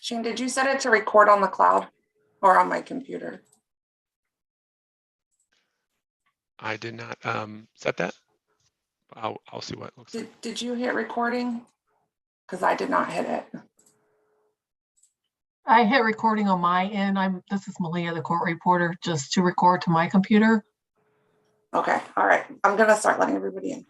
Shane, did you set it to record on the cloud or on my computer? I did not set that. I'll see what it looks like. Did you hit recording? Because I did not hit it. I hit recording on my end. This is Malia, the court reporter, just to record to my computer. Okay, all right. I'm gonna start letting everybody in.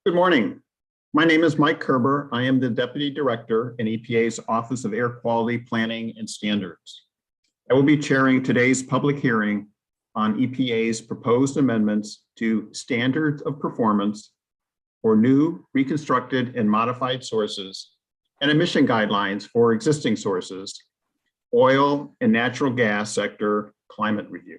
Good morning. My name is Mike Kerber. I am the Deputy Director in EPA's Office of Air Quality Planning and Standards. I will be chairing today's public hearing on EPA's proposed amendments to Standards of Performance for new, reconstructed, and modified sources and emission guidelines for existing sources, oil and natural gas sector climate review,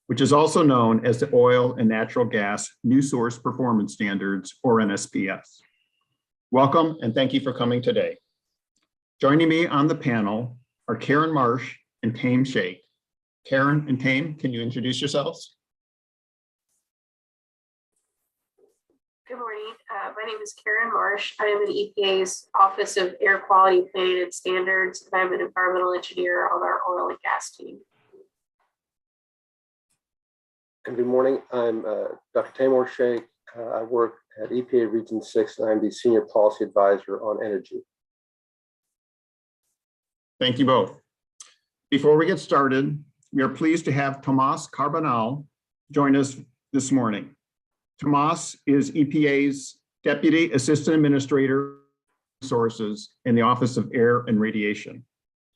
which is also known as the Oil and Natural Gas New Source Performance Standards, or NSPS. Welcome, and thank you for coming today. Joining me on the panel are Karen Marsh and Tame Sheikh. Karen and Tame, can you introduce yourselves? Good morning. My name is Karen Marsh. I am in EPA's Office of Air Quality Planning and Standards, and I'm an environmental engineer on our oil and gas team. And good morning. I'm Dr. Tamor Sheikh. I work at EPA Region 6, and I'm the Senior Policy Advisor on Energy. Thank you both. Before we get started, we are pleased to have Tomas Carbonell join us this morning. Tomas is EPA's Deputy Assistant Administrator Resources in the Office of Air and Radiation.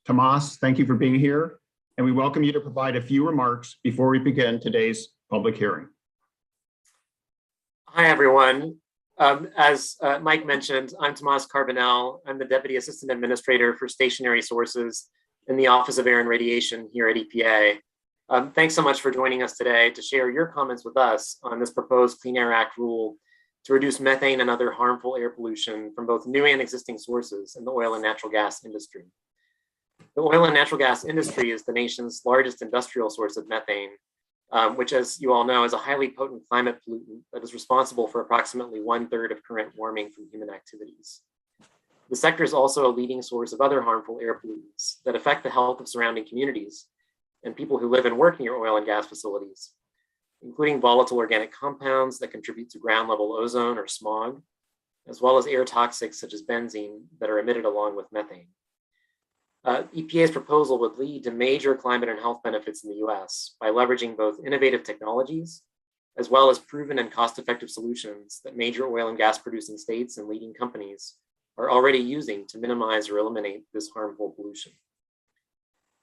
Tomas, thank you for being here, and we welcome you to provide a few remarks before we begin today's public hearing. Hi, everyone. As Mike mentioned, I'm Tomas Carbonell. I'm the Deputy Assistant Administrator for Stationary Sources in the Office of Air and Radiation here at EPA. Thanks so much for joining us today to share your comments with us on this proposed Clean Air Act rule to reduce methane and other harmful air pollution from both new and existing sources in the oil and natural gas industry. The oil and natural gas industry is the nation's largest industrial source of methane, which, as you all know, is a highly potent climate pollutant that is responsible for approximately 1/3 of current warming from human activities. The sector is also a leading source of other harmful air pollutants that affect the health of surrounding communities, and people who live and work near oil and gas facilities, including volatile organic compounds that contribute to ground level ozone or smog, as well as air toxics such as benzene that are emitted along with methane. EPA's proposal would lead to major climate and health benefits in the US by leveraging both innovative technologies as well as proven and cost-effective solutions that major oil and gas producing states and leading companies are already using to minimize or eliminate this harmful pollution.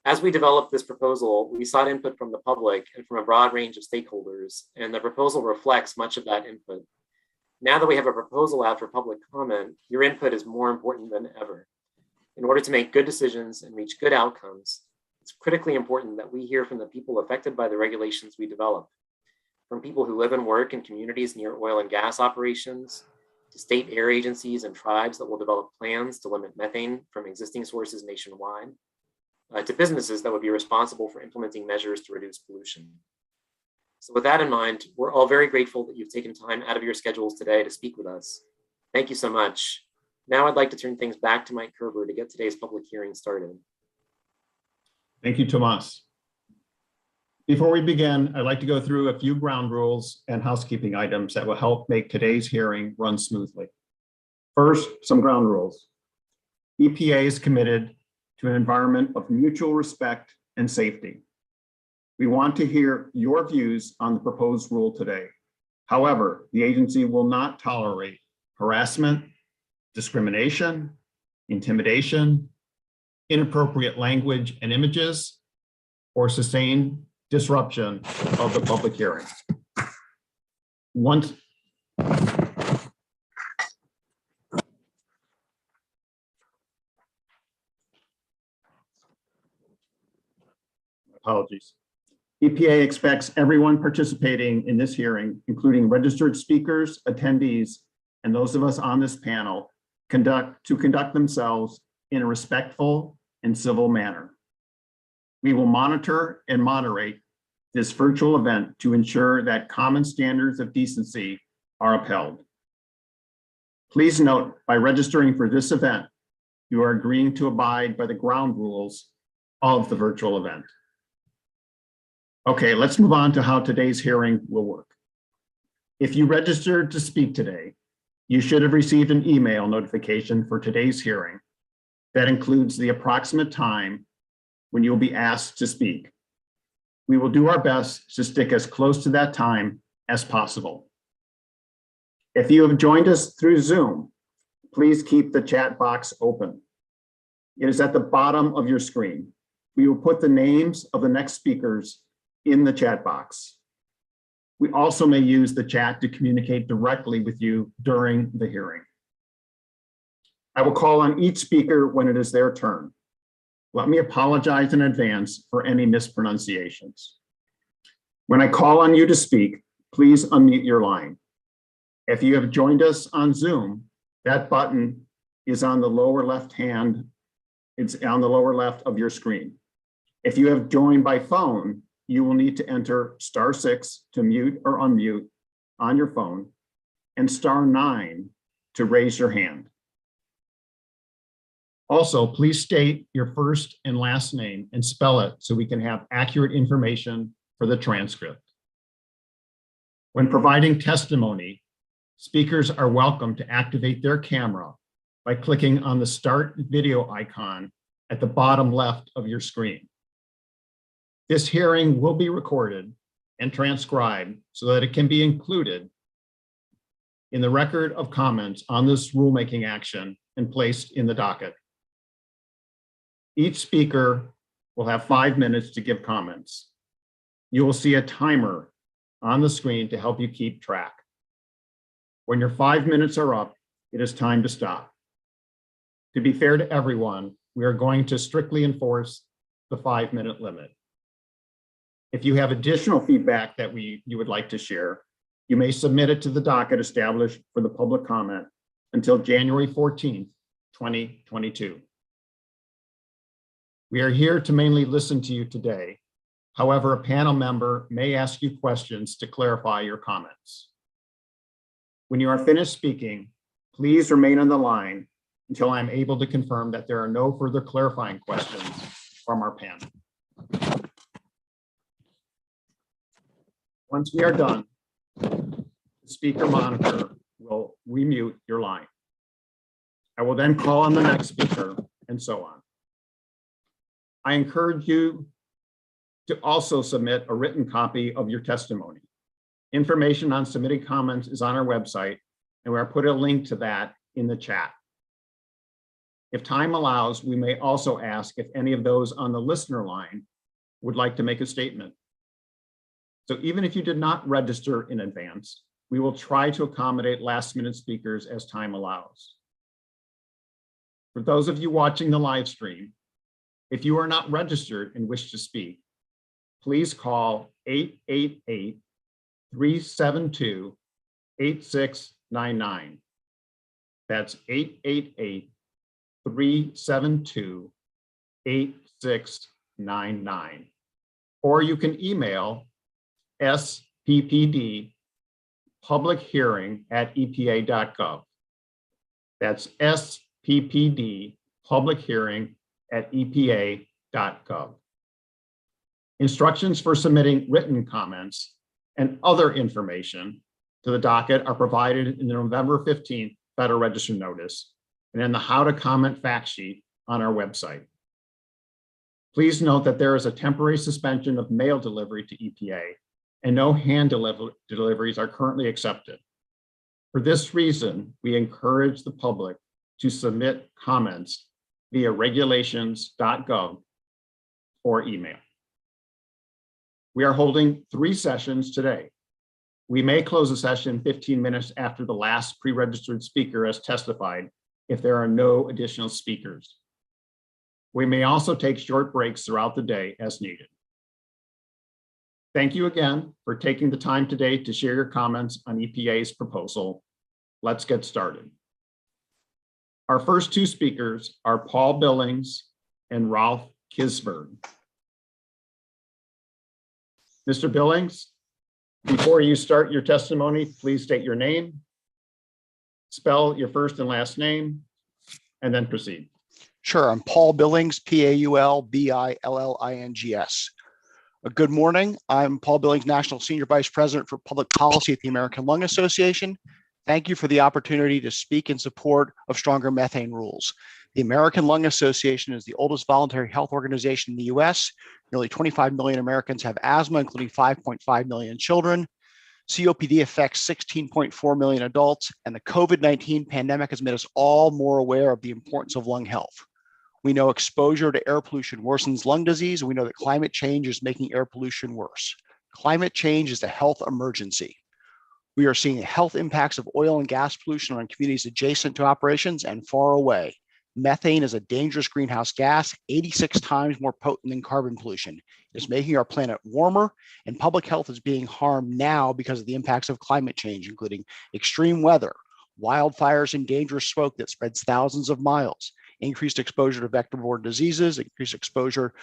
As we developed this proposal, we sought input from the public and from a broad range of stakeholders, and the proposal reflects much of that input. Now that we have a proposal out for public comment, your input is more important than ever. In order to make good decisions and reach good outcomes, it's critically important that we hear from the people affected by the regulations we develop, from people who live and work in communities near oil and gas operations, to state air agencies and tribes that will develop plans to limit methane from existing sources nationwide, to businesses that would be responsible for implementing measures to reduce pollution. So with that in mind, we're all very grateful that you've taken time out of your schedules today to speak with us. Thank you so much. Now I'd like to turn things back to Mike Kerber to get today's public hearing started. Thank you, Tomas. Before we begin, I'd like to go through a few ground rules and housekeeping items that will help make today's hearing run smoothly. First, some ground rules. EPA is committed to an environment of mutual respect and safety. We want to hear your views on the proposed rule today. However, the agency will not tolerate harassment, discrimination, intimidation, inappropriate language and images, or sustained disruption of the public hearing. Apologies. EPA expects everyone participating in this hearing, including registered speakers, attendees, and those of us on this panel, to conduct themselves in a respectful and civil manner. We will monitor and moderate this virtual event to ensure that common standards of decency are upheld. Please note, by registering for this event, you are agreeing to abide by the ground rules of the virtual event. Okay, let's move on to how today's hearing will work. If you registered to speak today, you should have received an email notification for today's hearing that includes the approximate time when you'll be asked to speak. We will do our best to stick as close to that time as possible. If you have joined us through Zoom, please keep the chat box open. It is at the bottom of your screen. We will put the names of the next speakers in the chat box. We also may use the chat to communicate directly with you during the hearing. I will call on each speaker when it is their turn. Let me apologize in advance for any mispronunciations. When I call on you to speak, please unmute your line. If you have joined us on Zoom, that button is on the lower left hand. It's on the lower left of your screen. If you have joined by phone, you will need to enter *6 to mute or unmute on your phone and *9 to raise your hand. Also, please state your first and last name and spell it so we can have accurate information for the transcript. When providing testimony, speakers are welcome to activate their camera by clicking on the Start Video icon at the bottom left of your screen. This hearing will be recorded and transcribed so that it can be included in the record of comments on this rulemaking action and placed in the docket. Each speaker will have 5 minutes to give comments. You will see a timer on the screen to help you keep track. When your 5 minutes are up, it is time to stop. To be fair to everyone, we are going to strictly enforce the 5-minute limit. If you have additional feedback that you would like to share, you may submit it to the docket established for the public comment until January 14th, 2022. We are here to mainly listen to you today. However, a panel member may ask you questions to clarify your comments. When you are finished speaking, please remain on the line until I'm able to confirm that there are no further clarifying questions from our panel. Once we are done, the speaker monitor will remute your line. I will then call on the next speaker and so on. I encourage you to also submit a written copy of your testimony. Information on submitting comments is on our website, and we are put a link to that in the chat. If time allows, we may also ask if any of those on the listener line would like to make a statement. So even if you did not register in advance, we will try to accommodate last-minute speakers as time allows. For those of you watching the live stream, if you are not registered and wish to speak, please call 888-372-8699. That's 888-372-8699. Or you can email SPPD publichearing@epa.gov. That's SPPD publichearing@epa.gov. Instructions for submitting written comments and other information to the docket are provided in the November 15th Federal Register notice and in the How to Comment fact sheet on our website. Please note that there is a temporary suspension of mail delivery to EPA and no hand deliveries are currently accepted. For this reason, we encourage the public to submit comments via regulations.gov or email. We are holding 3 sessions today. We may close the session 15 minutes after the last pre-registered speaker has testified if there are no additional speakers. We may also take short breaks throughout the day as needed. Thank you again for taking the time today to share your comments on EPA's proposal. Let's get started. Our first 2 speakers are Paul Billings and Ralph Kisberg. Mr. Billings, before you start your testimony, please state your name, spell your first and last name, and then proceed. Sure, I'm Paul Billings, Paulbillings. Good morning. I'm Paul Billings, National Senior Vice President for Public Policy at the American Lung Association. Thank you for the opportunity to speak in support of stronger methane rules. The American Lung Association is the oldest voluntary health organization in the US. Nearly 25 million Americans have asthma, including 5.5 million children. COPD affects 16.4 million adults, and the COVID-19 pandemic has made us all more aware of the importance of lung health. We know exposure to air pollution worsens lung disease, and we know that climate change is making air pollution worse. Climate change is a health emergency. We are seeing health impacts of oil and gas pollution on communities adjacent to operations and far away. Methane is a dangerous greenhouse gas, 86 times more potent than carbon pollution. It is making our planet warmer, and public health is being harmed now because of the impacts of climate change, including extreme weather, wildfires, and dangerous smoke that spreads thousands of miles, increased exposure to vector-borne diseases, increased exposure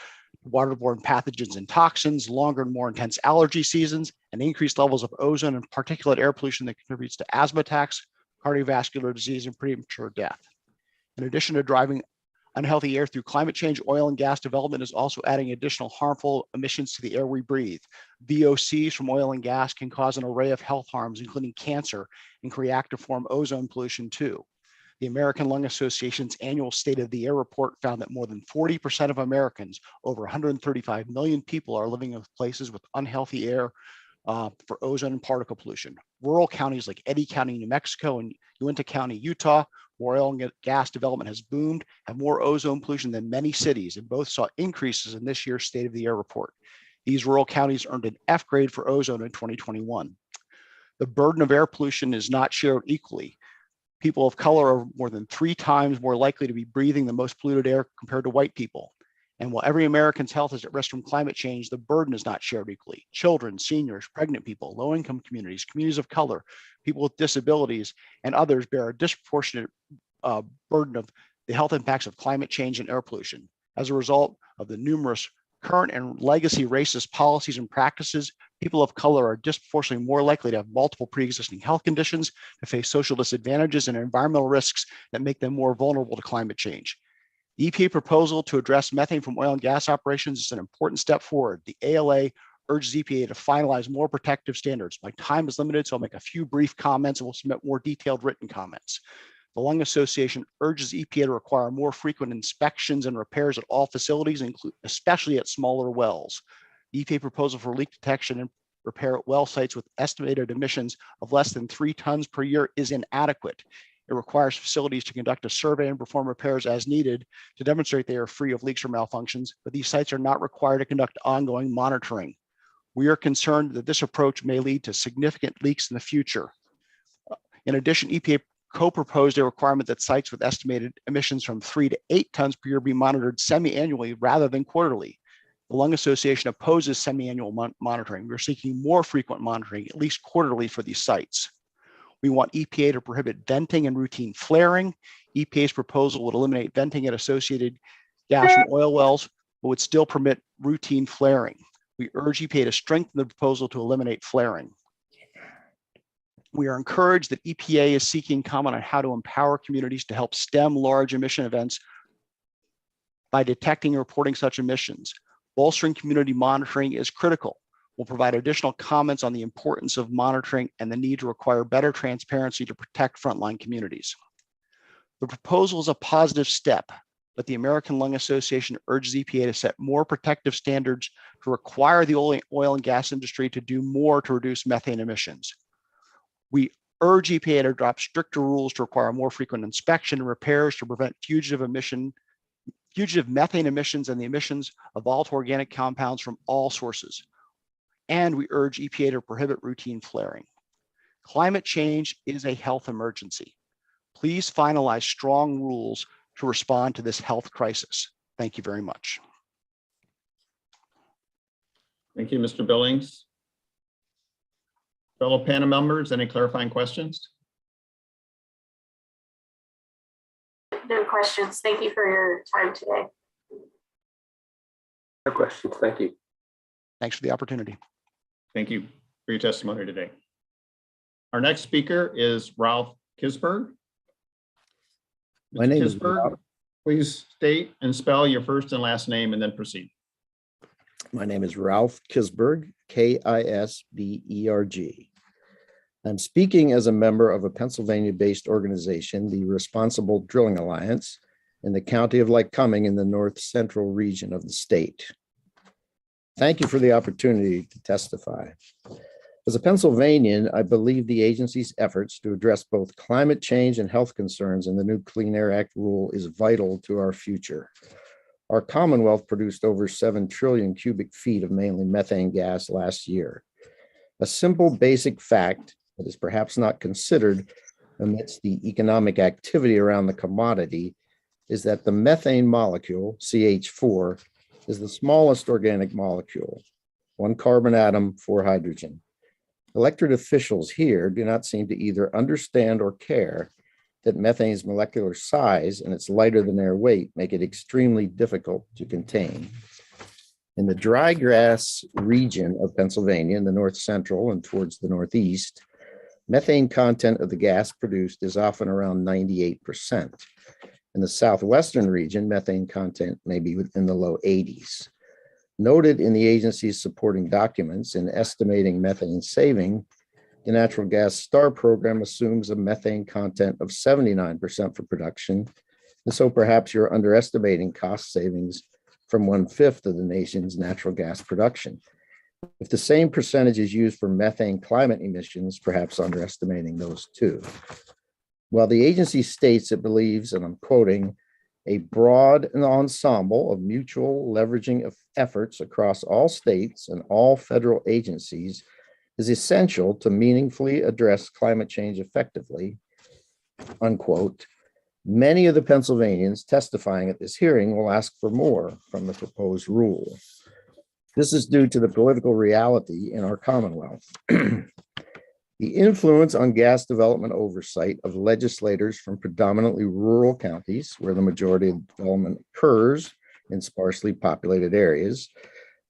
to waterborne pathogens and toxins, longer and more intense allergy seasons, and increased levels of ozone and particulate air pollution that contributes to asthma attacks, cardiovascular disease, and premature death. In addition to driving unhealthy air through climate change, oil and gas development is also adding additional harmful emissions to the air we breathe. VOCs from oil and gas can cause an array of health harms, including cancer, and can react to form ozone pollution too. The American Lung Association's annual State of the Air report found that more than 40% of Americans, over 135 million people, are living in places with unhealthy air for ozone and particle pollution. Rural counties like Eddy County, New Mexico, and Uinta County, Utah, where oil and gas development has boomed, have more ozone pollution than many cities, and both saw increases in this year's State of the Air report. These rural counties earned an F grade for ozone in 2021. The burden of air pollution is not shared equally. People of color are more than 3 times more likely to be breathing the most polluted air compared to white people. And while every American's health is at risk from climate change, the burden is not shared equally. Children, seniors, pregnant people, low-income communities, communities of color, people with disabilities, and others bear a disproportionate burden of the health impacts of climate change and air pollution. As a result of the numerous current and legacy racist policies and practices, people of color are disproportionately more likely to have multiple pre-existing health conditions, to face social disadvantages and environmental risks that make them more vulnerable to climate change. The EPA proposal to address methane from oil and gas operations is an important step forward. The ALA urges EPA to finalize more protective standards. My time is limited, so I'll make a few brief comments and we'll submit more detailed written comments. The Lung Association urges EPA to require more frequent inspections and repairs at all facilities, especially at smaller wells. The EPA proposal for leak detection and repair at well sites with estimated emissions of less than 3 tons per year is inadequate. It requires facilities to conduct a survey and perform repairs as needed to demonstrate they are free of leaks or malfunctions, but these sites are not required to conduct ongoing monitoring. We are concerned that this approach may lead to significant leaks in the future. In addition, EPA co-proposed a requirement that sites with estimated emissions from 3 to 8 tons per year be monitored semi-annually rather than quarterly. The Lung Association opposes semi-annual monitoring. We're seeking more frequent monitoring, at least quarterly, for these sites. We want EPA to prohibit venting and routine flaring. EPA's proposal would eliminate venting at associated gas and oil wells, but would still permit routine flaring. We urge EPA to strengthen the proposal to eliminate flaring. We are encouraged that EPA is seeking comment on how to empower communities to help stem large emission events by detecting and reporting such emissions. Bolstering community monitoring is critical. We'll provide additional comments on the importance of monitoring and the need to require better transparency to protect frontline communities. The proposal is a positive step, but the American Lung Association urges EPA to set more protective standards to require the oil and gas industry to do more to reduce methane emissions. We urge EPA to adopt stricter rules to require more frequent inspection and repairs to prevent fugitive methane emissions and the emissions of volatile organic compounds from all sources. And we urge EPA to prohibit routine flaring. Climate change is a health emergency. Please finalize strong rules to respond to this health crisis. Thank you very much. Thank you, Mr. Billings. Fellow panel members, any clarifying questions? No questions. Thank you for your time today. No questions. Thank you. Thanks for the opportunity. Thank you for your testimony today. Our next speaker is Ralph Kisberg. My name is Kisberg, Ralph. please state and spell your first and last name and then proceed. My name is Ralph Kisberg, Kisberg. I'm speaking as a member of a Pennsylvania-based organization, the Responsible Drilling Alliance, in the county of Lycoming in the north central region of the state. Thank you for the opportunity to testify. As a Pennsylvanian, I believe the agency's efforts to address both climate change and health concerns in the new Clean Air Act rule is vital to our future. Our Commonwealth produced over 7 trillion cubic feet of mainly methane gas last year. A simple basic fact that is perhaps not considered amidst the economic activity around the commodity is that the methane molecule, CH4, is the smallest organic molecule, 1 carbon atom, 4 hydrogen. Elected officials here do not seem to either understand or care that methane's molecular size and its lighter than air weight make it extremely difficult to contain. In the dry grass region of Pennsylvania, in the north central and towards the northeast, methane content of the gas produced is often around 98%. In the southwestern region, methane content may be within the low 80s. Noted in the agency's supporting documents in estimating methane saving, the Natural Gas STAR program assumes a methane content of 79% for production, and so perhaps you're underestimating cost savings from 1/5 of the nation's natural gas production. If the same percentage is used for methane climate emissions, perhaps underestimating those too. While the agency states it believes, and I'm quoting, a broad ensemble of mutual leveraging of efforts across all states and all federal agencies is essential to meaningfully address climate change effectively, unquote, many of the Pennsylvanians testifying at this hearing will ask for more from the proposed rule. This is due to the political reality in our Commonwealth. The influence on gas development oversight of legislators from predominantly rural counties, where the majority of development occurs in sparsely populated areas,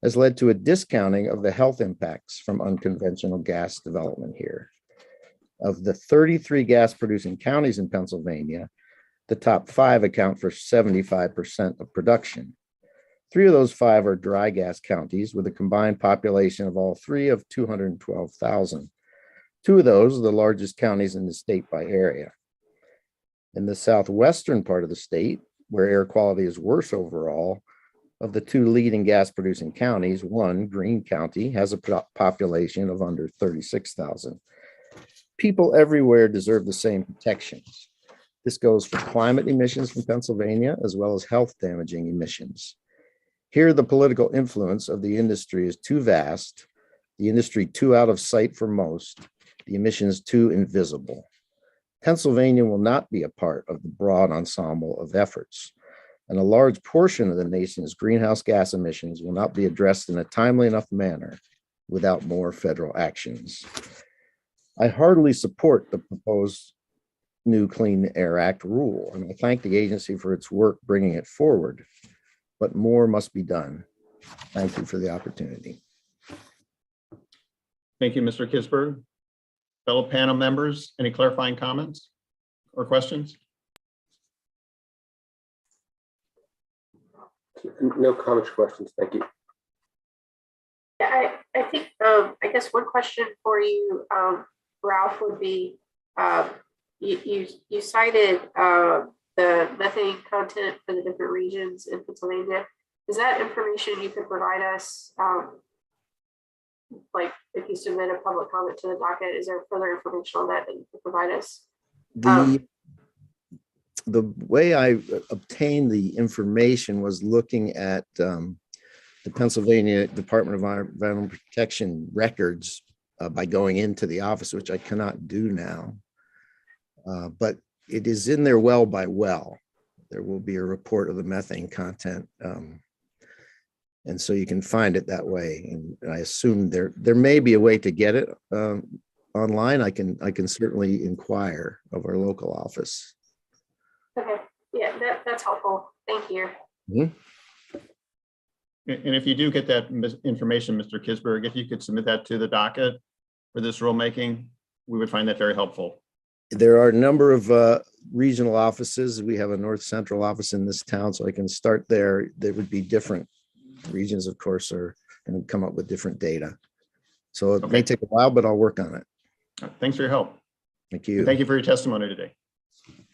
has led to a discounting of the health impacts from unconventional gas development here. Of the 33 gas producing counties in Pennsylvania, the top 5 account for 75% of production. 3 of those 5 are dry gas counties with a combined population of all 3 of 212,000. 2 of those are the largest counties in the state by area. In the southwestern part of the state, where air quality is worse overall, of the 2 leading gas producing counties, one, Greene County, has a population of under 36,000. People everywhere deserve the same protections. This goes for climate emissions from Pennsylvania, as well as health damaging emissions. Here, the political influence of the industry is too vast, the industry too out of sight for most, the emissions too invisible. Pennsylvania will not be a part of the broad ensemble of efforts, and a large portion of the nation's greenhouse gas emissions will not be addressed in a timely enough manner without more federal actions. I heartily support the proposed new Clean Air Act rule, and I thank the agency for its work bringing it forward, but more must be done. Thank you for the opportunity. Thank you, Mr. Kisberg. Fellow panel members, any clarifying comments or questions? No comments, questions. Thank you. Yeah, I think, I guess one question for you, Ralph, would be, you cited the methane content for the different regions in Pennsylvania. Is that information you could provide us? Like if you submit a public comment to the docket, is there further information on that you could provide us? The way I obtained the information was looking at the Pennsylvania Department of Environmental Protection records by going into the office, which I cannot do now. But it is in there well by well. There will be a report of the methane content. And so you can find it that way. And I assume there may be a way to get it online. I can certainly inquire of our local office. Okay, yeah, that's helpful. Thank you. Mm-hmm. And if you do get that information, Mr. Kisberg, if you could submit that to the docket for this rulemaking, we would find that very helpful. There are a number of regional offices. We have a North Central office in this town, so I can start there. There would be different regions, of course, are going to come up with different data. So it may take a while, but I'll work on it. Thanks for your help. Thank you. And thank you for your testimony today.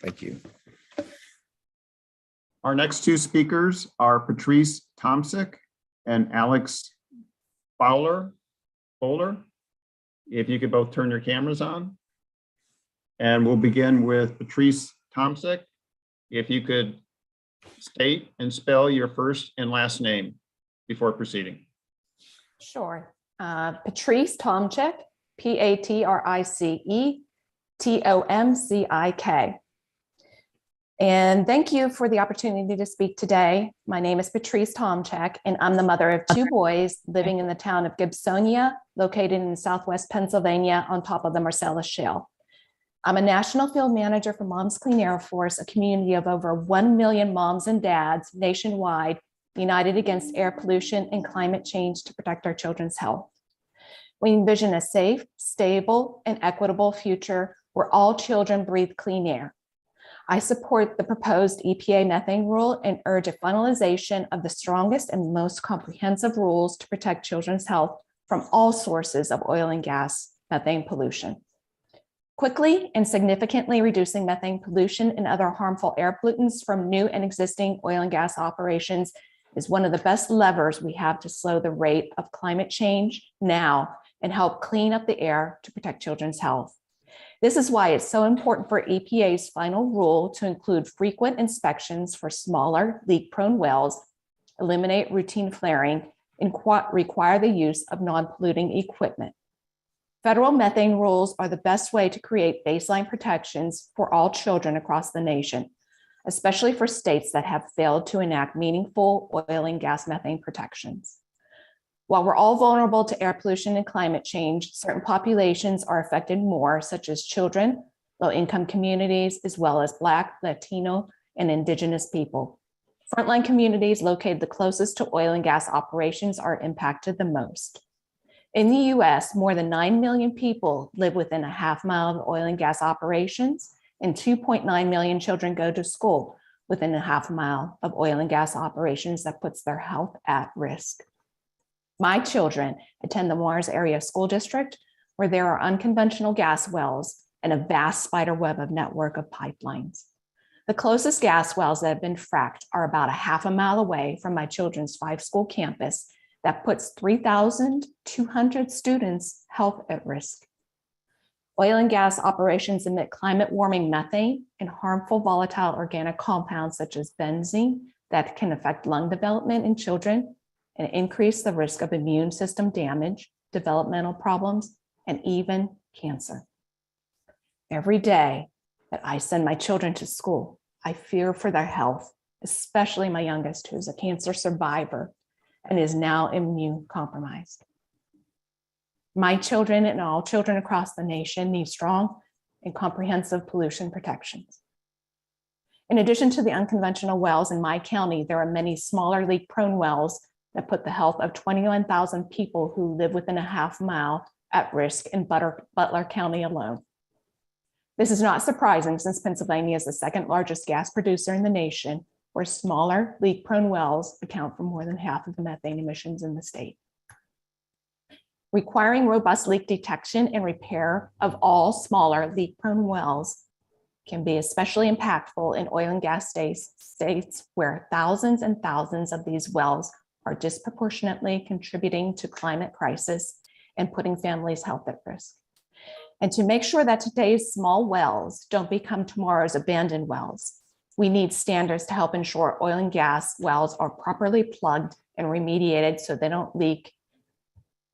Thank you. Our next 2 speakers are Patrice Tomczyk and Alex Fowler. If you could both turn your cameras on. And we'll begin with Patrice Tomczyk. If you could state and spell your first and last name before proceeding. Sure. Patrice Tomczyk, Patrice Tomczyk. And thank you for the opportunity to speak today. My name is Patrice Tomczyk, and I'm the mother of 2 boys living in the town of Gibsonia, located in Southwest Pennsylvania on top of the Marcellus Shale. I'm a national field manager for Moms Clean Air Force, a community of over 1 million moms and dads nationwide, united against air pollution and climate change to protect our children's health. We envision a safe, stable, and equitable future where all children breathe clean air. I support the proposed EPA methane rule and urge a finalization of the strongest and most comprehensive rules to protect children's health from all sources of oil and gas methane pollution. Quickly and significantly reducing methane pollution and other harmful air pollutants from new and existing oil and gas operations is one of the best levers we have to slow the rate of climate change now and help clean up the air to protect children's health. This is why it's so important for EPA's final rule to include frequent inspections for smaller leak-prone wells, eliminate routine flaring, and require the use of non-polluting equipment. Federal methane rules are the best way to create baseline protections for all children across the nation, especially for states that have failed to enact meaningful oil and gas methane protections. While we're all vulnerable to air pollution and climate change, certain populations are affected more, such as children, low-income communities, as well as Black, Latino, and Indigenous people. Frontline communities located the closest to oil and gas operations are impacted the most. In the US, more than 9 million people live within a half mile of oil and gas operations, and 2.9 million children go to school, within a half mile of oil and gas operations that puts their health at risk. My children attend the Mars Area School District, where there are unconventional gas wells and a vast spider web of network of pipelines. The closest gas wells that have been fracked are about a half a mile away from my children's 5-school campus that puts 3,200 students' health at risk. Oil and gas operations emit climate warming methane and harmful volatile organic compounds such as benzene that can affect lung development in children and increase the risk of immune system damage, developmental problems, and even cancer. Every day that I send my children to school, I fear for their health, especially my youngest, who is a cancer survivor and is now immune compromised. My children and all children across the nation need strong and comprehensive pollution protections. In addition to the unconventional wells in my county, there are many smaller leak-prone wells that put the health of 21,000 people who live within a half mile at risk in Butler County alone. This is not surprising since Pennsylvania is the second largest gas producer in the nation, where smaller leak-prone wells account for more than half of the methane emissions in the state. Requiring robust leak detection and repair of all smaller leak-prone wells can be especially impactful in oil and gas states where thousands and thousands of these wells are disproportionately contributing to climate crisis and putting families' health at risk. And to make sure that today's small wells don't become tomorrow's abandoned wells, we need standards to help ensure oil and gas wells are properly plugged and remediated so they don't leak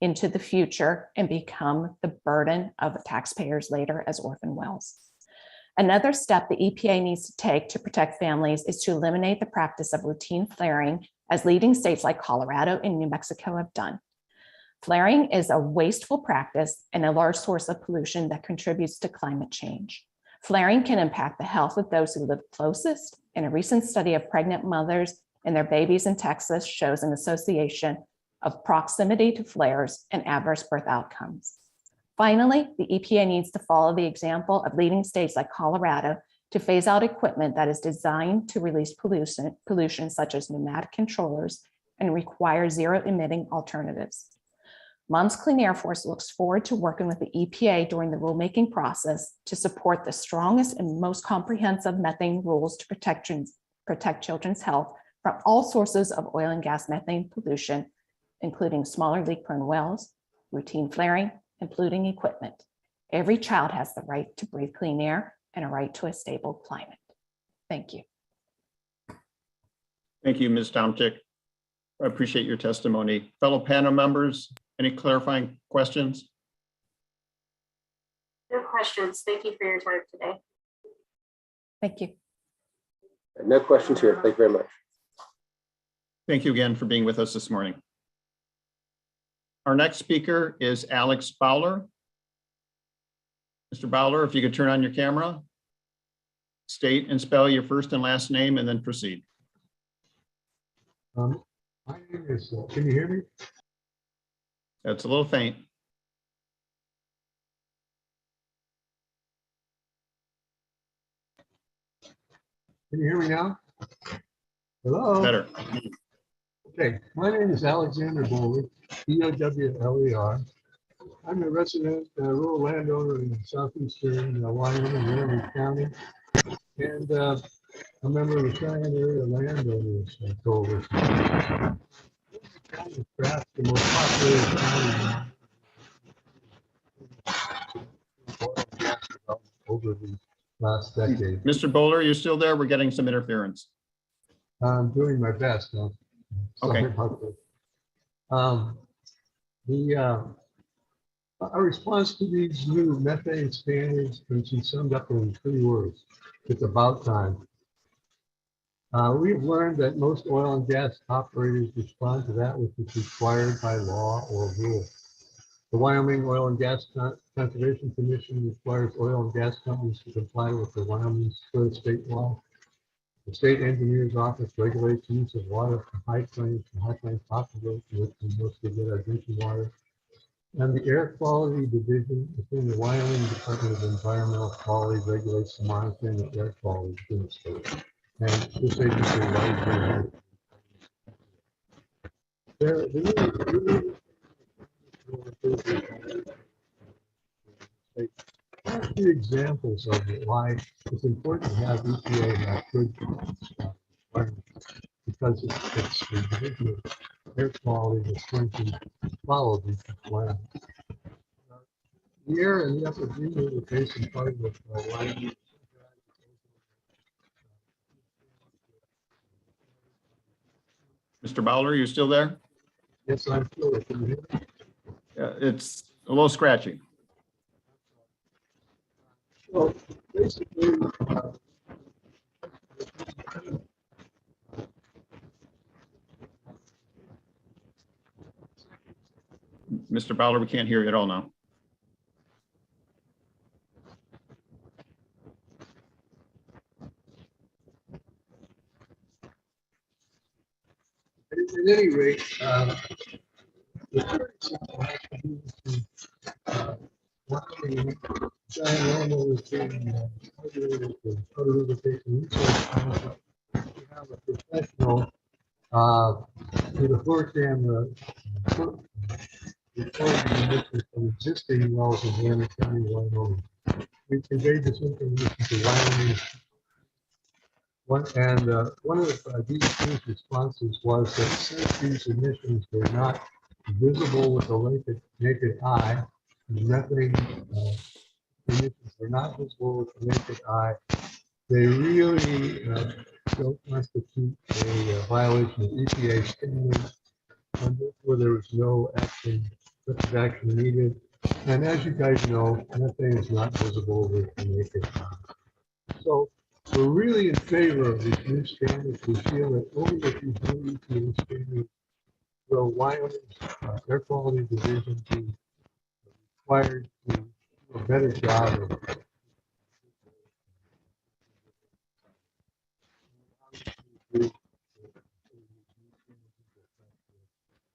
into the future and become the burden of taxpayers later as orphan wells. Another step the EPA needs to take to protect families is to eliminate the practice of routine flaring, as leading states like Colorado and New Mexico have done. Flaring is a wasteful practice and a large source of pollution that contributes to climate change. Flaring can impact the health of those who live closest, and a recent study of pregnant mothers and their babies in Texas shows an association of proximity to flares and adverse birth outcomes. Finally, the EPA needs to follow the example of leading states like Colorado to phase out equipment that is designed to release pollution such as pneumatic controllers and require zero-emitting alternatives. Mom's Clean Air Force looks forward to working with the EPA during the rulemaking process to support the strongest and most comprehensive methane rules to protect children's health from all sources of oil and gas methane pollution, including smaller leak-prone wells, routine flaring, and polluting equipment. Every child has the right to breathe clean air and a right to a stable climate. Thank you. Thank you, Ms. Tomczyk. I appreciate your testimony. Fellow panel members, any clarifying questions? No questions. Thank you for your time today. Thank you. No questions here. Thank you very much. Thank you again for being with us this morning. Our next speaker is Alex Bowler. Mr. Bowler, if you could turn on your camera, state and spell your first and last name, and then proceed. My name is, can you hear me? That's a little faint. Can you hear me now? Hello? Better. Okay, my name is Alexander Bowler, B-O-W-L-E-R. I'm a resident, rural landowner in southeastern Wyoming, Laramie County, and a member of the Cheyenne Area Landowners Coalition. It's perhaps the most populated county over the last decade. Mr. Bowler, you still there? We're getting some interference. I'm doing my best. Sorry Okay. about that. Our response to these new methane standards can be summed up in 3 words. It's about time. We've learned that most oil and gas operators respond to that which is required by law or rule. The Wyoming Oil and Gas Conservation Commission requires oil and gas companies to comply with the Wyoming third state law. The state engineer's office regulates use of water from high plains and high plains aquifers, which we mostly get our drinking water. And the Air Quality Division within the Wyoming Department of Environmental Quality regulates the monitoring of air quality within the state. And this agency was a few examples of why it's important to have EPA have good environment, because it's the individual air quality that's going to follow these requirements. The air and the upper green are facing part of the Mr. Bowler, you still there? Yes, I'm sure. Can you hear me? It's a little scratchy. Well, basically, Mr. Bowler, we can't hear you at all now. at any rate, the giant animal is being regulated for other irrigation resource plans. We have a professional with a floor camera recording emissions from existing wells in Hannah County, Wyoming. We conveyed this information to Wyoming. One of the DEP's responses was that since these emissions were not visible with the naked eye, the methane emissions were not visible with the naked eye, they really don't constitute a violation of EPA standards, where there was no action needed. And as you guys know, methane is not visible with the naked eye. So we're really in favor of these new standards. We feel that only with these new EPA standards will Wyoming's air quality division be required to do a better job of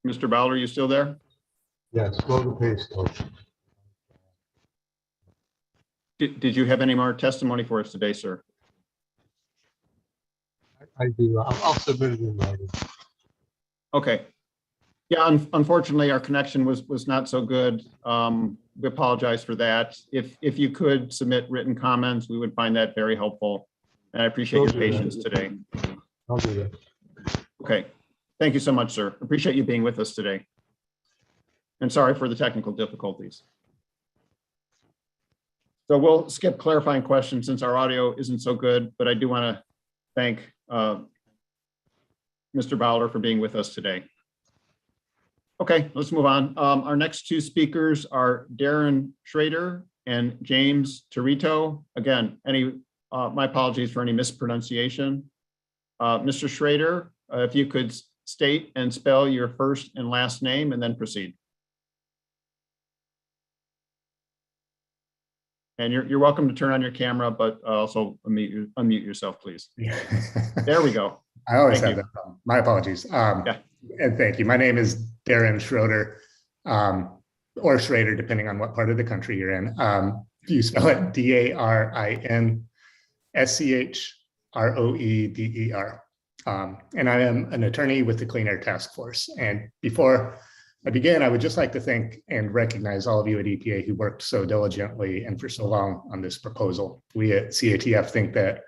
Mr. Bowler, you still there? yes, slow the pace though. Did you have any more testimony for us today, sir? I do. I'll submit it in writing. Okay. Yeah, unfortunately, our connection was not so good. We apologize for that. If you could submit written comments, we would find that very helpful. And I appreciate your patience today. I'll do that. Okay. Thank you so much, sir. Appreciate you being with us today. And sorry for the technical difficulties. So we'll skip clarifying questions since our audio isn't so good, but I do want to thank Mr. Bowler for being with us today. Okay, let's move on. Our next two speakers are Darren Schrader and James Torito. Again, my apologies for any mispronunciation. Mr. Schrader, if you could state and spell your first and last name and then proceed. And you're welcome to turn on your camera, but also unmute yourself, please. There we go. I always have that problem. My apologies. Yeah. And thank you. My name is Darren Schroeder, or Schrader, depending on what part of the country you're in. You spell it DARINSCHROEDER. And I am an attorney with the Clean Air Task Force. And before I begin, I would just like to thank and recognize all of you at EPA who worked so diligently and for so long on this proposal. We at CATF think that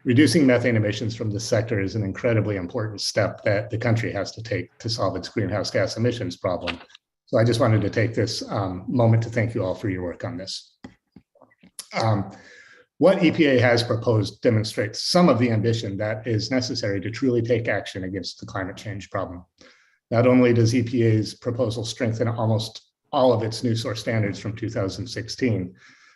reducing methane emissions from the sector is an incredibly important step that the country has to take to solve its greenhouse gas emissions problem. So I just wanted to take this moment to thank you all for your work on this. What EPA has proposed demonstrates some of the ambition that is necessary to truly take action against the climate change problem. Not only does EPA's proposal strengthen almost all of its new source standards from 2016,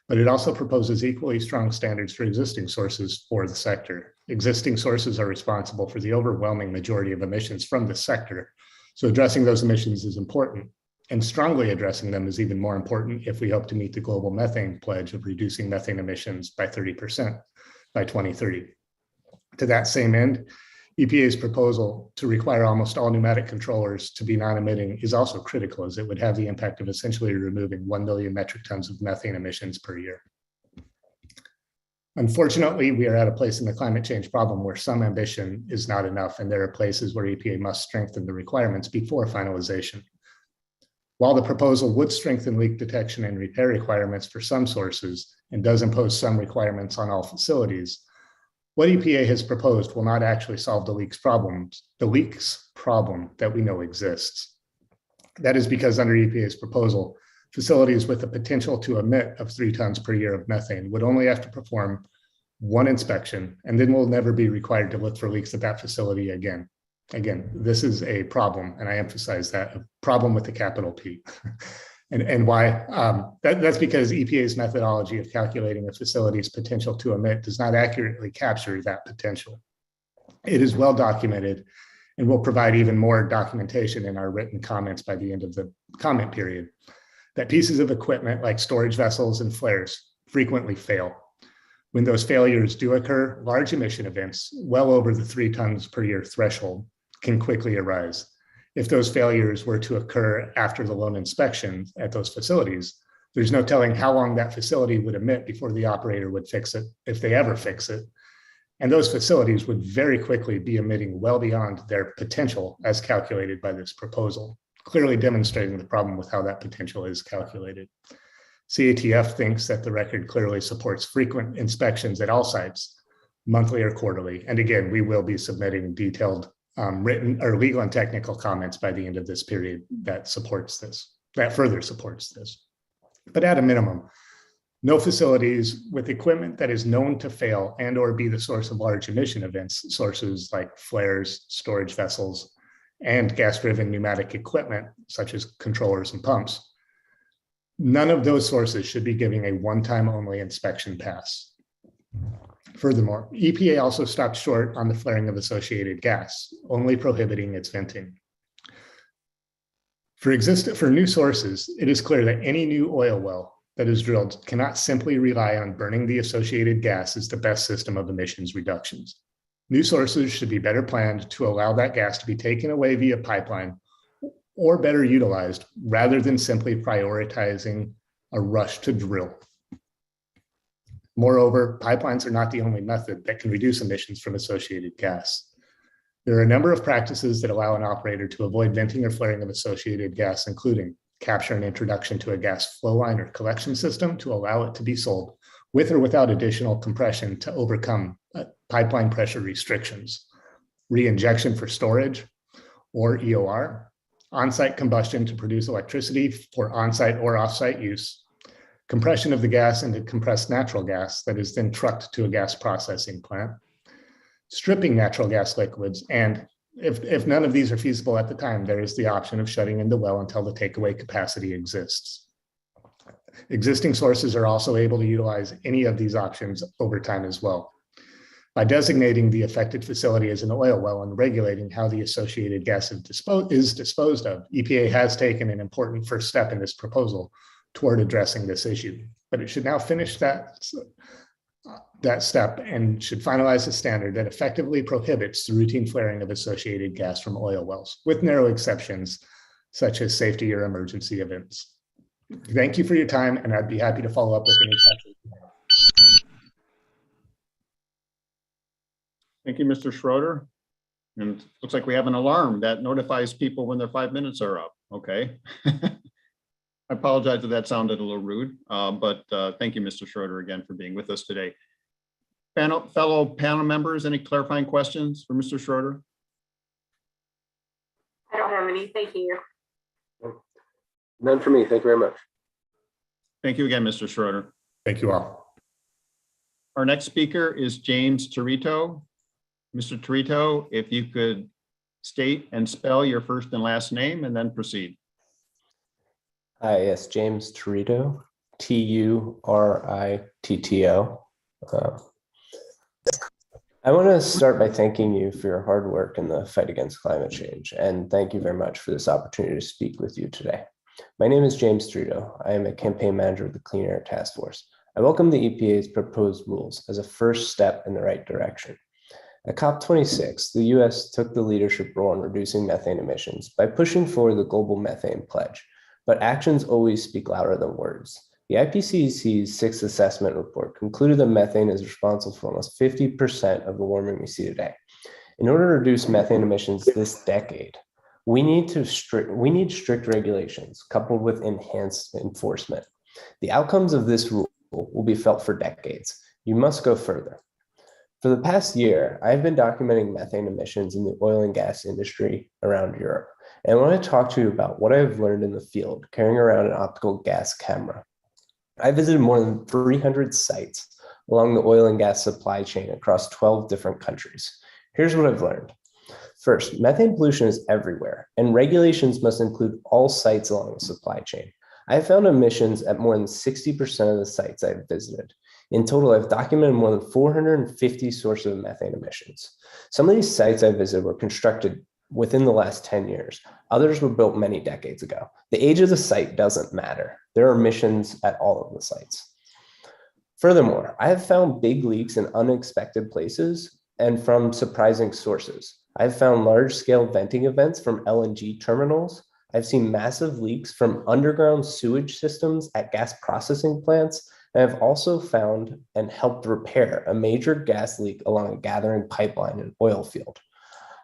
but it also proposes equally strong standards for existing sources for the sector. Existing sources are responsible for the overwhelming majority of emissions from the sector. So addressing those emissions is important, and strongly addressing them is even more important if we hope to meet the global methane pledge of reducing methane emissions by 30% by 2030. To that same end, EPA's proposal to require almost all pneumatic controllers to be non-emitting is also critical, as it would have the impact of essentially removing 1 million metric tons of methane emissions per year. Unfortunately, we are at a place in the climate change problem where some ambition is not enough, and there are places where EPA must strengthen the requirements before finalization. While the proposal would strengthen leak detection and repair requirements for some sources and does impose some requirements on all facilities, what EPA has proposed will not actually solve the leaks problem that we know exists. That is because under EPA's proposal, facilities with the potential to emit of 3 tons per year of methane would only have to perform one inspection and then will never be required to look for leaks at that facility again. Again, this is a problem, and I emphasize that, a problem with the capital P. and why? That's because EPA's methodology of calculating a facility's potential to emit does not accurately capture that potential. It is well documented and will provide even more documentation in our written comments by the end of the comment period, that pieces of equipment like storage vessels and flares frequently fail. When those failures do occur, large emission events well over the 3 tons per year threshold can quickly arise. If those failures were to occur after the lone inspection at those facilities, there's no telling how long that facility would emit before the operator would fix it, if they ever fix it. And those facilities would very quickly be emitting well beyond their potential as calculated by this proposal, clearly demonstrating the problem with how that potential is calculated. CATF thinks that the record clearly supports frequent inspections at all sites, monthly or quarterly. And again, we will be submitting detailed written or legal and technical comments by the end of this period that supports this, that further supports this. But at a minimum, no facilities with equipment that is known to fail and or be the source of large emission events, sources like flares, storage vessels, and gas-driven pneumatic equipment, such as controllers and pumps. None of those sources should be giving a one-time only inspection pass. Furthermore, EPA also stopped short on the flaring of associated gas, only prohibiting its venting. For new sources, it is clear that any new oil well that is drilled cannot simply rely on burning the associated gas as the best system of emissions reductions. New sources should be better planned to allow that gas to be taken away via pipeline or better utilized rather than simply prioritizing a rush to drill. Moreover, pipelines are not the only method that can reduce emissions from associated gas. There are a number of practices that allow an operator to avoid venting or flaring of associated gas, including capture and introduction to a gas flow line or collection system to allow it to be sold with or without additional compression to overcome pipeline pressure restrictions, re-injection for storage or EOR, on-site combustion to produce electricity for on-site or off-site use, compression of the gas into compressed natural gas that is then trucked to a gas processing plant, stripping natural gas liquids, and if none of these are feasible at the time, there is the option of shutting in the well until the takeaway capacity exists. Existing sources are also able to utilize any of these options over time as well. By designating the affected facility as an oil well and regulating how the associated gas is disposed of, EPA has taken an important first step in this proposal toward addressing this issue. But it should now finish that step and should finalize a standard that effectively prohibits the routine flaring of associated gas from oil wells, with narrow exceptions such as safety or emergency events. Thank you for your time, and I'd be happy to follow up with any questions. Thank you, Mr. Schroeder. And it looks like we have an alarm that notifies people when their 5 minutes are up. Okay. I apologize if that sounded a little rude, but thank you, Mr. Schroeder, again for being with us today. Fellow panel members, any clarifying questions for Mr. Schroeder? I don't have any. Thank you. None for me. Thank you very much. Thank you again, Mr. Schroeder. Thank you all. Our next speaker is James Torito. Mr. Torito, if you could state and spell your first and last name and then proceed. Hi, yes, James Torito, Turitto. I want to start by thanking you for your hard work in the fight against climate change, and thank you very much for this opportunity to speak with you today. My name is James Torito. I am a campaign manager of the Clean Air Task Force. I welcome the EPA's proposed rules as a first step in the right direction. At COP26, the US took the leadership role in reducing methane emissions by pushing forward the global methane pledge, but actions always speak louder than words. The IPCC's sixth assessment report concluded that methane is responsible for almost 50% of the warming we see today. In order to reduce methane emissions this decade, we need strict regulations coupled with enhanced enforcement. The outcomes of this rule will be felt for decades. You must go further. For the past year, I've been documenting methane emissions in the oil and gas industry around Europe. And I want to talk to you about what I've learned in the field carrying around an optical gas camera. I visited more than 300 sites along the oil and gas supply chain across 12 different countries. Here's what I've learned. First, methane pollution is everywhere, and regulations must include all sites along the supply chain. I have found emissions at more than 60% of the sites I've visited. In total, I've documented more than 450 sources of methane emissions. Some of these sites I visited were constructed within the last 10 years. Others were built many decades ago. The age of the site doesn't matter. There are emissions at all of the sites. Furthermore, I have found big leaks in unexpected places and from surprising sources. I've found large-scale venting events from LNG terminals. I've seen massive leaks from underground sewage systems at gas processing plants. And I've also found and helped repair a major gas leak along a gathering pipeline in an oil field.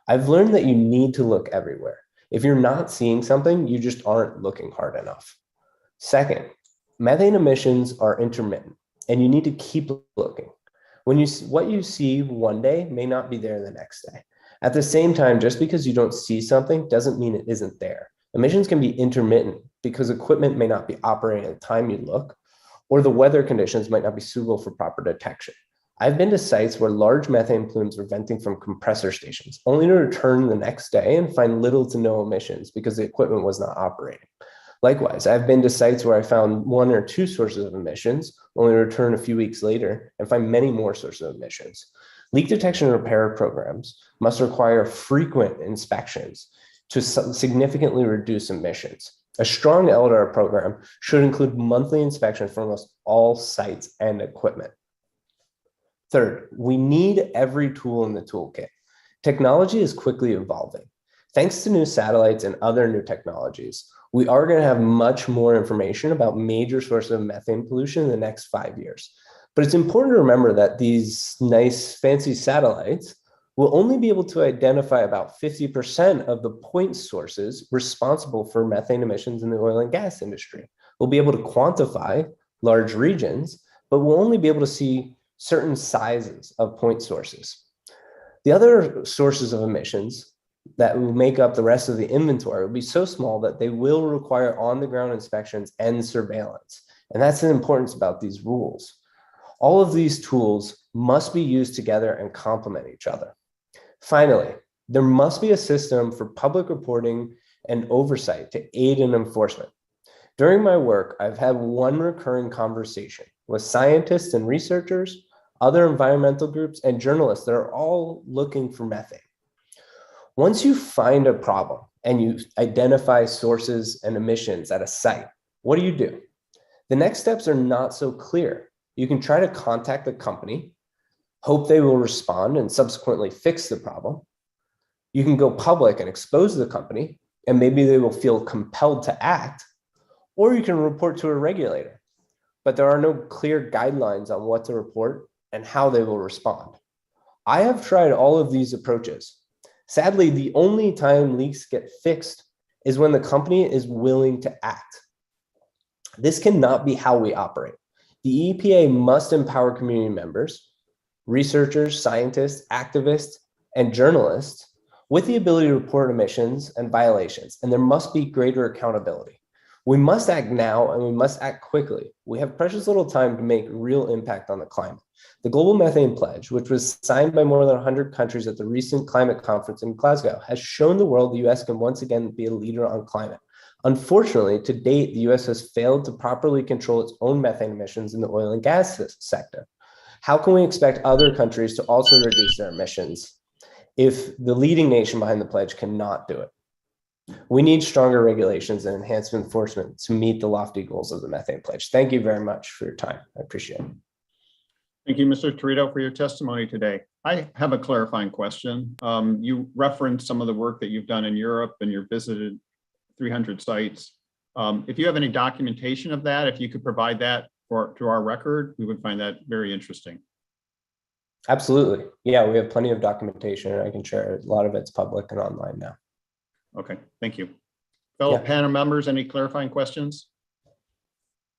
I've learned that you need to look everywhere. If you're not seeing something, you just aren't looking hard enough. Second, methane emissions are intermittent, and you need to keep looking. What you see one day may not be there the next day. At the same time, just because you don't see something doesn't mean it isn't there. Emissions can be intermittent because equipment may not be operating at the time you look, or the weather conditions might not be suitable for proper detection. I've been to sites where large methane plumes were venting from compressor stations, only to return the next day and find little to no emissions because the equipment was not operating. Likewise, I've been to sites where I found one or two sources of emissions, only to return a few weeks later and find many more sources of emissions. Leak detection and repair programs must require frequent inspections to significantly reduce emissions. A strong LDAR program should include monthly inspections for almost all sites and equipment. Third, we need every tool in the toolkit. Technology is quickly evolving. Thanks to new satellites and other new technologies, we are going to have much more information about major sources of methane pollution in the next 5 years. But it's important to remember that these nice, fancy satellites will only be able to identify about 50% of the point sources responsible for methane emissions in the oil and gas industry. We'll be able to quantify large regions, but we'll only be able to see certain sizes of point sources. The other sources of emissions that will make up the rest of the inventory will be so small that they will require on-the-ground inspections and surveillance. And that's the importance about these rules. All of these tools must be used together and complement each other. Finally, there must be a system for public reporting and oversight to aid in enforcement. During my work, I've had one recurring conversation with scientists and researchers, other environmental groups, and journalists that are all looking for methane. Once you find a problem and you identify sources and emissions at a site, what do? The next steps are not so clear. You can try to contact the company, hope they will respond and subsequently fix the problem. You can go public and expose the company, and maybe they will feel compelled to act, or you can report to a regulator. But there are no clear guidelines on what to report and how they will respond. I have tried all of these approaches. Sadly, the only time leaks get fixed is when the company is willing to act. This cannot be how we operate. The EPA must empower community members, researchers, scientists, activists, and journalists with the ability to report emissions and violations, and there must be greater accountability. We must act now, and we must act quickly. We have precious little time to make real impact on the climate. The Global Methane Pledge, which was signed by more than 100 countries at the recent climate conference in Glasgow, has shown the world the US can once again be a leader on climate. Unfortunately, to date, the US has failed to properly control its own methane emissions in the oil and gas sector. How can we expect other countries to also reduce their emissions if the leading nation behind the pledge cannot do it? We need stronger regulations and enhanced enforcement to meet the lofty goals of the Methane Pledge. Thank you very much for your time. I appreciate it. Thank you, Mr. Torito, for your testimony today. I have a clarifying question. You referenced some of the work that you've done in Europe and you've visited 300 sites. If you have any documentation of that, if you could provide that to our record, we would find that very interesting. Absolutely. Yeah, we have plenty of documentation and I can share it. A lot of it's public and online now. Okay, thank you. Fellow panel members, any clarifying questions?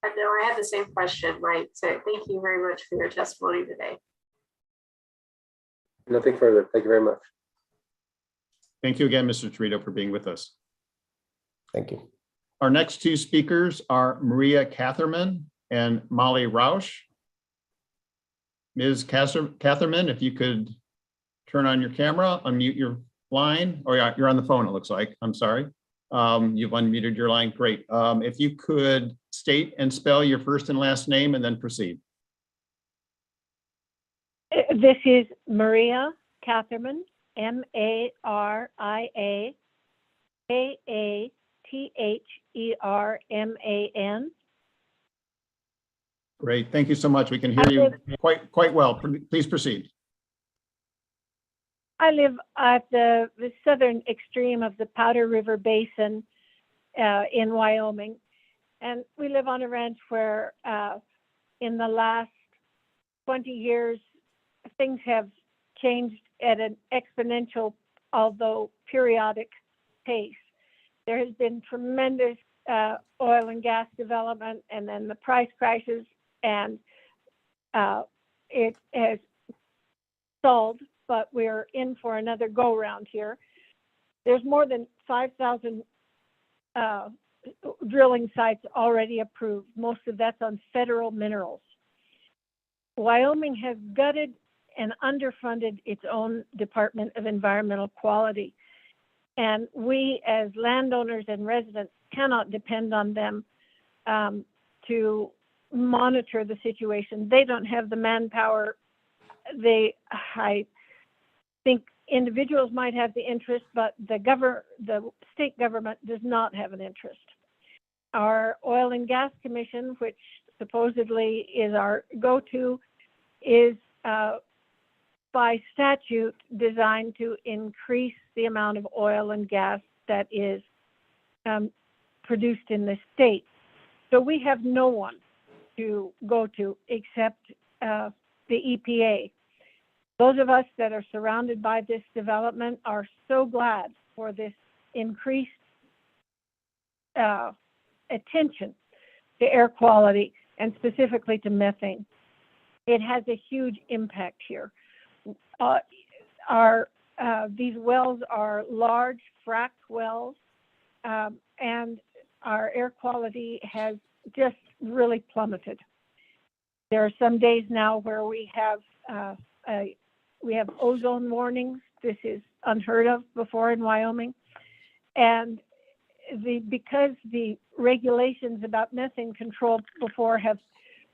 No, I had the same question, Mike. So thank you very much for your testimony today. Nothing further. Thank you very much. Thank you again, Mr. Torito, for being with us. Thank you. Our next two speakers are Maria Catherman and Molly Roush. Ms. Catherman, if you could turn on your camera, unmute your line, or you're on the phone, it looks like. I'm sorry. You've unmuted your line. Great. If you could state and spell your first and last name and then proceed. This is Maria Catherman, MARIA Great. Thank you so much. We can hear you quite well. Please proceed. I live at the southern extreme of the Powder River Basin in Wyoming. And we live on a ranch where in the last 20 years, things have changed at an exponential, although periodic pace. There has been tremendous oil and gas development, and then the price crashes, and it has stalled, but we're in for another go round here. There's more than 5,000 drilling sites already approved. Most of that's on federal minerals. Wyoming has gutted and underfunded its own Department of Environmental Quality. And we as landowners and residents cannot depend on them to monitor the situation. They don't have the manpower. I think individuals might have the interest, but the state government does not have an interest. Our Oil and Gas Commission, which supposedly is our go-to, is by statute designed to increase the amount of oil and gas that is produced in the state. So we have no one to go to except the EPA. Those of us that are surrounded by this development are so glad for this increased attention to air quality and specifically to methane. It has a huge impact here. These wells are large fracked wells, and our air quality has just really plummeted. There are some days now where we have ozone warnings. This is unheard of before in Wyoming, and because the regulations about methane control before have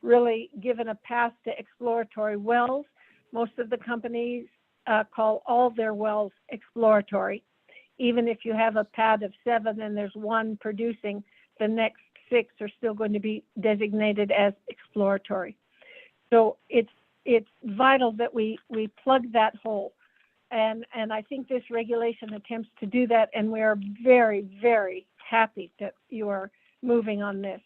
really given a pass to exploratory wells. Most of the companies call all their wells exploratory. Even if you have a pad of 7 and there's one producing, the next 6 are still going to be designated as exploratory. So it's vital that we plug that hole. And I think this regulation attempts to do that, and we are very, very happy that you are moving on this.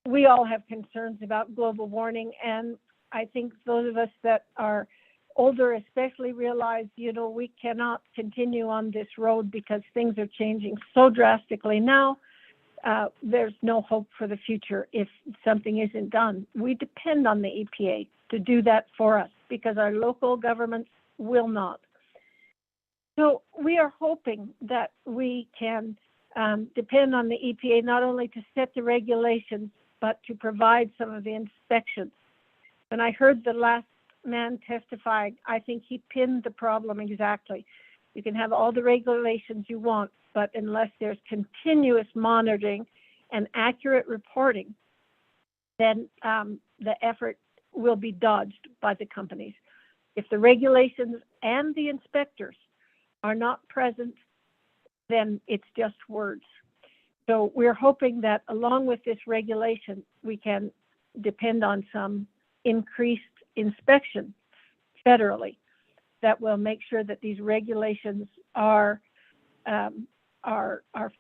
We all have concerns about global warming, and I think those of us that are older especially realize, we cannot continue on this road because things are changing so drastically now. There's no hope for the future if something isn't done. We depend on the EPA to do that for us because our local governments will not. So we are hoping that we can depend on the EPA not only to set the regulations, but to provide some of the inspections. When I heard the last man testify, I think he pinned the problem exactly. You can have all the regulations you want, but unless there's continuous monitoring and accurate reporting, then the effort will be dodged by the companies. If the regulations and the inspectors are not present, then it's just words. So we're hoping that along with this regulation, we can depend on some increased inspection federally that will make sure that these regulations are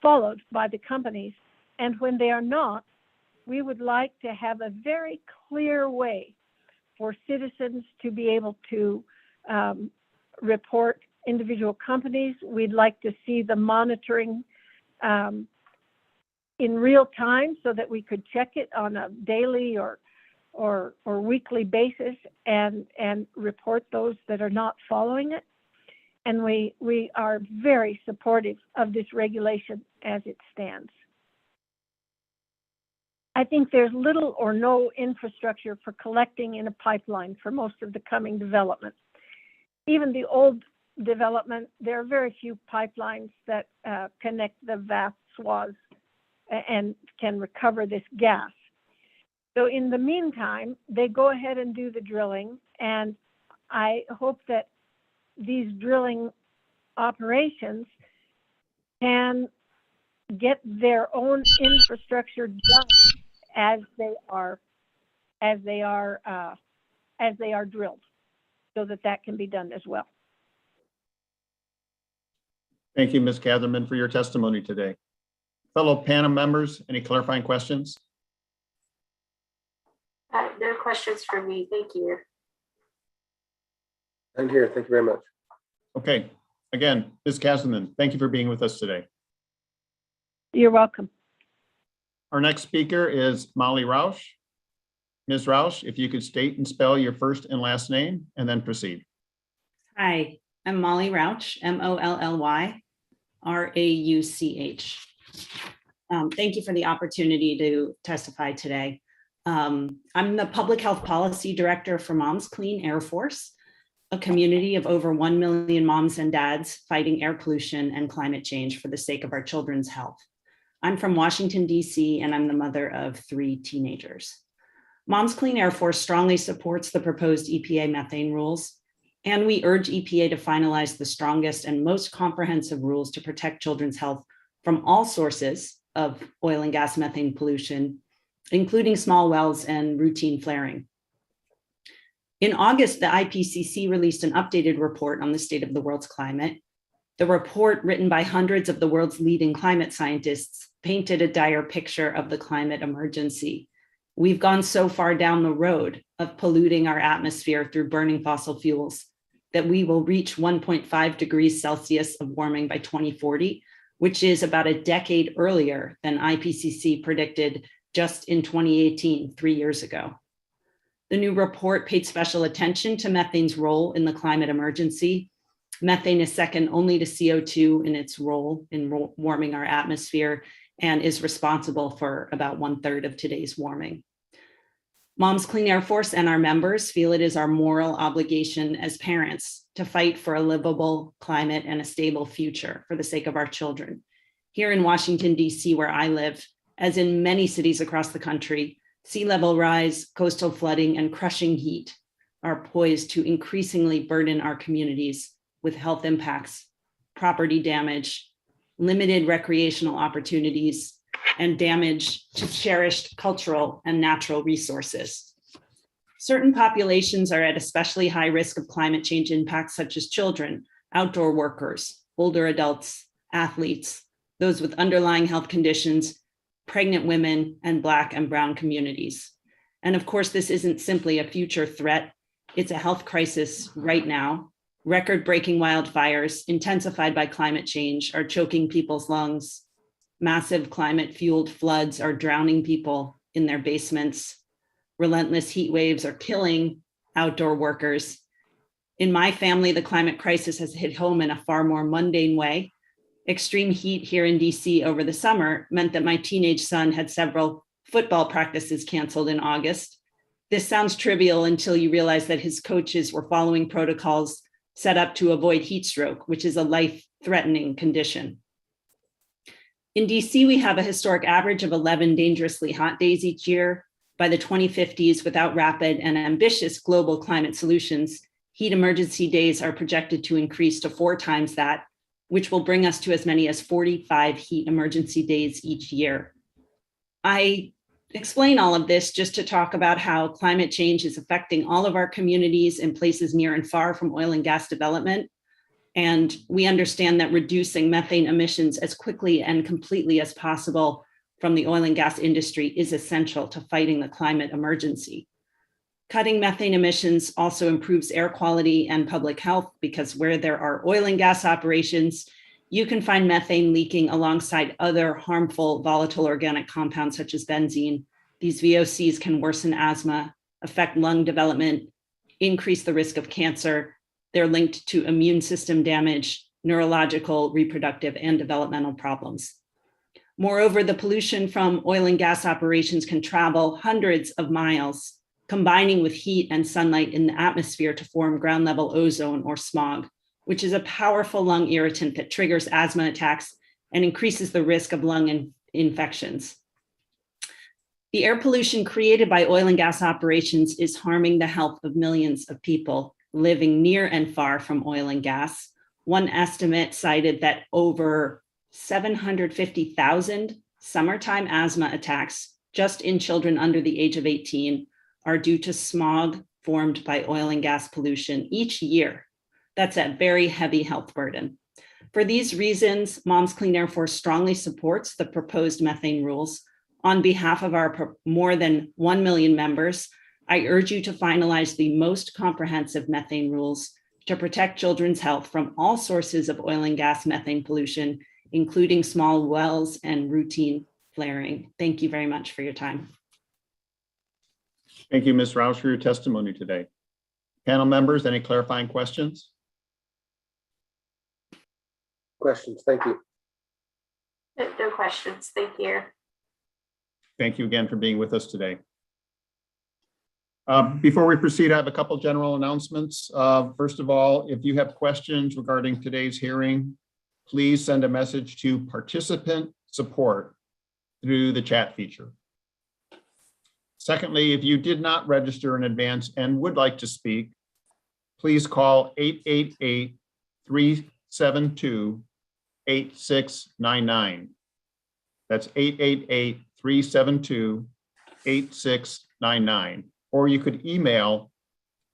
followed by the companies And when they are not, we would like to have a very clear way for citizens to be able to report individual companies. We'd like to see the monitoring in real time so that we could check it on a daily or weekly basis and report those that are not following it. And we are very supportive of this regulation as it stands. I think there's little or no infrastructure for collecting in a pipeline for most of the coming development. Even the old development, there are very few pipelines that connect the vast swaths and can recover this gas. So in the meantime, they go ahead and do the drilling, and I hope that these drilling operations can get their own infrastructure done as they are drilled, so that can be done as well. Thank you, Ms. Catherman, for your testimony today. Fellow panel members, any clarifying questions? No questions for me. Thank you. I'm here. Thank you very much. Okay. Again, Ms. Catherman, thank you for being with us today. You're welcome. Our next speaker is Molly Roush. Ms. Roush, if you could state and spell your first and last name and then proceed. Hi, I'm Molly Rouch, Molly Rauch. Thank you for the opportunity to testify today. I'm the Public Health Policy Director for Moms Clean Air Force, a community of over 1 million moms and dads fighting air pollution and climate change for the sake of our children's health. I'm from Washington, D.C., and I'm the mother of 3 teenagers. Moms Clean Air Force strongly supports the proposed EPA methane rules, and we urge EPA to finalize the strongest and most comprehensive rules to protect children's health from all sources of oil and gas methane pollution, including small wells and routine flaring. In August, the IPCC released an updated report on the state of the world's climate. The report, written by hundreds of the world's leading climate scientists, painted a dire picture of the climate emergency. We've gone so far down the road of polluting our atmosphere through burning fossil fuels that we will reach 1.5 degrees Celsius of warming by 2040, which is about a decade earlier than IPCC predicted just in 2018, 3 years ago. The new report paid special attention to methane's role in the climate emergency. Methane is second only to CO2 in its role in warming our atmosphere and is responsible for about 1/3 of today's warming. Moms Clean Air Force and our members feel it is our moral obligation as parents to fight for a livable climate and a stable future for the sake of our children. Here in Washington, D.C., where I live, as in many cities across the country, sea level rise, coastal flooding, and crushing heat are poised to increasingly burden our communities with health impacts, property damage, limited recreational opportunities, and damage to cherished cultural and natural resources. Certain populations are at especially high risk of climate change impacts, such as children, outdoor workers, older adults, athletes, those with underlying health conditions, pregnant women, and Black and Brown communities. And of course, this isn't simply a future threat, it's a health crisis right now. Record-breaking wildfires, intensified by climate change, are choking people's lungs. Massive climate-fueled floods are drowning people in their basements. Relentless heat waves are killing outdoor workers. In my family, the climate crisis has hit home in a far more mundane way. Extreme heat here in DC over the summer meant that my teenage son had several football practices canceled in August. This sounds trivial until you realize that his coaches were following protocols set up to avoid heat stroke, which is a life-threatening condition. In DC, we have a historic average of 11 dangerously hot days each year. By the 2050s, without rapid and ambitious global climate solutions, heat emergency days are projected to increase to 4 times that, which will bring us to as many as 45 heat emergency days each year. I explain all of this just to talk about how climate change is affecting all of our communities in places near and far from oil and gas development. And we understand that reducing methane emissions as quickly and completely as possible from the oil and gas industry is essential to fighting the climate emergency. Cutting methane emissions also improves air quality and public health because where there are oil and gas operations, you can find methane leaking alongside other harmful volatile organic compounds such as benzene. These VOCs can worsen asthma, affect lung development, increase the risk of cancer. They're linked to immune system damage, neurological, reproductive, and developmental problems. Moreover, the pollution from oil and gas operations can travel hundreds of miles, combining with heat and sunlight in the atmosphere to form ground level ozone or smog, which is a powerful lung irritant that triggers asthma attacks and increases the risk of lung infections. The air pollution created by oil and gas operations is harming the health of millions of people living near and far from oil and gas. One estimate cited that over 750,000 summertime asthma attacks just in children under the age of 18 are due to smog formed by oil and gas pollution each year. That's a very heavy health burden. For these reasons, Moms Clean Air Force strongly supports the proposed methane rules. On behalf of our more than 1 million members, I urge you to finalize the most comprehensive methane rules to protect children's health from all sources of oil and gas methane pollution, including small wells and routine flaring. Thank you very much for your time. Thank you, Ms. Roush, for your testimony today. Panel members, any clarifying questions? Questions? Thank you. No questions. Thank you. Thank you again for being with us today. Before we proceed, I have a couple general announcements. First of all, if you have questions regarding today's hearing, please send a message to participant support through the chat feature. Secondly, if you did not register in advance and would like to speak, please call 888-372-8699. That's 888-372-8699. Or you could email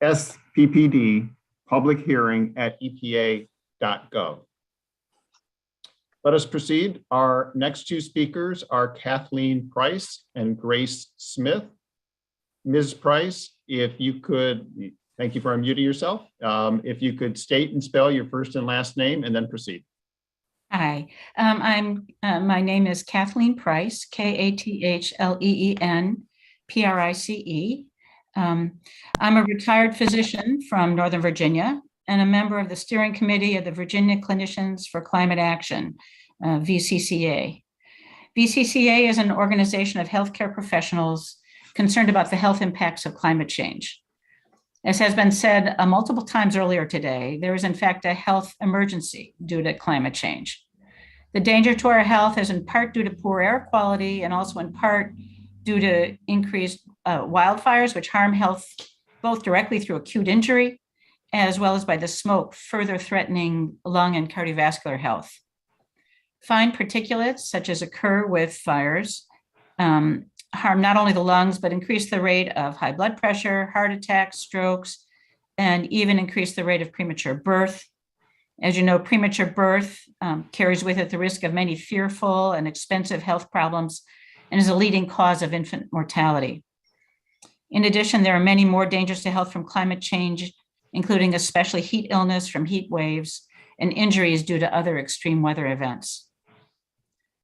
sppdpublichearing@epa.gov. Let us proceed. Our next two speakers are Kathleen Price and Grace Smith. Ms. Price, if you could, thank you for unmuting yourself. If you could state and spell your first and last name and then proceed. Hi, my name is Kathleen Price, Kathleen Price. I'm a retired physician from Northern Virginia and a member of the steering committee of the Virginia Clinicians for Climate Action, VCCA. VCCA is an organization of healthcare professionals concerned about the health impacts of climate change. As has been said multiple times earlier today, there is in fact a health emergency due to climate change. The danger to our health is in part due to poor air quality and also in part due to increased wildfires, which harm health both directly through acute injury, as well as by the smoke, further threatening lung and cardiovascular health. Fine particulates, such as occur with fires, harm not only the lungs, but increase the rate of high blood pressure, heart attacks, strokes, and even increase the rate of premature birth. As you know, premature birth carries with it the risk of many fearful and expensive health problems and is a leading cause of infant mortality. In addition, there are many more dangers to health from climate change, including especially heat illness from heat waves and injuries due to other extreme weather events.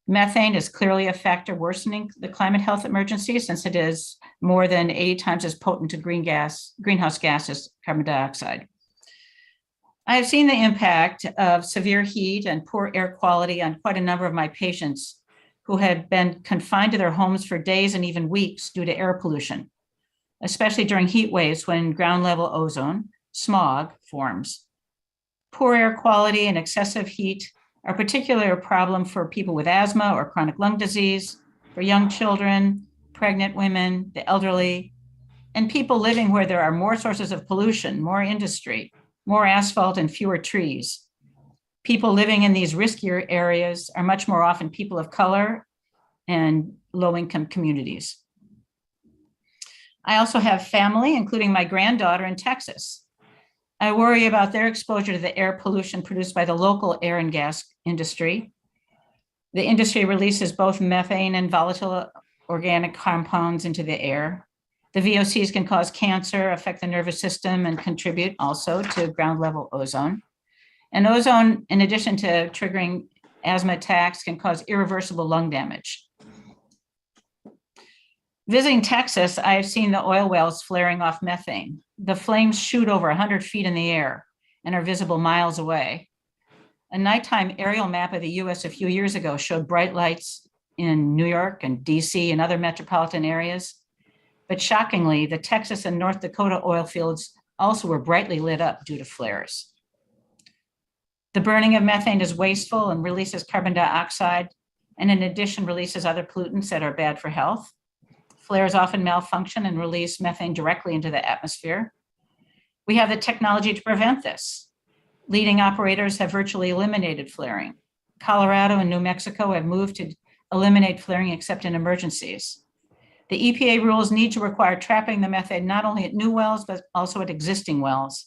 Methane is clearly a factor worsening the climate health emergency since it is more than 80 times as potent to greenhouse gas as carbon dioxide. I have seen the impact of severe heat and poor air quality on quite a number of my patients who had been confined to their homes for days and even weeks due to air pollution, especially during heat waves when ground level ozone, smog, forms. Poor air quality and excessive heat are particularly a problem for people with asthma or chronic lung disease, for young children, pregnant women, the elderly, and people living where there are more sources of pollution, more industry, more asphalt, and fewer trees. People living in these riskier areas are much more often people of color and low-income communities. I also have family, including my granddaughter in Texas. I worry about their exposure to the air pollution produced by the local air and gas industry. The industry releases both methane and volatile organic compounds into the air. The VOCs can cause cancer, affect the nervous system, and contribute also to ground level ozone. And ozone, in addition to triggering asthma attacks, can cause irreversible lung damage. Visiting Texas, I've seen the oil wells flaring off methane. The flames shoot over 100 feet in the air and are visible miles away. A nighttime aerial map of the US a few years ago showed bright lights in New York and DC and other metropolitan areas. But shockingly, the Texas and North Dakota oil fields also were brightly lit up due to flares. The burning of methane is wasteful and releases carbon dioxide, and in addition releases other pollutants that are bad for health. Flares often malfunction and release methane directly into the atmosphere. We have the technology to prevent this. Leading operators have virtually eliminated flaring. Colorado and New Mexico have moved to eliminate flaring except in emergencies. The EPA rules need to require trapping the methane not only at new wells, but also at existing wells.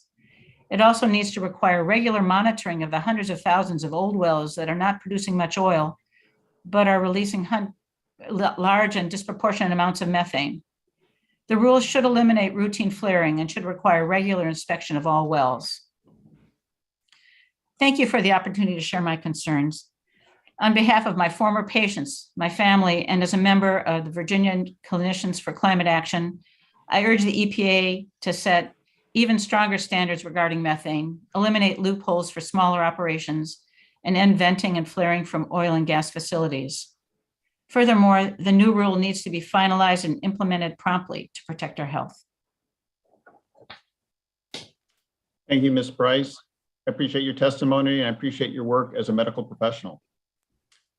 It also needs to require regular monitoring of the hundreds of thousands of old wells that are not producing much oil, but are releasing large and disproportionate amounts of methane. The rules should eliminate routine flaring and should require regular inspection of all wells. Thank you for the opportunity to share my concerns. On behalf of my former patients, my family, and as a member of the Virginia Clinicians for Climate Action, I urge the EPA to set even stronger standards regarding methane, eliminate loopholes for smaller operations, and end venting and flaring from oil and gas facilities. Furthermore, the new rule needs to be finalized and implemented promptly to protect our health. Thank you, Ms. Price. I appreciate your testimony and I appreciate your work as a medical professional.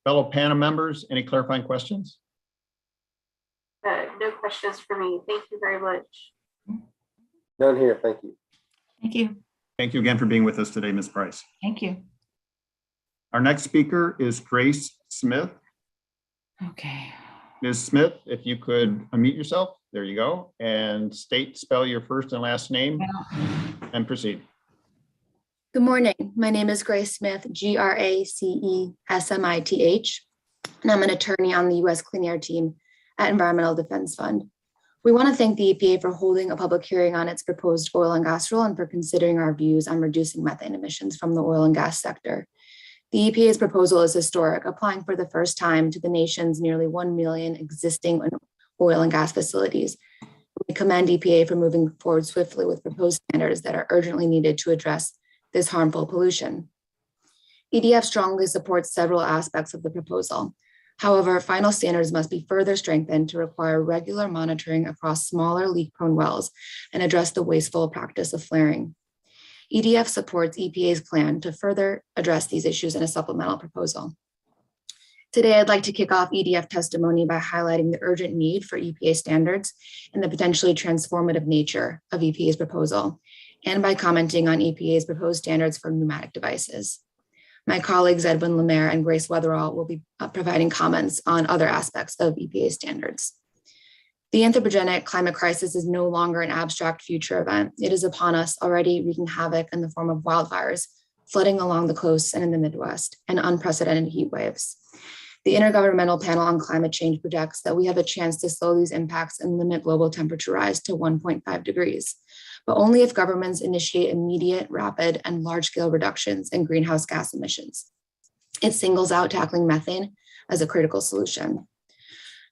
Fellow panel members, any clarifying questions? No questions for me. Thank you very much. None here. Thank you. Thank you. Thank you again for being with us today, Ms. Price. Thank you. Our next speaker is Grace Smith. Okay. Ms. Smith, if you could unmute yourself, there you go, and spell your first and last name and proceed. Good morning. My name is Grace Smith, Gracesmith, and I'm an attorney on the U.S. Clean Air team at Environmental Defense Fund. We want to thank the EPA for holding a public hearing on its proposed oil and gas rule and for considering our views on reducing methane emissions from the oil and gas sector. The EPA's proposal is historic, applying for the first time to the nation's nearly 1 million existing oil and gas facilities. We commend EPA for moving forward swiftly with proposed standards that are urgently needed to address this harmful pollution. EDF strongly supports several aspects of the proposal. However, final standards must be further strengthened to require regular monitoring across smaller leak-prone wells and address the wasteful practice of flaring. EDF supports EPA's plan to further address these issues in a supplemental proposal. Today, I'd like to kick off EDF testimony by highlighting the urgent need for EPA standards and the potentially transformative nature of EPA's proposal, and by commenting on EPA's proposed standards for pneumatic devices. My colleagues Edwin Lemaire and Grace Weatherall will be providing comments on other aspects of EPA standards. The anthropogenic climate crisis is no longer an abstract future event. It is upon us, already wreaking havoc in the form of wildfires, flooding along the coasts and in the Midwest, and unprecedented heat waves. The Intergovernmental Panel on Climate Change projects that we have a chance to slow these impacts and limit global temperature rise to 1.5 degrees, but only if governments initiate immediate, rapid, and large-scale reductions in greenhouse gas emissions. It singles out tackling methane as a critical solution.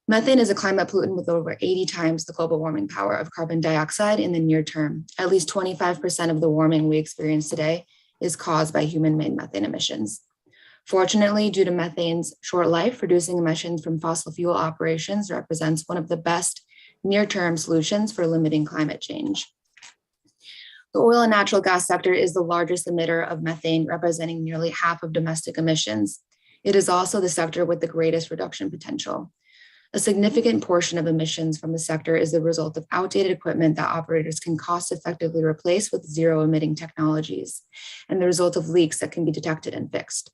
Methane is a climate pollutant with over 80 times the global warming power of carbon dioxide in the near term. At least 25% of the warming we experience today is caused by human-made methane emissions. Fortunately, due to methane's short life, reducing emissions from fossil fuel operations represents one of the best near-term solutions for limiting climate change. The oil and natural gas sector is the largest emitter of methane, representing nearly half of domestic emissions. It is also the sector with the greatest reduction potential. A significant portion of emissions from the sector is the result of outdated equipment that operators can cost-effectively replace with zero-emitting technologies, and the result of leaks that can be detected and fixed.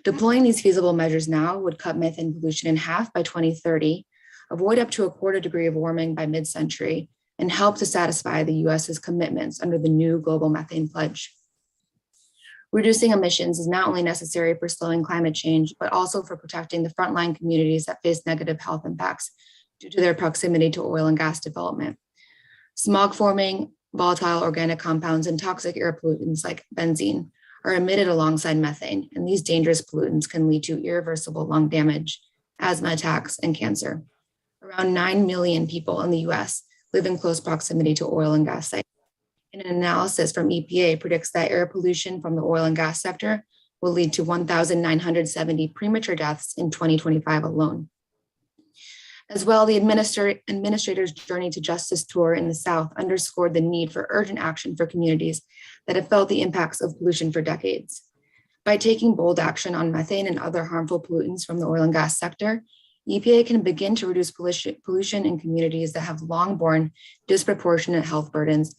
Deploying these feasible measures now would cut methane pollution in half by 2030, avoid up to a 1/4 degree of warming by mid-century, and help to satisfy the US's commitments under the new global methane pledge. Reducing emissions is not only necessary for slowing climate change, but also for protecting the frontline communities that face negative health impacts due to their proximity to oil and gas development. Smog-forming volatile organic compounds and toxic air pollutants like benzene are emitted alongside methane, and these dangerous pollutants can lead to irreversible lung damage, asthma attacks, and cancer. Around 9 million people in the US live in close proximity to oil and gas sites. And an analysis from EPA predicts that air pollution from the oil and gas sector will lead to 1,970 premature deaths in 2025 alone. As well, the administrator's Journey to Justice tour in the South underscored the need for urgent action for communities that have felt the impacts of pollution for decades. By taking bold action on methane and other harmful pollutants from the oil and gas sector, EPA can begin to reduce pollution in communities that have long borne disproportionate health burdens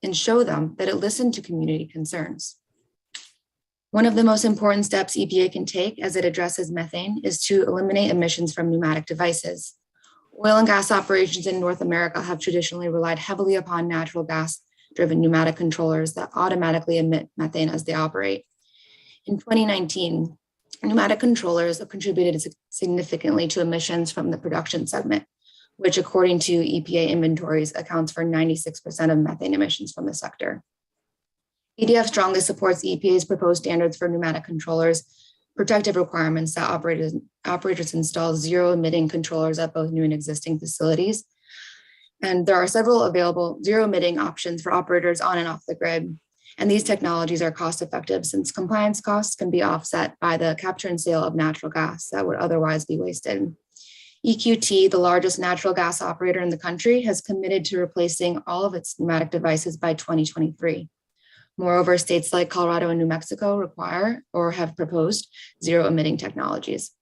and show them that it listened to community concerns. One of the most important steps EPA can take as it addresses methane is to eliminate emissions from pneumatic devices. Oil and gas operations in North America have traditionally relied heavily upon natural gas-driven pneumatic controllers that automatically emit methane as they operate. In 2019, pneumatic controllers have contributed significantly to emissions from the production segment, which according to EPA inventories accounts for 96% of methane emissions from the sector. EDF strongly supports EPA's proposed standards for pneumatic controllers, protective requirements that operators install zero-emitting controllers at both new and existing facilities. And there are several available zero-emitting options for operators on and off the grid. And these technologies are cost-effective since compliance costs can be offset by the capture and sale of natural gas that would otherwise be wasted. EQT, the largest natural gas operator in the country, has committed to replacing all of its pneumatic devices by 2023. Moreover, states like Colorado and New Mexico require or have proposed zero-emitting technologies.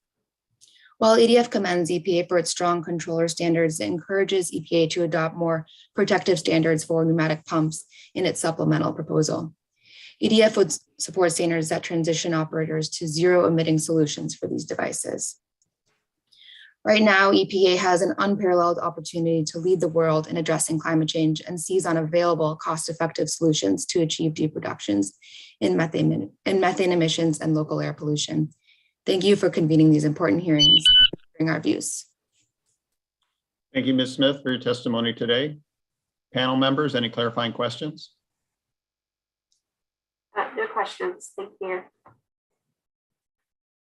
While EDF commends EPA for its strong controller standards, it encourages EPA to adopt more protective standards for pneumatic pumps in its supplemental proposal. EDF would support standards that transition operators to zero-emitting solutions for these devices. Right now, EPA has an unparalleled opportunity to lead the world in addressing climate change and seize on available cost-effective solutions to achieve deep reductions in methane emissions and local air pollution. Thank you for convening these important hearings and sharing our views. Thank you, Ms. Smith, for your testimony today. Panel members, any clarifying questions? No questions. Thank you.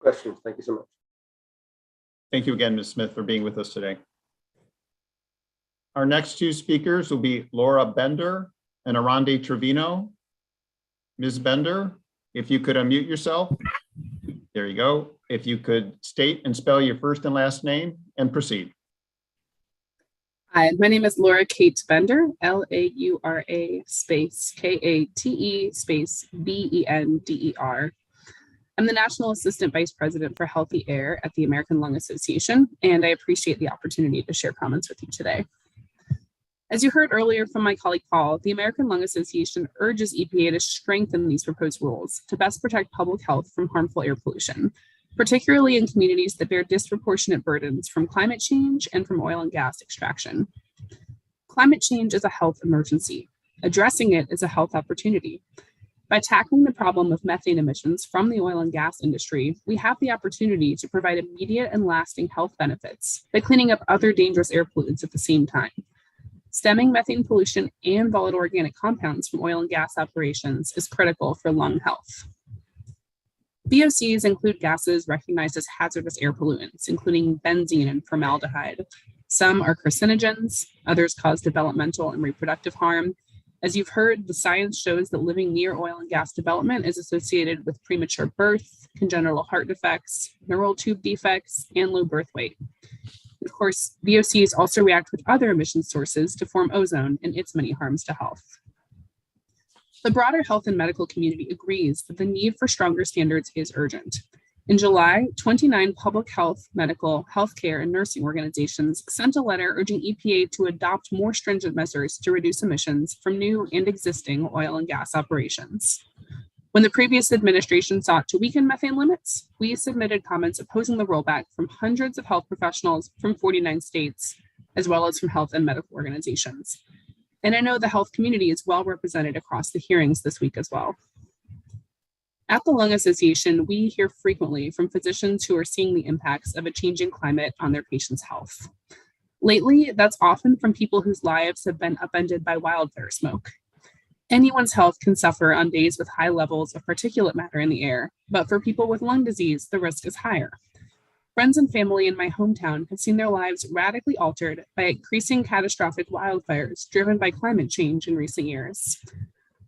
Questions. Thank you so much. Thank you again, Ms. Smith, for being with us today. Our next two speakers will be Laura Bender and Arande Trevino. Ms. Bender, if you could unmute yourself. There you go. If you could state and spell your first and last name and proceed. Hi, my name is Laura Kate Bender, Laura space Kate space Bender. I'm the National Assistant Vice President for Healthy Air at the American Lung Association, and I appreciate the opportunity to share comments with you today. As you heard earlier from my colleague Paul, the American Lung Association urges EPA to strengthen these proposed rules to best protect public health from harmful air pollution, particularly in communities that bear disproportionate burdens from climate change and from oil and gas extraction. Climate change is a health emergency. Addressing it is a health opportunity. By tackling the problem of methane emissions from the oil and gas industry, we have the opportunity to provide immediate and lasting health benefits by cleaning up other dangerous air pollutants at the same time. Stemming methane pollution and volatile organic compounds from oil and gas operations is critical for lung health. VOCs include gases recognized as hazardous air pollutants, including benzene and formaldehyde. Some are carcinogens, others cause developmental and reproductive harm. As you've heard, the science shows that living near oil and gas development is associated with premature birth, congenital heart defects, neural tube defects, and low birth weight. Of course, VOCs also react with other emission sources to form ozone and its many harms to health. The broader health and medical community agrees that the need for stronger standards is urgent. In July, 29 public health, medical, healthcare, and nursing organizations sent a letter urging EPA to adopt more stringent measures to reduce emissions from new and existing oil and gas operations. When the previous administration sought to weaken methane limits, we submitted comments opposing the rollback from hundreds of health professionals from 49 states, as well as from health and medical organizations. And I know the health community is well represented across the hearings this week as well. At the Lung Association, we hear frequently from physicians who are seeing the impacts of a changing climate on their patients' health. Lately, that's often from people whose lives have been upended by wildfire smoke. Anyone's health can suffer on days with high levels of particulate matter in the air, but for people with lung disease, the risk is higher. Friends and family in my hometown have seen their lives radically altered by increasing catastrophic wildfires driven by climate change in recent years.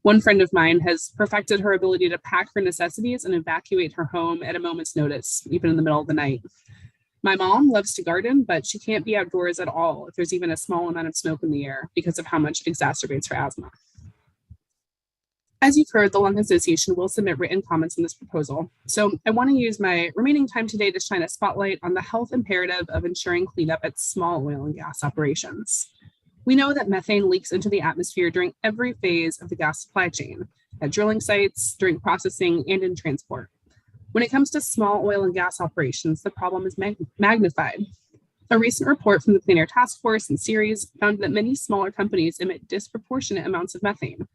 One friend of mine has perfected her ability to pack her necessities and evacuate her home at a moment's notice, even in the middle of the night. My mom loves to garden, but she can't be outdoors at all if there's even a small amount of smoke in the air because of how much it exacerbates her asthma. As you've heard, the Lung Association will submit written comments on this proposal. So I want to use my remaining time today to shine a spotlight on the health imperative of ensuring cleanup at small oil and gas operations. We know that methane leaks into the atmosphere during every phase of the gas supply chain, at drilling sites, during processing, and in transport. When it comes to small oil and gas operations, the problem is magnified. A recent report from the Clean Air Task Force and Ceres found that many smaller companies emit disproportionate amounts of methane.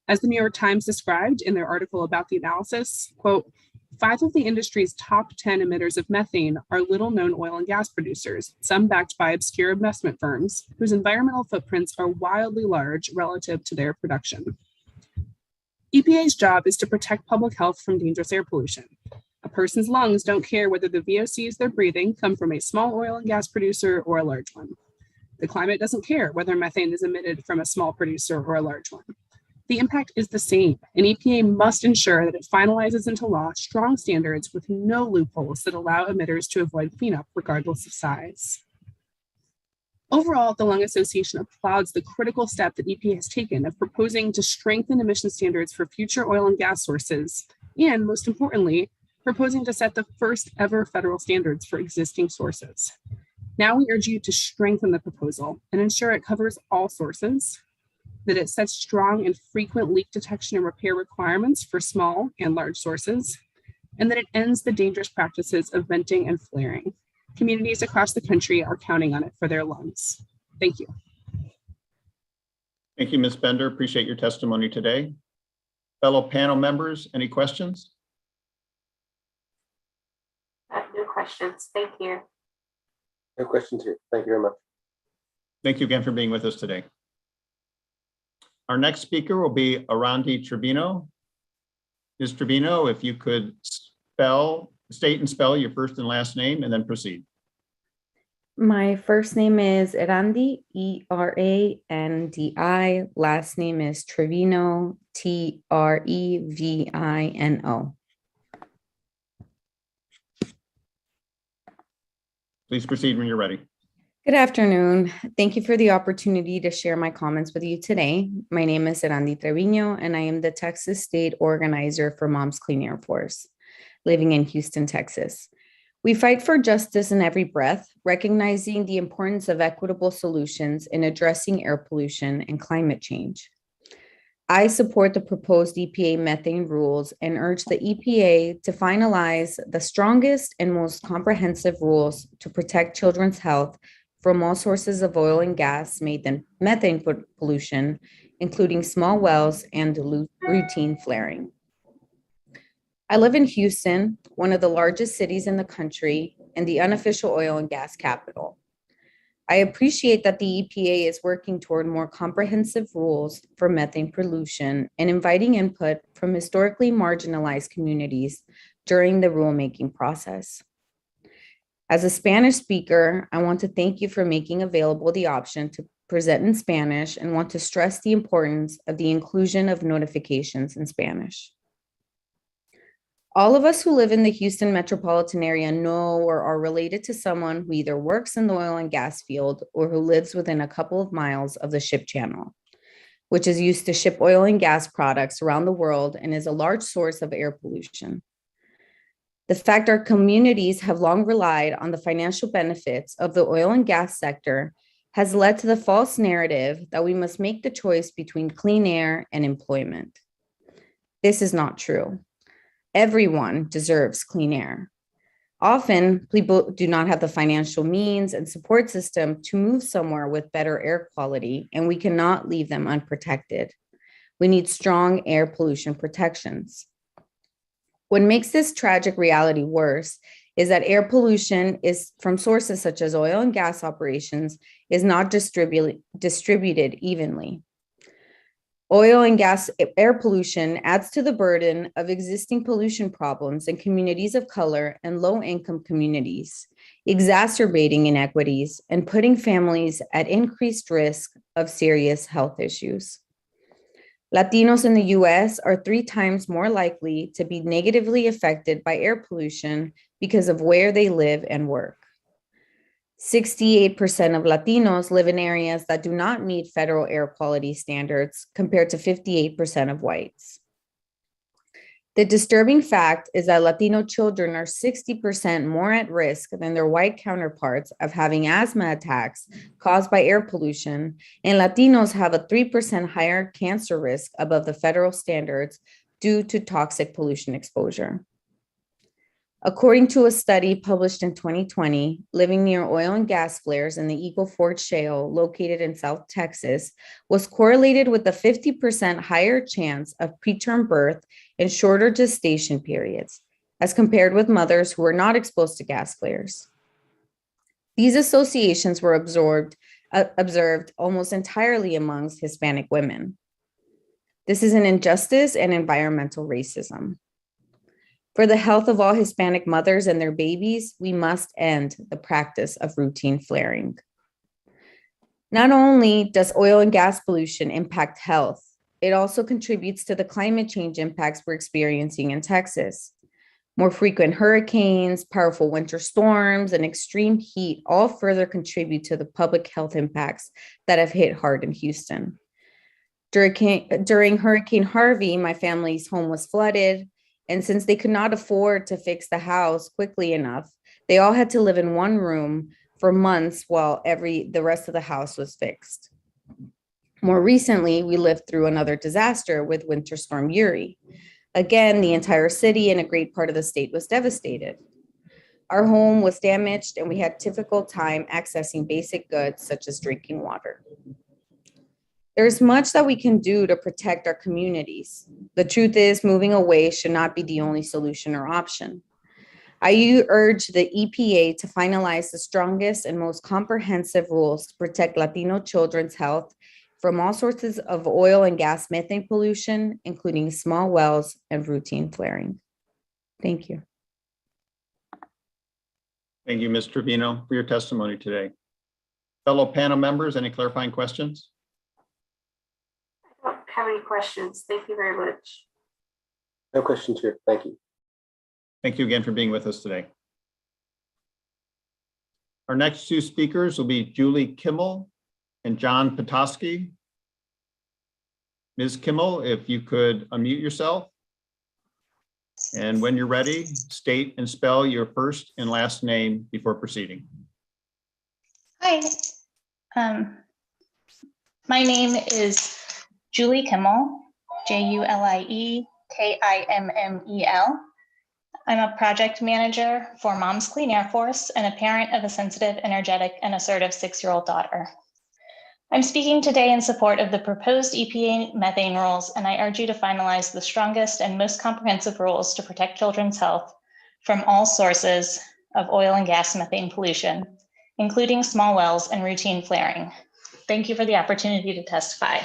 As the New York Times described in their article about the analysis, quote, 5 of the industry's top 10 emitters of methane are little-known oil and gas producers, some backed by obscure investment firms, whose environmental footprints are wildly large relative to their production. EPA's job is to protect public health from dangerous air pollution. A person's lungs don't care whether the VOCs they're breathing come from a small oil and gas producer or a large one. The climate doesn't care whether methane is emitted from a small producer or a large one. The impact is the same, and EPA must ensure that it finalizes into law strong standards with no loopholes that allow emitters to avoid cleanup regardless of size. Overall, the Lung Association applauds the critical step that EPA has taken of proposing to strengthen emission standards for future oil and gas sources, and most importantly, proposing to set the first ever federal standards for existing sources. Now we urge you to strengthen the proposal and ensure it covers all sources, that it sets strong and frequent leak detection and repair requirements for small and large sources, and that it ends the dangerous practices of venting and flaring. Communities across the country are counting on it for their lungs. Thank you. Thank you, Ms. Bender. Appreciate your testimony today. Fellow panel members, any questions? No questions. Thank you. No questions here. Thank you very much. Thank you again for being with us today. Our next speaker will be Arandi Trevino. Ms. Trevino, if you could state and spell your first and last name and then proceed. My first name is Erandi, E-R-A-N-D-I. Last name is Trevino, T-R-E-V-I-N-O. Please proceed when you're ready. Good afternoon. Thank you for the opportunity to share my comments with you today. My name is Erandi Trevino, and I am the Texas State Organizer for Moms Clean Air Force, living in Houston, Texas. We fight for justice in every breath, recognizing the importance of equitable solutions in addressing air pollution and climate change. I support the proposed EPA methane rules and urge the EPA to finalize the strongest and most comprehensive rules to protect children's health from all sources of oil and gas made than methane pollution, including small wells and routine flaring. I live in Houston, one of the largest cities in the country and the unofficial oil and gas capital. I appreciate that the EPA is working toward more comprehensive rules for methane pollution and inviting input from historically marginalized communities during the rulemaking process. As a Spanish speaker, I want to thank you for making available the option to present in Spanish and want to stress the importance of the inclusion of notifications in Spanish. All of us who live in the Houston metropolitan area know or are related to someone who either works in the oil and gas field or who lives within a couple of miles of the ship channel, which is used to ship oil and gas products around the world and is a large source of air pollution. The fact our communities have long relied on the financial benefits of the oil and gas sector has led to the false narrative that we must make the choice between clean air and employment. This is not true. Everyone deserves clean air. Often, people do not have the financial means and support system to move somewhere with better air quality, and we cannot leave them unprotected. We need strong air pollution protections. What makes this tragic reality worse is that air pollution is from sources such as oil and gas operations is not distributed evenly. Oil and gas air pollution adds to the burden of existing pollution problems in communities of color and low-income communities, exacerbating inequities and putting families at increased risk of serious health issues. Latinos in the US are 3 times more likely to be negatively affected by air pollution because of where they live and work. 68% of Latinos live in areas that do not meet federal air quality standards, compared to 58% of whites. The disturbing fact is that Latino children are 60% more at risk than their white counterparts of having asthma attacks caused by air pollution, and Latinos have a 3% higher cancer risk above the federal standards due to toxic pollution exposure. According to a study published in 2020, living near oil and gas flares in the Eagle Ford Shale located in South Texas was correlated with a 50% higher chance of preterm birth and shorter gestation periods, as compared with mothers who were not exposed to gas flares. These associations were observed almost entirely amongst Hispanic women. This is an injustice and environmental racism. For the health of all Hispanic mothers and their babies, we must end the practice of routine flaring. Not only does oil and gas pollution impact health, it also contributes to the climate change impacts we're experiencing in Texas. More frequent hurricanes, powerful winter storms, and extreme heat all further contribute to the public health impacts that have hit hard in Houston. During Hurricane Harvey, my family's home was flooded. And since they could not afford to fix the house quickly enough, they all had to live in one room for months while the rest of the house was fixed. More recently, we lived through another disaster with Winter Storm Uri. Again, the entire city and a great part of the state was devastated. Our home was damaged and we had difficult time accessing basic goods such as drinking water. There's much that we can do to protect our communities. The truth is, moving away should not be the only solution or option. I urge the EPA to finalize the strongest and most comprehensive rules to protect Latino children's health from all sources of oil and gas methane pollution, including small wells and routine flaring. Thank you. Thank you, Ms. Trevino, for your testimony today. Fellow panel members, any clarifying questions? I don't have any questions. Thank you very much. No questions here. Thank you. Thank you again for being with us today. Our next 2 speakers will be Julie Kimmel and John Petoskey. Ms. Kimmel, if you could unmute yourself. And when you're ready, state and spell your first and last name before proceeding. Hi, my name is Julie Kimmel, Julie Kimmel. I'm a project manager for Mom's Clean Air Force and a parent of a sensitive, energetic, and assertive 6-year-old daughter. I'm speaking today in support of the proposed EPA methane rules, and I urge you to finalize the strongest and most comprehensive rules to protect children's health from all sources of oil and gas methane pollution, including small wells and routine flaring. Thank you for the opportunity to testify.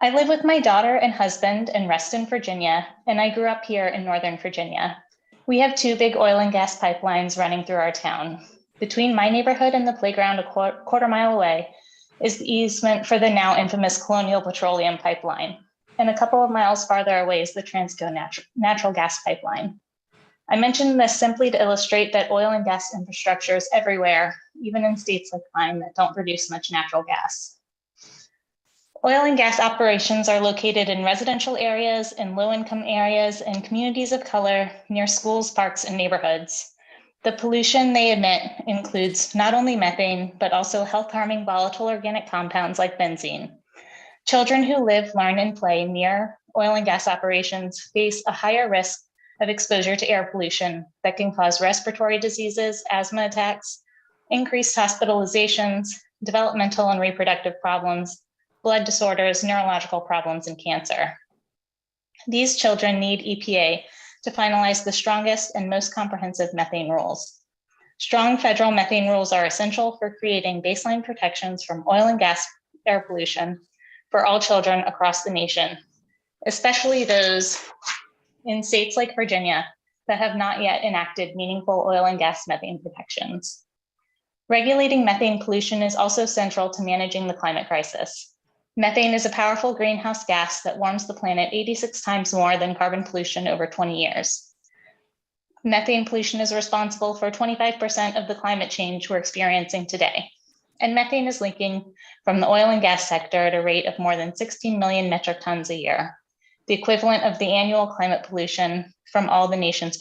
I live with my daughter and husband in Reston, Virginia, and I grew up here in Northern Virginia. We have 2 big oil and gas pipelines running through our town. Between my neighborhood and the playground a quarter mile away is the easement for the now infamous Colonial Petroleum Pipeline, and a couple of miles farther away is the Transco natural gas pipeline. I mention this simply to illustrate that oil and gas infrastructure is everywhere, even in states like mine that don't produce much natural gas. Oil and gas operations are located in residential areas, in low-income areas, and communities of color near schools, parks, and neighborhoods. The pollution they emit includes not only methane, but also health-harming volatile organic compounds like benzene. Children who live, learn, and play near oil and gas operations face a higher risk of exposure to air pollution that can cause respiratory diseases, asthma attacks, increased hospitalizations, developmental and reproductive problems, blood disorders, neurological problems, and cancer. These children need EPA to finalize the strongest and most comprehensive methane rules. Strong federal methane rules are essential for creating baseline protections from oil and gas air pollution for all children across the nation, especially those in states like Virginia that have not yet enacted meaningful oil and gas methane protections. Regulating methane pollution is also central to managing the climate crisis. Methane is a powerful greenhouse gas that warms the planet 86 times more than carbon pollution over 20 years. Methane pollution is responsible for 25% of the climate change we're experiencing today. And methane is leaking from the oil and gas sector at a rate of more than 16 million metric tons a year, the equivalent of the annual climate pollution from all the nation's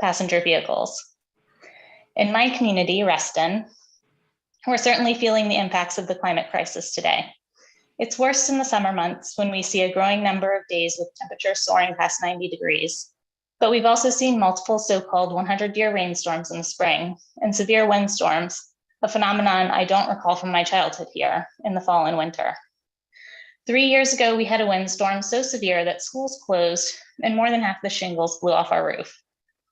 passenger vehicles. In my community, Reston, we're certainly feeling the impacts of the climate crisis today. It's worse in the summer months when we see a growing number of days with temperatures soaring past 90 degrees. But we've also seen multiple so-called 100-year rainstorms in the spring and severe windstorms, a phenomenon I don't recall from my childhood here, in the fall and winter. 3 years ago, we had a windstorm so severe that schools closed and more than half the shingles blew off our roof.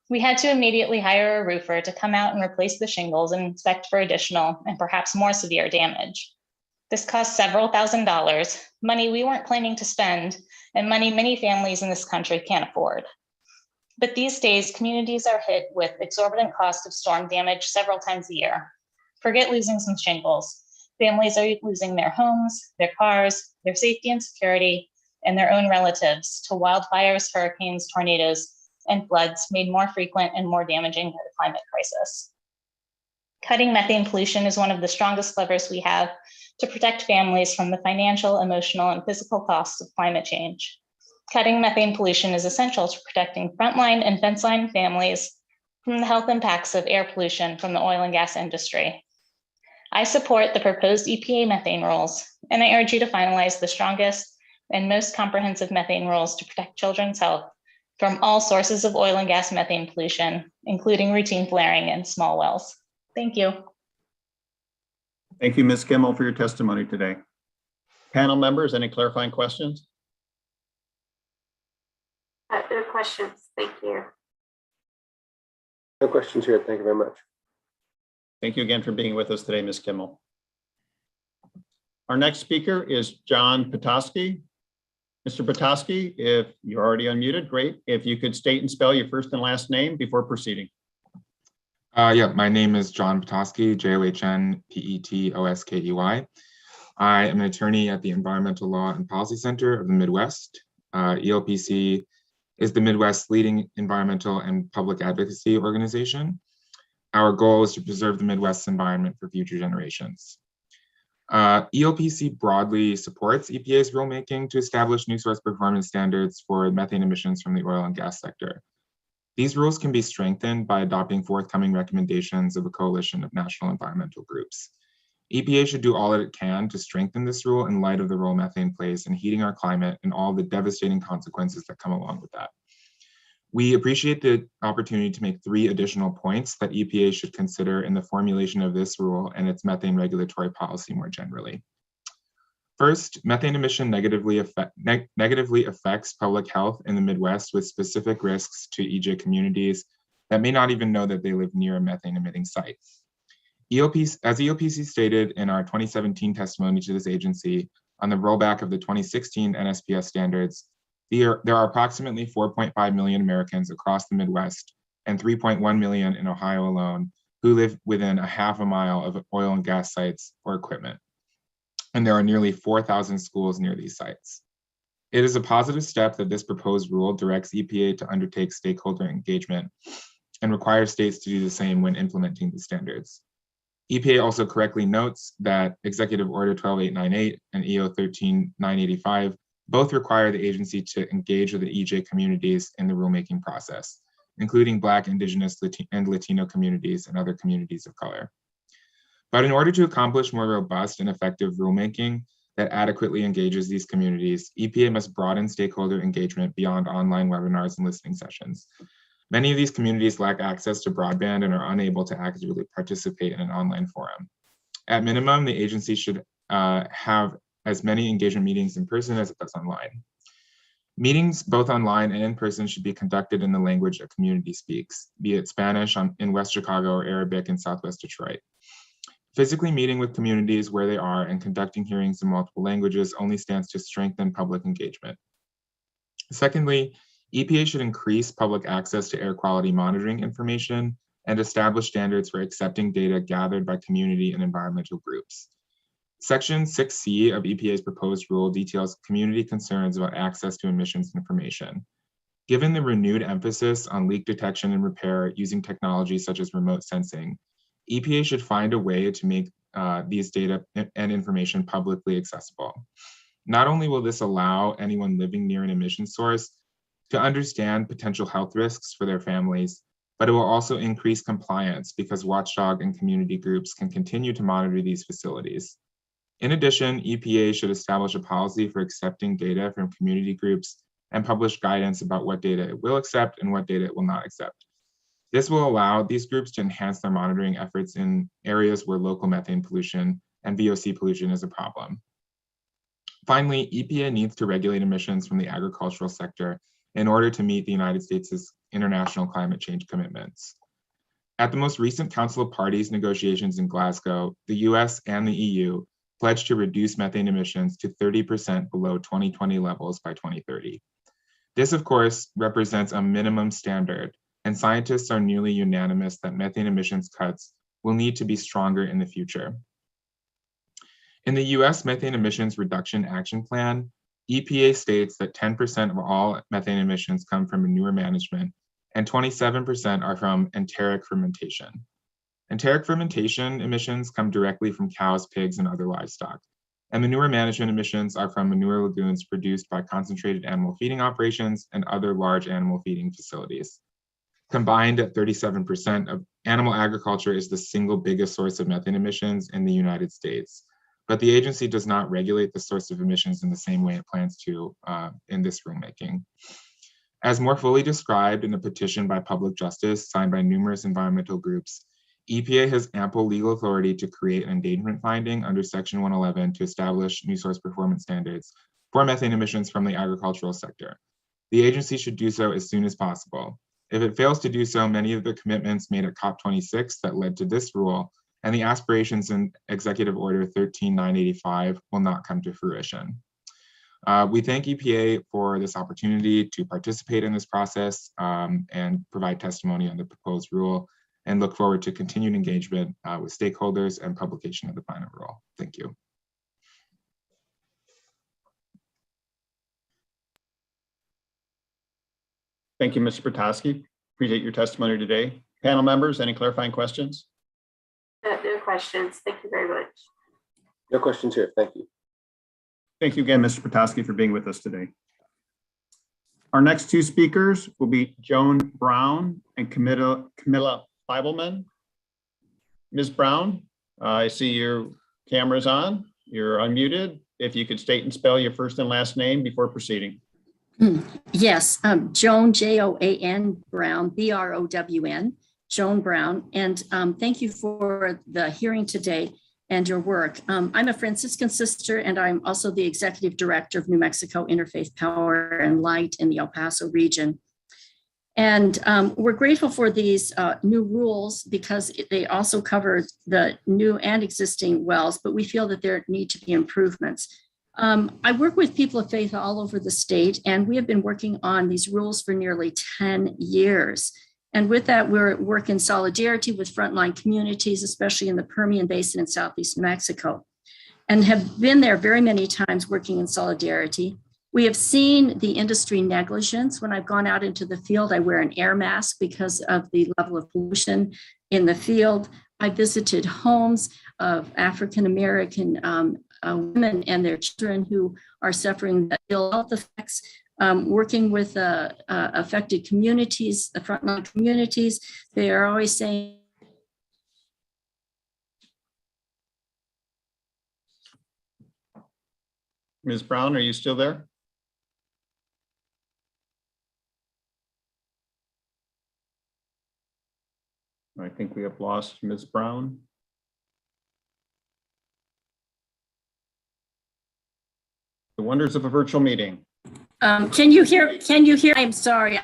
We had to immediately hire a roofer to come out and replace the shingles and inspect for additional and perhaps more severe damage. This cost several $1,000s, money we weren't planning to spend, and money many families in this country can't afford. But these days, communities are hit with exorbitant costs of storm damage several times a year. Forget losing some shingles. Families are losing their homes, their cars, their safety and security, and their own relatives to wildfires, hurricanes, tornadoes, and floods made more frequent and more damaging by the climate crisis. Cutting methane pollution is one of the strongest levers we have to protect families from the financial, emotional, and physical costs of climate change. Cutting methane pollution is essential to protecting frontline and fence line families from the health impacts of air pollution from the oil and gas industry. I support the proposed EPA methane rules, and I urge you to finalize the strongest and most comprehensive methane rules to protect children's health from all sources of oil and gas methane pollution, including routine flaring and small wells. Thank you. Thank you, Ms. Kimmel, for your testimony today. Panel members, any clarifying questions? No questions. Thank you. No questions here. Thank you very much. Thank you again for being with us today, Ms. Kimmel. Our next speaker is John Petoskey. Mr. Petoskey, if you're already unmuted, great. If you could state and spell your first and last name before proceeding. Yeah, my name is John Petoskey, Johnpetoskey. I am an attorney at the Environmental Law and Policy Center of the Midwest. ELPC is the Midwest's leading environmental and public advocacy organization. Our goal is to preserve the Midwest's environment for future generations. ELPC broadly supports EPA's rulemaking to establish new source performance standards for methane emissions from the oil and gas sector. These rules can be strengthened by adopting forthcoming recommendations of a coalition of national environmental groups. EPA should do all that it can to strengthen this rule in light of the role methane plays in heating our climate and all the devastating consequences that come along with that. We appreciate the opportunity to make 3 additional points that EPA should consider in the formulation of this rule and its methane regulatory policy more generally. First, methane emission negatively affects public health in the Midwest with specific risks to EJ communities that may not even know that they live near a methane emitting site. As ELPC stated in our 2017 testimony to this agency on the rollback of the 2016 NSPS standards, there are approximately 4.5 million Americans across the Midwest and 3.1 million in Ohio alone who live within a half a mile of oil and gas sites or equipment. And there are nearly 4,000 schools near these sites. It is a positive step that this proposed rule directs EPA to undertake stakeholder engagement and requires states to do the same when implementing the standards. EPA also correctly notes that Executive Order 12898 and EO 13985 both require the agency to engage with the EJ communities in the rulemaking process, including Black, Indigenous, and Latino communities and other communities of color. But in order to accomplish more robust and effective rulemaking that adequately engages these communities, EPA must broaden stakeholder engagement beyond online webinars and listening sessions. Many of these communities lack access to broadband and are unable to actively participate in an online forum. At minimum, the agency should have as many engagement meetings in person as it does online. Meetings both online and in person should be conducted in the language a community speaks, be it Spanish in West Chicago or Arabic in Southwest Detroit. Physically meeting with communities where they are and conducting hearings in multiple languages only stands to strengthen public engagement. Secondly, EPA should increase public access to air quality monitoring information and establish standards for accepting data gathered by community and environmental groups. Section 6C of EPA's proposed rule details community concerns about access to emissions information. Given the renewed emphasis on leak detection and repair using technology such as remote sensing, EPA should find a way to make these data and information publicly accessible. Not only will this allow anyone living near an emission source to understand potential health risks for their families, but it will also increase compliance because watchdog and community groups can continue to monitor these facilities. In addition, EPA should establish a policy for accepting data from community groups and publish guidance about what data it will accept and what data it will not accept. This will allow these groups to enhance their monitoring efforts in areas where local methane pollution and VOC pollution is a problem. Finally, EPA needs to regulate emissions from the agricultural sector in order to meet the United States' international climate change commitments. At the most recent Council of Parties negotiations in Glasgow, the US and the EU pledged to reduce methane emissions to 30% below 2020 levels by 2030. This, of course, represents a minimum standard, and scientists are nearly unanimous that methane emissions cuts will need to be stronger in the future. In the US Methane Emissions Reduction Action Plan, EPA states that 10% of all methane emissions come from manure management and 27% are from enteric fermentation. Enteric fermentation emissions come directly from cows, pigs, and other livestock. And manure management emissions are from manure lagoons produced by concentrated animal feeding operations and other large animal feeding facilities. Combined at 37%, of animal agriculture is the single biggest source of methane emissions in the United States. But the agency does not regulate the source of emissions in the same way it plans to in this rulemaking. As more fully described in a petition by Public Justice signed by numerous environmental groups, EPA has ample legal authority to create an endangerment finding under Section 111 to establish new source performance standards for methane emissions from the agricultural sector. The agency should do so as soon as possible. If it fails to do so, many of the commitments made at COP26 that led to this rule and the aspirations in Executive Order 13985 will not come to fruition. We thank EPA for this opportunity to participate in this process and provide testimony on the proposed rule, and look forward to continued engagement with stakeholders and publication of the final rule. Thank you. Thank you, Mr. Petoskey. Appreciate your testimony today. Panel members, any clarifying questions? No questions. Thank you very much. No questions here. Thank you. Thank you again, Mr. Petoskey, for being with us today. Our next two speakers will be Joan Brown and Camilla Feibelman. Ms. Brown, I see your camera's on. You're unmuted. If you could state and spell your first and last name before proceeding. Yes, Joan, Joan Brown, BROWN, Joan Brown. And thank you for the hearing today and your work. I'm a Franciscan sister, and I'm also the executive director of New Mexico Interfaith Power and Light in the El Paso region. And we're grateful for these new rules because they also cover the new and existing wells, but we feel that there need to be improvements. I work with people of faith all over the state, and we have been working on these rules for nearly 10 years. And with that, we're working in solidarity with frontline communities, especially in the Permian Basin in Southeast Mexico, and have been there very many times working in solidarity. We have seen the industry negligence. When I've gone out into the field, I wear an air mask because of the level of pollution in the field. I visited homes of African-American women and their children who are suffering the ill health effects, working with affected communities, the frontline communities. They are always saying, Ms. Brown, are you still there? I think we have lost Ms. Brown. The wonders of a virtual meeting. Can you hear? I'm sorry.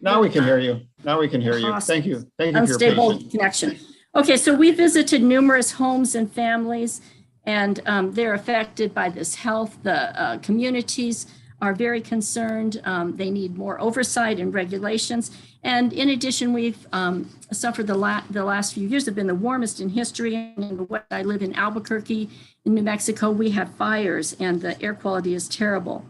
Now we can hear you. Now we can hear you. Thank you. Thank you for your Unstable patience. connection. Okay, so we visited numerous homes and families, and they're affected by this health. The communities are very concerned. They need more oversight and regulations. And in addition, we've suffered the last few years have been the warmest in history. And I live in Albuquerque, in New Mexico. We have fires, and the air quality is terrible.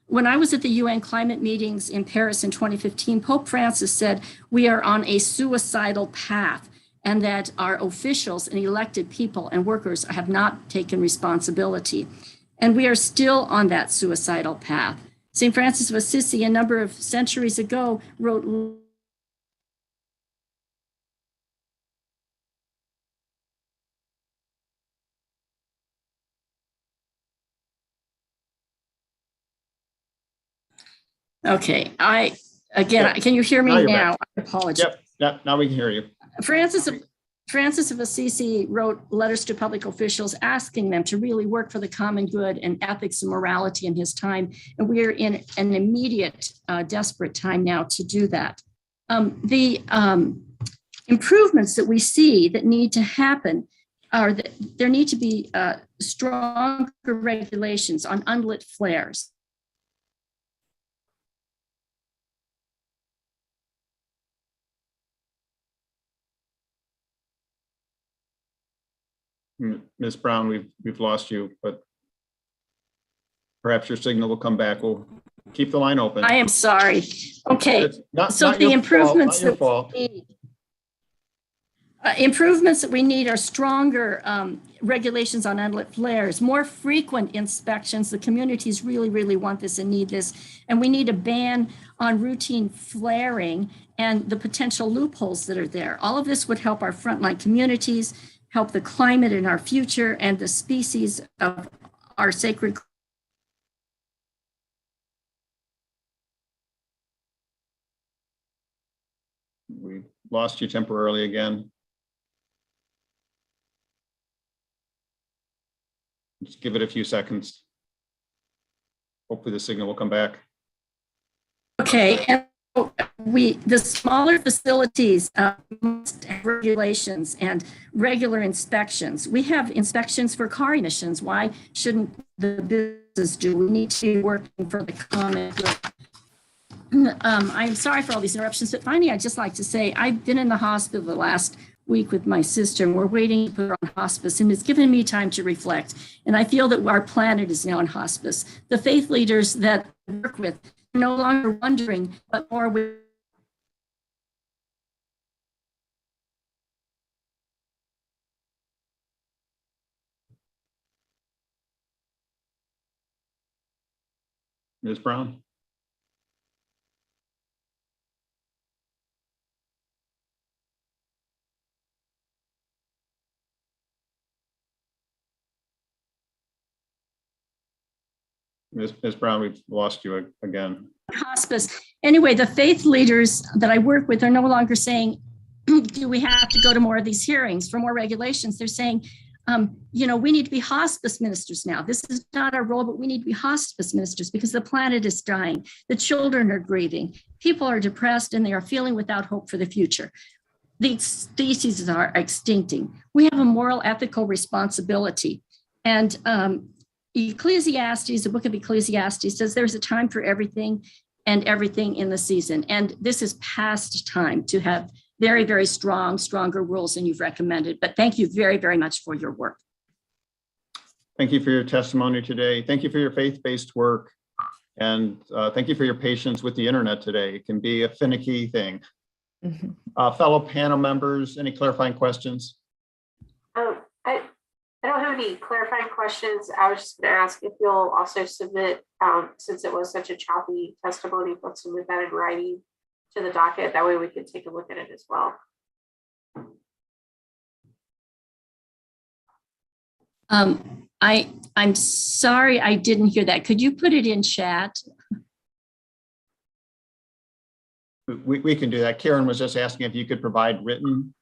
When I was at the UN climate meetings in Paris in 2015, Pope Francis said, we are on a suicidal path, and that our officials and elected people and workers have not taken responsibility. And we are still on that suicidal path. St. Francis of Assisi, a number of centuries ago, wrote Okay, can you hear me now? I apologize. Yep, now we can hear you. Francis of Assisi wrote letters to public officials asking them to really work for the common good and ethics and morality in his time. And we're in an immediate, desperate time now to do that. The improvements that we see that need to happen are that there need to be stronger regulations on unlit flares. Ms. Brown, we've lost you, but perhaps your signal will come back. We'll keep the line open. I am sorry. Okay, so the improvements that we need are stronger regulations on unlit flares, more frequent inspections. The communities really, really want this and need this. And we need a ban on routine flaring and the potential loopholes that are there. All of this would help our frontline communities, help the climate in our future, and the species of our sacred. We lost you temporarily again. Just give it a few seconds. Hopefully the signal will come back. Okay, and the smaller facilities must have regulations and regular inspections. We have inspections for car emissions. Why shouldn't the businesses do? We need to be working for the common good. I'm sorry for all these interruptions, but finally, I'd just like to say I've been in the hospital the last week with my sister, and we're waiting to put her on hospice, and it's given me time to reflect. And I feel that our planet is now in hospice. The faith leaders that I work with are no longer wondering, but more with Ms. Brown? Ms. Brown, we've lost you again. Hospice. Anyway, the faith leaders that I work with are no longer saying, do we have to go to more of these hearings for more regulations? They're saying, we need to be hospice ministers now. This is not our role, but we need to be hospice ministers because the planet is dying. The children are grieving. People are depressed and they are feeling without hope for the future. These species are extincting. We have a moral, ethical responsibility. And Ecclesiastes, the book of Ecclesiastes says there's a time for everything and everything in the season. And this is past time to have very, very stronger rules than you've recommended. But thank you very, very much for your work. Thank you for your testimony today. Thank you for your faith-based work. And thank you for your patience with the internet today. It can be a finicky thing. Fellow panel members, any clarifying questions? I don't have any clarifying questions. I was just going to ask if you'll also submit, since it was such a choppy testimony, let's submit that in writing to the docket. That way we can take a look at it as well. I'm sorry, I didn't hear that. Could you put it in chat? We can do that. Karen was just asking if you could provide written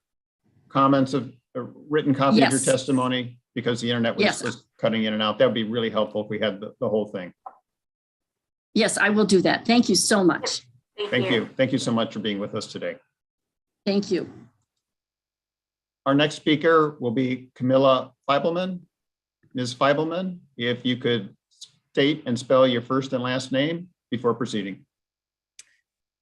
comments of a written copy of your testimony, because the internet was cutting in and out. That would be really helpful if we had the whole thing. Yes, I will do that. Thank you so much. Thank you. Thank you so much for being with us today. Thank you. Our next speaker will be Camilla Feibelman. Ms. Feibelman, if you could state and spell your first and last name before proceeding.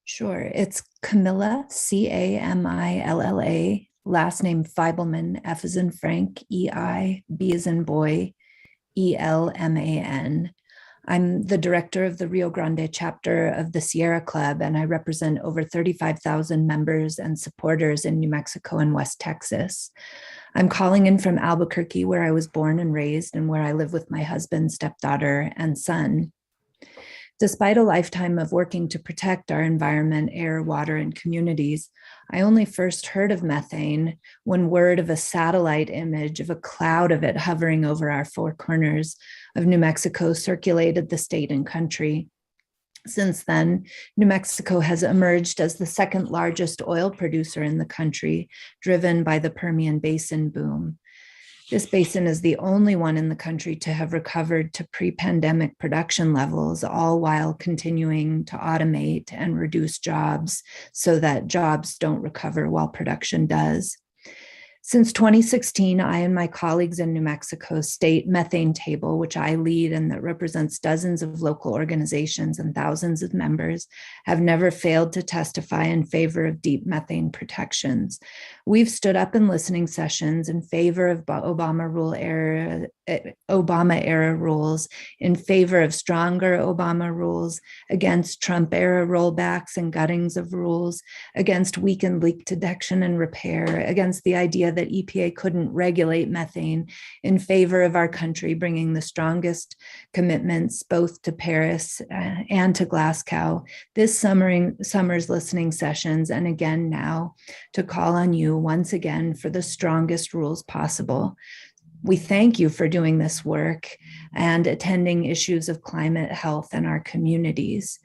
Sure. It's Camilla, Camilla, last name Feibelman, F as in Frank, EI, B as in boy, ELMAN. I'm the director of the Rio Grande chapter of the Sierra Club, and I represent over 35,000 members and supporters in New Mexico and West Texas. I'm calling in from Albuquerque, where I was born and raised, and where I live with my husband, stepdaughter, and son. Despite a lifetime of working to protect our environment, air, water, and communities, I only first heard of methane when word of a satellite image of a cloud of it hovering over our four corners of New Mexico circulated the state and country. Since then, New Mexico has emerged as the second largest oil producer in the country, driven by the Permian Basin boom. This basin is the only one in the country to have recovered to pre-pandemic production levels, all while continuing to automate and reduce jobs so that jobs don't recover while production does. Since 2016, I and my colleagues in New Mexico State Methane Table, which I lead and that represents dozens of local organizations and thousands of members, have never failed to testify in favor of deep methane protections. We've stood up in listening sessions in favor of Obama era rules, in favor of stronger Obama rules, against Trump era rollbacks and guttings of rules, against weakened leak detection and repair, against the idea that EPA couldn't regulate methane, in favor of our country bringing the strongest commitments both to Paris and to Glasgow. This summer's listening sessions, and again now, to call on you once again for the strongest rules possible. We thank you for doing this work and attending issues of climate health in our communities.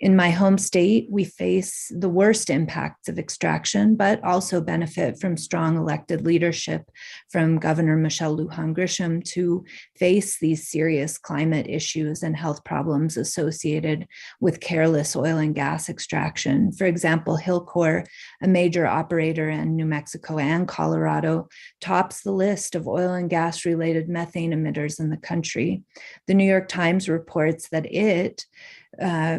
In my home state, we face the worst impacts of extraction, but also benefit from strong elected leadership from Governor Michelle Lujan Grisham to face these serious climate issues and health problems associated with careless oil and gas extraction. For example, Hilcorp, a major operator in New Mexico and Colorado, tops the list of oil and gas related methane emitters in the country. The New York Times reports that it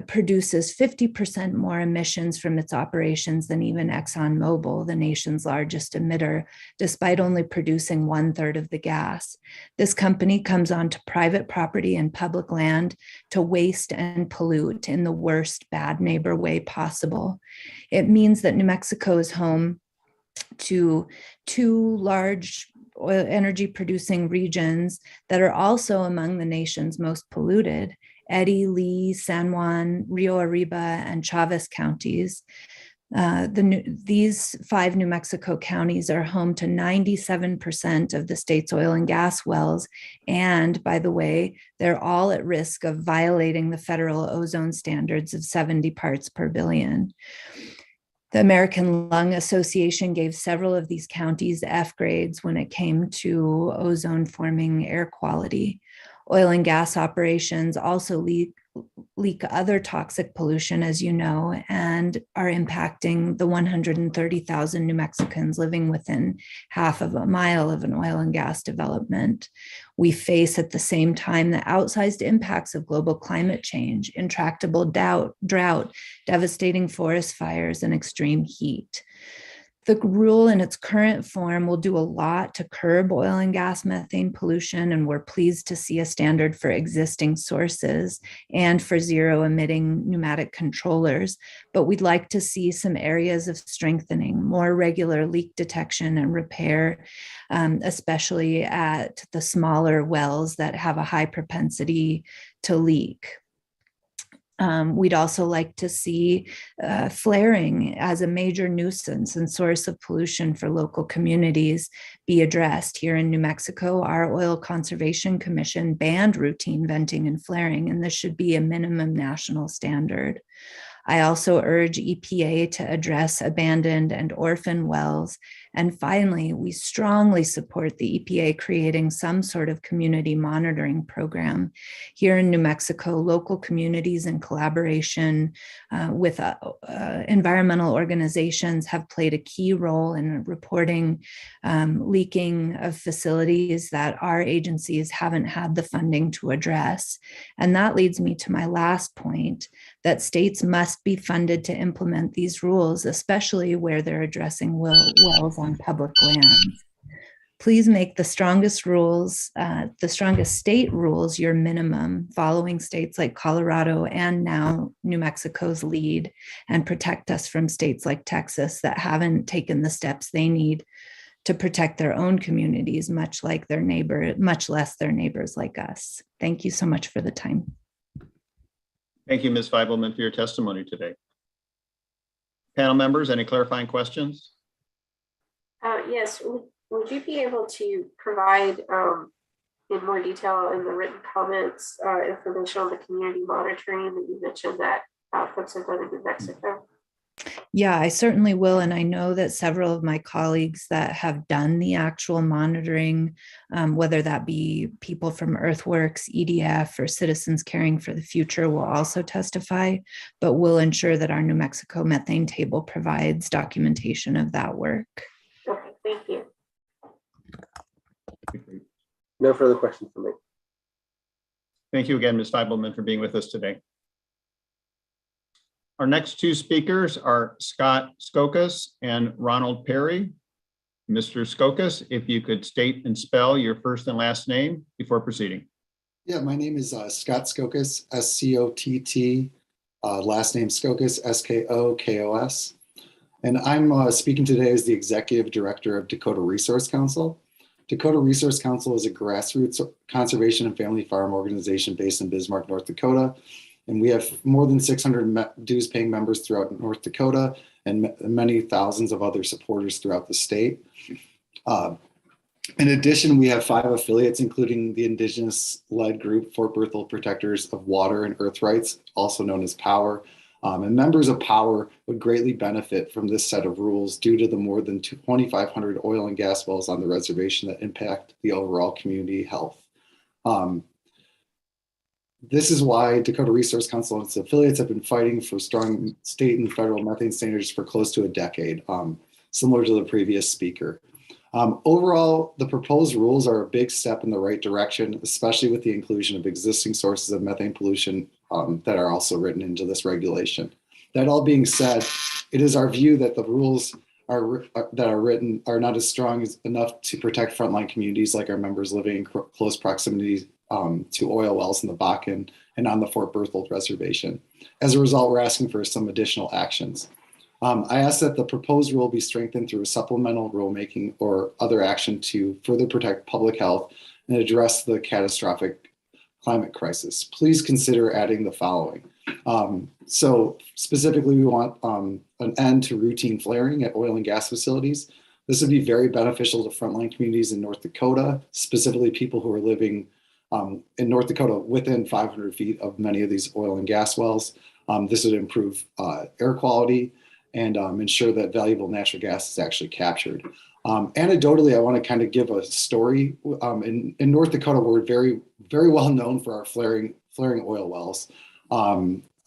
produces 50% more emissions from its operations than even ExxonMobil, the nation's largest emitter, despite only producing 1/3 of the gas. This company comes onto private property and public land to waste and pollute in the worst bad neighbor way possible. It means that New Mexico is home to two large oil energy producing regions that are also among the nation's most polluted: Eddy, Lee, San Juan, Rio Arriba, and Chavez counties. These 5 New Mexico counties are home to 97% of the state's oil and gas wells. And by the way, they're all at risk of violating the federal ozone standards of 70 parts per billion. The American Lung Association gave several of these counties F grades when it came to ozone forming air quality. Oil and gas operations also leak other toxic pollution, as you know, and are impacting the 130,000 New Mexicans living within half of a mile of an oil and gas development. We face at the same time the outsized impacts of global climate change, intractable drought, devastating forest fires, and extreme heat. The rule in its current form will do a lot to curb oil and gas methane pollution, and we're pleased to see a standard for existing sources and for zero emitting pneumatic controllers. But we'd like to see some areas of strengthening, more regular leak detection and repair, especially at the smaller wells that have a high propensity to leak. We'd also like to see flaring as a major nuisance and source of pollution for local communities be addressed. Here in New Mexico, our Oil Conservation Commission banned routine venting and flaring, and this should be a minimum national standard. I also urge EPA to address abandoned and orphan wells And finally, we strongly support the EPA creating some sort of community monitoring program. Here in New Mexico, local communities in collaboration with environmental organizations have played a key role in reporting leaking of facilities that our agencies haven't had the funding to address. And that leads me to my last point, that states must be funded to implement these rules, especially where they're addressing wells on public lands. Please make the strongest rules, the strongest state rules your minimum, following states like Colorado and now New Mexico's lead, and protect us from states like Texas that haven't taken the steps they need to protect their own communities, much less their neighbors like us. Thank you so much for the time. Thank you, Ms. Feibelman, for your testimony today. Panel members, any clarifying questions? Yes, would you be able to provide in more detail in the written comments information on the community monitoring that you mentioned that folks have done in New Mexico? Yeah, I certainly will. And I know that several of my colleagues that have done the actual monitoring, whether that be people from Earthworks, EDF, or Citizens Caring for the Future, will also testify, but we'll ensure that our New Mexico methane table provides documentation of that work. Okay, thank you. No further questions for me. Thank you again, Ms. Feibelman, for being with us today. Our next two speakers are Scott Skokas and Ronald Perry. Mr. Skokas, if you could state and spell your first and last name before proceeding. Yeah, my name is Scott Skokas, S-C-O-T-T, last name Skokas, S-K-O-K-O-S. And I'm speaking today as the Executive Director of Dakota Resource Council. Dakota Resource Council is a grassroots conservation and family farm organization based in Bismarck, North Dakota. And we have more than 600 dues-paying members throughout North Dakota and many thousands of other supporters throughout the state. In addition, we have 5 affiliates, including the Indigenous-led group Fort Berthold Protectors of Water and Earth Rights, also known as POWER. And members of POWER would greatly benefit from this set of rules due to the more than 2,500 oil and gas wells on the reservation that impact the overall community health. This is why Dakota Resource Council and its affiliates have been fighting for strong state and federal methane standards for close to a decade, similar to the previous speaker. Overall, the proposed rules are a big step in the right direction, especially with the inclusion of existing sources of methane pollution that are also written into this regulation. That all being said, it is our view that the rules that are written are not as strong enough to protect frontline communities like our members living in close proximity to oil wells in the Bakken and on the Fort Berthold Reservation. As a result, we're asking for some additional actions. I ask that the proposed rule be strengthened through a supplemental rulemaking or other action to further protect public health and address the catastrophic climate crisis. Please consider adding the following. So specifically, we want an end to routine flaring at oil and gas facilities. This would be very beneficial to frontline communities in North Dakota, specifically people who are living in North Dakota within 500 feet of many of these oil and gas wells. This would improve air quality and ensure that valuable natural gas is actually captured. Anecdotally, I want to kind of give a story. In North Dakota, we're very, very well known for our flaring oil wells.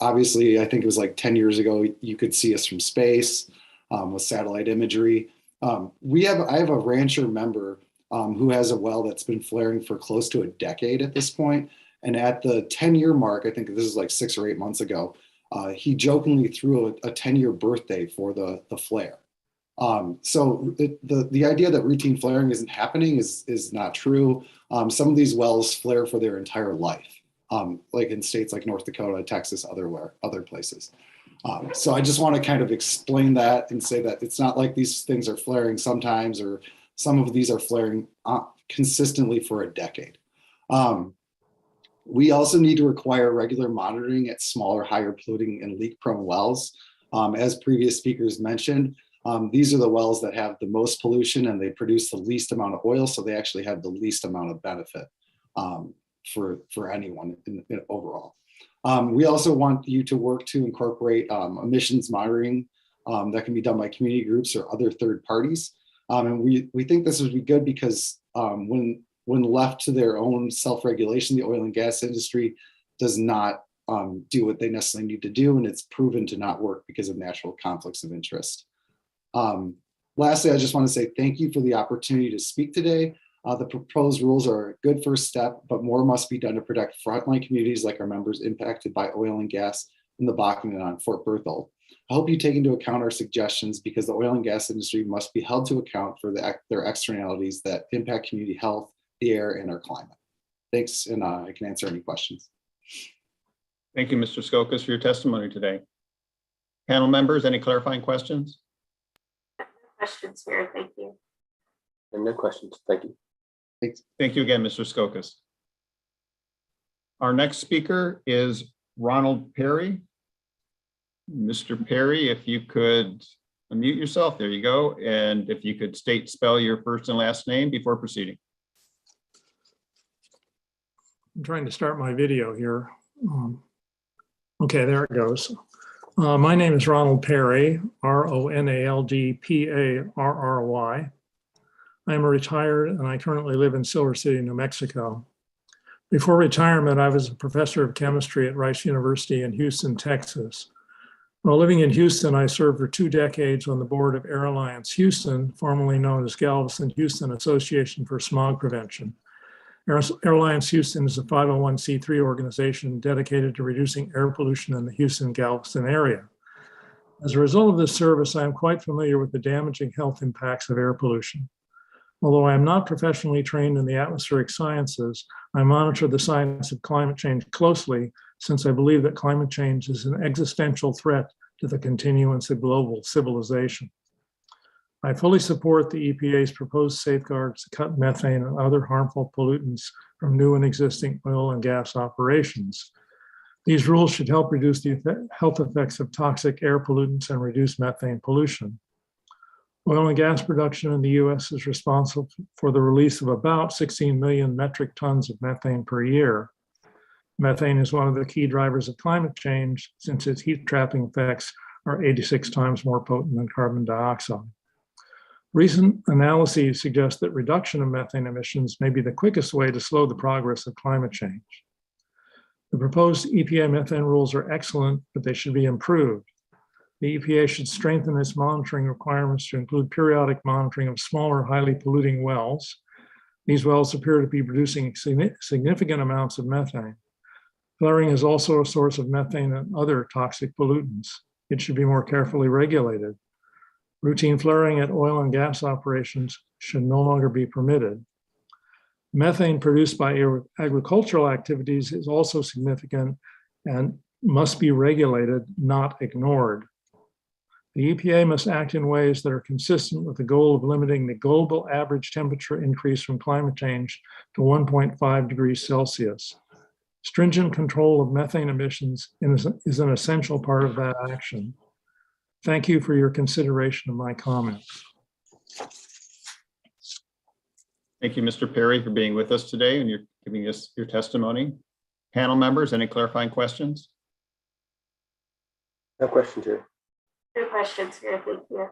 Obviously, I think it was like 10 years ago, you could see us from space with satellite imagery. I have a rancher member who has a well that's been flaring for close to a decade at this point. And at the 10-year mark, I think this is like 6 or 8 months ago, he jokingly threw a 10-year birthday for the flare. So the idea that routine flaring isn't happening is not true. Some of these wells flare for their entire life, like in states like North Dakota, Texas, other places. So I just want to kind of explain that and say that it's not like these things are flaring sometimes, or some of these are flaring consistently for a decade. We also need to require regular monitoring at smaller, higher polluting and leak-prone wells. As previous speakers mentioned, these are the wells that have the most pollution and they produce the least amount of oil, so they actually have the least amount of benefit for anyone overall. We also want you to work to incorporate emissions monitoring that can be done by community groups or other third parties. And we think this would be good because when left to their own self-regulation, the oil and gas industry does not do what they necessarily need to do, and it's proven to not work because of natural conflicts of interest. Lastly, I just want to say thank you for the opportunity to speak today. The proposed rules are a good first step, but more must be done to protect frontline communities like our members impacted by oil and gas in the Bakken and on Fort Berthold. I hope you take into account our suggestions because the oil and gas industry must be held to account for their externalities that impact community health, the air, and our climate. Thanks, and I can answer any questions. Thank you, Mr. Skokas, for your testimony today. Panel members, any clarifying questions? Questions here, thank you. And no questions, thank you. Thanks. Thank you again, Mr. Skokas. Our next speaker is Ronald Perry. Mr. Perry, if you could unmute yourself, there you go. And if you could spell your first and last name before proceeding. I'm trying to start my video here. Okay, there it goes. My name is Ronald Perry, RONALDPARRY. I am a retired and I currently live in Silver City, New Mexico. Before retirement, I was a professor of chemistry at Rice University in Houston, Texas. While living in Houston, I served for 2 decades on the board of Air Alliance Houston, formerly known as Galveston-Houston Association for Smog Prevention. Air Alliance Houston is a 501c3 organization dedicated to reducing air pollution in the Houston-Galveston area. As a result of this service, I am quite familiar with the damaging health impacts of air pollution. Although I am not professionally trained in the atmospheric sciences, I monitor the science of climate change closely since I believe that climate change is an existential threat to the continuance of global civilization. I fully support the EPA's proposed safeguards to cut methane and other harmful pollutants from new and existing oil and gas operations. These rules should help reduce the health effects of toxic air pollutants and reduce methane pollution. Oil and gas production in the US is responsible for the release of about 16 million metric tons of methane per year. Methane is one of the key drivers of climate change since its heat trapping effects are 86 times more potent than carbon dioxide. Recent analyses suggest that reduction of methane emissions may be the quickest way to slow the progress of climate change. The proposed EPA methane rules are excellent, but they should be improved. The EPA should strengthen its monitoring requirements to include periodic monitoring of smaller, highly polluting wells. These wells appear to be producing significant amounts of methane. Flaring is also a source of methane and other toxic pollutants. It should be more carefully regulated. Routine flaring at oil and gas operations should no longer be permitted. Methane produced by agricultural activities is also significant and must be regulated, not ignored. The EPA must act in ways that are consistent with the goal of limiting the global average temperature increase from climate change to 1.5 degrees Celsius. Stringent control of methane emissions is an essential part of that action. Thank you for your consideration of my comments. Thank you, Mr. Perry, for being with us today and you're giving us your testimony. Panel members, any clarifying questions? No questions here. No questions here, thank you. All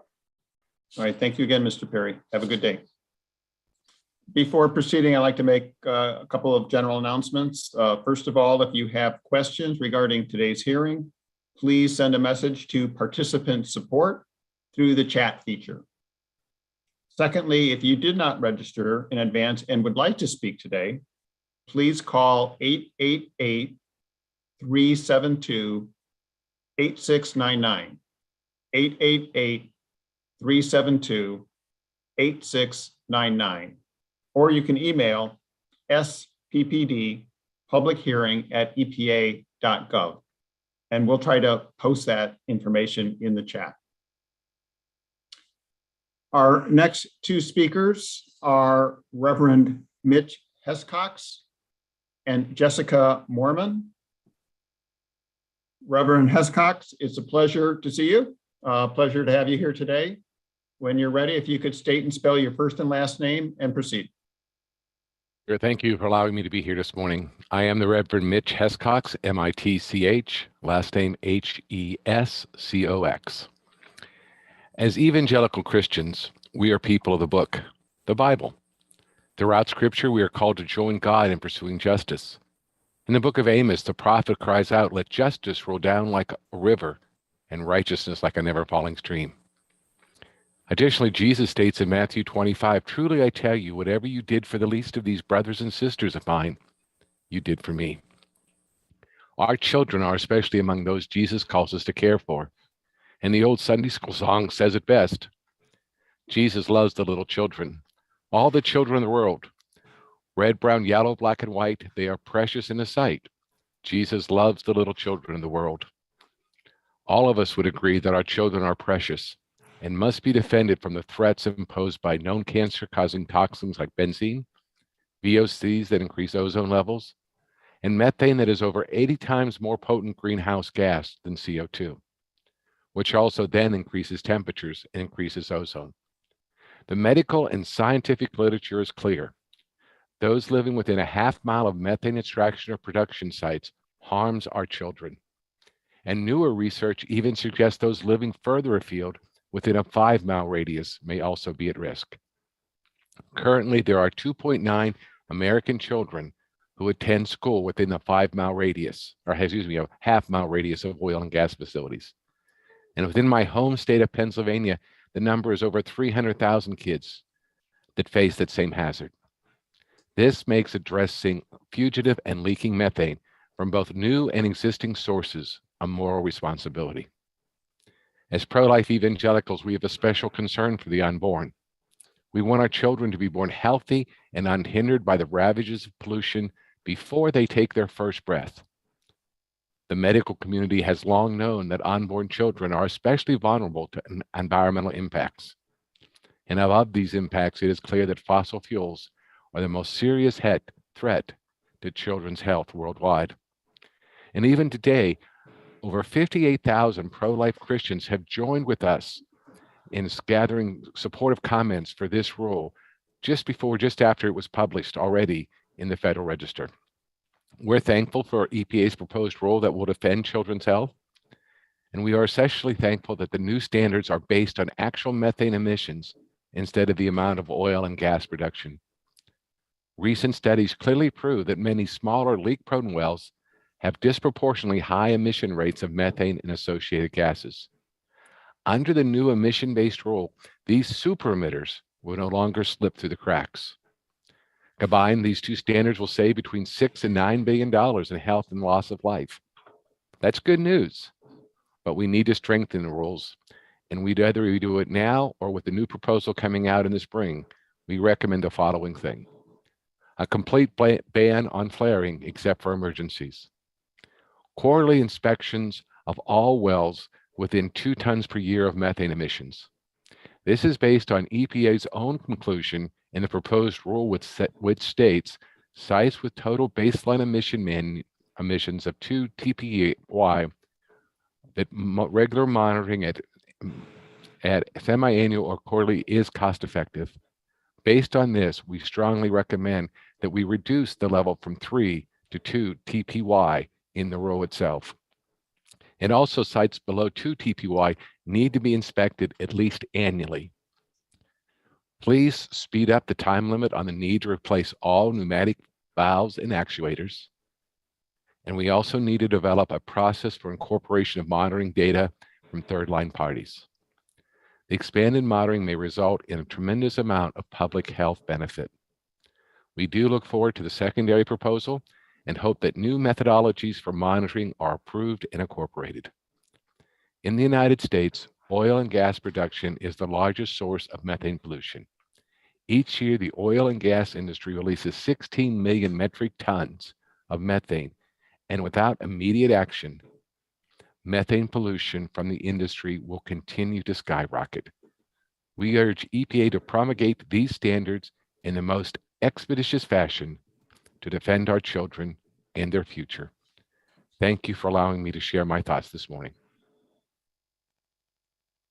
right, thank you again, Mr. Perry. Have a good day. Before proceeding, I'd like to make a couple of general announcements. First of all, if you have questions regarding today's hearing, please send a message to participant support through the chat feature. Secondly, if you did not register in advance and would like to speak today, please call 888-372-8699. 888-372-8699. Or you can email sppdpublichearing@epa.gov. And we'll try to post that information in the chat. Our next 2 speakers are Reverend Mitch Hescox and Jessica Mormon. Reverend Hescox, it's a pleasure to see you. Pleasure to have you here today. When you're ready, if you could state and spell your first and last name and proceed. Sure, thank you for allowing me to be here this morning. I am the Reverend Mitch Hescox, M-I-T-C-H, last name H-E-S-C-O-X. As evangelical Christians, We are people of the book, the Bible. Throughout Scripture, we are called to join God in pursuing justice. In the book of Amos, the prophet cries out, "Let justice roll down like a river and righteousness like a never-falling stream." Additionally, Jesus states in Matthew 25, "Truly I tell you, whatever you did for the least of these brothers and sisters of mine, you did for me." Our children are especially among those Jesus calls us to care for. And the old Sunday school song says it best. Jesus loves the little children, all the children of the world. Red, brown, yellow, black, and white, they are precious in His sight. Jesus loves the little children of the world. All of us would agree that our children are precious and must be defended from the threats imposed by known cancer-causing toxins like benzene, VOCs that increase ozone levels, and methane that is over 80 times more potent greenhouse gas than CO2, which also then increases temperatures and increases ozone. The medical and scientific literature is clear. Those living within a half-mile of methane extraction or production sites harms our children. And newer research even suggests those living further afield within a 5-mile radius may also be at risk. Currently, there are 2.9 American children who attend school within a 5-mile radius, or excuse me, a half-mile radius of oil and gas facilities. And within my home state of Pennsylvania, the number is over 300,000 kids that face that same hazard. This makes addressing fugitive and leaking methane from both new and existing sources a moral responsibility. As pro-life evangelicals, we have a special concern for the unborn. We want our children to be born healthy and unhindered by the ravages of pollution before they take their first breath. The medical community has long known that unborn children are especially vulnerable to environmental impacts. And of these impacts, it is clear that fossil fuels are the most serious threat to children's health worldwide. And even today, over 58,000 pro-life Christians have joined with us in gathering supportive comments for this rule just after it was published already in the Federal Register. We're thankful for EPA's proposed rule that will defend children's health, and we are especially thankful that the new standards are based on actual methane emissions instead of the amount of oil and gas production. Recent studies clearly prove that many smaller leak-prone wells have disproportionately high emission rates of methane and associated gases. Under the new emission-based rule, these super emitters will no longer slip through the cracks. Combined, these two standards will save between $6 and $9 billion in health and loss of life. That's good news, but we need to strengthen the rules. And whether we do it now or with the new proposal coming out in the spring, we recommend the following thing: a complete ban on flaring except for emergencies, quarterly inspections of all wells within 2 tons per year of methane emissions. This is based on EPA's own conclusion in the proposed rule, which states sites with total baseline emissions of 2 TPY that regular monitoring at semi-annual or quarterly is cost effective. Based on this, we strongly recommend that we reduce the level from 3 to 2 TPY in the rule itself. And also sites below 2 TPY need to be inspected at least annually. Please speed up the time limit on the need to replace all pneumatic valves and actuators. And we also need to develop a process for incorporation of monitoring data from third-line parties. The expanded monitoring may result in a tremendous amount of public health benefit. We do look forward to the secondary proposal and hope that new methodologies for monitoring are approved and incorporated. In the United States, oil and gas production is the largest source of methane pollution. Each year, the oil and gas industry releases 16 million metric tons of methane, and without immediate action, methane pollution from the industry will continue to skyrocket. We urge EPA to promulgate these standards in the most expeditious fashion to defend our children and their future. Thank you for allowing me to share my thoughts this morning.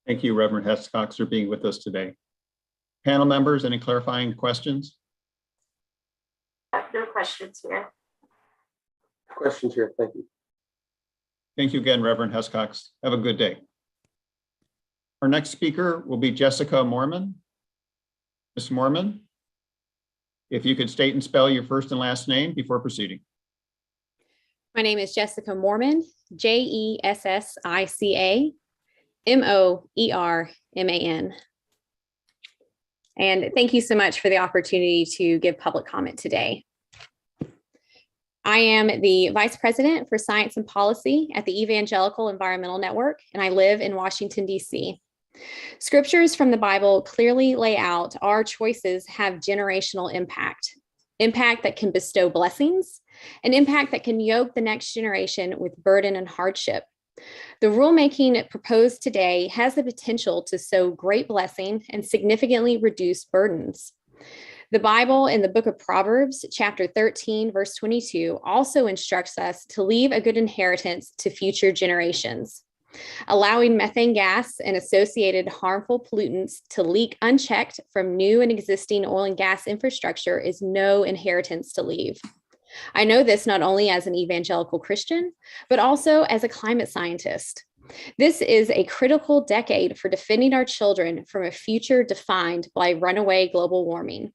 Thank you, Reverend Hescox, for being with us today. Panel members, any clarifying questions? No questions here. Questions here, thank you. Thank you again, Reverend Hescox. Have a good day. Our next speaker will be Jessica Mormon. Ms. Mormon, if you could state and spell your first and last name before proceeding. My name is Jessica Mormon, Jessica Moerman. And thank you so much for the opportunity to give public comment today. I am the Vice President for Science and Policy at the Evangelical Environmental Network, and I live in Washington, D.C. Scriptures from the Bible clearly lay out our choices have generational impact that can bestow blessings, an impact that can yoke the next generation with burden and hardship. The rulemaking proposed today has the potential to sow great blessing and significantly reduce burdens. The Bible in the book of Proverbs, chapter 13, verse 22, also instructs us to leave a good inheritance to future generations. Allowing methane gas and associated harmful pollutants to leak unchecked from new and existing oil and gas infrastructure is no inheritance to leave. I know this not only as an evangelical Christian, but also as a climate scientist. This is a critical decade for defending our children from a future defined by runaway global warming.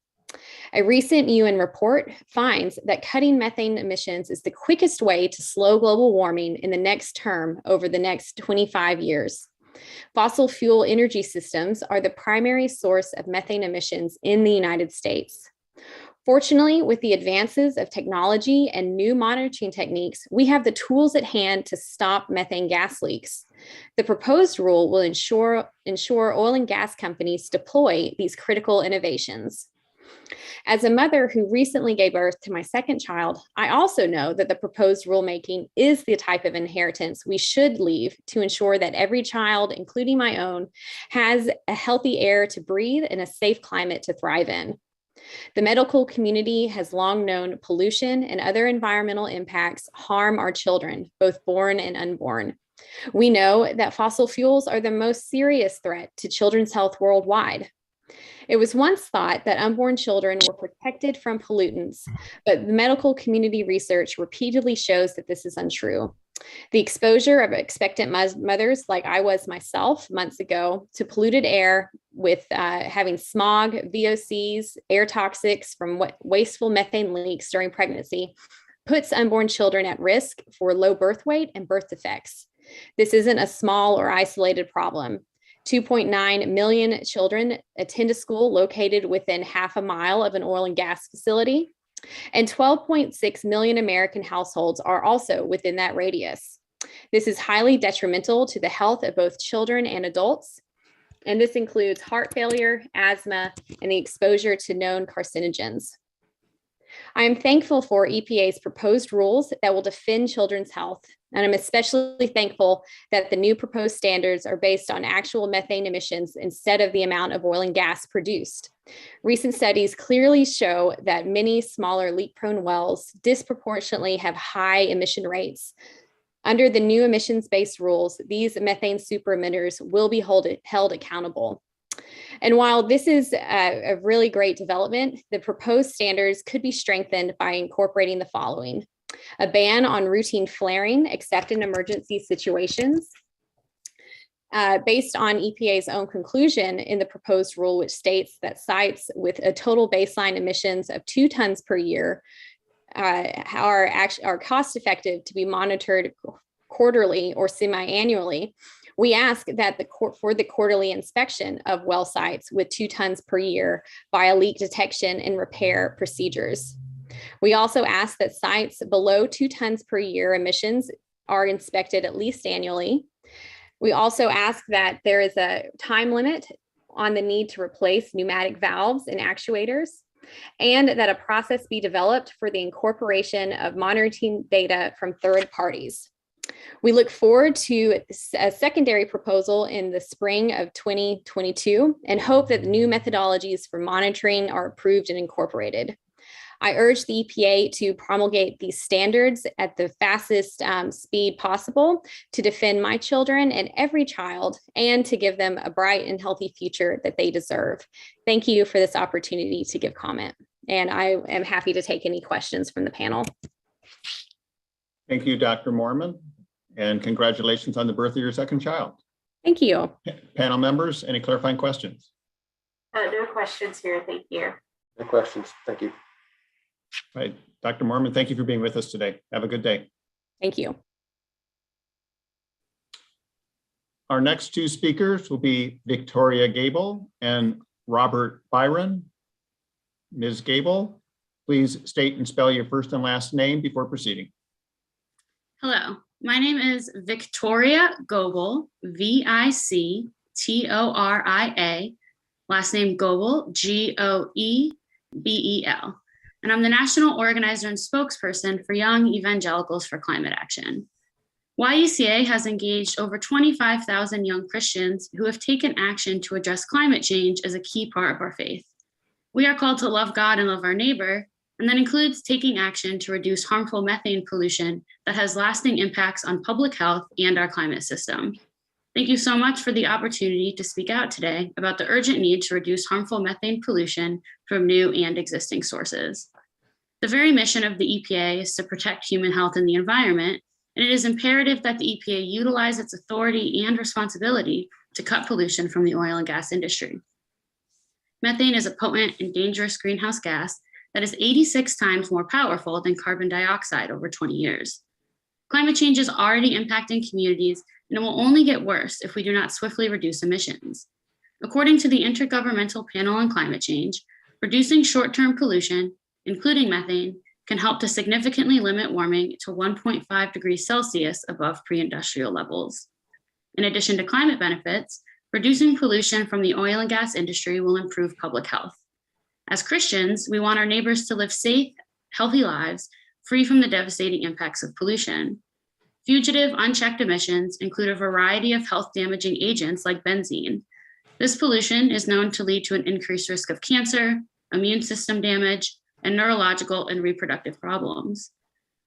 A recent UN report finds that cutting methane emissions is the quickest way to slow global warming in the next term over the next 25 years. Fossil fuel energy systems are the primary source of methane emissions in the United States. Fortunately, with the advances of technology and new monitoring techniques, we have the tools at hand to stop methane gas leaks. The proposed rule will ensure oil and gas companies deploy these critical innovations. As a mother who recently gave birth to my second child, I also know that the proposed rulemaking is the type of inheritance we should leave to ensure that every child, including my own, has a healthy air to breathe and a safe climate to thrive in. The medical community has long known pollution and other environmental impacts harm our children, both born and unborn. We know that fossil fuels are the most serious threat to children's health worldwide. It was once thought that unborn children were protected from pollutants, but the medical community research repeatedly shows that this is untrue. The exposure of expectant mothers, like I was myself months ago, to polluted air with having smog, VOCs, air toxics from wasteful methane leaks during pregnancy, puts unborn children at risk for low birth weight and birth defects. This isn't a small or isolated problem. 2.9 million children attend a school located within half a mile of an oil and gas facility, and 12.6 million American households are also within that radius. This is highly detrimental to the health of both children and adults, and this includes heart failure, asthma, and the exposure to known carcinogens. I am thankful for EPA's proposed rules that will defend children's health, and I'm especially thankful that the new proposed standards are based on actual methane emissions instead of the amount of oil and gas produced. Recent studies clearly show that many smaller leak-prone wells disproportionately have high emission rates. Under the new emissions-based rules, these methane super emitters will be held accountable. And while this is a really great development, the proposed standards could be strengthened by incorporating the following: a ban on routine flaring except in emergency situations. Based on EPA's own conclusion in the proposed rule, which states that sites with a total baseline emissions of 2 tons per year are cost effective to be monitored quarterly or semi-annually, we ask that for the quarterly inspection of well sites with 2 tons per year via leak detection and repair procedures. We also ask that sites below 2 tons per year emissions are inspected at least annually. We also ask that there is a time limit on the need to replace pneumatic valves and actuators, and that a process be developed for the incorporation of monitoring data from third parties. We look forward to a secondary proposal in the spring of 2022 and hope that the new methodologies for monitoring are approved and incorporated. I urge the EPA to promulgate these standards at the fastest speed possible to defend my children and every child, and to give them a bright and healthy future that they deserve. Thank you for this opportunity to give comment, and I am happy to take any questions from the panel. Thank you, Dr. Mormon, and congratulations on the birth of your second child. Thank you. Panel members, any clarifying questions? No questions here. Thank you. No questions. Thank you. All right, Dr. Mormon, thank you for being with us today. Have a good day. Thank you. Our next two speakers will be Victoria Gable and Robert Byron. Ms. Gable, please state and spell your first and last name before proceeding. Hello, my name is Victoria Goebel, Victoria, last name Goebel, Goebel, and I'm the national organizer and spokesperson for Young Evangelicals for Climate Action. YECA has engaged over 25,000 young Christians who have taken action to address climate change as a key part of our faith. We are called to love God and love our neighbor, and that includes taking action to reduce harmful methane pollution that has lasting impacts on public health and our climate system. Thank you so much for the opportunity to speak out today about the urgent need to reduce harmful methane pollution from new and existing sources. The very mission of the EPA is to protect human health and the environment, and it is imperative that the EPA utilize its authority and responsibility to cut pollution from the oil and gas industry. Methane is a potent and dangerous greenhouse gas that is 86 times more powerful than carbon dioxide over 20 years. Climate change is already impacting communities, and it will only get worse if we do not swiftly reduce emissions. According to the Intergovernmental Panel on Climate Change, reducing short-term pollution, including methane, can help to significantly limit warming to 1.5 degrees Celsius above pre-industrial levels. In addition to climate benefits, reducing pollution from the oil and gas industry will improve public health. As Christians, we want our neighbors to live safe, healthy lives, free from the devastating impacts of pollution. Fugitive, unchecked emissions include a variety of health-damaging agents like benzene. This pollution is known to lead to an increased risk of cancer, immune system damage, and neurological and reproductive problems.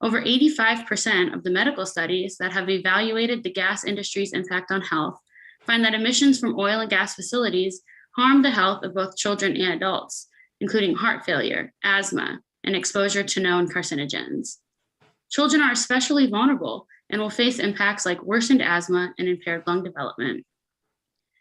Over 85% of the medical studies that have evaluated the gas industry's impact on health find that emissions from oil and gas facilities harm the health of both children and adults, including heart failure, asthma, and exposure to known carcinogens. Children are especially vulnerable and will face impacts like worsened asthma and impaired lung development.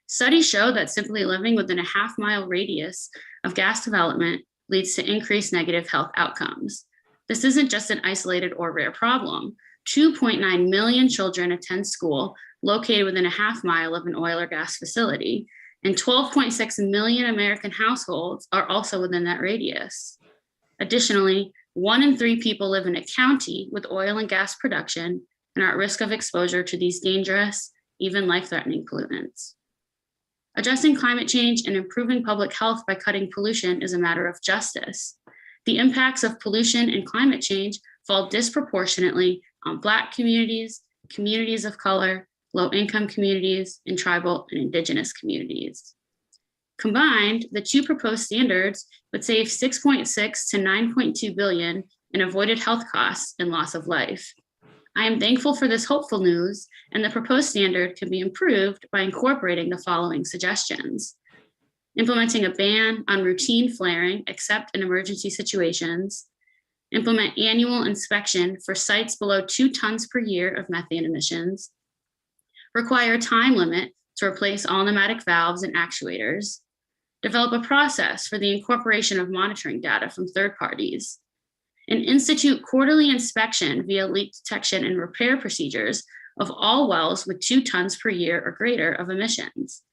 Studies show that simply living within a half-mile radius of gas development leads to increased negative health outcomes. This isn't just an isolated or rare problem. 2.9 million children attend school located within a half-mile of an oil or gas facility, and 12.6 million American households are also within that radius. Additionally, 1 in 3 people live in a county with oil and gas production and are at risk of exposure to these dangerous, even life-threatening pollutants. Addressing climate change and improving public health by cutting pollution is a matter of justice. The impacts of pollution and climate change fall disproportionately on Black communities, communities of color, low-income communities, and tribal and indigenous communities. Combined, the two proposed standards would save 6.6 to 9.2 billion in avoided health costs and loss of life. I am thankful for this hopeful news, and the proposed standard can be improved by incorporating the following suggestions: implementing a ban on routine flaring except in emergency situations, implement annual inspection for sites below 2 tons per year of methane emissions, require a time limit to replace all pneumatic valves and actuators, develop a process for the incorporation of monitoring data from third parties, and institute quarterly inspection via leak detection and repair procedures of all wells with 2 tons per year or greater of emissions.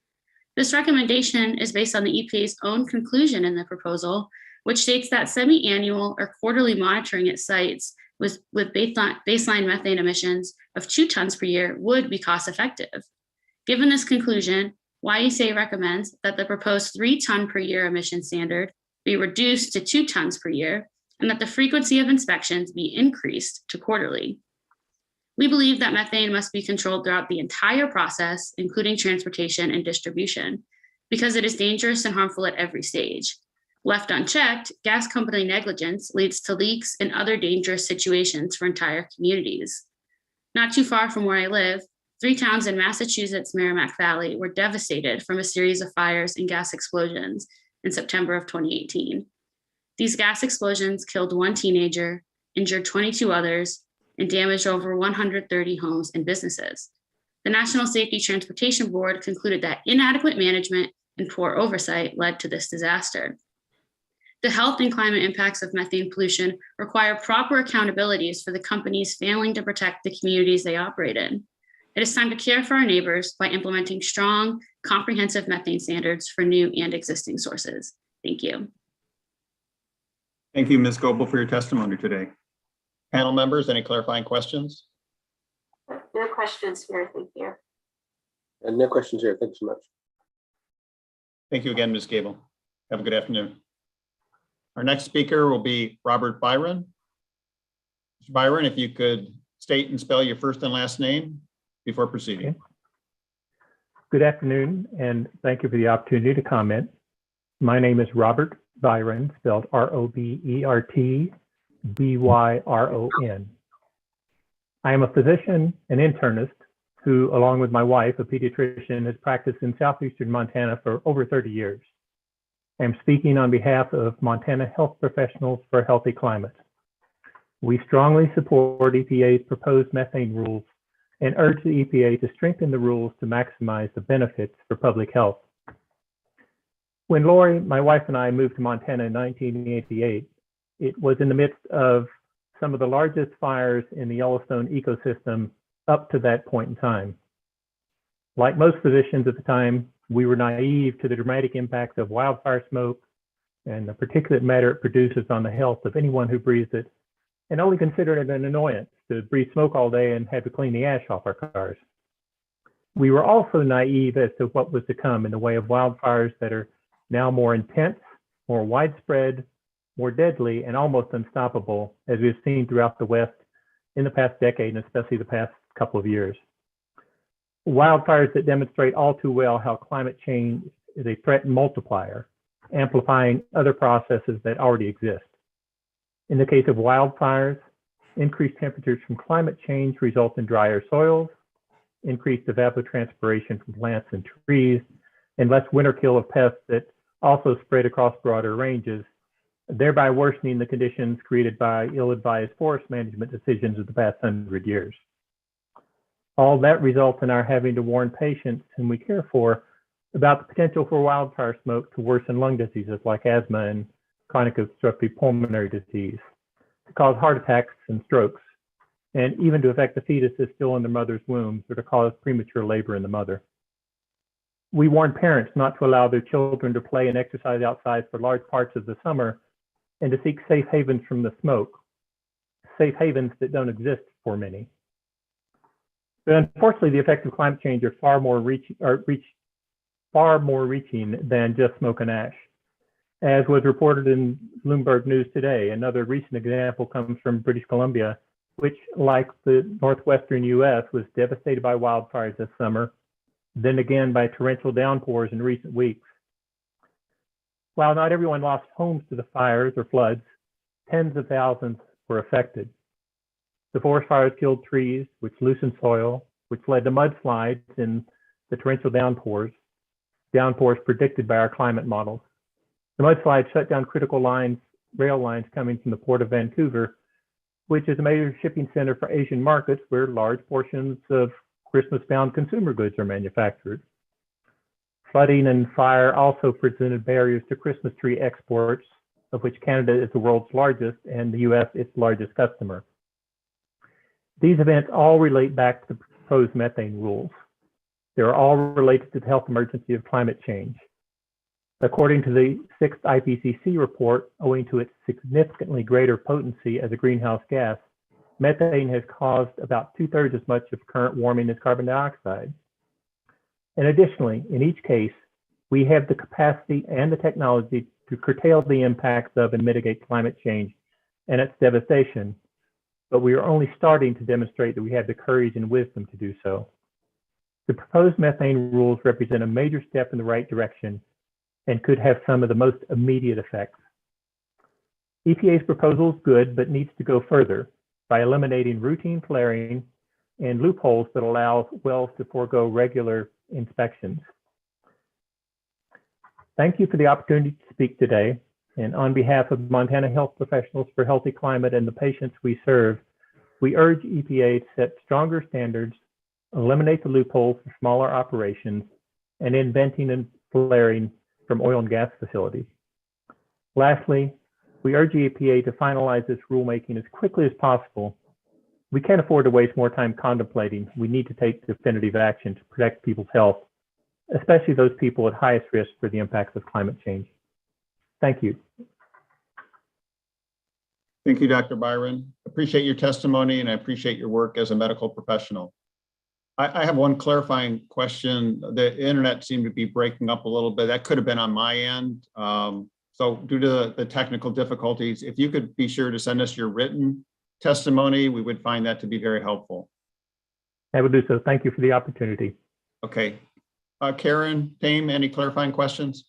This recommendation is based on the EPA's own conclusion in the proposal, which states that semi-annual or quarterly monitoring at sites with baseline methane emissions of 2 tons per year would be cost effective. Given this conclusion, YECA recommends that the proposed 3 ton per year emission standard be reduced to 2 tons per year, and that the frequency of inspections be increased to quarterly. We believe that methane must be controlled throughout the entire process, including transportation and distribution, because it is dangerous and harmful at every stage. Left unchecked, gas company negligence leads to leaks and other dangerous situations for entire communities. Not too far from where I live, 3 towns in Massachusetts' Merrimack Valley were devastated from a series of fires and gas explosions in September of 2018. These gas explosions killed 1 teenager, injured 22 others, and damaged over 130 homes and businesses. The National Safety Transportation Board concluded that inadequate management and poor oversight led to this disaster. The health and climate impacts of methane pollution require proper accountabilities for the companies failing to protect the communities they operate in. It is time to care for our neighbors by implementing strong, comprehensive methane standards for new and existing sources. Thank you. Thank you, Ms. Goebel, for your testimony today. Panel members, any clarifying questions? No questions here, thank you. And no questions here. Thanks so much. Thank you again, Ms. Gable. Have a good afternoon. Our next speaker will be Robert Byron. Mr. Byron, if you could state and spell your first and last name before proceeding. Okay. Good afternoon, and thank you for the opportunity to comment. My name is Robert Byron, spelled R-O-B-E-R-T-B-Y-R-O-N. I am a physician and internist who, along with my wife, a pediatrician, has practiced in southeastern Montana for over 30 years. I am speaking on behalf of Montana Health Professionals for a Healthy Climate. We strongly support EPA's proposed methane rules and urge the EPA to strengthen the rules to maximize the benefits for public health. When Lori, my wife, and I moved to Montana in 1988, it was in the midst of some of the largest fires in the Yellowstone ecosystem up to that point in time. Like most physicians at the time, we were naive to the dramatic impacts of wildfire smoke and the particulate matter it produces on the health of anyone who breathes it, and only considered it an annoyance to breathe smoke all day and have to clean the ash off our cars. We were also naive as to what was to come in the way of wildfires that are now more intense, more widespread, more deadly, and almost unstoppable, as we've seen throughout the West in the past decade, and especially the past couple of years. Wildfires that demonstrate all too well how climate change is a threat multiplier, amplifying other processes that already exist. In the case of wildfires, increased temperatures from climate change result in drier soils, increased evapotranspiration from plants and trees, and less winter kill of pests that also spread across broader ranges, thereby worsening the conditions created by ill-advised forest management decisions of the past 100 years. All that results in our having to warn patients whom we care for about the potential for wildfire smoke to worsen lung diseases like asthma and chronic obstructive pulmonary disease, to cause heart attacks and strokes, and even to affect the fetuses still in the mother's womb, or to cause premature labor in the mother. We warn parents not to allow their children to play and exercise outside for large parts of the summer and to seek safe havens from the smoke, safe havens that don't exist for many. But unfortunately, the effects of climate change are far more reaching than just smoke and ash. As was reported in Bloomberg News today, another recent example comes from British Columbia, which, like the northwestern US, was devastated by wildfires this summer, then again by torrential downpours in recent weeks. While not everyone lost homes to the fires or floods, tens of thousands were affected. The forest fires killed trees, which loosened soil, which led to mudslides in the torrential downpours predicted by our climate models. The mudslides shut down critical rail lines coming from the Port of Vancouver, which is a major shipping center for Asian markets where large portions of Christmas-bound consumer goods are manufactured. Flooding and fire also presented barriers to Christmas tree exports, of which Canada is the world's largest and the US its largest customer. These events all relate back to the proposed methane rules. They are all related to the health emergency of climate change. According to the 6th IPCC report, owing to its significantly greater potency as a greenhouse gas, methane has caused about 2/3 as much of current warming as carbon dioxide. And additionally, in each case, we have the capacity and the technology to curtail the impacts of and mitigate climate change and its devastation, but we are only starting to demonstrate that we have the courage and wisdom to do so. The proposed methane rules represent a major step in the right direction and could have some of the most immediate effects. EPA's proposal is good, but needs to go further by eliminating routine flaring and loopholes that allow wells to forego regular inspections. Thank you for the opportunity to speak today. And on behalf of Montana Health Professionals for a Healthy Climate and the patients we serve, we urge EPA to set stronger standards, eliminate the loopholes for smaller operations, and flaring from oil and gas facilities. Lastly, we urge the EPA to finalize this rulemaking as quickly as possible. We can't afford to waste more time contemplating. We need to take definitive action to protect people's health, especially those people at highest risk for the impacts of climate change. Thank you. Thank you, Dr. Byron. Appreciate your testimony and I appreciate your work as a medical professional. I have one clarifying question. The internet seemed to be breaking up a little bit. That could have been on my end. So due to the technical difficulties, if you could be sure to send us your written testimony, we would find that to be very helpful. I will do so. Thank you for the opportunity. Okay. Karen, Tame, any clarifying questions?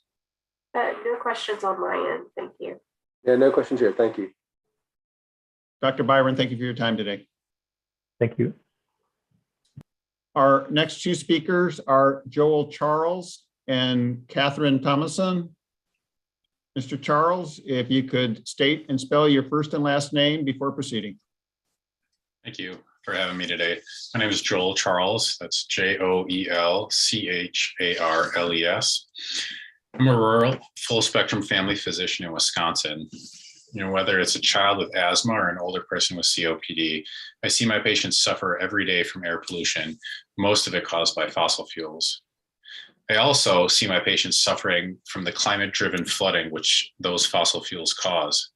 No questions on my end. Thank you. Yeah, no questions here. Thank you. Dr. Byron, thank you for your time today. Thank you. Our next two speakers are Joel Charles and Catherine Thomason. Mr. Charles, if you could state and spell your first and last name before proceeding. Thank you for having me today. My name is Joel Charles. That's Joelcharles. I'm a rural full spectrum family physician in Wisconsin. You know, whether it's a child with asthma or an older person with COPD, I see my patients suffer every day from air pollution, most of it caused by fossil fuels. I also see my patients suffering from the climate-driven flooding which those fossil fuels cause.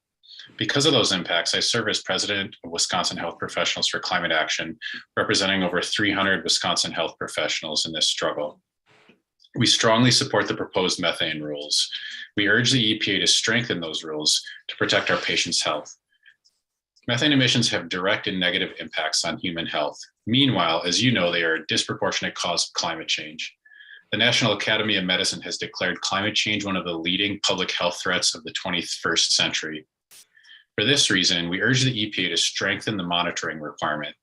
Because of those impacts, I serve as president of Wisconsin Health Professionals for Climate Action, representing over 300 Wisconsin health professionals in this struggle. We strongly support the proposed methane rules. We urge the EPA to strengthen those rules to protect our patients' health. Methane emissions have direct and negative impacts on human health. Meanwhile, as you know, they are a disproportionate cause of climate change. The National Academy of Medicine has declared climate change one of the leading public health threats of the 21st century. For this reason, we urge the EPA to strengthen the monitoring requirement.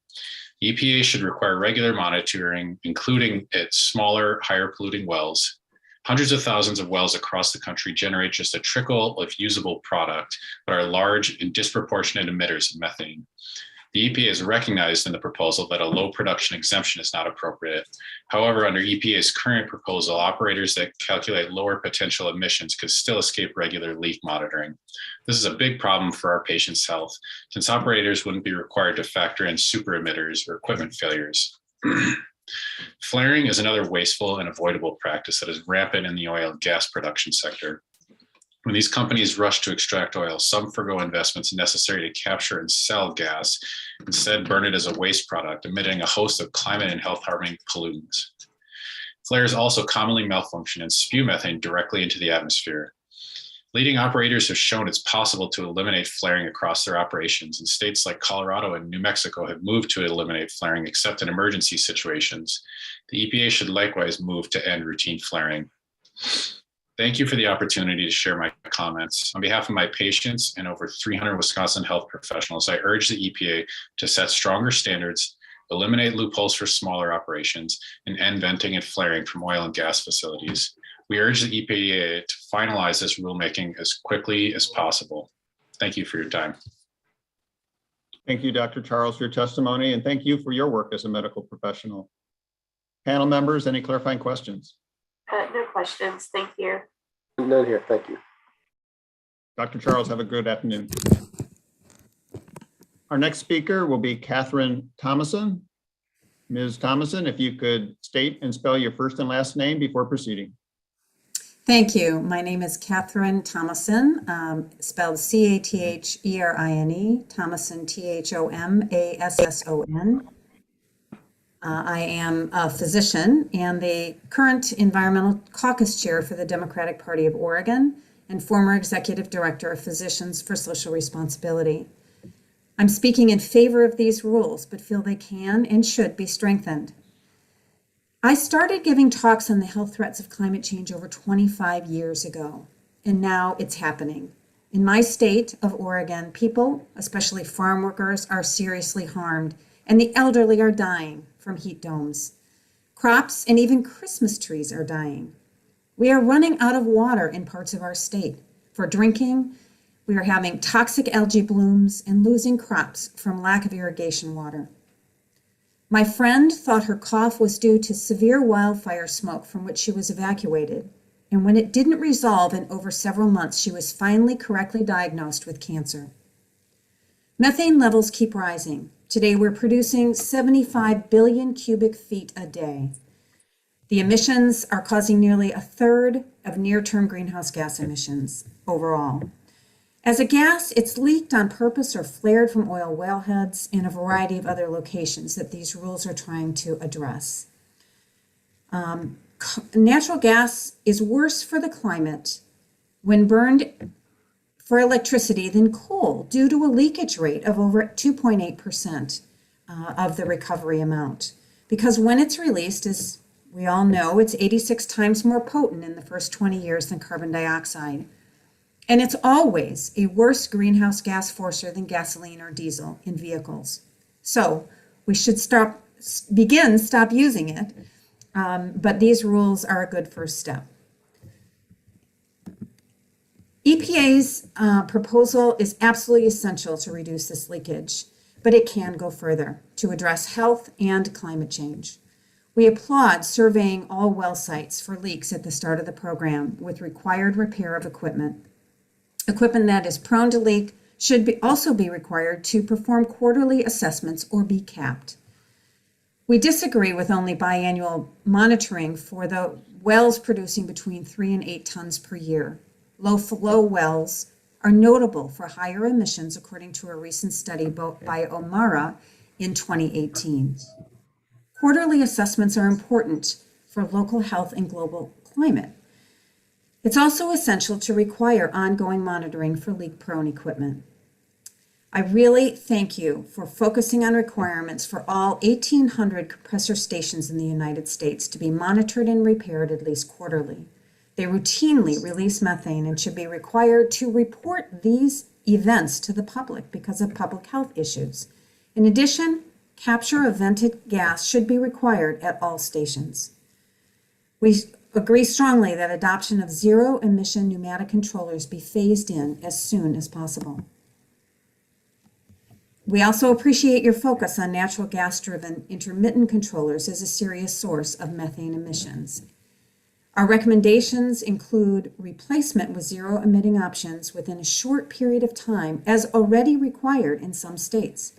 The EPA should require regular monitoring, including at smaller, higher polluting wells. Hundreds of thousands of wells across the country generate just a trickle of usable product, but are large and disproportionate emitters of methane. The EPA has recognized in the proposal that a low production exemption is not appropriate. However, under EPA's current proposal, operators that calculate lower potential emissions could still escape regular leak monitoring. This is a big problem for our patients' health, since operators wouldn't be required to factor in super emitters or equipment failures. Flaring is another wasteful and avoidable practice that is rampant in the oil and gas production sector. When these companies rush to extract oil, some forgo investments necessary to capture and sell gas, instead burn it as a waste product, emitting a host of climate and health harming pollutants. Flares also commonly malfunction and spew methane directly into the atmosphere. Leading operators have shown it's possible to eliminate flaring across their operations, and states like Colorado and New Mexico have moved to eliminate flaring except in emergency situations. The EPA should likewise move to end routine flaring. Thank you for the opportunity to share my comments. On behalf of my patients and over 300 Wisconsin health professionals, I urge the EPA to set stronger standards, eliminate loopholes for smaller operations, and end venting and flaring from oil and gas facilities. We urge the EPA to finalize this rulemaking as quickly as possible. Thank you for your time. Thank you, Dr. Charles, for your testimony, and thank you for your work as a medical professional. Panel members, any clarifying questions? No questions. Thank you. None here. Thank you. Dr. Charles, have a good afternoon. Our next speaker will be Catherine Thomason. Ms. Thomason, if you could state and spell your first and last name before proceeding. Thank you. My name is Catherine Thomason, spelled Catherne, Thomason, Thomasson. I am a physician and the current Environmental Caucus Chair for the Democratic Party of Oregon and former Executive Director of Physicians for Social Responsibility. I'm speaking in favor of these rules, but feel they can and should be strengthened. I started giving talks on the health threats of climate change over 25 years ago, and now it's happening. In my state of Oregon, people, especially farm workers, are seriously harmed, and the elderly are dying from heat domes. Crops and even Christmas trees are dying. We are running out of water in parts of our state. For drinking, we are having toxic algae blooms and losing crops from lack of irrigation water. My friend thought her cough was due to severe wildfire smoke from which she was evacuated. And when it didn't resolve in over several months, she was finally correctly diagnosed with cancer. Methane levels keep rising. Today, we're producing 75 billion cubic feet a day. The emissions are causing nearly a third of near-term greenhouse gas emissions overall. As a gas, it's leaked on purpose or flared from oil wellheads in a variety of other locations that these rules are trying to address. Natural gas is worse for the climate when burned for electricity than coal due to a leakage rate of over 2.8% of the recovery amount. Because when it's released, as we all know, it's 86 times more potent in the first 20 years than carbon dioxide. And it's always a worse greenhouse gas forcer than gasoline or diesel in vehicles. So we should stop using it. But these rules are a good first step. EPA's proposal is absolutely essential to reduce this leakage, but it can go further to address health and climate change. We applaud surveying all well sites for leaks at the start of the program with required repair of equipment. Equipment that is prone to leak should also be required to perform quarterly assessments or be capped. We disagree with only biannual monitoring for the wells producing between 3 and 8 tons per year. Low flow wells are notable for higher emissions, according to a recent study by Omara in 2018. Quarterly assessments are important for local health and global climate. It's also essential to require ongoing monitoring for leak-prone equipment. I really thank you for focusing on requirements for all 1,800 compressor stations in the United States to be monitored and repaired at least quarterly. They routinely release methane and should be required to report these events to the public because of public health issues. In addition, capture of vented gas should be required at all stations. We agree strongly that adoption of zero-emission pneumatic controllers be phased in as soon as possible. We also appreciate your focus on natural gas-driven intermittent controllers as a serious source of methane emissions. Our recommendations include replacement with zero-emitting options within a short period of time, as already required in some states.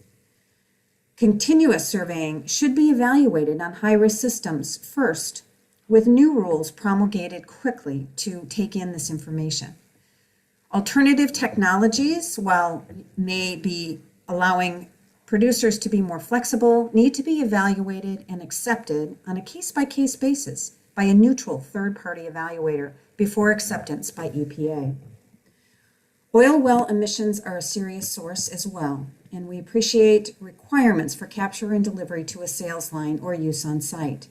Continuous surveying should be evaluated on high-risk systems first, with new rules promulgated quickly to take in this information. Alternative technologies, while may be allowing producers to be more flexible, need to be evaluated and accepted on a case-by-case basis by a neutral third-party evaluator before acceptance by EPA. Oil well emissions are a serious source as well, and we appreciate requirements for capture and delivery to a sales line or use on site.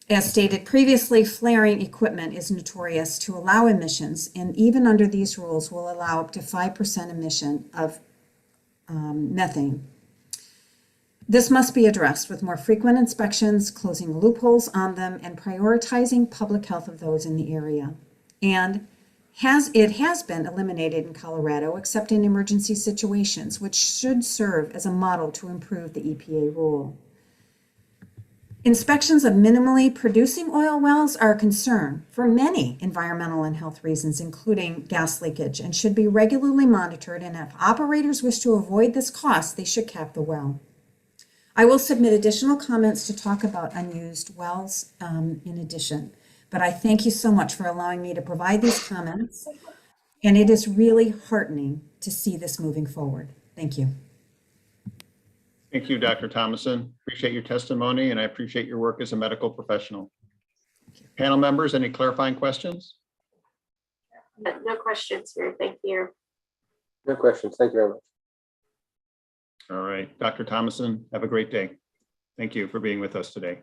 As stated previously, flaring equipment is notorious to allow emissions, and even under these rules will allow up to 5% emission of methane. This must be addressed with more frequent inspections, closing loopholes on them, and prioritizing public health of those in the area. And it has been eliminated in Colorado, except in emergency situations, which should serve as a model to improve the EPA rule. Inspections of minimally producing oil wells are a concern for many environmental and health reasons, including gas leakage, and should be regularly monitored. And if operators wish to avoid this cost, they should cap the well. I will submit additional comments to talk about unused wells in addition, but I thank you so much for allowing me to provide these comments. And it is really heartening to see this moving forward. Thank you. Thank you, Dr. Thomason. Appreciate your testimony, and I appreciate your work as a medical professional. Panel members, any clarifying questions? No questions here. Thank you. No questions. Thank you very much. All right, Dr. Thomason, have a great day. Thank you for being with us today.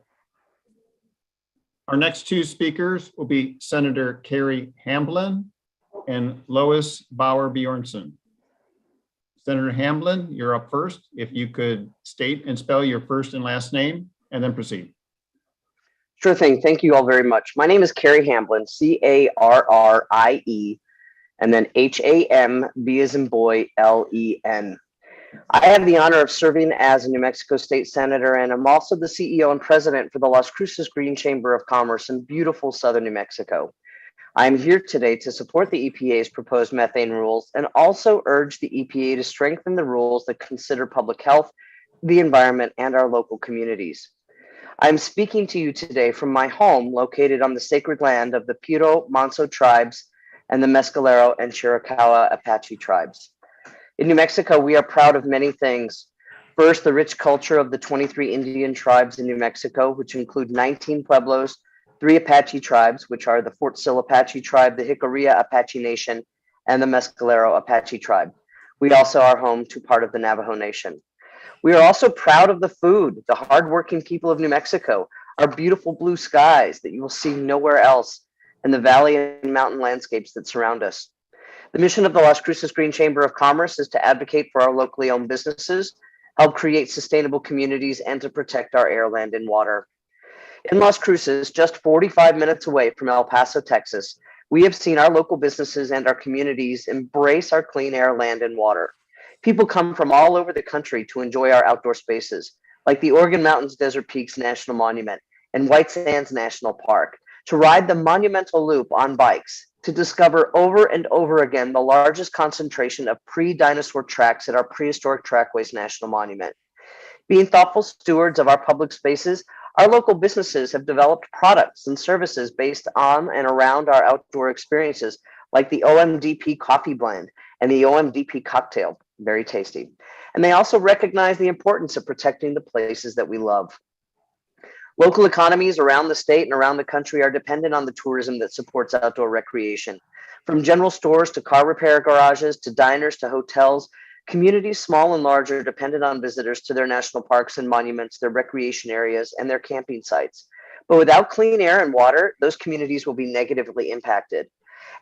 Our next two speakers will be Senator Carrie Hamblin and Lois Bauer Bjornson. Senator Hamblin, you're up first. If you could state and spell your first and last name and then proceed. Sure thing. Thank you all very much. My name is Carrie Hamblin, C-A-R-R-I-E, and then H-A-M-B as in boy, L-E-N. I have the honor of serving as a New Mexico State Senator, and I'm also the CEO and President for the Las Cruces Green Chamber of Commerce in beautiful southern New Mexico. I am here today to support the EPA's proposed methane rules and also urge the EPA to strengthen the rules that consider public health, the environment, and our local communities. I'm speaking to you today from my home located on the sacred land of the Piro Manso tribes and the Mescalero and Chiricahua Apache tribes. In New Mexico, we are proud of many things. First, the rich culture of the 23 Indian tribes in New Mexico, which include 19 pueblos, 3 Apache tribes, which are the Fort Sill Apache tribe, the Jicarilla Apache Nation, and the Mescalero Apache tribe. We also are home to part of the Navajo Nation. We are also proud of the food, the hardworking people of New Mexico, our beautiful blue skies that you will see nowhere else, and the valley and mountain landscapes that surround us. The mission of the Las Cruces Green Chamber of Commerce is to advocate for our locally owned businesses, help create sustainable communities, and to protect our air, land, and water. In Las Cruces, just 45 minutes away from El Paso, Texas, we have seen our local businesses and our communities embrace our clean air, land, and water. People come from all over the country to enjoy our outdoor spaces, like the Oregon Mountains Desert Peaks National Monument and White Sands National Park, to ride the monumental loop on bikes, to discover over and over again the largest concentration of pre-dinosaur tracks at our Prehistoric Trackways National Monument. Being thoughtful stewards of our public spaces, our local businesses have developed products and services based on and around our outdoor experiences, like the OMDP coffee blend and the OMDP cocktail, very tasty. And they also recognize the importance of protecting the places that we love. Local economies around the state and around the country are dependent on the tourism that supports outdoor recreation. From general stores to car repair garages to diners to hotels, communities small and large are dependent on visitors to their national parks and monuments, their recreation areas, and their camping sites. But without clean air and water, those communities will be negatively impacted.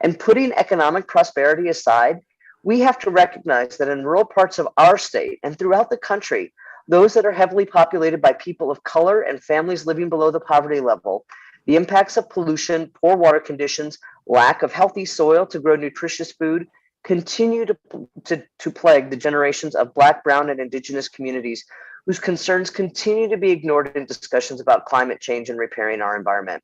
And putting economic prosperity aside, we have to recognize that in rural parts of our state and throughout the country, those that are heavily populated by people of color and families living below the poverty level, the impacts of pollution, poor water conditions, lack of healthy soil to grow nutritious food continue to plague the generations of Black, Brown, and Indigenous communities whose concerns continue to be ignored in discussions about climate change and repairing our environment.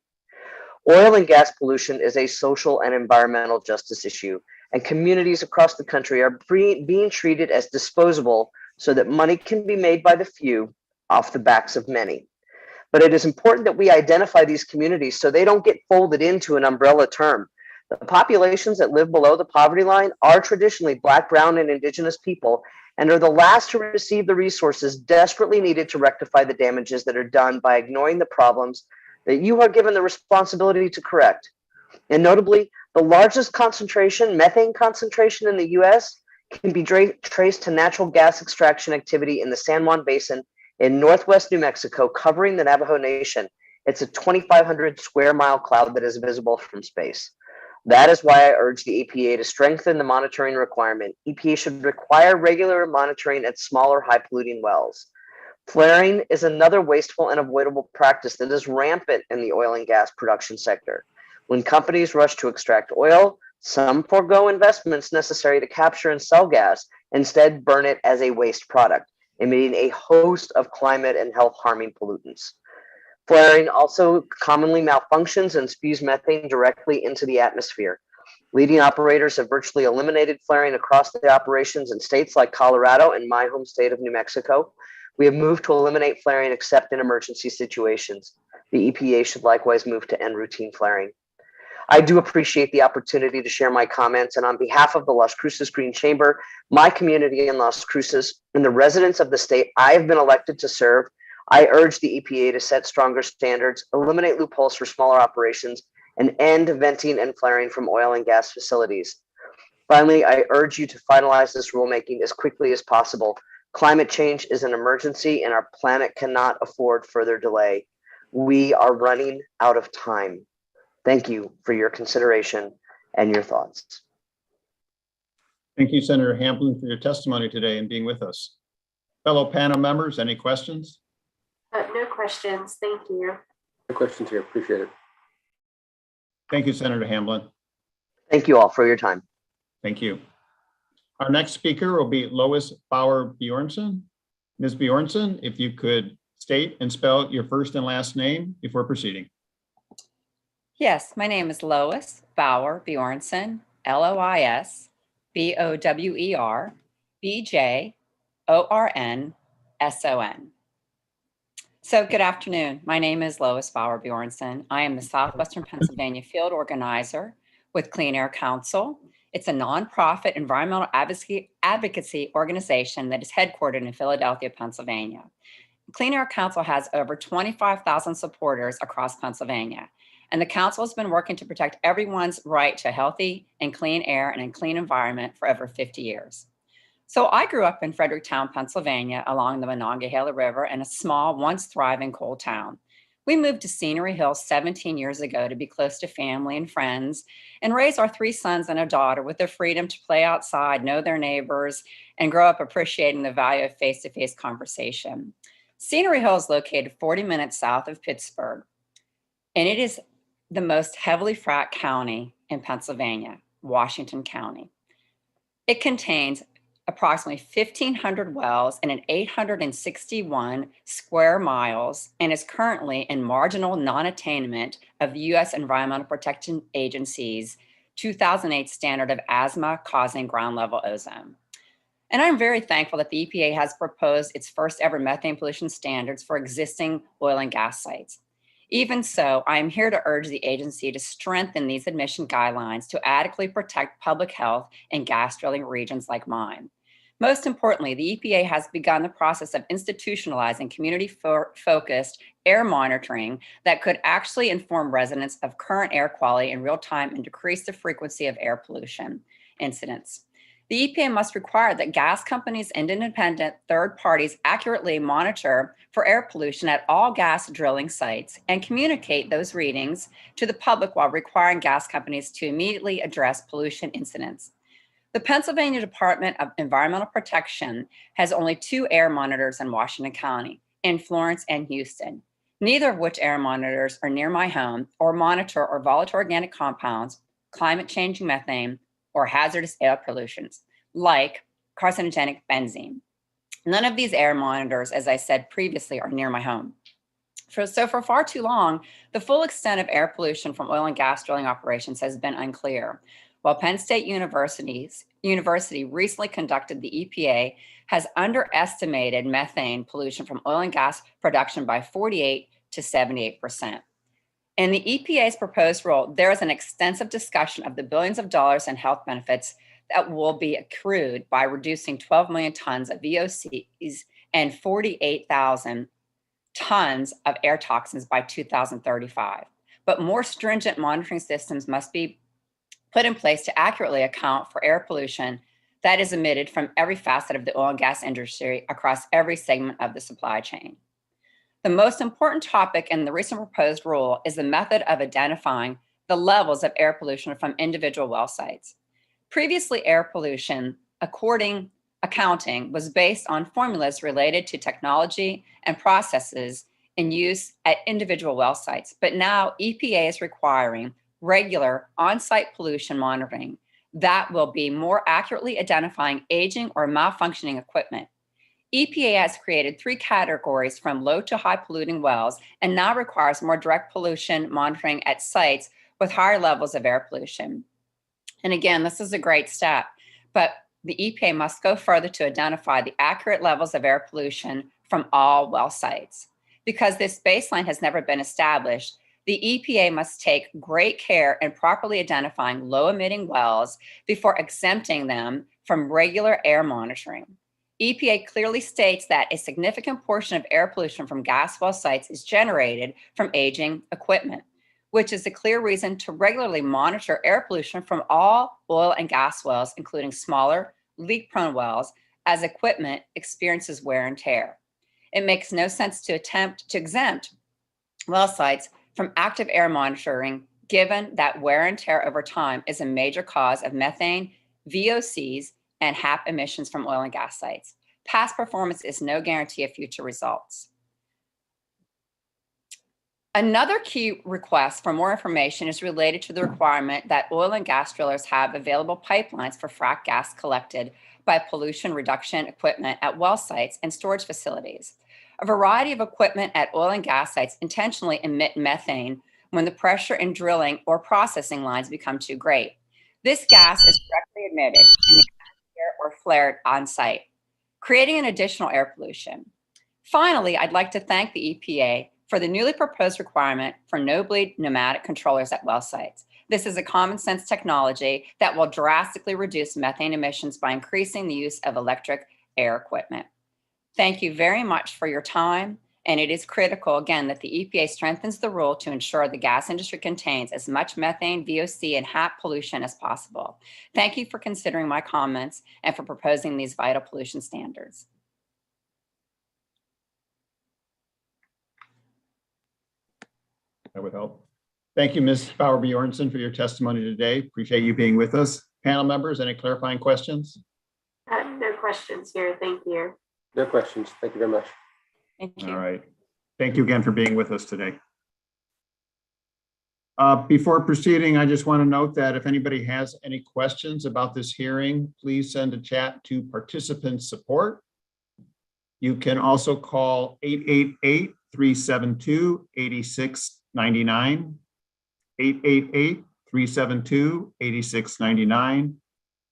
Oil and gas pollution is a social and environmental justice issue, and communities across the country are being treated as disposable so that money can be made by the few off the backs of many. But it is important that we identify these communities so they don't get folded into an umbrella term. The populations that live below the poverty line are traditionally Black, Brown, and Indigenous people and are the last to receive the resources desperately needed to rectify the damages that are done by ignoring the problems that you are given the responsibility to correct. And notably, the largest concentration, methane concentration in the US, can be traced to natural gas extraction activity in the San Juan Basin in northwest New Mexico, covering the Navajo Nation. It's a 2,500 square mile cloud that is visible from space. That is why I urge the EPA to strengthen the monitoring requirement. EPA should require regular monitoring at smaller, high polluting wells. Flaring is another wasteful and avoidable practice that is rampant in the oil and gas production sector. When companies rush to extract oil, some forego investments necessary to capture and sell gas, instead burn it as a waste product, emitting a host of climate and health harming pollutants. Flaring also commonly malfunctions and spews methane directly into the atmosphere. Leading operators have virtually eliminated flaring across the operations in states like Colorado and my home state of New Mexico. We have moved to eliminate flaring except in emergency situations. The EPA should likewise move to end routine flaring. I do appreciate the opportunity to share my comments, and on behalf of the Las Cruces Green Chamber, my community in Las Cruces, and the residents of the state I have been elected to serve, I urge the EPA to set stronger standards, eliminate loopholes for smaller operations, and end venting and flaring from oil and gas facilities. Finally, I urge you to finalize this rulemaking as quickly as possible. Climate change is an emergency, and our planet cannot afford further delay. We are running out of time. Thank you for your consideration and your thoughts. Thank you, Senator Hamblin, for your testimony today and being with us. Fellow panel members, any questions? No questions. Thank you. No questions here. Appreciate it. Thank you, Senator Hamblin. Thank you all for your time. Thank you. Our next speaker will be Lois Bauer Bjornson. Ms. Bjornson, if you could state and spell your first and last name before proceeding. Yes, my name is Lois Bauer Bjornson, Lois Bower BJORNSON. So good afternoon. My name is Lois Bauer Bjornson. I am the Southwestern Pennsylvania Field Organizer with Clean Air Council. It's a nonprofit environmental advocacy organization that is headquartered in Philadelphia, Pennsylvania. Clean Air Council has over 25,000 supporters across Pennsylvania, and the council has been working to protect everyone's right to healthy and clean air and a clean environment for over 50 years. So I grew up in Fredericktown, Pennsylvania, along the Monongahela River in a small, once thriving coal town. We moved to Scenery Hills 17 years ago to be close to family and friends and raise our 3 sons and a daughter with the freedom to play outside, know their neighbors, and grow up appreciating the value of face-to-face conversation. Scenery Hill is located 40 minutes south of Pittsburgh, and it is the most heavily fracked county in Pennsylvania, Washington County. It contains approximately 1,500 wells and 861 square miles, and is currently in marginal non-attainment of the U.S. Environmental Protection Agency's 2008 standard of asthma-causing ground level ozone. And I'm very thankful that the EPA has proposed its first ever methane pollution standards for existing oil and gas sites. Even so, I am here to urge the agency to strengthen these emission guidelines to adequately protect public health in gas drilling regions like mine. Most importantly, the EPA has begun the process of institutionalizing community-focused air monitoring that could actually inform residents of current air quality in real time and decrease the frequency of air pollution incidents. The EPA must require that gas companies and independent third parties accurately monitor for air pollution at all gas drilling sites and communicate those readings to the public while requiring gas companies to immediately address pollution incidents. The Pennsylvania Department of Environmental Protection has only 2 air monitors in Washington County, in Florence and Houston, neither of which air monitors are near my home or monitor or volatile organic compounds, climate changing methane, or hazardous air pollutions, like carcinogenic benzene. None of these air monitors, as I said previously, are near my home. So for far too long, the full extent of air pollution from oil and gas drilling operations has been unclear. While Penn State University recently conducted, the EPA has underestimated methane pollution from oil and gas production by 48 to 78%. In the EPA's proposed rule, there is an extensive discussion of the billions of dollars in health benefits that will be accrued by reducing 12 million tons of VOCs and 48,000 tons of air toxins by 2035. But more stringent monitoring systems must be put in place to accurately account for air pollution that is emitted from every facet of the oil and gas industry across every segment of the supply chain. The most important topic in the recent proposed rule is the method of identifying the levels of air pollution from individual well sites. Previously, air pollution accounting was based on formulas related to technology and processes in use at individual well sites, but now EPA is requiring regular on-site pollution monitoring that will be more accurately identifying aging or malfunctioning equipment. EPA has created 3 categories from low to high polluting wells and now requires more direct pollution monitoring at sites with higher levels of air pollution. And again, this is a great step, but the EPA must go further to identify the accurate levels of air pollution from all well sites. Because this baseline has never been established, the EPA must take great care in properly identifying low emitting wells before exempting them from regular air monitoring. EPA clearly states that a significant portion of air pollution from gas well sites is generated from aging equipment, which is a clear reason to regularly monitor air pollution from all oil and gas wells, including smaller, leak-prone wells, as equipment experiences wear and tear. It makes no sense to attempt to exempt well sites from active air monitoring, given that wear and tear over time is a major cause of methane, VOCs, and HAP emissions from oil and gas sites. Past performance is no guarantee of future results. Another key request for more information is related to the requirement that oil and gas drillers have available pipelines for frac gas collected by pollution reduction equipment at well sites and storage facilities. A variety of equipment at oil and gas sites intentionally emit methane when the pressure in drilling or processing lines become too great. This gas is directly emitted in the atmosphere or flared on site, creating an additional air pollution. Finally, I'd like to thank the EPA for the newly proposed requirement for no-bleed pneumatic controllers at well sites. This is a common sense technology that will drastically reduce methane emissions by increasing the use of electric air equipment. Thank you very much for your time. And it is critical, again, that the EPA strengthens the rule to ensure the gas industry contains as much methane, VOC, and HAP pollution as possible. Thank you for considering my comments and for proposing these vital pollution standards. That would help. Thank you, Ms. Bauer-Bjornson, for your testimony today. Appreciate you being with us. Panel members, any clarifying questions? No questions here. Thank you. No questions. Thank you very much. Thank you. All right. Thank you again for being with us today. Before proceeding, I just want to note that if anybody has any questions about this hearing, please send a chat to participant support. You can also call 888-372-8699, 888-372-8699,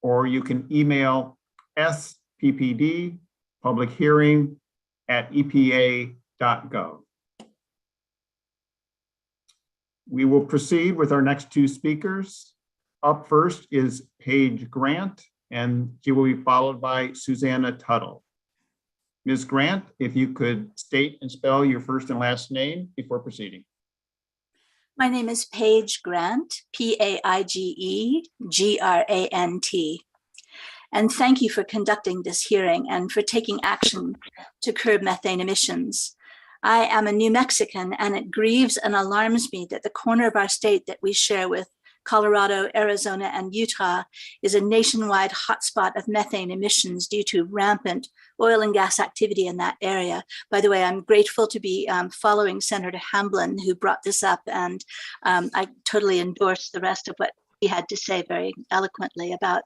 or you can email sppdpublichearing@epa.gov. We will proceed with our next two speakers. Up first is Paige Grant, and she will be followed by Susanna Tuttle. Ms. Grant, if you could state and spell your first and last name before proceeding. My name is Paige Grant, P-A-I-G-E-G-R-A-N-T. And thank you for conducting this hearing and for taking action to curb methane emissions. I am a New Mexican, and it grieves and alarms me that the corner of our state that we share with Colorado, Arizona, and Utah is a nationwide hotspot of methane emissions due to rampant oil and gas activity in that area. By the way, I'm grateful to be following Senator Hamblin, who brought this up, and I totally endorse the rest of what he had to say very eloquently about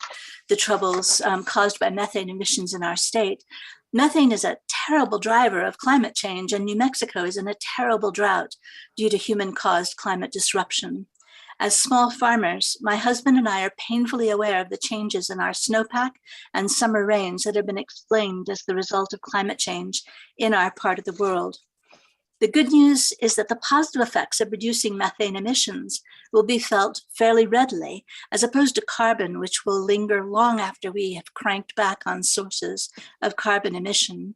the troubles caused by methane emissions in our state. Methane is a terrible driver of climate change, and New Mexico is in a terrible drought due to human-caused climate disruption. As small farmers, my husband and I are painfully aware of the changes in our snowpack and summer rains that have been explained as the result of climate change in our part of the world. The good news is that the positive effects of reducing methane emissions will be felt fairly readily, as opposed to carbon, which will linger long after we have cranked back on sources of carbon emission.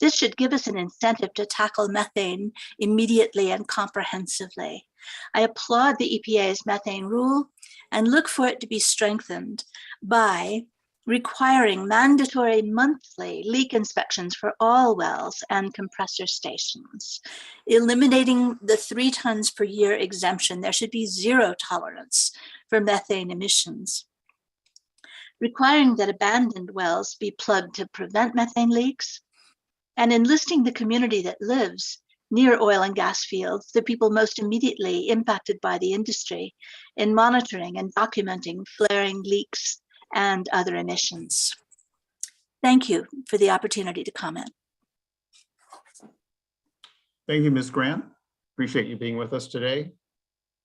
This should give us an incentive to tackle methane immediately and comprehensively. I applaud the EPA's methane rule and look for it to be strengthened by requiring mandatory monthly leak inspections for all wells and compressor stations, eliminating the 3 tons per year exemption. There should be 0 tolerance for methane emissions, requiring that abandoned wells be plugged to prevent methane leaks, and enlisting the community that lives near oil and gas fields, the people most immediately impacted by the industry, in monitoring and documenting flaring, leaks, and other emissions. Thank you for the opportunity to comment. Thank you, Ms. Grant. Appreciate you being with us today.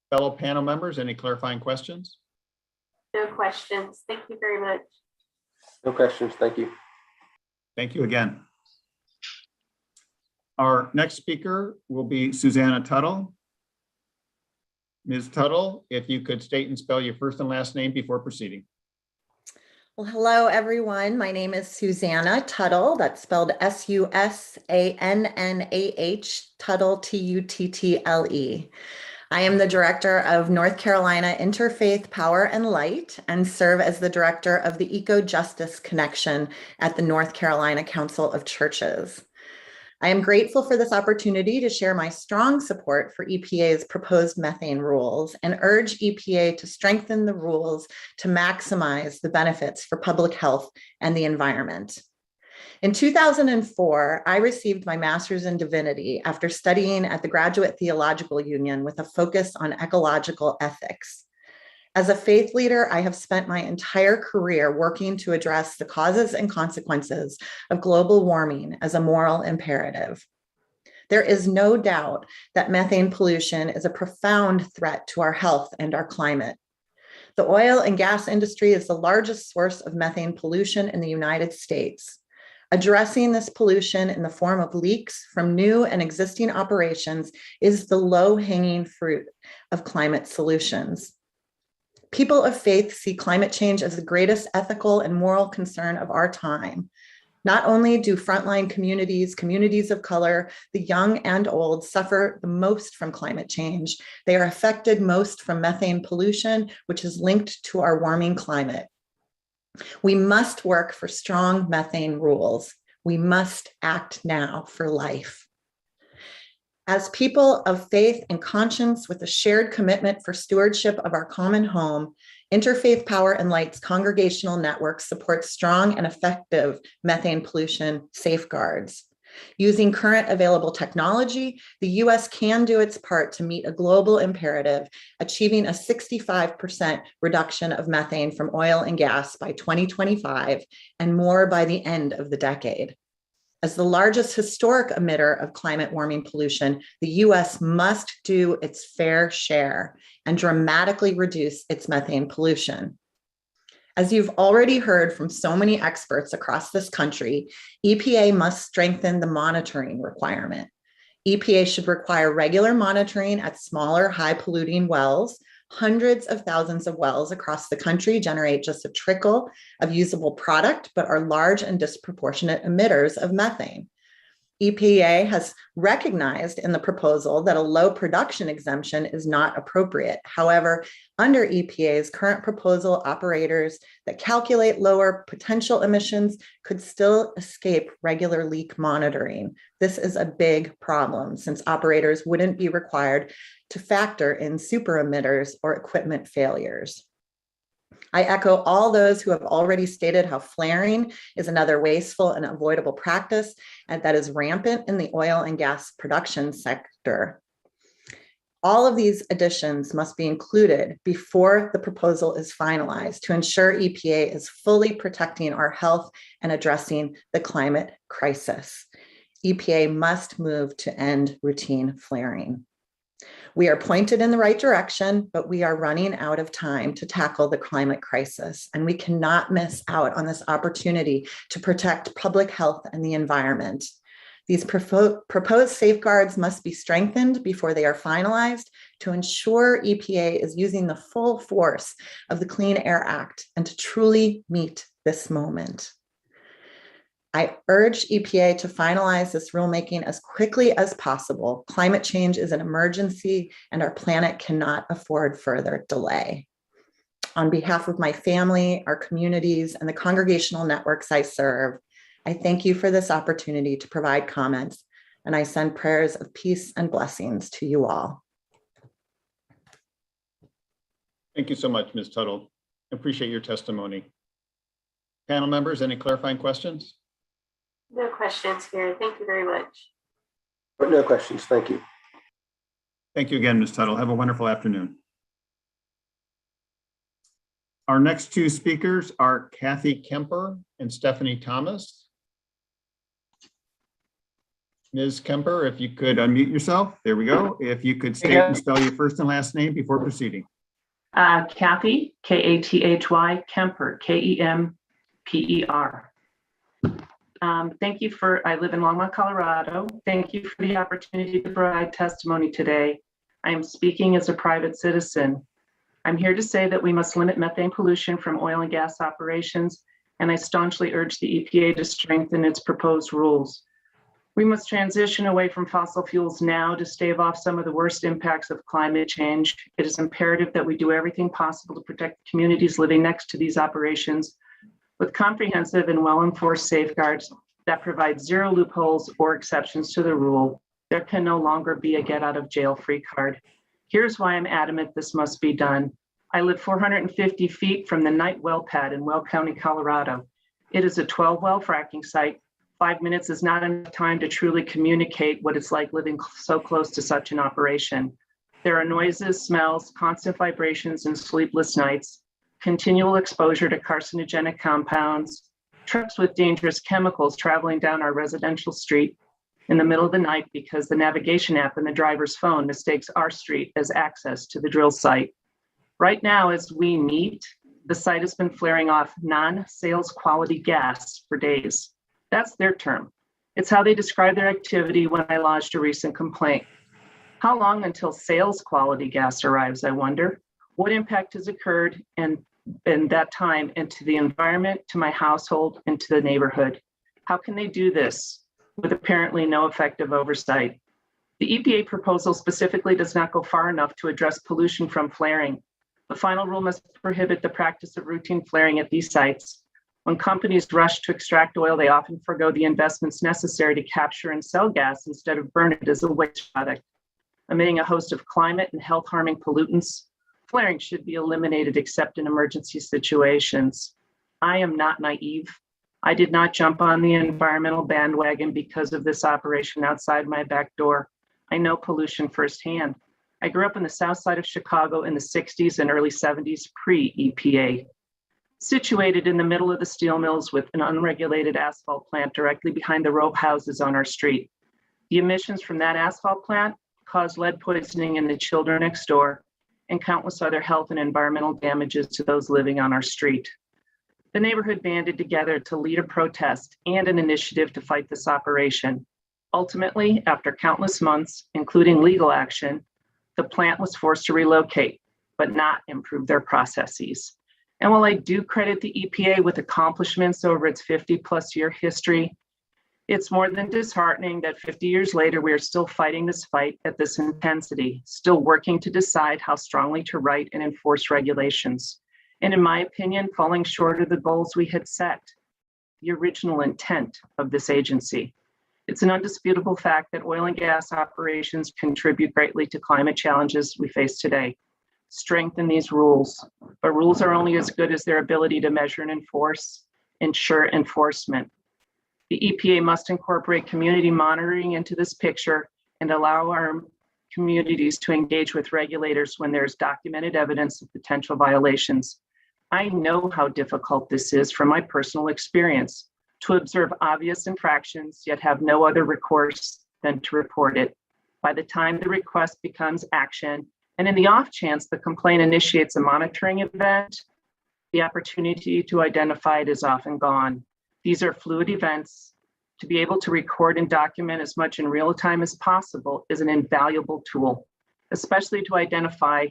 Fellow panel members, any clarifying questions? No questions. Thank you very much. No questions. Thank you. Thank you again. Our next speaker will be Susanna Tuttle. Ms. Tuttle, if you could state and spell your first and last name before proceeding. Well, hello, everyone. My name is Susanna Tuttle. That's spelled S-U-S-A-N-N-A-H, Tuttle, T-U-T-T-L-E. I am the director of North Carolina Interfaith Power and Light and serve as the director of the Eco Justice Connection at the North Carolina Council of Churches. I am grateful for this opportunity to share my strong support for EPA's proposed methane rules and urge EPA to strengthen the rules to maximize the benefits for public health and the environment. In 2004, I received my master's in divinity after studying at the Graduate Theological Union with a focus on ecological ethics. As a faith leader, I have spent my entire career working to address the causes and consequences of global warming as a moral imperative. There is no doubt that methane pollution is a profound threat to our health and our climate. The oil and gas industry is the largest source of methane pollution in the United States. Addressing this pollution in the form of leaks from new and existing operations is the low-hanging fruit of climate solutions. People of faith see climate change as the greatest ethical and moral concern of our time. Not only do frontline communities, communities of color, the young and old suffer the most from climate change, they are affected most from methane pollution, which is linked to our warming climate. We must work for strong methane rules. We must act now for life. As people of faith and conscience with a shared commitment for stewardship of our common home, Interfaith Power and Light's congregational network supports strong and effective methane pollution safeguards. Using current available technology, the U.S. can do its part to meet a global imperative, achieving a 65% reduction of methane from oil and gas by 2025 and more by the end of the decade. As the largest historic emitter of climate warming pollution, the U.S. must do its fair share and dramatically reduce its methane pollution. As you've already heard from so many experts across this country, EPA must strengthen the monitoring requirement. EPA should require regular monitoring at smaller, high-polluting wells. Hundreds of thousands of wells across the country generate just a trickle of usable product, but are large and disproportionate emitters of methane. EPA has recognized in the proposal that a low production exemption is not appropriate. However, under EPA's current proposal, operators that calculate lower potential emissions could still escape regular leak monitoring. This is a big problem since operators wouldn't be required to factor in super emitters or equipment failures. I echo all those who have already stated how flaring is another wasteful and avoidable practice and that is rampant in the oil and gas production sector. All of these additions must be included before the proposal is finalized to ensure EPA is fully protecting our health and addressing the climate crisis. EPA must move to end routine flaring. We are pointed in the right direction, but we are running out of time to tackle the climate crisis, and we cannot miss out on this opportunity to protect public health and the environment. These proposed safeguards must be strengthened before they are finalized to ensure EPA is using the full force of the Clean Air Act and to truly meet this moment. I urge EPA to finalize this rulemaking as quickly as possible. Climate change is an emergency and our planet cannot afford further delay. On behalf of my family, our communities, and the congregational networks I serve, I thank you for this opportunity to provide comments, and I send prayers of peace and blessings to you all. Thank you so much, Ms. Tuttle. Appreciate your testimony. Panel members, any clarifying questions? No questions here. Thank you very much. No questions. Thank you. Thank you again, Ms. Tuttle. Have a wonderful afternoon. Our next two speakers are Kathy Kemper and Stephanie Thomas. Ms. Kemper, if you could unmute yourself. There we go. If you could state and spell your first and last name before proceeding. Kathy, K-A-T-H-Y, Kemper, K-E-M-P-E-R. Thank you I live in Longmont, Colorado. Thank you for the opportunity to provide testimony today. I am speaking as a private citizen. I'm here to say that we must limit methane pollution from oil and gas operations, and I staunchly urge the EPA to strengthen its proposed rules. We must transition away from fossil fuels now to stave off some of the worst impacts of climate change. It is imperative that we do everything possible to protect communities living next to these operations with comprehensive and well-enforced safeguards that provide zero loopholes or exceptions to the rule. There can no longer be a get out of jail free card. Here's why I'm adamant this must be done. I live 450 feet from the Knight well pad in Weld County, Colorado. It is a 12-well fracking site. 5 minutes is not enough time to truly communicate what it's like living so close to such an operation. There are noises, smells, constant vibrations, and sleepless nights, continual exposure to carcinogenic compounds, trucks with dangerous chemicals traveling down our residential street, in the middle of the night because the navigation app in the driver's phone mistakes our street as access to the drill site. Right now, as we meet, the site has been flaring off non-sales quality gas for days. That's their term. It's how they describe their activity when I lodged a recent complaint. How long until sales quality gas arrives, I wonder? What impact has occurred in that time into the environment, to my household, and to the neighborhood? How can they do this with apparently no effective oversight? The EPA proposal specifically does not go far enough to address pollution from flaring. The final rule must prohibit the practice of routine flaring at these sites. When companies rush to extract oil, they often forgo the investments necessary to capture and sell gas instead of burn it as a waste product. Emitting a host of climate and health harming pollutants, flaring should be eliminated except in emergency situations. I am not naive. I did not jump on the environmental bandwagon because of this operation outside my back door. I know pollution firsthand. I grew up in the south side of Chicago in the 60s and early 70s, pre-EPA. Situated in the middle of the steel mills with an unregulated asphalt plant directly behind the row of houses on our street. The emissions from that asphalt plant caused lead poisoning in the children next door and countless other health and environmental damages to those living on our street. The neighborhood banded together to lead a protest and an initiative to fight this operation. Ultimately, after countless months, including legal action, the plant was forced to relocate, but not improve their processes. And while I do credit the EPA with accomplishments over its 50+ year history, it's more than disheartening that 50 years later, we are still fighting this fight at this intensity, still working to decide how strongly to write and enforce regulations. And in my opinion, falling short of the goals we had set, the original intent of this agency. It's an undisputable fact that oil and gas operations contribute greatly to climate challenges we face today. Strengthen these rules, but rules are only as good as their ability to measure and ensure enforcement. The EPA must incorporate community monitoring into this picture and allow our communities to engage with regulators when there's documented evidence of potential violations. I know how difficult this is from my personal experience, to observe obvious infractions yet have no other recourse than to report it. By the time the request becomes action, and in the off chance the complaint initiates a monitoring event, the opportunity to identify it is often gone. These are fluid events. To be able to record and document as much in real time as possible is an invaluable tool, especially to identify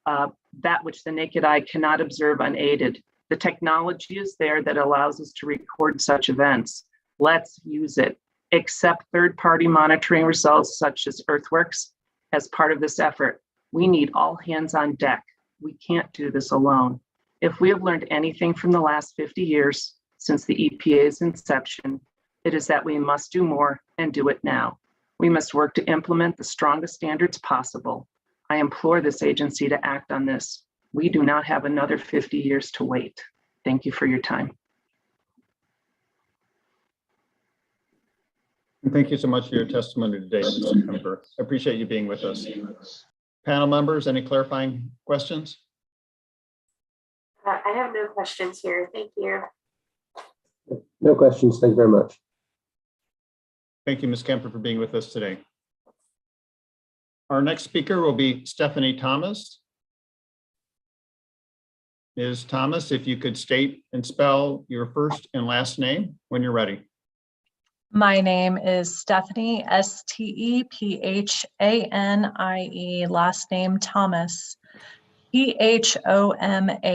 that which the naked eye cannot observe unaided. The technology is there that allows us to record such events. Let's use it. Accept third-party monitoring results such as Earthworks as part of this effort. We need all hands on deck. We can't do this alone. If we have learned anything from the last 50 years since the EPA's inception, it is that we must do more and do it now. We must work to implement the strongest standards possible. I implore this agency to act on this. We do not have another 50 years to wait. Thank you for your time. And thank you so much for your testimony today, Ms. Kemper. I appreciate you being with us. Panel members, any clarifying questions? I have no questions here. Thank you. No questions. Thank you very much. Thank you, Ms. Kemper, for being with us today. Our next speaker will be Stephanie Thomas. Ms. Thomas, if you could state and spell your first and last name when you're ready. My name is Stephanie, Stephanie, last name Thomas,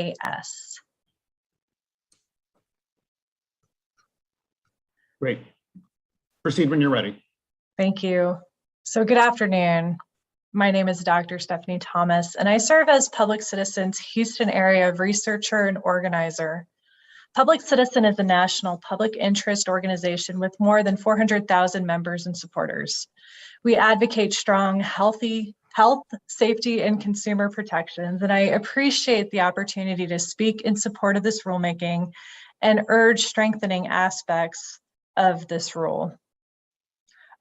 Thomas. Great. Proceed when you're ready. Thank you. So good afternoon. My name is Dr. Stephanie Thomas, and I serve as Public Citizen's Houston area researcher and organizer. Public Citizen is a national public interest organization with more than 400,000 members and supporters. We advocate strong, health, safety, and consumer protections, and I appreciate the opportunity to speak in support of this rulemaking and urge strengthening aspects of this rule.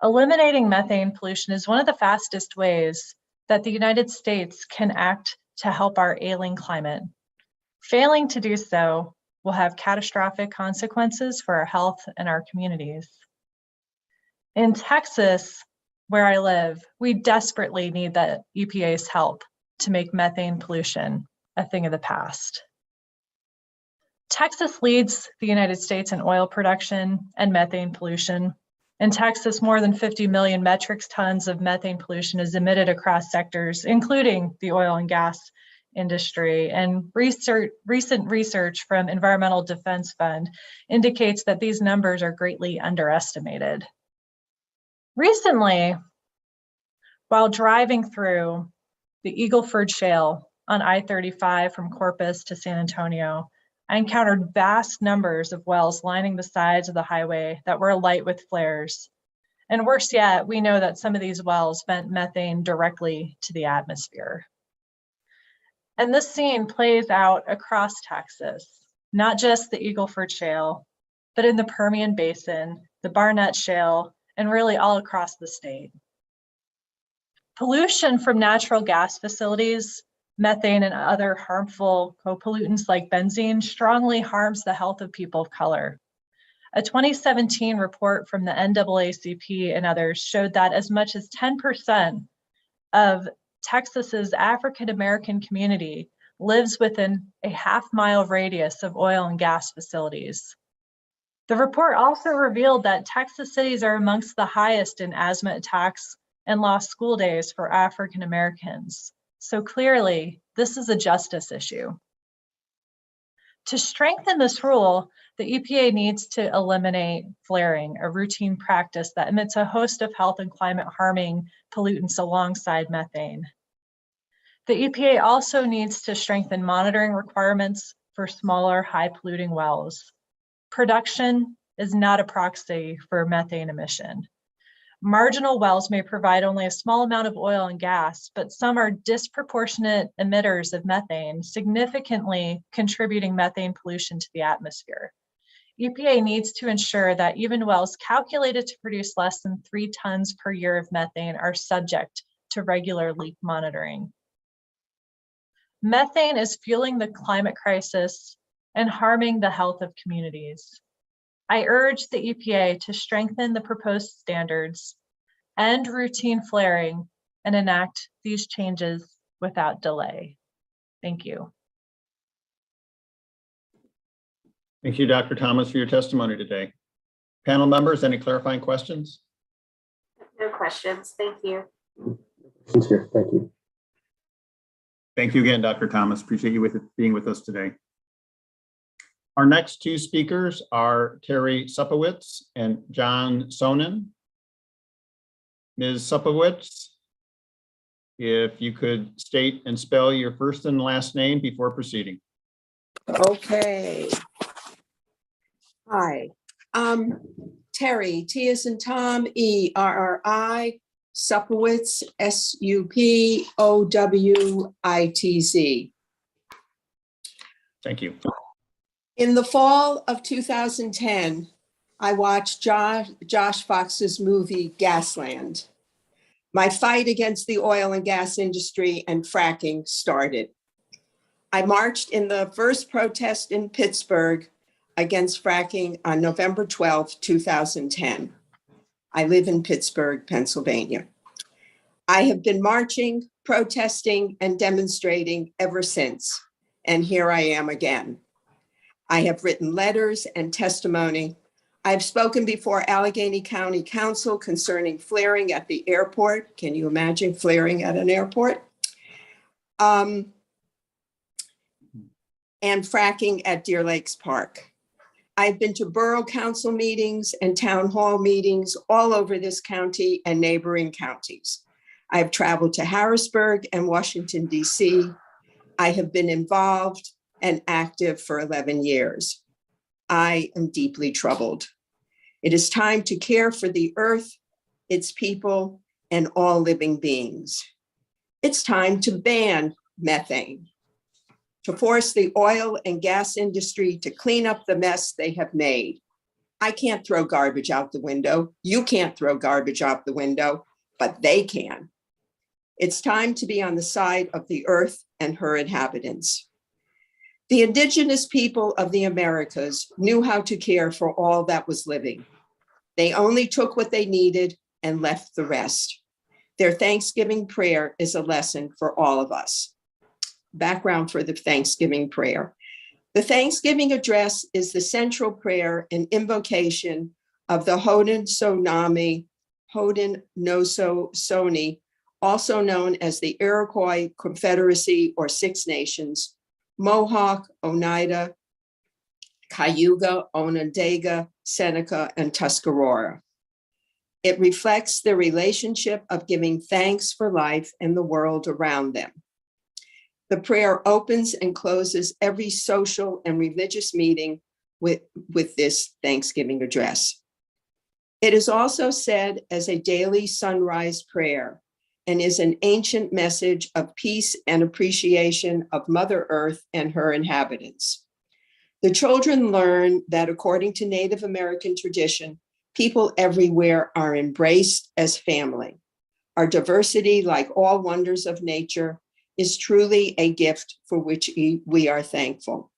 Eliminating methane pollution is one of the fastest ways that the United States can act to help our ailing climate. Failing to do so will have catastrophic consequences for our health and our communities. In Texas, where I live, we desperately need the EPA's help to make methane pollution a thing of the past. Texas leads the United States in oil production and methane pollution. In Texas, more than 50 million metric tons of methane pollution is emitted across sectors, including the oil and gas industry. And recent research from Environmental Defense Fund indicates that these numbers are greatly underestimated. Recently, while driving through the Eagle Ford Shale on I-35 from Corpus to San Antonio, I encountered vast numbers of wells lining the sides of the highway that were alight with flares. And worse yet, we know that some of these wells vent methane directly to the atmosphere. And this scene plays out across Texas, not just the Eagle Ford Shale, but in the Permian Basin, the Barnett Shale, and really all across the state. Pollution from natural gas facilities, methane, and other harmful co-pollutants like benzene strongly harms the health of people of color. A 2017 report from the NAACP and others showed that as much as 10% of Texas's African-American community lives within a half-mile radius of oil and gas facilities. The report also revealed that Texas cities are amongst the highest in asthma attacks and lost school days for African Americans. So clearly, this is a justice issue. To strengthen this rule, the EPA needs to eliminate flaring, a routine practice that emits a host of health and climate harming pollutants alongside methane. The EPA also needs to strengthen monitoring requirements for smaller, high polluting wells. Production is not a proxy for methane emission. Marginal wells may provide only a small amount of oil and gas, but some are disproportionate emitters of methane, significantly contributing methane pollution to the atmosphere. EPA needs to ensure that even wells calculated to produce less than 3 tons per year of methane are subject to regular leak monitoring. Methane is fueling the climate crisis and harming the health of communities. I urge the EPA to strengthen the proposed standards, end routine flaring, and enact these changes without delay. Thank you. Thank you, Dr. Thomas, for your testimony today. Panel members, any clarifying questions? No questions. Thank you. Thank you. Thank you again, Dr. Thomas. Appreciate you being with us today. Our next two speakers are Terry Supowitz and John Sonnen. Ms. Supowitz, if you could state and spell your first and last name before proceeding. Okay. Hi, Terry, T as in Tom, E-R-R-I, Supowitz, S-U-P-O-W-I-T-Z. Thank you. In the fall of 2010, I watched Josh Fox's movie Gasland. My fight against the oil and gas industry and fracking started. I marched in the first protest in Pittsburgh against fracking on November 12, 2010. I live in Pittsburgh, Pennsylvania. I have been marching, protesting, and demonstrating ever since, and here I am again. I have written letters and testimony. I've spoken before Allegheny County Council concerning flaring at the airport. Can you imagine flaring at an airport? And fracking at Deer Lakes Park. I've been to borough council meetings and town hall meetings all over this county and neighboring counties. I've traveled to Harrisburg and Washington, D.C. I have been involved and active for 11 years. I am deeply troubled. It is time to care for the earth, its people, and all living beings. It's time to ban methane, to force the oil and gas industry to clean up the mess they have made. I can't throw garbage out the window. You can't throw garbage out the window, but they can. It's time to be on the side of the earth and her inhabitants. The indigenous people of the Americas knew how to care for all that was living. They only took what they needed and left the rest. Their Thanksgiving prayer is a lesson for all of us. Background for the Thanksgiving prayer. The Thanksgiving address is the central prayer and invocation of the Haudenosaunee, also known as the Iroquois Confederacy or Six Nations, Mohawk, Oneida, Cayuga, Onondaga, Seneca, and Tuscarora. It reflects the relationship of giving thanks for life and the world around them. The prayer opens and closes every social and religious meeting with this Thanksgiving address. It is also said as a daily sunrise prayer and is an ancient message of peace and appreciation of Mother Earth and her inhabitants. The children learn that according to Native American tradition, people everywhere are embraced as family. Our diversity, like all wonders of nature, is truly a gift for which we are thankful.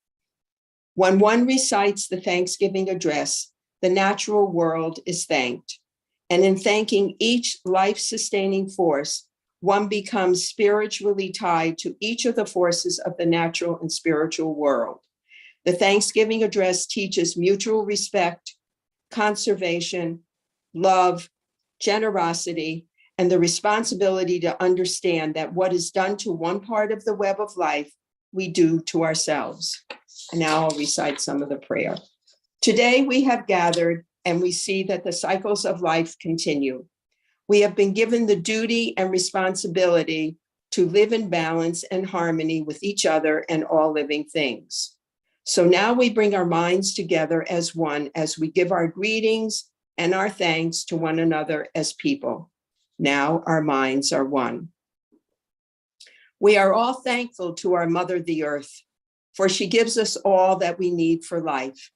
When one recites the Thanksgiving address, the natural world is thanked. And in thanking each life-sustaining force, one becomes spiritually tied to each of the forces of the natural and spiritual world. The Thanksgiving address teaches mutual respect, conservation, love, generosity, and the responsibility to understand that what is done to one part of the web of life, we do to ourselves. And now I'll recite some of the prayer. Today we have gathered and we see that the cycles of life continue. We have been given the duty and responsibility to live in balance and harmony with each other and all living things. So now we bring our minds together as one as we give our greetings and our thanks to one another as people. Now our minds are one. We are all thankful to our mother, the earth, for she gives us all that we need for life.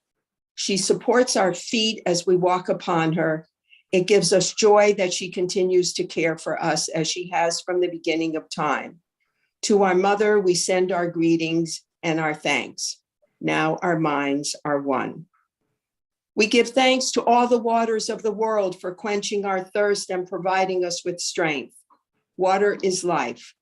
She supports our feet as we walk upon her. It gives us joy that she continues to care for us as she has from the beginning of time. To our mother, we send our greetings and our thanks. Now our minds are one. We give thanks to all the waters of the world for quenching our thirst and providing us with strength. Water is life.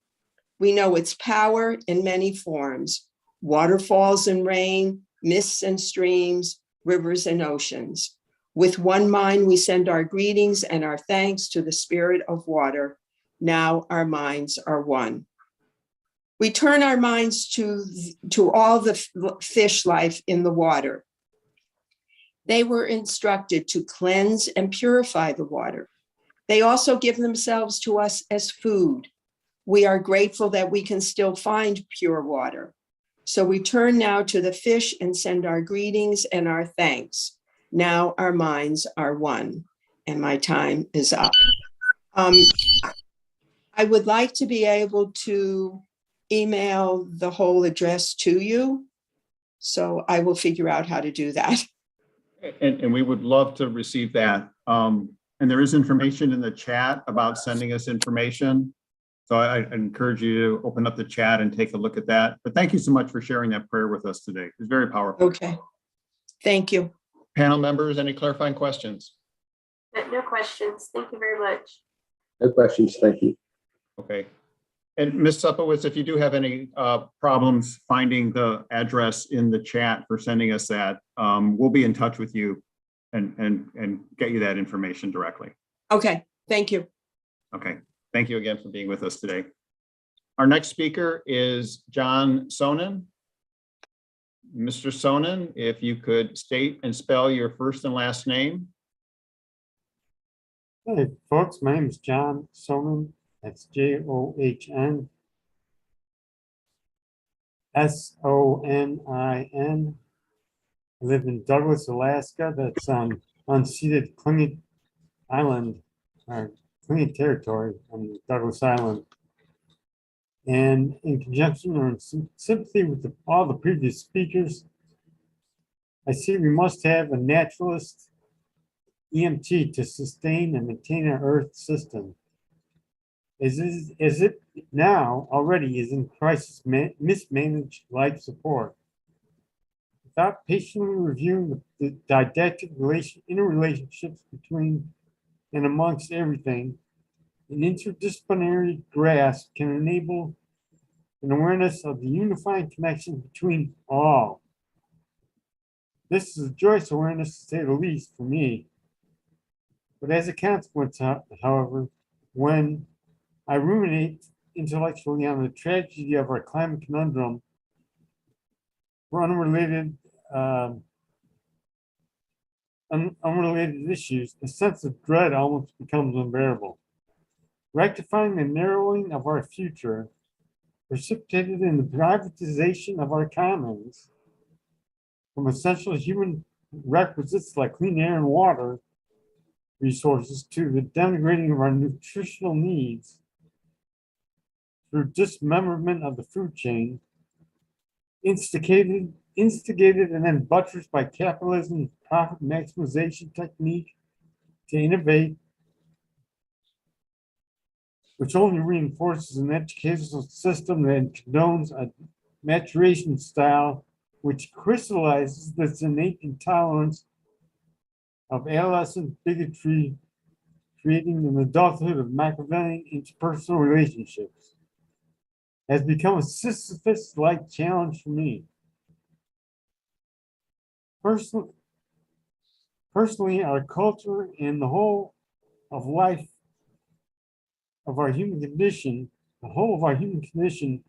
We know its power in many forms: waterfalls and rain, mists and streams, rivers and oceans. With one mind, we send our greetings and our thanks to the spirit of water. Now our minds are one. We turn our minds to all the fish life in the water. They were instructed to cleanse and purify the water. They also give themselves to us as food. We are grateful that we can still find pure water. So we turn now to the fish and send our greetings and our thanks. Now our minds are one, and my time is up. I would like to be able to email the whole address to you. So I will figure out how to do that. And we would love to receive that. And there is information in the chat about sending us information. So I encourage you to open up the chat and take a look at that. But thank you so much for sharing that prayer with us today. It's very powerful. Okay. Thank you. Panel members, any clarifying questions? No questions. Thank you very much. No questions, thank you. Okay. And Ms. Supowitz, if you do have any problems finding the address in the chat for sending us that, we'll be in touch with you and get you that information directly. Okay, thank you. Okay, thank you again for being with us today. Our next speaker is John Sonnen. Mr. Sonnen, if you could state and spell your first and last name. Hey, folks, my name is John Sonnen. That's John Sonin. I live in Douglas, Alaska. That's on unceded Tlingit Island, or Tlingit territory on Douglas Island. And in conjunction or in sympathy with all the previous speakers, I see we must have a naturalist EMT to sustain and maintain our Earth system. As it now already is in crisis, mismanaged life support. without patiently reviewing the didactic interrelationships between and amongst everything, an interdisciplinary grasp can enable an awareness of the unifying connection between all. This is a joyous awareness, to say the least, for me. But as a consequence, however, when I ruminate intellectually on the tragedy of our climate conundrum for unrelated issues, the sense of dread almost becomes unbearable. Rectifying the narrowing of our future, precipitated in the privatization of our commons, from essential human requisites like clean air and water resources to the denigrating of our nutritional needs through dismemberment of the food chain, instigated and then buttressed by capitalism's profit maximization technique to innovate, which only reinforces an educational system that condones a maturation style which crystallizes this innate intolerance of adolescent bigotry, creating an adulthood of Machiavellian interpersonal relationships, has become a Sisyphus-like challenge for me. Personally, our culture and the whole of life of our human condition, the whole of our human condition,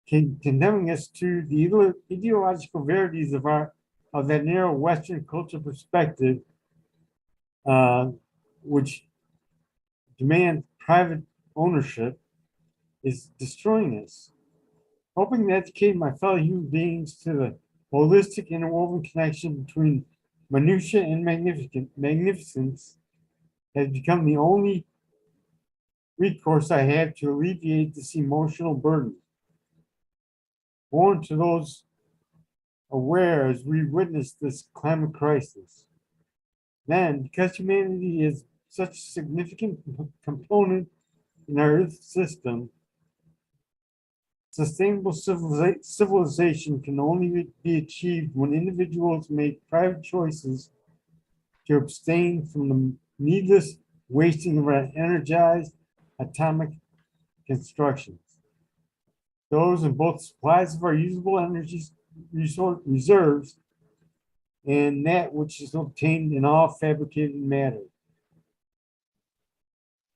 condemning us to the ideological verities of that narrow Western culture perspective, which demands private ownership, is destroying us. Hoping to educate my fellow human beings to the holistic interwoven connection between minutia and magnificence has become the only recourse I have to alleviate this emotional burden. Born to those aware as we witness this climate crisis. Then, because humanity is such a significant component in our Earth system, sustainable civilization can only be achieved when individuals make private choices to abstain from the needless wasting of our energized atomic constructions. Those in both supplies of our usable energy reserves and that which is obtained in all fabricated matter.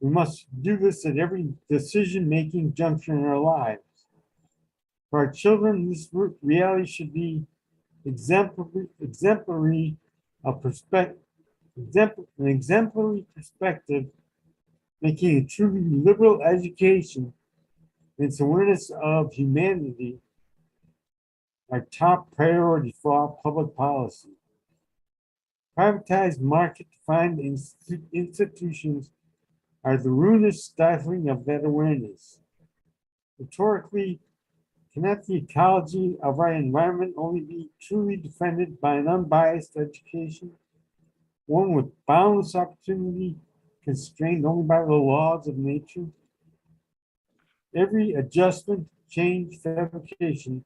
We must do this at every decision-making juncture in our lives. For our children, this reality should be exemplary perspective, making a truly liberal education and its awareness of humanity our top priority for our public policy. Privatized market-defined institutions are the ruinous stifling of that awareness. Rhetorically, cannot the ecology of our environment only be truly defended by an unbiased education, one with boundless opportunity constrained only by the laws of nature? Every adjustment, change, fabrication,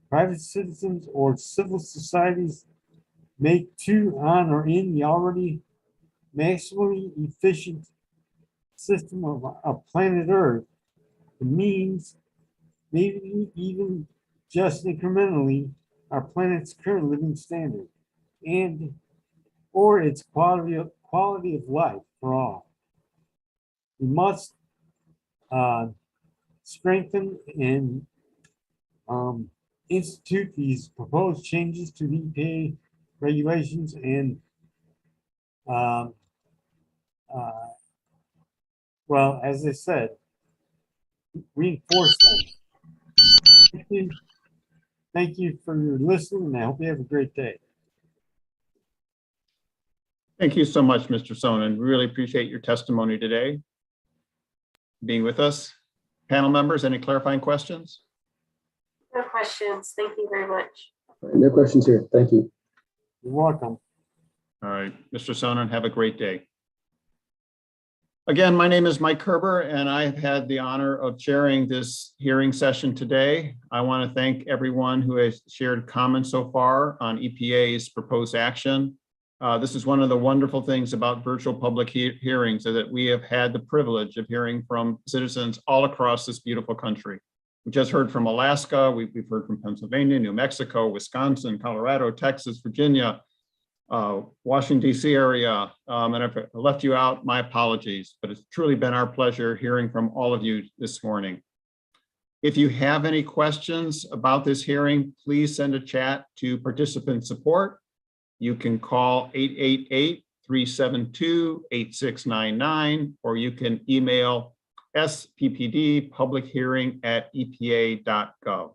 private citizens or civil societies make to, on, or in the already maximally efficient system of planet Earth, the means, maybe even just incrementally, our planet's current living standard and or its quality of life for all. We must strengthen and institute these proposed changes to the EPA regulations and well, as I said, reinforce them. Thank you for your listening, and I hope you have a great day. Thank you so much, Mr. Sonnen. Really appreciate your testimony today, being with us. Panel members, any clarifying questions? No questions. Thank you very much. No questions here. Thank you. You're welcome. All right, Mr. Sonnen, have a great day. Again, my name is Mike Kerber, and I've had the honor of chairing this hearing session today. I want to thank everyone who has shared comments so far on EPA's proposed action. This is one of the wonderful things about virtual public hearings, is that we have had the privilege of hearing from citizens all across this beautiful country. We just heard from Alaska, we've heard from Pennsylvania, New Mexico, Wisconsin, Colorado, Texas, Virginia, Washington, D.C. area, and if I left you out, my apologies, but it's truly been our pleasure hearing from all of you this morning. If you have any questions about this hearing, please send a chat to participant support. You can call 888-372-8699, or you can email sppdpublichearing@epa.gov.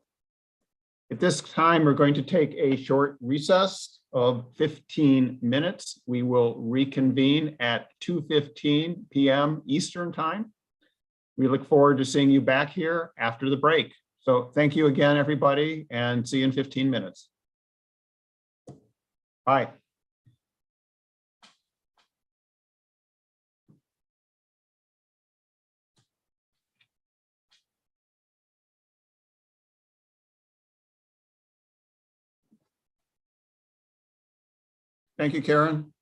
At this time, we're going to take a short recess of 15 minutes. We will reconvene at 2:15 p.m. Eastern Time. We look forward to seeing you back here after the break. So thank you again, everybody, and see you in 15 minutes. Bye. Thank you, Karen.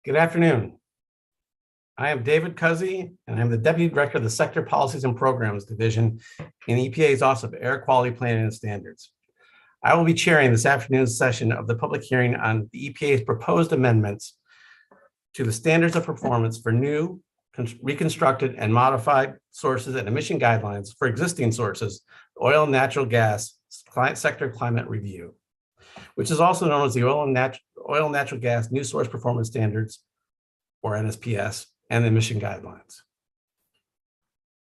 Good afternoon. I am David Cuzzy, and I'm the Deputy Director of the Sector Policies and Programs Division in EPA's Office of Air Quality Planning and Standards. I will be chairing this afternoon's session of the public hearing on the EPA's proposed amendments to the standards of performance for new, reconstructed, and modified sources and emission guidelines for existing sources, oil and natural gas sector climate review, which is also known as the oil and natural gas new source performance standards, or NSPS, and the emission guidelines.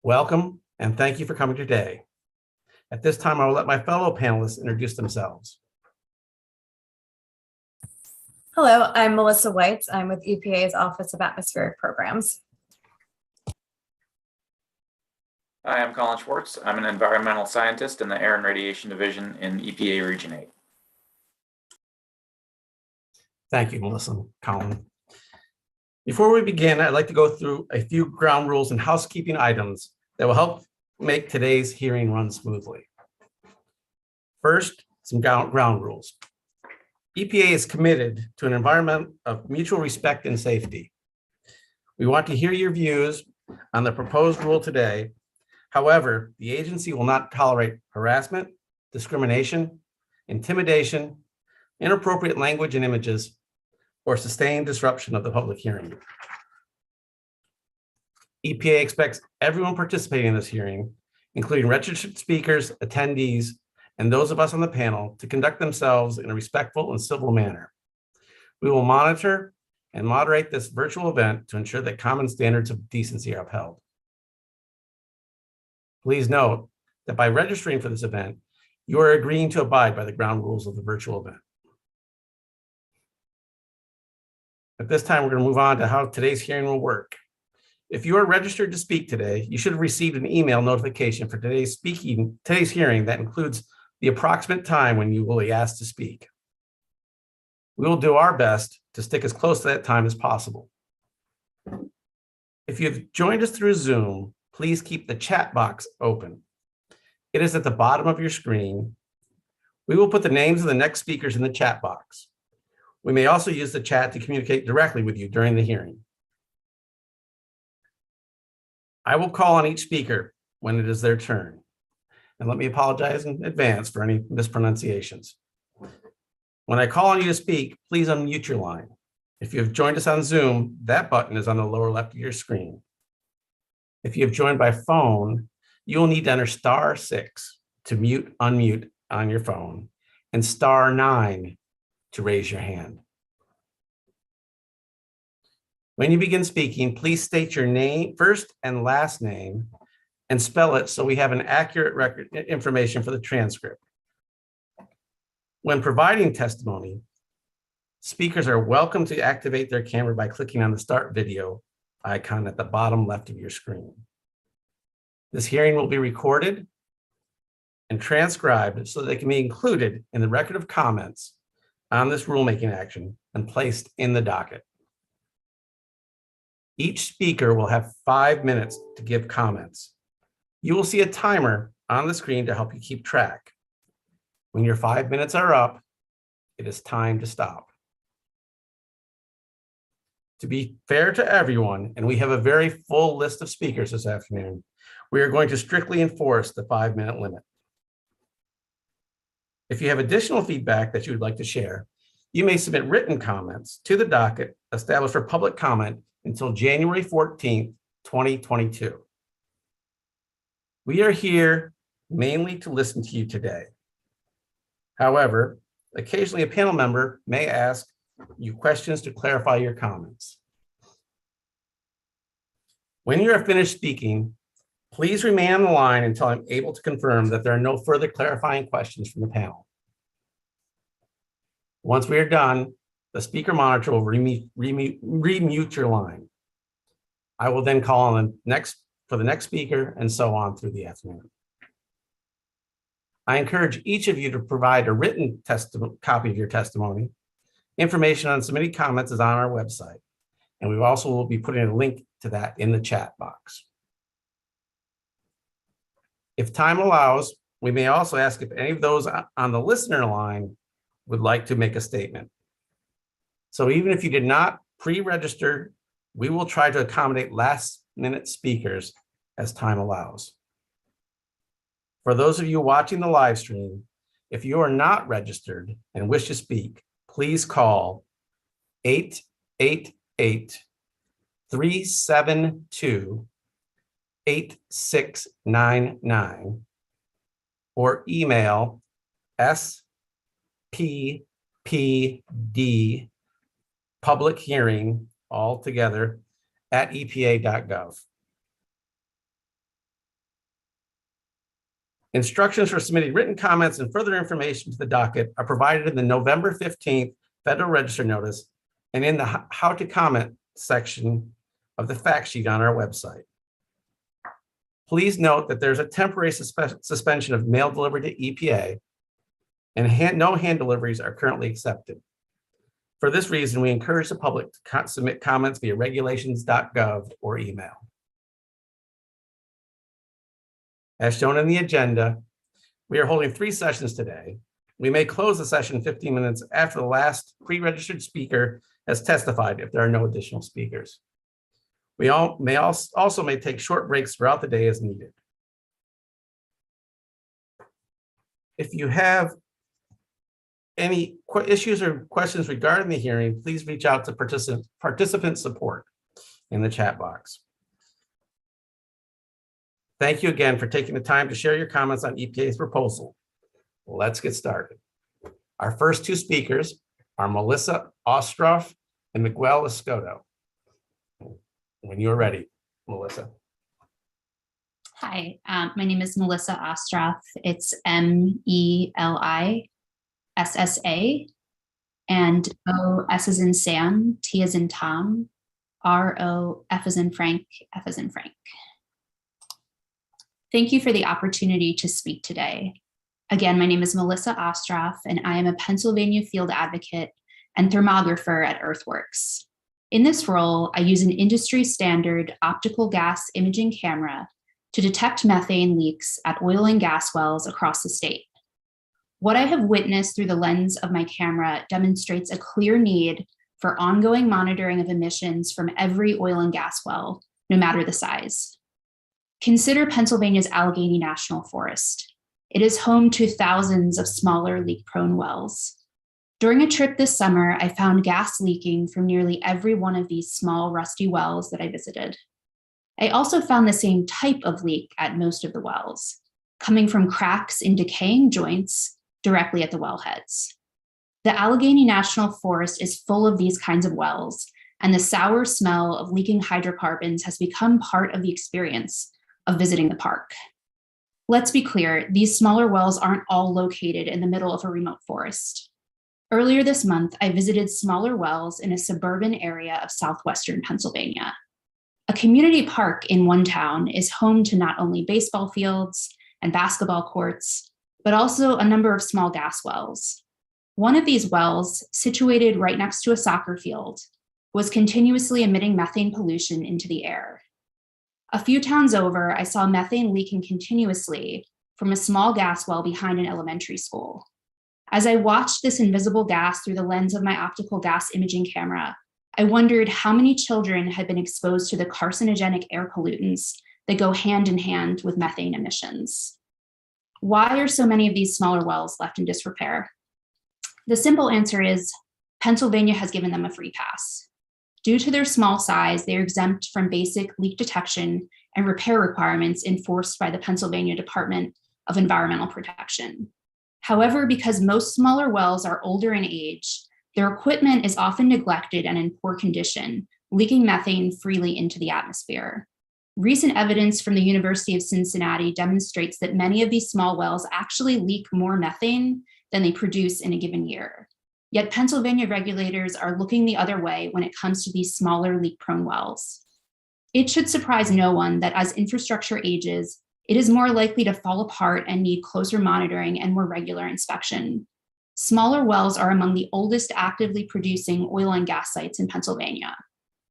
Welcome, and thank you for coming today. At this time, I will let my fellow panelists introduce themselves. Hello, I'm Melissa White. I'm with EPA's Office of Atmospheric Programs. Hi, I'm Colin Schwartz. I'm an environmental scientist in the Air and Radiation Division in EPA Region 8. Thank you, Melissa and Colin. Before we begin, I'd like to go through a few ground rules and housekeeping items that will help make today's hearing run smoothly. First, some ground rules. EPA is committed to an environment of mutual respect and safety. We want to hear your views on the proposed rule today. However, the agency will not tolerate harassment, discrimination, intimidation, inappropriate language and images, or sustained disruption of the public hearing. EPA expects everyone participating in this hearing, including registered speakers, attendees, and those of us on the panel, to conduct themselves in a respectful and civil manner. We will monitor and moderate this virtual event to ensure that common standards of decency are upheld. Please note that by registering for this event, you are agreeing to abide by the ground rules of the virtual event. At this time, we're going to move on to how today's hearing will work. If you are registered to speak today, you should have received an email notification for today's hearing that includes the approximate time when you will be asked to speak. We will do our best to stick as close to that time as possible. If you've joined us through Zoom, please keep the chat box open. It is at the bottom of your screen. We will put the names of the next speakers in the chat box. We may also use the chat to communicate directly with you during the hearing. I will call on each speaker when it is their turn. And let me apologize in advance for any mispronunciations. When I call on you to speak, please unmute your line. If you have joined us on Zoom, that button is on the lower left of your screen. If you have joined by phone, you will need to enter *6 to mute, unmute on your phone, and *9 to raise your hand. When you begin speaking, please state your name, first and last name, and spell it so we have an accurate record information for the transcript. When providing testimony, speakers are welcome to activate their camera by clicking on the Start Video icon at the bottom left of your screen. This hearing will be recorded and transcribed so that they can be included in the record of comments on this rulemaking action and placed in the docket. Each speaker will have 5 minutes to give comments. You will see a timer on the screen to help you keep track. When your 5 minutes are up, it is time to stop. To be fair to everyone, and we have a very full list of speakers this afternoon, we are going to strictly enforce the 5-minute limit. If you have additional feedback that you would like to share, you may submit written comments to the docket established for public comment until January 14th, 2022. We are here mainly to listen to you today. However, occasionally a panel member may ask you questions to clarify your comments. When you are finished speaking, please remain on the line until I'm able to confirm that there are no further clarifying questions from the panel. Once we are done, the speaker monitor will remute your line. I will then call on the next speaker and so on through the afternoon. I encourage each of you to provide a written copy of your testimony. Information on submitting comments is on our website, and we also will be putting a link to that in the chat box. If time allows, we may also ask if any of those on the listener line would like to make a statement. So even if you did not Pre-register. We will try to accommodate last-minute speakers as time allows. For those of you watching the live stream, if you are not registered and wish to speak, please call 888-372-8699 or email SPPD public hearing all together at epa.gov. Instructions for submitting written comments and further information to the docket are provided in the November 15th Federal Register notice and in the How to Comment section of the fact sheet on our website. Please note that there's a temporary suspension of mail delivery to EPA, and no hand deliveries are currently accepted. For this reason, we encourage the public to submit comments via regulations.gov or email. As shown in the agenda, we are holding 3 sessions today. We may close the session 15 minutes after the last pre-registered speaker has testified if there are no additional speakers. We may take short breaks throughout the day as needed. If you have any issues or questions regarding the hearing, please reach out to participant support in the chat box. Thank you again for taking the time to share your comments on EPA's proposal. Let's get started. Our first 2 speakers are Melissa Ostroff and Miguel Escoto. When you're ready, Melissa. Hi, my name is Melissa Ostroff. It's MELISSA, and O S as in Sam, T as in Tom, RO F as in Frank, F as in Frank. Thank you for the opportunity to speak today. Again, my name is Melissa Ostroff, and I am a Pennsylvania field advocate and thermographer at Earthworks. In this role, I use an industry standard optical gas imaging camera to detect methane leaks at oil and gas wells across the state. What I have witnessed through the lens of my camera demonstrates a clear need for ongoing monitoring of emissions from every oil and gas well, no matter the size. Consider Pennsylvania's Allegheny National Forest. It is home to thousands of smaller leak-prone wells. During a trip this summer, I found gas leaking from nearly every one of these small rusty wells that I visited. I also found the same type of leak at most of the wells, coming from cracks in decaying joints directly at the wellheads. The Allegheny National Forest is full of these kinds of wells, and the sour smell of leaking hydrocarbons has become part of the experience of visiting the park. Let's be clear, these smaller wells aren't all located in the middle of a remote forest. Earlier this month, I visited smaller wells in a suburban area of southwestern Pennsylvania. A community park in one town is home to not only baseball fields and basketball courts, but also a number of small gas wells. One of these wells, situated right next to a soccer field, was continuously emitting methane pollution into the air. A few towns over, I saw methane leaking continuously from a small gas well behind an elementary school. As I watched this invisible gas through the lens of my optical gas imaging camera, I wondered how many children had been exposed to the carcinogenic air pollutants that go hand in hand with methane emissions. Why are so many of these smaller wells left in disrepair? The simple answer is Pennsylvania has given them a free pass. Due to their small size, they are exempt from basic leak detection and repair requirements enforced by the Pennsylvania Department of Environmental Protection. However, because most smaller wells are older in age, their equipment is often neglected and in poor condition, leaking methane freely into the atmosphere. Recent evidence from the University of Cincinnati demonstrates that many of these small wells actually leak more methane than they produce in a given year. Yet Pennsylvania regulators are looking the other way when it comes to these smaller leak-prone wells. It should surprise no one that as infrastructure ages, it is more likely to fall apart and need closer monitoring and more regular inspection. Smaller wells are among the oldest actively producing oil and gas sites in Pennsylvania.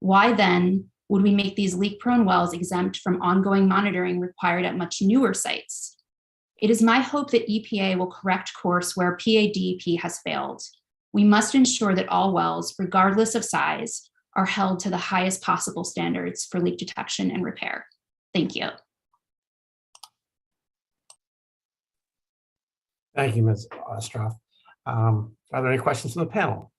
Why then would we make these leak-prone wells exempt from ongoing monitoring required at much newer sites? It is my hope that EPA will correct course where PADEP has failed. We must ensure that all wells, regardless of size, are held to the highest possible standards for leak detection and repair. Thank you. Thank you, Ms. Ostroff. Are there any questions from the panel?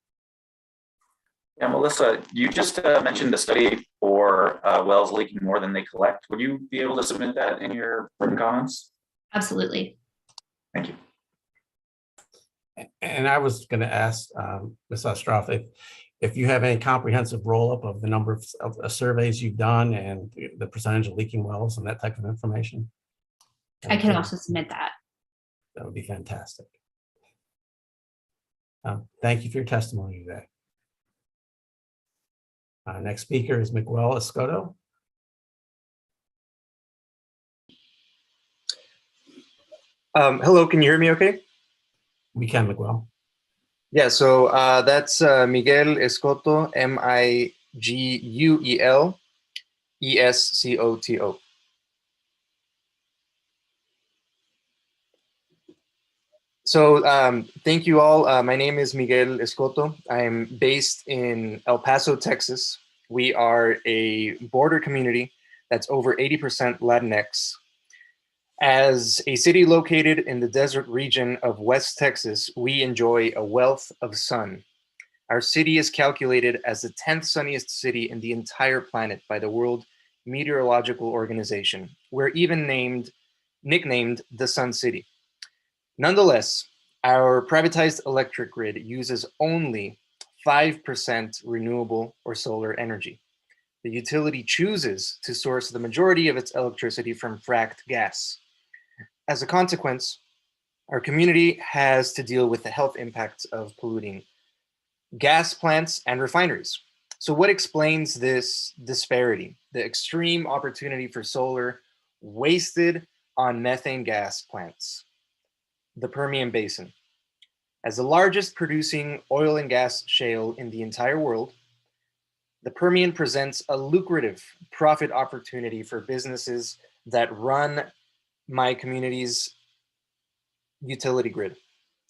Yeah, Melissa, you just mentioned a study for wells leaking more than they collect. Would you be able to submit that in your written comments? Absolutely. Thank you. And I was going to ask Ms. Ostroff if you have any comprehensive roll-up of the number of surveys you've done and the percentage of leaking wells and that type of information. I can also submit that. That would be fantastic. Thank you for your testimony today. Next speaker is Miguel Escoto. Hello, can you hear me okay? We can, Miguel. Yeah, so that's Miguel Escoto, Miguel Escoto. So thank you all. My name is Miguel Escoto. I'm based in El Paso, Texas. We are a border community that's over 80% Latinx. As a city located in the desert region of West Texas, we enjoy a wealth of sun. Our city is calculated as the 10th sunniest city in the entire planet by the World Meteorological Organization. We're even nicknamed the Sun City. Nonetheless, our privatized electric grid uses only 5% renewable or solar energy. The utility chooses to source the majority of its electricity from fracked gas. As a consequence, our community has to deal with the health impacts of polluting gas plants and refineries. So what explains this disparity, the extreme opportunity for solar wasted on methane gas plants? The Permian Basin. As the largest producing oil and gas shale in the entire world, the Permian presents a lucrative profit opportunity for businesses that run my community's utility grid.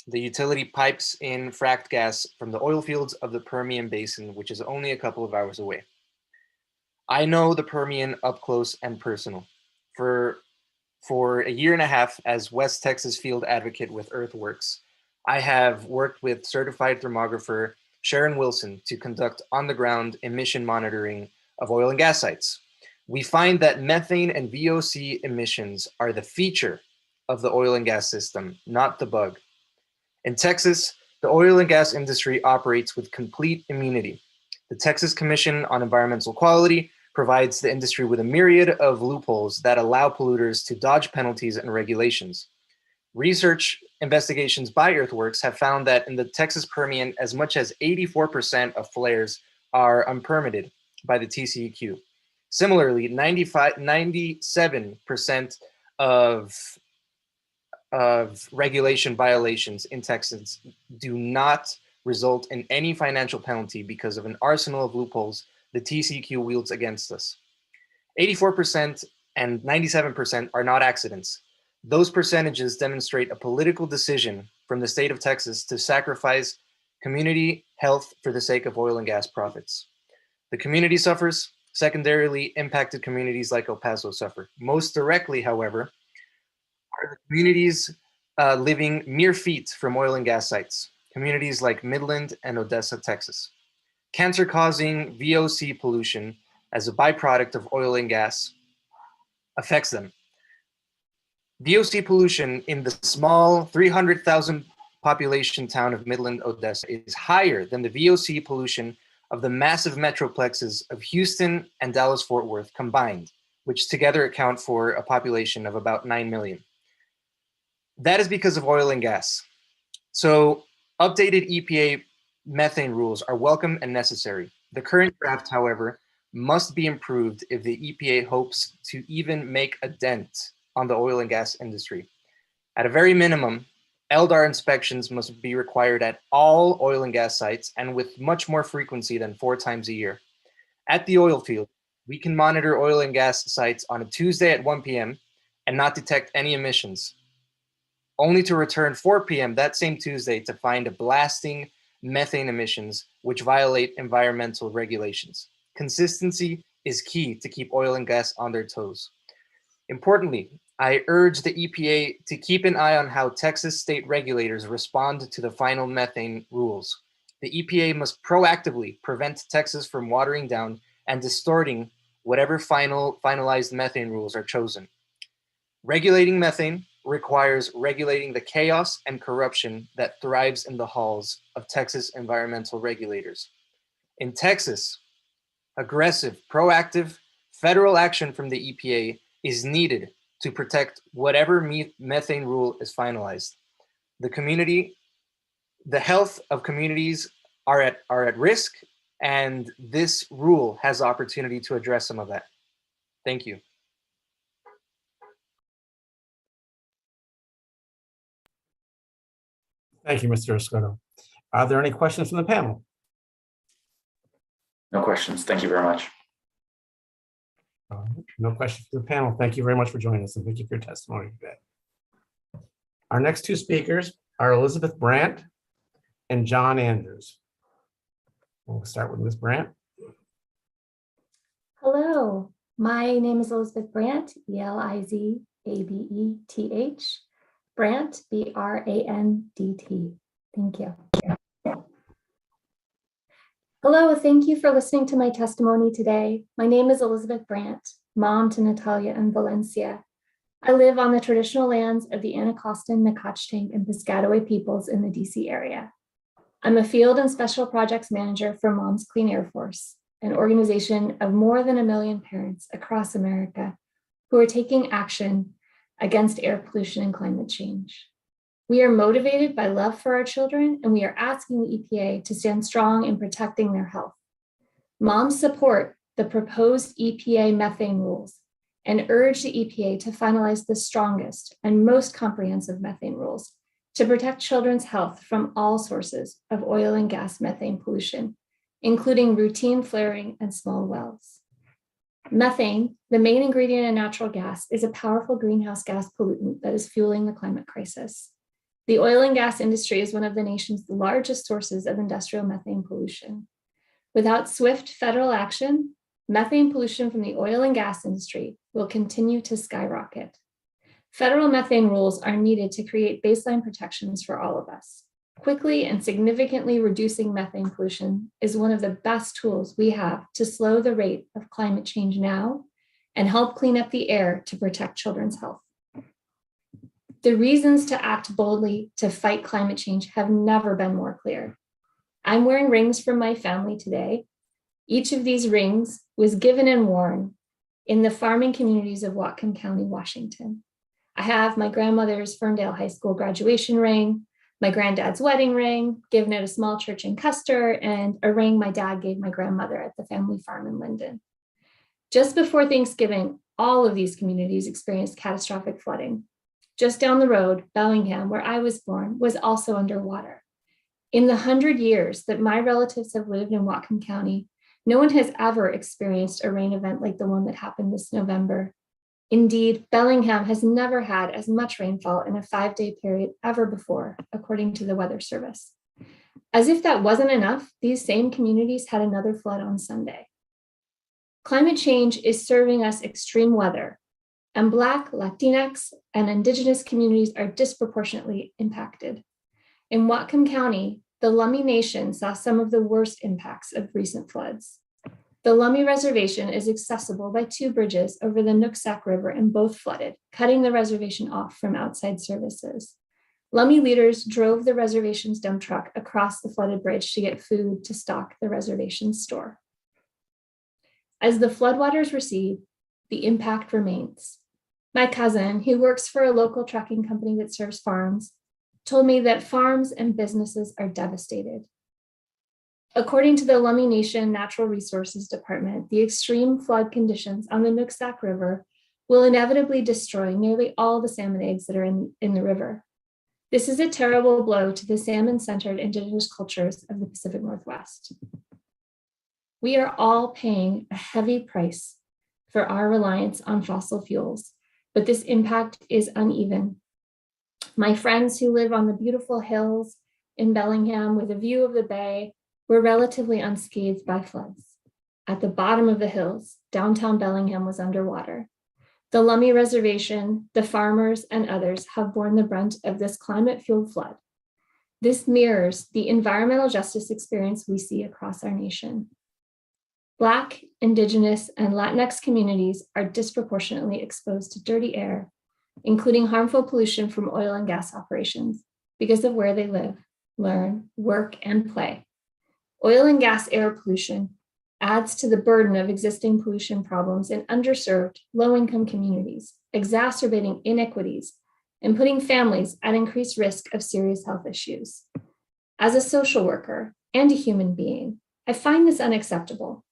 The utility pipes in fracked gas from the oil fields of the Permian Basin, which is only a couple of hours away. I know the Permian up close and personal. For a year and a half as West Texas field advocate with Earthworks, I have worked with certified thermographer Sharon Wilson to conduct on-the-ground emission monitoring of oil and gas sites. We find that methane and VOC emissions are the feature of the oil and gas system, not the bug. In Texas, the oil and gas industry operates with complete immunity. The Texas Commission on Environmental Quality provides the industry with a myriad of loopholes that allow polluters to dodge penalties and regulations. Research investigations by Earthworks have found that in the Texas Permian, as much as 84% of flares are unpermitted by the TCEQ. Similarly, 97% of regulation violations in Texas do not result in any financial penalty because of an arsenal of loopholes the TCEQ wields against us. 84% and 97% are not accidents. Those percentages demonstrate a political decision from the state of Texas to sacrifice community health for the sake of oil and gas profits. The community suffers. Secondarily, impacted communities like El Paso suffer. Most directly, however, are the communities living mere feet from oil and gas sites, communities like Midland and Odessa, Texas. Cancer-causing VOC pollution as a byproduct of oil and gas affects them. VOC pollution in the small 300,000 population town of Midland, Odessa is higher than the VOC pollution of the massive metroplexes of Houston and Dallas-Fort Worth combined, which together account for a population of about 9 million. That is because of oil and gas. So updated EPA methane rules are welcome and necessary. The current draft, however, must be improved if the EPA hopes to even make a dent on the oil and gas industry. At a very minimum, LDAR inspections must be required at all oil and gas sites and with much more frequency than 4 times a year. At the oil field, we can monitor oil and gas sites on a Tuesday at 1 p.m. and not detect any emissions, only to return 4 p.m. that same Tuesday to find a blasting methane emissions, which violate environmental regulations. Consistency is key to keep oil and gas on their toes. Importantly, I urge the EPA to keep an eye on how Texas state regulators respond to the final methane rules. The EPA must proactively prevent Texas from watering down and distorting whatever finalized methane rules are chosen. Regulating methane requires regulating the chaos and corruption that thrives in the halls of Texas environmental regulators. In Texas, aggressive, proactive federal action from the EPA is needed to protect whatever methane rule is finalized. The health of communities are at risk, and this rule has the opportunity to address some of that. Thank you. Thank you, Mr. Escoto. Are there any questions from the panel? No questions. Thank you very much. No questions from the panel. Thank you very much for joining us, and thank you for your testimony today. Our next two speakers are Elizabeth Brandt and John Andrews. We'll start with Ms. Brandt. Hello, my name is Elizabeth Brandt, Elizabeth, Brandt, Brandt. Thank you. Hello, thank you for listening to my testimony today. My name is Elizabeth Brandt, mom to Natalia and Valencia. I live on the traditional lands of the Anacostan, Nacotchtank, and Piscataway peoples in the DC area. I'm a field and special projects manager for Moms Clean Air Force, an organization of more than 1 million parents across America who are taking action against air pollution and climate change. We are motivated by love for our children, and we are asking the EPA to stand strong in protecting their health. Moms support the proposed EPA methane rules and urge the EPA to finalize the strongest and most comprehensive methane rules to protect children's health from all sources of oil and gas methane pollution, including routine flaring and small wells. Methane, the main ingredient in natural gas, is a powerful greenhouse gas pollutant that is fueling the climate crisis. The oil and gas industry is one of the nation's largest sources of industrial methane pollution. Without swift federal action, methane pollution from the oil and gas industry will continue to skyrocket. Federal methane rules are needed to create baseline protections for all of us. Quickly and significantly reducing methane pollution is one of the best tools we have to slow the rate of climate change now and help clean up the air to protect children's health. The reasons to act boldly to fight climate change have never been more clear. I'm wearing rings from my family today. Each of these rings was given and worn in the farming communities of Whatcom County, Washington. I have my grandmother's Ferndale High School graduation ring, my granddad's wedding ring, given at a small church in Custer, and a ring my dad gave my grandmother at the family farm in Linden. Just before Thanksgiving, all of these communities experienced catastrophic flooding. Just down the road, Bellingham, where I was born, was also underwater. In the 100 years that my relatives have lived in Whatcom County, no one has ever experienced a rain event like the one that happened this November. Indeed, Bellingham has never had as much rainfall in a 5-day period ever before, according to the Weather Service. As if that wasn't enough, these same communities had another flood on Sunday. Climate change is serving us extreme weather, and Black, Latinx, and Indigenous communities are disproportionately impacted. In Whatcom County, the Lummi Nation saw some of the worst impacts of recent floods. The Lummi Reservation is accessible by 2 bridges over the Nooksack River, and both flooded, cutting the reservation off from outside services. Lummi leaders drove the reservation's dump truck across the flooded bridge to get food to stock the reservation's store. As the floodwaters recede, the impact remains. My cousin, who works for a local trucking company that serves farms, told me that farms and businesses are devastated. According to the Lummi Nation Natural Resources Department, the extreme flood conditions on the Nooksack River will inevitably destroy nearly all the salmon eggs that are in the river. This is a terrible blow to the salmon-centered Indigenous cultures of the Pacific Northwest. We are all paying a heavy price for our reliance on fossil fuels, but this impact is uneven. My friends who live on the beautiful hills in Bellingham with a view of the bay were relatively unscathed by floods. At the bottom of the hills, downtown Bellingham was underwater. The Lummi Reservation, the farmers, and others have borne the brunt of this climate-fueled flood. This mirrors the environmental justice experience we see across our nation. Black, Indigenous, and Latinx communities are disproportionately exposed to dirty air, including harmful pollution from oil and gas operations, because of where they live, learn, work, and play. Oil and gas air pollution adds to the burden of existing pollution problems in underserved, low-income communities, exacerbating inequities and putting families at increased risk of serious health issues. As a social worker and a human being, I find this unacceptable.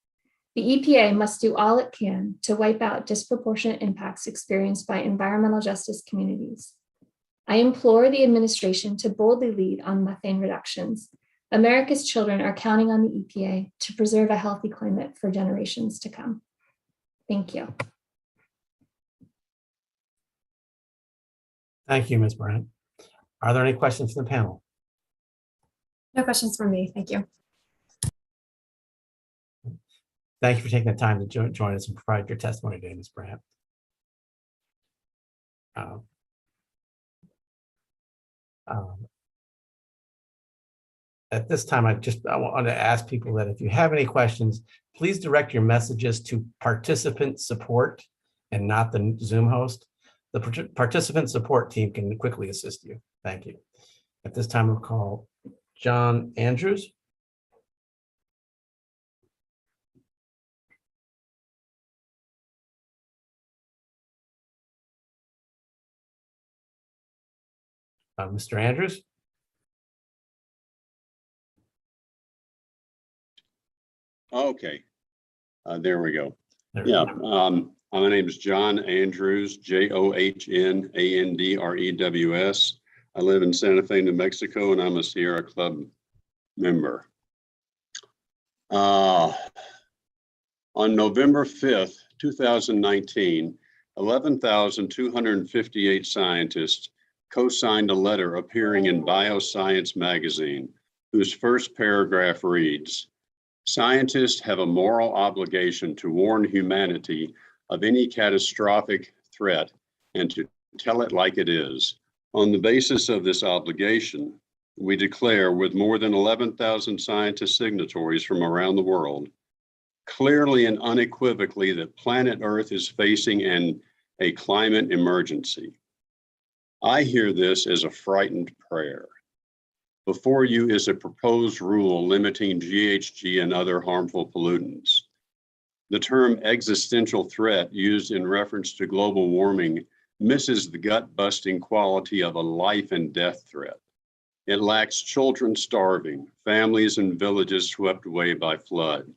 The EPA must do all it can to wipe out disproportionate impacts experienced by environmental justice communities. I implore the administration to boldly lead on methane reductions. America's children are counting on the EPA to preserve a healthy climate for generations to come. Thank you. Thank you, Ms. Brandt. Are there any questions from the panel? No questions from me. Thank you. Thank you for taking the time to join us and provide your testimony today, Ms. Brandt. At this time, I want to ask people that if you have any questions, please direct your messages to participant support and not the Zoom host. The participant support team can quickly assist you. Thank you. At this time, we'll call John Andrews. Mr. Andrews. Okay, there we go. Yeah, my name is John Andrews, JOHNANDREWS. I live in Santa Fe, New Mexico, and I'm a Sierra Club member. On November 5th, 2019, 11,258 scientists co-signed a letter appearing in Bioscience magazine, whose first paragraph reads, "Scientists have a moral obligation to warn humanity of any catastrophic threat and to tell it like it is. On the basis of this obligation, we declare with more than 11,000 scientist signatories from around the world, clearly and unequivocally that planet Earth is facing a climate emergency. I hear this as a frightened prayer. Before you is a proposed rule limiting GHG and other harmful pollutants. The term existential threat used in reference to global warming misses the gut-busting quality of a life and death threat. It lacks children starving, families and villages swept away by flood,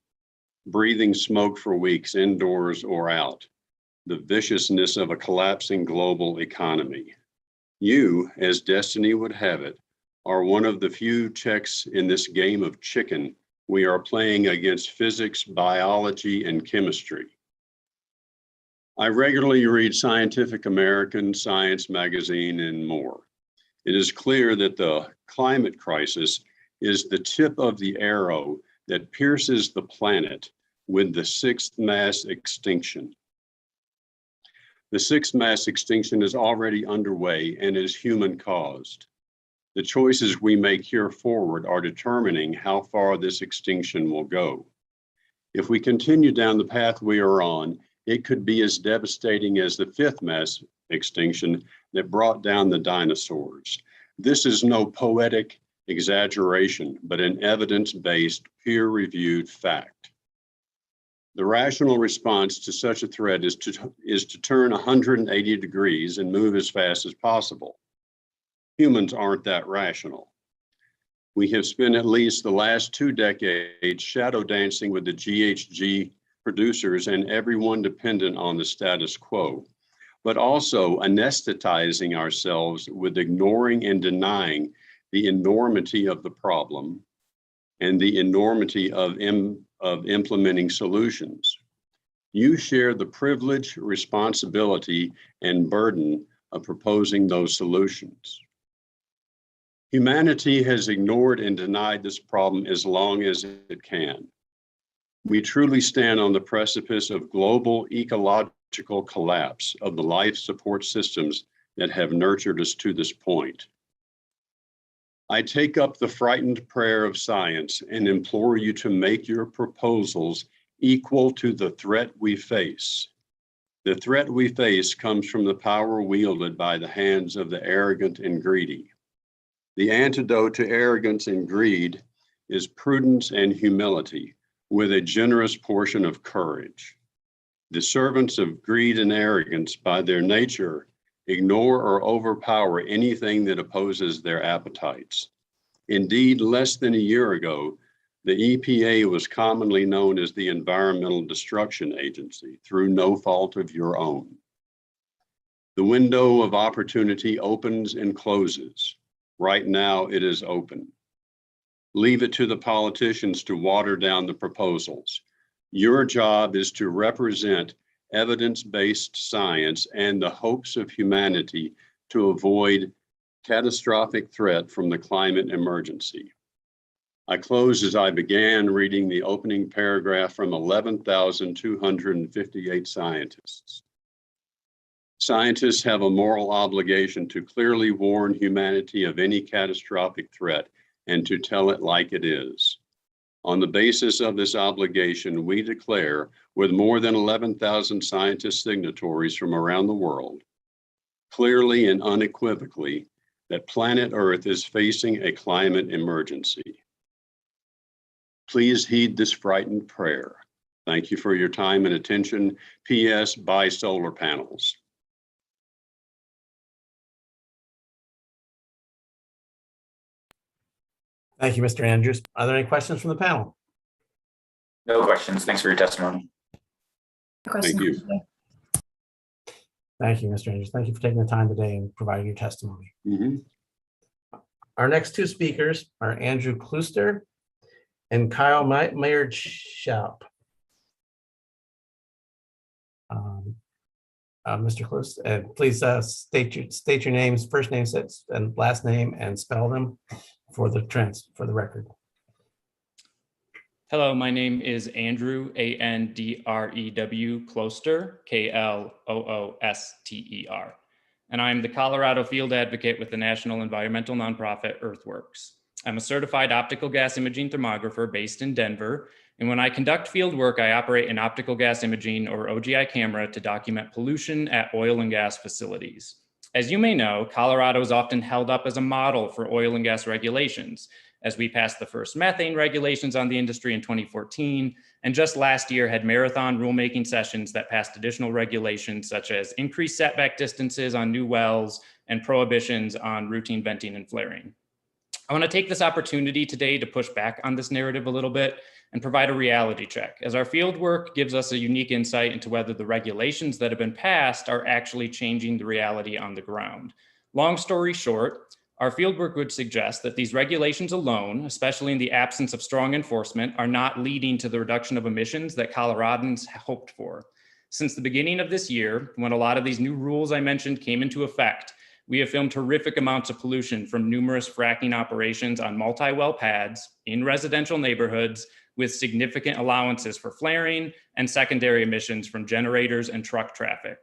breathing smoke for weeks indoors or out, the viciousness of a collapsing global economy. You, as destiny would have it, are one of the few checks in this game of chicken we are playing against physics, biology, and chemistry. I regularly read Scientific American, Science Magazine, and more. It is clear that the climate crisis is the tip of the arrow that pierces the planet with the sixth mass extinction. The sixth mass extinction is already underway and is human caused. The choices we make here forward are determining how far this extinction will go. If we continue down the path we are on, it could be as devastating as the fifth mass extinction that brought down the dinosaurs. This is no poetic exaggeration, but an evidence-based, peer-reviewed fact. The rational response to such a threat is to turn 180 degrees and move as fast as possible. Humans aren't that rational. We have spent at least the last 2 decades shadow dancing with the GHG producers and everyone dependent on the status quo, but also anesthetizing ourselves with ignoring and denying the enormity of the problem and the enormity of implementing solutions. You share the privilege, responsibility, and burden of proposing those solutions. Humanity has ignored and denied this problem as long as it can. We truly stand on the precipice of global ecological collapse of the life support systems that have nurtured us to this point. I take up the frightened prayer of science and implore you to make your proposals equal to the threat we face. The threat we face comes from the power wielded by the hands of the arrogant and greedy. The antidote to arrogance and greed is prudence and humility, with a generous portion of courage. The servants of greed and arrogance, by their nature, ignore or overpower anything that opposes their appetites. Indeed, less than a year ago, the EPA was commonly known as the Environmental Destruction Agency, through no fault of your own. The window of opportunity opens and closes. Right now, it is open. Leave it to the politicians to water down the proposals. Your job is to represent evidence-based science and the hopes of humanity to avoid catastrophic threat from the climate emergency. I close as I began, reading the opening paragraph from 11,258 scientists. Scientists have a moral obligation to clearly warn humanity of any catastrophic threat and to tell it like it is. On the basis of this obligation, we declare, with more than 11,000 scientist signatories from around the world, clearly and unequivocally, that planet Earth is facing a climate emergency. Please heed this frightened prayer. Thank you for your time and attention. P.S. Buy solar panels. Thank you, Mr. Andrews. Are there any questions from the panel? No questions. Thanks for your testimony. Thank you. Thank you, Mr. Andrews. Thank you for taking the time today and providing your testimony. Our next two speakers are Andrew Klooster and Kyle Mayer-Schaup. Mr. Klooster, please state your names, first name and last name, and spell them for the record. Hello, my name is Andrew, Andrew Klooster, Klooster, and I'm the Colorado Field Advocate with the national environmental nonprofit Earthworks. I'm a certified optical gas imaging thermographer based in Denver, and when I conduct field work, I operate an optical gas imaging or OGI camera to document pollution at oil and gas facilities. As you may know, Colorado is often held up as a model for oil and gas regulations, as we passed the first methane regulations on the industry in 2014, and just last year had marathon rulemaking sessions that passed additional regulations such as increased setback distances on new wells and prohibitions on routine venting and flaring. I want to take this opportunity today to push back on this narrative a little bit and provide a reality check, as our field work gives us a unique insight into whether the regulations that have been passed are actually changing the reality on the ground. Long story short, our fieldwork would suggest that these regulations alone, especially in the absence of strong enforcement, are not leading to the reduction of emissions that Coloradans hoped for. Since the beginning of this year, when a lot of these new rules I mentioned came into effect, we have filmed horrific amounts of pollution from numerous fracking operations on multi-well pads in residential neighborhoods with significant allowances for flaring and secondary emissions from generators and truck traffic.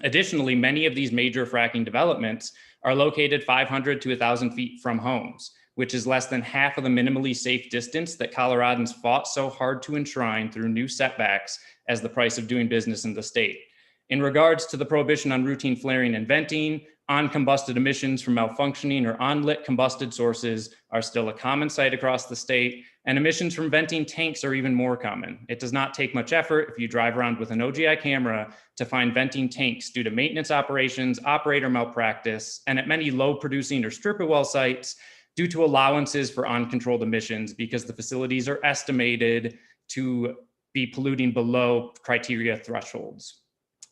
Additionally, many of these major fracking developments are located 500 to 1,000 feet from homes, which is less than half of the minimally safe distance that Coloradans fought so hard to enshrine through new setbacks as the price of doing business in the state. In regards to the prohibition on routine flaring and venting, uncombusted emissions from malfunctioning or unlit combusted sources are still a common sight across the state, and emissions from venting tanks are even more common. It does not take much effort if you drive around with an OGI camera to find venting tanks due to maintenance operations, operator malpractice, and at many low producing or stripper well sites due to allowances for uncontrolled emissions because the facilities are estimated to be polluting below criteria thresholds.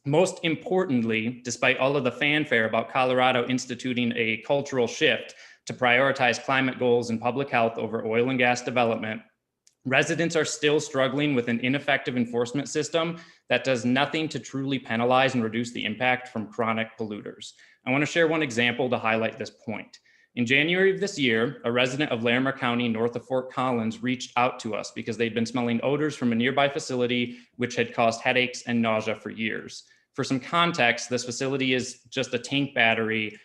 Most importantly, despite all of the fanfare about Colorado instituting a cultural shift to prioritize climate goals and public health over oil and gas development, residents are still struggling with an ineffective enforcement system that does nothing to truly penalize and reduce the impact from chronic polluters. I want to share one example to highlight this point. In January of this year, a resident of Larimer County, north of Fort Collins, reached out to us because they'd been smelling odors from a nearby facility, which had caused headaches and nausea for years. For some context, this facility is just a tank battery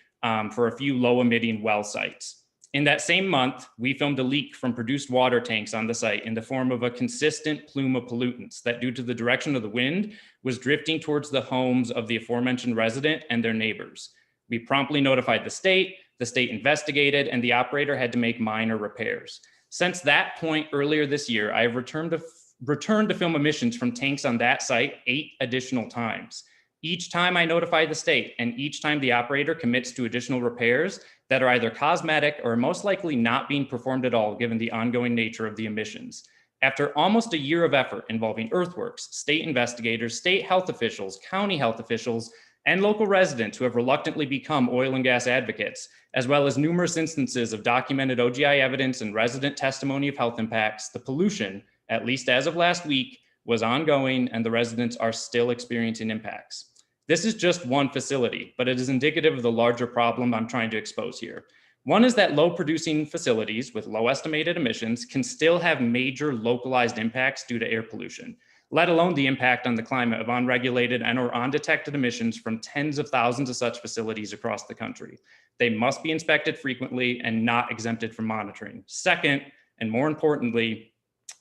for a few low-emitting well sites. In that same month, we filmed a leak from produced water tanks on the site in the form of a consistent plume of pollutants that, due to the direction of the wind, was drifting towards the homes of the aforementioned resident and their neighbors. We promptly notified the state investigated, and the operator had to make minor repairs. Since that point earlier this year, I have returned to film emissions from tanks on that site 8 additional times. Each time I notify the state, and each time the operator commits to additional repairs that are either cosmetic or most likely not being performed at all, given the ongoing nature of the emissions. After almost a year of effort involving earthworks, state investigators, state health officials, county health officials, and local residents who have reluctantly become oil and gas advocates, as well as numerous instances of documented OGI evidence and resident testimony of health impacts, the pollution, at least as of last week, was ongoing, and the residents are still experiencing impacts. This is just one facility, but it is indicative of the larger problem I'm trying to expose here. One is that low producing facilities with low estimated emissions can still have major localized impacts due to air pollution, let alone the impact on the climate of unregulated and or undetected emissions from tens of thousands of such facilities across the country. They must be inspected frequently and not exempted from monitoring. Second, and more importantly,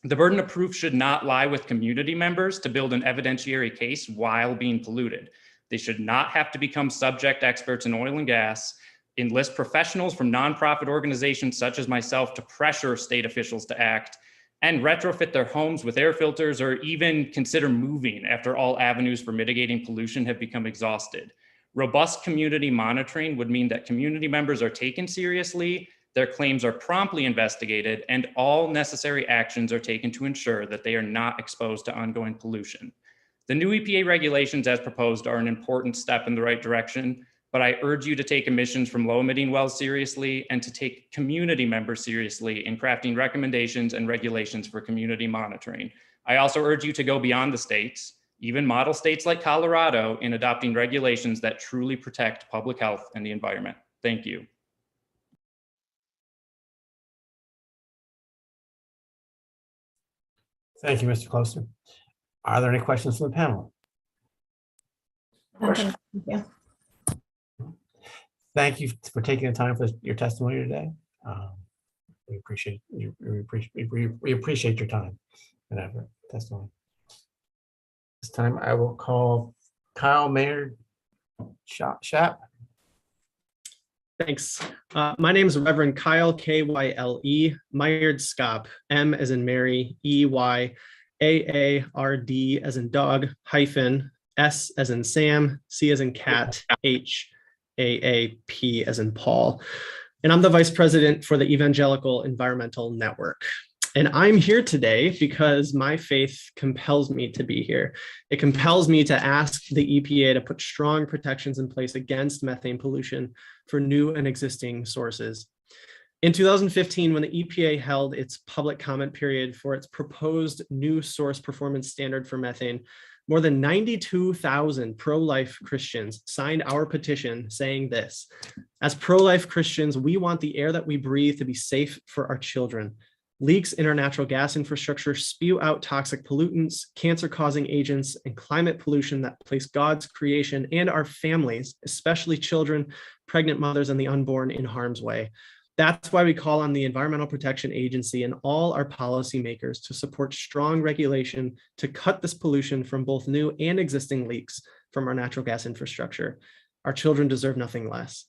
the burden of proof should not lie with community members to build an evidentiary case while being polluted. They should not have to become subject experts in oil and gas, enlist professionals from nonprofit organizations such as myself to pressure state officials to act, and retrofit their homes with air filters, or even consider moving after all avenues for mitigating pollution have become exhausted. Robust community monitoring would mean that community members are taken seriously, their claims are promptly investigated, and all necessary actions are taken to ensure that they are not exposed to ongoing pollution. The new EPA regulations as proposed are an important step in the right direction, but I urge you to take emissions from low emitting wells seriously and to take community members seriously in crafting recommendations and regulations for community monitoring. I also urge you to go beyond the states, even model states like Colorado, in adopting regulations that truly protect public health and the environment. Thank you. Thank you, Mr. Closter. Are there any questions from the panel? Thank you. Thank you for taking the time for your testimony today. We appreciate your time and effort. Testimony. This time I will call Kyle Maynard Shap. Thanks. My name is Reverend Kyle, K-Y-L-E, Maynard Skop, M as in Mary, E-Y, A-A-R-D as in dog, hyphen, S as in Sam, C as in cat, H, A-A-P as in Paul. And I'm the vice president for the Evangelical Environmental Network. And I'm here today because my faith compels me to be here. It compels me to ask the EPA to put strong protections in place against methane pollution for new and existing sources. In 2015, when the EPA held its public comment period for its proposed new source performance standard for methane, more than 92,000 pro-life Christians signed our petition saying this: as pro-life Christians, we want the air that we breathe to be safe for our children. Leaks in our natural gas infrastructure spew out toxic pollutants, cancer-causing agents, and climate pollution that place God's creation and our families, especially children, pregnant mothers, and the unborn, in harm's way. That's why we call on the Environmental Protection Agency and all our policymakers to support strong regulation to cut this pollution from both new and existing leaks from our natural gas infrastructure. Our children deserve nothing less.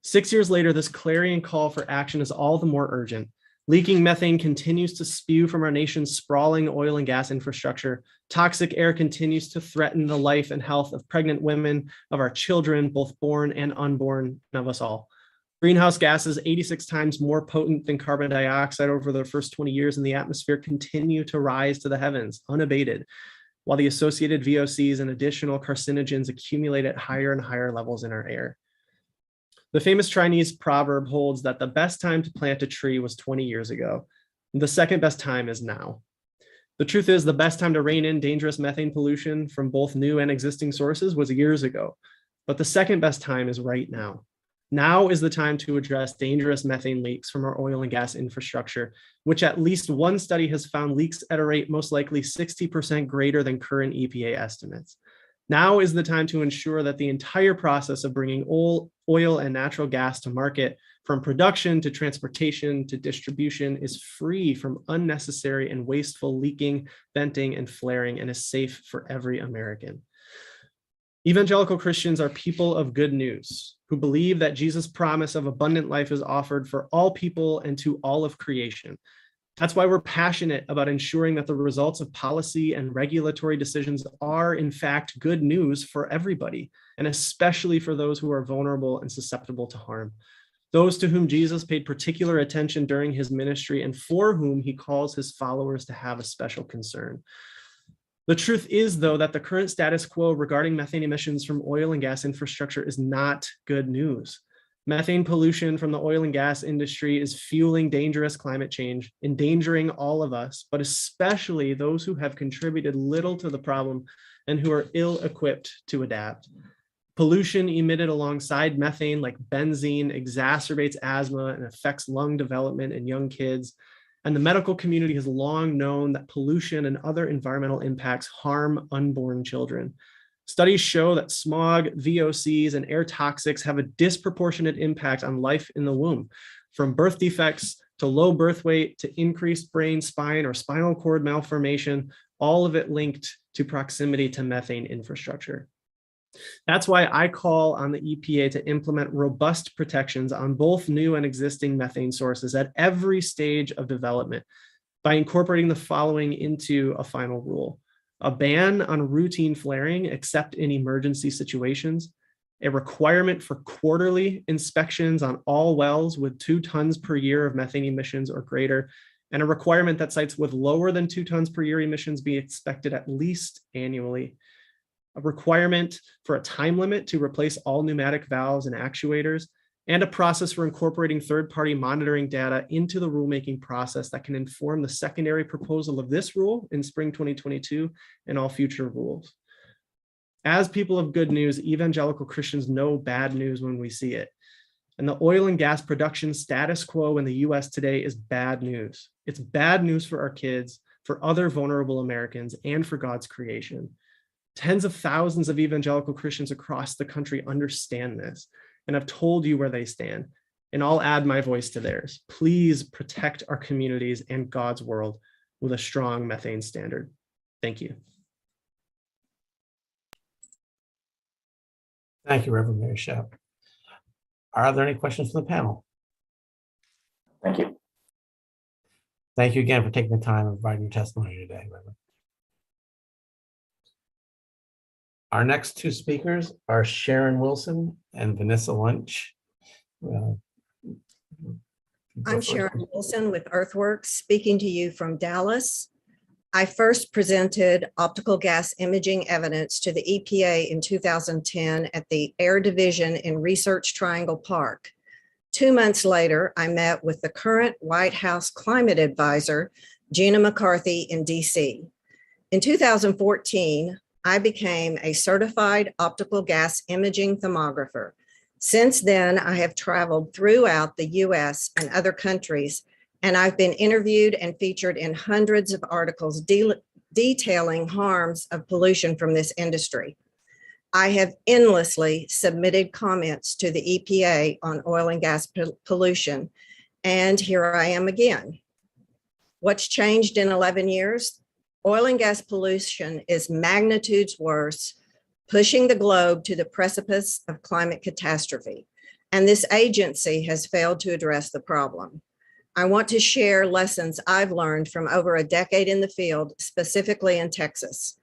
6 years later, this clarion call for action is all the more urgent. Leaking methane continues to spew from our nation's sprawling oil and gas infrastructure. Toxic air continues to threaten the life and health of pregnant women, of our children, both born and unborn, and of us all. Greenhouse gases, 86 times more potent than carbon dioxide over the first 20 years in the atmosphere, continue to rise to the heavens unabated, while the associated VOCs and additional carcinogens accumulate at higher and higher levels in our air. The famous Chinese proverb holds that the best time to plant a tree was 20 years ago. The second best time is now. The truth is, the best time to rein in dangerous methane pollution from both new and existing sources was years ago, but the second best time is right now. Now is the time to address dangerous methane leaks from our oil and gas infrastructure, which at least one study has found leaks at a rate most likely 60% greater than current EPA estimates. Now is the time to ensure that the entire process of bringing oil and natural gas to market, from production to transportation to distribution, is free from unnecessary and wasteful leaking, venting, and flaring, and is safe for every American. Evangelical Christians are people of good news who believe that Jesus' promise of abundant life is offered for all people and to all of creation. That's why we're passionate about ensuring that the results of policy and regulatory decisions are, in fact, good news for everybody, and especially for those who are vulnerable and susceptible to harm. Those to whom Jesus paid particular attention during his ministry and for whom he calls his followers to have a special concern. The truth is, though, that the current status quo regarding methane emissions from oil and gas infrastructure is not good news. Methane pollution from the oil and gas industry is fueling dangerous climate change, endangering all of us, but especially those who have contributed little to the problem and who are ill-equipped to adapt. Pollution emitted alongside methane, like benzene, exacerbates asthma and affects lung development in young kids. And the medical community has long known that pollution and other environmental impacts harm unborn children. Studies show that smog, VOCs, and air toxics have a disproportionate impact on life in the womb, from birth defects to low birth weight to increased brain, spine, or spinal cord malformation, all of it linked to proximity to methane infrastructure. That's why I call on the EPA to implement robust protections on both new and existing methane sources at every stage of development by incorporating the following into a final rule: a ban on routine flaring except in emergency situations, a requirement for quarterly inspections on all wells with 2 tons per year of methane emissions or greater, and a requirement that sites with lower than 2 tons per year emissions be inspected at least annually. A requirement for a time limit to replace all pneumatic valves and actuators, and a process for incorporating third-party monitoring data into the rulemaking process that can inform the secondary proposal of this rule in spring 2022 and all future rules. As people of good news, evangelical Christians know bad news when we see it. And the oil and gas production status quo in the US today is bad news. It's bad news for our kids, for other vulnerable Americans, and for God's creation. Tens of thousands of evangelical Christians across the country understand this, and I've told you where they stand, and I'll add my voice to theirs. Please protect our communities and God's world with a strong methane standard. Thank you. Thank you, Reverend Mary Shep. Are there any questions from the panel? Thank you. Thank you again for taking the time and providing your testimony today, Reverend. Our next 2 speakers are Sharon Wilson and Vanessa Lunch. I'm Sharon Wilson with Earthworks, speaking to you from Dallas. I first presented optical gas imaging evidence to the EPA in 2010 at the Air Division in Research Triangle Park. 2 months later, I met with the current White House climate advisor, Gina McCarthy, in DC. In 2014, I became a certified optical gas imaging thermographer. Since then, I have traveled throughout the US and other countries, and I've been interviewed and featured in hundreds of articles detailing harms of pollution from this industry. I have endlessly submitted comments to the EPA on oil and gas pollution, and here I am again. What's changed in 11 years? Oil and gas pollution is magnitudes worse, pushing the globe to the precipice of climate catastrophe. And this agency has failed to address the problem. I want to share lessons I've learned from over a decade in the field, specifically in Texas.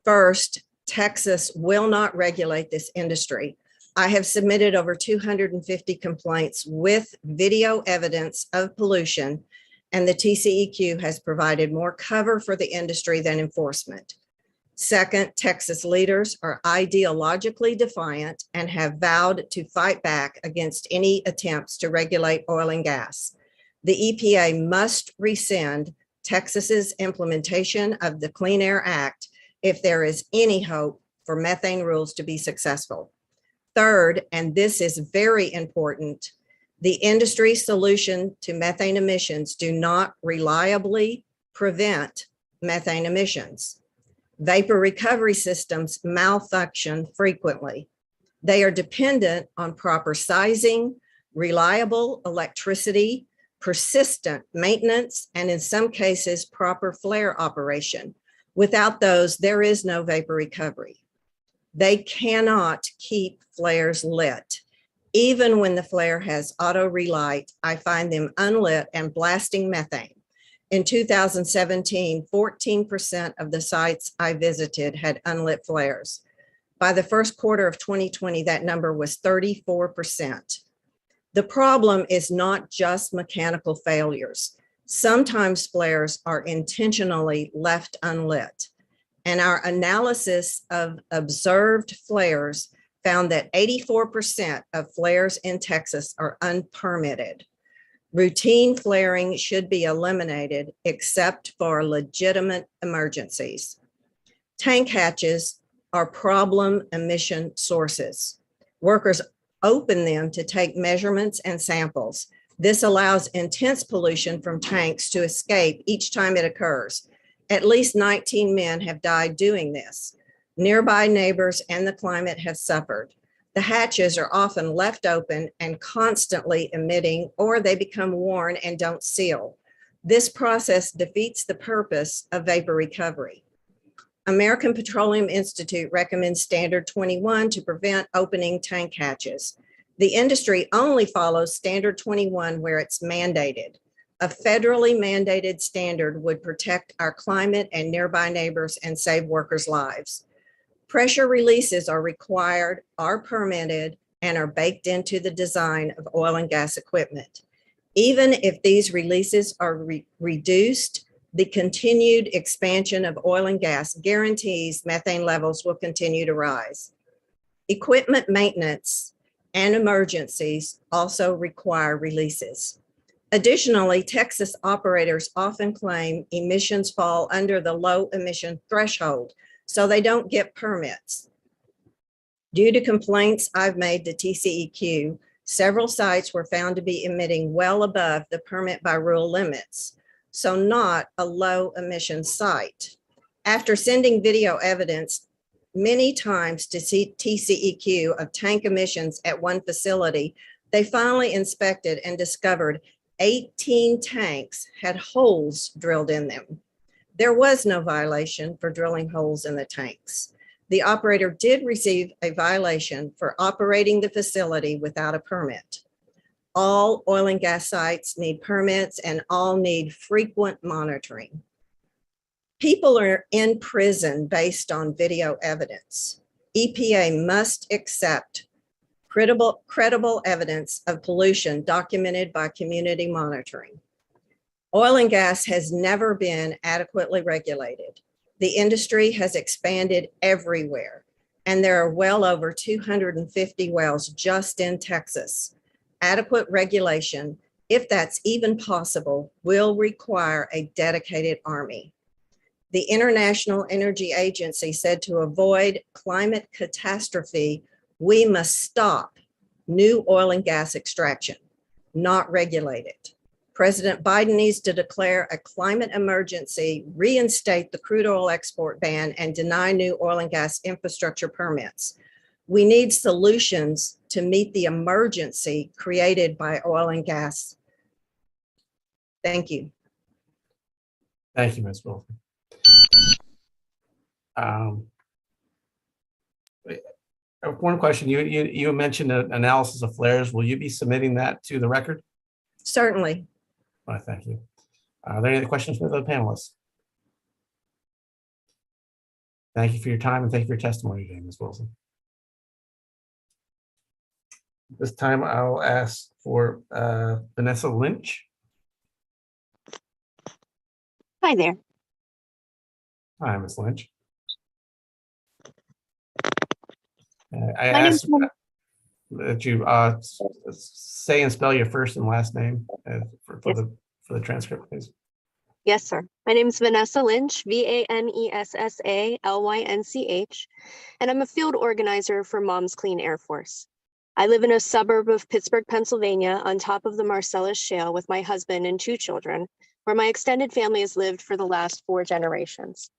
First, Texas will not regulate this industry. I have submitted over 250 complaints with video evidence of pollution, and the TCEQ has provided more cover for the industry than enforcement. Second, Texas leaders are ideologically defiant and have vowed to fight back against any attempts to regulate oil and gas. The EPA must rescind Texas's implementation of the Clean Air Act if there is any hope for methane rules to be successful. Third, and this is very important, the industry solution to methane emissions do not reliably prevent methane emissions. Vapor recovery systems malfunction frequently. They are dependent on proper sizing, reliable electricity, persistent maintenance, and in some cases, proper flare operation. Without those, there is no vapor recovery. They cannot keep flares lit. Even when the flare has auto relight, I find them unlit and blasting methane. In 2017, 14% of the sites I visited had unlit flares. By the first quarter of 2020, that number was 34%. The problem is not just mechanical failures. Sometimes flares are intentionally left unlit. And our analysis of observed flares found that 84% of flares in Texas are unpermitted. Routine flaring should be eliminated except for legitimate emergencies. Tank hatches are problem emission sources. Workers open them to take measurements and samples. This allows intense pollution from tanks to escape each time it occurs. At least 19 men have died doing this. Nearby neighbors and the climate have suffered. The hatches are often left open and constantly emitting, or they become worn and don't seal. This process defeats the purpose of vapor recovery. American Petroleum Institute recommends Standard 21 to prevent opening tank hatches. The industry only follows Standard 21 where it's mandated. A federally mandated standard would protect our climate and nearby neighbors and save workers' lives. Pressure releases are required, are permitted, and are baked into the design of oil and gas equipment. Even if these releases are reduced, the continued expansion of oil and gas guarantees methane levels will continue to rise. Equipment maintenance and emergencies also require releases. Additionally, Texas operators often claim emissions fall under the low emission threshold, so they don't get permits. Due to complaints I've made to TCEQ, several sites were found to be emitting well above the permit by rule limits, so not a low emission site. After sending video evidence many times to TCEQ of tank emissions at one facility, they finally inspected and discovered 18 tanks had holes drilled in them. There was no violation for drilling holes in the tanks. The operator did receive a violation for operating the facility without a permit. All oil and gas sites need permits and all need frequent monitoring. People are in prison based on video evidence. EPA must accept credible evidence of pollution documented by community monitoring. Oil and gas has never been adequately regulated. The industry has expanded everywhere, and there are well over 250 wells just in Texas. Adequate regulation, if that's even possible, will require a dedicated army. The International Energy Agency said to avoid climate catastrophe, we must stop new oil and gas extraction, not regulate it. President Biden needs to declare a climate emergency, reinstate the crude oil export ban, and deny new oil and gas infrastructure permits. We need solutions to meet the emergency created by oil and gas. Thank you. Thank you, Ms. Wilson. One question, you mentioned an analysis of flares. Will you be submitting that to the record? Certainly. Well, thank you. Are there any other questions for the panelists? Thank you for your time and thank you for your testimony today, Ms. Wilson. This time I'll ask for Vanessa Lynch. Hi there. Hi, Ms. Lynch. I My asked that you say and spell your first and last name for the transcript, please. Yes, sir. My name is Vanessa Lynch, Vanessa Lynch, and I'm a field organizer for Moms Clean Air Force. I live in a suburb of Pittsburgh, Pennsylvania, on top of the Marcellus Shale with my husband and 2 children, where my extended family has lived for the last 4 generations.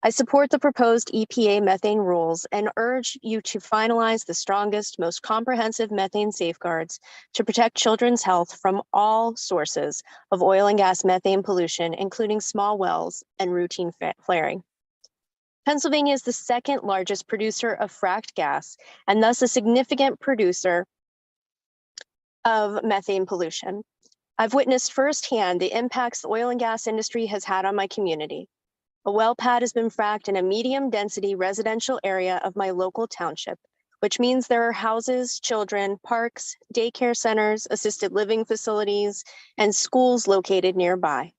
I support the proposed EPA methane rules and urge you to finalize the strongest, most comprehensive methane safeguards to protect children's health from all sources of oil and gas methane pollution, including small wells and routine flaring. Pennsylvania is the second largest producer of fracked gas and thus a significant producer of methane pollution. I've witnessed firsthand the impacts the oil and gas industry has had on my community. A well pad has been fracked in a medium density residential area of my local township, which means there are houses, children, parks, daycare centers, assisted living facilities, and schools located nearby.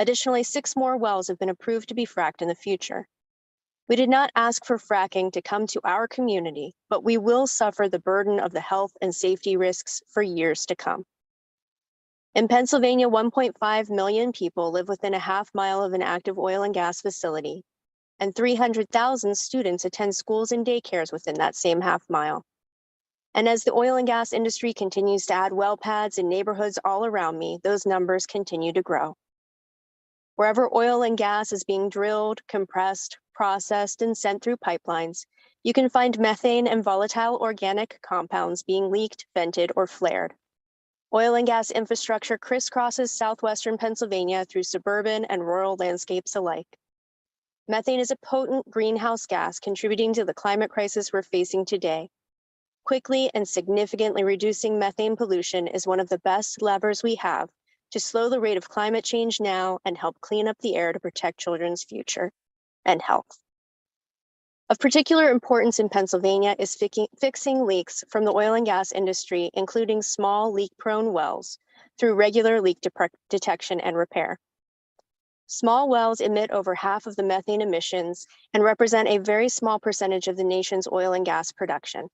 Additionally, 6 more wells have been approved to be fracked in the future. We did not ask for fracking to come to our community, but we will suffer the burden of the health and safety risks for years to come. In Pennsylvania, 1.5 million people live within a half-mile of an active oil and gas facility, and 300,000 students attend schools and daycares within that same half-mile. And as the oil and gas industry continues to add well pads in neighborhoods all around me, those numbers continue to grow. Wherever oil and gas is being drilled, compressed, processed, and sent through pipelines, you can find methane and volatile organic compounds being leaked, vented, or flared. Oil and gas infrastructure crisscrosses southwestern Pennsylvania through suburban and rural landscapes alike. Methane is a potent greenhouse gas contributing to the climate crisis we're facing today. Quickly and significantly reducing methane pollution is one of the best levers we have to slow the rate of climate change now and help clean up the air to protect children's future and health. Of particular importance in Pennsylvania is fixing leaks from the oil and gas industry, including small leak-prone wells, through regular leak detection and repair. Small wells emit over half of the methane emissions and represent a very small percentage of the nation's oil and gas production.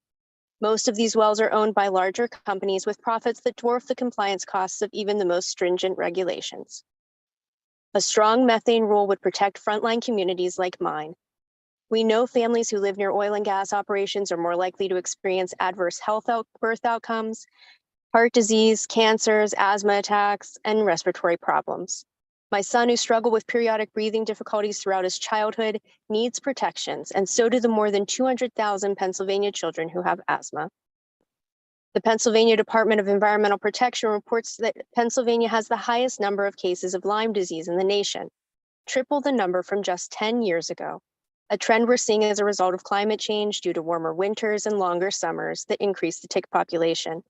Most of these wells are owned by larger companies with profits that dwarf the compliance costs of even the most stringent regulations. A strong methane rule would protect frontline communities like mine. We know families who live near oil and gas operations are more likely to experience adverse birth outcomes, heart disease, cancers, asthma attacks, and respiratory problems. My son, who struggled with periodic breathing difficulties throughout his childhood, needs protections, and so do the more than 200,000 Pennsylvania children who have asthma. The Pennsylvania Department of Environmental Protection reports that Pennsylvania has the highest number of cases of Lyme disease in the nation, triple the number from just 10 years ago. A trend we're seeing as a result of climate change due to warmer winters and longer summers that increase the tick population.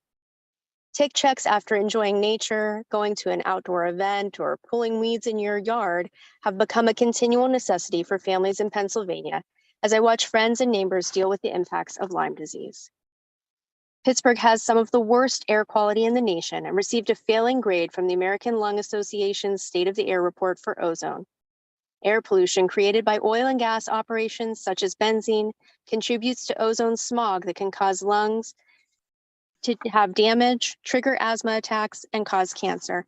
Tick checks after enjoying nature, going to an outdoor event, or pulling weeds in your yard have become a continual necessity for families in Pennsylvania as I watch friends and neighbors deal with the impacts of Lyme disease. Pittsburgh has some of the worst air quality in the nation and received a failing grade from the American Lung Association's State of the Air report for ozone. Air pollution created by oil and gas operations such as benzene contributes to ozone smog that can cause lungs to have damage, trigger asthma attacks, and cause cancer.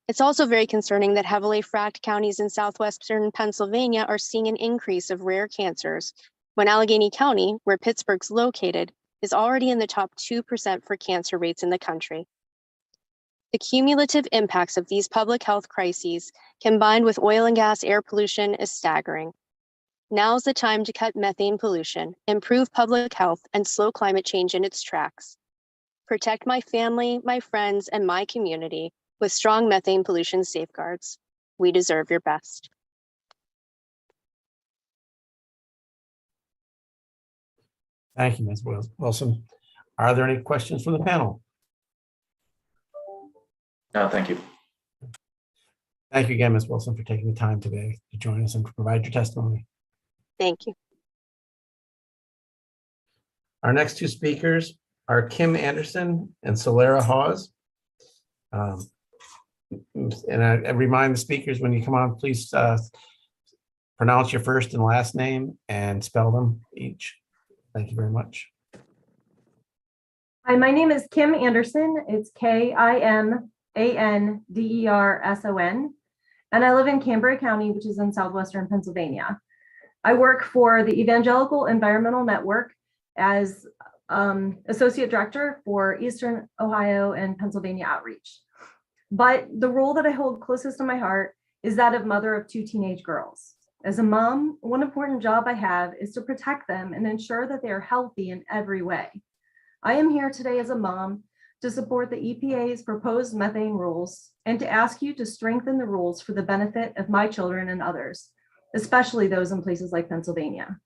It's also very concerning that heavily fracked counties in southwestern Pennsylvania are seeing an increase of rare cancers, when Allegheny County, where Pittsburgh's located, is already in the top 2% for cancer rates in the country. The cumulative impacts of these public health crises, combined with oil and gas air pollution, is staggering. Now's the time to cut methane pollution, improve public health, and slow climate change in its tracks. Protect my family, my friends, and my community with strong methane pollution safeguards. We deserve your best. Thank you, Ms. Wilson. Are there any questions from the panel? No, thank you. Thank you again, Ms. Wilson, for taking the time today to join us and provide your testimony. Thank you. Our next 2 speakers are Kim Anderson and Solera Hawes. And I remind the speakers when you come on, please pronounce your first and last name and spell them each. Thank you very much. Hi, my name is Kim Anderson. It's Kim Anderson. and I live in Cambria County, which is in southwestern Pennsylvania. I work for the Evangelical Environmental Network as Associate Director for Eastern Ohio and Pennsylvania Outreach. But the role that I hold closest to my heart is that of mother of 2 teenage girls. As a mom, one important job I have is to protect them and ensure that they are healthy in every way. I am here today as a mom to support the EPA's proposed methane rules and to ask you to strengthen the rules for the benefit of my children and others, especially those in places like Pennsylvania.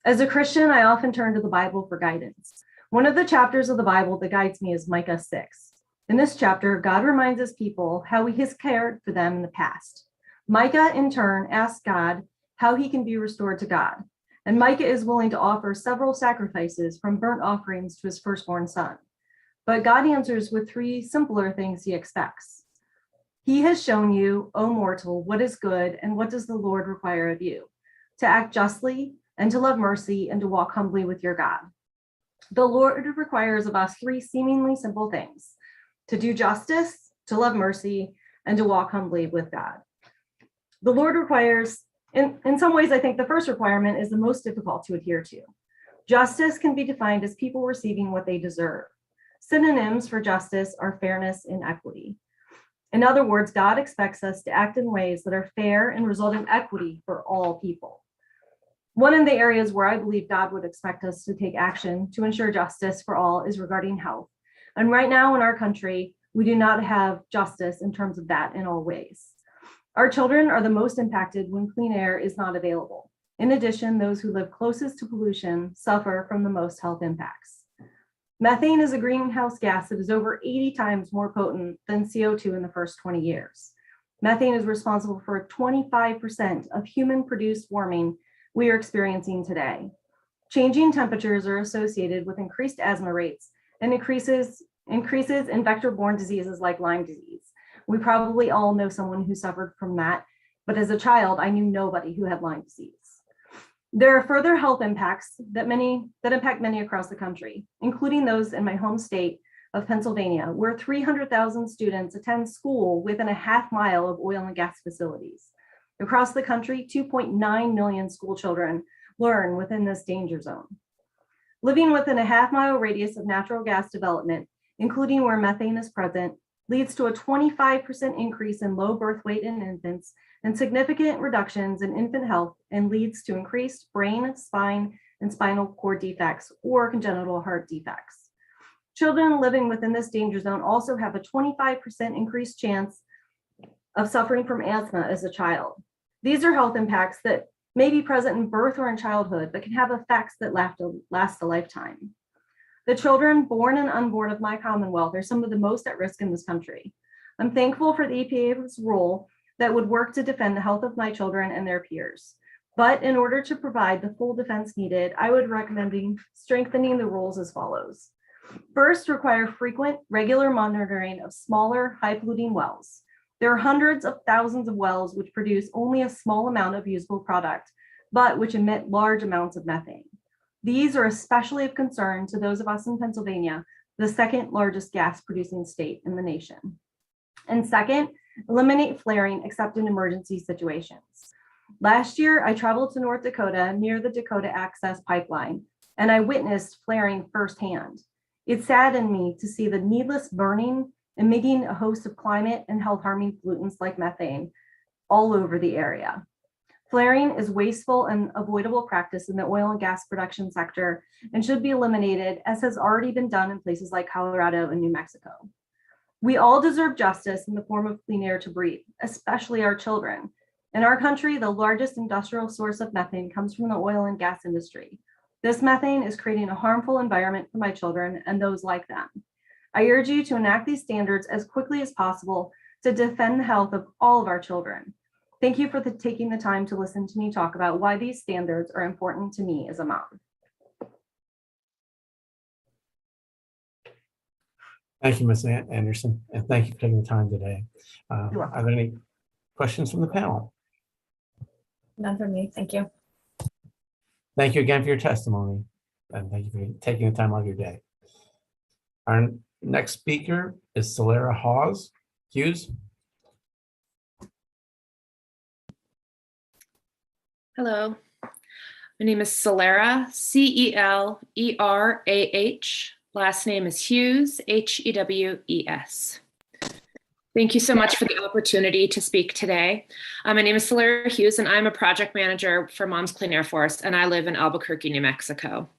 As a Christian, I often turn to the Bible for guidance. One of the chapters of the Bible that guides me is Micah 6. In this chapter, God reminds his people how he has cared for them in the past. Micah, in turn, asks God how he can be restored to God. And Micah is willing to offer several sacrifices from burnt offerings to his firstborn son. But God answers with 3 simpler things he expects. He has shown you, O mortal, what is good, and what does the Lord require of you? To act justly, and to love mercy, and to walk humbly with your God. The Lord requires of us 3 seemingly simple things: to do justice, to love mercy, and to walk humbly with God. The Lord requires, in some ways, I think the first requirement is the most difficult to adhere to. Justice can be defined as people receiving what they deserve. Synonyms for justice are fairness and equity. In other words, God expects us to act in ways that are fair and result in equity for all people. One of the areas where I believe God would expect us to take action to ensure justice for all is regarding health. And right now in our country, we do not have justice in terms of that in all ways. Our children are the most impacted when clean air is not available. In addition, those who live closest to pollution suffer from the most health impacts. Methane is a greenhouse gas that is over 80 times more potent than CO2 in the first 20 years. Methane is responsible for 25% of human-produced warming we are experiencing today. Changing temperatures are associated with increased asthma rates and increases in vector-borne diseases like Lyme disease. We probably all know someone who suffered from that, but as a child, I knew nobody who had Lyme disease. There are further health impacts that impact many across the country, including those in my home state of Pennsylvania, where 300,000 students attend school within a half mile of oil and gas facilities. Across the country, 2.9 million school children learn within this danger zone. Living within a half-mile radius of natural gas development, including where methane is present, leads to a 25% increase in low birth weight in infants and significant reductions in infant health, and leads to increased brain, spine, and spinal cord defects or congenital heart defects. Children living within this danger zone also have a 25% increased chance of suffering from asthma as a child. These are health impacts that may be present in birth or in childhood, but can have effects that last a lifetime. The children born and unborn of my Commonwealth are some of the most at risk in this country. I'm thankful for the EPA's rule that would work to defend the health of my children and their peers. But in order to provide the full defense needed, I would recommend strengthening the rules as follows. First, require frequent, regular monitoring of smaller, high-polluting wells. There are hundreds of thousands of wells which produce only a small amount of usable product, but which emit large amounts of methane. These are especially of concern to those of us in Pennsylvania, the second largest gas producing state in the nation. And second, eliminate flaring except in emergency situations. Last year, I traveled to North Dakota near the Dakota Access Pipeline, and I witnessed flaring firsthand. It saddened me to see the needless burning, emitting a host of climate and health harming pollutants like methane all over the area. Flaring is wasteful and avoidable practice in the oil and gas production sector and should be eliminated, as has already been done in places like Colorado and New Mexico. We all deserve justice in the form of clean air to breathe, especially our children. In our country, the largest industrial source of methane comes from the oil and gas industry. This methane is creating a harmful environment for my children and those like them. I urge you to enact these standards as quickly as possible to defend the health of all of our children. Thank you for taking the time to listen to me talk about why these standards are important to me as a mom. Thank you, Ms. Anderson, and thank you for taking the time today. Are there any questions from the panel? None from me. Thank you. Thank you again for your testimony, and thank you for taking the time out of your day. Our next speaker is Solera Hughes. Hello, my name is Celerah, C-E-L-E-R-A-H. Last name is Hughes, H-E-W-E-S. Thank you so much for the opportunity to speak today. My name is Celerah Hughes, and I'm a project manager for Moms Clean Air Force, and I live in Albuquerque, New Mexico.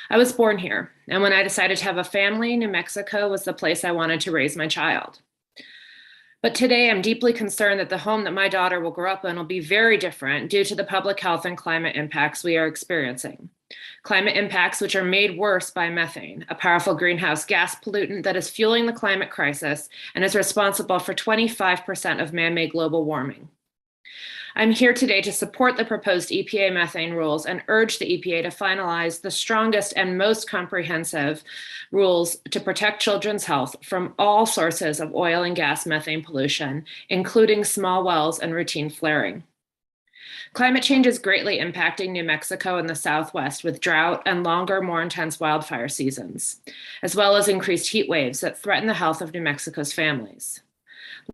I was born here, and when I decided to have a family, New Mexico was the place I wanted to raise my child. But today, I'm deeply concerned that the home that my daughter will grow up in will be very different due to the public health and climate impacts we are experiencing. Climate impacts which are made worse by methane, a powerful greenhouse gas pollutant that is fueling the climate crisis and is responsible for 25% of man-made global warming. I'm here today to support the proposed EPA methane rules and urge the EPA to finalize the strongest and most comprehensive rules to protect children's health from all sources of oil and gas methane pollution, including small wells and routine flaring. Climate change is greatly impacting New Mexico and the Southwest with drought and longer, more intense wildfire seasons, as well as increased heat waves that threaten the health of New Mexico's families.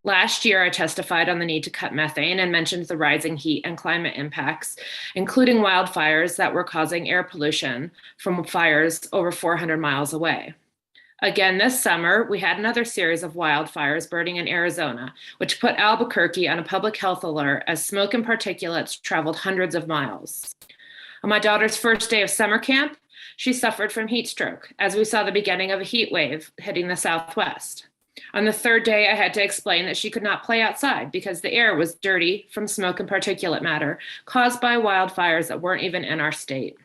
Last year, I testified on the need to cut methane and mentioned the rising heat and climate impacts, including wildfires that were causing air pollution from fires over 400 miles away. Again, this summer, we had another series of wildfires burning in Arizona, which put Albuquerque on a public health alert as smoke and particulates traveled hundreds of miles. On my daughter's first day of summer camp, she suffered from heat stroke as we saw the beginning of a heat wave hitting the Southwest. On the third day, I had to explain that she could not play outside because the air was dirty from smoke and particulate matter caused by wildfires that weren't even in our state.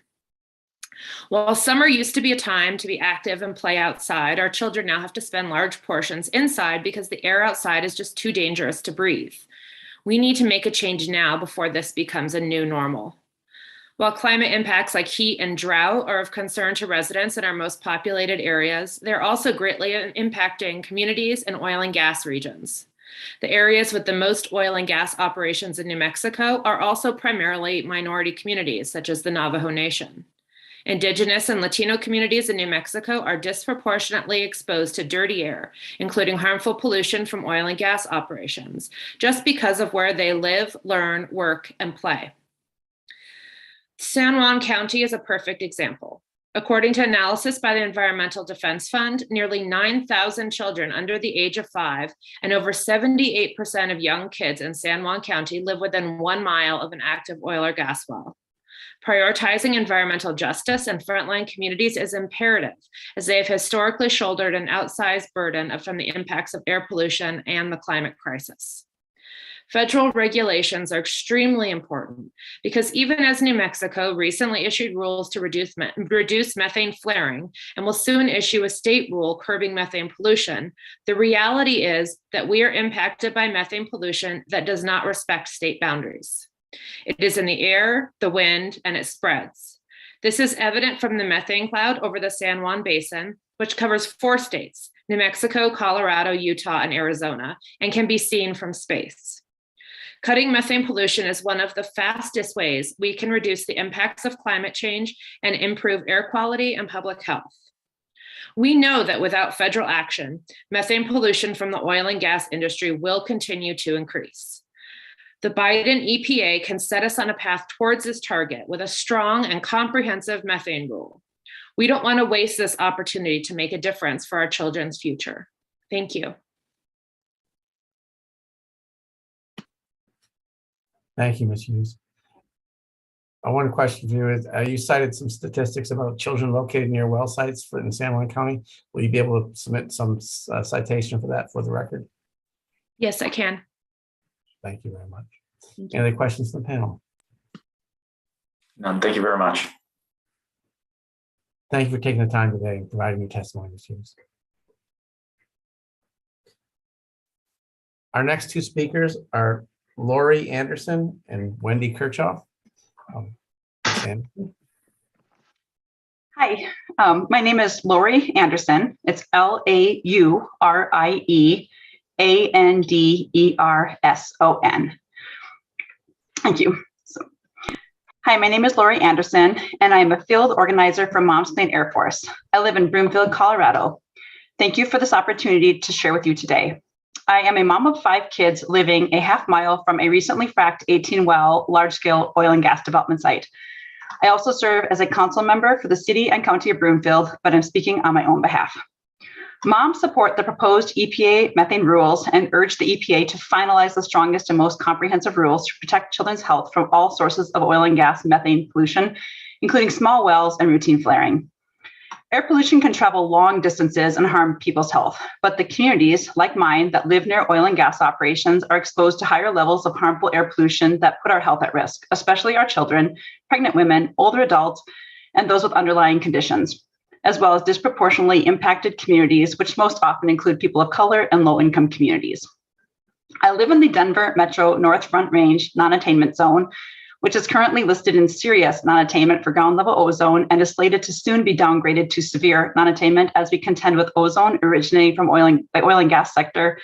While summer used to be a time to be active and play outside, our children now have to spend large portions inside because the air outside is just too dangerous to breathe. We need to make a change now before this becomes a new normal. While climate impacts like heat and drought are of concern to residents in our most populated areas, they're also greatly impacting communities in oil and gas regions. The areas with the most oil and gas operations in New Mexico are also primarily minority communities, such as the Navajo Nation. Indigenous and Latino communities in New Mexico are disproportionately exposed to dirty air, including harmful pollution from oil and gas operations, just because of where they live, learn, work, and play. San Juan County is a perfect example. According to analysis by the Environmental Defense Fund, nearly 9,000 children under the age of 5 and over 78% of young kids in San Juan County live within 1 mile of an active oil or gas well. Prioritizing environmental justice and frontline communities is imperative, as they have historically shouldered an outsized burden from the impacts of air pollution and the climate crisis. Federal regulations are extremely important because even as New Mexico recently issued rules to reduce methane flaring and will soon issue a state rule curbing methane pollution, the reality is that we are impacted by methane pollution that does not respect state boundaries. It is in the air, the wind, and it spreads. This is evident from the methane cloud over the San Juan Basin, which covers 4 states, New Mexico, Colorado, Utah, and Arizona, and can be seen from space. Cutting methane pollution is one of the fastest ways we can reduce the impacts of climate change and improve air quality and public health. We know that without federal action, methane pollution from the oil and gas industry will continue to increase. The Biden EPA can set us on a path towards this target with a strong and comprehensive methane rule. We don't want to waste this opportunity to make a difference for our children's future. Thank you. Thank you, Ms. Hughes. One question for you is, you cited some statistics about children located near well sites in San Juan County. Will you be able to submit some citation for that for the record? Yes, I can. Thank you very much. Any other questions from the panel? None. Thank you very much. Thank you for taking the time today and providing your testimony, Ms. Hughes. Our next 2 speakers are Lori Anderson and Wendy Kirchhoff. Hi, my name is Lori Anderson. It's Laurieanderson. Thank you. Hi, my name is Lori Anderson, and I am a field organizer for Moms Clean Air Force. I live in Broomfield, Colorado. Thank you for this opportunity to share with you today. I am a mom of 5 kids living a half mile from a recently fracked 18-well large-scale oil and gas development site. I also serve as a council member for the city and county of Broomfield, but I'm speaking on my own behalf. Moms support the proposed EPA methane rules and urge the EPA to finalize the strongest and most comprehensive rules to protect children's health from all sources of oil and gas methane pollution, including small wells and routine flaring. Air pollution can travel long distances and harm people's health, but the communities like mine that live near oil and gas operations are exposed to higher levels of harmful air pollution that put our health at risk, especially our children, pregnant women, older adults, and those with underlying conditions, as well as disproportionately impacted communities, which most often include people of color and low-income communities. I live in the Denver Metro North Front Range non-attainment zone, which is currently listed in serious non-attainment for ground level ozone and is slated to soon be downgraded to severe non-attainment as we contend with ozone originating from the oil and gas sector,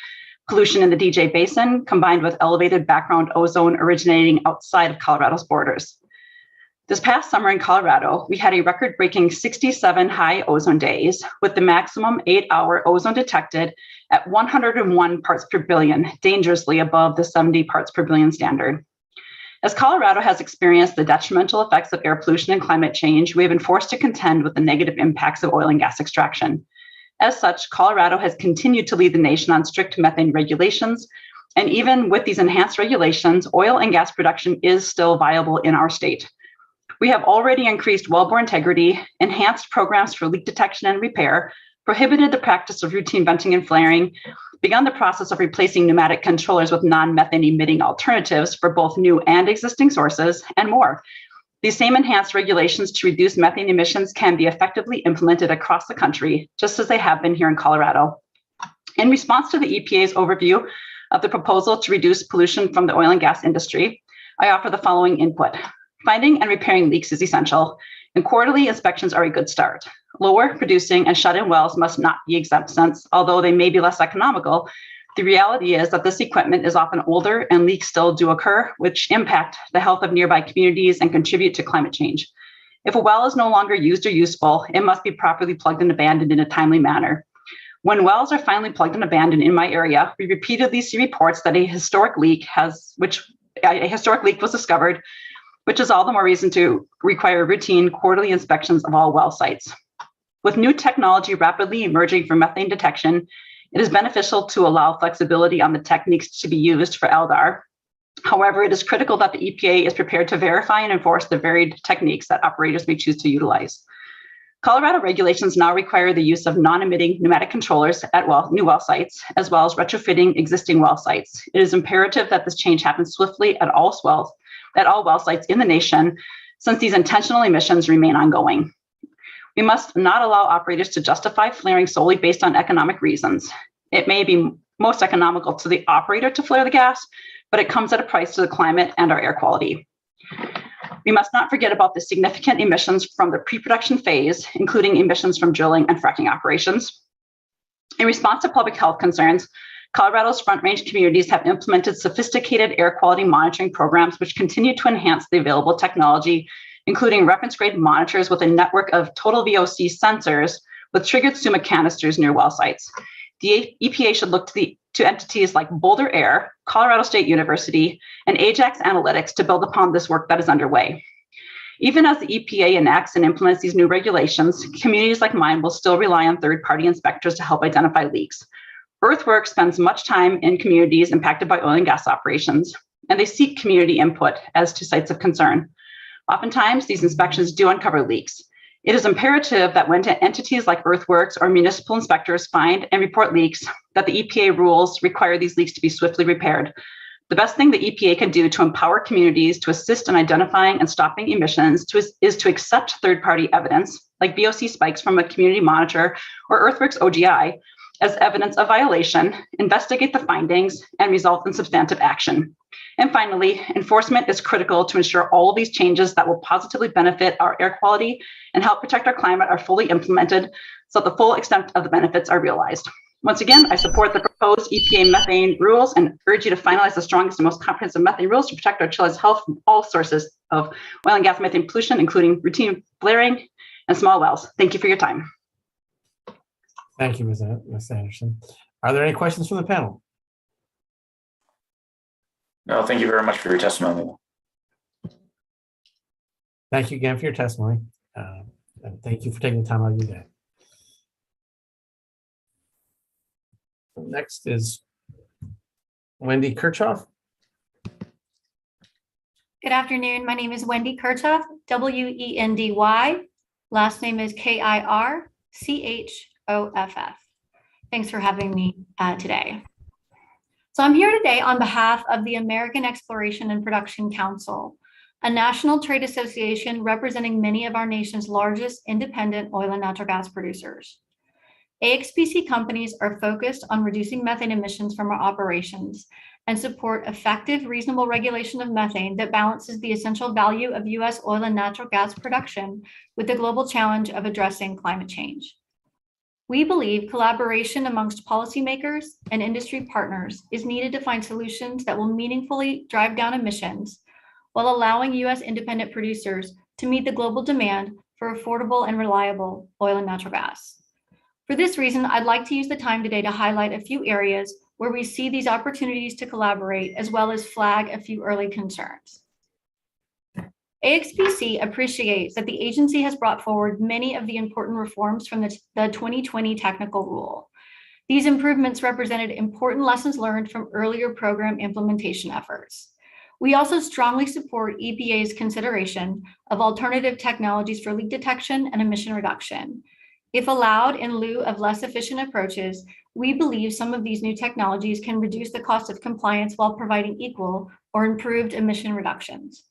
pollution in the DJ Basin, combined with elevated background ozone originating outside of Colorado's borders. This past summer in Colorado, we had a record-breaking 67 high ozone days, with the maximum 8-hour ozone detected at 101 parts per billion, dangerously above the 70 parts per billion standard. As Colorado has experienced the detrimental effects of air pollution and climate change, we have been forced to contend with the negative impacts of oil and gas extraction. As such, Colorado has continued to lead the nation on strict methane regulations, and even with these enhanced regulations, oil and gas production is still viable in our state. We have already increased wellbore integrity, enhanced programs for leak detection and repair, prohibited the practice of routine venting and flaring, begun the process of replacing pneumatic controllers with non-methane emitting alternatives for both new and existing sources, and more. These same enhanced regulations to reduce methane emissions can be effectively implemented across the country, just as they have been here in Colorado. In response to the EPA's overview of the proposal to reduce pollution from the oil and gas industry, I offer the following input. Finding and repairing leaks is essential, and quarterly inspections are a good start. Lower producing and shut-in wells must not be exempt since, although they may be less economical, the reality is that this equipment is often older and leaks still do occur, which impact the health of nearby communities and contribute to climate change. If a well is no longer used or useful, it must be properly plugged and abandoned in a timely manner. When wells are finally plugged and abandoned in my area, we repeatedly see reports that a historic leak was discovered, which is all the more reason to require routine quarterly inspections of all well sites. With new technology rapidly emerging for methane detection, it is beneficial to allow flexibility on the techniques to be used for LDAR. However, it is critical that the EPA is prepared to verify and enforce the varied techniques that operators may choose to utilize. Colorado regulations now require the use of non-emitting pneumatic controllers at new well sites, as well as retrofitting existing well sites. It is imperative that this change happens swiftly at all well sites in the nation, since these intentional emissions remain ongoing. We must not allow operators to justify flaring solely based on economic reasons. It may be most economical to the operator to flare the gas, but it comes at a price to the climate and our air quality. We must not forget about the significant emissions from the pre-production phase, including emissions from drilling and fracking operations. In response to public health concerns, Colorado's Front Range communities have implemented sophisticated air quality monitoring programs which continue to enhance the available technology, including reference-grade monitors with a network of total VOC sensors with triggered SUMA canisters near well sites. The EPA should look to entities like Boulder Air, Colorado State University, and Ajax Analytics to build upon this work that is underway. Even as the EPA enacts and implements these new regulations, communities like mine will still rely on third-party inspectors to help identify leaks. Earthworks spends much time in communities impacted by oil and gas operations, and they seek community input as to sites of concern. Oftentimes, these inspections do uncover leaks. It is imperative that when entities like earthworks or municipal inspectors find and report leaks, that the EPA rules require these leaks to be swiftly repaired. The best thing the EPA can do to empower communities to assist in identifying and stopping emissions is to accept third-party evidence, like VOC spikes from a community monitor or earthworks OGI, as evidence of violation, investigate the findings, and result in substantive action. And finally, enforcement is critical to ensure all of these changes that will positively benefit our air quality and help protect our climate are fully implemented so the full extent of the benefits are realized. Once again, I support the proposed EPA methane rules and urge you to finalize the strongest and most comprehensive methane rules to protect our children's health from all sources of oil and gas methane pollution, including routine flaring and small wells. Thank you for your time. Thank you, Ms. Anderson. Are there any questions from the panel? No, thank you very much for your testimony. Thank you again for your testimony. And thank you for taking the time out of your day. Next is Wendy Kirchhoff. Good afternoon. My name is Wendy Kirchhoff, Wendy. Last name is Kirchhoff. Thanks for having me today. So I'm here today on behalf of the American Exploration and Production Council, a national trade association representing many of our nation's largest independent oil and natural gas producers. AXPC companies are focused on reducing methane emissions from our operations and support effective, reasonable regulation of methane that balances the essential value of U.S. oil and natural gas production with the global challenge of addressing climate change. We believe collaboration amongst policymakers and industry partners is needed to find solutions that will meaningfully drive down emissions while allowing U.S. independent producers to meet the global demand for affordable and reliable oil and natural gas. For this reason, I'd like to use the time today to highlight a few areas where we see these opportunities to collaborate, as well as flag a few early concerns. AXPC appreciates that the agency has brought forward many of the important reforms from the 2020 technical rule. These improvements represented important lessons learned from earlier program implementation efforts. We also strongly support EPA's consideration of alternative technologies for leak detection and emission reduction. If allowed in lieu of less efficient approaches, we believe some of these new technologies can reduce the cost of compliance while providing equal or improved emission reductions.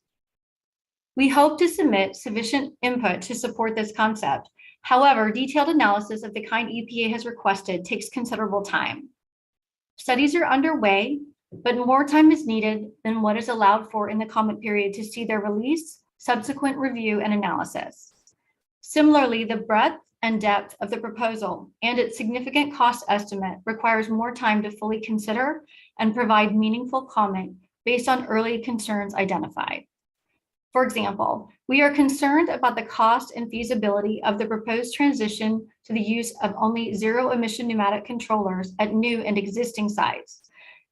We hope to submit sufficient input to support this concept. However, detailed analysis of the kind EPA has requested takes considerable time. Studies are underway, but more time is needed than what is allowed for in the comment period to see their release, subsequent review, and analysis. Similarly, the breadth and depth of the proposal and its significant cost estimate requires more time to fully consider and provide meaningful comment based on early concerns identified. For example, we are concerned about the cost and feasibility of the proposed transition to the use of only zero-emission pneumatic controllers at new and existing sites,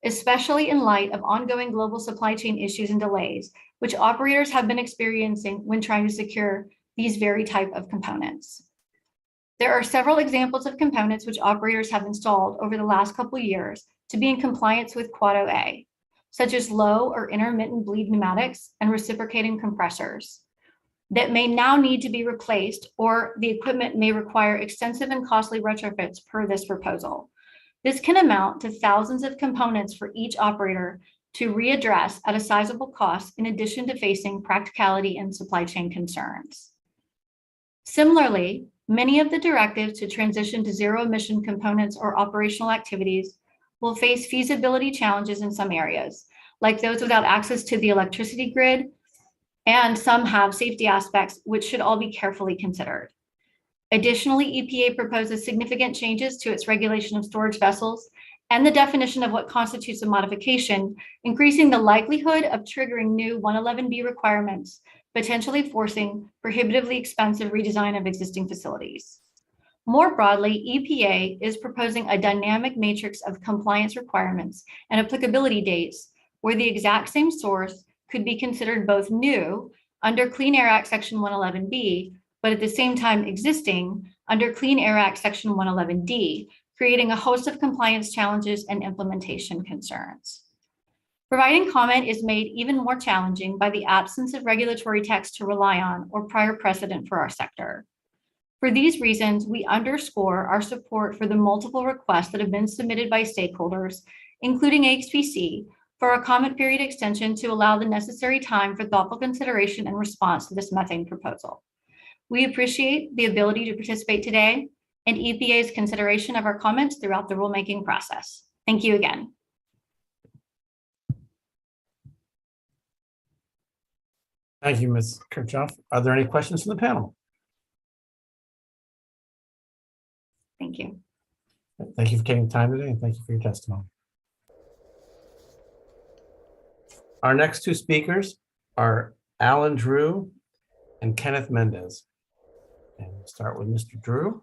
especially in light of ongoing global supply chain issues and delays, which operators have been experiencing when trying to secure these very type of components. There are several examples of components which operators have installed over the last couple of years to be in compliance with Quad OA, such as low or intermittent bleed pneumatics and reciprocating compressors that may now need to be replaced, or the equipment may require extensive and costly retrofits per this proposal. This can amount to thousands of components for each operator to readdress at a sizable cost, in addition to facing practicality and supply chain concerns. Similarly, many of the directives to transition to zero-emission components or operational activities will face feasibility challenges in some areas, like those without access to the electricity grid, and some have safety aspects which should all be carefully considered. Additionally, EPA proposes significant changes to its regulation of storage vessels and the definition of what constitutes a modification, increasing the likelihood of triggering new 111B requirements, potentially forcing prohibitively expensive redesign of existing facilities. More broadly, EPA is proposing a dynamic matrix of compliance requirements and applicability dates where the exact same source could be considered both new under Clean Air Act Section 111B, but at the same time existing under Clean Air Act Section 111D, creating a host of compliance challenges and implementation concerns. Providing comment is made even more challenging by the absence of regulatory text to rely on or prior precedent for our sector. For these reasons, we underscore our support for the multiple requests that have been submitted by stakeholders, including AXPC, for a comment period extension to allow the necessary time for thoughtful consideration and response to this methane proposal. We appreciate the ability to participate today and EPA's consideration of our comments throughout the rulemaking process. Thank you again. Thank you, Ms. Kirchhoff. Are there any questions from the panel? Thank you. Thank you for taking time today, and thank you for your testimony. Our next two speakers are Alan Drew and Kenneth Mendez. And we'll start with Mr. Drew.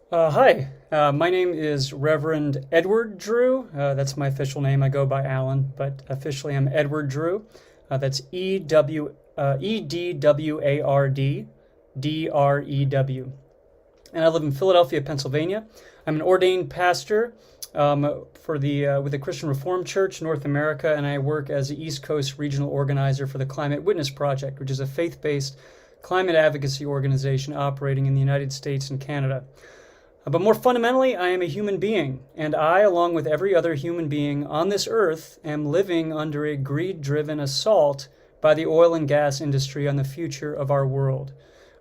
Hi, my name is Reverend Edward Drew. That's my official name. I go by Alan, but officially I'm Edward Drew. That's Edward Drew. And I live in Philadelphia, Pennsylvania. I'm an ordained pastor with the Christian Reformed Church North America, and I work as the East Coast Regional Organizer for the Climate Witness Project, which is a faith-based climate advocacy organization operating in the United States and Canada. But more fundamentally, I am a human being, and I, along with every other human being on this earth, am living under a greed-driven assault by the oil and gas industry on the future of our world.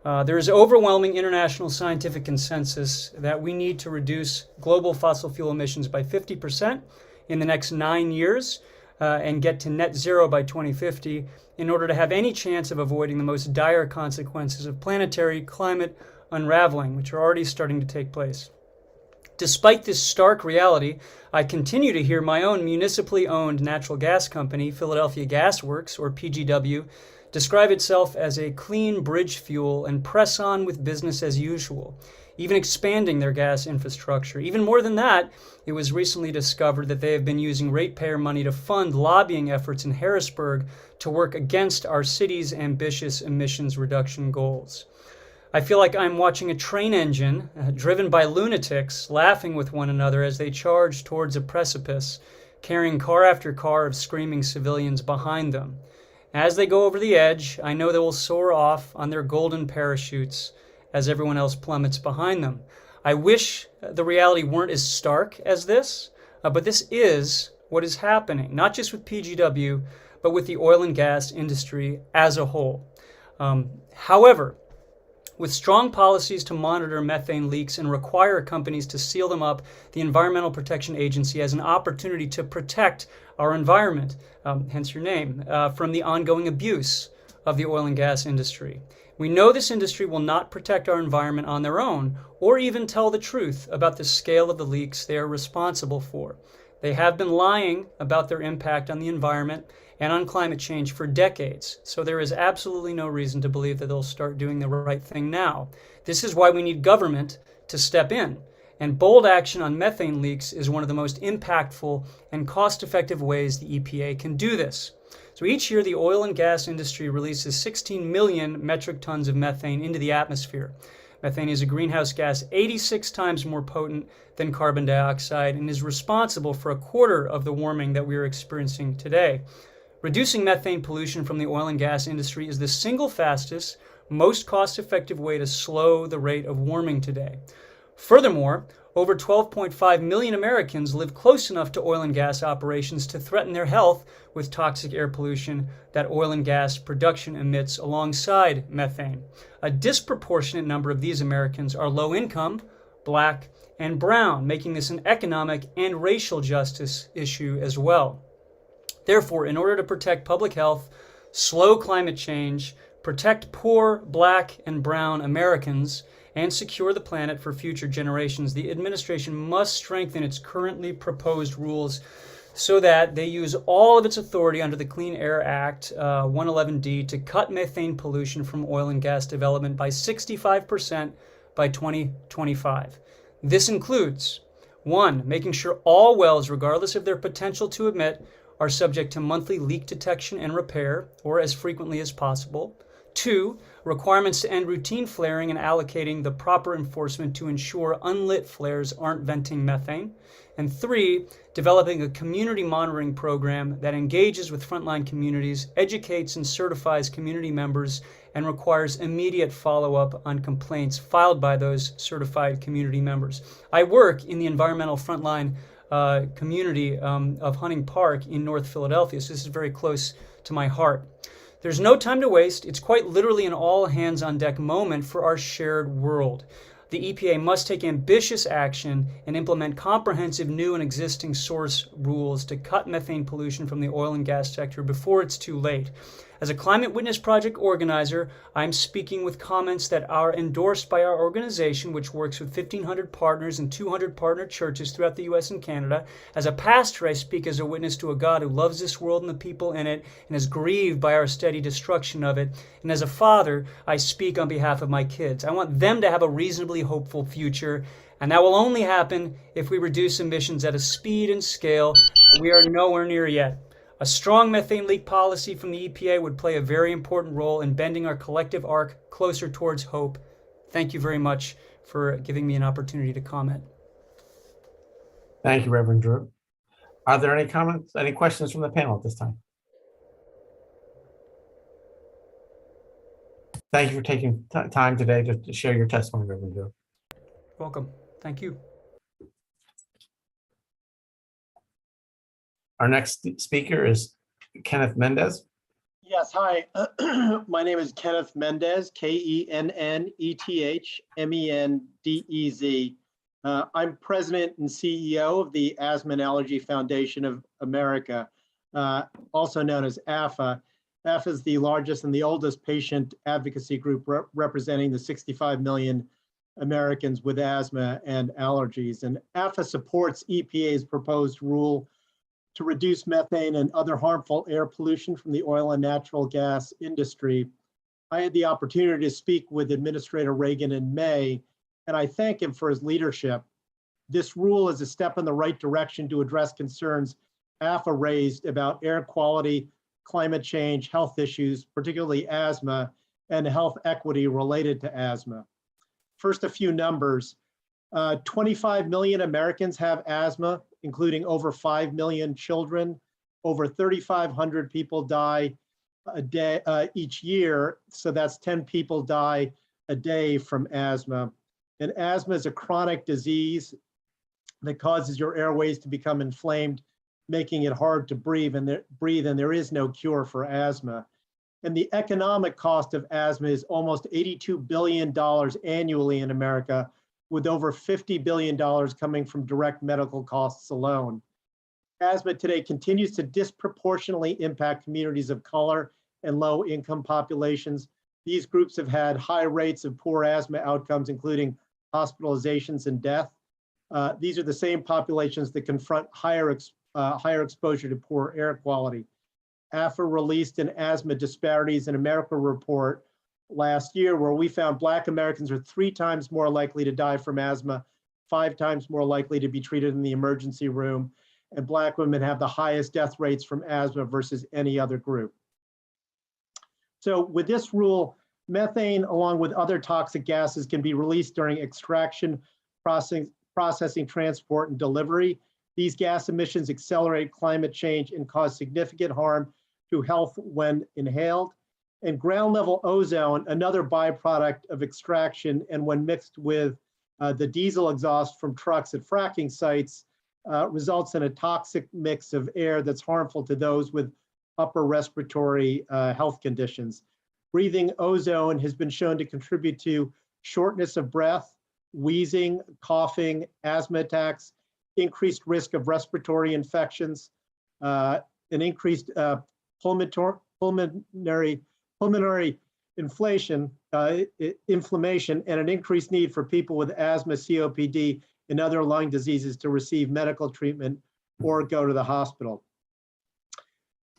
There is overwhelming international scientific consensus that we need to reduce global fossil fuel emissions by 50% in the next 9 years and get to net zero by 2050 in order to have any chance of avoiding the most dire consequences of planetary climate unraveling, which are already starting to take place. Despite this stark reality, I continue to hear my own municipally owned natural gas company, Philadelphia Gas Works, or PGW, describe itself as a clean bridge fuel and press on with business as usual, even expanding their gas infrastructure. Even more than that, it was recently discovered that they have been using ratepayer money to fund lobbying efforts in Harrisburg to work against our city's ambitious emissions reduction goals. I feel like I'm watching a train engine driven by lunatics laughing with one another as they charge towards a precipice, carrying car after car of screaming civilians behind them. As they go over the edge, I know they will soar off on their golden parachutes as everyone else plummets behind them. I wish the reality weren't as stark as this, but this is what is happening, not just with PGW, but with the oil and gas industry as a whole. However, with strong policies to monitor methane leaks and require companies to seal them up, the Environmental Protection Agency has an opportunity to protect our environment, hence your name, from the ongoing abuse of the oil and gas industry. We know this industry will not protect our environment on their own, or even tell the truth about the scale of the leaks they are responsible for. They have been lying about their impact on the environment and on climate change for decades, so there is absolutely no reason to believe that they'll start doing the right thing now. This is why we need government to step in, and bold action on methane leaks is one of the most impactful and cost-effective ways the EPA can do this. So each year, the oil and gas industry releases 16 million metric tons of methane into the atmosphere. Methane is a greenhouse gas 86 times more potent than carbon dioxide and is responsible for a quarter of the warming that we are experiencing today. Reducing methane pollution from the oil and gas industry is the single fastest, most cost-effective way to slow the rate of warming today. Furthermore, over 12.5 million Americans live close enough to oil and gas operations to threaten their health with toxic air pollution that oil and gas production emits alongside methane. A disproportionate number of these Americans are low income, black, and brown, making this an economic and racial justice issue as well. Therefore, in order to protect public health, slow climate change, protect poor, black, and brown Americans, and secure the planet for future generations, the administration must strengthen its currently proposed rules so that they use all of its authority under the Clean Air Act 111D to cut methane pollution from oil and gas development by 65% by 2025. This includes 1. Making sure all wells, regardless of their potential to emit, are subject to monthly leak detection and repair, or as frequently as possible. 2. Requirements to end routine flaring and allocating the proper enforcement to ensure unlit flares aren't venting methane. And 3. Developing a community monitoring program that engages with frontline communities, educates and certifies community members, and requires immediate follow-up on complaints filed by those certified community members. I work in the environmental frontline community of Hunting Park in North Philadelphia, so this is very close to my heart. There's no time to waste. It's quite literally an all-hands-on-deck moment for our shared world. The EPA must take ambitious action and implement comprehensive new and existing source rules to cut methane pollution from the oil and gas sector before it's too late. As a Climate Witness Project organizer, I'm speaking with comments that are endorsed by our organization, which works with 1,500 partners and 200 partner churches throughout the U.S. and Canada. As a pastor, I speak as a witness to a God who loves this world and the people in it and is grieved by our steady destruction of it. And as a father, I speak on behalf of my kids. I want them to have a reasonably hopeful future, and that will only happen if we reduce emissions at a speed and scale that we are nowhere near yet. A strong methane leak policy from the EPA would play a very important role in bending our collective arc closer towards hope. Thank you very much for giving me an opportunity to comment. Thank you, Reverend Drew. Are there any comments, any questions from the panel at this time? Thank you for taking time today to share your testimony, Reverend Drew. Welcome. Thank you. Our next speaker is Kenneth Mendez. Yes, hi. My name is Kenneth Mendez, Kennethmendez. I'm president and CEO of the Asthma and Allergy Foundation of America, also known as AFA. AFA is the largest and the oldest patient advocacy group representing the 65 million Americans with asthma and allergies. And AFA supports EPA's proposed rule to reduce methane and other harmful air pollution from the oil and natural gas industry. I had the opportunity to speak with Administrator Reagan in May, and I thank him for his leadership. This rule is a step in the right direction to address concerns AFA raised about air quality, climate change, health issues, particularly asthma, and health equity related to asthma. First, a few numbers. 25 million Americans have asthma, including over 5 million children. Over 3,500 people die a day each year, so that's 10 people die a day from asthma. And asthma is a chronic disease that causes your airways to become inflamed, making it hard to breathe, and there is no cure for asthma. And the economic cost of asthma is almost $82 billion annually in America, with over $50 billion coming from direct medical costs alone. Asthma today continues to disproportionately impact communities of color and low-income populations. These groups have had high rates of poor asthma outcomes, including hospitalizations and death. These are the same populations that confront higher exposure to poor air quality. AFA released an Asthma Disparities in America report last year, where we found Black Americans are 3 times more likely to die from asthma, 5 times more likely to be treated in the emergency room, and Black women have the highest death rates from asthma versus any other group. So with this rule, methane, along with other toxic gases, can be released during extraction, processing, transport, and delivery. These gas emissions accelerate climate change and cause significant harm to health when inhaled. And ground level ozone, another byproduct of extraction, and when mixed with the diesel exhaust from trucks at fracking sites, results in a toxic mix of air that's harmful to those with upper respiratory health conditions. Breathing ozone has been shown to contribute to shortness of breath, wheezing, coughing, asthma attacks, increased risk of respiratory infections, an increased pulmonary inflammation, and an increased need for people with asthma, COPD, and other lung diseases to receive medical treatment or go to the hospital.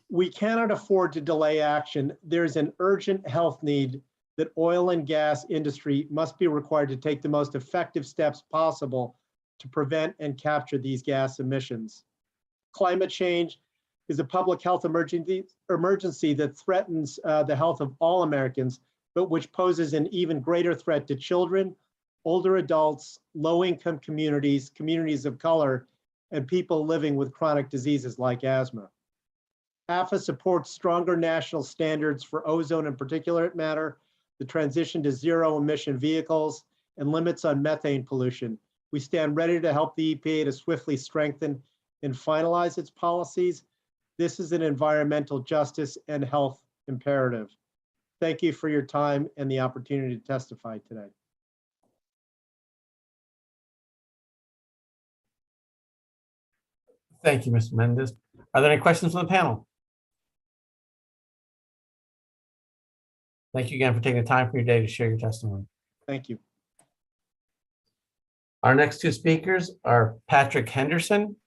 We cannot afford to delay action. There's an urgent health need that oil and gas industry must be required to take the most effective steps possible to prevent and capture these gas emissions. Climate change is a public health emergency that threatens the health of all Americans, but which poses an even greater threat to children, older adults, low-income communities, communities of color, and people living with chronic diseases like asthma. AFA supports stronger national standards for ozone and particulate matter, the transition to zero-emission vehicles, and limits on methane pollution. We stand ready to help the EPA to swiftly strengthen and finalize its policies. This is an environmental justice and health imperative. Thank you for your time and the opportunity to testify today. Thank you, Mr. Mendez. Are there any questions from the panel? Thank you again for taking the time from your day to share your testimony. Thank you. Our next two speakers are Patrick Henderson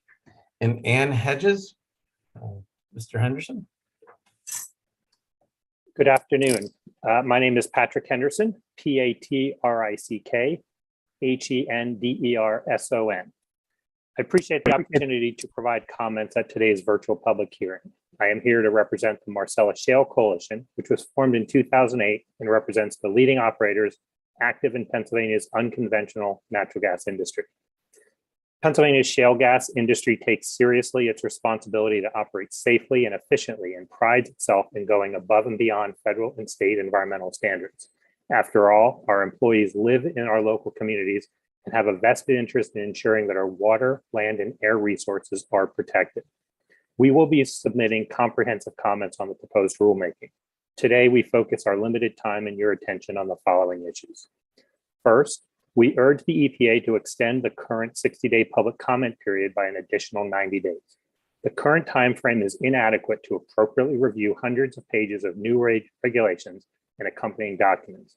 and Ann Hedges. Mr. Henderson. Good afternoon. My name is Patrick Henderson, Patrick Henderson. I appreciate the opportunity to provide comments at today's virtual public hearing. I am here to represent the Marcellus Shale Coalition, which was formed in 2008 and represents the leading operators active in Pennsylvania's unconventional natural gas industry. Pennsylvania's shale gas industry takes seriously its responsibility to operate safely and efficiently and prides itself in going above and beyond federal and state environmental standards. After all, our employees live in our local communities and have a vested interest in ensuring that our water, land, and air resources are protected. We will be submitting comprehensive comments on the proposed rulemaking. Today, we focus our limited time and your attention on the following issues. First, we urge the EPA to extend the current 60-day public comment period by an additional 90 days. The current timeframe is inadequate to appropriately review hundreds of pages of new regulations and accompanying documents.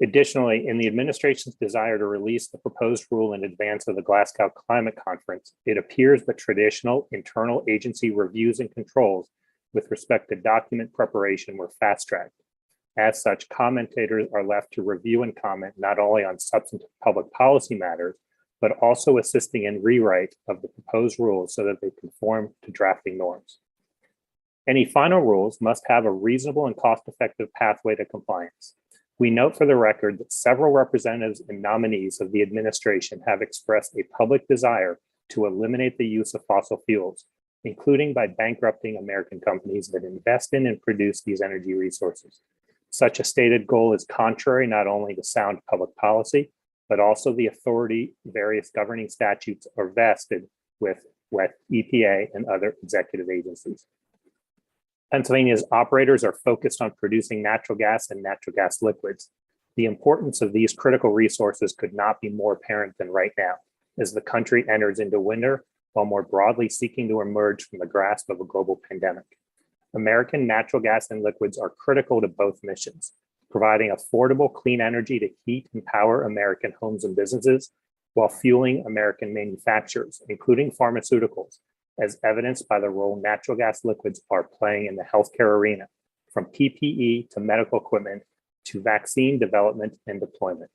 Additionally, in the administration's desire to release the proposed rule in advance of the Glasgow Climate Conference, it appears that traditional internal agency reviews and controls with respect to document preparation were fast-tracked. As such, commentators are left to review and comment not only on substantive public policy matters, but also assisting in rewrite of the proposed rules so that they conform to drafting norms. Any final rules must have a reasonable and cost-effective pathway to compliance. We note for the record that several representatives and nominees of the administration have expressed a public desire to eliminate the use of fossil fuels, including by bankrupting American companies that invest in and produce these energy resources. Such a stated goal is contrary not only to sound public policy, but also the authority various governing statutes are vested with EPA and other executive agencies. Pennsylvania's operators are focused on producing natural gas and natural gas liquids. The importance of these critical resources could not be more apparent than right now, as the country enters into winter while more broadly seeking to emerge from the grasp of a global pandemic. American natural gas and liquids are critical to both missions, providing affordable clean energy to heat and power American homes and businesses, while fueling American manufacturers, including pharmaceuticals, as evidenced by the role natural gas liquids are playing in the healthcare arena, from PPE to medical equipment to vaccine development and deployment.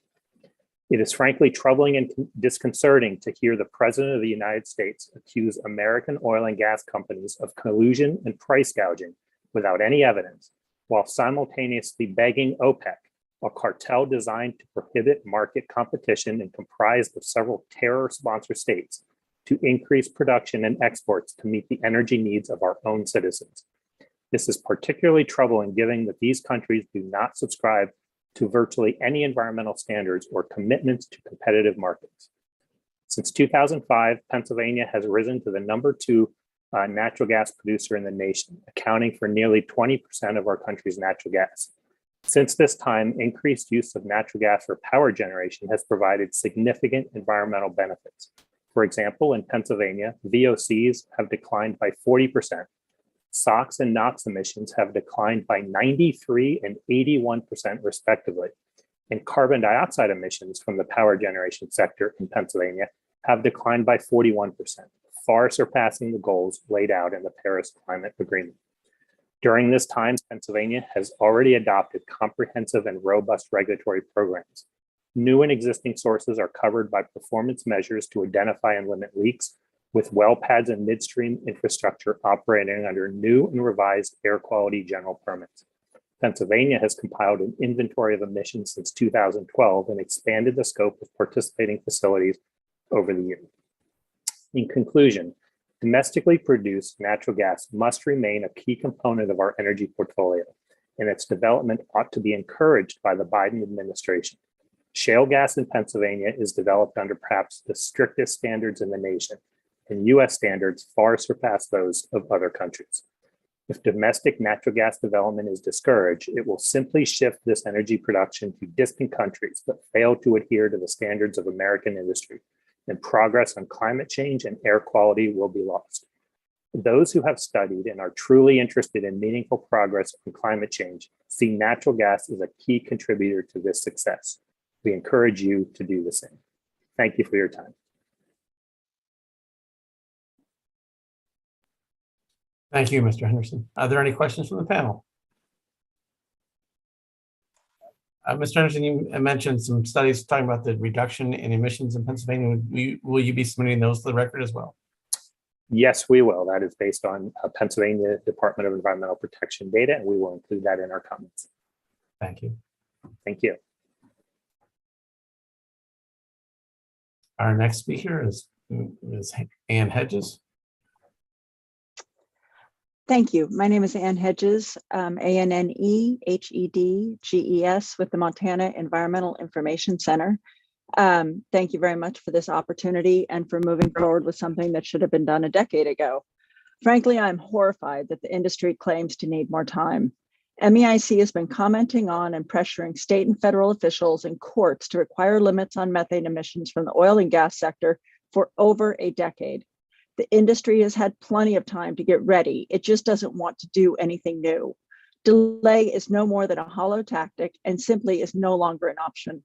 It is frankly troubling and disconcerting to hear the President of the United States accuse American oil and gas companies of collusion and price gouging without any evidence, while simultaneously begging OPEC, a cartel designed to prohibit market competition and comprised of several terror-sponsor states, to increase production and exports to meet the energy needs of our own citizens. This is particularly troubling given that these countries do not subscribe to virtually any environmental standards or commitments to competitive markets. Since 2005, Pennsylvania has risen to the #2 natural gas producer in the nation, accounting for nearly 20% of our country's natural gas. Since this time, increased use of natural gas for power generation has provided significant environmental benefits. For example, in Pennsylvania, VOCs have declined by 40%. SOx and NOx emissions have declined by 93 and 81% respectively. And carbon dioxide emissions from the power generation sector in Pennsylvania have declined by 41%, far surpassing the goals laid out in the Paris Climate Agreement. During this time, Pennsylvania has already adopted comprehensive and robust regulatory programs. New and existing sources are covered by performance measures to identify and limit leaks, with well pads and midstream infrastructure operating under new and revised air quality general permits. Pennsylvania has compiled an inventory of emissions since 2012 and expanded the scope of participating facilities over the years. In conclusion, domestically produced natural gas must remain a key component of our energy portfolio, and its development ought to be encouraged by the Biden administration. Shale gas in Pennsylvania is developed under perhaps the strictest standards in the nation, and US standards far surpass those of other countries. If domestic natural gas development is discouraged, it will simply shift this energy production to distant countries that fail to adhere to the standards of American industry, and progress on climate change and air quality will be lost. Those who have studied and are truly interested in meaningful progress on climate change see natural gas as a key contributor to this success. We encourage you to do the same. Thank you for your time. Thank you, Mr. Henderson. Are there any questions from the panel? Mr. Henderson, you mentioned some studies talking about the reduction in emissions in Pennsylvania. Will you be submitting those to the record as well? Yes, we will. That is based on Pennsylvania Department of Environmental Protection data, and we will include that in our comments. Thank you. Thank you. Our next speaker is Ms. Ann Hedges. Thank you. My name is Ann Hedges, ANNEHEDGES with the Montana Environmental Information Center. Thank you very much for this opportunity and for moving forward with something that should have been done a decade ago. Frankly, I'm horrified that the industry claims to need more time. MEIC has been commenting on and pressuring state and federal officials and courts to require limits on methane emissions from the oil and gas sector for over a decade. The industry has had plenty of time to get ready. It just doesn't want to do anything new. Delay is no more than a hollow tactic and simply is no longer an option.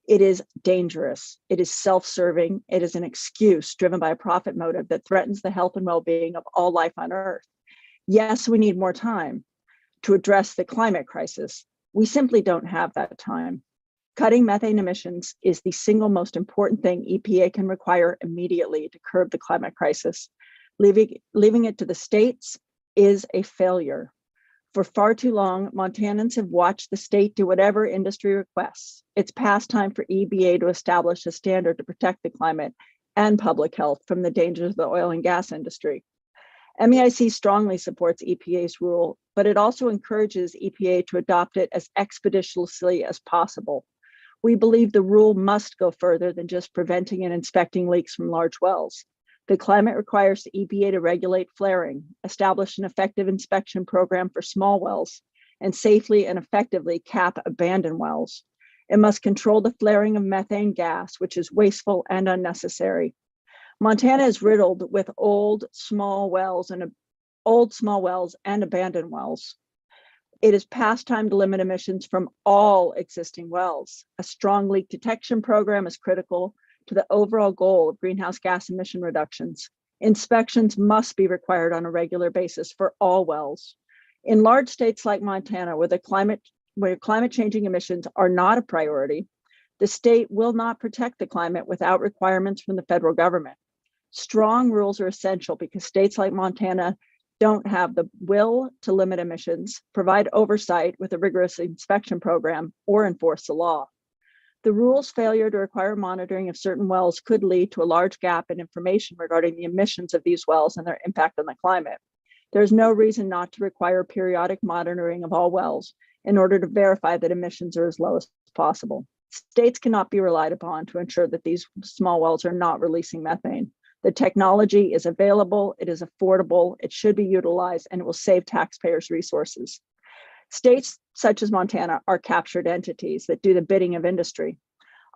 It is dangerous. It is self-serving. It is an excuse driven by a profit motive that threatens the health and well-being of all life on Earth. Yes, we need more time to address the climate crisis. We simply don't have that time. Cutting methane emissions is the single most important thing EPA can require immediately to curb the climate crisis. Leaving it to the states is a failure. For far too long, Montanans have watched the state do whatever industry requests. It's past time for EPA to establish a standard to protect the climate and public health from the dangers of the oil and gas industry. MEIC strongly supports EPA's rule, but it also encourages EPA to adopt it as expeditiously as possible. We believe the rule must go further than just preventing and inspecting leaks from large wells. The climate requires the EPA to regulate flaring, establish an effective inspection program for small wells, and safely and effectively cap abandoned wells. It must control the flaring of methane gas, which is wasteful and unnecessary. Montana is riddled with old small wells and abandoned wells. It is past time to limit emissions from all existing wells. A strong leak detection program is critical to the overall goal of greenhouse gas emission reductions. Inspections must be required on a regular basis for all wells. In large states like Montana, where climate changing emissions are not a priority, the state will not protect the climate without requirements from the federal government. Strong rules are essential because states like Montana don't have the will to limit emissions, provide oversight with a rigorous inspection program, or enforce the law. The rule's failure to require monitoring of certain wells could lead to a large gap in information regarding the emissions of these wells and their impact on the climate. There's no reason not to require periodic monitoring of all wells in order to verify that emissions are as low as possible. States cannot be relied upon to ensure that these small wells are not releasing methane. The technology is available, it is affordable, it should be utilized, and it will save taxpayers' resources. States such as Montana are captured entities that do the bidding of industry.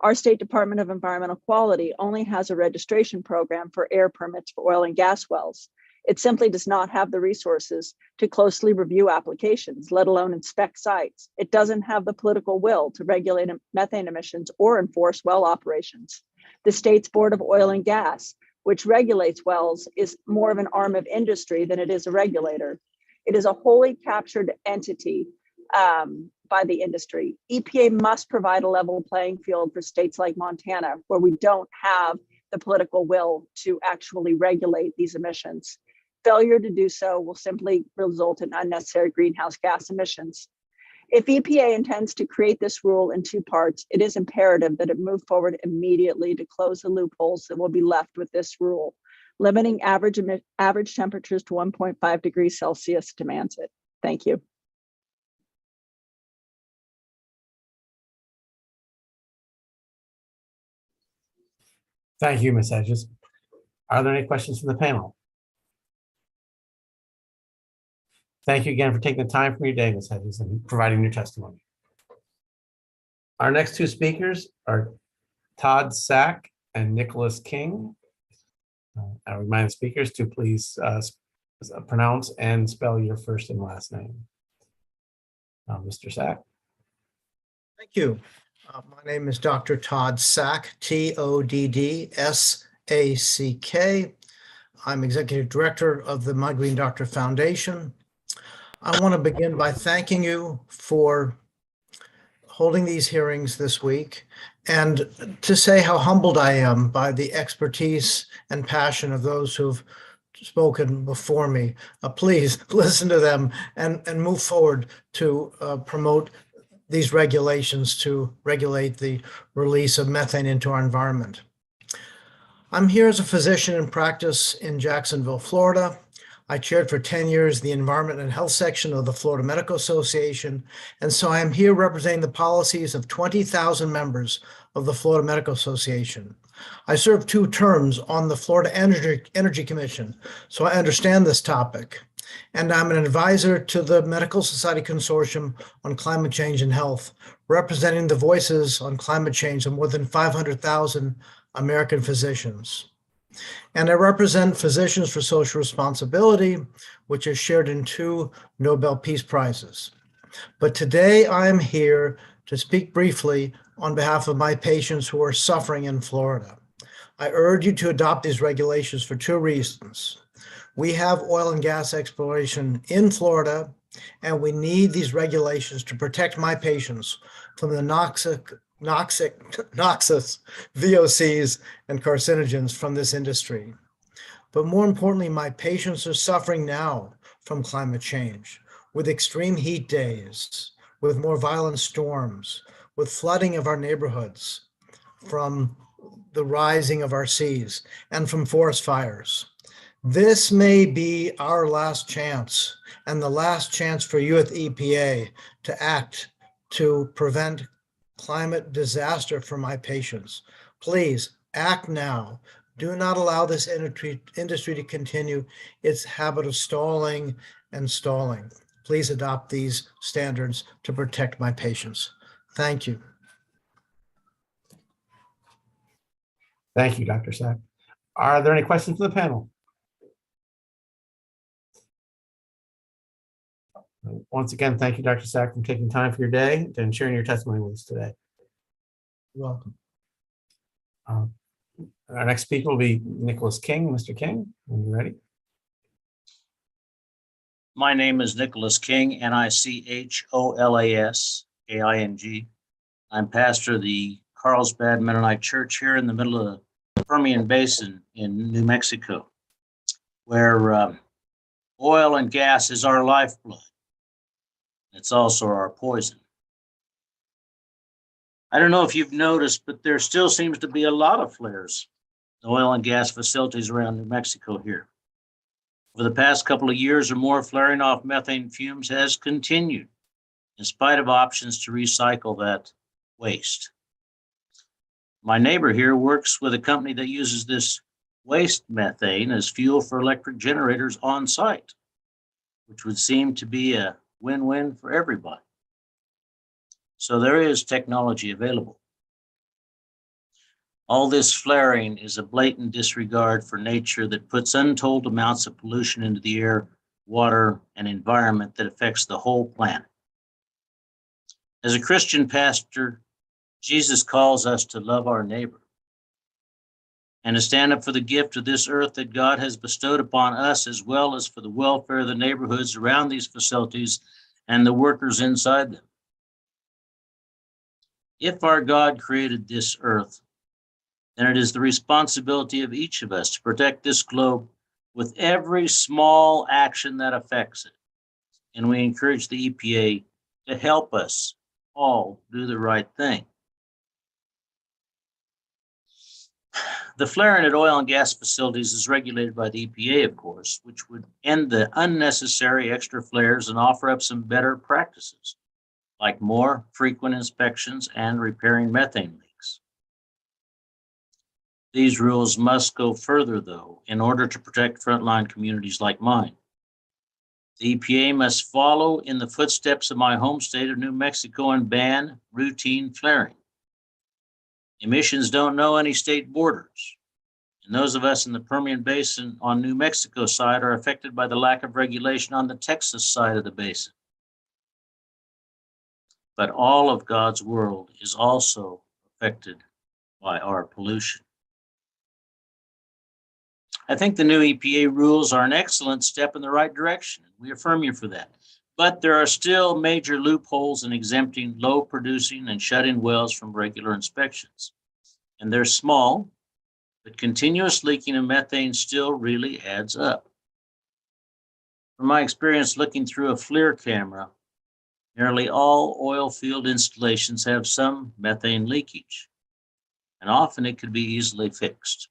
Our state Department of Environmental Quality only has a registration program for air permits for oil and gas wells. It simply does not have the resources to closely review applications, let alone inspect sites. It doesn't have the political will to regulate methane emissions or enforce well operations. The state's Board of Oil and Gas, which regulates wells, is more of an arm of industry than it is a regulator. It is a wholly captured entity by the industry. EPA must provide a level playing field for states like Montana, where we don't have the political will to actually regulate these emissions. Failure to do so will simply result in unnecessary greenhouse gas emissions. If EPA intends to create this rule in two parts, it is imperative that it move forward immediately to close the loopholes that will be left with this rule. Limiting average temperatures to 1.5 degrees Celsius demands it. Thank you. Thank you, Ms. Hedges. Are there any questions from the panel? Thank you again for taking the time from your day, Ms. Hedges, and providing your testimony. Our next two speakers are Todd Sack and Nicholas King. I remind the speakers to please pronounce and spell your first and last name. Mr. Sack. Thank you. My name is Dr. Todd Sack, Toddsack. I'm Executive Director of the My Green Doctor Foundation. I want to begin by thanking you for holding these hearings this week and to say how humbled I am by the expertise and passion of those who've spoken before me. Please listen to them and move forward to promote these regulations to regulate the release of methane into our environment. I'm here as a physician in practice in Jacksonville, Florida. I chaired for 10 years the Environment and Health section of the Florida Medical Association, and so I am here representing the policies of 20,000 members of the Florida Medical Association. I served 2 terms on the Florida Energy Commission, so I understand this topic. And I'm an advisor to the Medical Society Consortium on Climate Change and Health, representing the voices on climate change of more than 500,000 American physicians. And I represent Physicians for Social Responsibility, which is shared in 2 Nobel Peace Prizes. But today I am here to speak briefly on behalf of my patients who are suffering in Florida. I urge you to adopt these regulations for 2 reasons. We have oil and gas exploration in Florida, and we need these regulations to protect my patients from the noxious VOCs and carcinogens from this industry. But more importantly, my patients are suffering now from climate change, with extreme heat days, with more violent storms, with flooding of our neighborhoods, from the rising of our seas, and from forest fires. This may be our last chance, and the last chance for you at the EPA to act to prevent climate disaster for my patients. Please act now. Do not allow this industry to continue its habit of stalling and stalling. Please adopt these standards to protect my patients. Thank you. Thank you, Dr. Sack. Are there any questions from the panel? Once again, thank you, Dr. Sack, for taking time for your day and sharing your testimony with us today. You're welcome. Our next speaker will be Nicholas King. Mr. King, when you're ready. My name is Nicholas King, Nicholas King. I'm pastor of the Carlsbad Mennonite Church here in the middle of the Permian Basin in New Mexico, where oil and gas is our lifeblood. It's also our poison. I don't know if you've noticed, but there still seems to be a lot of flares in oil and gas facilities around New Mexico here. Over the past couple of years or more, flaring off methane fumes has continued in spite of options to recycle that waste. My neighbor here works with a company that uses this waste methane as fuel for electric generators on site, which would seem to be a win-win for everybody. So there is technology available. All this flaring is a blatant disregard for nature that puts untold amounts of pollution into the air, water, and environment that affects the whole planet. As a Christian pastor, Jesus calls us to love our neighbor and to stand up for the gift of this earth that God has bestowed upon us, as well as for the welfare of the neighborhoods around these facilities and the workers inside them. If our God created this earth, then it is the responsibility of each of us to protect this globe with every small action that affects it. And we encourage the EPA to help us all do the right thing. The flaring at oil and gas facilities is regulated by the EPA, of course, which would end the unnecessary extra flares and offer up some better practices, like more frequent inspections and repairing methane leaks. These rules must go further, though, in order to protect frontline communities like mine. The EPA must follow in the footsteps of my home state of New Mexico and ban routine flaring. Emissions don't know any state borders, And those of us in the Permian Basin on New Mexico side are affected by the lack of regulation on the Texas side of the basin. But all of God's world is also affected by our pollution. I think the new EPA rules are an excellent step in the right direction. We affirm you for that. But there are still major loopholes in exempting low producing and shut-in wells from regular inspections. And they're small, but continuous leaking of methane still really adds up. From my experience looking through a FLIR camera, nearly all oil field installations have some methane leakage, and often it could be easily fixed.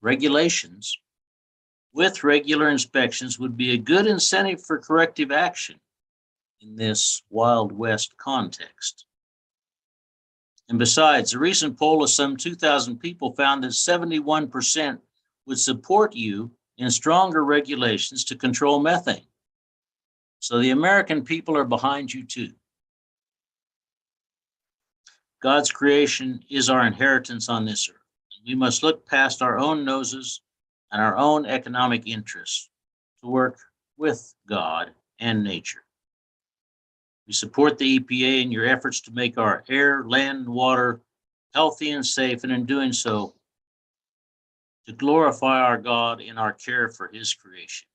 Regulations with regular inspections would be a good incentive for corrective action in this Wild West context. And besides, a recent poll of some 2,000 people found that 71% would support you in stronger regulations to control methane. So the American people are behind you too. God's creation is our inheritance on this earth. We must look past our own noses and our own economic interests to work with God and nature. We support the EPA in your efforts to make our air, land, and water healthy and safe, and in doing so, to glorify our God in our care for His creation,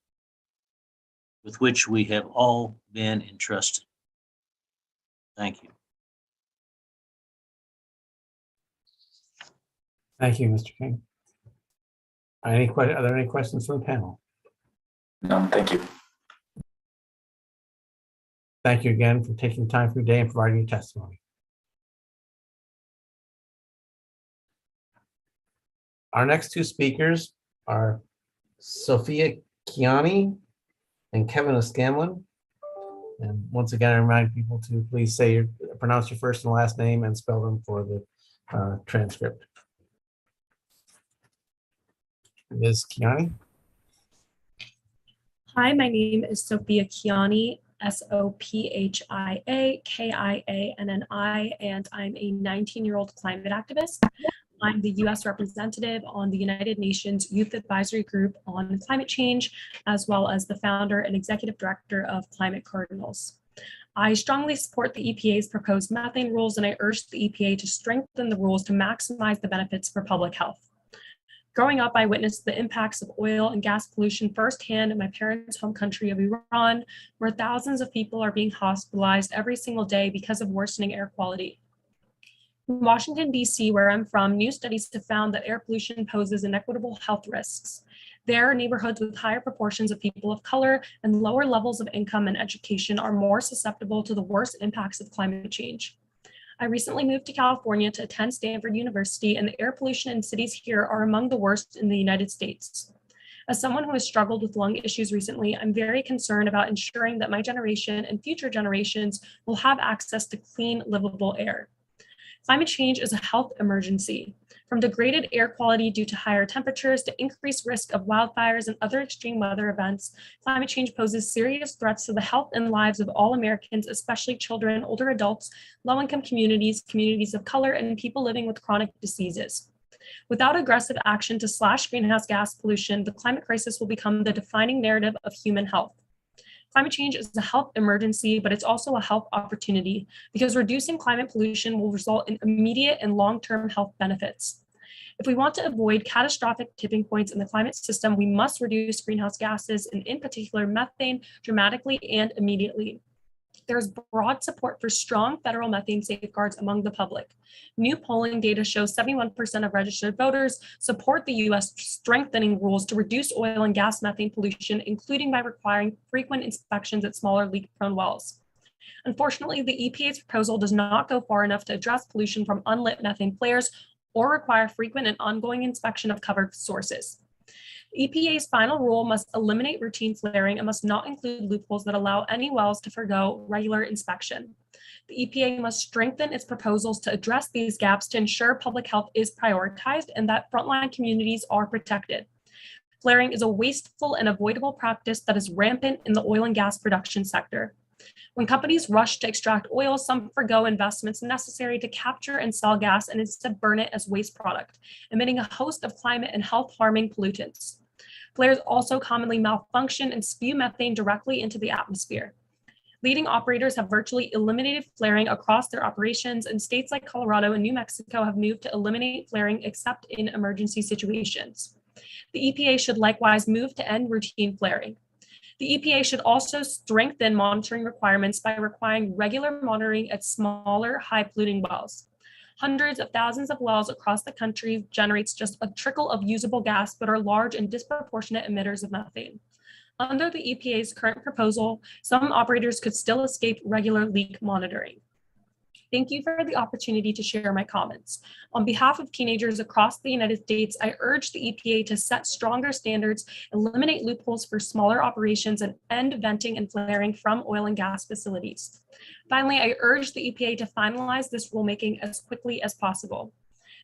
with which we have all been entrusted. Thank you. Thank you, Mr. King. Are there any questions from the panel? No, thank you. Thank you again for taking time from your day and providing your testimony. Our next two speakers are Sophia Kiani and Kevin O'Scanlan. And once again, I remind people to please pronounce your first and last name and spell them for the transcript. Ms. Kiani. Hi, my name is Sophia Kiani, SOPHIA-KIANNI, and I'm a 19-year-old climate activist. I'm the U.S. representative on the United Nations Youth Advisory Group on Climate Change, as well as the founder and executive director of Climate Cardinals. I strongly support the EPA's proposed methane rules, and I urge the EPA to strengthen the rules to maximize the benefits for public health. Growing up, I witnessed the impacts of oil and gas pollution firsthand in my parents' home country of Iran, where thousands of people are being hospitalized every single day because of worsening air quality. In Washington, D.C., where I'm from, new studies have found that air pollution poses inequitable health risks. There, neighborhoods with higher proportions of people of color and lower levels of income and education are more susceptible to the worst impacts of climate change. I recently moved to California to attend Stanford University, and the air pollution in cities here are among the worst in the United States. As someone who has struggled with lung issues recently, I'm very concerned about ensuring that my generation and future generations will have access to clean, livable air. Climate change is a health emergency. From degraded air quality due to higher temperatures to increased risk of wildfires and other extreme weather events, climate change poses serious threats to the health and lives of all Americans, especially children, older adults, low-income communities, communities of color, and people living with chronic diseases. Without aggressive action to slash greenhouse gas pollution, the climate crisis will become the defining narrative of human health. Climate change is a health emergency, but it's also a health opportunity because reducing climate pollution will result in immediate and long-term health benefits. If we want to avoid catastrophic tipping points in the climate system, we must reduce greenhouse gases, and in particular methane, dramatically and immediately. There's broad support for strong federal methane safeguards among the public. New polling data shows 71% of registered voters support the U.S. strengthening rules to reduce oil and gas methane pollution, including by requiring frequent inspections at smaller leak-prone wells. Unfortunately, the EPA's proposal does not go far enough to address pollution from unlit methane flares or require frequent and ongoing inspection of covered sources. EPA's final rule must eliminate routine flaring and must not include loopholes that allow any wells to forgo regular inspection. The EPA must strengthen its proposals to address these gaps to ensure public health is prioritized and that frontline communities are protected. Flaring is a wasteful and avoidable practice that is rampant in the oil and gas production sector. When companies rush to extract oil, some forgo investments necessary to capture and sell gas and instead burn it as waste product, emitting a host of climate and health harming pollutants. Flares also commonly malfunction and spew methane directly into the atmosphere. Leading operators have virtually eliminated flaring across their operations, and states like Colorado and New Mexico have moved to eliminate flaring except in emergency situations. The EPA should likewise move to end routine flaring. The EPA should also strengthen monitoring requirements by requiring regular monitoring at smaller, high-polluting wells. Hundreds of thousands of wells across the country generates just a trickle of usable gas, but are large and disproportionate emitters of methane. Under the EPA's current proposal, some operators could still escape regular leak monitoring. Thank you for the opportunity to share my comments. On behalf of teenagers across the United States, I urge the EPA to set stronger standards, eliminate loopholes for smaller operations, and end venting and flaring from oil and gas facilities. Finally, I urge the EPA to finalize this rulemaking as quickly as possible.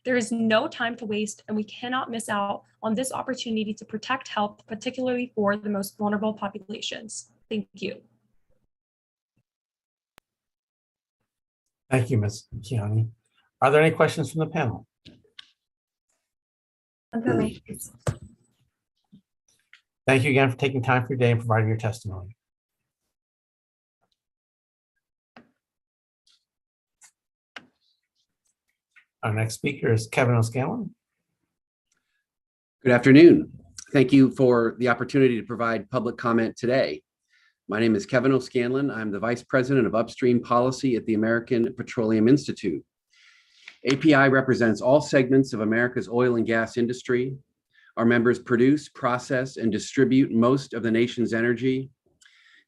There is no time to waste, and we cannot miss out on this opportunity to protect health, particularly for the most vulnerable populations. Thank you. Thank you, Ms. Kiani. Are there any questions from the panel? Thank you again for taking time for your day and providing your testimony. Our next speaker is Kevin O'Scanlan. Good afternoon. Thank you for the opportunity to provide public comment today. My name is Kevin O'Scanlan. I'm the Vice President of Upstream Policy at the American Petroleum Institute. API represents all segments of America's oil and gas industry. Our members produce, process, and distribute most of the nation's energy.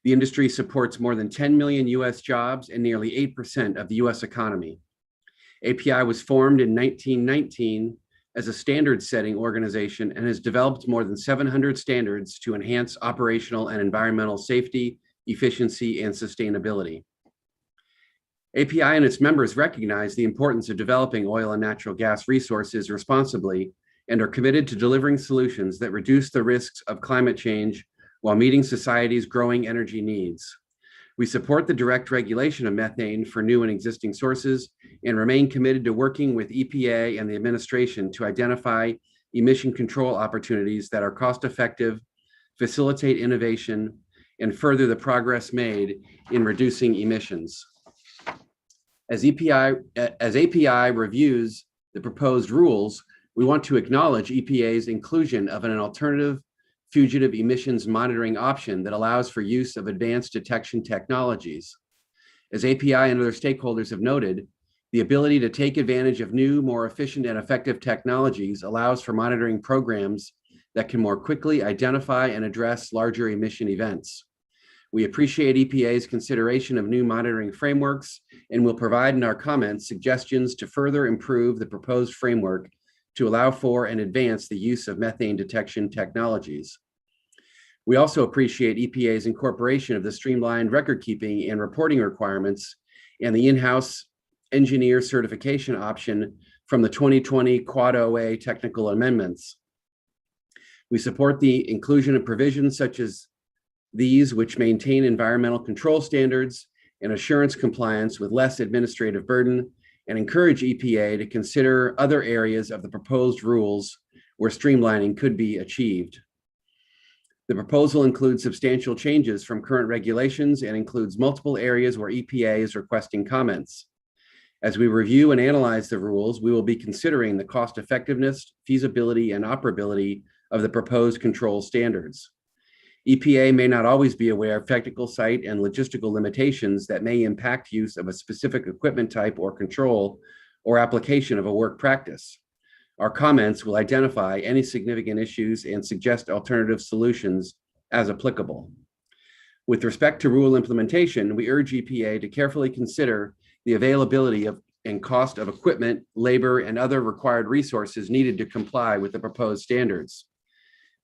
The industry supports more than 10 million US jobs and nearly 8% of the US economy. API was formed in 1919 as a standard-setting organization and has developed more than 700 standards to enhance operational and environmental safety, efficiency, and sustainability. API and its members recognize the importance of developing oil and natural gas resources responsibly and are committed to delivering solutions that reduce the risks of climate change while meeting society's growing energy needs. We support the direct regulation of methane for new and existing sources and remain committed to working with EPA and the administration to identify emission control opportunities that are cost-effective, facilitate innovation, and further the progress made in reducing emissions. As API reviews the proposed rules, we want to acknowledge EPA's inclusion of an alternative fugitive emissions monitoring option that allows for use of advanced detection technologies. As API and other stakeholders have noted, the ability to take advantage of new, more efficient and effective technologies allows for monitoring programs that can more quickly identify and address larger emission events. We appreciate EPA's consideration of new monitoring frameworks and will provide in our comments suggestions to further improve the proposed framework to allow for and advance the use of methane detection technologies. We also appreciate EPA's incorporation of the streamlined record keeping and reporting requirements and the in-house engineer certification option from the 2020 Quad OA technical amendments. We support the inclusion of provisions such as these, which maintain environmental control standards and assurance compliance with less administrative burden, and encourage EPA to consider other areas of the proposed rules where streamlining could be achieved. The proposal includes substantial changes from current regulations and includes multiple areas where EPA is requesting comments. As we review and analyze the rules, we will be considering the cost effectiveness, feasibility, and operability of the proposed control standards. EPA may not always be aware of technical site and logistical limitations that may impact use of a specific equipment type or control or application of a work practice. Our comments will identify any significant issues and suggest alternative solutions as applicable. With respect to rule implementation, we urge EPA to carefully consider the availability of and cost of equipment, labor, and other required resources needed to comply with the proposed standards.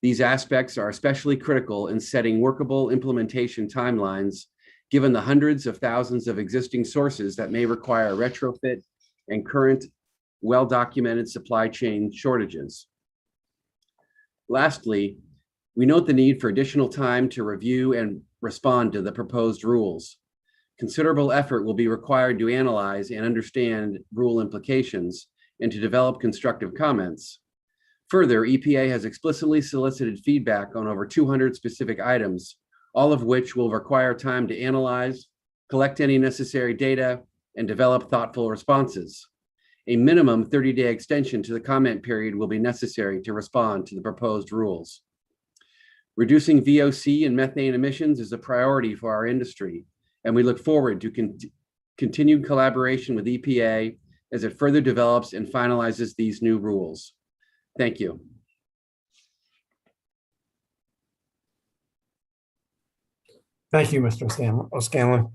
These aspects are especially critical in setting workable implementation timelines, given the hundreds of thousands of existing sources that may require retrofit and current well-documented supply chain shortages. Lastly, we note the need for additional time to review and respond to the proposed rules. Considerable effort will be required to analyze and understand rule implications and to develop constructive comments. Further, EPA has explicitly solicited feedback on over 200 specific items, all of which will require time to analyze, collect any necessary data, and develop thoughtful responses. A minimum 30-day extension to the comment period will be necessary to respond to the proposed rules. Reducing VOC and methane emissions is a priority for our industry, and we look forward to continued collaboration with EPA as it further develops and finalizes these new rules. Thank you. Thank you, Mr. O'Scanlan.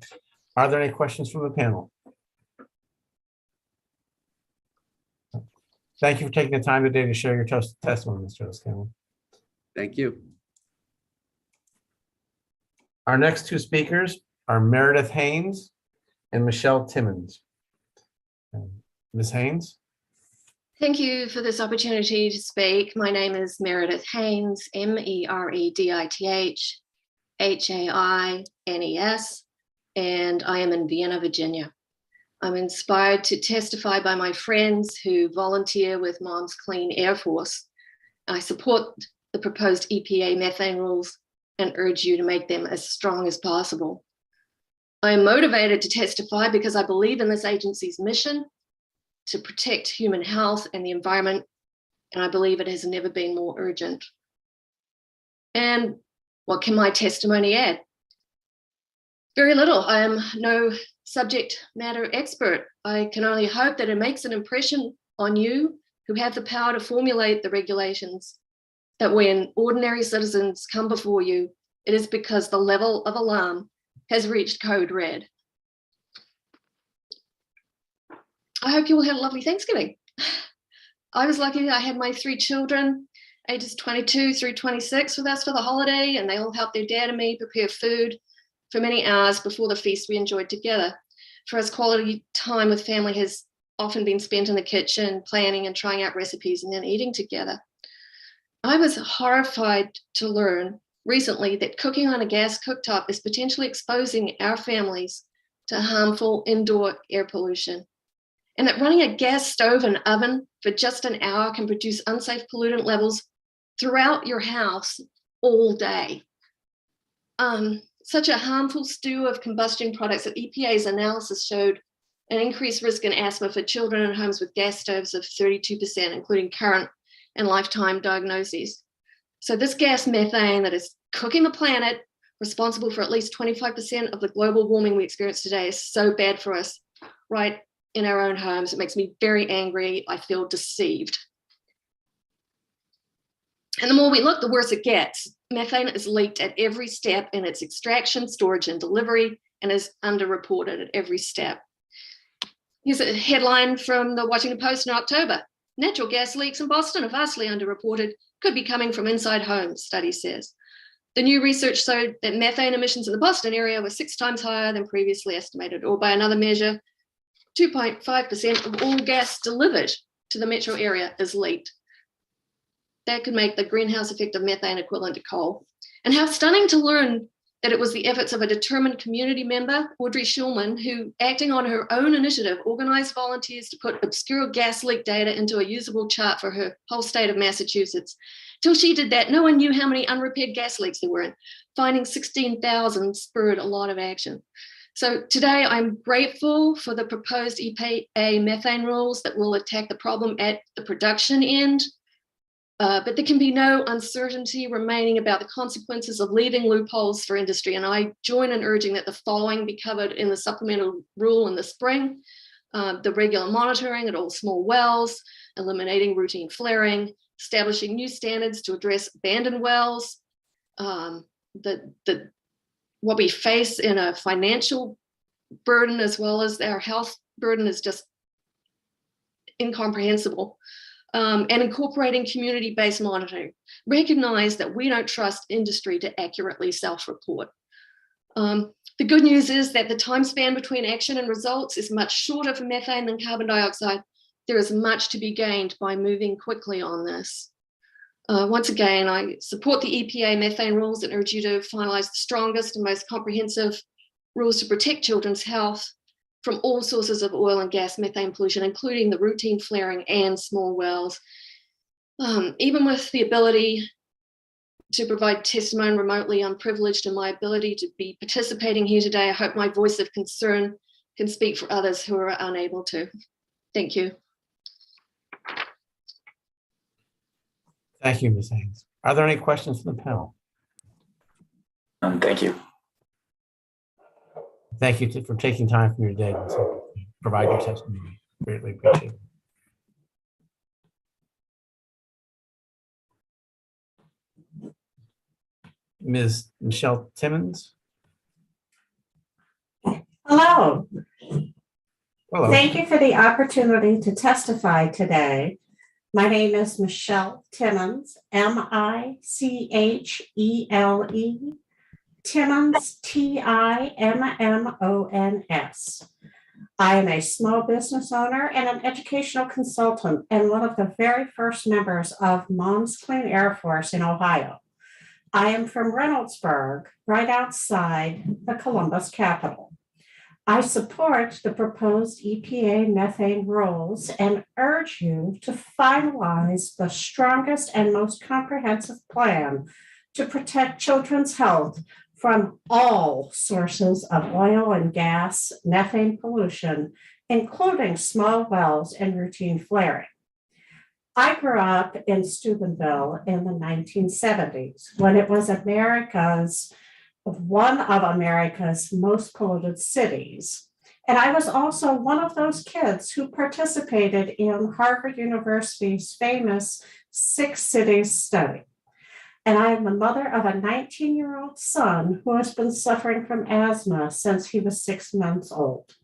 Are there any questions from the panel? Thank you for taking the time today to share your testimony, Mr. O'Scanlan. Thank you. Our next two speakers are Meredith Haynes and Michelle Timmons. Ms. Haynes. Thank you for this opportunity to speak. My name is Meredith Haynes, MEREDITH HAINES, and I am in Vienna, Virginia. I'm inspired to testify by my friends who volunteer with Moms Clean Air Force. I support the proposed EPA methane rules and urge you to make them as strong as possible. I am motivated to testify because I believe in this agency's mission to protect human health and the environment, and I believe it has never been more urgent. And what can my testimony add? Very little. I am no subject matter expert. I can only hope that it makes an impression on you who have the power to formulate the regulations, that when ordinary citizens come before you, it is because the level of alarm has reached code red. I hope you all had a lovely Thanksgiving. I was lucky I had my 3 children, ages 22 through 26, with us for the holiday, and they all helped their dad and me prepare food for many hours before the feast we enjoyed together. For us, quality time with family has often been spent in the kitchen, planning and trying out recipes and then eating together. I was horrified to learn recently that cooking on a gas cooktop is potentially exposing our families to harmful indoor air pollution, and that running a gas stove and oven for just an hour can produce unsafe pollutant levels throughout your house all day. Such a harmful stew of combustion products that EPA's analysis showed an increased risk in asthma for children in homes with gas stoves of 32%, including current and lifetime diagnoses. So this gas methane that is cooking the planet, responsible for at least 25% of the global warming we experience today, is so bad for us right in our own homes. It makes me very angry. I feel deceived. And the more we look, the worse it gets. Methane is leaked at every step in its extraction, storage, and delivery, and is underreported at every step. Here's a headline from the Washington Post in October. Natural gas leaks in Boston are vastly underreported, could be coming from inside homes, study says. The new research showed that methane emissions in the Boston area were 6 times higher than previously estimated, or by another measure, 2.5% of all gas delivered to the metro area is leaked. That could make the greenhouse effect of methane equivalent to coal. And how stunning to learn that it was the efforts of a determined community member, Audrey Schulman, who, acting on her own initiative, organized volunteers to put obscure gas leak data into a usable chart for her whole state of Massachusetts. Till she did that, no one knew how many unrepaired gas leaks there were in. Finding 16,000 spurred a lot of action. So today I'm grateful for the proposed EPA methane rules that will attack the problem at the production end. But there can be no uncertainty remaining about the consequences of leaving loopholes for industry. And I join in urging that the following be covered in the supplemental rule in the spring: the regular monitoring at all small wells, eliminating routine flaring, establishing new standards to address abandoned wells. What we face in a financial burden as well as our health burden is just incomprehensible. And incorporating community-based monitoring. Recognize that we don't trust industry to accurately self-report. The good news is that the time span between action and results is much shorter for methane than carbon dioxide. There is much to be gained by moving quickly on this. Once again, I support the EPA methane rules and urge you to finalize the strongest and most comprehensive rules to protect children's health from all sources of oil and gas methane pollution, including the routine flaring and small wells. Even with the ability to provide testimony remotely, I'm privileged in my ability to be participating here today. I hope my voice of concern can speak for others who are unable to. Thank you. Thank you, Ms. Haynes. Are there any questions from the panel? Thank you. Thank you for taking time from your day to provide your testimony. Greatly appreciate it. Ms. Michelle Timmons. Hello. Hello. Thank you for the opportunity to testify today. My name is Michelle Timmons, M-I-C-H-E-L-E, Timmons, T-I-M-M-O-N-S. I am a small business owner and an educational consultant and one of the very first members of Mom's Clean Air Force in Ohio. I am from Reynoldsburg, right outside the Columbus capital. I support the proposed EPA methane rules and urge you to finalize the strongest and most comprehensive plan to protect children's health from all sources of oil and gas methane pollution, including small wells and routine flaring. I grew up in Steubenville in the 1970s when it was one of America's most polluted cities. And I was also one of those kids who participated in Harvard University's famous 6 Cities study. And I am the mother of a 19-year-old son who has been suffering from asthma since he was 6 months old.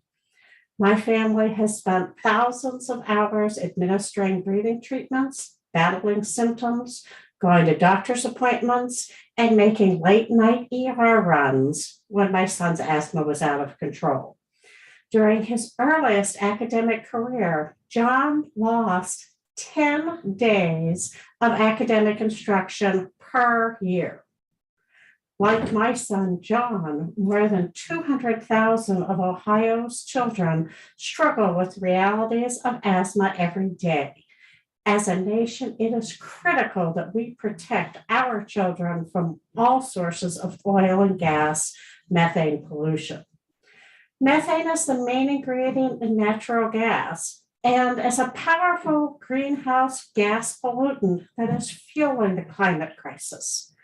My family has spent thousands of hours administering breathing treatments, battling symptoms, going to doctor's appointments, and making late-night ER runs when my son's asthma was out of control. During his earliest academic career, John lost 10 days of academic instruction per year. Like my son, John, more than 200,000 of Ohio's children struggle with realities of asthma every day. As a nation, it is critical that we protect our children from all sources of oil and gas methane pollution. Methane is the main ingredient in natural gas and is a powerful greenhouse gas pollutant that is fueling the climate crisis.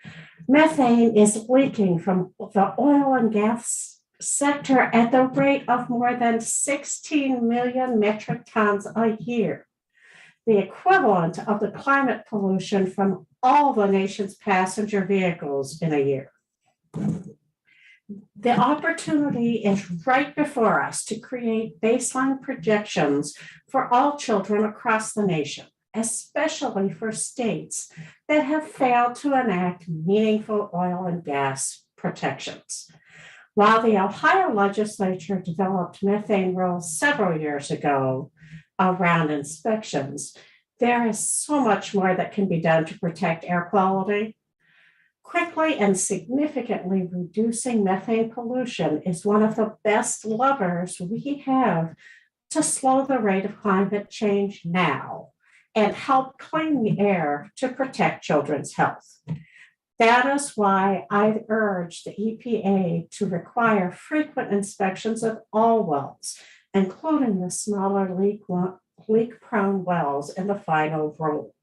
Methane is leaking from the oil and gas sector at the rate of more than 16 million metric tons a year, the equivalent of the climate pollution from all the nation's passenger vehicles in a year. The opportunity is right before us to create baseline projections for all children across the nation, especially for states that have failed to enact meaningful oil and gas protections. While the Ohio legislature developed methane rules several years ago around inspections, there is so much more that can be done to protect air quality. Quickly and significantly reducing methane pollution is one of the best levers we have to slow the rate of climate change now and help clean the air to protect children's health. That is why I urge the EPA to require frequent inspections of all wells, including the smaller leak-prone wells in the final rule.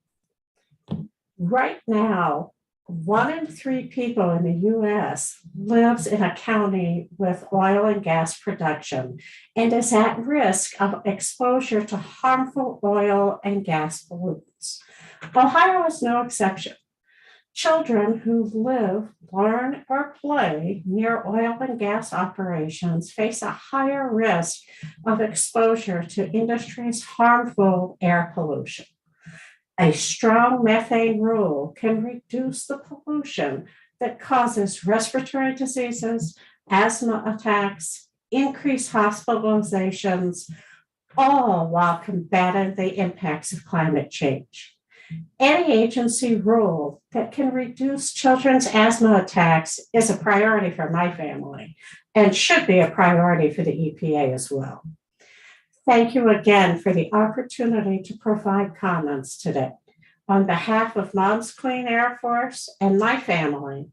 Right now, 1 in 3 people in the US lives in a county with oil and gas production and is at risk of exposure to harmful oil and gas pollutants. Ohio is no exception. Children who live, learn, or play near oil and gas operations face a higher risk of exposure to industry's harmful air pollution. A strong methane rule can reduce the pollution that causes respiratory diseases, asthma attacks, increased hospitalizations, all while combating the impacts of climate change. Any agency rule that can reduce children's asthma attacks is a priority for my family and should be a priority for the EPA as well. Thank you again for the opportunity to provide comments today. On behalf of Mom's Clean Air Force and my family,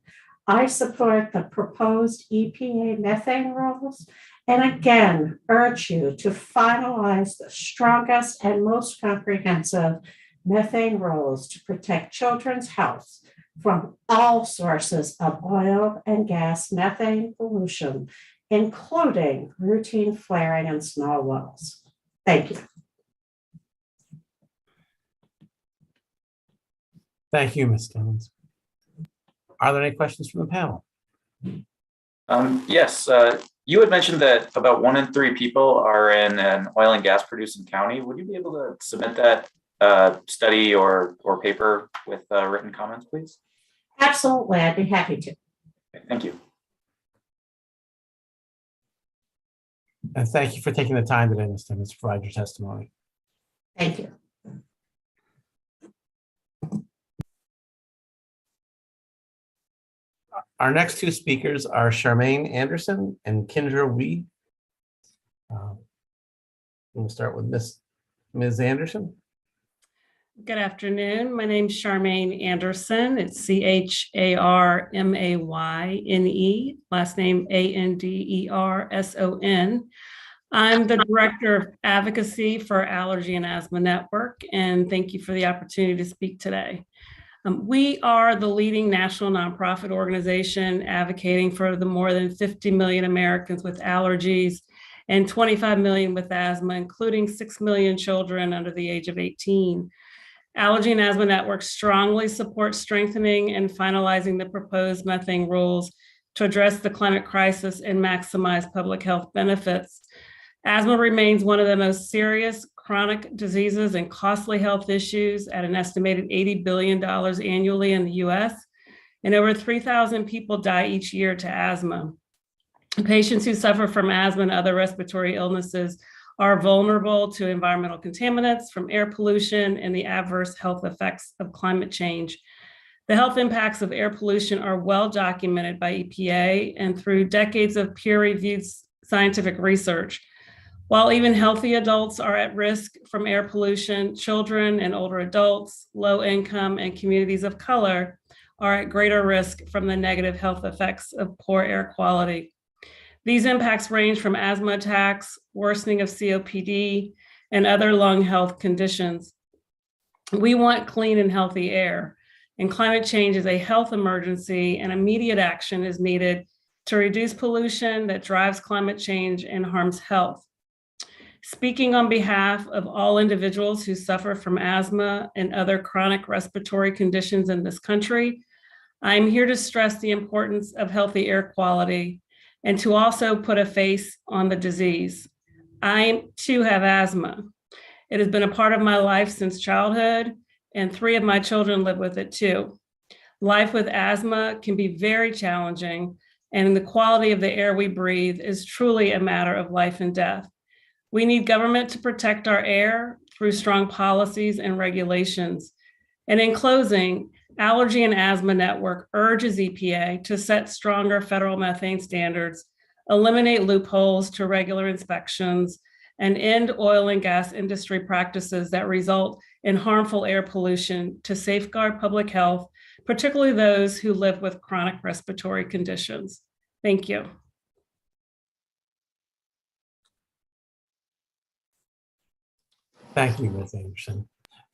I support the proposed EPA methane rules and again urge you to finalize the strongest and most comprehensive methane rules to protect children's health from all sources of oil and gas methane pollution, including routine flaring in small wells. Thank you. Thank you, Ms. Stevens. Are there any questions from the panel? Yes, you had mentioned that about 1 in 3 people are in an oil and gas producing county. Would you be able to submit that study or paper with written comments, please? Absolutely, I'd be happy to. Okay, thank you. And thank you for taking the time today, Ms. Stevens, to provide your testimony. Thank you. Our next 2 speakers are Charmaine Anderson and Kendra Weed. We'll start with Ms. Anderson. Good afternoon. My name is Charmaine Anderson. It's CHARMAYNE, last name ANDERSON. I'm the Director of Advocacy for Allergy and Asthma Network, and thank you for the opportunity to speak today. We are the leading national nonprofit organization advocating for the more than 50 million Americans with allergies and 25 million with asthma, including 6 million children under the age of 18. Allergy and Asthma Network strongly supports strengthening and finalizing the proposed methane rules to address the climate crisis and maximize public health benefits. Asthma remains one of the most serious chronic diseases and costly health issues at an estimated $80 billion annually in the US, and over 3,000 people die each year to asthma. Patients who suffer from asthma and other respiratory illnesses are vulnerable to environmental contaminants from air pollution and the adverse health effects of climate change. The health impacts of air pollution are well documented by EPA and through decades of peer-reviewed scientific research. While even healthy adults are at risk from air pollution, children and older adults, low income, and communities of color are at greater risk from the negative health effects of poor air quality. These impacts range from asthma attacks, worsening of COPD, and other lung health conditions. We want clean and healthy air, and climate change is a health emergency, and immediate action is needed to reduce pollution that drives climate change and harms health. Speaking on behalf of all individuals who suffer from asthma and other chronic respiratory conditions in this country, I'm here to stress the importance of healthy air quality and to also put a face on the disease. I too have asthma. It has been a part of my life since childhood, and 3 of my children live with it too. Life with asthma can be very challenging, and the quality of the air we breathe is truly a matter of life and death. We need government to protect our air through strong policies and regulations. And in closing, Allergy and Asthma Network urges EPA to set stronger federal methane standards, eliminate loopholes to regular inspections, and end oil and gas industry practices that result in harmful air pollution to safeguard public health, particularly those who live with chronic respiratory conditions. Thank you. Thank you, Ms. Anderson.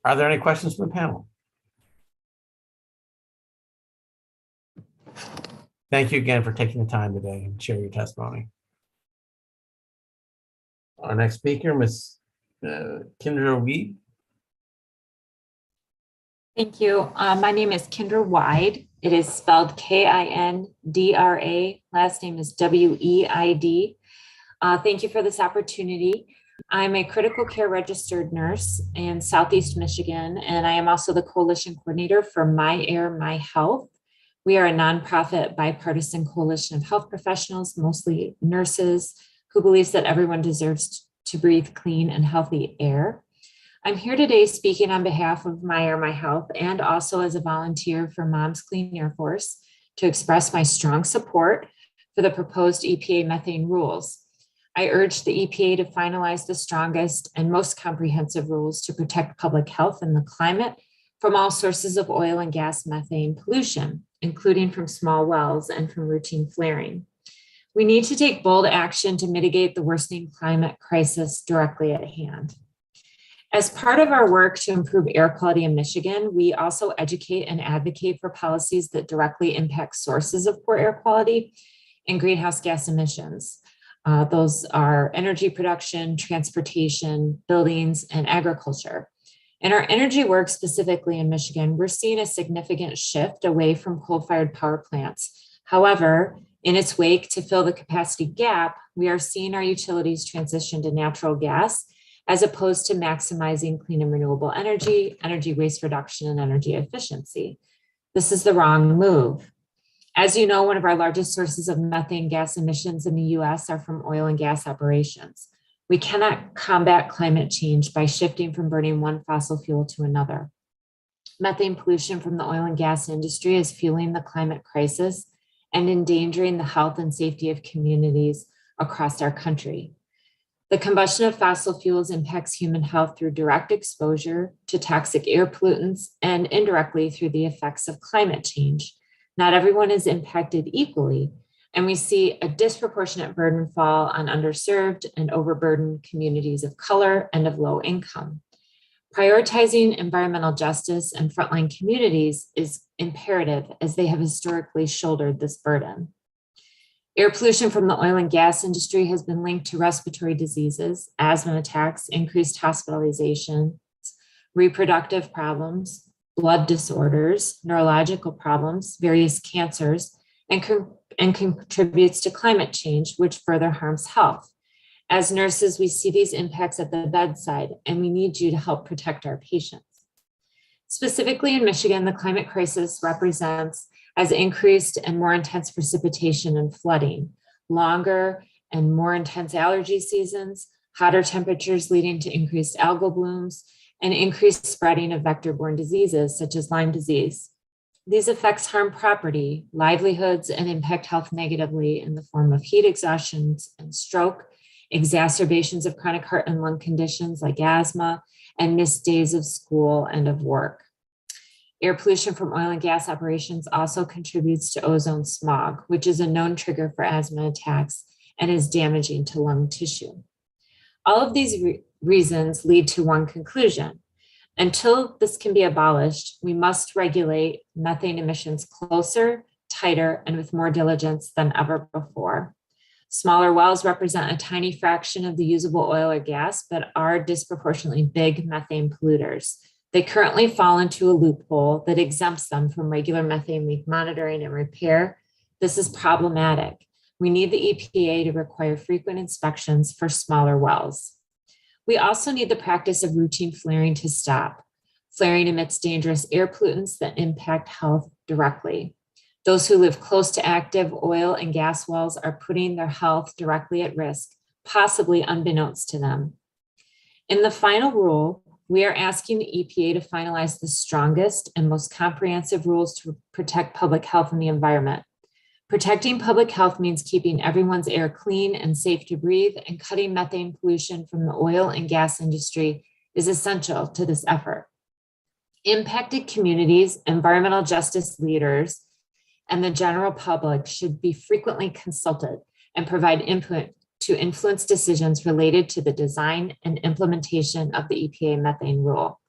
Are there any questions from the panel? Thank you again for taking the time today and share your testimony. Our next speaker, Ms. Kendra Weed. Thank you. My name is Kendra Wide. It is spelled Kindra. Last name is Weid. Thank you for this opportunity. I'm a critical care registered nurse in Southeast Michigan, and I am also the coalition coordinator for My Air, My Health. We are a nonprofit bipartisan coalition of health professionals, mostly nurses, who believes that everyone deserves to breathe clean and healthy air. I'm here today speaking on behalf of My Health and also as a volunteer for Moms Clean Air Force to express my strong support for the proposed EPA methane rules. I urge the EPA to finalize the strongest and most comprehensive rules to protect public health and the climate from all sources of oil and gas methane pollution, including from small wells and from routine flaring. We need to take bold action to mitigate the worsening climate crisis directly at hand. As part of our work to improve air quality in Michigan, we also educate and advocate for policies that directly impact sources of poor air quality and greenhouse gas emissions. Those are energy production, transportation, buildings, and agriculture. In our energy work specifically in Michigan, we're seeing a significant shift away from coal-fired power plants. However, in its wake to fill the capacity gap, we are seeing our utilities transition to natural gas as opposed to maximizing clean and renewable energy, energy waste reduction, and energy efficiency. This is the wrong move. As you know, one of our largest sources of methane gas emissions in the US are from oil and gas operations. We cannot combat climate change by shifting from burning one fossil fuel to another. Methane pollution from the oil and gas industry is fueling the climate crisis and endangering the health and safety of communities across our country. The combustion of fossil fuels impacts human health through direct exposure to toxic air pollutants and indirectly through the effects of climate change. Not everyone is impacted equally, and we see a disproportionate burden fall on underserved and overburdened communities of color and of low income. Prioritizing environmental justice and frontline communities is imperative as they have historically shouldered this burden. Air pollution from the oil and gas industry has been linked to respiratory diseases, asthma attacks, increased hospitalizations, reproductive problems, blood disorders, neurological problems, various cancers, and contributes to climate change, which further harms health. As nurses, we see these impacts at the bedside, and we need you to help protect our patients. Specifically in Michigan, the climate crisis represents as increased and more intense precipitation and flooding, longer and more intense allergy seasons, hotter temperatures leading to increased algal blooms, and increased spreading of vector-borne diseases such as Lyme disease. These effects harm property, livelihoods, and impact health negatively in the form of heat exhaustion and stroke, exacerbations of chronic heart and lung conditions like asthma, and missed days of school and of work. Air pollution from oil and gas operations also contributes to ozone smog, which is a known trigger for asthma attacks and is damaging to lung tissue. All of these reasons lead to one conclusion. Until this can be abolished, we must regulate methane emissions closer, tighter, and with more diligence than ever before. Smaller wells represent a tiny fraction of the usable oil or gas, but are disproportionately big methane polluters. They currently fall into a loophole that exempts them from regular methane leak monitoring and repair. This is problematic. We need the EPA to require frequent inspections for smaller wells. We also need the practice of routine flaring to stop. Flaring emits dangerous air pollutants that impact health directly. Those who live close to active oil and gas wells are putting their health directly at risk, possibly unbeknownst to them. In the final rule, we are asking the EPA to finalize the strongest and most comprehensive rules to protect public health and the environment. Protecting public health means keeping everyone's air clean and safe to breathe, and cutting methane pollution from the oil and gas industry is essential to this effort. Impacted communities, environmental justice leaders, and the general public should be frequently consulted and provide input to influence decisions related to the design and implementation of the EPA methane rule.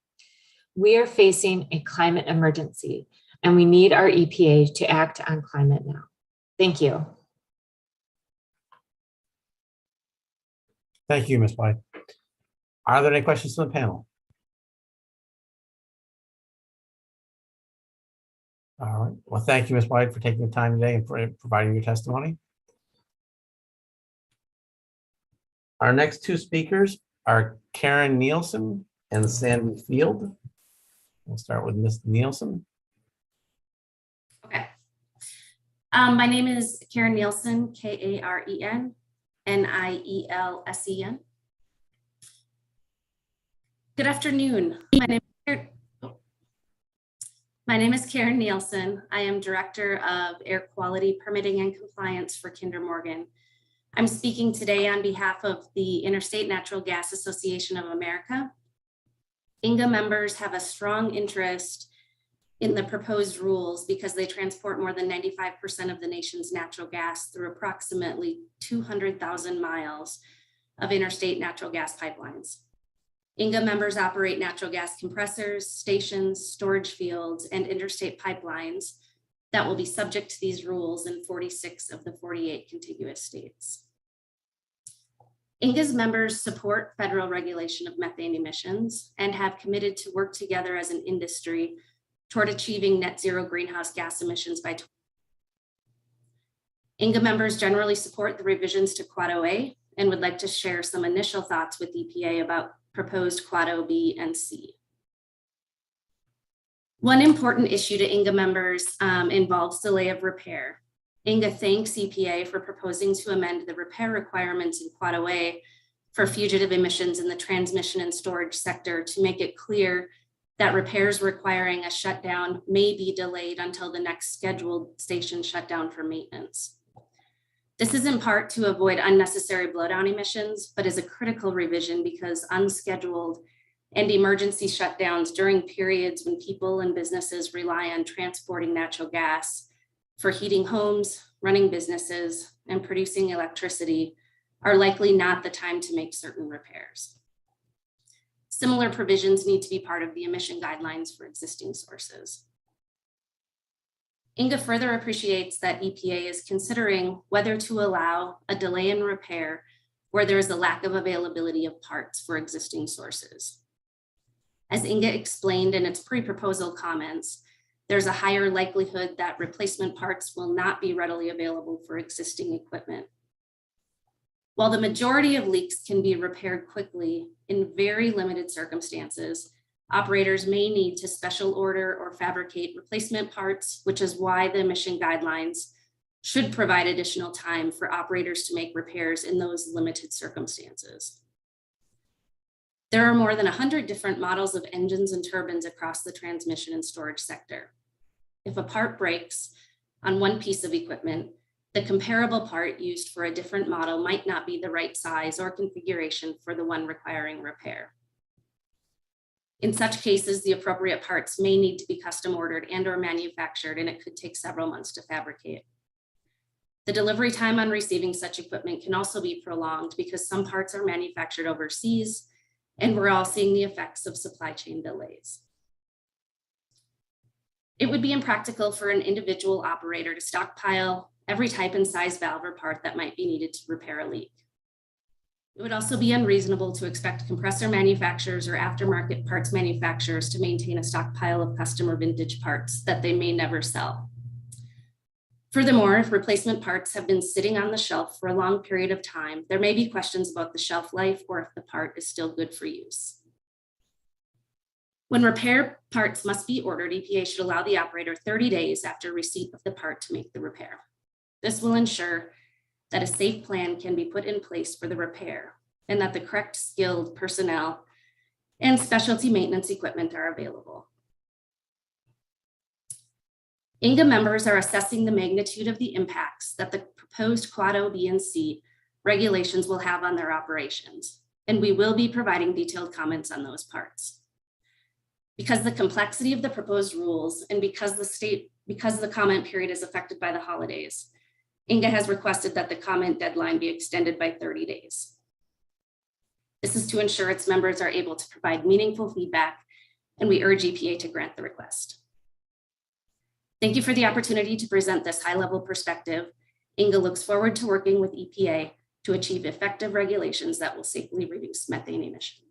We are facing a climate emergency, and we need our EPA to act on climate now. Thank you. Thank you, Ms. White. Are there any questions from the panel? All right. Well, thank you, Ms. White, for taking the time today and for providing your testimony. Our next two speakers are Karen Nielsen and Sandy Field. We'll start with Ms. Nielsen. Okay. My name is Karen Nielsen, Karen Nielsen. Good afternoon. My name is Karen Nielsen. I am Director of Air Quality Permitting and Compliance for Kinder Morgan. I'm speaking today on behalf of the Interstate Natural Gas Association of America. INGA members have a strong interest in the proposed rules because they transport more than 95% of the nation's natural gas through approximately 200,000 miles of interstate natural gas pipelines. INGA members operate natural gas compressors, stations, storage fields, and interstate pipelines that will be subject to these rules in 46 of the 48 contiguous states. INGA's members support federal regulation of methane emissions and have committed to work together as an industry toward achieving net zero greenhouse gas emissions by 2020. INGA members generally support the revisions to Quad OA and would like to share some initial thoughts with EPA about proposed Quad OB and C. One important issue to INGA members involves delay of repair. INGA thanks EPA for proposing to amend the repair requirements in Quad OA for fugitive emissions in the transmission and storage sector to make it clear that repairs requiring a shutdown may be delayed until the next scheduled station shutdown for maintenance. This is in part to avoid unnecessary blowdown emissions, but is a critical revision because unscheduled and emergency shutdowns during periods when people and businesses rely on transporting natural gas for heating homes, running businesses, and producing electricity are likely not the time to make certain repairs. Similar provisions need to be part of the emission guidelines for existing sources. INGA further appreciates that EPA is considering whether to allow a delay in repair where there is a lack of availability of parts for existing sources. As INGA explained in its pre-proposal comments, there's a higher likelihood that replacement parts will not be readily available for existing equipment. While the majority of leaks can be repaired quickly, in very limited circumstances, operators may need to special order or fabricate replacement parts, which is why the emission guidelines should provide additional time for operators to make repairs in those limited circumstances. There are more than 100 different models of engines and turbines across the transmission and storage sector. If a part breaks on one piece of equipment, the comparable part used for a different model might not be the right size or configuration for the one requiring repair. In such cases, the appropriate parts may need to be custom ordered and or manufactured, and it could take several months to fabricate. The delivery time on receiving such equipment can also be prolonged because some parts are manufactured overseas, and we're all seeing the effects of supply chain delays. It would be impractical for an individual operator to stockpile every type and size valve or part that might be needed to repair a leak. It would also be unreasonable to expect compressor manufacturers or aftermarket parts manufacturers to maintain a stockpile of customer vintage parts that they may never sell. Furthermore, if replacement parts have been sitting on the shelf for a long period of time, there may be questions about the shelf life or if the part is still good for use. When repair parts must be ordered, EPA should allow the operator 30 days after receipt of the part to make the repair. This will ensure that a safe plan can be put in place for the repair and that the correct skilled personnel and specialty maintenance equipment are available. INGA members are assessing the magnitude of the impacts that the proposed Quad O, B, and C regulations will have on their operations, and we will be providing detailed comments on those parts. Because the complexity of the proposed rules and because the comment period is affected by the holidays, INGA has requested that the comment deadline be extended by 30 days. This is to ensure its members are able to provide meaningful feedback, and we urge EPA to grant the request. Thank you for the opportunity to present this high-level perspective. INGA looks forward to working with EPA to achieve effective regulations that will safely reduce methane emissions.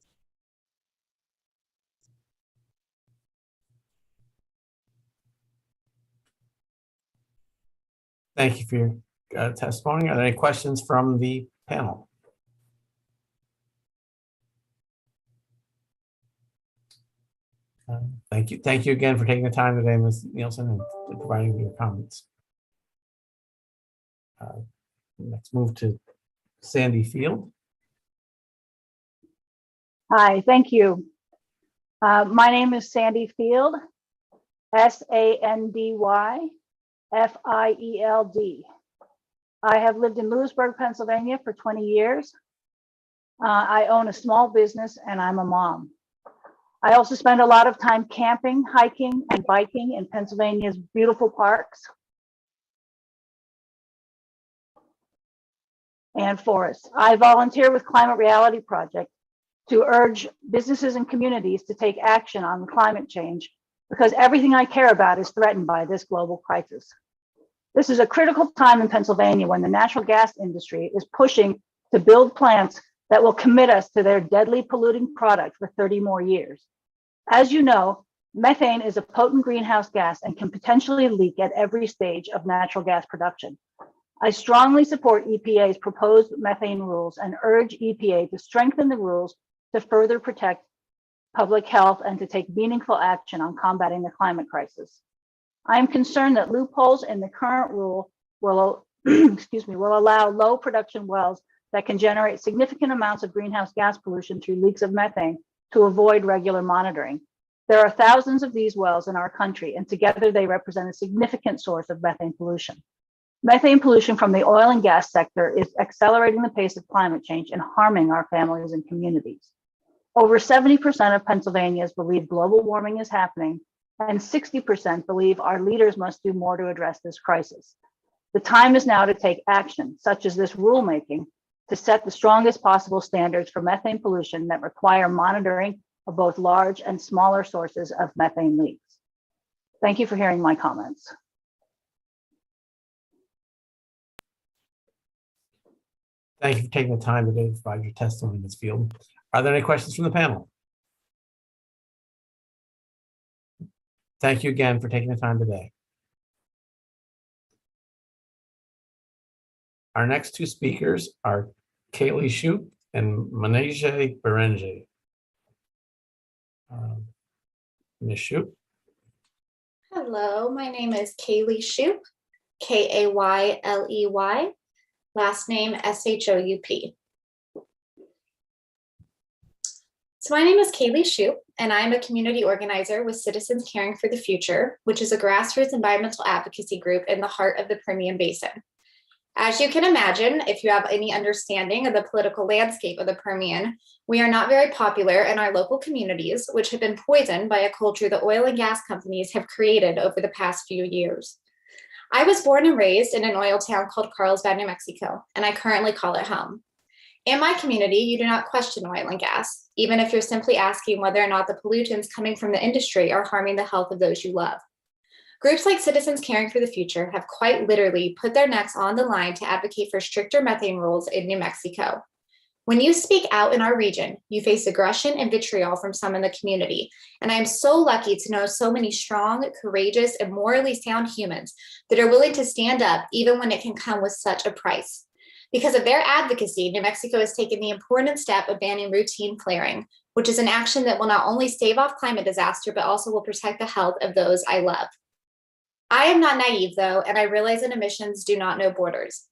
Thank you for your testimony. Are there any questions from the panel? Thank you. Thank you again for taking the time today, Ms. Nielsen, and providing your comments. Let's move to Sandy Field. Hi, thank you. My name is Sandy Field, SandyField. I have lived in Lewisburg, Pennsylvania for 20 years. I own a small business and I'm a mom. I also spend a lot of time camping, hiking, and biking in Pennsylvania's beautiful parks and forests. I volunteer with Climate Reality Project to urge businesses and communities to take action on climate change because everything I care about is threatened by this global crisis. This is a critical time in Pennsylvania when the natural gas industry is pushing to build plants that will commit us to their deadly polluting product for 30 more years. As you know, methane is a potent greenhouse gas and can potentially leak at every stage of natural gas production. I strongly support EPA's proposed methane rules and urge EPA to strengthen the rules to further protect public health and to take meaningful action on combating the climate crisis. I am concerned that loopholes in the current rule will, will allow low production wells that can generate significant amounts of greenhouse gas pollution through leaks of methane to avoid regular monitoring. There are thousands of these wells in our country, and together they represent a significant source of methane pollution. Methane pollution from the oil and gas sector is accelerating the pace of climate change and harming our families and communities. Over 70% of Pennsylvanians believe global warming is happening, and 60% believe our leaders must do more to address this crisis. The time is now to take action, such as this rulemaking, to set the strongest possible standards for methane pollution that require monitoring of both large and smaller sources of methane leaks. Thank you for hearing my comments. Thank you for taking the time today to provide your testimony in this field. Are there any questions from the panel? Thank you again for taking the time today. Our next two speakers are Kaylee Shoup and Manege Berenge. Ms. Shoup. Hello, my name is Kaylee Shoup, Kayley, last name Shoup. So my name is Kaylee Shoup, and I'm a community organizer with Citizens Caring for the Future, which is a grassroots environmental advocacy group in the heart of the Permian Basin. As you can imagine, if you have any understanding of the political landscape of the Permian, we are not very popular in our local communities, which have been poisoned by a culture the oil and gas companies have created over the past few years. I was born and raised in an oil town called Carlsbad, New Mexico, and I currently call it home. In my community, you do not question oil and gas, even if you're simply asking whether or not the pollutants coming from the industry are harming the health of those you love. Groups like Citizens Caring for the Future have quite literally put their necks on the line to advocate for stricter methane rules in New Mexico. When you speak out in our region, you face aggression and vitriol from some in the community, and I am so lucky to know so many strong, courageous, and morally sound humans that are willing to stand up even when it can come with such a price. Because of their advocacy, New Mexico has taken the important step of banning routine flaring, which is an action that will not only stave off climate disaster, but also will protect the health of those I love. I am not naive, though, and I realize that emissions do not know borders.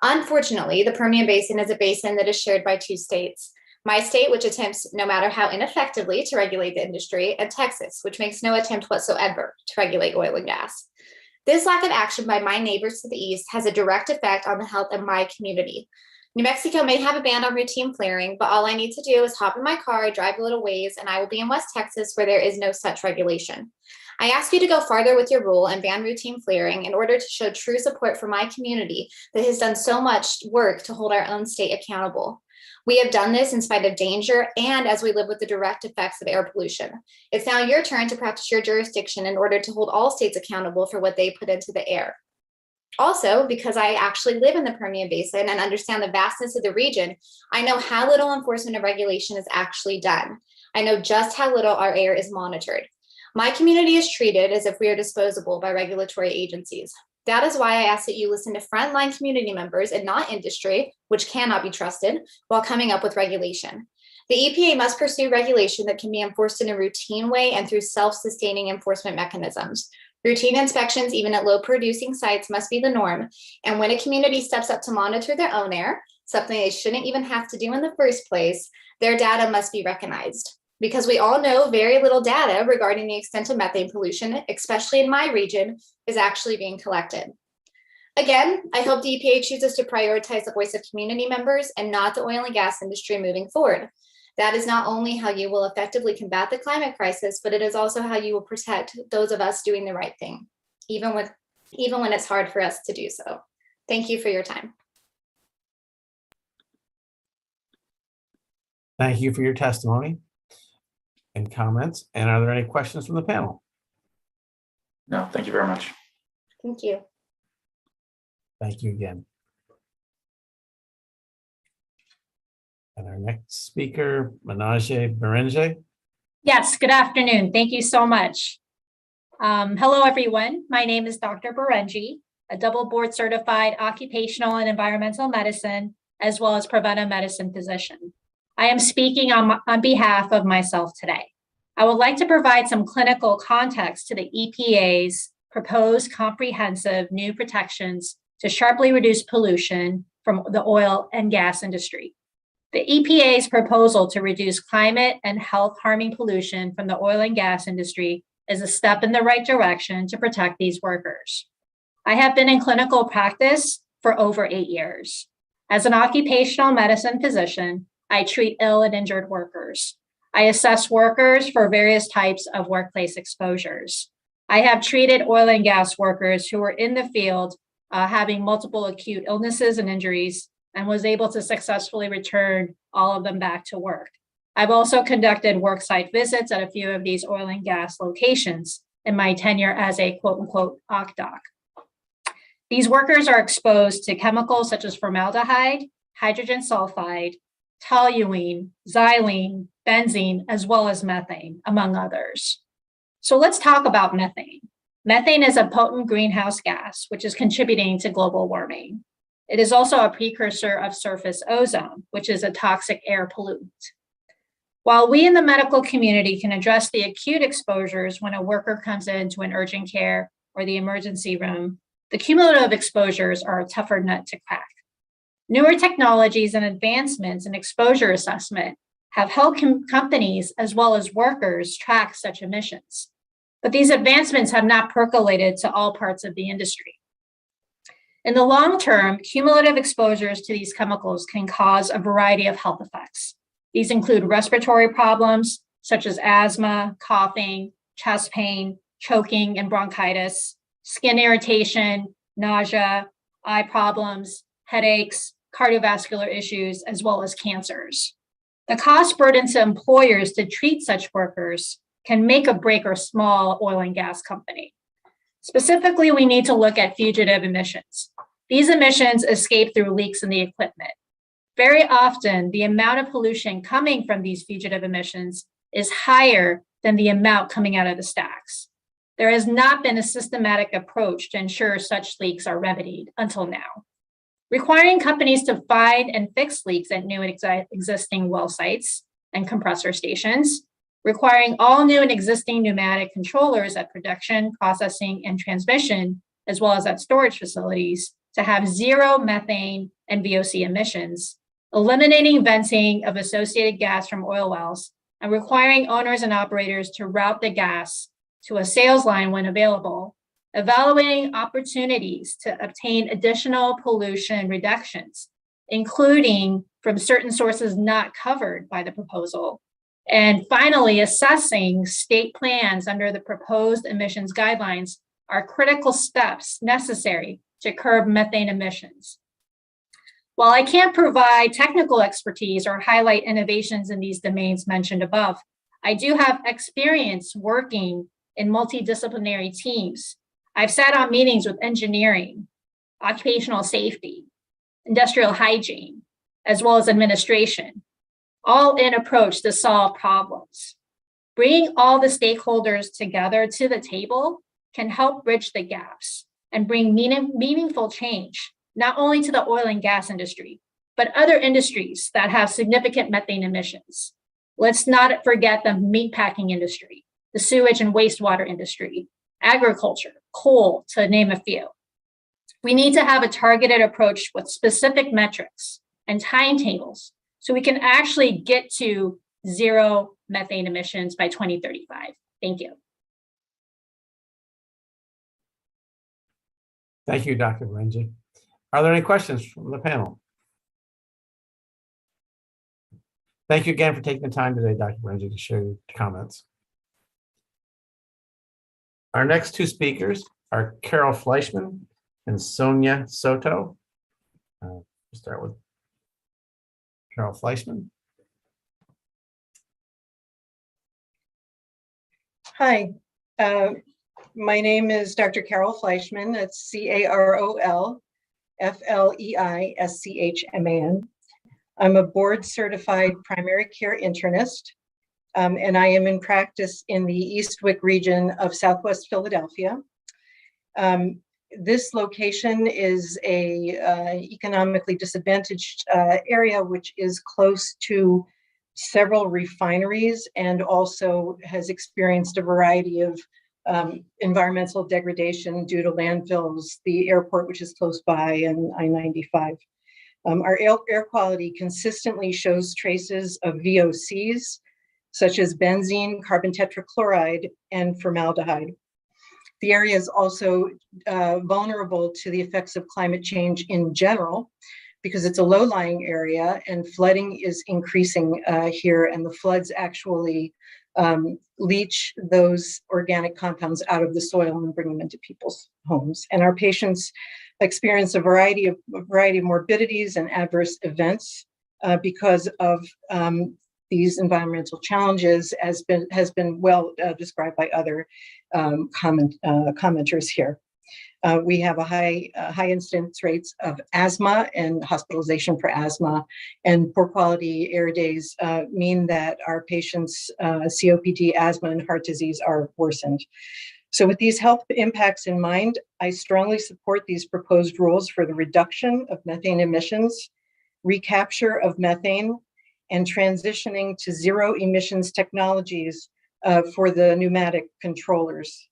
Unfortunately, the Permian Basin is a basin that is shared by two states. My state, which attempts, no matter how ineffectively, to regulate the industry, and Texas, which makes no attempt whatsoever to regulate oil and gas. This lack of action by my neighbors to the east has a direct effect on the health of my community. New Mexico may have a ban on routine flaring, but all I need to do is hop in my car, drive a little ways, and I will be in West Texas where there is no such regulation. I ask you to go farther with your rule and ban routine flaring in order to show true support for my community that has done so much work to hold our own state accountable. We have done this in spite of danger and as we live with the direct effects of air pollution. It's now your turn to practice your jurisdiction in order to hold all states accountable for what they put into the air. Also, because I actually live in the Permian Basin and understand the vastness of the region, I know how little enforcement of regulation is actually done. I know just how little our air is monitored. My community is treated as if we are disposable by regulatory agencies. That is why I ask that you listen to frontline community members and not industry, which cannot be trusted, while coming up with regulation. The EPA must pursue regulation that can be enforced in a routine way and through self-sustaining enforcement mechanisms. Routine inspections, even at low-producing sites, must be the norm. And when a community steps up to monitor their own air, something they shouldn't even have to do in the first place, their data must be recognized. because we all know very little data regarding the extent of methane pollution, especially in my region, is actually being collected. Again, I hope the EPA chooses to prioritize the voice of community members and not the oil and gas industry moving forward. That is not only how you will effectively combat the climate crisis, but it is also how you will protect those of us doing the right thing, even when it's hard for us to do so. Thank you for your time. Thank you for your testimony and comments. And are there any questions from the panel? No, thank you very much. Thank you. Thank you again. And our next speaker, Manaje Berenge. Yes, good afternoon. Thank you so much. Hello, everyone. My name is Dr. Berenge, a double board certified occupational and environmental medicine, as well as preventive medicine physician. I am speaking on behalf of myself today. I would like to provide some clinical context to the EPA's proposed comprehensive new protections to sharply reduce pollution from the oil and gas industry. The EPA's proposal to reduce climate and health harming pollution from the oil and gas industry is a step in the right direction to protect these workers. I have been in clinical practice for over 8 years. As an occupational medicine physician, I treat ill and injured workers. I assess workers for various types of workplace exposures. I have treated oil and gas workers who were in the field having multiple acute illnesses and injuries, and was able to successfully return all of them back to work. I've also conducted worksite visits at a few of these oil and gas locations in my tenure as a quote unquote OCDOC. These workers are exposed to chemicals such as formaldehyde, hydrogen sulfide, toluene, xylene, benzene, as well as methane, among others. So let's talk about methane. Methane is a potent greenhouse gas, which is contributing to global warming. It is also a precursor of surface ozone, which is a toxic air pollutant. While we in the medical community can address the acute exposures when a worker comes into an urgent care or the emergency room, the cumulative exposures are a tougher nut to crack. Newer technologies and advancements in exposure assessment have helped companies as well as workers track such emissions. But these advancements have not percolated to all parts of the industry. In the long term, cumulative exposures to these chemicals can cause a variety of health effects. These include respiratory problems such as asthma, coughing, chest pain, choking, and bronchitis, skin irritation, nausea, eye problems, headaches, cardiovascular issues, as well as cancers. The cost burden to employers to treat such workers can make or break a small oil and gas company. Specifically, we need to look at fugitive emissions. These emissions escape through leaks in the equipment. Very often, the amount of pollution coming from these fugitive emissions is higher than the amount coming out of the stacks. There has not been a systematic approach to ensure such leaks are remedied until now. Requiring companies to find and fix leaks at new and existing well sites and compressor stations, requiring all new and existing pneumatic controllers at production, processing, and transmission, as well as at storage facilities, to have zero methane and VOC emissions, eliminating venting of associated gas from oil wells, and requiring owners and operators to route the gas to a sales line when available, evaluating opportunities to obtain additional pollution reductions, including from certain sources not covered by the proposal, and finally, assessing state plans under the proposed emissions guidelines are critical steps necessary to curb methane emissions. While I can't provide technical expertise or highlight innovations in these domains mentioned above, I do have experience working in multidisciplinary teams. I've sat on meetings with engineering, occupational safety, industrial hygiene, as well as administration, all in approach to solve problems. Bringing all the stakeholders together to the table can help bridge the gaps and bring meaningful change, not only to the oil and gas industry, but other industries that have significant methane emissions. Let's not forget the meatpacking industry, the sewage and wastewater industry, agriculture, coal, to name a few. We need to have a targeted approach with specific metrics and timetables so we can actually get to zero methane emissions by 2035. Thank you. Thank you, Dr. Berenji. Are there any questions from the panel? Thank you again for taking the time today, Dr. Berenji, to share your comments. Our next two speakers are Carol Fleischman and Sonia Soto. We'll start with Carol Fleischman. Hi, my name is Dr. Carol Fleischman. That's CarolFleischman. I'm a board certified primary care internist, and I am in practice in the Eastwick region of Southwest Philadelphia. This location is a economically disadvantaged area, which is close to several refineries and also has experienced a variety of environmental degradation due to landfills, the airport, which is close by, and I-95. Our air quality consistently shows traces of VOCs, such as benzene, carbon tetrachloride, and formaldehyde. The area is also vulnerable to the effects of climate change in general, because it's a low-lying area and flooding is increasing here, and the floods actually leach those organic compounds out of the soil and bring them into people's homes. And our patients experience a variety of morbidities and adverse events because of these environmental challenges, has been well described by other commenters here. We have a high incidence rates of asthma and hospitalization for asthma, and poor quality air days mean that our patients' COPD, asthma, and heart disease are worsened. So with these health impacts in mind, I strongly support these proposed rules for the reduction of methane emissions, recapture of methane, and transitioning to zero emissions technologies for the pneumatic controllers.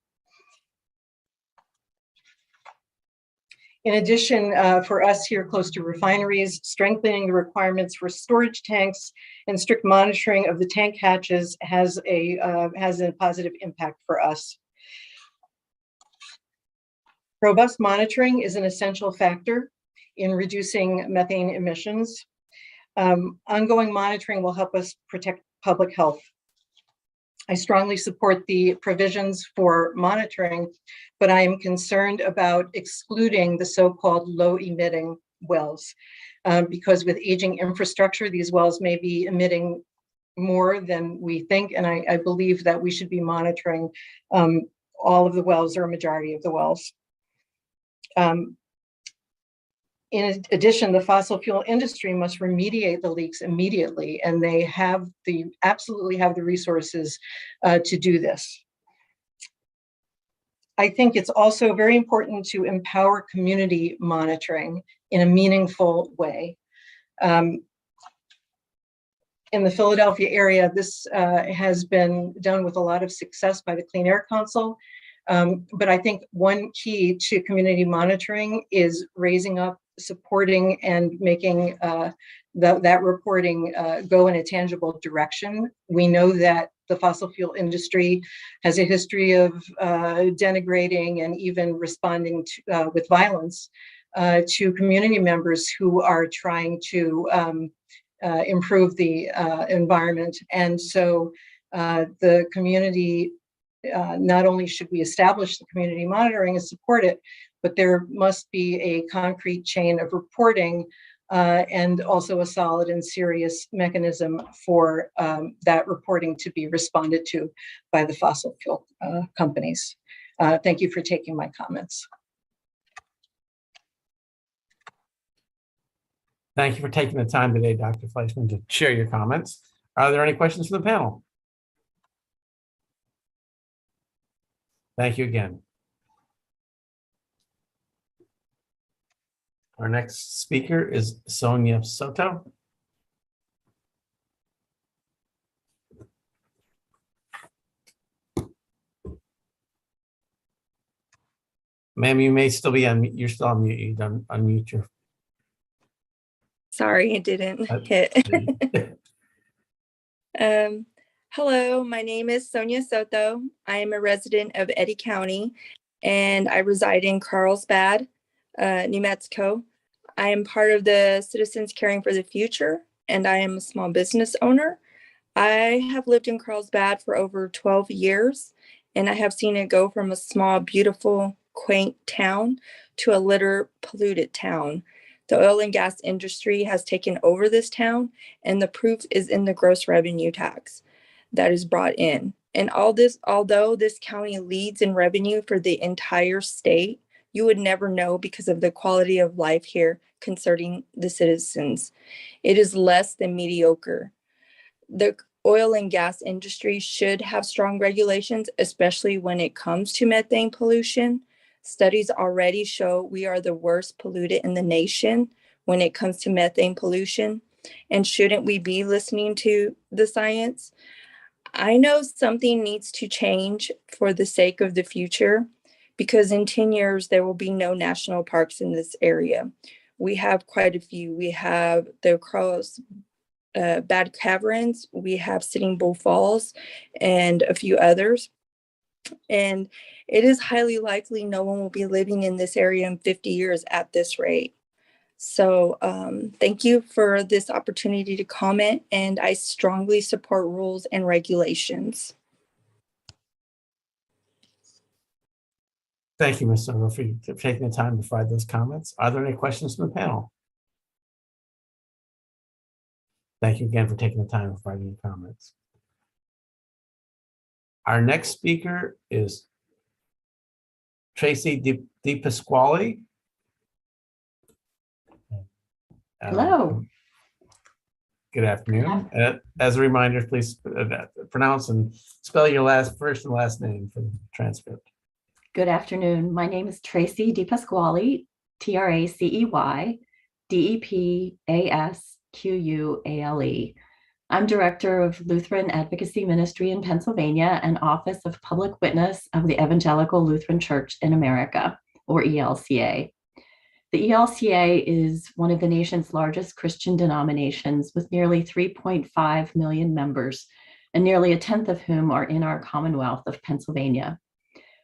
In addition, for us here close to refineries, strengthening the requirements for storage tanks and strict monitoring of the tank hatches has a positive impact for us. Robust monitoring is an essential factor in reducing methane emissions. Ongoing monitoring will help us protect public health. I strongly support the provisions for monitoring, but I am concerned about excluding the so-called low-emitting wells, because with aging infrastructure, these wells may be emitting more than we think, and I believe that we should be monitoring all of the wells or a majority of the wells. In addition, the fossil fuel industry must remediate the leaks immediately, and they absolutely have the resources to do this. I think it's also very important to empower community monitoring in a meaningful way. In the Philadelphia area, this has been done with a lot of success by the Clean Air Council. But I think one key to community monitoring is raising up, supporting, and making that reporting go in a tangible direction. We know that the fossil fuel industry has a history of denigrating and even responding to, with violence to community members who are trying to improve the environment. And so the community, not only should we establish the community monitoring and support it, but there must be a concrete chain of reporting and also a solid and serious mechanism for that reporting to be responded to by the fossil fuel companies. Thank you for taking my comments. Thank you for taking the time today, Dr. Fleischman, to share your comments. Are there any questions from the panel? Thank you again. Our next speaker is Sonia Soto. Ma'am, you may still be on mute. You're still on mute. You don't unmute your. Sorry, it didn't hit. Hello, my name is Sonia Soto. I am a resident of Eddy County and I reside in Carlsbad, New Mexico. I am part of the Citizens Caring for the Future and I am a small business owner. I have lived in Carlsbad for over 12 years and I have seen it go from a small, beautiful, quaint town to a litter polluted town. The oil and gas industry has taken over this town and the proof is in the gross revenue tax that is brought in. And although this county leads in revenue for the entire state, you would never know because of the quality of life here concerning the citizens. It is less than mediocre. The oil and gas industry should have strong regulations, especially when it comes to methane pollution. Studies already show we are the worst polluted in the nation when it comes to methane pollution. And shouldn't we be listening to the science? I know something needs to change for the sake of the future, because in 10 years, there will be no national parks in this area. We have quite a few. We have the Bad Caverns, we have Sitting Bull Falls, and a few others. And it is highly likely no one will be living in this area in 50 years at this rate. So thank you for this opportunity to comment, and I strongly support rules and regulations. Thank you, Ms. Soto, for taking the time to provide those comments. Are there any questions from the panel? Thank you again for taking the time to provide your comments. Our next speaker is Tracy DePasquale. Hello. Good afternoon. As a reminder, please pronounce and spell your first and last name for the transcript. Good afternoon. My name is Tracy DePasquale, TRACEY, DEPASQUALE. I'm Director of Lutheran Advocacy Ministry in Pennsylvania and Office of Public Witness of the Evangelical Lutheran Church in America, or ELCA. The ELCA is one of the nation's largest Christian denominations with nearly 3.5 million members, and nearly a tenth of whom are in our Commonwealth of Pennsylvania.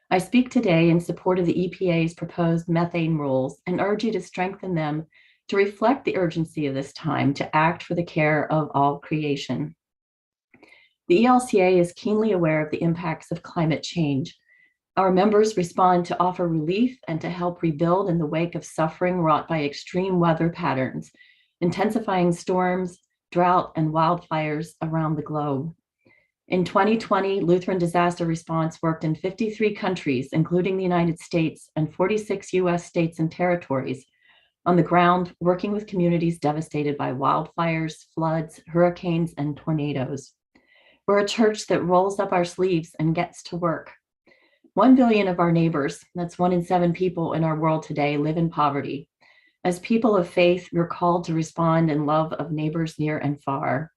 I speak today in support of the EPA's proposed methane rules and urge you to strengthen them to reflect the urgency of this time to act for the care of all creation. The ELCA is keenly aware of the impacts of climate change. Our members respond to offer relief and to help rebuild in the wake of suffering wrought by extreme weather patterns, intensifying storms, drought, and wildfires around the globe. In 2020, Lutheran Disaster Response worked in 53 countries, including the United States and 46 US states and territories, on the ground, working with communities devastated by wildfires, floods, hurricanes, and tornadoes. We're a church that rolls up our sleeves and gets to work. 1 billion of our neighbors, that's 1 in 7 people in our world today, live in poverty. As people of faith, we're called to respond in love of neighbors near and far.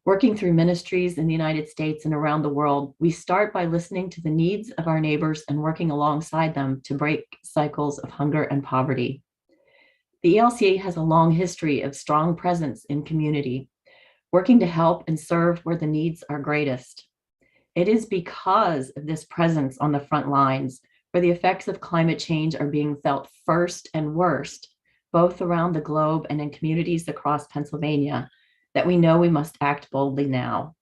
Working through ministries in the United States and around the world, we start by listening to the needs of our neighbors and working alongside them to break cycles of hunger and poverty. The ELCA has a long history of strong presence in community, working to help and serve where the needs are greatest. It is because of this presence on the front lines where the effects of climate change are being felt first and worst, both around the globe and in communities across Pennsylvania, that we know we must act boldly now.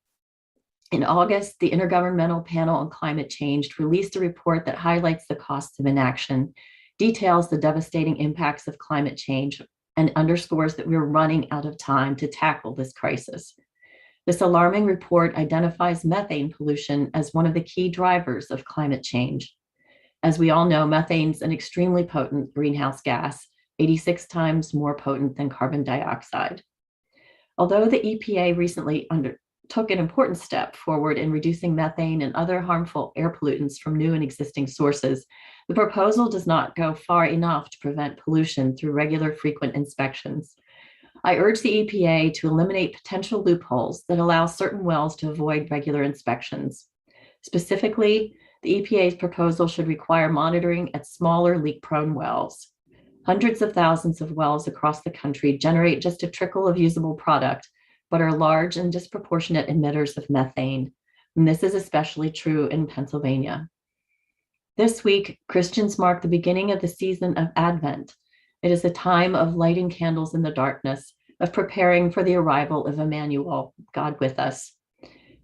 In August, the Intergovernmental Panel on Climate Change released a report that highlights the costs of inaction, details the devastating impacts of climate change, and underscores that we're running out of time to tackle this crisis. This alarming report identifies methane pollution as one of the key drivers of climate change. As we all know, methane is an extremely potent greenhouse gas, 86 times more potent than carbon dioxide. Although the EPA recently took an important step forward in reducing methane and other harmful air pollutants from new and existing sources, the proposal does not go far enough to prevent pollution through regular, frequent inspections. I urge the EPA to eliminate potential loopholes that allow certain wells to avoid regular inspections. Specifically, the EPA's proposal should require monitoring at smaller leak-prone wells. Hundreds of thousands of wells across the country generate just a trickle of usable product, but are large and disproportionate emitters of methane. and this is especially true in Pennsylvania. This week, Christians mark the beginning of the season of Advent. It is a time of lighting candles in the darkness, of preparing for the arrival of Emmanuel, God with us.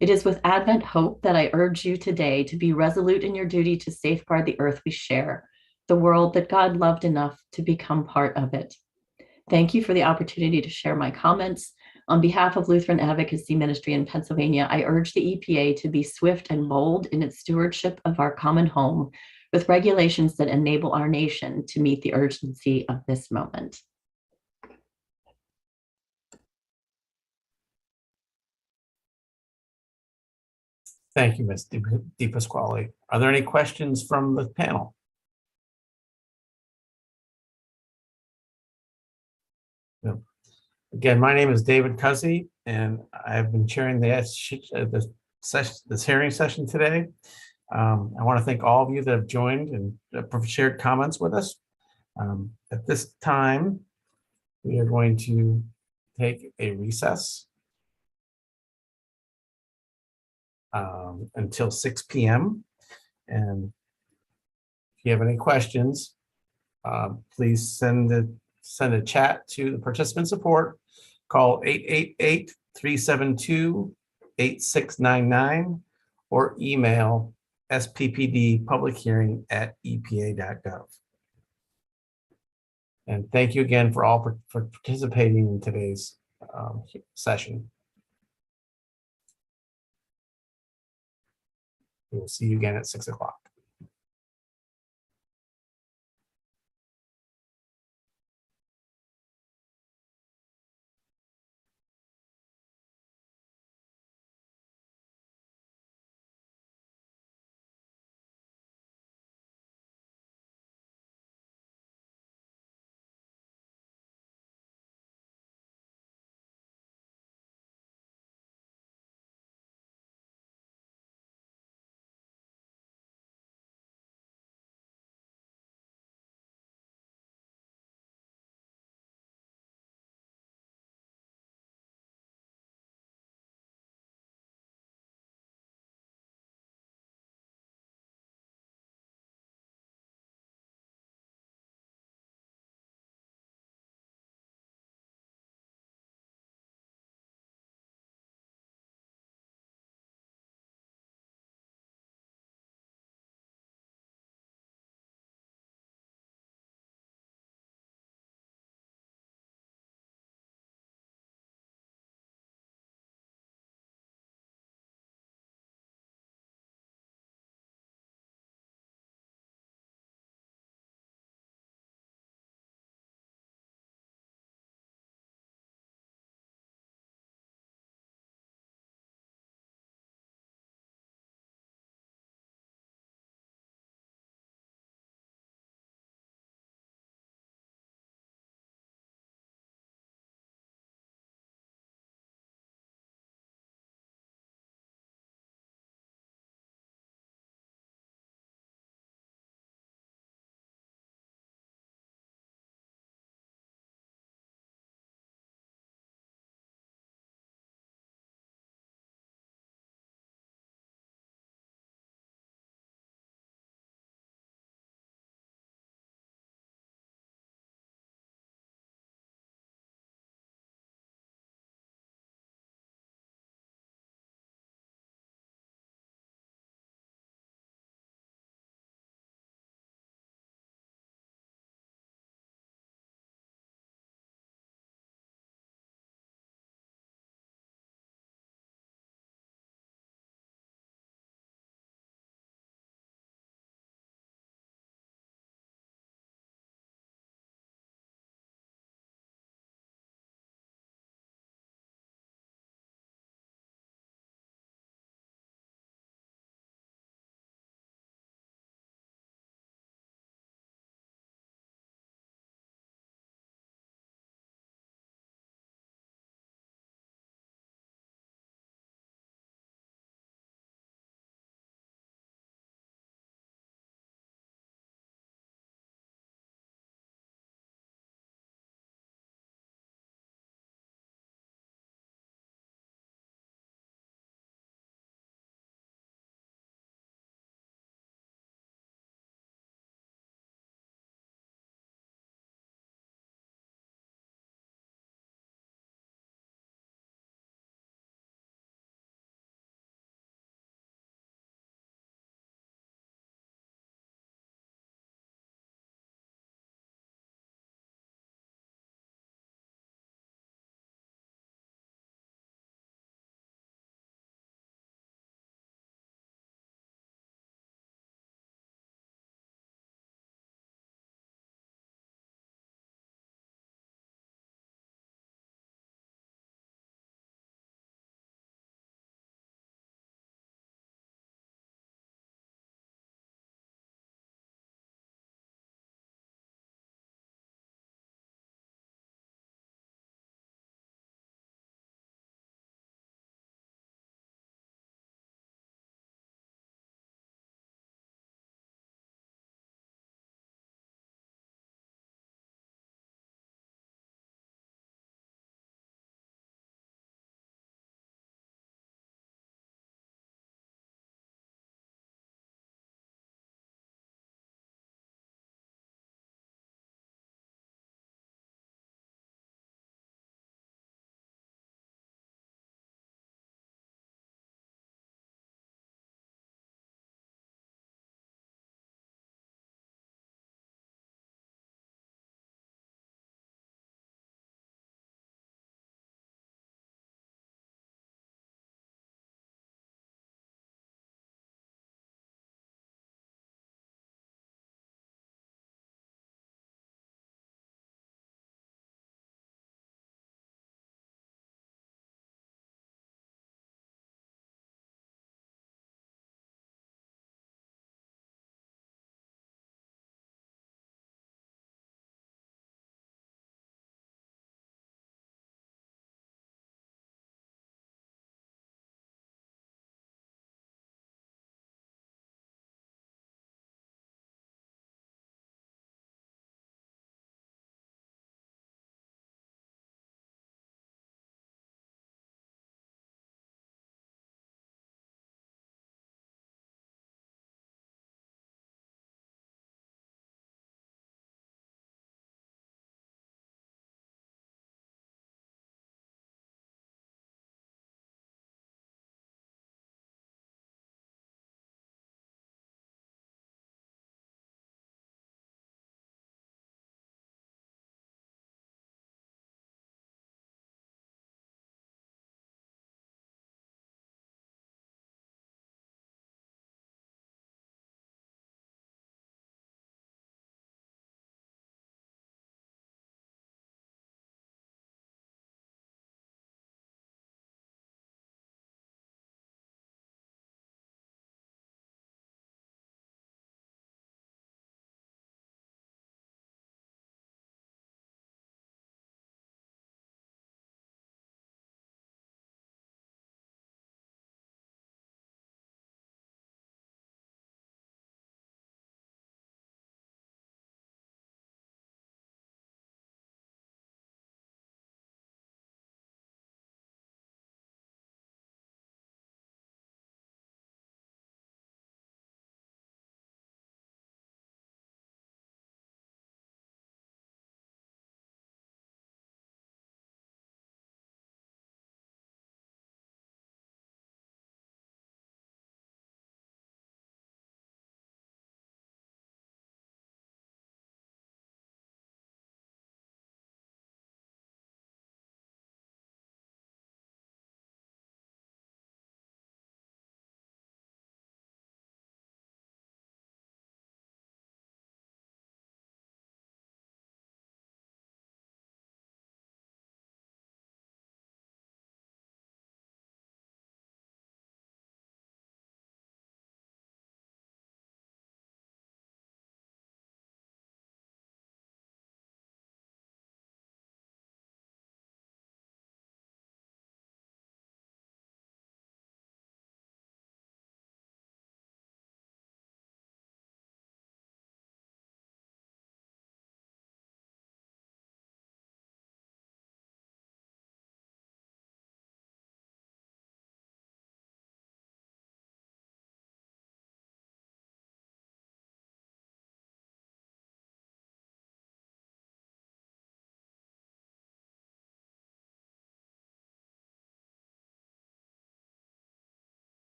It is with Advent hope that I urge you today to be resolute in your duty to safeguard the earth we share, the world that God loved enough to become part of it. Thank you for the opportunity to share my comments. On behalf of Lutheran Advocacy Ministry in Pennsylvania, I urge the EPA to be swift and bold in its stewardship of our common home, with regulations that enable our nation to meet the urgency of this moment. Thank you, Ms. DePasquale. Are there any questions from the panel? No. Again, my name is David Cuzzy, and I've been chairing this hearing session today. I want to thank all of you that have joined and shared comments with us. At this time, we are going to take a recess until 6 p.m. And if you have any questions, please send a chat to the participant support. Call 888-372-8699 or email sppdpublichearing@epa.gov. And thank you again for all for participating in today's session. We will see you again at 6 o'clock.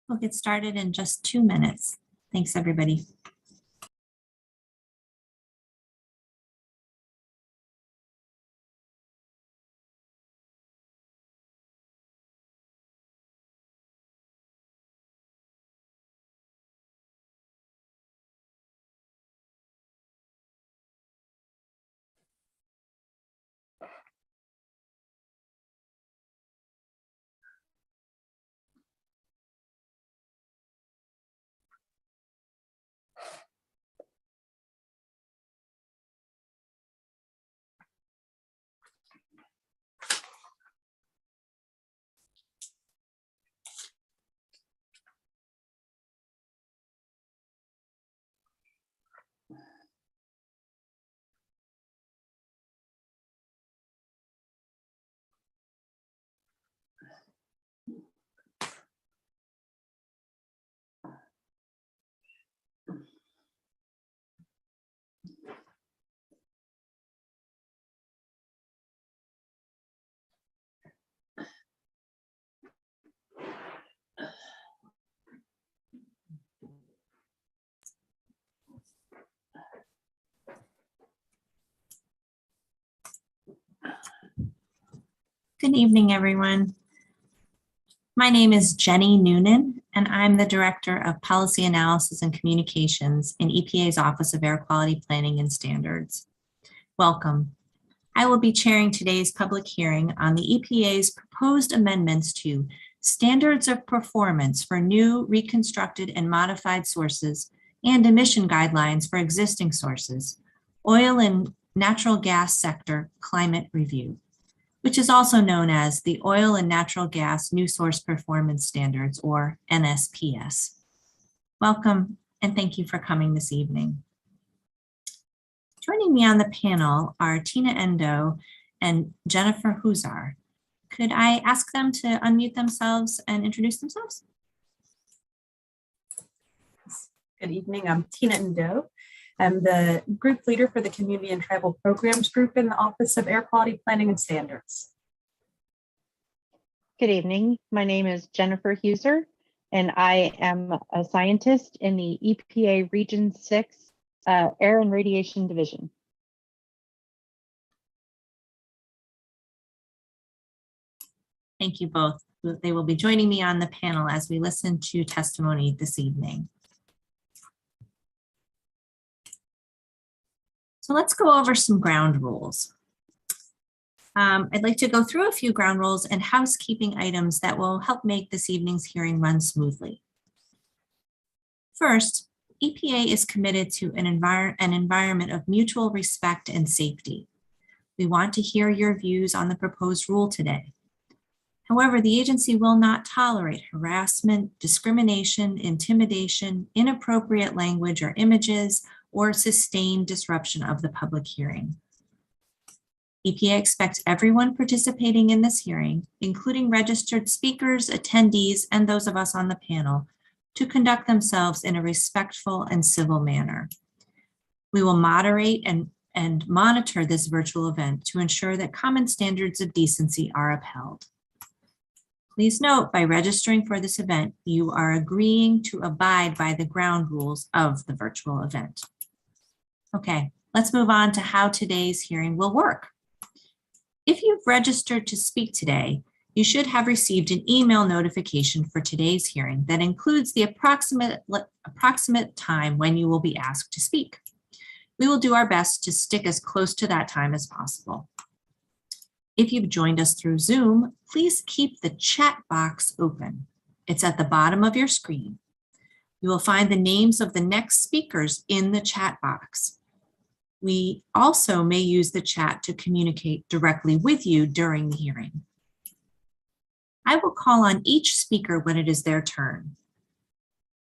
We'll get started in just 2 minutes. Thanks, everybody. Good evening, everyone. My name is Jenny Noonan, and I'm the Director of Policy Analysis and Communications in EPA's Office of Air Quality Planning and Standards. Welcome. I will be chairing today's public hearing on the EPA's proposed amendments to Standards of Performance for New, Reconstructed, and Modified Sources and Emission Guidelines for Existing Sources, Oil and Natural Gas Sector Climate Review, which is also known as the Oil and Natural Gas New Source Performance Standards, or NSPS. Welcome, and thank you for coming this evening. Joining me on the panel are Tina Endo and Jennifer Huzar. Could I ask them to unmute themselves and introduce themselves? Good evening, I'm Tina Endo. I'm the group leader for the Community and Tribal Programs Group in the Office of Air Quality Planning and Standards. Good evening. My name is Jennifer Huzar, and I am a scientist in the EPA Region 6 Air and Radiation Division. Thank you both. They will be joining me on the panel as we listen to testimony this evening. So let's go over some ground rules. I'd like to go through a few ground rules and housekeeping items that will help make this evening's hearing run smoothly. First, EPA is committed to an environment of mutual respect and safety. We want to hear your views on the proposed rule today. However, the agency will not tolerate harassment, discrimination, intimidation, inappropriate language or images, or sustained disruption of the public hearing. EPA expects everyone participating in this hearing, including registered speakers, attendees, and those of us on the panel, to conduct themselves in a respectful and civil manner. We will moderate and monitor this virtual event to ensure that common standards of decency are upheld. Please note, by registering for this event, you are agreeing to abide by the ground rules of the virtual event. Okay, let's move on to how today's hearing will work. If you've registered to speak today, you should have received an email notification for today's hearing that includes the approximate time when you will be asked to speak. We will do our best to stick as close to that time as possible. If you've joined us through Zoom, please keep the chat box open. It's at the bottom of your screen. You will find the names of the next speakers in the chat box. We also may use the chat to communicate directly with you during the hearing. I will call on each speaker when it is their turn.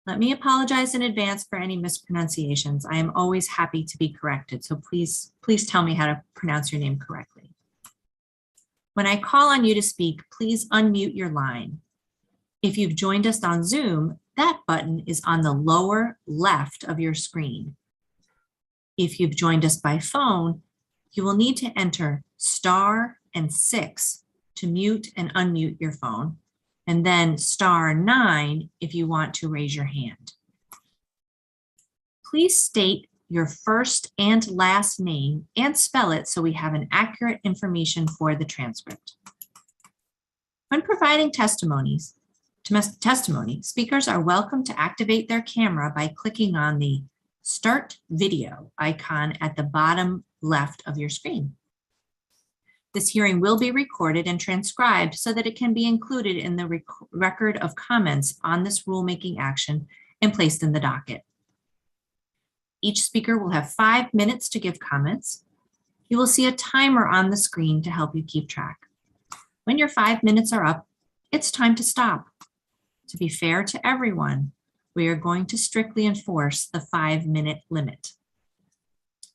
Let me apologize in advance for any mispronunciations. I am always happy to be corrected, so please tell me how to pronounce your name correctly. When I call on you to speak, please unmute your line. If you've joined us on Zoom, that button is on the lower left of your screen. If you've joined us by phone, you will need to enter *6 to mute and unmute your phone, and then *9 if you want to raise your hand. Please state your first and last name and spell it so we have an accurate information for the transcript. When providing testimony, speakers are welcome to activate their camera by clicking on the Start Video icon at the bottom left of your screen. This hearing will be recorded and transcribed so that it can be included in the record of comments on this rulemaking action and placed in the docket. Each speaker will have 5 minutes to give comments. You will see a timer on the screen to help you keep track. When your 5 minutes are up, it's time to stop. To be fair to everyone, we are going to strictly enforce the 5-minute limit.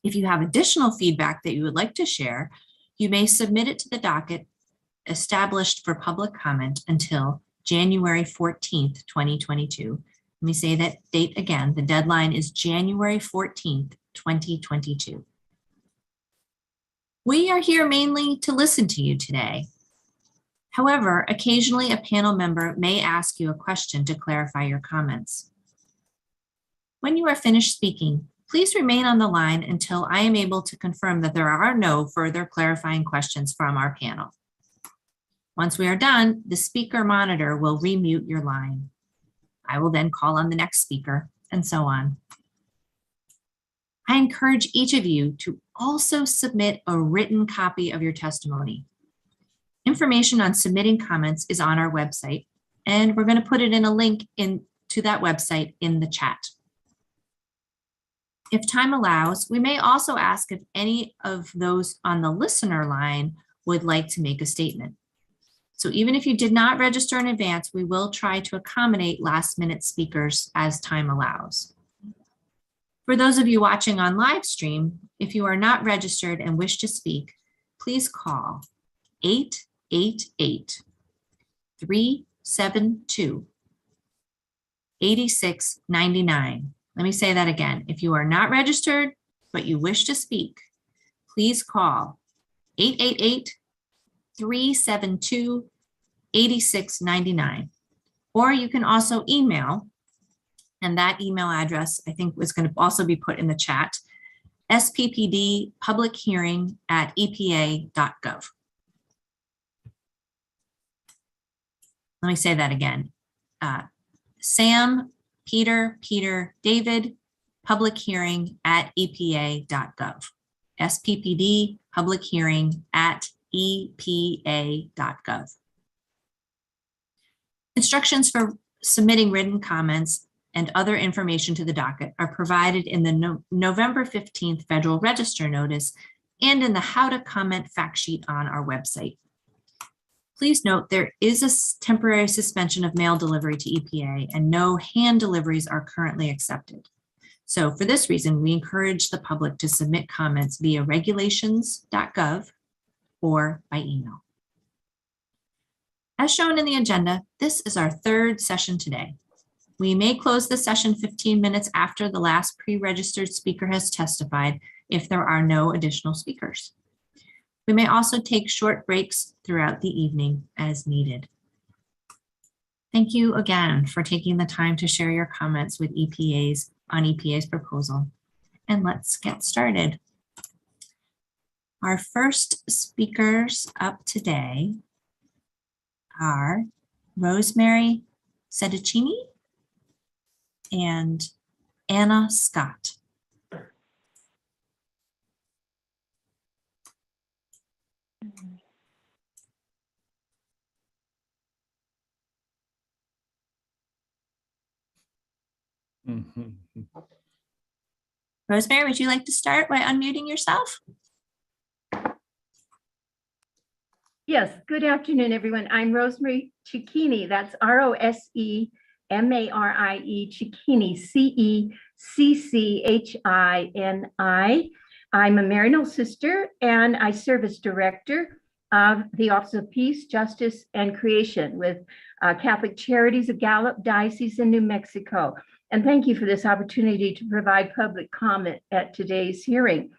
If you have additional feedback that you would like to share, you may submit it to the docket established for public comment until January 14th, 2022. Let me say that date again. The deadline is January 14th, 2022. We are here mainly to listen to you today. However, occasionally a panel member may ask you a question to clarify your comments. When you are finished speaking, please remain on the line until I am able to confirm that there are no further clarifying questions from our panel. Once we are done, the speaker monitor will remute your line. I will then call on the next speaker, and so on. I encourage each of you to also submit a written copy of your testimony. Information on submitting comments is on our website, and we're going to put it in a link to that website in the chat. If time allows, we may also ask if any of those on the listener line would like to make a statement. So even if you did not register in advance, we will try to accommodate last-minute speakers as time allows. For those of you watching on live stream, if you are not registered and wish to speak, please call 888-372-8699. Let me say that again. If you are not registered, but you wish to speak, please call 888-372-8699. Or you can also email, and that email address I think was going to also be put in the chat, sppdpublichearing@epa.gov. Let me say that again. Sam, Peter, David, publichearing@epa.gov. SPPD publichearing@epa.gov. Instructions for submitting written comments and other information to the docket are provided in the November 15th Federal Register notice and in the How to Comment fact sheet on our website. Please note there is a temporary suspension of mail delivery to EPA and no hand deliveries are currently accepted. So for this reason, we encourage the public to submit comments via regulations.gov or by email. As shown in the agenda, this is our third session today. We may close the session 15 minutes after the last pre-registered speaker has testified if there are no additional speakers. We may also take short breaks throughout the evening as needed. Thank you again for taking the time to share your comments with EPA's proposal. And let's get started. Our first speakers up today are Rosemary Sedicini and Anna Scott. Rosemary, would you like to start by unmuting yourself? Yes, good afternoon, everyone. I'm Rosemary Cecchini. That's Rosemary Cecchini, Cecchini. I'm a Maryknoll sister, and I serve as director of the Office of Peace, Justice, and Creation with Catholic Charities of Gallup Diocese in New Mexico. And thank you for this opportunity to provide public comment at today's hearing.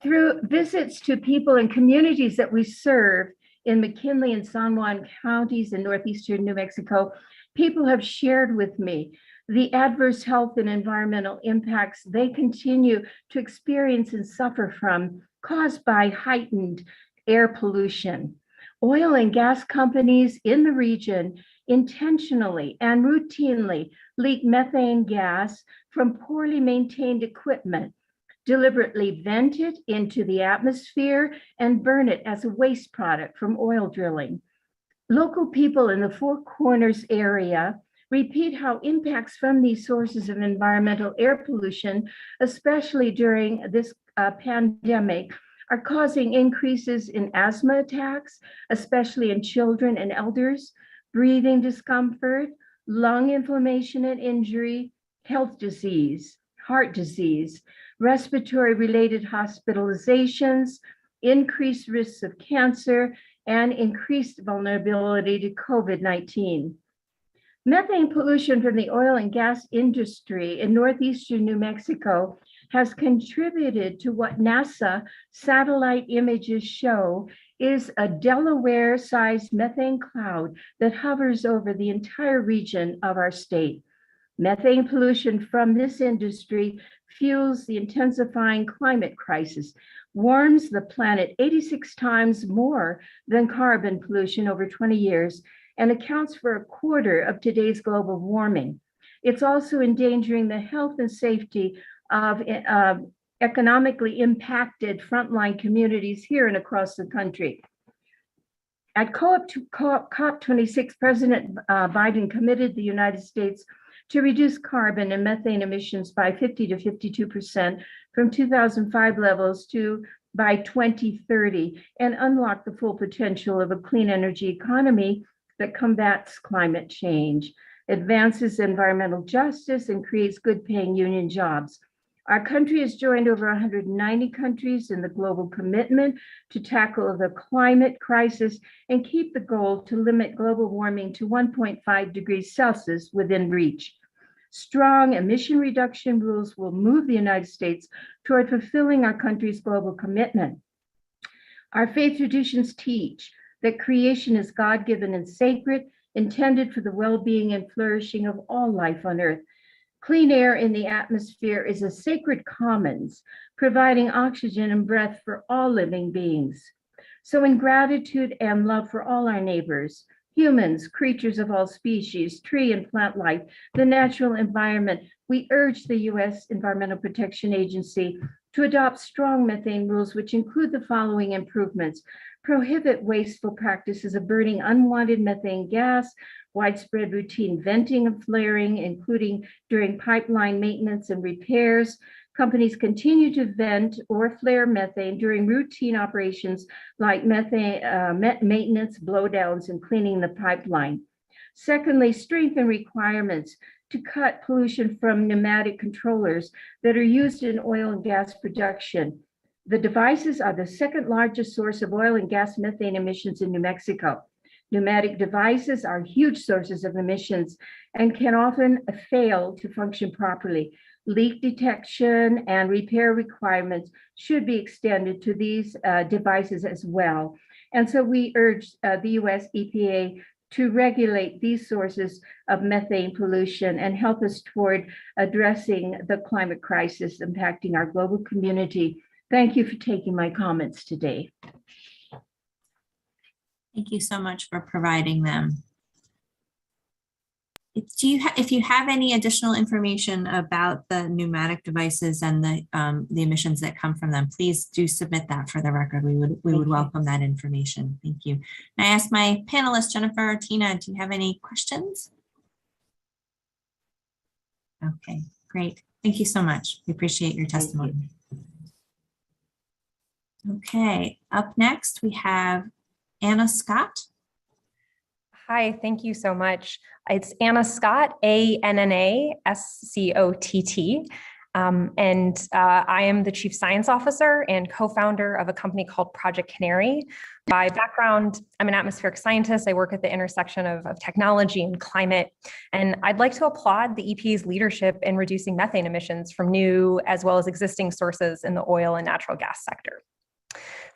Through visits to people and communities that we serve in McKinley and San Juan counties in northeastern New Mexico, people have shared with me the adverse health and environmental impacts they continue to experience and suffer from, caused by heightened air pollution. Oil and gas companies in the region intentionally and routinely leak methane gas from poorly maintained equipment, deliberately vent it into the atmosphere, and burn it as a waste product from oil drilling. Local people in the Four Corners area repeat how impacts from these sources of environmental air pollution, especially during this pandemic, are causing increases in asthma attacks, especially in children and elders, breathing discomfort, lung inflammation and injury, health disease, heart disease, respiratory-related hospitalizations, increased risks of cancer, and increased vulnerability to COVID-19. Methane pollution from the oil and gas industry in northeastern New Mexico has contributed to what NASA satellite images show is a Delaware-sized methane cloud that hovers over the entire region of our state. Methane pollution from this industry fuels the intensifying climate crisis, warms the planet 86 times more than carbon pollution over 20 years, and accounts for a quarter of today's global warming. It's also endangering the health and safety of economically impacted frontline communities here and across the country. At COP26, President Biden committed the United States to reduce carbon and methane emissions by 50 to 52% from 2005 levels to by 2030 and unlock the full potential of a clean energy economy that combats climate change, advances environmental justice, and creates good-paying union jobs. Our country has joined over 190 countries in the global commitment to tackle the climate crisis and keep the goal to limit global warming to 1.5 degrees Celsius within reach. Strong emission reduction rules will move the United States toward fulfilling our country's global commitment. Our faith traditions teach that creation is God-given and sacred, intended for the well-being and flourishing of all life on earth. Clean air in the atmosphere is a sacred commons, providing oxygen and breath for all living beings. So in gratitude and love for all our neighbors, humans, creatures of all species, tree and plant life, the natural environment, we urge the U.S. Environmental Protection Agency to adopt strong methane rules, which include the following improvements: prohibit wasteful practices of burning unwanted methane gas, widespread routine venting and flaring, including during pipeline maintenance and repairs. Companies continue to vent or flare methane during routine operations like methane maintenance, blowdowns, and cleaning the pipeline. Secondly, strengthen requirements to cut pollution from pneumatic controllers that are used in oil and gas production. The devices are the second largest source of oil and gas methane emissions in New Mexico. Pneumatic devices are huge sources of emissions and can often fail to function properly. Leak detection and repair requirements should be extended to these devices as well. And so we urge the US EPA to regulate these sources of methane pollution and help us toward addressing the climate crisis impacting our global community. Thank you for taking my comments today. Thank you so much for providing them. If you have any additional information about the pneumatic devices and the emissions that come from them, please do submit that for the record. We would welcome that information. Thank you. And I ask my panelists, Jennifer, Tina, do you have any questions? Okay, great. Thank you so much. We appreciate your testimony. Okay, up next we have Anna Scott. Hi, thank you so much. It's Anna Scott, ANNA-SCOTT. I am the Chief Science Officer and co-founder of a company called Project Canary. By background, I'm an atmospheric scientist. I work at the intersection of technology and climate. And I'd like to applaud the EPA's leadership in reducing methane emissions from new as well as existing sources in the oil and natural gas sector.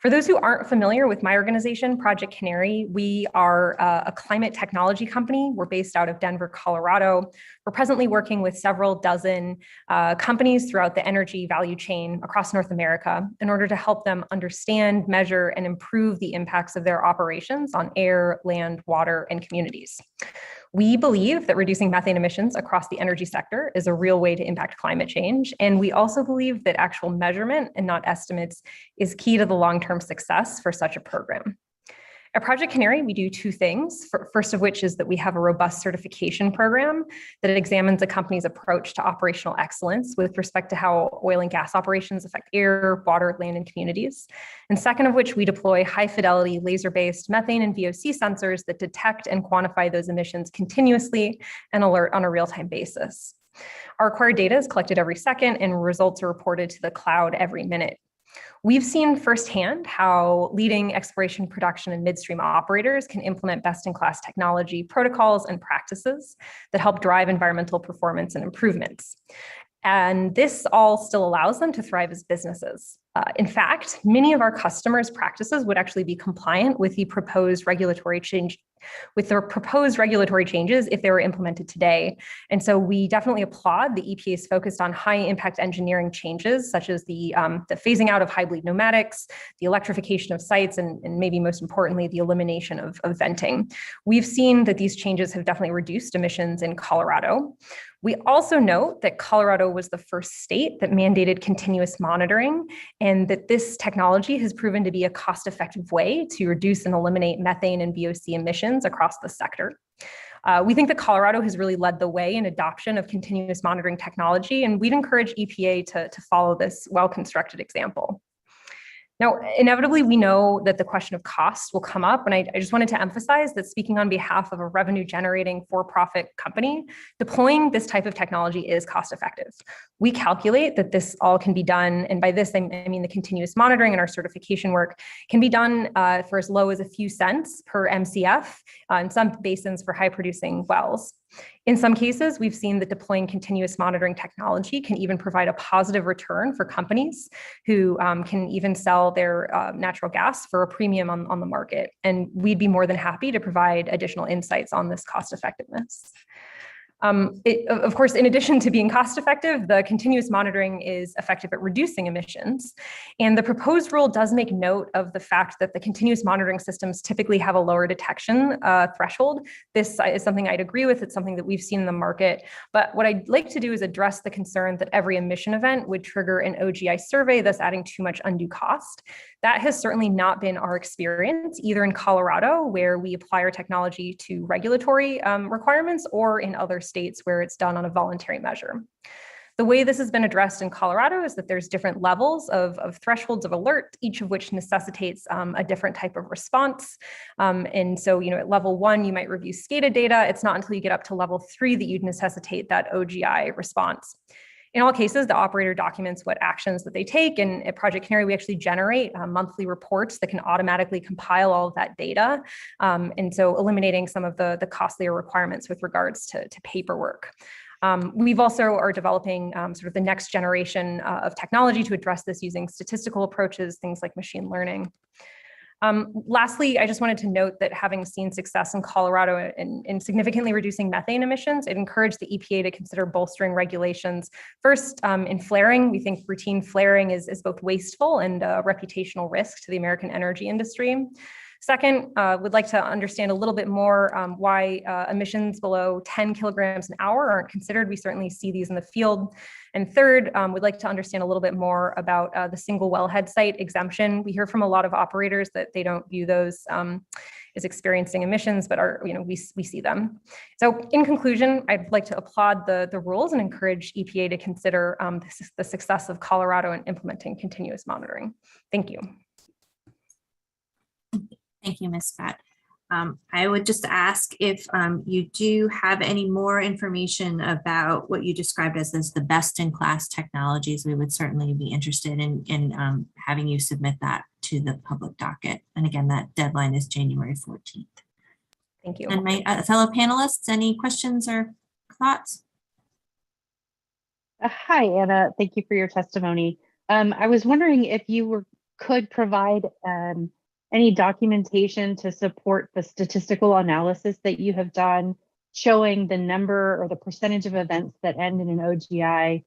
For those who aren't familiar with my organization, Project Canary, we are a climate technology company. We're based out of Denver, Colorado. We're presently working with several dozen companies throughout the energy value chain across North America in order to help them understand, measure, and improve the impacts of their operations on air, land, water, and communities. We believe that reducing methane emissions across the energy sector is a real way to impact climate change. And we also believe that actual measurement and not estimates is key to the long-term success for such a program. At Project Canary, we do two things. First of which is that we have a robust certification program that examines a company's approach to operational excellence with respect to how oil and gas operations affect air, water, land, and communities. And second of which, we deploy high-fidelity laser-based methane and VOC sensors that detect and quantify those emissions continuously and alert on a real-time basis. Our required data is collected every second and results are reported to the cloud every minute. We've seen firsthand how leading exploration, production, and midstream operators can implement best-in-class technology protocols and practices that help drive environmental performance and improvements. And this all still allows them to thrive as businesses. In fact, many of our customers' practices would actually be compliant with the proposed regulatory changes if they were implemented today. And so we definitely applaud the EPA's focus on high impact engineering changes, such as the phasing out of high bleed pneumatics, the electrification of sites, and maybe most importantly, the elimination of venting. We've seen that these changes have definitely reduced emissions in Colorado. We also note that Colorado was the first state that mandated continuous monitoring, and that this technology has proven to be a cost-effective way to reduce and eliminate methane and VOC emissions across the sector. We think that Colorado has really led the way in adoption of continuous monitoring technology, and we'd encourage EPA to follow this well-constructed example. Now, inevitably, we know that the question of cost will come up, and I just wanted to emphasize that speaking on behalf of a revenue-generating for-profit company, deploying this type of technology is cost-effective. We calculate that this all can be done, and by this I mean the continuous monitoring and our certification work can be done for as low as a few cents per MCF in some basins for high-producing wells. In some cases, we've seen that deploying continuous monitoring technology can even provide a positive return for companies who can even sell their natural gas for a premium on the market. And we'd be more than happy to provide additional insights on this cost effectiveness. Of course, in addition to being cost effective, the continuous monitoring is effective at reducing emissions. And the proposed rule does make note of the fact that the continuous monitoring systems typically have a lower detection threshold. This is something I'd agree with. It's something that we've seen in the market. But what I'd like to do is address the concern that every emission event would trigger an OGI survey, thus adding too much undue cost. That has certainly not been our experience, either in Colorado, where we apply our technology to regulatory requirements, or in other states where it's done on a voluntary measure. The way this has been addressed in Colorado is that there's different levels of thresholds of alert, each of which necessitates a different type of response. And so, at level 1, you might review SCADA data. It's not until you get up to level 3 that you'd necessitate that OGI response. In all cases, the operator documents what actions that they take, and at Project Canary, we actually generate monthly reports that can automatically compile all of that data, and so eliminating some of the costlier requirements with regards to paperwork. We've also are developing sort of the next generation of technology to address this using statistical approaches, things like machine learning. Lastly, I just wanted to note that having seen success in Colorado in significantly reducing methane emissions, it encouraged the EPA to consider bolstering regulations. First, in flaring, we think routine flaring is both wasteful and a reputational risk to the American energy industry. Second, would like to understand a little bit more why emissions below 10 kilograms an hour aren't considered. We certainly see these in the field. And third, we'd like to understand a little bit more about the single wellhead site exemption. We hear from a lot of operators that they don't view those as experiencing emissions, but we see them. So in conclusion, I'd like to applaud the rules and encourage EPA to consider the success of Colorado in implementing continuous monitoring. Thank you. Thank you, Ms. Scott. I would just ask if you do have any more information about what you described as the best-in-class technologies. We would certainly be interested in having you submit that to the public docket. And again, that deadline is January 14th. Thank you. And my fellow panelists, any questions or thoughts? Hi, Anna. Thank you for your testimony. I was wondering if you could provide any documentation to support the statistical analysis that you have done, showing the number or the percentage of events that end in an OGI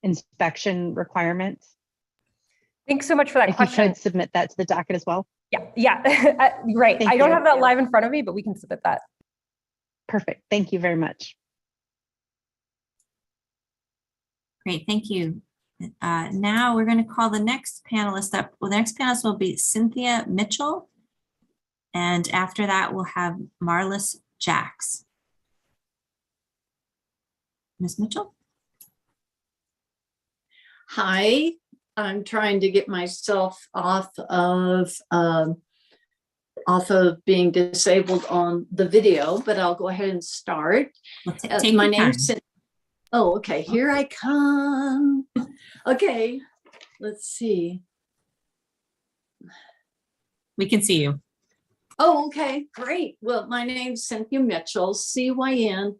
inspection requirement? Thanks so much for that question. If you could submit that to the docket as well. Yeah, right. Thank I don't you. have that live in front of me, but we can submit that. Perfect. Thank you very much. Great, thank you. Now we're going to call the next panelist up. Well, the next panelist will be Cynthia Mitchell. And after that, we'll have Marlis Jacks. Ms. Mitchell? Hi, I'm trying to get myself off of being disabled on the video, but I'll go ahead and start. Take my your name's time. Oh, okay, here I come. Okay, let's see. We can see you. Oh, okay, great. Well, my name's Cynthia Mitchell, Cynthia Mitchell.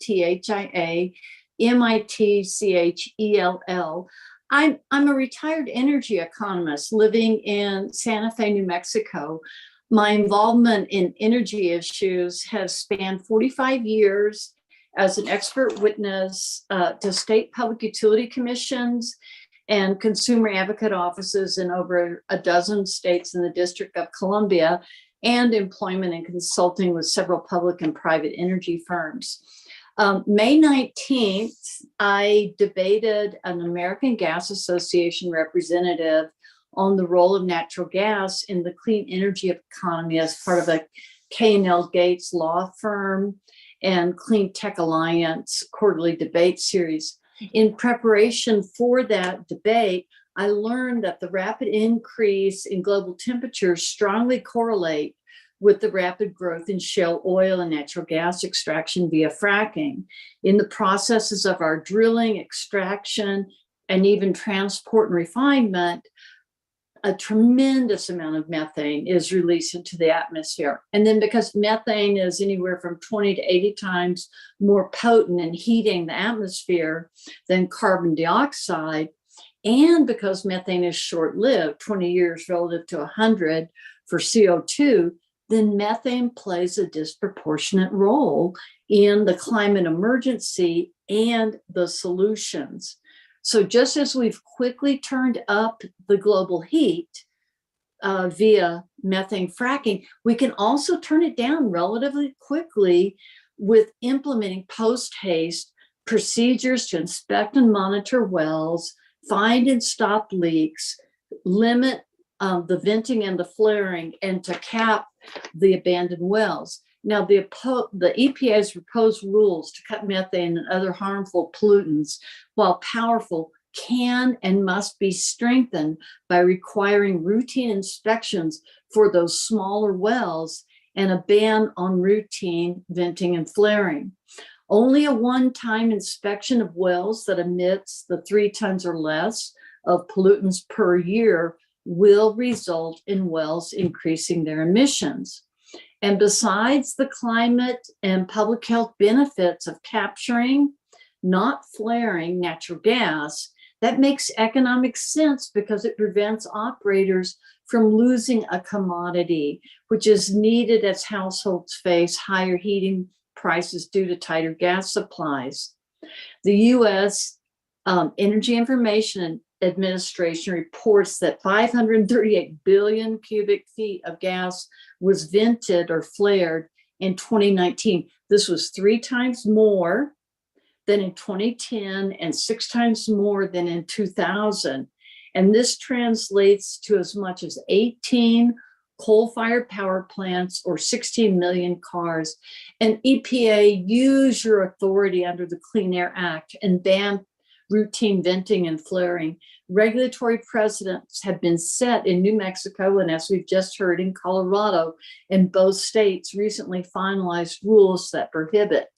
I'm a retired energy economist living in Santa Fe, New Mexico. My involvement in energy issues has spanned 45 years as an expert witness to state public utility commissions and consumer advocate offices in over a dozen states in the District of Columbia, and employment and consulting with several public and private energy firms. May 19th, I debated an American Gas Association representative on the role of natural gas in the clean energy economy as part of a K&L Gates law firm and Clean Tech Alliance quarterly debate series. In preparation for that debate, I learned that the rapid increase in global temperatures strongly correlate with the rapid growth in shale oil and natural gas extraction via fracking. In the processes of our drilling, extraction, and even transport and refinement, a tremendous amount of methane is released into the atmosphere. And then because methane is anywhere from 20 to 80 times more potent in heating the atmosphere than carbon dioxide, and because methane is short-lived, 20 years relative to 100 for CO2, then methane plays a disproportionate role in the climate emergency and the solutions. So just as we've quickly turned up the global heat via methane fracking, we can also turn it down relatively quickly with implementing post-haste procedures to inspect and monitor wells, find and stop leaks, limit the venting and the flaring, and to cap the abandoned wells. Now, the EPA's proposed rules to cut methane and other harmful pollutants, while powerful, can and must be strengthened by requiring routine inspections for those smaller wells and a ban on routine venting and flaring. Only a one-time inspection of wells that emits the 3 tons or less of pollutants per year will result in wells increasing their emissions. And besides the climate and public health benefits of capturing, not flaring natural gas, that makes economic sense because it prevents operators from losing a commodity, which is needed as households face higher heating prices due to tighter gas supplies. The U.S. Energy Information Administration reports that 538 billion cubic feet of gas was vented or flared in 2019. This was 3 times more than in 2010 and 6 times more than in 2000. And this translates to as much as 18 coal-fired power plants or 16 million cars. And EPA, use your authority under the Clean Air Act and ban routine venting and flaring. Regulatory precedents have been set in New Mexico, and as we've just heard, in Colorado, and both states recently finalized rules that prohibit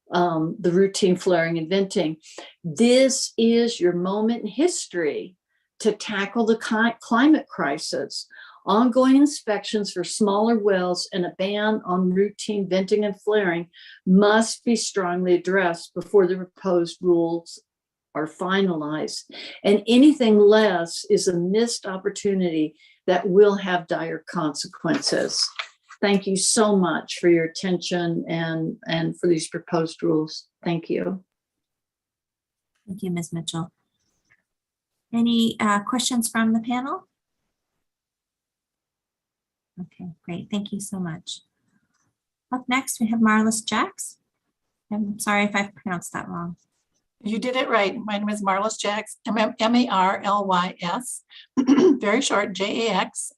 the routine flaring and venting. This is your moment in history to tackle the climate crisis. Ongoing inspections for smaller wells and a ban on routine venting and flaring must be strongly addressed before the proposed rules are finalized. And anything less is a missed opportunity that will have dire consequences. Thank you so much for your attention and for these proposed rules. Thank you. Thank you, Ms. Mitchell. Any questions from the panel? Okay, great. Thank you so much. Up next, we have Marlis Jacks. I'm sorry if I've pronounced that wrong. You did it right. My name is Marlis Jacks, M-A-R-L-Y-S, very short, J-A-X.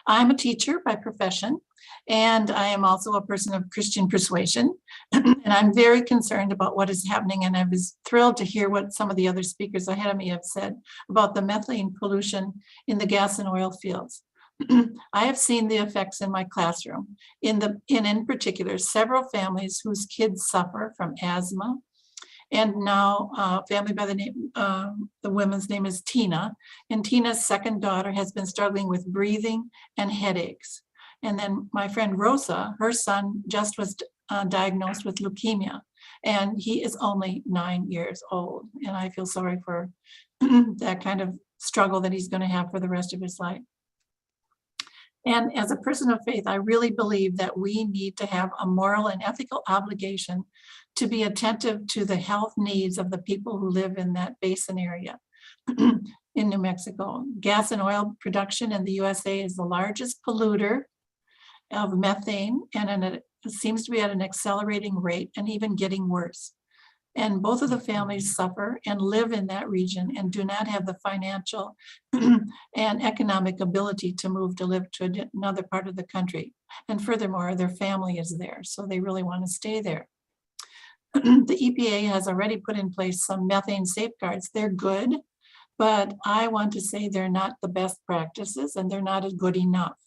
I'm a teacher by profession, and I am also a person of Christian persuasion. And I'm very concerned about what is happening, and I was thrilled to hear what some of the other speakers ahead of me have said about the methane pollution in the gas and oil fields. I have seen the effects in my classroom. In particular, several families whose kids suffer from asthma, and now a family by the name, the woman's name is Tina, and Tina's second daughter has been struggling with breathing and headaches. And then my friend Rosa, her son just was diagnosed with leukemia, and he is only 9 years old. And I feel sorry for that kind of struggle that he's going to have for the rest of his life. And as a person of faith, I really believe that we need to have a moral and ethical obligation to be attentive to the health needs of the people who live in that basin area in New Mexico. Gas and oil production in the USA is the largest polluter of methane, and it seems to be at an accelerating rate and even getting worse. And both of the families suffer and live in that region and do not have the financial and economic ability to move to live to another part of the country. And furthermore, their family is there, so they really want to stay there. The EPA has already put in place some methane safeguards. They're good, but I want to say they're not the best practices and they're not good enough.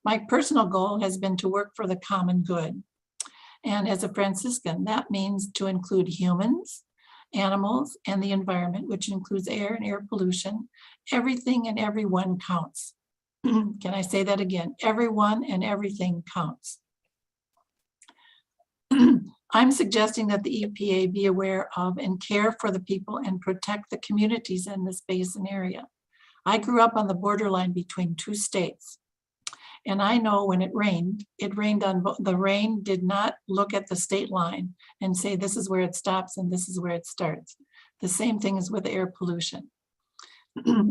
My personal goal has been to work for the common good. And as a Franciscan, that means to include humans, animals, and the environment, which includes air and air pollution. Everything and everyone counts. Can I say that again? Everyone and everything counts. I'm suggesting that the EPA be aware of and care for the people and protect the communities in this basin area. I grew up on the borderline between two states. And I know when it rained on the rain did not look at the state line and say this is where it stops and this is where it starts. The same thing is with air pollution.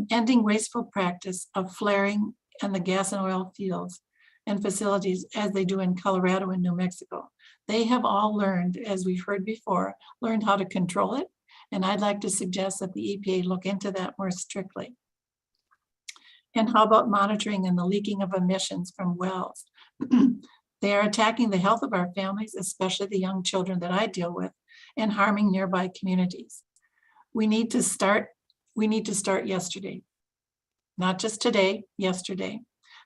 Ending wasteful practice of flaring in the gas and oil fields and facilities as they do in Colorado and New Mexico. They have all learned, as we've heard before, learned how to control it. And I'd like to suggest that the EPA look into that more strictly. And how about monitoring and the leaking of emissions from wells? They are attacking the health of our families, especially the young children that I deal with, and harming nearby communities. We need to start yesterday. Not just today, yesterday.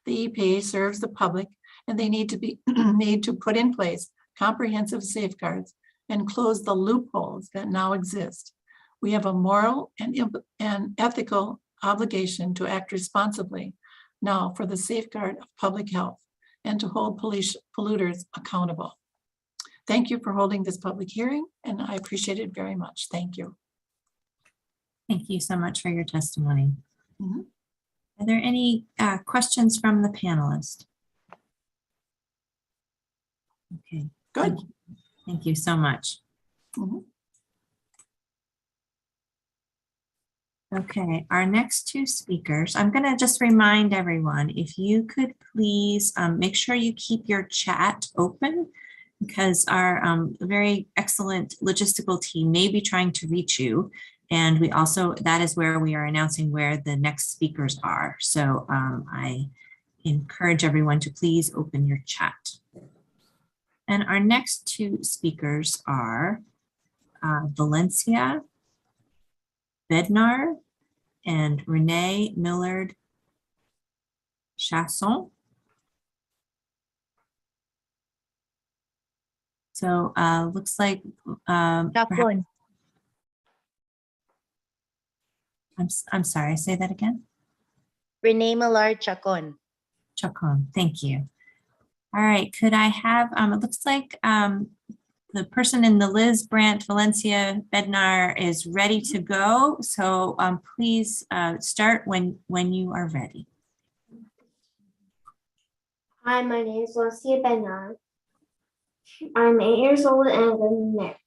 The EPA serves the public, and they need to put in place comprehensive safeguards and close the loopholes that now exist. We have a moral and ethical obligation to act responsibly now for the safeguard of public health and to hold polluters accountable. Thank you for holding this public hearing, and I appreciate it very much. Thank you. Thank you so much for your testimony. Are there any questions from the panelists? Okay. Good. Thank you so much. Okay, our next two speakers, I'm going to just remind everyone, if you could please make sure you keep your chat open, because our very excellent logistical team may be trying to reach you. And we also, that is where we are announcing where the next speakers are. So I encourage everyone to please open your chat. And our next two speakers are Valencia Bednar and Renee Millard Chasson. So looks like Jacqueline. I'm sorry, say that again. Renee Millard Chacon. Chacon, thank you. All right, could I have, it looks like the person in the Liz Brandt Valencia Bednar is ready to go. So please start when you are ready. Hi, my name is Lucia Bednar. I'm 8 years old and I live in Nick.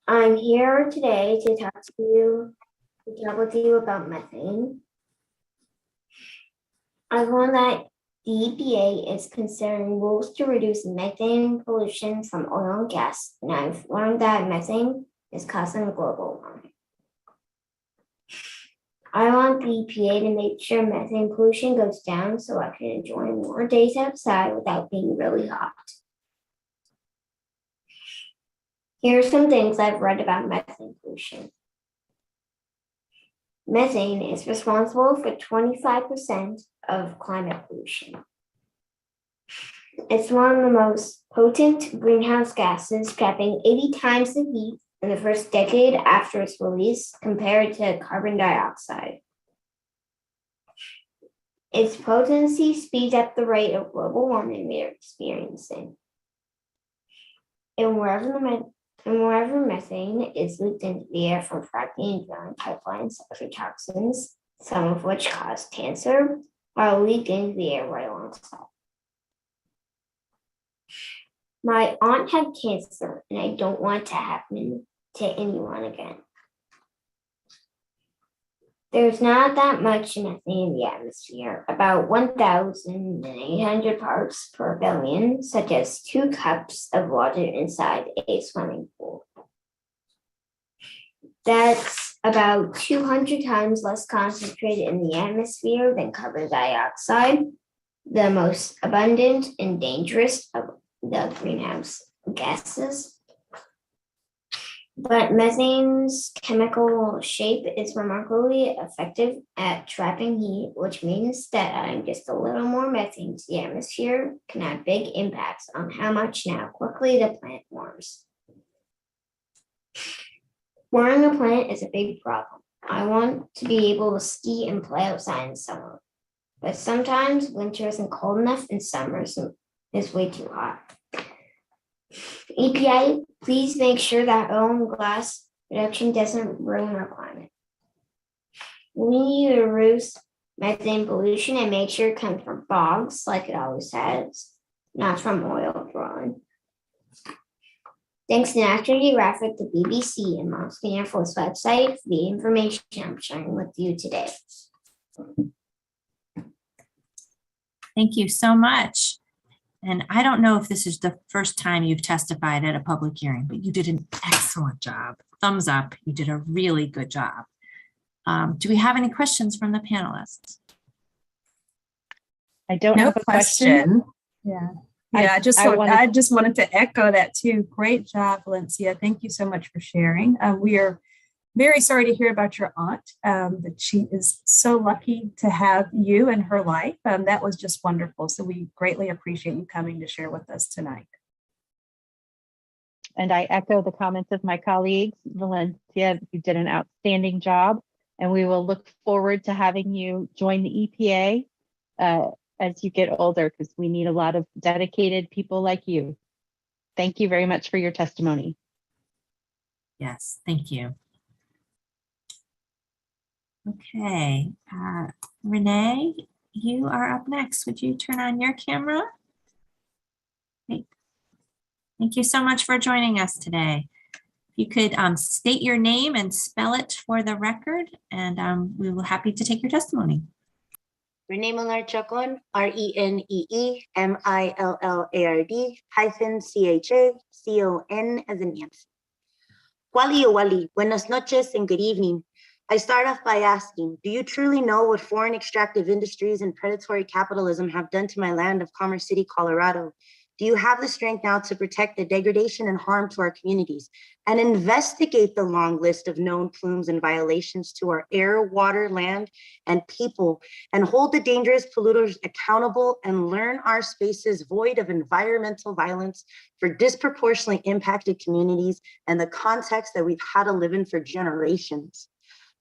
I'm here today to talk with you about methane. I've learned that the EPA is considering rules to reduce methane pollution from oil and gas, and I've learned that methane is causing global warming. I want the EPA to make sure methane pollution goes down so I can enjoy more days outside without being really hot. Here are some things I've read about methane pollution. Methane is responsible for 25% of climate pollution. It's one of the most potent greenhouse gases, trapping 80 times the heat in the first decade after its release compared to carbon dioxide. Its potency speeds up the rate of global warming we are experiencing. And wherever methane is leaked into the air from fracking and drilling pipelines, other toxins, some of which cause cancer, are leaked into the air right alongside. My aunt had cancer, and I don't want it to happen to anyone again. There's not that much methane in the atmosphere, about 1,800 parts per billion, such as 2 cups of water inside a swimming pool. That's about 200 times less concentrated in the atmosphere than carbon dioxide, the most abundant and dangerous of the greenhouse gases. But methane's chemical shape is remarkably effective at trapping heat, which means that adding just a little more methane to the atmosphere can have big impacts on how much and how quickly the planet warms. Warming the planet is a big problem. I want to be able to ski and play outside in summer, but sometimes winter isn't cold enough and summer is way too hot. EPA, please make sure that oil and gas production doesn't ruin our climate. We need to reduce methane pollution and make sure it comes from bogs like it always has, not from oil drilling. Thanks to National Geographic, the BBC, and Moscow Air Force website for the information I'm sharing with you today. Thank you so much. And I don't know if this is the first time you've testified at a public hearing, but you did an excellent job. Thumbs up. You did a really good job. Do we have any questions from the panelists? I don't have a question. Yeah. Yeah, I just wanted to echo that too. Great job, Valencia. Thank you so much for sharing. We are very sorry to hear about your aunt, that she is so lucky to have you in her life. That was just wonderful. So we greatly appreciate you coming to share with us tonight. And I echo the comments of my colleagues. Valencia, you did an outstanding job, and we will look forward to having you join the EPA as you get older, because we need a lot of dedicated people like you. Thank you very much for your testimony. Yes, thank you. Okay, Renee, you are up next. Would you turn on your camera? Great. Thank you so much for joining us today. If you could state your name and spell it for the record, and we will be happy to take your testimony. Renee Millard Chacon, RENEE MILLARD CHACON as in Nancy. Wali, buenas noches and good evening. I start off by asking, do you truly know what foreign extractive industries and predatory capitalism have done to my land of Commerce City, Colorado? Do you have the strength now to protect the degradation and harm to our communities and investigate the long list of known plumes and violations to our air, water, land, and people, and hold the dangerous polluters accountable and learn our spaces void of environmental violence for disproportionately impacted communities and the context that we've had to live in for generations?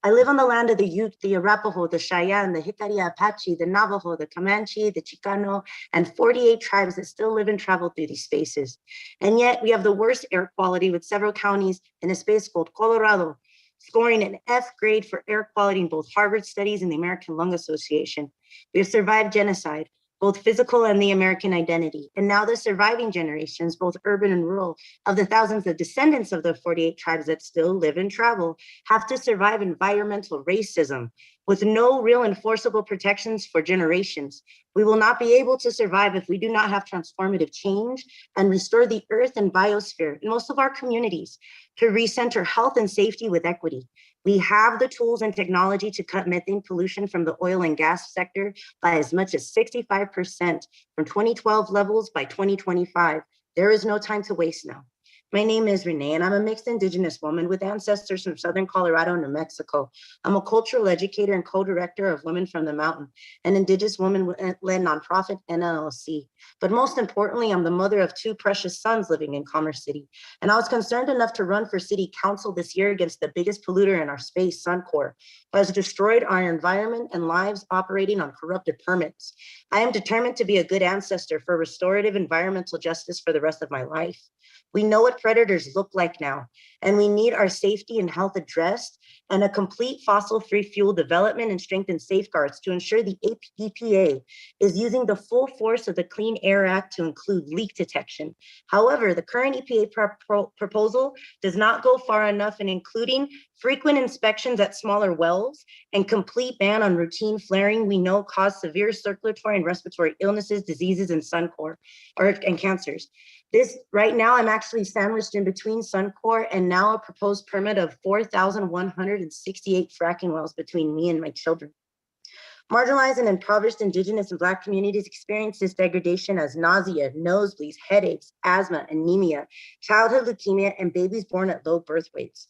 I live on the land of the Ute, the Arapaho, the Cheyenne, the Jicarilla Apache, the Navajo, the Comanche, the Chicano, and 48 tribes that still live and travel through these spaces. And yet we have the worst air quality, with several counties in a space called Colorado scoring an F grade for air quality in both Harvard studies and the American Lung Association. We have survived genocide, both physical and the American identity. And now the surviving generations, both urban and rural, of the thousands of descendants of the 48 tribes that still live and travel, have to survive environmental racism with no real enforceable protections for generations. We will not be able to survive if we do not have transformative change and restore the earth and biosphere in most of our communities to recenter health and safety with equity. We have the tools and technology to cut methane pollution from the oil and gas sector by as much as 65% from 2012 levels by 2025. There is no time to waste now. My name is Renee, and I'm a mixed Indigenous woman with ancestors from Southern Colorado and New Mexico. I'm a cultural educator and co-director of Women from the Mountain, an Indigenous woman-led nonprofit and LLC. But most importantly, I'm the mother of two precious sons living in Commerce City. And I was concerned enough to run for city council this year against the biggest polluter in our space, Suncor, who has destroyed our environment and lives operating on corrupted permits. I am determined to be a good ancestor for restorative environmental justice for the rest of my life. We know what predators look like now, and we need our safety and health addressed and a complete fossil-free fuel development and strengthened safeguards to ensure the EPA is using the full force of the Clean Air Act to include leak detection. However, the current EPA proposal does not go far enough in including frequent inspections at smaller wells and complete ban on routine flaring we know cause severe circulatory and respiratory illnesses, diseases, and and cancers. This right now, I'm actually sandwiched in between Suncor and now a proposed permit of 4,168 fracking wells between me and my children. Marginalized and impoverished Indigenous and Black communities experience this degradation as nausea, nosebleeds, headaches, asthma, anemia, childhood leukemia, and babies born at low birth weights.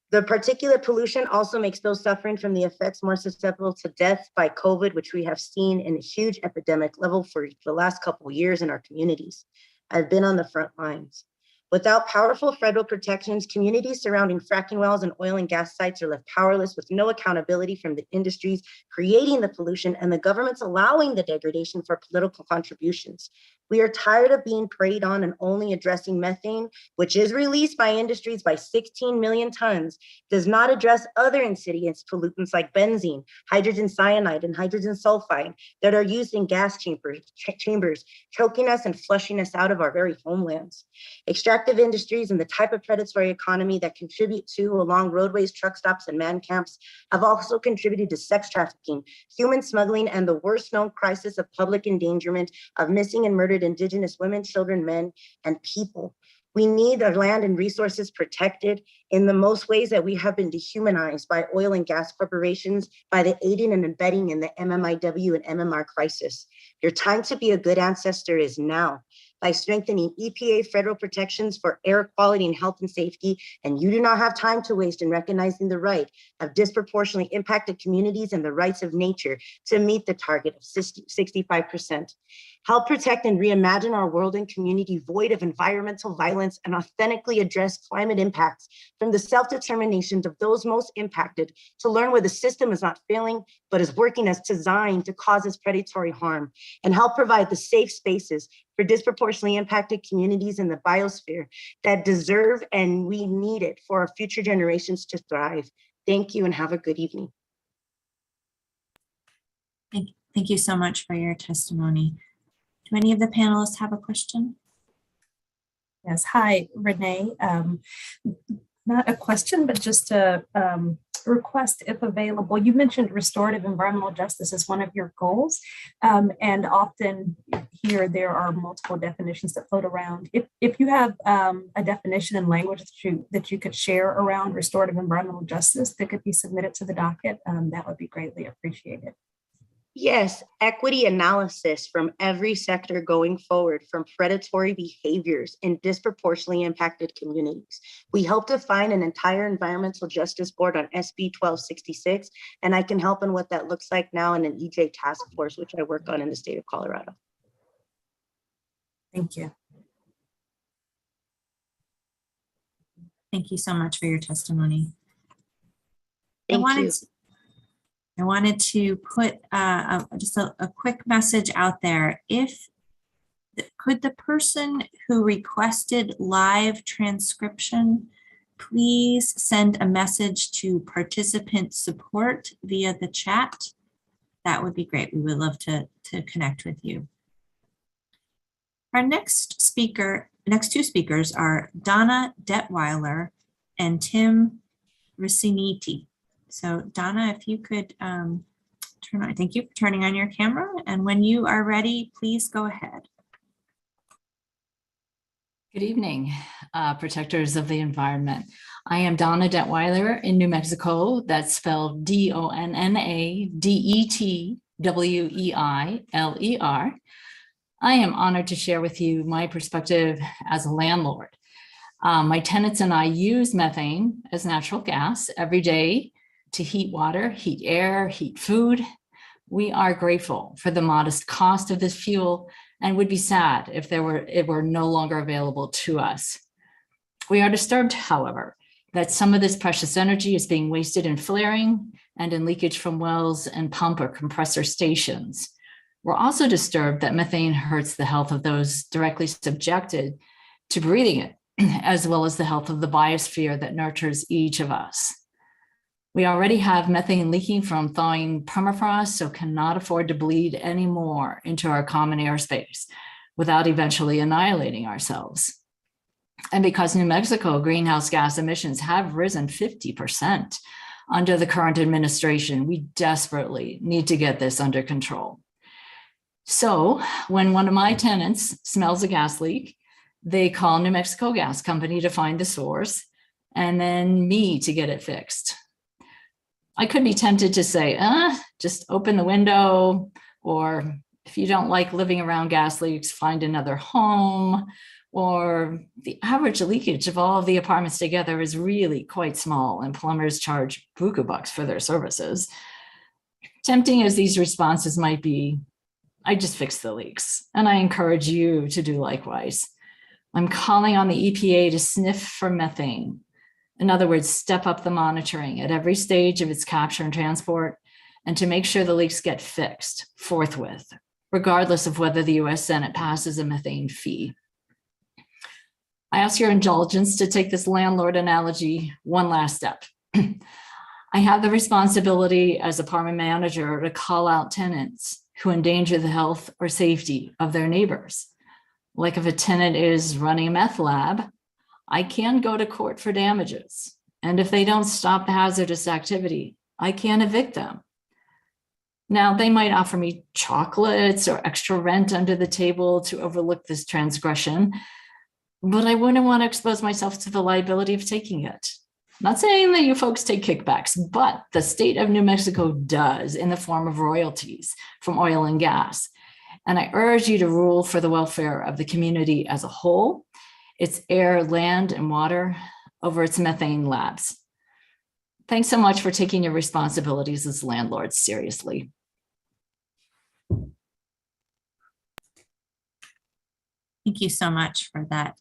The particulate pollution also makes those suffering from the effects more susceptible to death by COVID, which we have seen in a huge epidemic level for the last couple of years in our communities. I've been on the front lines. Without powerful federal protections, communities surrounding fracking wells and oil and gas sites are left powerless with no accountability from the industries creating the pollution and the governments allowing the degradation for political contributions. We are tired of being preyed on and only addressing methane, which is released by industries by 16 million tons, does not address other insidious pollutants like benzene, hydrogen cyanide, and hydrogen sulfide that are used in gas chambers, choking us and flushing us out of our very homelands. Extractive industries and the type of predatory economy that contribute to along roadways, truck stops, and man camps have also contributed to sex trafficking, human smuggling, and the worst known crisis of public endangerment of missing and murdered Indigenous women, children, men, and people. We need our land and resources protected in the most ways that we have been dehumanized by oil and gas corporations, by the aiding and abetting in the MMIW and MMR crisis. Your time to be a good ancestor is now. By strengthening EPA federal protections for air quality and health and safety, and you do not have time to waste in recognizing the right of disproportionately impacted communities and the rights of nature to meet the target of 65%. Help protect and reimagine our world and community void of environmental violence and authentically address climate impacts from the self-determinations of those most impacted to learn where the system is not failing, but is working as designed to cause us predatory harm, and help provide the safe spaces for disproportionately impacted communities in the biosphere that deserve and we need it for our future generations to thrive. Thank you and have a good evening. Thank you so much for your testimony. Do any of the panelists have a question? Yes, hi, Renee. Not a question, but just a request if available. You mentioned restorative environmental justice as one of your goals, and often here there are multiple definitions that float around. If you have a definition in language that you could share around restorative environmental justice that could be submitted to the docket, that would be greatly appreciated. Yes, equity analysis from every sector going forward from predatory behaviors in disproportionately impacted communities. We help define an entire environmental justice board on SB 1266, and I can help in what that looks like now in an EJ task force, which I work on in the state of Colorado. Thank you. Thank you so much for your testimony. I wanted to put just a quick message out there. Could the person who requested live transcription please send a message to participant support via the chat? That would be great. We would love to connect with you. Our next two speakers are Donna Detweiler and Tim Riciniti. So Donna, if you could thank you for turning on your camera. And when you are ready, please go ahead. Good evening, protectors of the environment. I am Donna Detweiler in New Mexico. That's spelled DONNA-DETWEILER. I am honored to share with you my perspective as a landlord. My tenants and I use methane as natural gas every day to heat water, heat air, heat food. We are grateful for the modest cost of this fuel and would be sad if it were no longer available to us. We are disturbed, however, that some of this precious energy is being wasted in flaring and in leakage from wells and pump or compressor stations. We're also disturbed that methane hurts the health of those directly subjected to breathing it, as well as the health of the biosphere that nurtures each of us. We already have methane leaking from thawing permafrost, so cannot afford to bleed any more into our common airspace without eventually annihilating ourselves. And because New Mexico greenhouse gas emissions have risen 50% under the current administration, we desperately need to get this under control. So when one of my tenants smells a gas leak, they call New Mexico Gas Company to find the source and then me to get it fixed. I could be tempted to say, just open the window, or if you don't like living around gas leaks, find another home, or the average leakage of all of the apartments together is really quite small and plumbers charge buku bucks for their services. Tempting as these responses might be, I just fix the leaks, and I encourage you to do likewise. I'm calling on the EPA to sniff for methane. In other words, step up the monitoring at every stage of its capture and transport, and to make sure the leaks get fixed forthwith, regardless of whether the US Senate passes a methane fee. I ask your indulgence to take this landlord analogy one last step. I have the responsibility as apartment manager to call out tenants who endanger the health or safety of their neighbors. Like if a tenant is running a meth lab, I can go to court for damages. And if they don't stop the hazardous activity, I can evict them. Now, they might offer me chocolates or extra rent under the table to overlook this transgression, but I wouldn't want to expose myself to the liability of taking it. Not saying that you folks take kickbacks, but the state of New Mexico does in the form of royalties from oil and gas. And I urge you to rule for the welfare of the community as a whole, its air, land, and water over its methane labs. Thanks so much for taking your responsibilities as landlords seriously. Thank you so much for that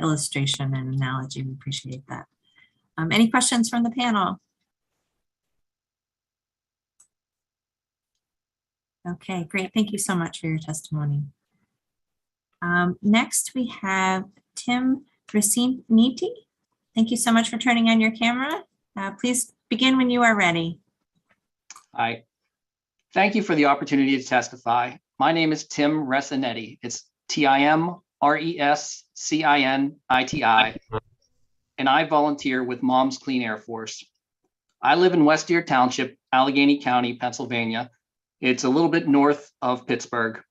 illustration and analogy. We appreciate that. Any questions from the panel? Okay, great. Thank you so much for your testimony. Next, we have Tim Riciniti. Thank you so much for turning on your camera. Please begin when you are ready. Hi. Thank you for the opportunity to testify. My name is Tim Riciniti. It's TIMRESCINITI, and I volunteer with Mom's Clean Air Force. I live in West Deer Township, Allegheny County, Pennsylvania. It's a little bit north of Pittsburgh.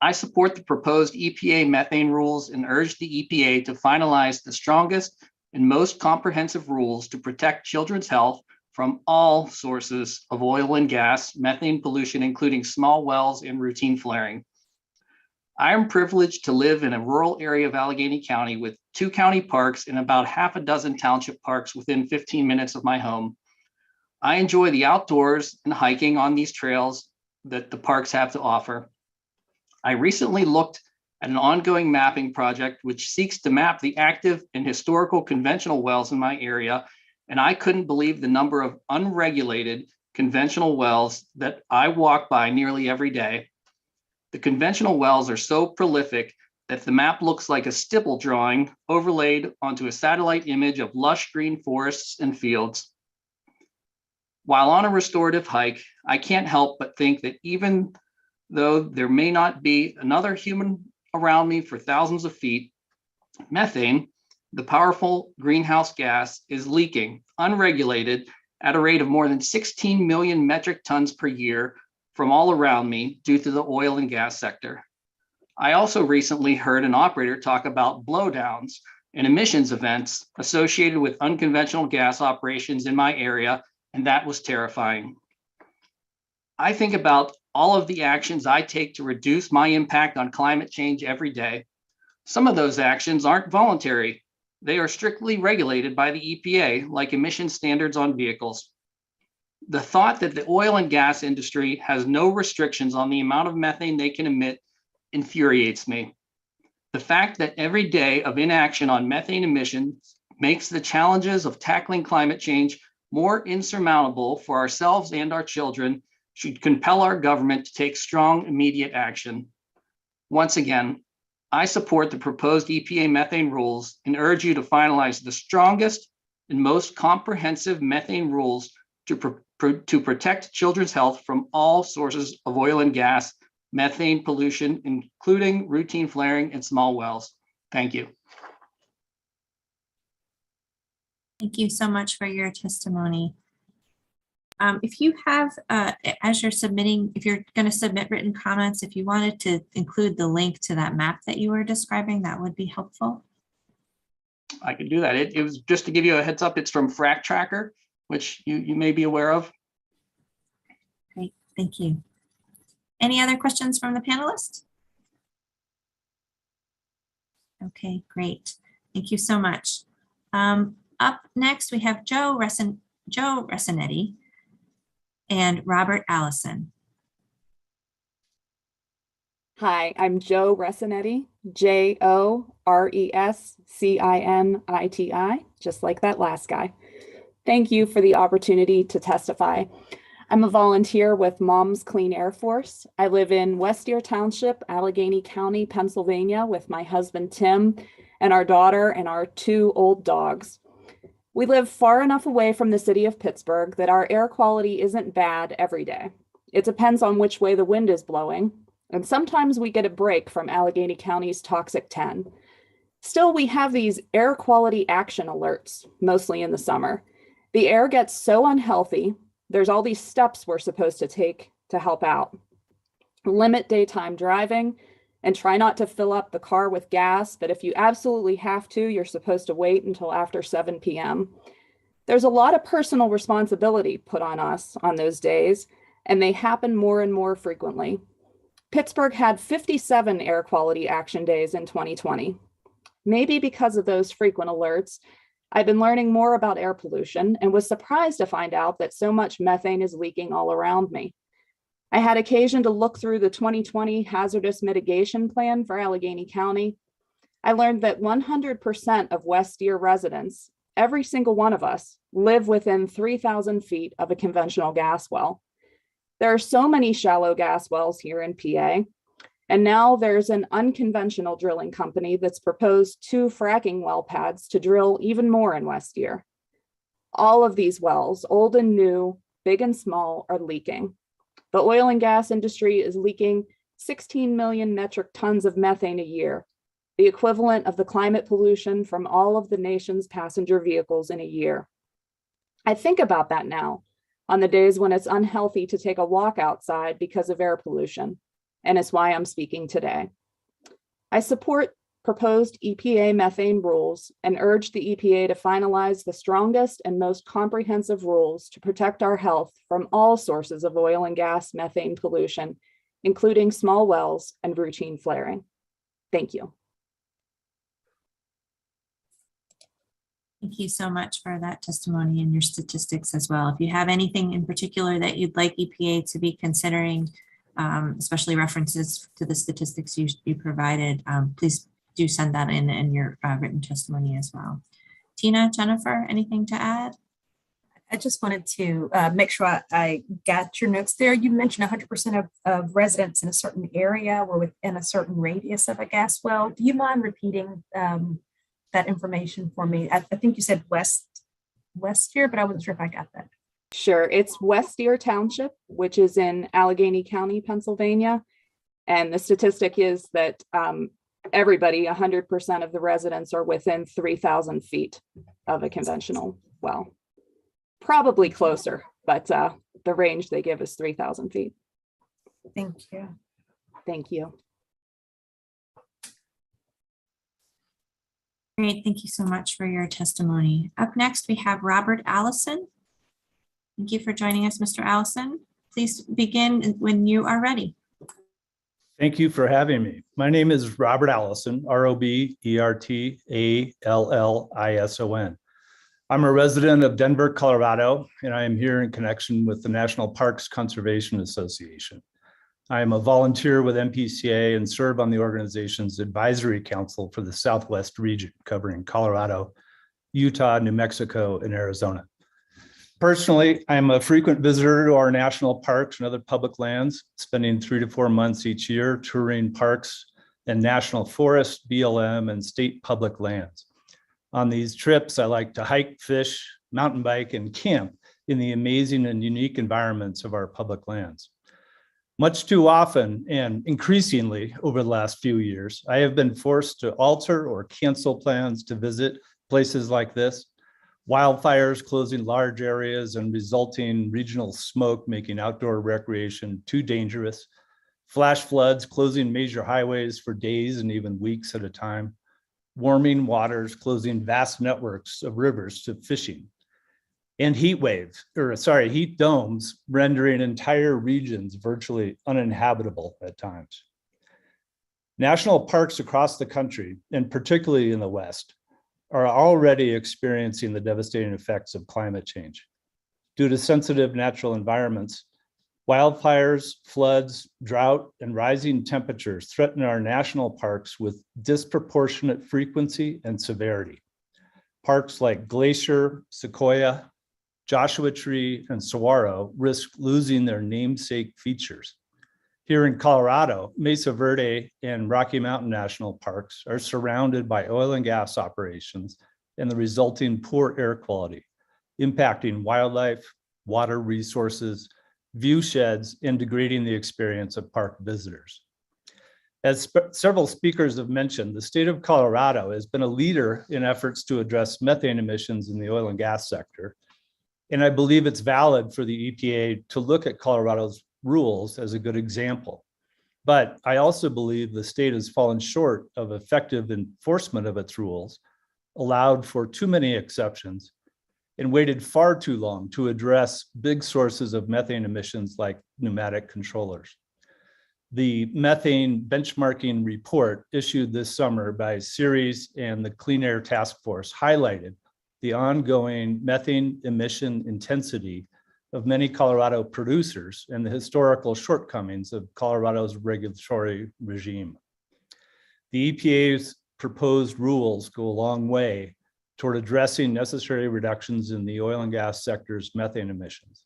I support the proposed EPA methane rules and urge the EPA to finalize the strongest and most comprehensive rules to protect children's health from all sources of oil and gas, methane pollution, including small wells and routine flaring. I am privileged to live in a rural area of Allegheny County with 2 county parks and about half a dozen township parks within 15 minutes of my home. I enjoy the outdoors and hiking on these trails that the parks have to offer. I recently looked at an ongoing mapping project which seeks to map the active and historical conventional wells in my area and I couldn't believe the number of unregulated conventional wells that I walk by nearly every day. The conventional wells are so prolific that the map looks like a stipple drawing overlaid onto a satellite image of lush green forests and fields. While on a restorative hike, I can't help but think that even though there may not be another human around me for thousands of feet, methane, the powerful greenhouse gas, is leaking unregulated at a rate of more than 16 million metric tons per year from all around me due to the oil and gas sector. I also recently heard an operator talk about blowdowns and emissions events associated with unconventional gas operations in my area, and that was terrifying. I think about all of the actions I take to reduce my impact on climate change every day. Some of those actions aren't voluntary. They are strictly regulated by the EPA, like emission standards on vehicles. The thought that the oil and gas industry has no restrictions on the amount of methane they can emit infuriates me. The fact that every day of inaction on methane emissions makes the challenges of tackling climate change more insurmountable for ourselves and our children should compel our government to take strong, immediate action. Once again, I support the proposed EPA methane rules and urge you to finalize the strongest and most comprehensive methane rules to protect children's health from all sources of oil and gas, methane pollution, including routine flaring and small wells. Thank you. Thank you so much for your testimony. If you have, as you're submitting, if you're going to submit written comments, if you wanted to include the link to that map that you were describing, that would be helpful. I can do that. It was just to give you a heads up. It's from Frac Tracker, which you may be aware of. Great, thank you. Any other questions from the panelists? Okay, great. Thank you so much. Up next, we have Joe Resinetti and Robert Allison. Hi, I'm Joe Resinetti, Joresciniti, just like that last guy. Thank you for the opportunity to testify. I'm a volunteer with Mom's Clean Air Force. I live in West Deer Township, Allegheny County, Pennsylvania, with my husband, Tim, and our daughter and our 2 old dogs. We live far enough away from the city of Pittsburgh that our air quality isn't bad every day. It depends on which way the wind is blowing, and sometimes we get a break from Allegheny County's toxic 10. Still, we have these air quality action alerts, mostly in the summer. The air gets so unhealthy, there's all these steps we're supposed to take to help out. Limit daytime driving, and try not to fill up the car with gas, but if you absolutely have to, you're supposed to wait until after 7 p.m. There's a lot of personal responsibility put on us on those days, and they happen more and more frequently. Pittsburgh had 57 air quality action days in 2020. Maybe because of those frequent alerts, I've been learning more about air pollution and was surprised to find out that so much methane is leaking all around me. I had occasion to look through the 2020 Hazardous Mitigation Plan for Allegheny County. I learned that 100% of West Deer residents, every single one of us, live within 3,000 feet of a conventional gas well. There are so many shallow gas wells here in PA, and now there's an unconventional drilling company that's proposed 2 fracking well pads to drill even more in West Deer. All of these wells, old and new, big and small, are leaking. The oil and gas industry is leaking 16 million metric tons of methane a year, the equivalent of the climate pollution from all of the nation's passenger vehicles in a year. I think about that now, on the days when it's unhealthy to take a walk outside because of air pollution, and it's why I'm speaking today. I support proposed EPA methane rules and urge the EPA to finalize the strongest and most comprehensive rules to protect our health from all sources of oil and gas methane pollution, including small wells and routine flaring. Thank you. Thank you so much for that testimony and your statistics as well. If you have anything in particular that you'd like EPA to be considering, especially references to the statistics you provided, please do send that in your written testimony as well. Tina, Jennifer, anything to add? I just wanted to make sure I got your notes there. You mentioned 100% of residents in a certain area were within a certain radius of a gas well. Do you mind repeating that information for me? I think you said Westier, but I wasn't sure if I got that. Sure. It's Westier Township, which is in Allegheny County, Pennsylvania. And the statistic is that everybody, 100% of the residents are within 3,000 feet of a conventional well. Probably closer, but the range they give is 3,000 feet. Thank you. Thank you. Great, thank you so much for your testimony. Up next, we have Robert Allison. Thank you for joining us, Mr. Allison. Please begin when you are ready. Thank you for having me. My name is Robert Allison, ROBERTALLISON. I'm a resident of Denver, Colorado, and I am here in connection with the National Parks Conservation Association. I am a volunteer with NPCA and serve on the organization's advisory council for the Southwest region, covering Colorado, Utah, New Mexico, and Arizona. Personally, I'm a frequent visitor to our national parks and other public lands, spending 3 to 4 months each year touring parks and national forests, BLM, and state public lands. On these trips, I like to hike, fish, mountain bike, and camp in the amazing and unique environments of our public lands. Much too often, and increasingly over the last few years, I have been forced to alter or cancel plans to visit places like this. Wildfires closing large areas and resulting regional smoke, making outdoor recreation too dangerous. Flash floods closing major highways for days and even weeks at a time. Warming waters closing vast networks of rivers to fishing. And heat domes rendering entire regions virtually uninhabitable at times. National parks across the country, and particularly in the West, are already experiencing the devastating effects of climate change. Due to sensitive natural environments, wildfires, floods, drought, and rising temperatures threaten our national parks with disproportionate frequency and severity. Parks like Glacier, Sequoia, Joshua Tree, and Saguaro risk losing their namesake features. Here in Colorado, Mesa Verde and Rocky Mountain National Parks are surrounded by oil and gas operations and the resulting poor air quality, impacting wildlife, water resources, view sheds, and degrading the experience of park visitors. As several speakers have mentioned, the state of Colorado has been a leader in efforts to address methane emissions in the oil and gas sector. And I believe it's valid for the EPA to look at Colorado's rules as a good example. But I also believe the state has fallen short of effective enforcement of its rules, allowed for too many exceptions, and waited far too long to address big sources of methane emissions like pneumatic controllers. The methane benchmarking report issued this summer by Ceres and the Clean Air Task Force highlighted the ongoing methane emission intensity of many Colorado producers and the historical shortcomings of Colorado's regulatory regime. The EPA's proposed rules go a long way toward addressing necessary reductions in the oil and gas sector's methane emissions.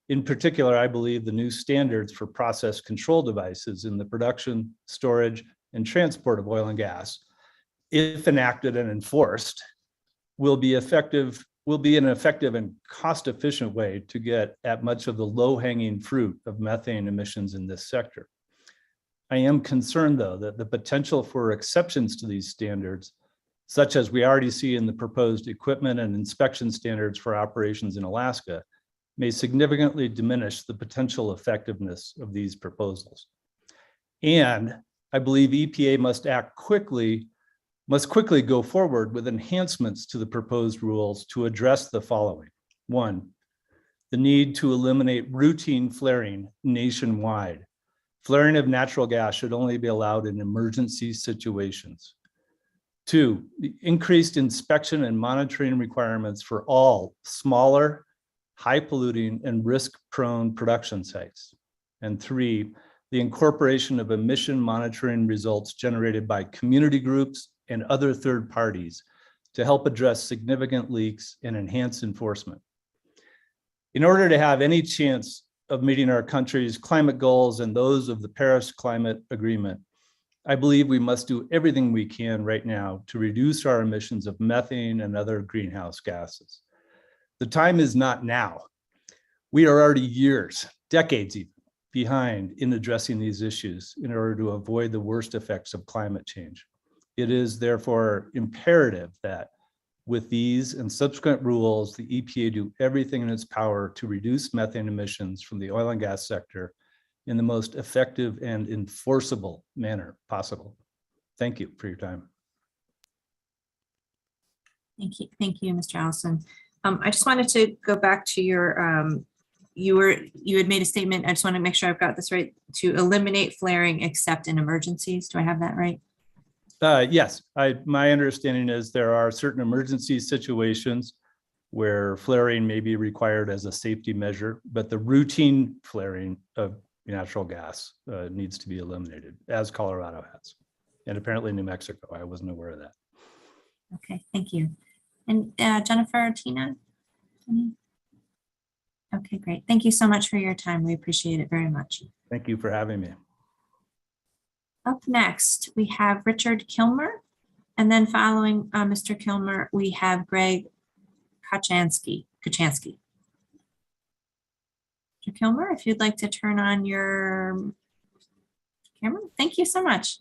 In particular, I believe the new standards for process control devices in the production, storage, and transport of oil and gas, if enacted and enforced, will be an effective and cost-efficient way to get at much of the low-hanging fruit of methane emissions in this sector. I am concerned, though, that the potential for exceptions to these standards, such as we already see in the proposed equipment and inspection standards for operations in Alaska, may significantly diminish the potential effectiveness of these proposals. And I believe EPA must quickly go forward with enhancements to the proposed rules to address the following. 1, the need to eliminate routine flaring nationwide. Flaring of natural gas should only be allowed in emergency situations. 2, the increased inspection and monitoring requirements for all smaller, high polluting and risk-prone production sites. And 3, the incorporation of emission monitoring results generated by community groups and other third parties to help address significant leaks and enhance enforcement. In order to have any chance of meeting our country's climate goals and those of the Paris Climate Agreement, I believe we must do everything we can right now to reduce our emissions of methane and other greenhouse gases. The time is not now. We are already years, decades even, behind in addressing these issues in order to avoid the worst effects of climate change. It is therefore imperative that with these and subsequent rules, the EPA do everything in its power to reduce methane emissions from the oil and gas sector in the most effective and enforceable manner possible. Thank you for your time. Thank you, Mr. Allison. I just wanted to go back to your, you had made a statement. I just want to make sure I've got this right, to eliminate flaring except in emergencies. Do I have that right? Yes, my understanding is there are certain emergency situations where flaring may be required as a safety measure, but the routine flaring of natural gas needs to be eliminated, as Colorado has, and apparently New Mexico. I wasn't aware of that. Okay, thank you. And Jennifer, Tina? Okay, great. Thank you so much for your time. We appreciate it very much. Thank you for having me. Up next, we have Richard Kilmer, and then following Mr. Kilmer, we have Greg Kachansky. Mr. Kilmer, if you'd like to turn on your camera. Thank you so much.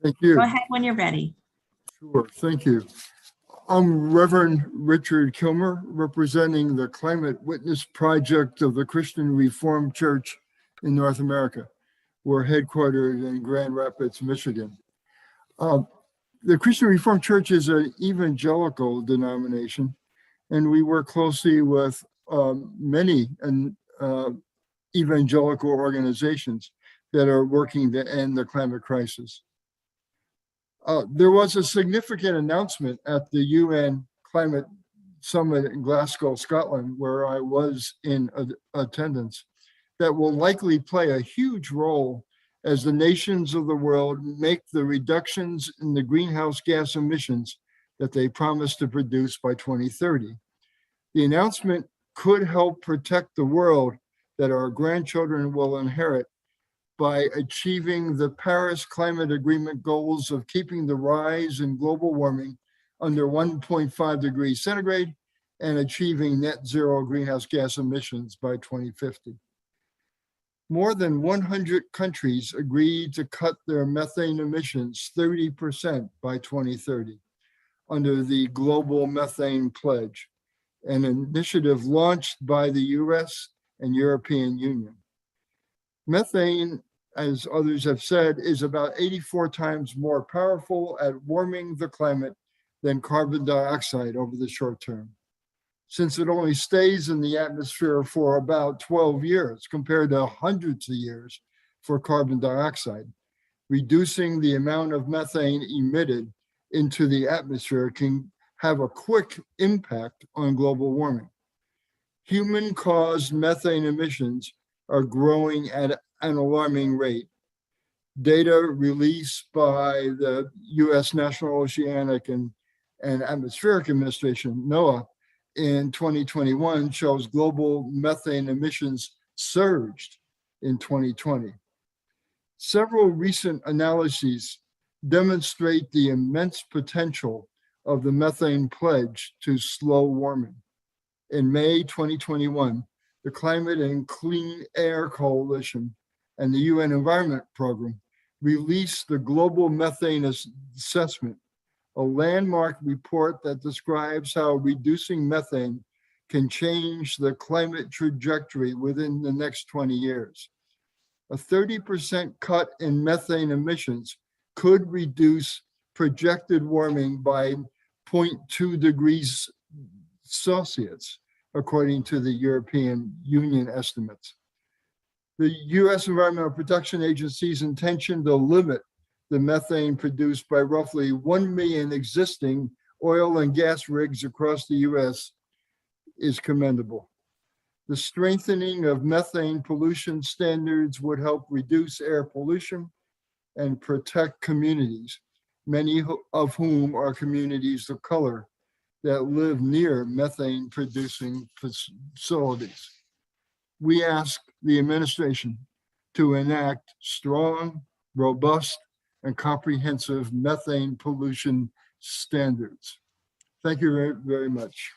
Thank you. Go ahead when you're ready. Sure, thank you. I'm Reverend Richard Kilmer, representing the Climate Witness Project of the Christian Reformed Church in North America. We're headquartered in Grand Rapids, Michigan. The Christian Reformed Church is an evangelical denomination, and we work closely with many evangelical organizations that are working to end the climate crisis. There was a significant announcement at the UN Climate Summit in Glasgow, Scotland, where I was in attendance, that will likely play a huge role as the nations of the world make the reductions in the greenhouse gas emissions that they promised to produce by 2030. The announcement could help protect the world that our grandchildren will inherit by achieving the Paris Climate Agreement goals of keeping the rise in global warming under 1.5 degrees centigrade and achieving net zero greenhouse gas emissions by 2050. More than 100 countries agreed to cut their methane emissions 30% by 2030 under the Global Methane Pledge, an initiative launched by the US and European Union. Methane, as others have said, is about 84 times more powerful at warming the climate than carbon dioxide over the short term, since it only stays in the atmosphere for about 12 years compared to hundreds of years for carbon dioxide. Reducing the amount of methane emitted into the atmosphere can have a quick impact on global warming. Human-caused methane emissions are growing at an alarming rate. Data released by the US National Oceanic and Atmospheric Administration, NOAA, in 2021 shows global methane emissions surged in 2020. Several recent analyses demonstrate the immense potential of the methane pledge to slow warming. In May 2021, the Climate and Clean Air Coalition and the UN Environment Program released the Global Methane Assessment, a landmark report that describes how reducing methane can change the climate trajectory within the next 20 years. A 30% cut in methane emissions could reduce projected warming by 0.2 degrees Celsius, according to the European Union estimates. The US Environmental Protection Agency's intention to limit the methane produced by roughly 1 million existing oil and gas rigs across the US is commendable. The strengthening of methane pollution standards would help reduce air pollution and protect communities, many of whom are communities of color, that live near methane producing facilities. We ask the administration to enact strong, robust, and comprehensive methane pollution standards. Thank you very, very much.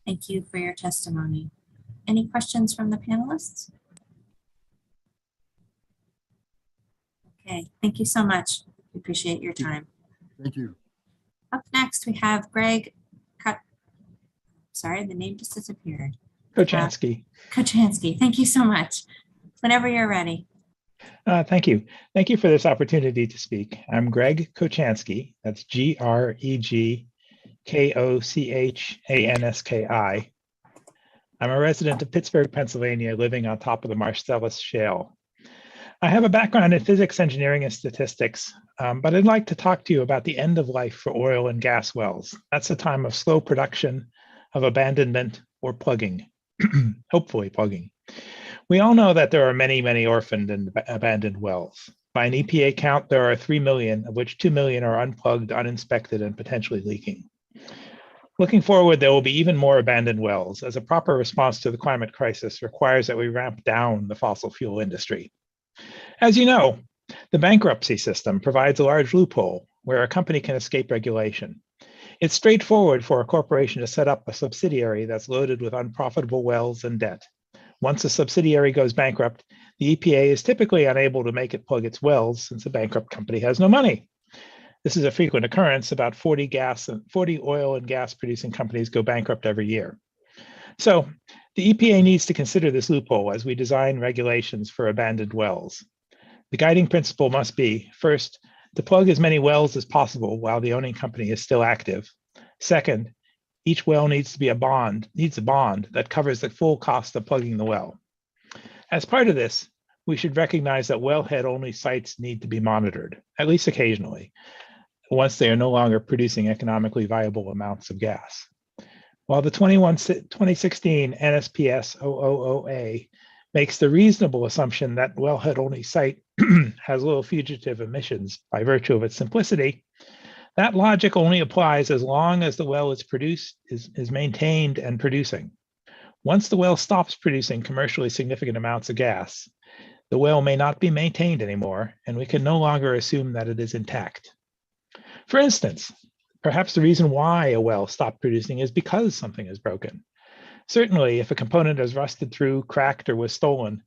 Thank you for your testimony. Any questions from the panelists? Okay, thank you so much. We appreciate your time. Thank you. Up next, we have Greg, sorry, the name just disappeared. Kochansky. Kochansky, thank you so much. Whenever you're ready. Thank you. Thank you for this opportunity to speak. I'm Greg Kochansky. That's GregKoChanski. I'm a resident of Pittsburgh, Pennsylvania, living on top of the Marcellus Shale. I have a background in physics, engineering, and statistics, but I'd like to talk to you about the end of life for oil and gas wells. That's a time of slow production, of abandonment, or plugging, hopefully plugging. We all know that there are many, many orphaned and abandoned wells. By an EPA count, there are 3 million, of which 2 million are unplugged, uninspected, and potentially leaking. Looking forward, there will be even more abandoned wells, as a proper response to the climate crisis requires that we ramp down the fossil fuel industry. As you know, the bankruptcy system provides a large loophole where a company can escape regulation. It's straightforward for a corporation to set up a subsidiary that's loaded with unprofitable wells and debt. Once a subsidiary goes bankrupt, the EPA is typically unable to make it plug its wells since the bankrupt company has no money. This is a frequent occurrence. About 40 oil and gas producing companies go bankrupt every year. So the EPA needs to consider this loophole as we design regulations for abandoned wells. The guiding principle must be, first, to plug as many wells as possible while the owning company is still active. Second, each well needs a bond that covers the full cost of plugging the well. As part of this, we should recognize that wellhead-only sites need to be monitored, at least occasionally, once they are no longer producing economically viable amounts of gas. While the 2016 NSPS 000A makes the reasonable assumption that wellhead-only site has low fugitive emissions by virtue of its simplicity, that logic only applies as long as the well is maintained and producing. Once the well stops producing commercially significant amounts of gas, the well may not be maintained anymore, and we can no longer assume that it is intact. For instance, perhaps the reason why a well stopped producing is because something is broken. Certainly, if a component has rusted through, cracked, or was stolen,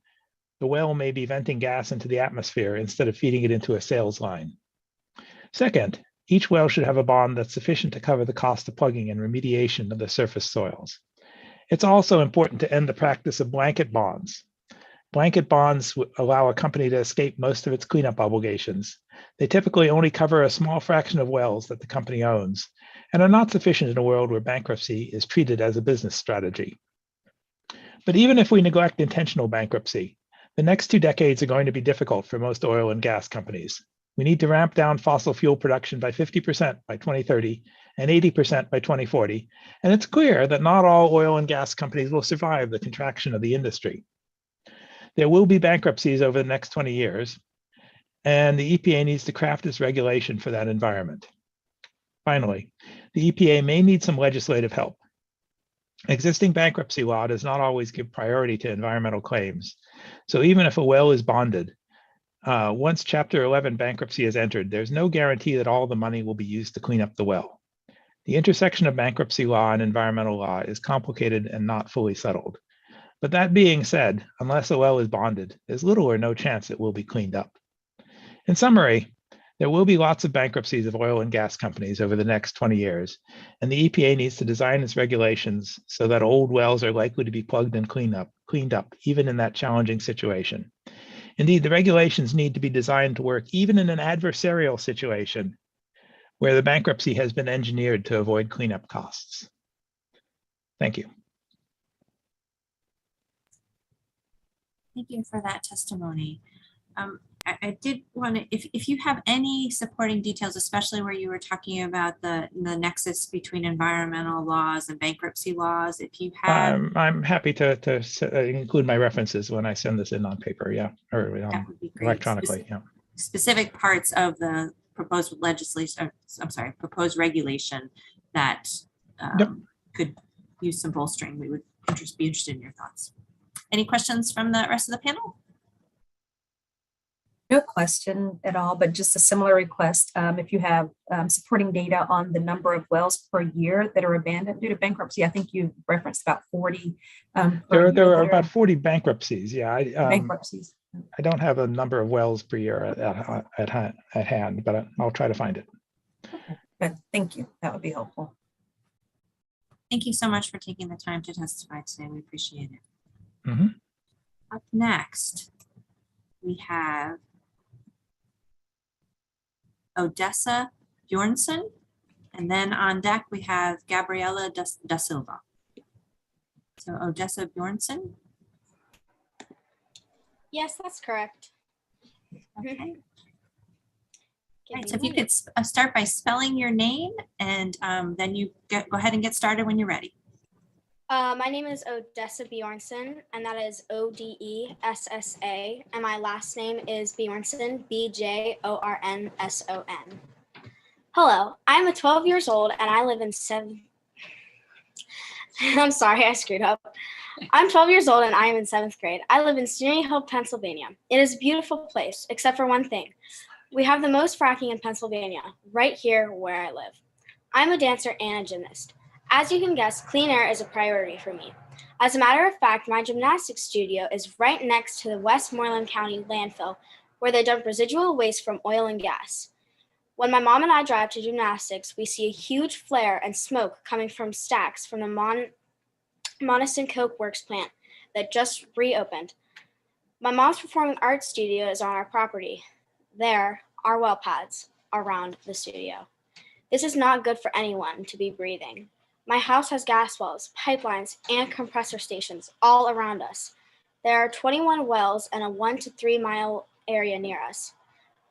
the well may be venting gas into the atmosphere instead of feeding it into a sales line. Second, each well should have a bond that's sufficient to cover the cost of plugging and remediation of the surface soils. It's also important to end the practice of blanket bonds. Blanket bonds allow a company to escape most of its cleanup obligations. They typically only cover a small fraction of wells that the company owns and are not sufficient in a world where bankruptcy is treated as a business strategy. But even if we neglect intentional bankruptcy, the next 2 decades are going to be difficult for most oil and gas companies. We need to ramp down fossil fuel production by 50% by 2030 and 80% by 2040. And it's clear that not all oil and gas companies will survive the contraction of the industry. There will be bankruptcies over the next 20 years, and the EPA needs to craft its regulation for that environment. Finally, the EPA may need some legislative help. Existing bankruptcy law does not always give priority to environmental claims. So even if a well is bonded, once Chapter 11 bankruptcy is entered, there's no guarantee that all the money will be used to clean up the well. The intersection of bankruptcy law and environmental law is complicated and not fully settled. But that being said, unless a well is bonded, there's little or no chance it will be cleaned up. In summary, there will be lots of bankruptcies of oil and gas companies over the next 20 years, and the EPA needs to design its regulations so that old wells are likely to be plugged and cleaned up, even in that challenging situation. Indeed, the regulations need to be designed to work even in an adversarial situation where the bankruptcy has been engineered to avoid cleanup costs. Thank you. Thank you for that testimony. I did want to, if you have any supporting details, especially where you were talking about the nexus between environmental laws and bankruptcy laws, if you have. I'm happy to include my references when I send this in on paper, yeah, or that would be great. electronically, yeah. Specific parts of the proposed legislation, I'm sorry, proposed regulation that could use some bolstering. We would be interested in your thoughts. Any questions from the rest of the panel? No question at all, but just a similar request. If you have supporting data on the number of wells per year that are abandoned due to bankruptcy, I think you referenced about 40. There are about 40 bankruptcies. Yeah, bankruptcies. I don't have a number of wells per year at hand, but I'll try to find it. Okay, but thank you. That would be helpful. Thank you so much for taking the time to testify today. We appreciate it. Mm-hmm. Up next, we have Odessa Bjornsson, and then on deck we have Gabriela da Silva. So Odessa Bjornsson. Yes, that's correct. Okay. All right, so if you could start by spelling your name, and then you go ahead and get started when you're ready. My name is Odessa Bjornsson, and that is Odessa, and my last name is Bjornsson, Bjornson. Hello, I'm 12 years old, and I live in I'm sorry, I screwed up. I'm 12 years old, and I am in 7th grade. I live in Stony Hill, Pennsylvania. It is a beautiful place, except for one thing. We have the most fracking in Pennsylvania, right here where I live. I'm a dancer and a gymnast. As you can guess, clean air is a priority for me. As a matter of fact, my gymnastics studio is right next to the Westmoreland County landfill, where they dump residual waste from oil and gas. When my mom and I drive to gymnastics, we see a huge flare and smoke coming from stacks from the Moniston Coke Works plant that just reopened. My mom's performing arts studio is on our property. There are well pads around the studio. This is not good for anyone to be breathing. My house has gas wells, pipelines, and compressor stations all around us. There are 21 wells in a 1 to 3 mile area near us.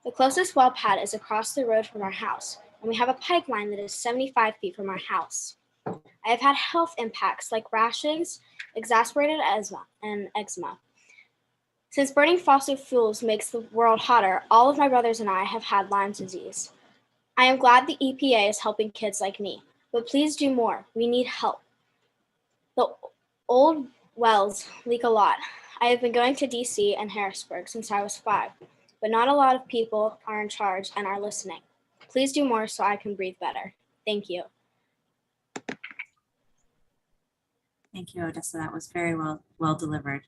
The closest well pad is across the road from our house, and we have a pipeline that is 75 feet from our house. I have had health impacts like rashes, exacerbated asthma, and eczema. Since burning fossil fuels makes the world hotter, all of my brothers and I have had Lyme disease. I am glad the EPA is helping kids like me, but please do more. We need help. The old wells leak a lot. I have been going to DC and Harrisburg since I was 5, but not a lot of people are in charge and are listening. Please do more so I can breathe better. Thank you. Thank you, Odessa. That was very well delivered.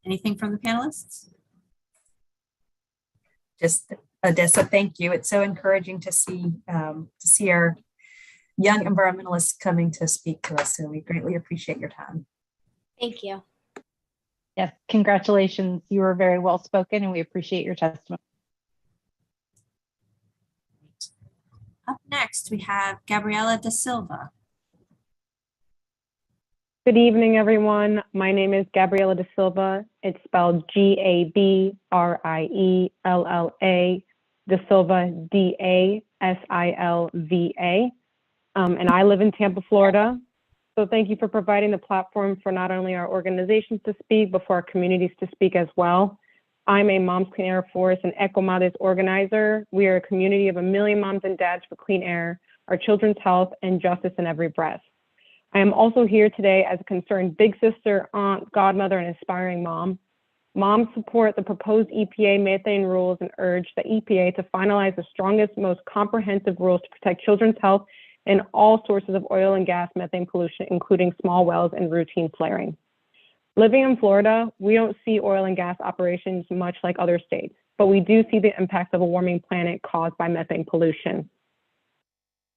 Anything from the panelists? Just Odessa, thank you. It's so encouraging to see our young environmentalists coming to speak to us. So we greatly appreciate your time. Thank you. Yes, congratulations. You were very well spoken, and we appreciate your testimony. Up next, we have Gabriela da Silva. Good evening, everyone. My name is Gabriela da Silva. It's spelled Gabriella, da Silva, Dasilva. And I live in Tampa, Florida. So thank you for providing the platform for not only our organizations to speak, but for our communities to speak as well. I'm a Moms Clean Air Force and Eco Madres organizer. We are a community of 1 million moms and dads for clean air, our children's health, and justice in every breath. I am also here today as a concerned big sister, aunt, godmother, and aspiring mom. Moms support the proposed EPA methane rules and urge the EPA to finalize the strongest, most comprehensive rules to protect children's health in all sources of oil and gas methane pollution, including small wells and routine flaring. Living in Florida, we don't see oil and gas operations much like other states, but we do see the impacts of a warming planet caused by methane pollution.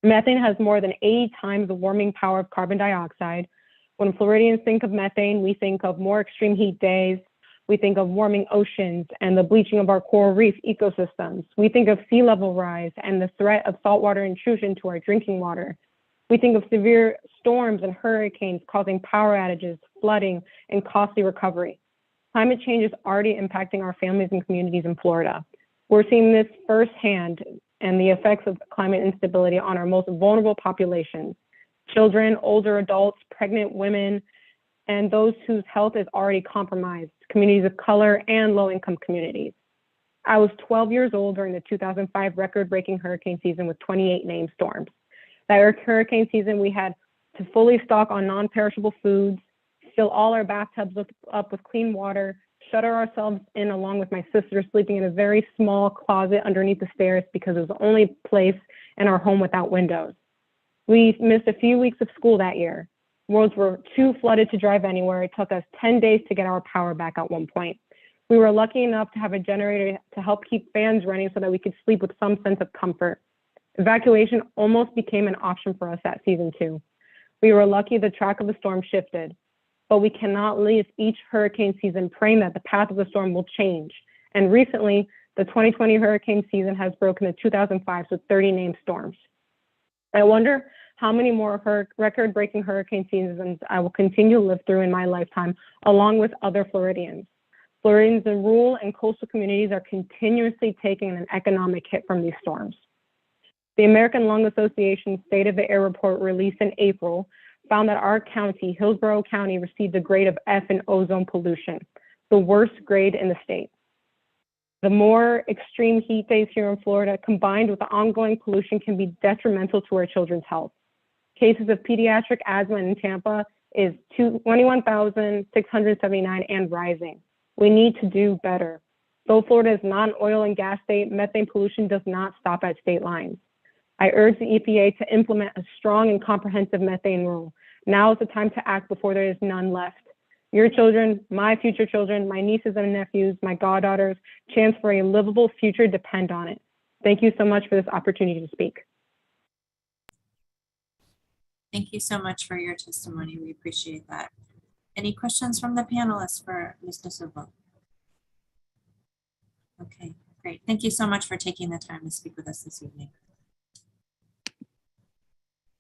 Methane has more than 80 times the warming power of carbon dioxide. When Floridians think of methane, we think of more extreme heat days. We think of warming oceans and the bleaching of our coral reef ecosystems. We think of sea level rise and the threat of saltwater intrusion to our drinking water. We think of severe storms and hurricanes causing power outages, flooding, and costly recovery. Climate change is already impacting our families and communities in Florida. We're seeing this firsthand and the effects of climate instability on our most vulnerable populations: children, older adults, pregnant women, and those whose health is already compromised, communities of color, and low-income communities. I was 12 years old during the 2005 record-breaking hurricane season with 28 named storms. That hurricane season, we had to fully stock on non-perishable foods, fill all our bathtubs up with clean water, shutter ourselves in along with my sister, sleeping in a very small closet underneath the stairs because it was the only place in our home without windows. We missed a few weeks of school that year. Roads were too flooded to drive anywhere. It took us 10 days to get our power back at one point. We were lucky enough to have a generator to help keep fans running so that we could sleep with some sense of comfort. Evacuation almost became an option for us that season too. We were lucky the track of the storm shifted, but we cannot leave each hurricane season praying that the path of the storm will change. And recently, the 2020 hurricane season has broken the 2005 with 30 named storms. I wonder how many more record-breaking hurricane seasons I will continue to live through in my lifetime, along with other Floridians. Floridians in rural and coastal communities are continuously taking an economic hit from these storms. The American Lung Association State of the Air report released in April found that our county, Hillsborough County, received a grade of F in ozone pollution, the worst grade in the state. The more extreme heat days here in Florida, combined with the ongoing pollution, can be detrimental to our children's health. Cases of pediatric asthma in Tampa is 21,679 and rising. We need to do better. Though Florida is not an oil and gas state, methane pollution does not stop at state lines. I urge the EPA to implement a strong and comprehensive methane rule. Now is the time to act before there is none left. Your children, my future children, my nieces and nephews, my goddaughters' chance for a livable future depend on it. Thank you so much for this opportunity to speak. Thank you so much for your testimony. We appreciate that. Any questions from the panelists for Mr. Silva? Okay, great. Thank you so much for taking the time to speak with us this evening.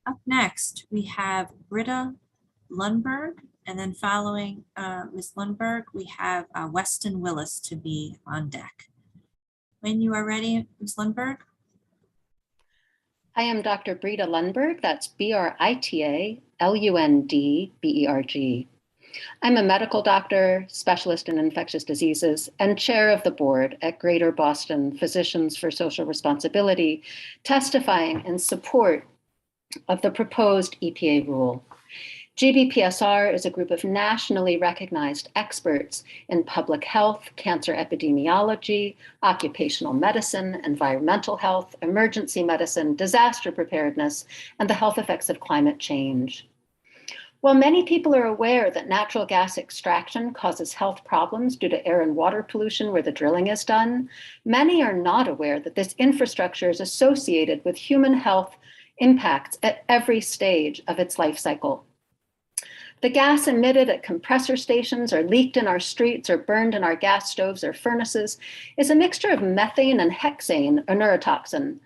Up next, we have Britta Lundberg, and then following Ms. Lundberg, we have Weston Willis to be on deck. When you are ready, Ms. Lundberg. I am Dr. Britta Lundberg, that's BRITA LUNDBERG. I'm a medical doctor, specialist in infectious diseases, and chair of the board at Greater Boston Physicians for Social Responsibility, testifying in support of the proposed EPA rule. GBPSR is a group of nationally recognized experts in public health, cancer epidemiology, occupational medicine, environmental health, emergency medicine, disaster preparedness, and the health effects of climate change. While many people are aware that natural gas extraction causes health problems due to air and water pollution where the drilling is done, many are not aware that this infrastructure is associated with human health impacts at every stage of its life cycle. The gas emitted at compressor stations or leaked in our streets or burned in our gas stoves or furnaces is a mixture of methane and hexane, a neurotoxin.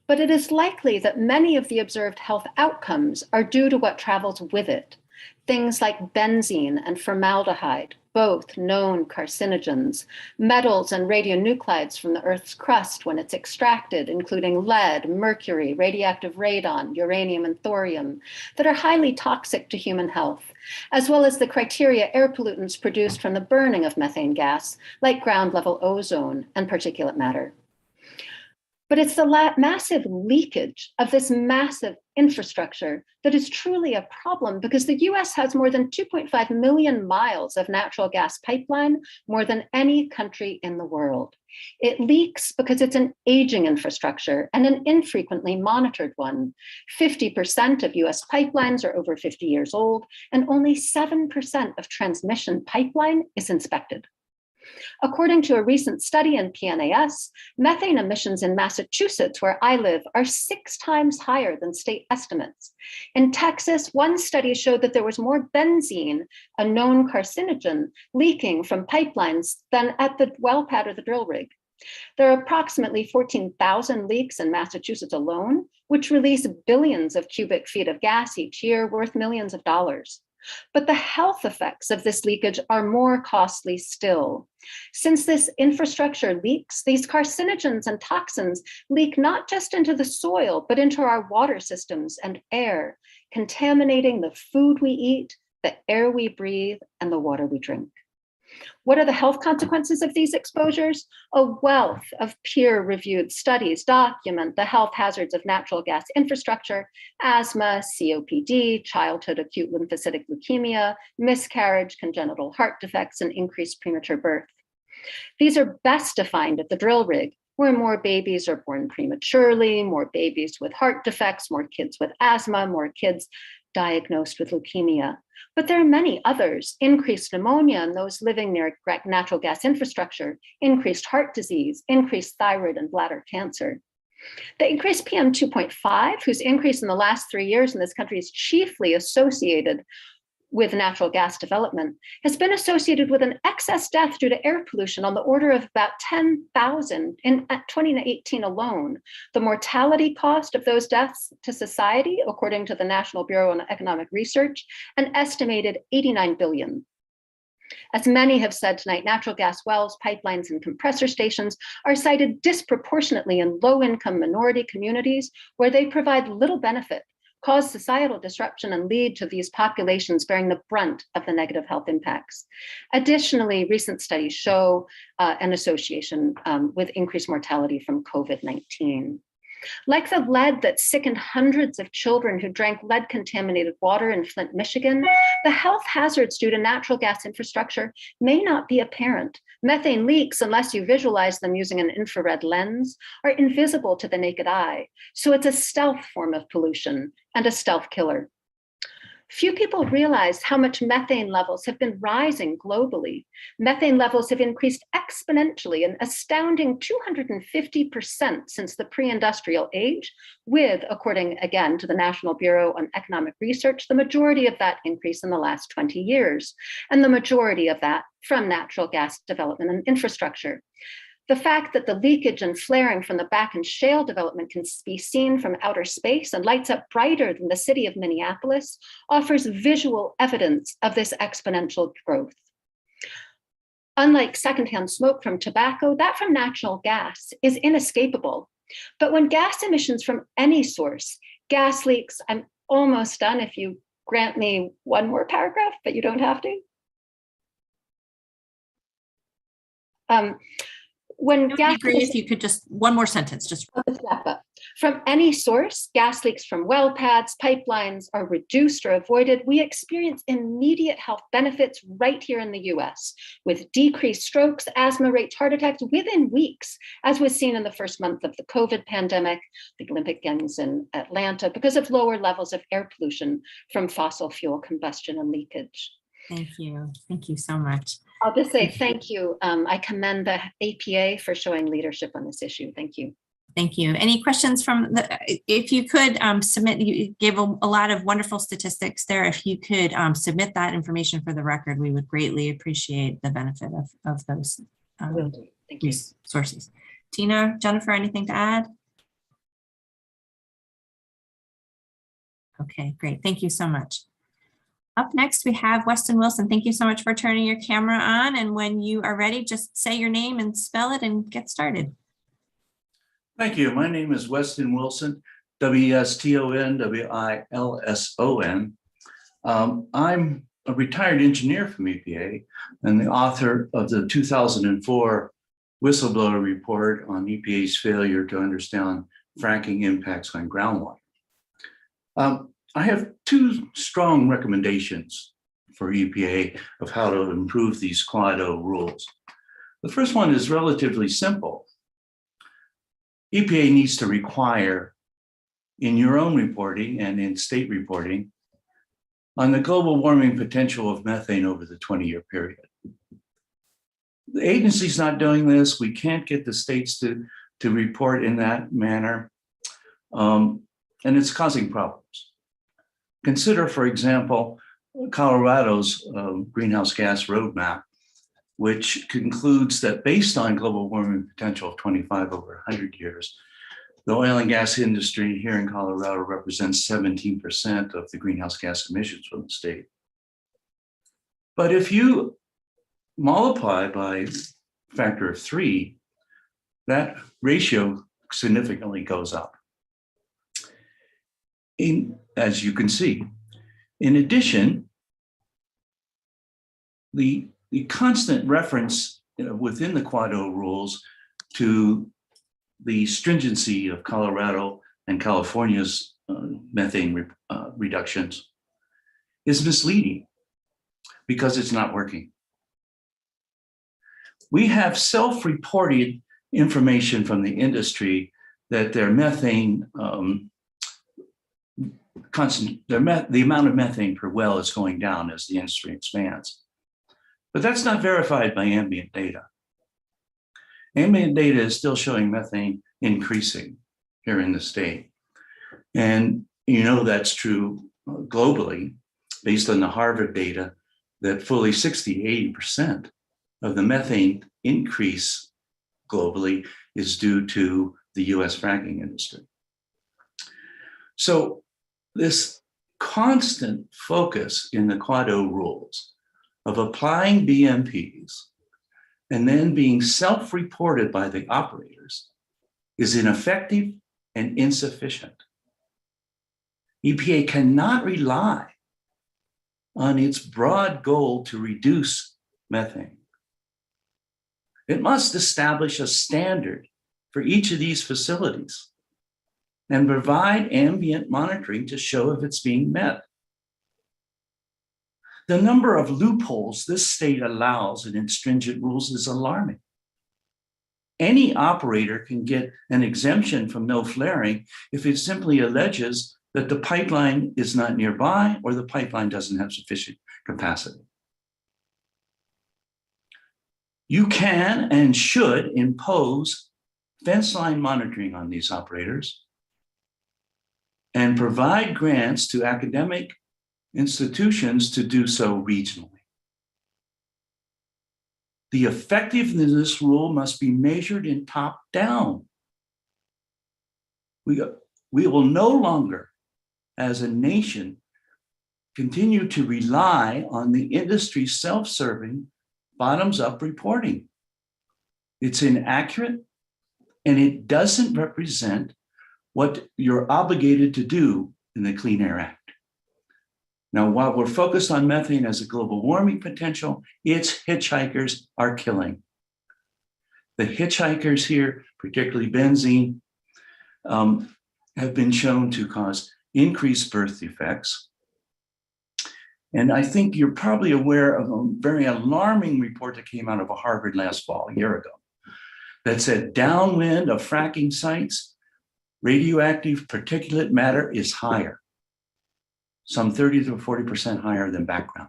But it is likely that many of the observed health outcomes are due to what travels with it. Things like benzene and formaldehyde, both known carcinogens, metals and radionuclides from the Earth's crust when it's extracted, including lead, mercury, radioactive radon, uranium, and thorium, that are highly toxic to human health, as well as the criteria air pollutants produced from the burning of methane gas, like ground-level ozone and particulate matter. But it's the massive leakage of this massive infrastructure that is truly a problem, because the US has more than 2.5 million miles of natural gas pipeline, more than any country in the world. It leaks because it's an aging infrastructure and an infrequently monitored one. 50% of US pipelines are over 50 years old, and only 7% of transmission pipeline is inspected. According to a recent study in PNAS, methane emissions in Massachusetts, where I live, are 6 times higher than state estimates. In Texas, one study showed that there was more benzene, a known carcinogen, leaking from pipelines than at the well pad or the drill rig. There are approximately 14,000 leaks in Massachusetts alone, which release billions of cubic feet of gas each year, worth millions of dollars. But the health effects of this leakage are more costly still. Since this infrastructure leaks, these carcinogens and toxins leak not just into the soil, but into our water systems and air, contaminating the food we eat, the air we breathe, and the water we drink. What are the health consequences of these exposures? A wealth of peer-reviewed studies document the health hazards of natural gas infrastructure, asthma, COPD, childhood acute lymphocytic leukemia, miscarriage, congenital heart defects, and increased premature birth. These are best defined at the drill rig, where more babies are born prematurely, more babies with heart defects, more kids with asthma, more kids diagnosed with leukemia. But there are many others: increased pneumonia in those living near natural gas infrastructure, increased heart disease, increased thyroid and bladder cancer. The increased PM 2.5, whose increase in the last 3 years in this country is chiefly associated with natural gas development, has been associated with an excess death due to air pollution on the order of about 10,000 in 2018 alone. The mortality cost of those deaths to society, according to the National Bureau of Economic Research, an estimated 89 billion. As many have said tonight, natural gas wells, pipelines, and compressor stations are cited disproportionately in low-income minority communities where they provide little benefit, cause societal disruption, and lead to these populations bearing the brunt of the negative health impacts. Additionally, recent studies show an association with increased mortality from COVID-19. Like the lead that sickened hundreds of children who drank lead-contaminated water in Flint, Michigan, the health hazards due to natural gas infrastructure may not be apparent. Methane leaks, unless you visualize them using an infrared lens, are invisible to the naked eye. So it's a stealth form of pollution and a stealth killer. Few people realize how much methane levels have been rising globally. Methane levels have increased exponentially, an astounding 250% since the pre-industrial age, with, according again to the National Bureau of Economic Research, the majority of that increase in the last 20 years, and the majority of that from natural gas development and infrastructure. The fact that the leakage and flaring from the Bakken shale development can be seen from outer space and lights up brighter than the city of Minneapolis offers visual evidence of this exponential growth. Unlike secondhand smoke from tobacco, that from natural gas is inescapable. But when gas emissions from any source, gas leaks, I'm almost done if you grant me one more paragraph, but you don't have to. When gas agree if you could just one more sentence, just wrap up. From any source, gas leaks from well pads, pipelines are reduced or avoided. We experience immediate health benefits right here in the US, with decreased strokes, asthma rates, heart attacks within weeks, as was seen in the first month of the COVID pandemic, the Olympic Games in Atlanta, because of lower levels of air pollution from fossil fuel combustion and leakage. Thank you. Thank you so much. I'll just say thank you. I commend the EPA for showing leadership on this issue. Thank you. Thank you. Any questions from the, if you could submit, you gave a lot of wonderful statistics there. If you could submit that information for the record, we would greatly appreciate the benefit of those resources. Tina, Jennifer, anything to add? Okay, great. Thank you so much. Up next, we have Weston Wilson. Thank you so much for turning your camera on. And when you are ready, just say your name and spell it and get started. Thank you. My name is Weston Wilson, W-E-S-T-O-N-W-I-L-S-O-N. I'm a retired engineer from EPA and the author of the 2004 whistleblower report on EPA's failure to understand fracking impacts on groundwater. I have two strong recommendations for EPA of how to improve these Quad O rules. The first one is relatively simple. EPA needs to require in your own reporting and in state reporting on the global warming potential of methane over the 20-year period. The agency's not doing this. We can't get the states to report in that manner, and it's causing problems. Consider, for example, Colorado's greenhouse gas roadmap, which concludes that based on global warming potential of 25 over 100 years, the oil and gas industry here in Colorado represents 17% of the greenhouse gas emissions from the state. But if you multiply by a factor of 3, that ratio significantly goes up. As you can see. In addition, the the constant reference within the Quad O rules to the stringency of Colorado and California's methane reductions is misleading because it's not working. We have self-reported information from the industry that their methane, the amount of methane per well is going down as the industry expands. But that's not verified by ambient data. Ambient data is still showing methane increasing here in the state. And you know that's true globally, based on the Harvard data, that fully 60, 80% of the methane increase globally is due to the US fracking industry. So this constant focus in the Quad O rules of applying BMPs and then being self-reported by the operators is ineffective and insufficient. EPA cannot rely on its broad goal to reduce methane. It must establish a standard for each of these facilities and provide ambient monitoring to show if it's being met. The number of loopholes this state allows in its stringent rules is alarming. Any operator can get an exemption from no flaring if it simply alleges that the pipeline is not nearby or the pipeline doesn't have sufficient capacity. You can and should impose fence line monitoring on these operators and provide grants to academic institutions to do so regionally. The effectiveness of this rule must be measured in top down. We will no longer, as a nation, continue to rely on the industry's self-serving, bottoms-up reporting. It's inaccurate, and it doesn't represent what you're obligated to do in the Clean Air Act. Now, while we're focused on methane as a global warming potential, its hitchhikers are killing. The hitchhikers here, particularly benzene, have been shown to cause increased birth defects. And I think you're probably aware of a very alarming report that came out of Harvard last fall, a year ago, that said downwind of fracking sites, radioactive particulate matter is higher, some 30 to 40% higher than background.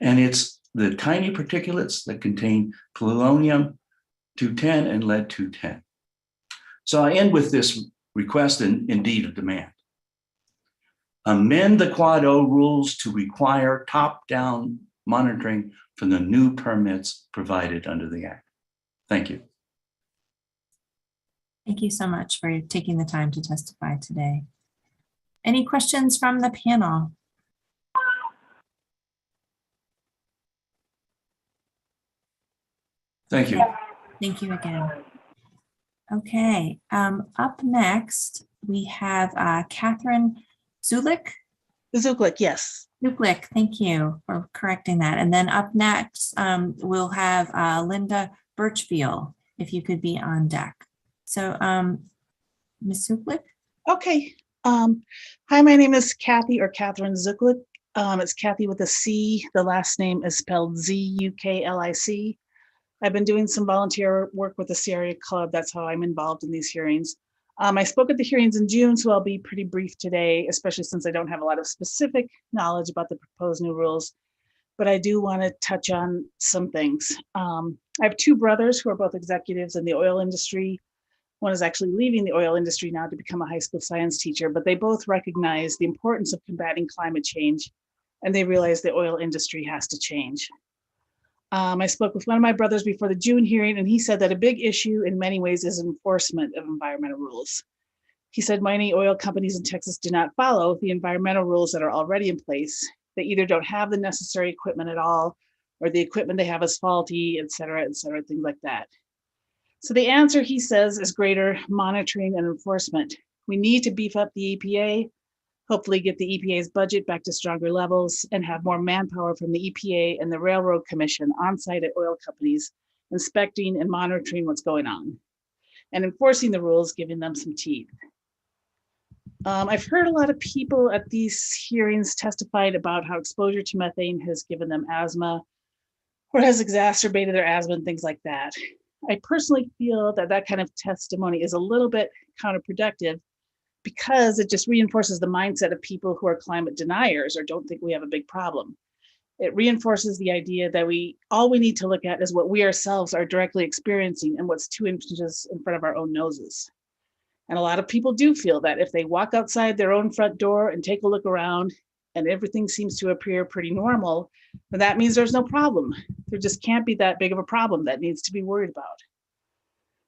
And it's the tiny particulates that contain polonium-210 and lead-210. So I end with this request and indeed a demand. Amend the Quad O rules to require top-down monitoring from the new permits provided under the Act. Thank you. Thank you so much for taking the time to testify today. Any questions from the panel? Thank you. Thank you again. Okay, up next, we have Catherine Zulik. Zulik, yes. Zulik, thank you for correcting that. And then up next, we'll have Linda Birchfield, if you could be on deck. So, Ms. Zulik? Okay. Hi, my name is Kathy or Catherine Zulik. It's Kathy with a C. The last name is spelled Z-U-K-L-I-C. I've been doing some volunteer work with the Sierra Club. That's how I'm involved in these hearings. I spoke at the hearings in June, so I'll be pretty brief today, especially since I don't have a lot of specific knowledge about the proposed new rules, but I do want to touch on some things. I have two brothers who are both executives in the oil industry. One is actually leaving the oil industry now to become a high school science teacher, but they both recognize the importance of combating climate change, and they realize the oil industry has to change. I spoke with one of my brothers before the June hearing, and he said that a big issue in many ways is enforcement of environmental rules. He said many oil companies in Texas do not follow the environmental rules that are already in place. They either don't have the necessary equipment at all, or the equipment they have is faulty, et cetera, things like that. So the answer, he says, is greater monitoring and enforcement. We need to beef up the EPA. hopefully get the EPA's budget back to stronger levels, and have more manpower from the EPA and the Railroad Commission on site at oil companies, inspecting and monitoring what's going on, and enforcing the rules, giving them some teeth. I've heard a lot of people at these hearings testified about how exposure to methane has given them asthma or has exacerbated their asthma and things like that. I personally feel that that kind of testimony is a little bit counterproductive because it just reinforces the mindset of people who are climate deniers or don't think we have a big problem. It reinforces the idea that all we need to look at is what we ourselves are directly experiencing and what's 2 inches in front of our own noses. And a lot of people do feel that if they walk outside their own front door and take a look around and everything seems to appear pretty normal, then that means there's no problem. There just can't be that big of a problem that needs to be worried about.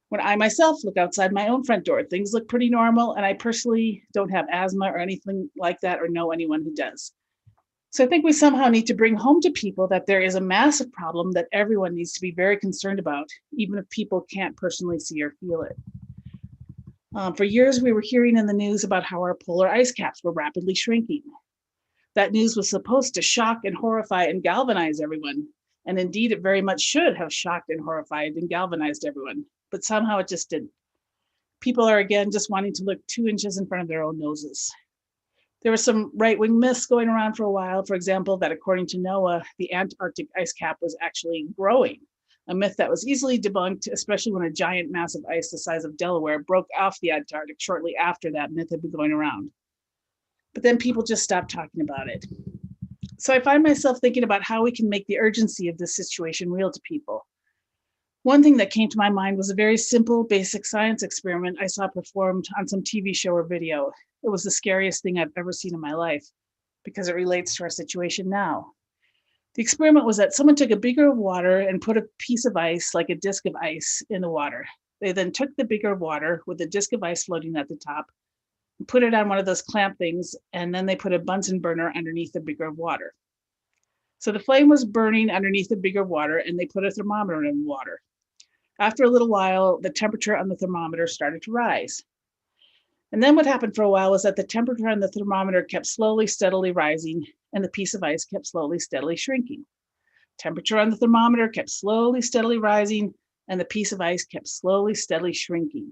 When I myself look outside my own front door, things look pretty normal, and I personally don't have asthma or anything like that or know anyone who does. So I think we somehow need to bring home to people that there is a massive problem that everyone needs to be very concerned about, even if people can't personally see or feel it. For years, we were hearing in the news about how our polar ice caps were rapidly shrinking. That news was supposed to shock and horrify and galvanize everyone. And indeed, it very much should have shocked and horrified and galvanized everyone, but somehow it just didn't. People are again just wanting to look 2 inches in front of their own noses. There were some right-wing myths going around for a while, for example, that according to NOAA, the Antarctic ice cap was actually growing, a myth that was easily debunked, especially when a giant mass of ice the size of Delaware broke off the Antarctic shortly after that myth had been going around. But then people just stopped talking about it. So I find myself thinking about how we can make the urgency of this situation real to people. One thing that came to my mind was a very simple, basic science experiment I saw performed on some TV show or video. It was the scariest thing I've ever seen in my life because it relates to our situation now. The experiment was that someone took a beaker of water and put a piece of ice, like a disc of ice, in the water. They then took the beaker of water with a disc of ice floating at the top, and put it on one of those clamp things, and then they put a Bunsen burner underneath the beaker of water. So the flame was burning underneath the beaker of water, and they put a thermometer in the water. After a little while, the temperature on the thermometer started to rise. And then what happened for a while was that the temperature on the thermometer kept slowly, steadily rising, and the piece of ice kept slowly, steadily shrinking. Temperature on the thermometer kept slowly, steadily rising, and the piece of ice kept slowly, steadily shrinking,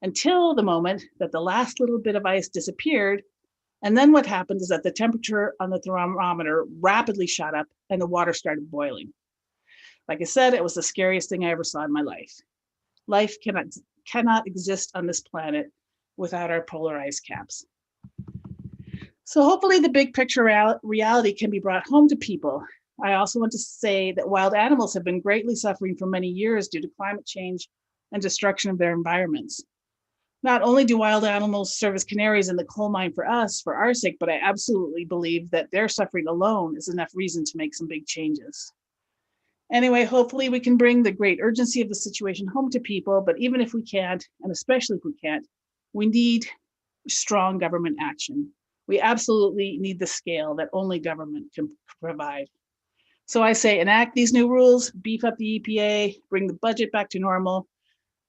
until the moment that the last little bit of ice disappeared. And then what happened is that the temperature on the thermometer rapidly shot up and the water started boiling. Like I said, it was the scariest thing I ever saw in my life. Life cannot exist on this planet without our polar ice caps. So hopefully the big picture reality can be brought home to people. I also want to say that wild animals have been greatly suffering for many years due to climate change and destruction of their environments. Not only do wild animals serve as canaries in the coal mine for us, for our sake, but I absolutely believe that their suffering alone is enough reason to make some big changes. Anyway, hopefully we can bring the great urgency of the situation home to people, but even if we can't, and especially if we can't, we need strong government action. We absolutely need the scale that only government can provide. So I say enact these new rules, beef up the EPA, bring the budget back to normal,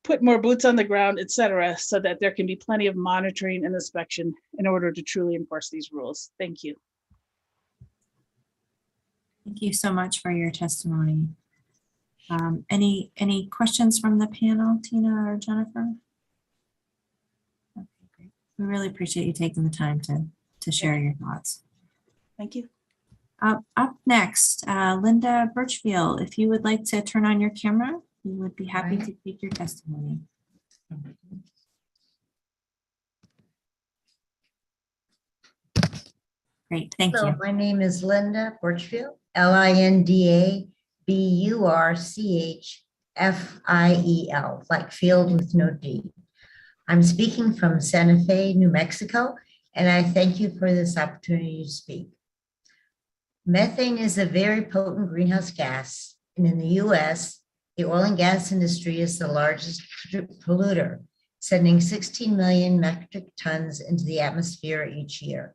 put more boots on the ground, etc., so that there can be plenty of monitoring and inspection in order to truly enforce these rules. Thank you. Thank you so much for your testimony. Any questions from the panel, Tina or Jennifer? Okay, great. We really appreciate you taking the time to share your thoughts. Thank you. Up next, Linda Birchfield, if you would like to turn on your camera, we would be happy to take your testimony. Great, thank you. My name is Linda Birchfield, LindaBurchfield, like field with no D. I'm speaking from Santa Fe, New Mexico, and I thank you for this opportunity to speak. Methane is a very potent greenhouse gas, and in the US, the oil and gas industry is the largest polluter, sending 16 million metric tons into the atmosphere each year.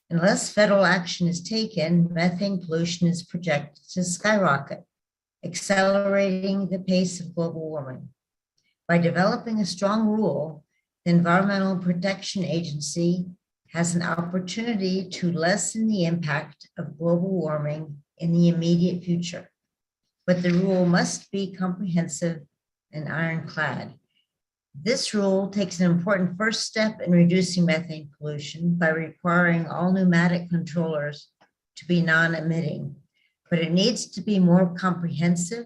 Unless federal action is taken, methane pollution is projected to skyrocket, accelerating the pace of global warming. By developing a strong rule, the Environmental Protection Agency has an opportunity to lessen the impact of global warming in the immediate future. But the rule must be comprehensive and ironclad. This rule takes an important first step in reducing methane pollution by requiring all pneumatic controllers to be non-emitting, but it needs to be more comprehensive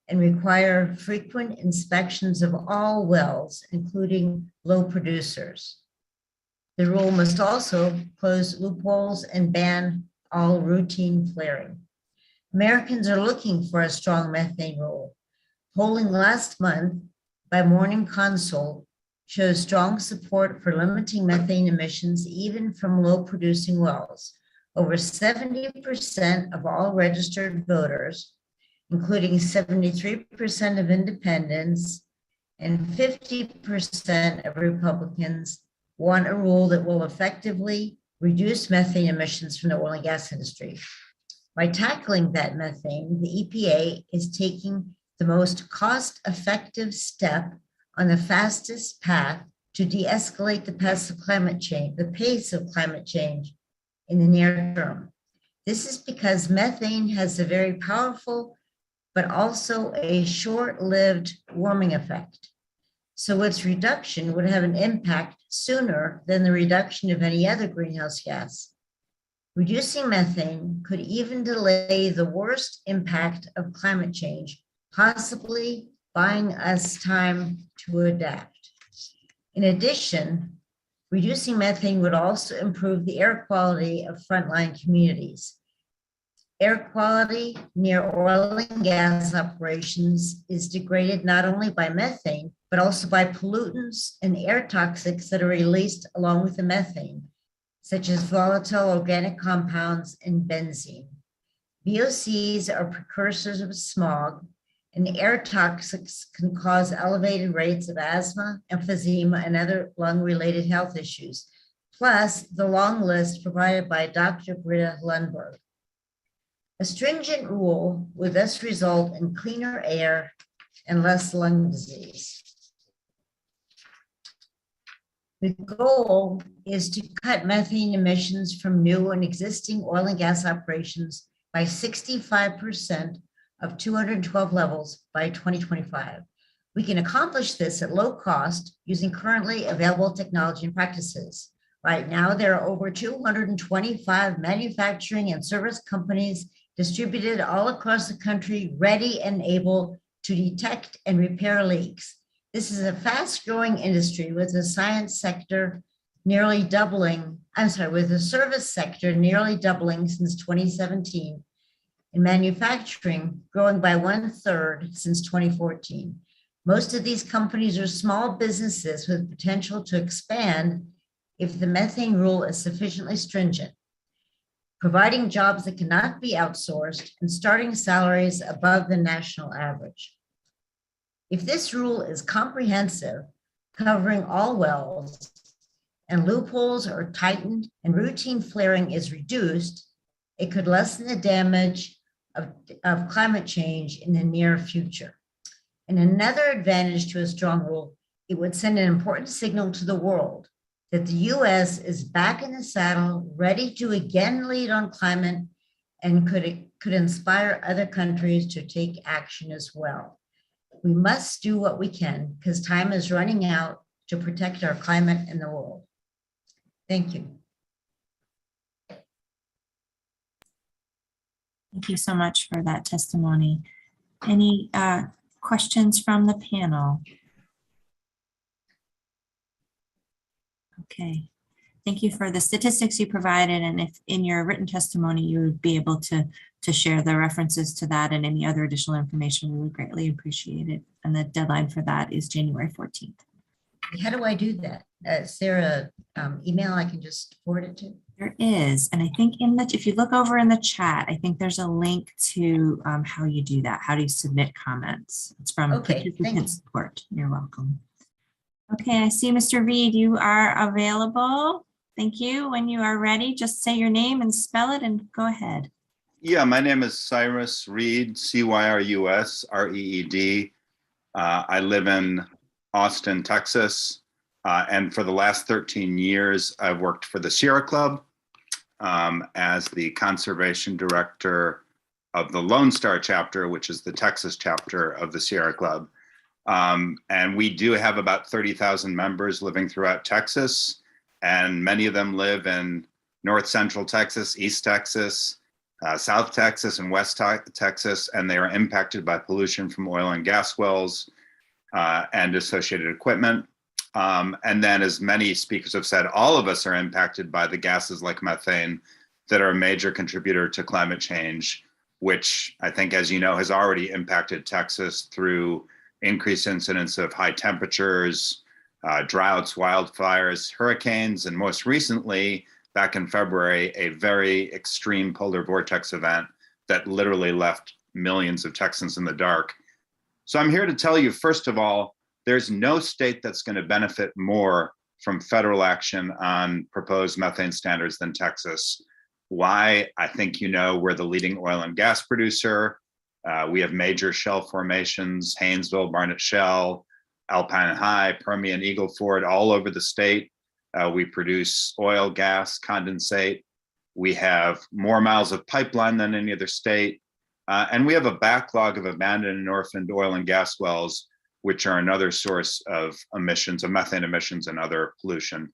and require frequent inspections of all wells, including low producers. The rule must also close loopholes and ban all routine flaring. Americans are looking for a strong methane rule. Polling last month by Morning Consult shows strong support for limiting methane emissions even from low producing wells. Over 70% of all registered voters, including 73% of independents and 50% of Republicans, want a rule that will effectively reduce methane emissions from the oil and gas industry. By tackling that methane, the EPA is taking the most cost-effective step on the fastest path to de-escalate the pace of climate change in the near term. This is because methane has a very powerful, but also a short-lived warming effect. So its reduction would have an impact sooner than the reduction of any other greenhouse gas. Reducing methane could even delay the worst impact of climate change, possibly buying us time to adapt. In addition, reducing methane would also improve the air quality of frontline communities. Air quality near oil and gas operations is degraded not only by methane, but also by pollutants and air toxics that are released along with the methane, such as volatile organic compounds and benzene. VOCs are precursors of smog, and air toxics can cause elevated rates of asthma, emphysema, and other lung-related health issues, plus the long list provided by Dr. Britta Lundberg. A stringent rule would thus result in cleaner air and less lung disease. The goal is to cut methane emissions from new and existing oil and gas operations by 65% of 212 levels by 2025. We can accomplish this at low cost using currently available technology and practices. Right now, there are over 225 manufacturing and service companies distributed all across the country, ready and able to detect and repair leaks. This is a fast-growing industry with the science sector nearly doubling, with the service sector nearly doubling since 2017, and manufacturing growing by 1/3 since 2014. Most of these companies are small businesses with potential to expand if the methane rule is sufficiently stringent, providing jobs that cannot be outsourced and starting salaries above the national average. If this rule is comprehensive, covering all wells, and loopholes are tightened and routine flaring is reduced, it could lessen the damage of climate change in the near future. And another advantage to a strong rule, it would send an important signal to the world that the US is back in the saddle, ready to again lead on climate, and could inspire other countries to take action as well. We must do what we can because time is running out to protect our climate and the world. Thank you. Thank you so much for that testimony. Any questions from the panel? Okay. Thank you for the statistics you provided, and if in your written testimony you would be able to share the references to that and any other additional information, we would greatly appreciate it. And the deadline for that is January 14th. How do I do that? Is there a email I can just forward it to? There is, and I think if you look over in the chat, I think there's a link to how you do that. How do you submit comments? It's from participant support. You're welcome. Okay, I see Mr. Reed, you are available. Thank you. When you are ready, just say your name and spell it and go ahead. Yeah, my name is Cyrus Reed, Cyrus Reed. I live in Austin, Texas. And for the last 13 years, I've worked for the Sierra Club as the conservation director of the Lone Star chapter, which is the Texas chapter of the Sierra Club. And we do have about 30,000 members living throughout Texas, and many of them live in North Central Texas, East Texas, South Texas, and West Texas, and they are impacted by pollution from oil and gas wells and associated equipment. And then, as many speakers have said, all of us are impacted by the gases like methane that are a major contributor to climate change, which I think, as you know, has already impacted Texas through increased incidence of high temperatures, droughts, wildfires, hurricanes, and most recently, back in February, a very extreme polar vortex event that literally left millions of Texans in the dark. So I'm here to tell you, first of all, there's no state that's going to benefit more from federal action on proposed methane standards than Texas. Why? I think you know we're the leading oil and gas producer. We have major shale formations, Haynesville, Barnett Shale, Alpine High, Permian, Eagle Ford, all over the state. We produce oil, gas, condensate. We have more miles of pipeline than any other state. And we have a backlog of abandoned and orphaned oil and gas wells, which are another source of emissions, of methane emissions and other pollution.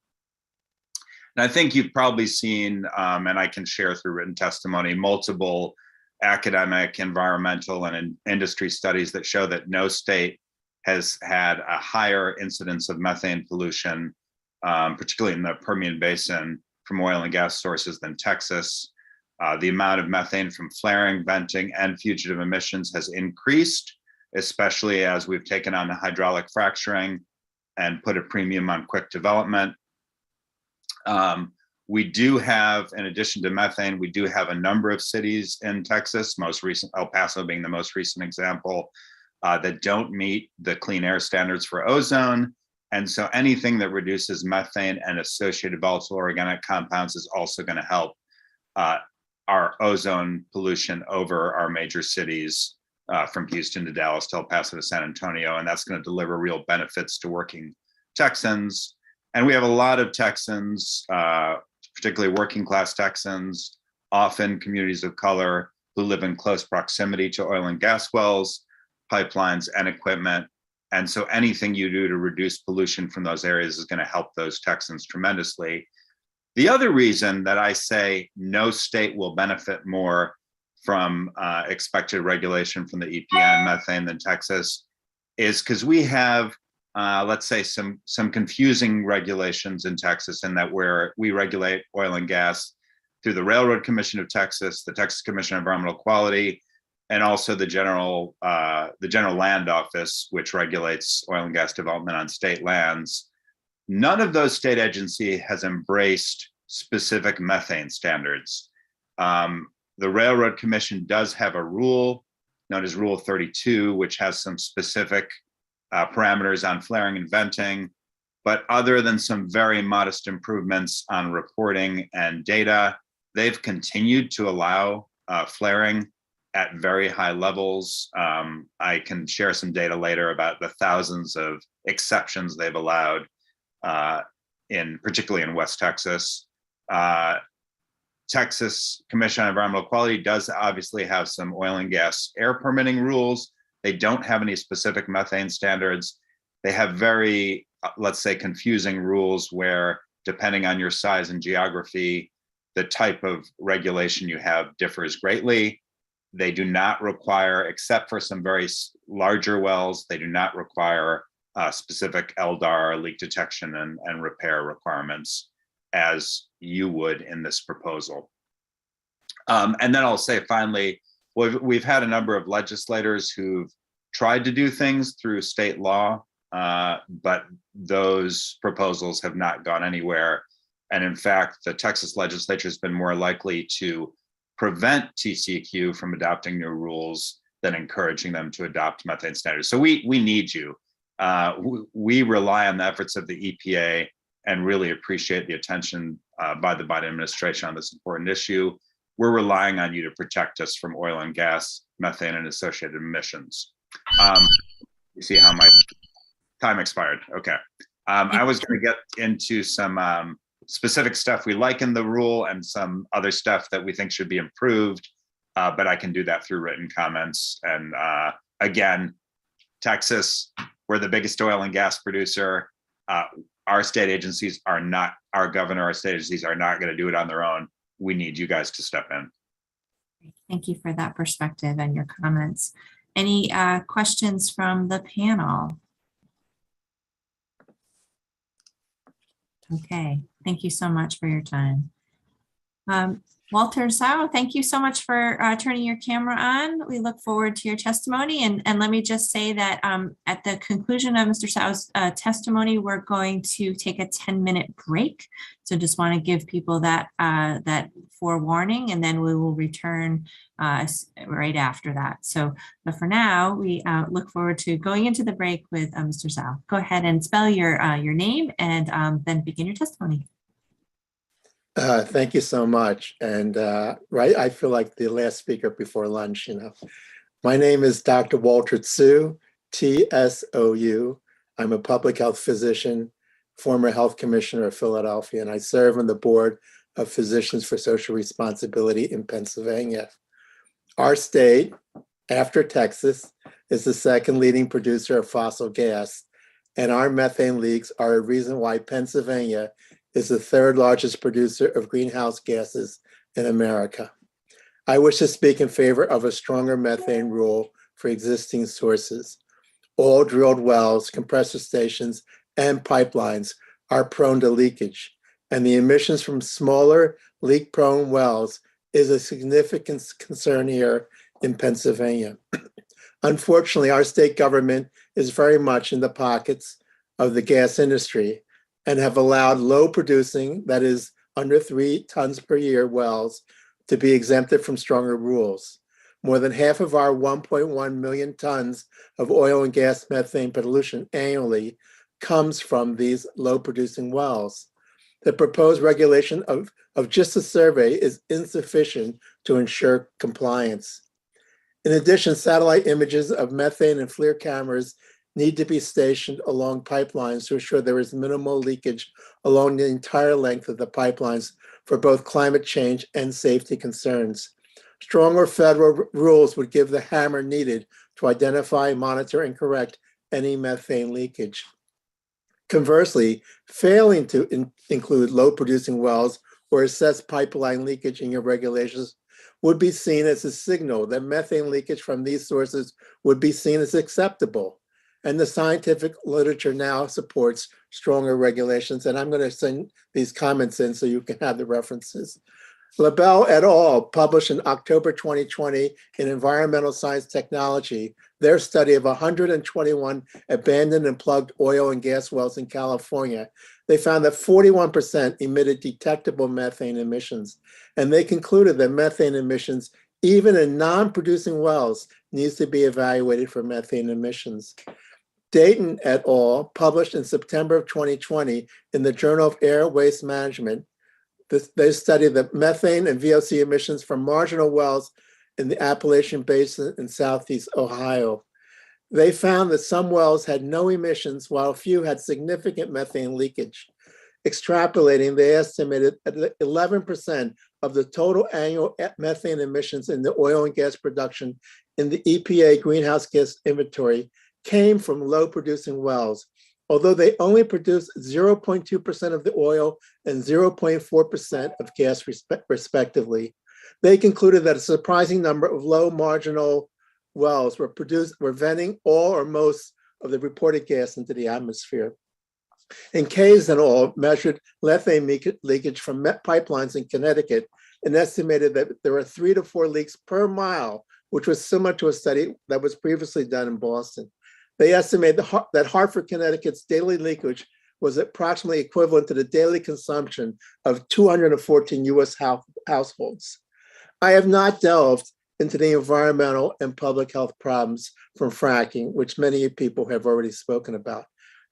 And I think you've probably seen, and I can share through written testimony, multiple academic, environmental, and industry studies that show that no state has had a higher incidence of methane pollution, particularly in the Permian Basin, from oil and gas sources than Texas. The amount of methane from flaring, venting, and fugitive emissions has increased, especially as we've taken on the hydraulic fracturing and put a premium on quick development. We do have, in addition to methane, we do have a number of cities in Texas, most recent, El Paso being the most recent example, that don't meet the clean air standards for ozone. And so anything that reduces methane and associated volatile organic compounds is also going to help our ozone pollution over our major cities, from Houston to Dallas to El Paso to San Antonio. And that's going to deliver real benefits to working Texans. And we have a lot of Texans, particularly working class Texans, often communities of color, who live in close proximity to oil and gas wells, pipelines, and equipment. And so anything you do to reduce pollution from those areas is going to help those Texans tremendously. The other reason that I say no state will benefit more from expected regulation from the EPA and methane than Texas is because we have, let's say, some confusing regulations in Texas, in that we regulate oil and gas through the Railroad Commission of Texas, the Texas Commission on Environmental Quality, and also the General Land Office, which regulates oil and gas development on state lands. None of those state agencies has embraced specific methane standards. The Railroad Commission does have a rule known as Rule 32, which has some specific parameters on flaring and venting. But other than some very modest improvements on reporting and data, they've continued to allow flaring at very high levels. I can share some data later about the thousands of exceptions they've allowed, particularly in West Texas. Texas Commission on Environmental Quality does obviously have some oil and gas air permitting rules. They don't have any specific methane standards. They have very, let's say, confusing rules where, depending on your size and geography, the type of regulation you have differs greatly. They do not require, except for some very larger wells, they do not require specific LDAR, leak detection and repair requirements, as you would in this proposal. And then I'll say finally, we've had a number of legislators who've tried to do things through state law, but those proposals have not gone anywhere. And in fact, the Texas legislature has been more likely to prevent TCEQ from adopting new rules than encouraging them to adopt methane standards. So we need you. We rely on the efforts of the EPA and really appreciate the attention by the Biden administration on this important issue. We're relying on you to protect us from oil and gas, methane, and associated emissions. You see how my time expired. Okay. I was going to get into some specific stuff we like in the rule and some other stuff that we think should be improved, but I can do that through written comments. And again, Texas, we're the biggest oil and gas producer. Our state agencies are not, our governor, our state agencies are not going to do it on their own. We need you guys to step in. Thank you for that perspective and your comments. Any questions from the panel? Okay, thank you so much for your time. Walter Zhao, thank you so much for turning your camera on. We look forward to your testimony. And let me just say that at the conclusion of Mr. Zhao's testimony, we're going to take a 10-minute break. So just want to give people that forewarning, and then we will return right after that. So, but for now, we look forward to going into the break with Mr. Zhao. Go ahead and spell your name and then begin your testimony. Thank you so much. And right, I feel like the last speaker before lunch, you know. My name is Dr. Walter Tsou, T-S-O-U. I'm a public health physician, former health commissioner of Philadelphia, and I serve on the board of Physicians for Social Responsibility in Pennsylvania. Our state, after Texas, is the second leading producer of fossil gas, and our methane leaks are a reason why Pennsylvania is the third largest producer of greenhouse gases in America. I wish to speak in favor of a stronger methane rule for existing sources. All drilled wells, compressor stations, and pipelines are prone to leakage, and the emissions from smaller leak-prone wells is a significant concern here in Pennsylvania. Unfortunately, our state government is very much in the pockets of the gas industry and have allowed low producing, that is under 3 tons per year wells, to be exempted from stronger rules. More than half of our 1.1 million tons of oil and gas methane pollution annually comes from these low producing wells. The proposed regulation of just a survey is insufficient to ensure compliance. In addition, satellite images of methane and FLIR cameras need to be stationed along pipelines to ensure there is minimal leakage along the entire length of the pipelines for both climate change and safety concerns. Stronger federal rules would give the hammer needed to identify, monitor, and correct any methane leakage. Conversely, failing to include low-producing wells or assess pipeline leakage in your regulations would be seen as a signal that methane leakage from these sources would be seen as acceptable. And the scientific literature now supports stronger regulations. And I'm going to send these comments in so you can have the references. LaBelle et al. Published in October 2020 in Environmental Science Technology their study of 121 abandoned and plugged oil and gas wells in California. They found that 41% emitted detectable methane emissions. And they concluded that methane emissions, even in non-producing wells, needs to be evaluated for methane emissions. Dayton et al. Published in September of 2020 in the Journal of Air Waste Management, they studied the methane and VOC emissions from marginal wells in the Appalachian Basin in Southeast Ohio. They found that some wells had no emissions while a few had significant methane leakage. Extrapolating, they estimated that 11% of the total annual methane emissions in the oil and gas production in the EPA greenhouse gas inventory came from low producing wells, although they only produced 0.2% of the oil and 0.4% of gas respectively. They concluded that a surprising number of low marginal wells were venting all or most of the reported gas into the atmosphere. And Kays et al. Measured methane leakage from pipelines in Connecticut and estimated that there were 3 to 4 leaks per mile, which was similar to a study that was previously done in Boston. They estimate that Hartford, Connecticut's daily leakage was approximately equivalent to the daily consumption of 214 US households. I have not delved into the environmental and public health problems from fracking, which many people have already spoken about,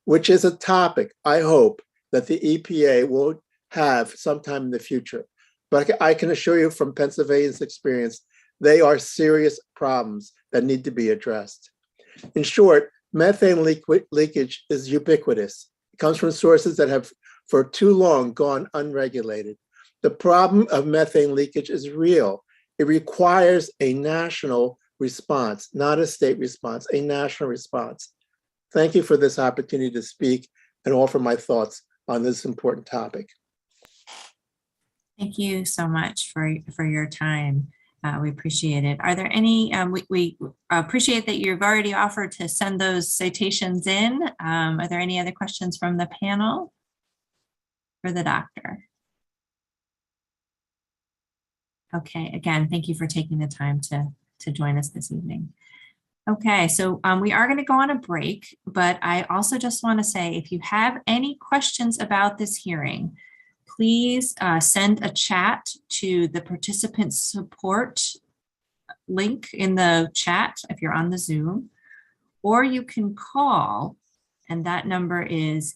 which is a topic I hope that the EPA will have sometime in the future. But I can assure you from Pennsylvania's experience, they are serious problems that need to be addressed. In short, methane leakage is ubiquitous, comes from sources that have for too long gone unregulated. The problem of methane leakage is real. It requires a national response, not a state response, a national response. Thank you for this opportunity to speak and offer my thoughts on this important topic. Thank you so much for your time. We appreciate it. Are there any, we appreciate that you've already offered to send those citations in. Are there any other questions from the panel for the doctor? Okay, again, thank you for taking the time to join us this evening. Okay, so we are going to go on a break, but I also just want to say if you have any questions about this hearing, please send a chat to the participant support link in the chat if you're on the Zoom, or you can call, and that number is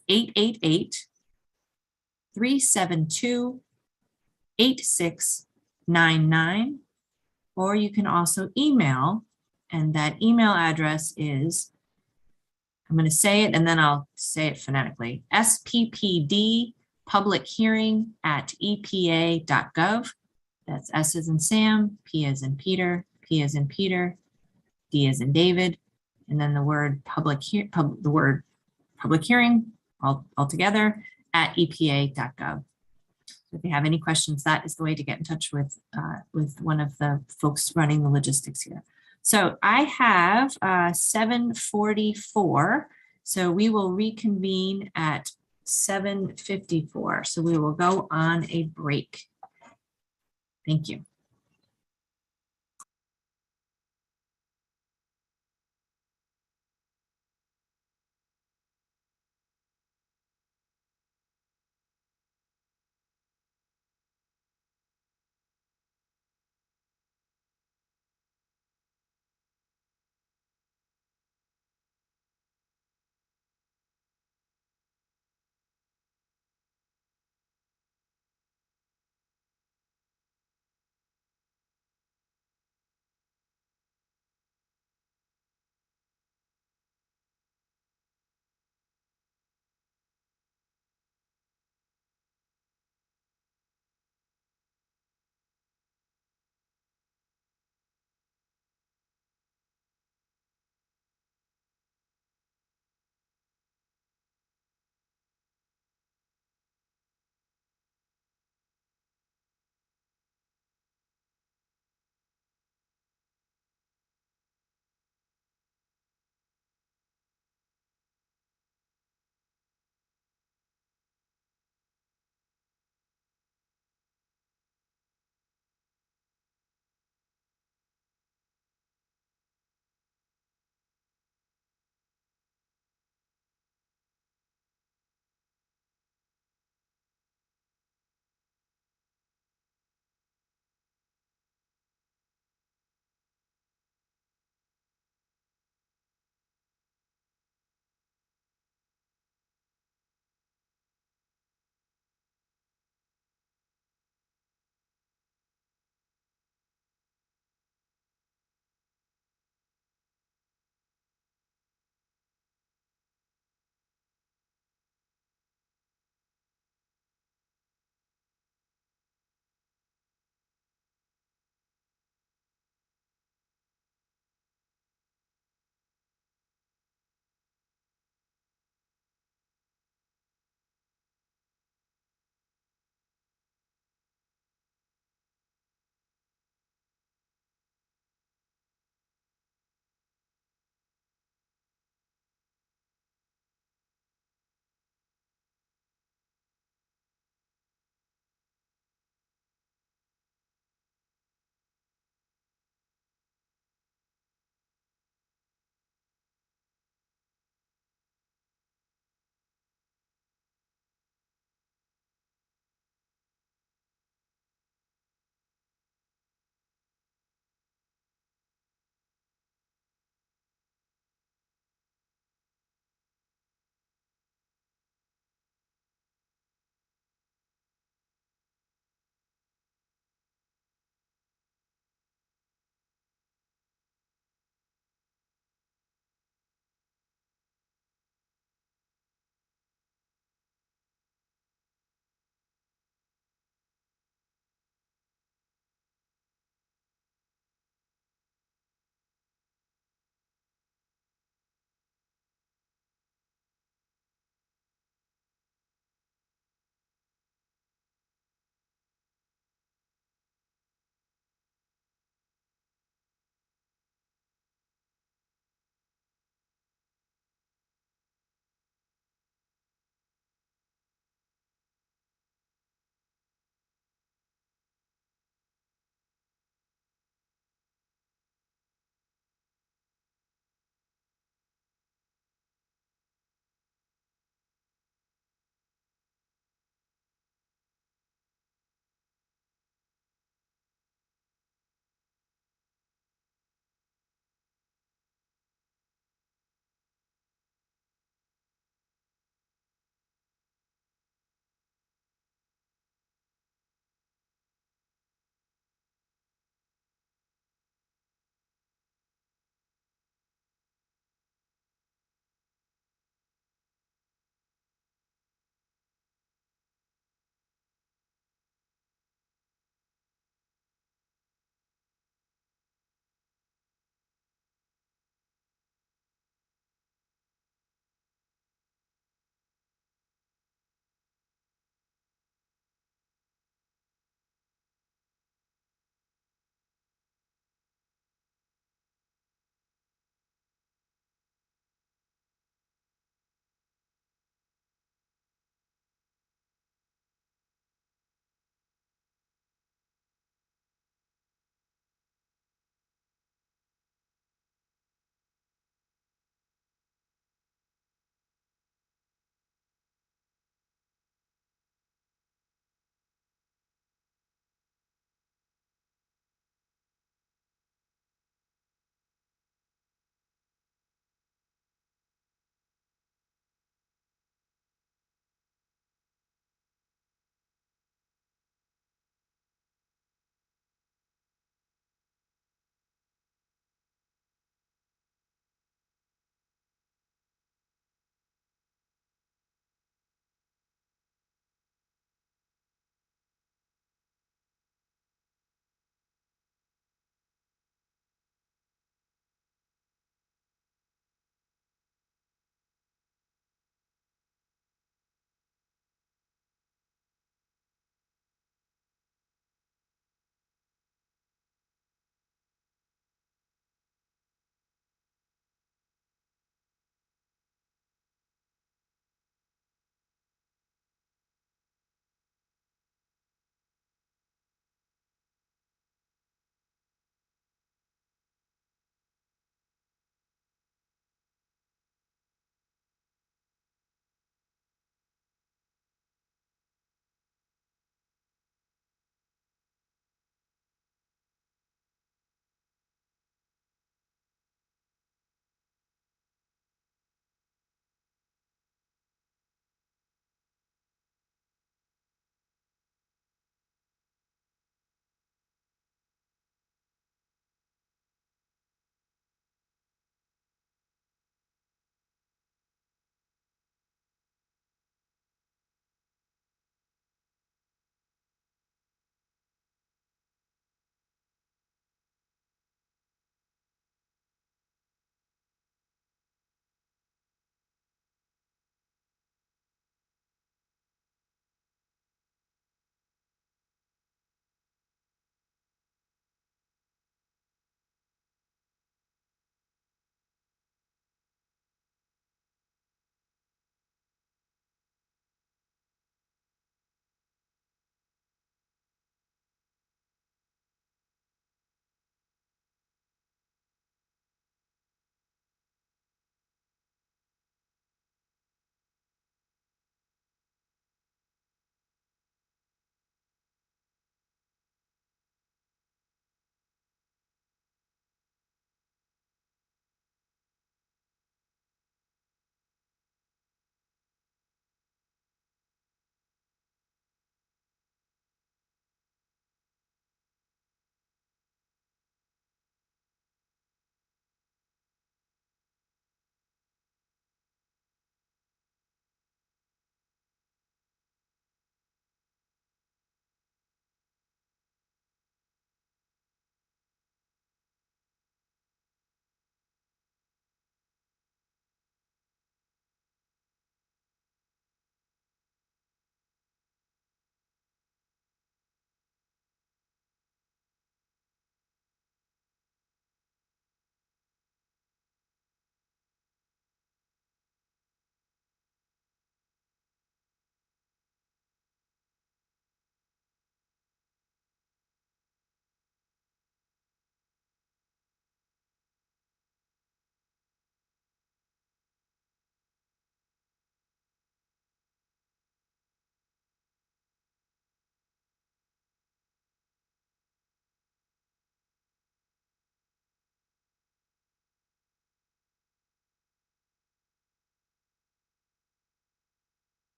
888-372-8699, or you can also email, and that email address is, I'm going to say it and then I'll say it phonetically, sppdpublichearing@epa.gov. That's S as in Sam, P as in Peter, P as in Peter, D as in David, and then the word public hearing all together at epa.gov. If you have any questions, that is the way to get in touch with one of the folks running the logistics here. So I have 7:44, so we will reconvene at 7:54. So we will go on a break. Thank you.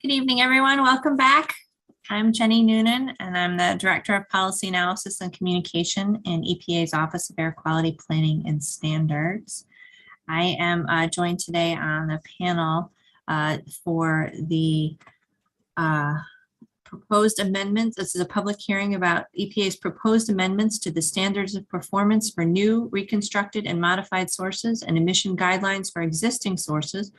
Good evening, everyone. Welcome back. I'm Jenny Noonan, and I'm the Director of Policy Analysis and Communication in EPA's Office of Air Quality Planning and Standards. I am joined today on the panel for the proposed amendments. This is a public hearing about EPA's proposed amendments to the standards of performance for new, reconstructed, and modified sources and emission guidelines for existing sources,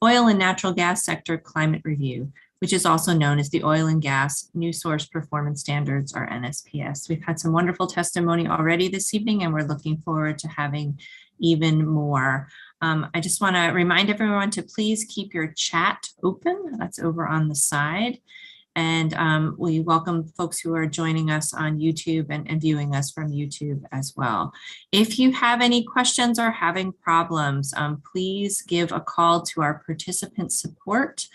oil and natural gas sector climate review, which is also known as the Oil and Gas New Source Performance Standards, or NSPS. We've had some wonderful testimony already this evening, and we're looking forward to having even more. I just want to remind everyone to please keep your chat open. That's over on the side. And we welcome folks who are joining us on YouTube and viewing us from YouTube as well. If you have any questions or having problems, please give a call to our participant support.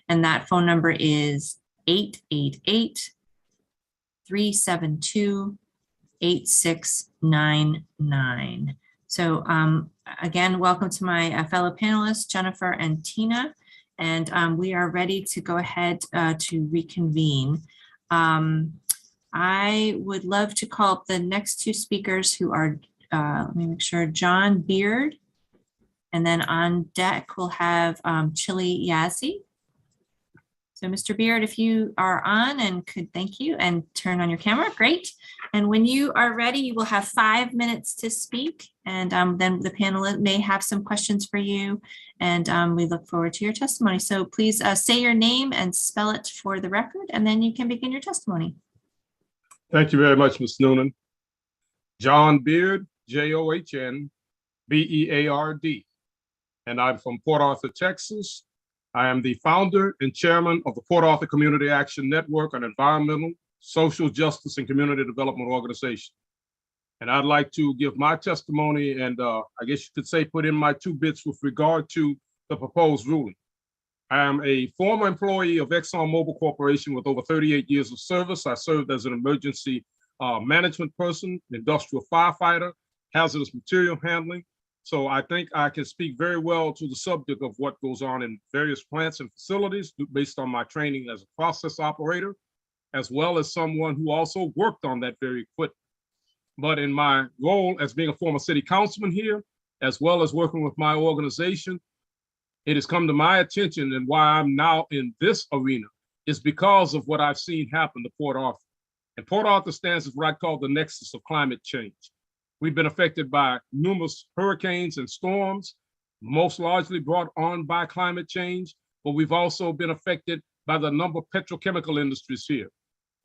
And that phone number is 888-372-8699. So again, welcome to my fellow panelists, Jennifer and Tina. And we are ready to go ahead to reconvene. I would love to call up the next two speakers who are, let me make sure, John Beard, and then on deck we'll have Chili Yazzie. So Mr. Beard, if you are on and could, thank you, and turn on your camera, great. And when you are ready, you will have 5 minutes to speak. And then the panel may have some questions for you. And we look forward to your testimony. So please say your name and spell it for the record, and then you can begin your testimony. Thank you very much, Ms. Noonan. John Beard, John-B-E-A-R-D. And I'm from Port Arthur, Texas. I am the founder and chairman of the Port Arthur Community Action Network, an environmental, social justice, and community development organization. And I'd like to give my testimony and I guess you could say put in my 2 bits with regard to the proposed ruling. I am a former employee of ExxonMobil Corporation with over 38 years of service. I served as an emergency management person, industrial firefighter, hazardous material handling. So I think I can speak very well to the subject of what goes on in various plants and facilities based on my training as a process operator, as well as someone who also worked on that very equipment. But in my role as being a former city councilman here, as well as working with my organization, it has come to my attention, and why I'm now in this arena is because of what I've seen happen to Port Arthur. And Port Arthur stands as what I call the nexus of climate change. We've been affected by numerous hurricanes and storms, most largely brought on by climate change, but we've also been affected by the number of petrochemical industries here.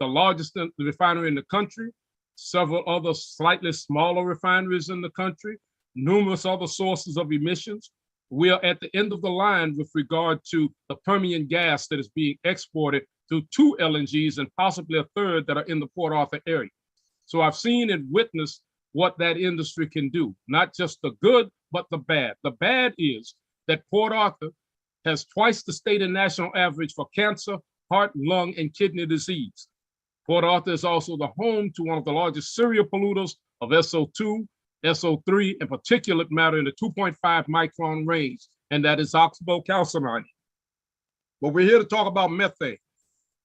The largest refinery in the country, several other slightly smaller refineries in the country, numerous other sources of emissions. We are at the end of the line with regard to the Permian gas that is being exported through 2 LNGs and possibly a 3rd that are in the Port Arthur area. So I've seen and witnessed what that industry can do, not just the good, but the bad. The bad is that Port Arthur has twice the state and national average for cancer, heart, lung, and kidney disease. Port Arthur is also the home to one of the largest serial polluters of SO2, SO3, and particulate matter in the 2.5 micron range, and that is oxybocalcimine. But we're here to talk about methane.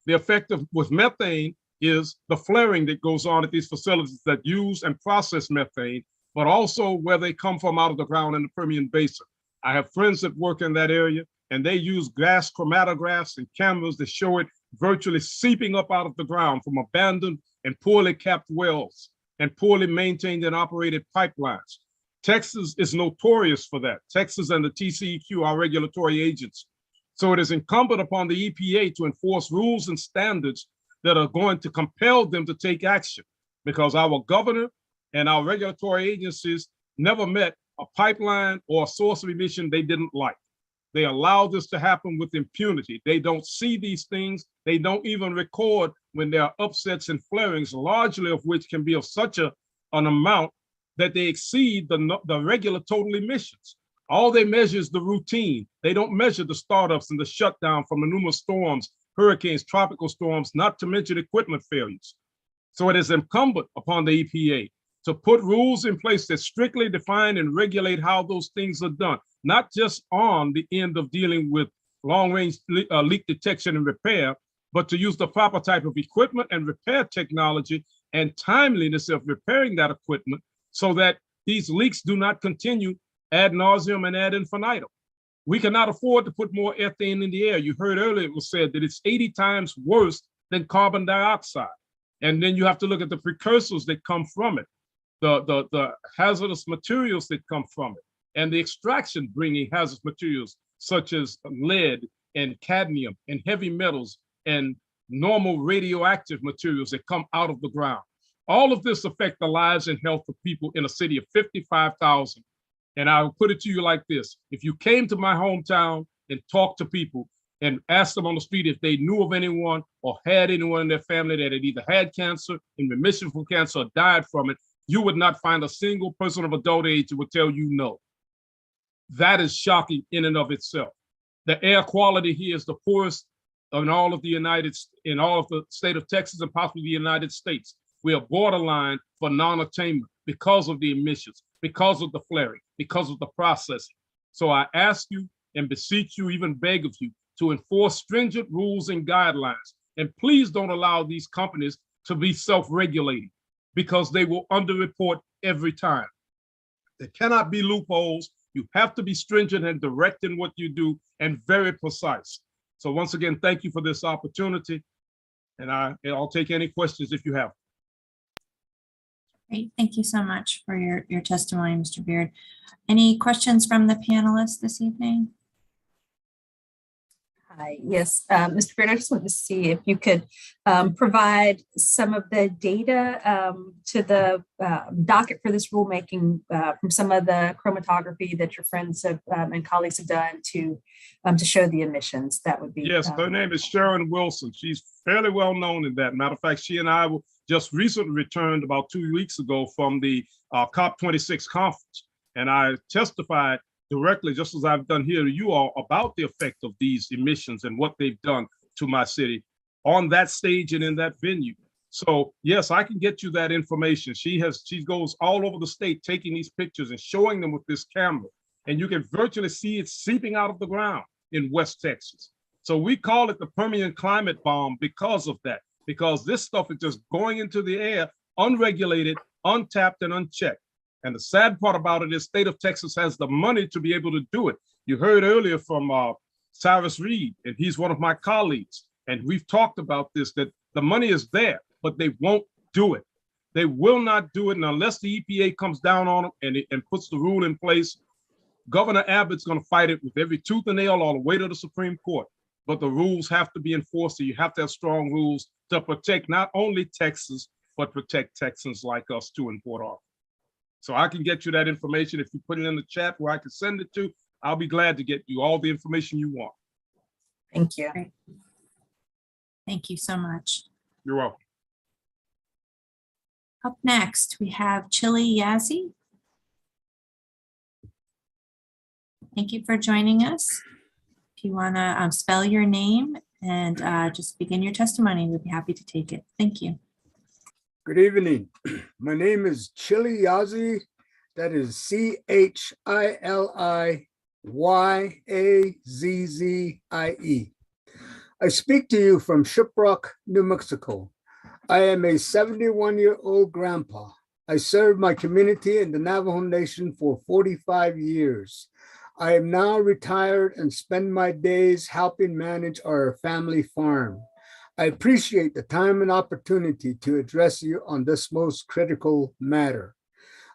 The effect with methane is the flaring that goes on at these facilities that use and process methane, but also where they come from out of the ground in the Permian Basin. I have friends that work in that area, and they use gas chromatographs and cameras that show it virtually seeping up out of the ground from abandoned and poorly capped wells and poorly maintained and operated pipelines. Texas is notorious for that. Texas and the TCEQ are regulatory agents. So it is incumbent upon the EPA to enforce rules and standards that are going to compel them to take action, because our governor and our regulatory agencies never met a pipeline or a source of emission they didn't like. They allow this to happen with impunity. They don't see these things. They don't even record when there are upsets and flarings, largely of which can be of such an amount that they exceed the regular total emissions. All they measure is the routine. They don't measure the startups and the shutdown from the numerous storms, hurricanes, tropical storms, not to mention equipment failures. So it is incumbent upon the EPA to put rules in place that strictly define and regulate how those things are done, not just on the end of dealing with long-range leak detection and repair, but to use the proper type of equipment and repair technology and timeliness of repairing that equipment so that these leaks do not continue ad nauseum and ad infinitum. We cannot afford to put more ethane in the air. You heard earlier it was said that it's 80 times worse than carbon dioxide. And then you have to look at the precursors that come from it, the hazardous materials that come from it, and the extraction bringing hazardous materials such as lead and cadmium and heavy metals and normal radioactive materials that come out of the ground. All of this affect the lives and health of people in a city of 55,000. And I will put it to you like this. If you came to my hometown and talked to people and asked them on the street if they knew of anyone or had anyone in their family that had either had cancer, in remission from cancer, or died from it, you would not find a single person of adult age who would tell you no. That is shocking in and of itself. The air quality here is the poorest in all of the state of Texas and possibly the United States. We are borderline for non-attainment because of the emissions, because of the flaring, because of the processing. So I ask you and beseech you, even beg of you, to enforce stringent rules and guidelines. And please don't allow these companies to be self-regulating because they will underreport every time. There cannot be loopholes. You have to be stringent and direct in what you do and very precise. So once again, thank you for this opportunity. And I'll take any questions if you have. Great, thank you so much for your testimony, Mr. Beard. Any questions from the panelists this evening? Hi, yes, Mr. Beard, I just wanted to see if you could provide some of the data to the docket for this rulemaking from some of the chromatography that your friends have and colleagues have done to show the emissions. That would be. Yes, her name is Sharon Wilson. She's fairly well known in that. Matter of fact, she and I were just recently returned about 2 weeks ago from the COP26 conference, and I testified directly, just as I've done here to you all, about the effect of these emissions and what they've done to my city on that stage and in that venue. So yes, I can get you that information. She goes all over the state taking these pictures and showing them with this camera, and you can virtually see it seeping out of the ground in West Texas. So we call it the Permian climate bomb because of that, because this stuff is just going into the air, unregulated, untapped, and unchecked. And the sad part about it is state of Texas has the money to be able to do it. You heard earlier from Cyrus Reed, and he's one of my colleagues. And we've talked about this, that the money is there, but they won't do it. They will not do it. And unless the EPA comes down on them and puts the rule in place, Governor Abbott's going to fight it with every tooth and nail all the way to the Supreme Court. But the rules have to be enforced. So you have to have strong rules to protect not only Texas, but protect Texans like us too in Port Arthur. So I can get you that information. If you put it in the chat where I can send it to, I'll be glad to get you all the information you want. Thank you. Great. Thank you so much. You're welcome. Up next, we have Chili Yazzie. Thank you for joining us. If you want to spell your name and just begin your testimony, we'd be happy to take it. Thank you. Good evening. My name is Chili Yazzie. That is ChiliYazzie. I speak to you from Shiprock, New Mexico. I am a 71-year-old grandpa. I served my community in the Navajo Nation for 45 years. I am now retired and spend my days helping manage our family farm. I appreciate the time and opportunity to address you on this most critical matter.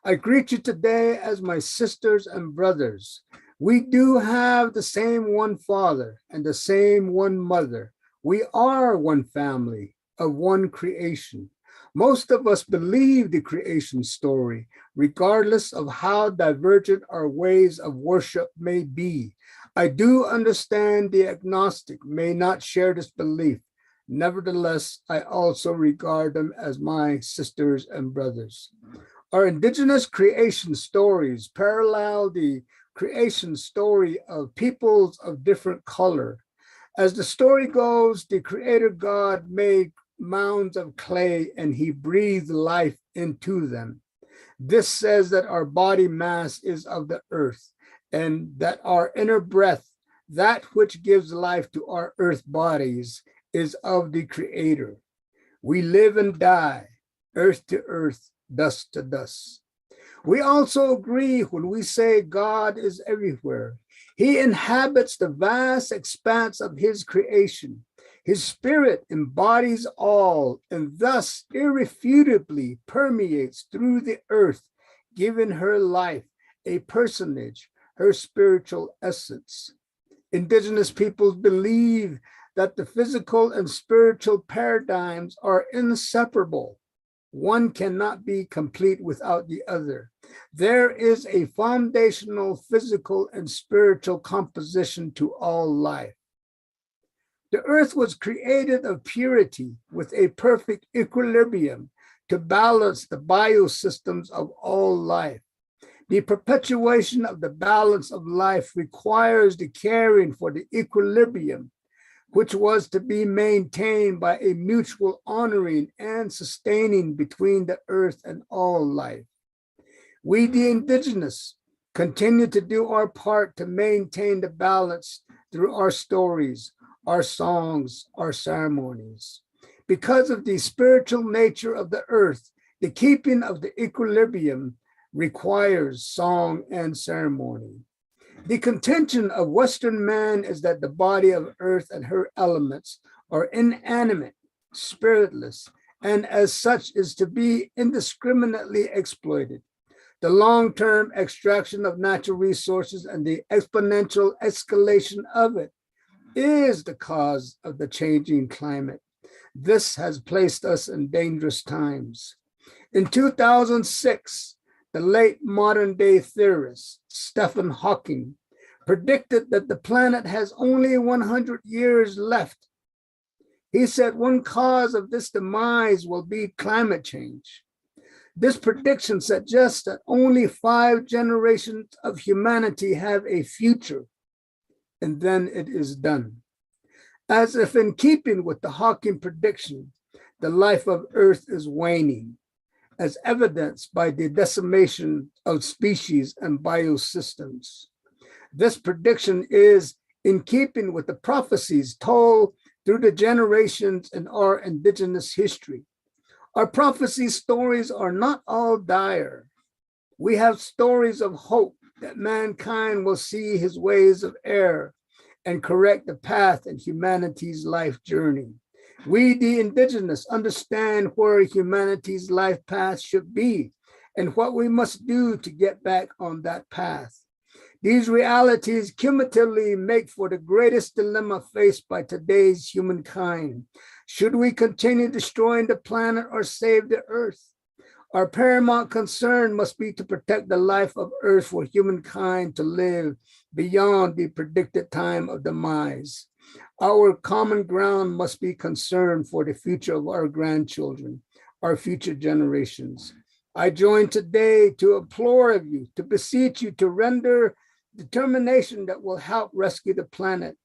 I greet you today as my sisters and brothers. We do have the same one father and the same one mother. We are one family of one creation. Most of us believe the creation story, regardless of how divergent our ways of worship may be. I do understand the agnostic may not share this belief. Nevertheless, I also regard them as my sisters and brothers. Our indigenous creation stories parallel the creation story of peoples of different color. As the story goes, the Creator God made mounds of clay and he breathed life into them. This says that our body mass is of the earth and that our inner breath That which gives life to our earth bodies is of the Creator. We live and die, earth to earth, dust to dust. We also agree when we say God is everywhere. He inhabits the vast expanse of his creation. His spirit embodies all and thus irrefutably permeates through the earth, giving her life, a personage, her spiritual essence. Indigenous peoples believe that the physical and spiritual paradigms are inseparable. One cannot be complete without the other. There is a foundational physical and spiritual composition to all life. The earth was created of purity with a perfect equilibrium to balance the biosystems of all life. The perpetuation of the balance of life requires the caring for the equilibrium, which was to be maintained by a mutual honoring and sustaining between the earth and all life. We, the indigenous, continue to do our part to maintain the balance through our stories, our songs, our ceremonies. Because of the spiritual nature of the earth, the keeping of the equilibrium requires song and ceremony. The contention of Western man is that the body of earth and her elements are inanimate, spiritless, and as such is to be indiscriminately exploited. The long-term extraction of natural resources and the exponential escalation of it is the cause of the changing climate. This has placed us in dangerous times. In 2006, the late modern-day theorist, Stephen Hawking, predicted that the planet has only 100 years left. He said one cause of this demise will be climate change. This prediction suggests that only 5 generations of humanity have a future, and then it is done. As if in keeping with the Hawking prediction, the life of Earth is waning, as evidenced by the decimation of species and biosystems. This prediction is in keeping with the prophecies told through the generations in our indigenous history. Our prophecy stories are not all dire. We have stories of hope that mankind will see his ways of error and correct the path in humanity's life journey. We, the indigenous, understand where humanity's life path should be and what we must do to get back on that path. These realities cumulatively make for the greatest dilemma faced by today's humankind. Should we continue destroying the planet or save the earth? Our paramount concern must be to protect the life of earth for humankind to live beyond the predicted time of demise. Our common ground must be concerned for the future of our grandchildren, our future generations. I join today to implore of you, to beseech you to render determination that will help rescue the planet.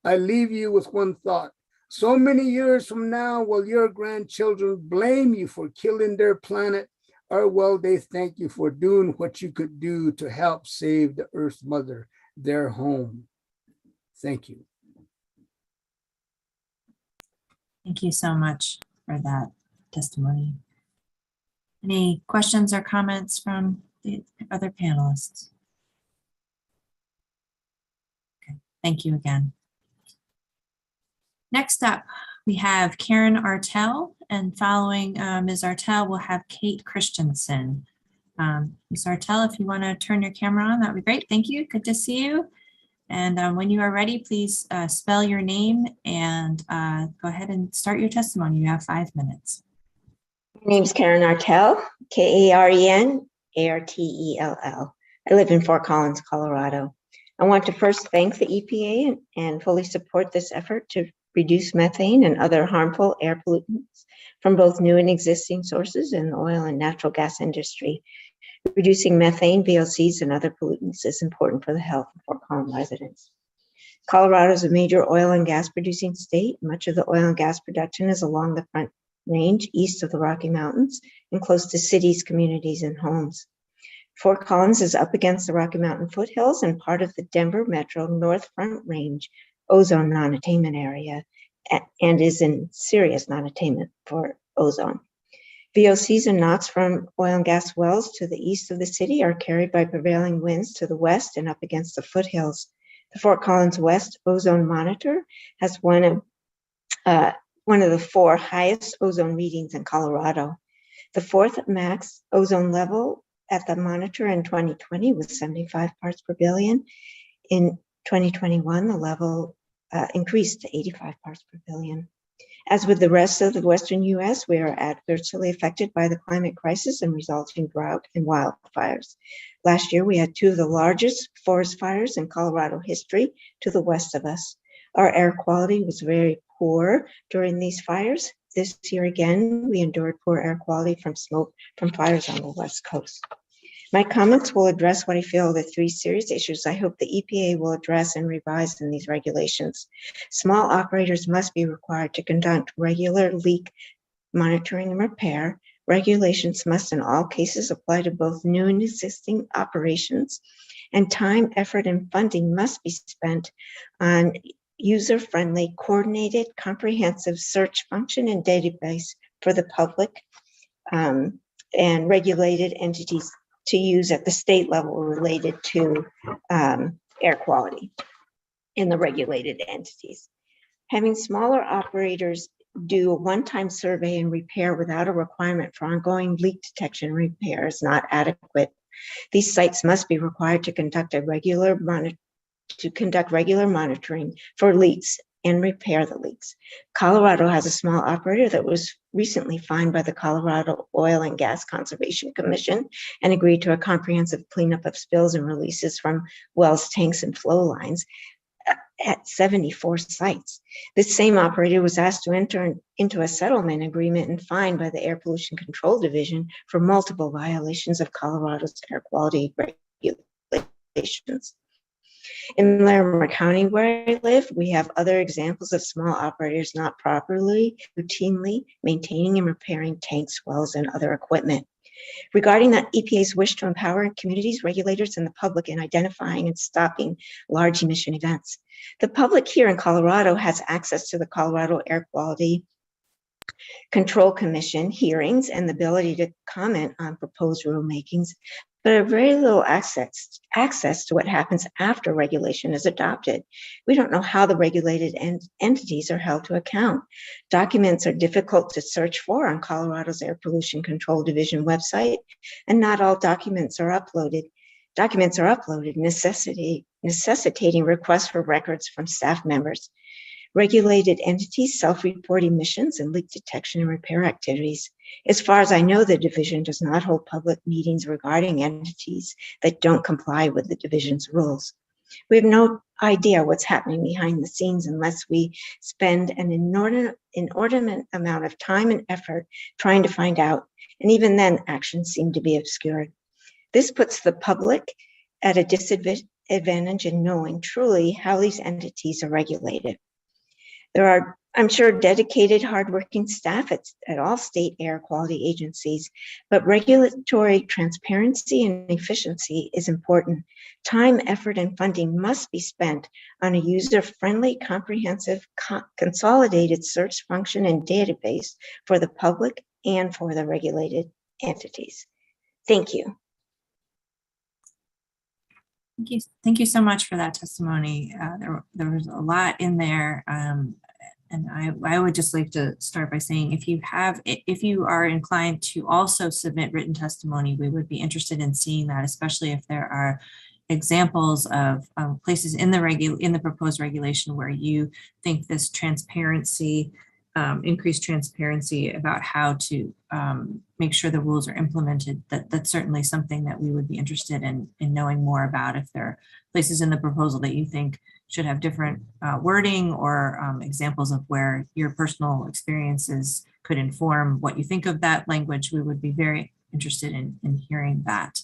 I leave you with one thought. So many years from now, will your grandchildren blame you for killing their planet, or will they thank you for doing what you could do to help save the Earth Mother, their home? Thank you. Thank you so much for that testimony. Any questions or comments from the other panelists? Okay, thank you again. Next up, we have Karen Artell, and following Ms. Artell, we'll have Kate Christensen. Ms. Artell, if you want to turn your camera on, that would be great. Thank you. Good to see you. And when you are ready, please spell your name and go ahead and start your testimony. You have 5 minutes. My name is Karen Artell, K-A-R-E-N A-R-T-E-L-L. I live in Fort Collins, Colorado. I want to first thank the EPA and fully support this effort to reduce methane and other harmful air pollutants from both new and existing sources in the oil and natural gas industry. Reducing methane, VOCs, and other pollutants is important for the health of Fort Collins residents. Colorado is a major oil and gas producing state. Much of the oil and gas production is along the Front Range, east of the Rocky Mountains, and close to cities, communities, and homes. Fort Collins is up against the Rocky Mountain foothills and part of the Denver Metro North Front Range ozone non-attainment area, and is in serious non-attainment for ozone. VOCs and NOx from oil and gas wells to the east of the city are carried by prevailing winds to the west and up against the foothills. The Fort Collins West Ozone Monitor has one of the 4 highest ozone readings in Colorado. The 4th max ozone level at the monitor in 2020 was 75 parts per billion. In 2021, the level increased to 85 parts per billion. As with the rest of the Western U.S., we are adversely affected by the climate crisis and resulting drought and wildfires. Last year, we had 2 of the largest forest fires in Colorado history to the west of us. Our air quality was very poor during these fires. This year again, we endured poor air quality from smoke from fires on the West Coast. My comments will address what I feel are the 3 serious issues I hope the EPA will address and revise in these regulations. Small operators must be required to conduct regular leak monitoring and repair. Regulations must in all cases apply to both new and existing operations, and time, effort, and funding must be spent on user-friendly, coordinated, comprehensive search function and database for the public and regulated entities to use at the state level related to air quality in the regulated entities. Having smaller operators do a one-time survey and repair without a requirement for ongoing leak detection and repair is not adequate. These sites must be required to conduct regular monitoring for leaks and repair the leaks. Colorado has a small operator that was recently fined by the Colorado Oil and Gas Conservation Commission and agreed to a comprehensive cleanup of spills and releases from wells, tanks, and flow lines at 74 sites. This same operator was asked to enter into a settlement agreement and fined by the Air Pollution Control Division for multiple violations of Colorado's air quality regulations. In Larimer County, where I live, we have other examples of small operators not properly, routinely maintaining and repairing tanks, wells, and other equipment. Regarding the EPA's wish to empower communities, regulators, and the public in identifying and stopping large emission events, the public here in Colorado has access to the Colorado Air Quality Control Commission hearings and the ability to comment on proposed rulemakings, but have very little access to what happens after regulation is adopted. We don't know how the regulated entities are held to account. Documents are difficult to search for on Colorado's Air Pollution Control Division website, and not all documents are uploaded. Documents are uploaded, necessitating requests for records from staff members. Regulated entities self-report emissions and leak detection and repair activities. As far as I know, the division does not hold public meetings regarding entities that don't comply with the division's rules. We have no idea what's happening behind the scenes unless we spend an inordinate amount of time and effort trying to find out, and even then actions seem to be obscured. This puts the public at a disadvantage in knowing truly how these entities are regulated. There are, I'm sure, dedicated, hardworking staff at all state air quality agencies, but regulatory transparency and efficiency is important. Time, effort, and funding must be spent on a user-friendly, comprehensive, consolidated search function and database for the public and for the regulated entities. Thank you. Thank you so much for that testimony. There was a lot in there. And I would just like to start by saying, if you are inclined to also submit written testimony, we would be interested in seeing that, especially if there are examples of places in the proposed regulation where you think this transparency, increased transparency about how to make sure the rules are implemented, that's certainly something that we would be interested in knowing more about. If there are places in the proposal that you think should have different wording or examples of where your personal experiences could inform what you think of that language, we would be very interested in hearing that.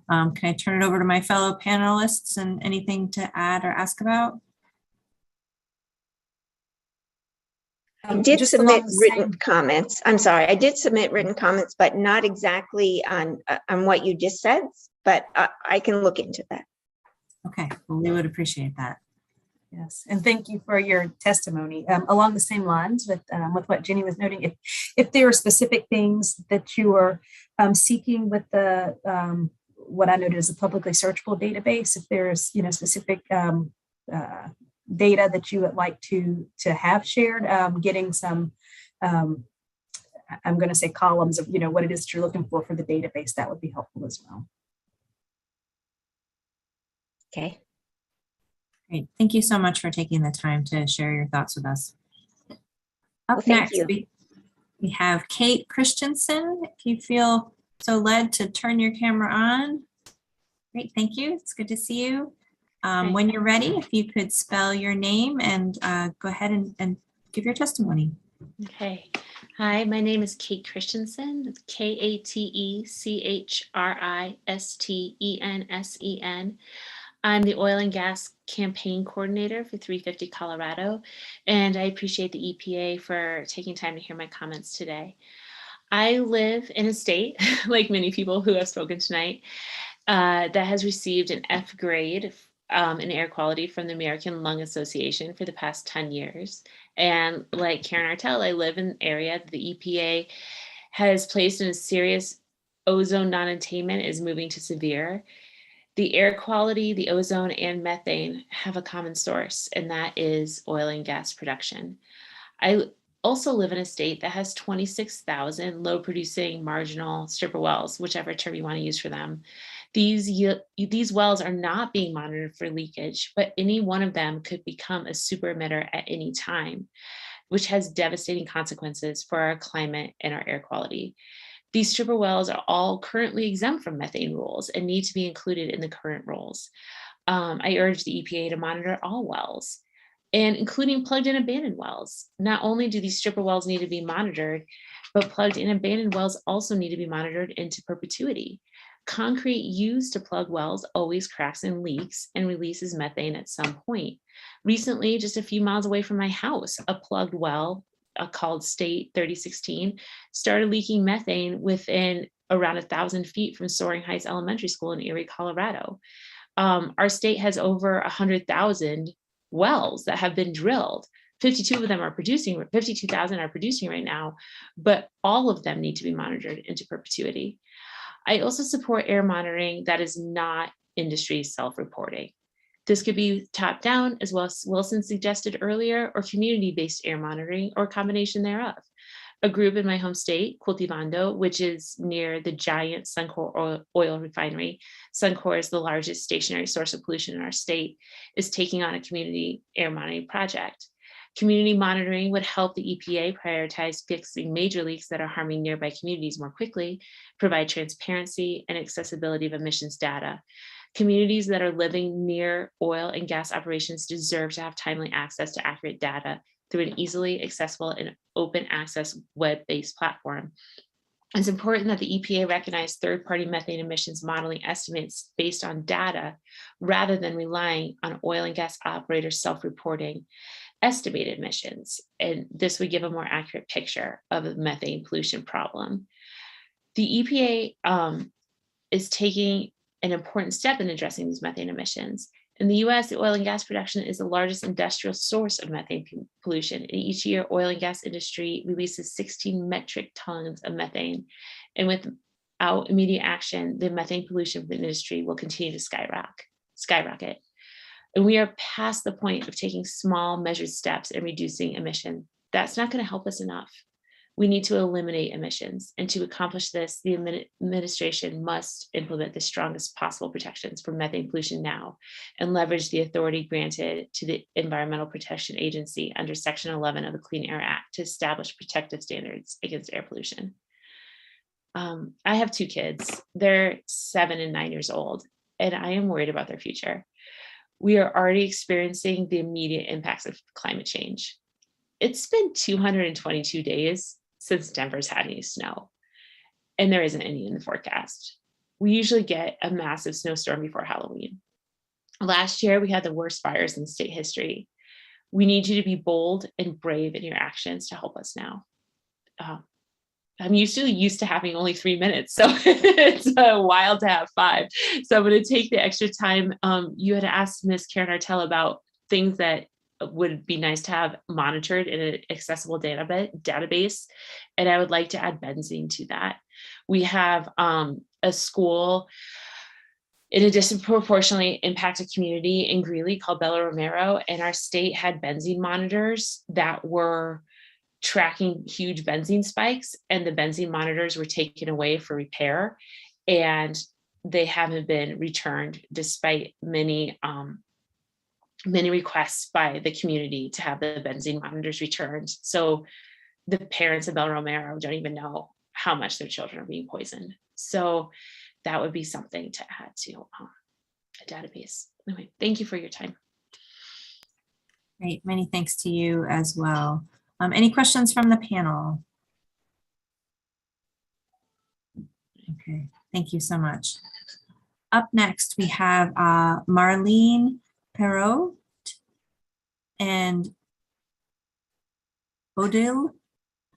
Can I turn it over to my fellow panelists and anything to add or ask about? I did submit written comments. I'm sorry, I did submit written comments, but not exactly on what you just said. but I can look into that. Okay, well, we would appreciate that. Yes, and thank you for your testimony. Along the same lines with what Jenny was noting, if there are specific things that you are seeking with the what I noted as a publicly searchable database, if there's specific data that you would like to have shared, getting some I'm going to say columns of what it is that you're looking for the database, that would be helpful as well. Okay. Great. Thank you so much for taking the time to share your thoughts with us. Up Thank next, we have Kate Christensen. If you feel so led to turn your camera on. Great, thank you. It's good to see you. When you're ready, if you could spell your name and go ahead and give your testimony. Okay. Hi, my name is Kate Christensen. It's KateChristensen. I'm the Oil and Gas Campaign Coordinator for 350 Colorado, and I appreciate the EPA for taking time to hear my comments today. I live in a state, like many people who have spoken tonight, that has received an F grade in air quality from the American Lung Association for the past 10 years. And like Karen Artell, I live in an area that the EPA has placed in a serious ozone non-attainment is moving to severe. The air quality, the ozone, and methane have a common source, and that is oil and gas production. I also live in a state that has 26,000 low-producing marginal stripper wells, whichever term you want to use for them. These wells are not being monitored for leakage, but any one of them could become a super emitter at any time, which has devastating consequences for our climate and our air quality. These stripper wells are all currently exempt from methane rules and need to be included in the current rules. I urge the EPA to monitor all wells, and including plugged and abandoned wells. Not only do these stripper wells need to be monitored, but plugged and abandoned wells also need to be monitored into perpetuity. Concrete used to plug wells always cracks and leaks and releases methane at some point. Recently, just a few miles away from my house, a plugged well called State 3016 started leaking methane within around 1,000 feet from Soaring Heights Elementary School in Erie, Colorado. Our state has over 100,000 wells that have been drilled. 52 of them are producing, 52,000 are producing right now, but all of them need to be monitored into perpetuity. I also support air monitoring that is not industry self-reporting. This could be top-down, as well as Wilson suggested earlier, or community-based air monitoring, or a combination thereof. A group in my home state, Cultivando, which is near the giant Suncor oil refinery. Suncor is the largest stationary source of pollution in our state, is taking on a community air monitoring project. Community monitoring would help the EPA prioritize fixing major leaks that are harming nearby communities more quickly, provide transparency and accessibility of emissions data. Communities that are living near oil and gas operations deserve to have timely access to accurate data through an easily accessible and open access web-based platform. It's important that the EPA recognize third-party methane emissions modeling estimates based on data rather than relying on oil and gas operators self-reporting estimated emissions. And this would give a more accurate picture of the methane pollution problem. The EPA is taking an important step in addressing these methane emissions. In the US, the oil and gas production is the largest industrial source of methane pollution. And each year, oil and gas industry releases 16 metric tons of methane. And without immediate action, the methane pollution of the industry will continue to skyrocket. And we are past the point of taking small measured steps in reducing emission. That's not going to help us enough. We need to eliminate emissions. And to accomplish this, the administration must implement the strongest possible protections for methane pollution now and leverage the authority granted to the Environmental Protection Agency under Section 11 of the Clean Air Act to establish protective standards against air pollution. I have two kids. They're 7 and 9 years old, and I am worried about their future. We are already experiencing the immediate impacts of climate change. It's been 222 days since Denver's had any snow, and there isn't any in the forecast. We usually get a massive snowstorm before Halloween. Last year, we had the worst fires in state history. We need you to be bold and brave in your actions to help us now. I'm used to having only 3 minutes. So it's wild to have 5. So I'm going to take the extra time. You had asked Ms. Karen Artell about things that would be nice to have monitored in an accessible database. And I would like to add benzene to that. We have a school in a disproportionately impacted community in Greeley called Bella Romero, and our state had benzene monitors that were tracking huge benzene spikes, and the benzene monitors were taken away for repair, and they haven't been returned despite many requests by the community to have the benzene monitors returned. So the parents of Bella Romero don't even know how much their children are being poisoned. So that would be something to add to a database. Anyway, thank you for your time. Great, many thanks to you as well. Any questions from the panel? Okay, thank you so much. Up next, we have Marlene Perrault and Odile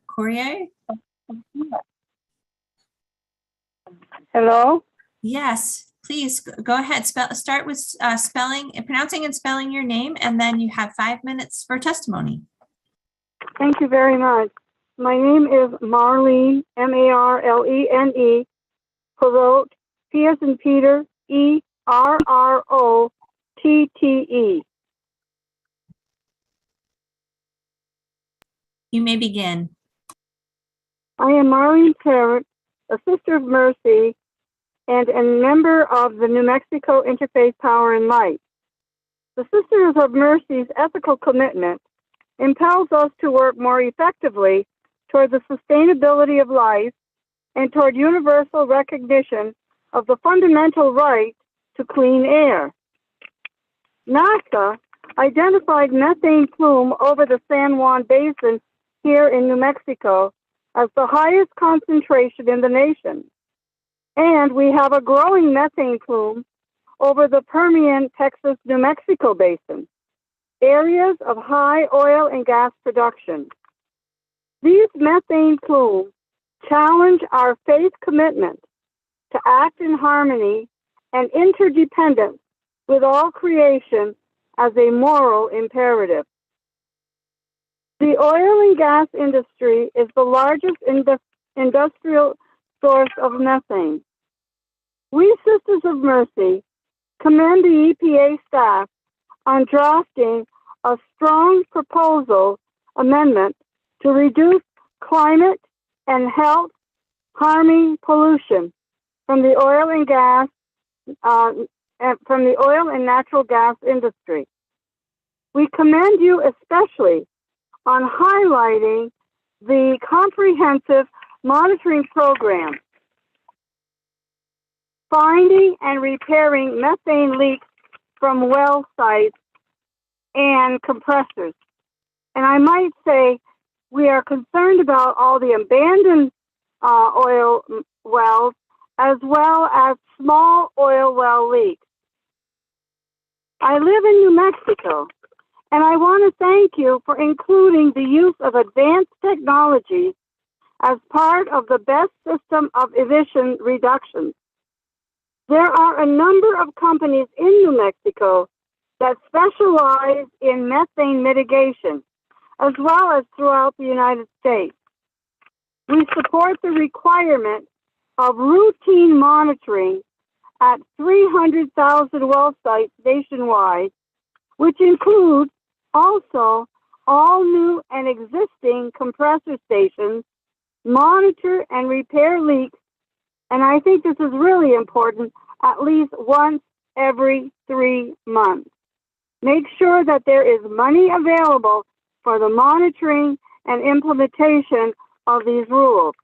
Courier. Hello? Yes, please go ahead. Start with pronouncing and spelling your name, and then you have 5 minutes for testimony. Thank you very much. My name is Marlene, M-A-R-L-E-N-E, Perrault, P as in Peter, E-R-R-O-T-T-E. You may begin. I am Marlene Perrault, a Sister of Mercy, and a member of the New Mexico Interfaith Power and Light. The Sisters of Mercy's ethical commitment impels us to work more effectively toward the sustainability of life and toward universal recognition of the fundamental right to clean air. NASA identified methane plume over the San Juan Basin here in New Mexico as the highest concentration in the nation. And we have a growing methane plume over the Permian, Texas, New Mexico Basin, areas of high oil and gas production. These methane plumes challenge our faith commitment to act in harmony and interdependence with all creation as a moral imperative. The oil and gas industry is the largest industrial source of methane. We Sisters of Mercy commend the EPA staff on drafting a strong proposal amendment to reduce climate and health harming pollution from the oil and natural gas industry. We commend you especially on highlighting the comprehensive monitoring program, finding and repairing methane leaks from well sites and compressors. And I might say we are concerned about all the abandoned oil wells as well as small oil well leaks. I live in New Mexico, and I want to thank you for including the use of advanced technologies as part of the best system of emission reduction. There are a number of companies in New Mexico that specialize in methane mitigation, as well as throughout the United States. We support the requirement of routine monitoring at 300,000 well sites nationwide, which includes also all new and existing compressor stations, monitor and repair leaks, and I think this is really important, at least once every 3 months. Make sure that there is money available for the monitoring and implementation of these rules.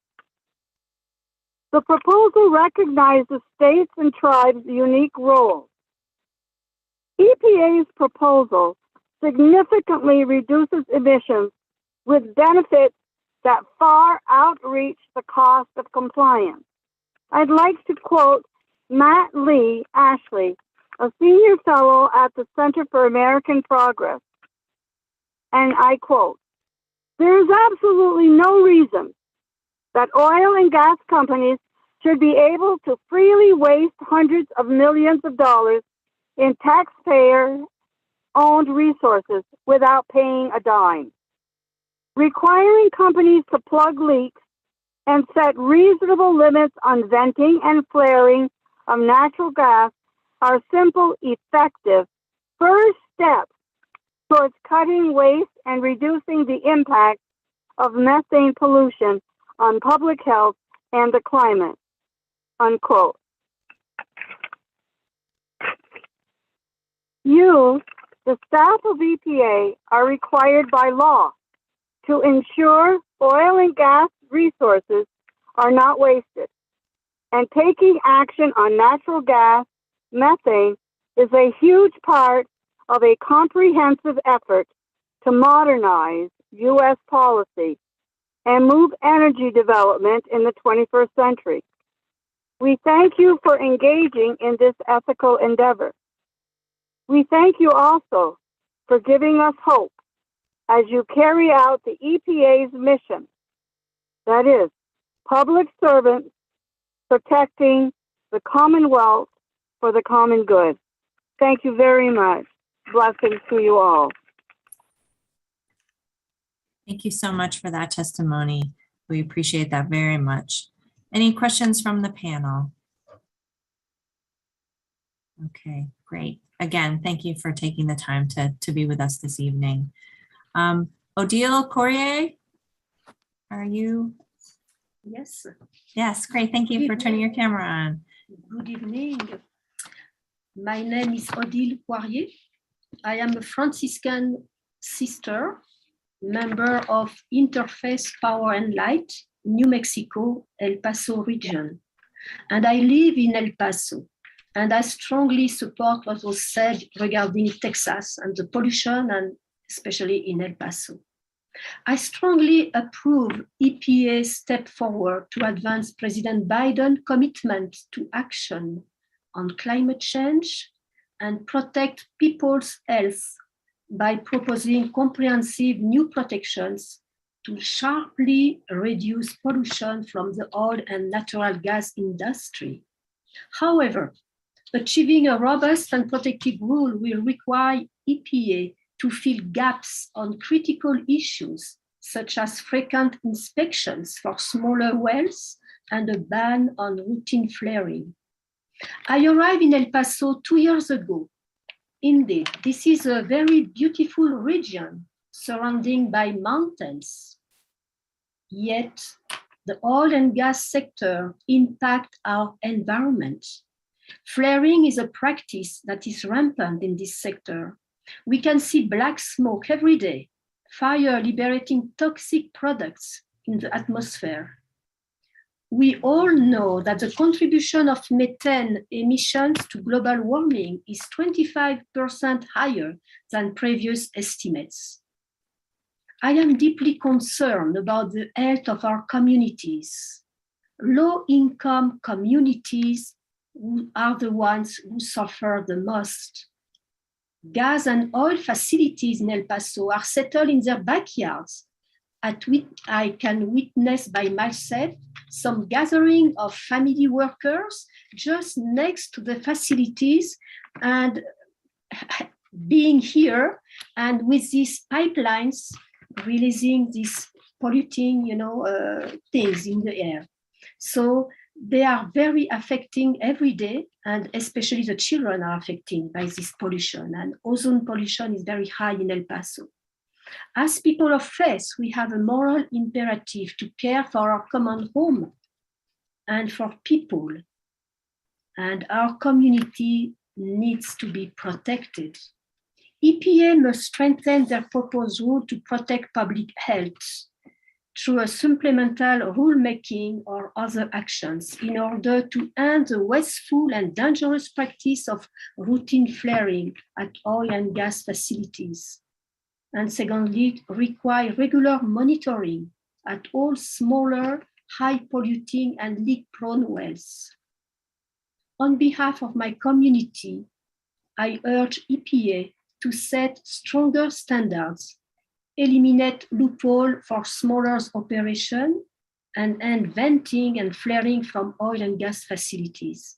The proposal recognizes states and tribes' unique roles. EPA's proposal significantly reduces emissions with benefits that far outreach the cost of compliance. I'd like to quote Matt Lee Ashley, a senior fellow at the Center for American Progress. And I quote, "There is absolutely no reason that oil and gas companies should be able to freely waste hundreds of millions of dollars in taxpayer-owned resources without paying a dime. Requiring companies to plug leaks and set reasonable limits on venting and flaring of natural gas are simple, effective first steps towards cutting waste and reducing the impact of methane pollution on public health and the climate, unquote. You, the staff of EPA, are required by law to ensure oil and gas resources are not wasted. And taking action on natural gas, methane, is a huge part of a comprehensive effort to modernize U.S. policy and move energy development in the 21st century. We thank you for engaging in this ethical endeavor. We thank you also for giving us hope as you carry out the EPA's mission, that is, public servants protecting the Commonwealth for the common good. Thank you very much. Blessings to you all. Thank you so much for that testimony. We appreciate that very much. Any questions from the panel? Okay, great. Again, thank you for taking the time to be with us this evening. Odile Courier, are you? Yes. Yes, great. Thank you for turning your camera on. Good evening. My name is Odile Poirier. I am a Franciscan sister, member of Interfaith Power and Light, New Mexico, El Paso region. And I live in El Paso. And I strongly support what was said regarding Texas and the pollution, and especially in El Paso. I strongly approve EPA's step forward to advance President Biden's commitment to action on climate change and protect people's health by proposing comprehensive new protections to sharply reduce pollution from the oil and natural gas industry. However, achieving a robust and protective rule will require EPA to fill gaps on critical issues, such as frequent inspections for smaller wells and a ban on routine flaring. I arrived in El Paso 2 years ago. Indeed, this is a very beautiful region surrounded by mountains. Yet, the oil and gas sector impact our environment. Flaring is a practice that is rampant in this sector. We can see black smoke every day, fire liberating toxic products in the atmosphere. We all know that the contribution of methane emissions to global warming is 25% higher than previous estimates. I am deeply concerned about the health of our communities. Low-income communities who are the ones who suffer the most. Gas and oil facilities in El Paso are settled in their backyards, at which I can witness by myself some gathering of family workers just next to the facilities and being here and with these pipelines releasing these polluting, things in the air. So they are very affecting every day, and especially the children are affected by this pollution, and ozone pollution is very high in El Paso. As people of faith, we have a moral imperative to care for our common home and for people, and our community needs to be protected. EPA must strengthen their proposed rule to protect public health through a supplemental rulemaking or other actions in order to end the wasteful and dangerous practice of routine flaring at oil and gas facilities. And secondly, require regular monitoring at all smaller, high polluting and leak prone wells. On behalf of my community, I urge EPA to set stronger standards, eliminate loophole for smaller operation, and end venting and flaring from oil and gas facilities.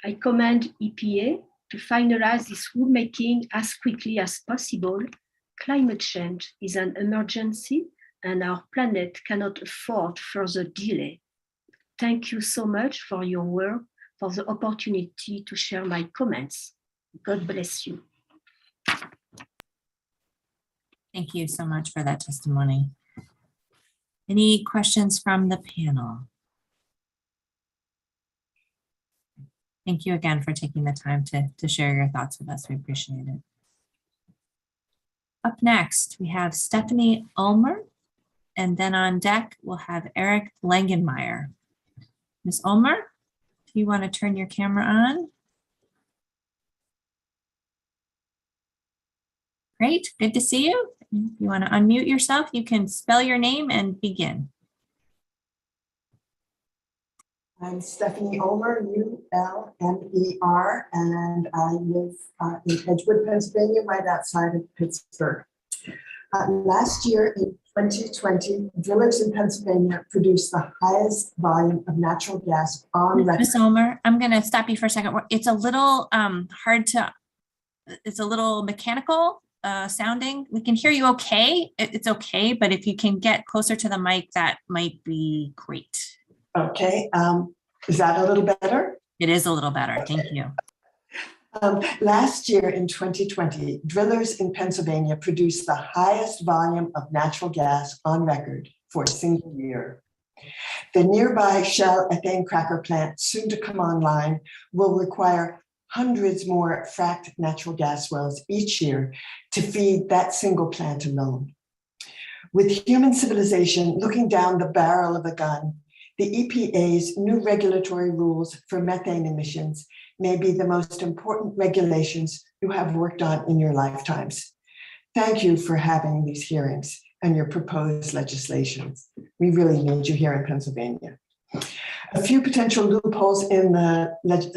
I commend EPA to finalize this rulemaking as quickly as possible. Climate change is an emergency and our planet cannot afford further delay. Thank you so much for your work, for the opportunity to share my comments. God bless you. Thank you so much for that testimony. Any questions from the panel? Thank you again for taking the time to share your thoughts with us. We appreciate it. Up next, we have Stephanie Ulmer, and then on deck, we'll have Eric Langenmeyer. Ms. Ulmer, if you want to turn your camera on. Great, good to see you. If you want to unmute yourself, you can spell your name and begin. I'm Stephanie Ulmer, U-L-M-E-R, and I live in Edgewood, Pennsylvania, right outside of Pittsburgh. Last year in 2020, drillers in Pennsylvania produced the highest volume of natural gas on record. Ms. Ulmer, I'm going to stop you for a second. It's a little hard to, it's a little mechanical sounding. We can hear you okay. It's okay, but if you can get closer to the mic, that might be great. Okay, is that a little better? It is a little better, thank you. Last year in 2020, drillers in Pennsylvania produced the highest volume of natural gas on record for a single year. The nearby Shell ethane cracker plant, soon to come online, will require hundreds more fracked natural gas wells each year to feed that single plant alone. With human civilization looking down the barrel of a gun, the EPA's new regulatory rules for methane emissions may be the most important regulations you have worked on in your lifetimes. Thank you for having these hearings and your proposed legislations. We really need you here in Pennsylvania. A few potential loopholes in the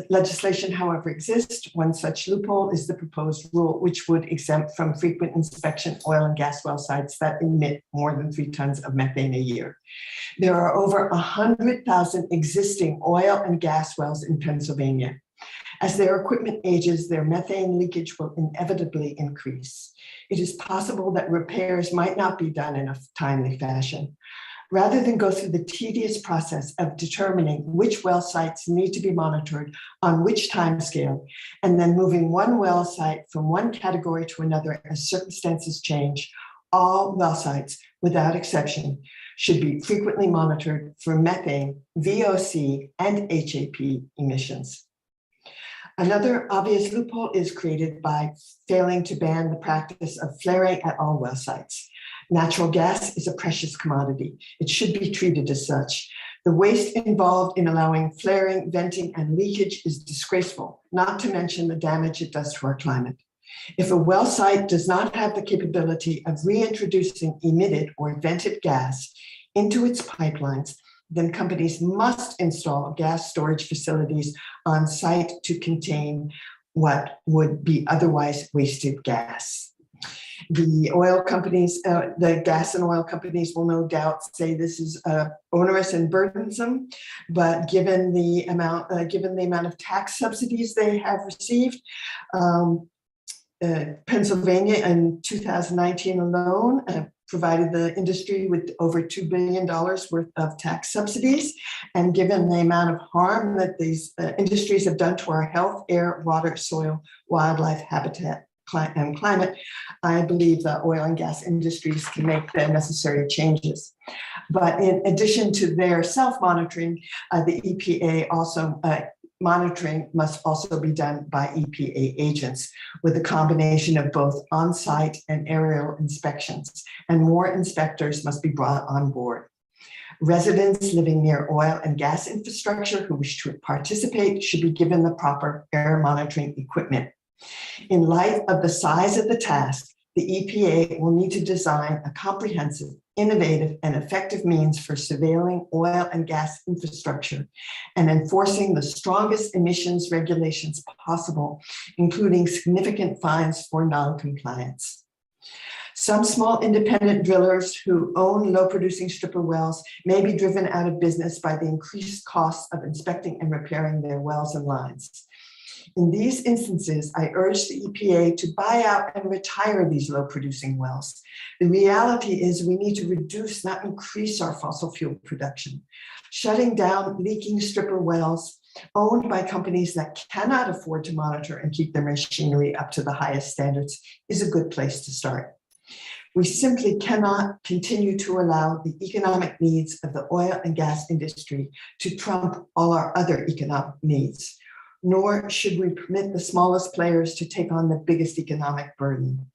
legislation, however, exist. One such loophole is the proposed rule, which would exempt from frequent inspection oil and gas well sites that emit more than 3 tons of methane a year. There are over 100,000 existing oil and gas wells in Pennsylvania. As their equipment ages, their methane leakage will inevitably increase. It is possible that repairs might not be done in a timely fashion. Rather than go through the tedious process of determining which well sites need to be monitored on which timescale, and then moving one well site from one category to another as circumstances change, all well sites, without exception, should be frequently monitored for methane, VOC, and HAP emissions. Another obvious loophole is created by failing to ban the practice of flaring at all well sites. Natural gas is a precious commodity. It should be treated as such. The waste involved in allowing flaring, venting, and leakage is disgraceful, not to mention the damage it does to our climate. If a well site does not have the capability of reintroducing emitted or vented gas into its pipelines, then companies must install gas storage facilities on site to contain what would be otherwise wasted gas. The oil companies, the gas and oil companies will no doubt say this is onerous and burdensome, but given the amount of tax subsidies they have received, Pennsylvania in 2019 alone provided the industry with over $2 billion worth of tax subsidies. And given the amount of harm that these industries have done to our health, air, water, soil, wildlife, habitat, and climate, I believe the oil and gas industries can make the necessary changes. But in addition to their self-monitoring, the EPA also monitoring must also be done by EPA agents with a combination of both on-site and aerial inspections, and more inspectors must be brought on board. Residents living near oil and gas infrastructure who wish to participate should be given the proper air monitoring equipment. In light of the size of the task, the EPA will need to design a comprehensive, innovative, and effective means for surveilling oil and gas infrastructure and enforcing the strongest emissions regulations possible, including significant fines for non-compliance. Some small independent drillers who own low-producing stripper wells may be driven out of business by the increased costs of inspecting and repairing their wells and lines. In these instances, I urge the EPA to buy out and retire these low-producing wells. The reality is we need to reduce, not increase, our fossil fuel production. Shutting down leaking stripper wells owned by companies that cannot afford to monitor and keep their machinery up to the highest standards is a good place to start. We simply cannot continue to allow the economic needs of the oil and gas industry to trump all our other economic needs, nor should we permit the smallest players to take on the biggest economic burden.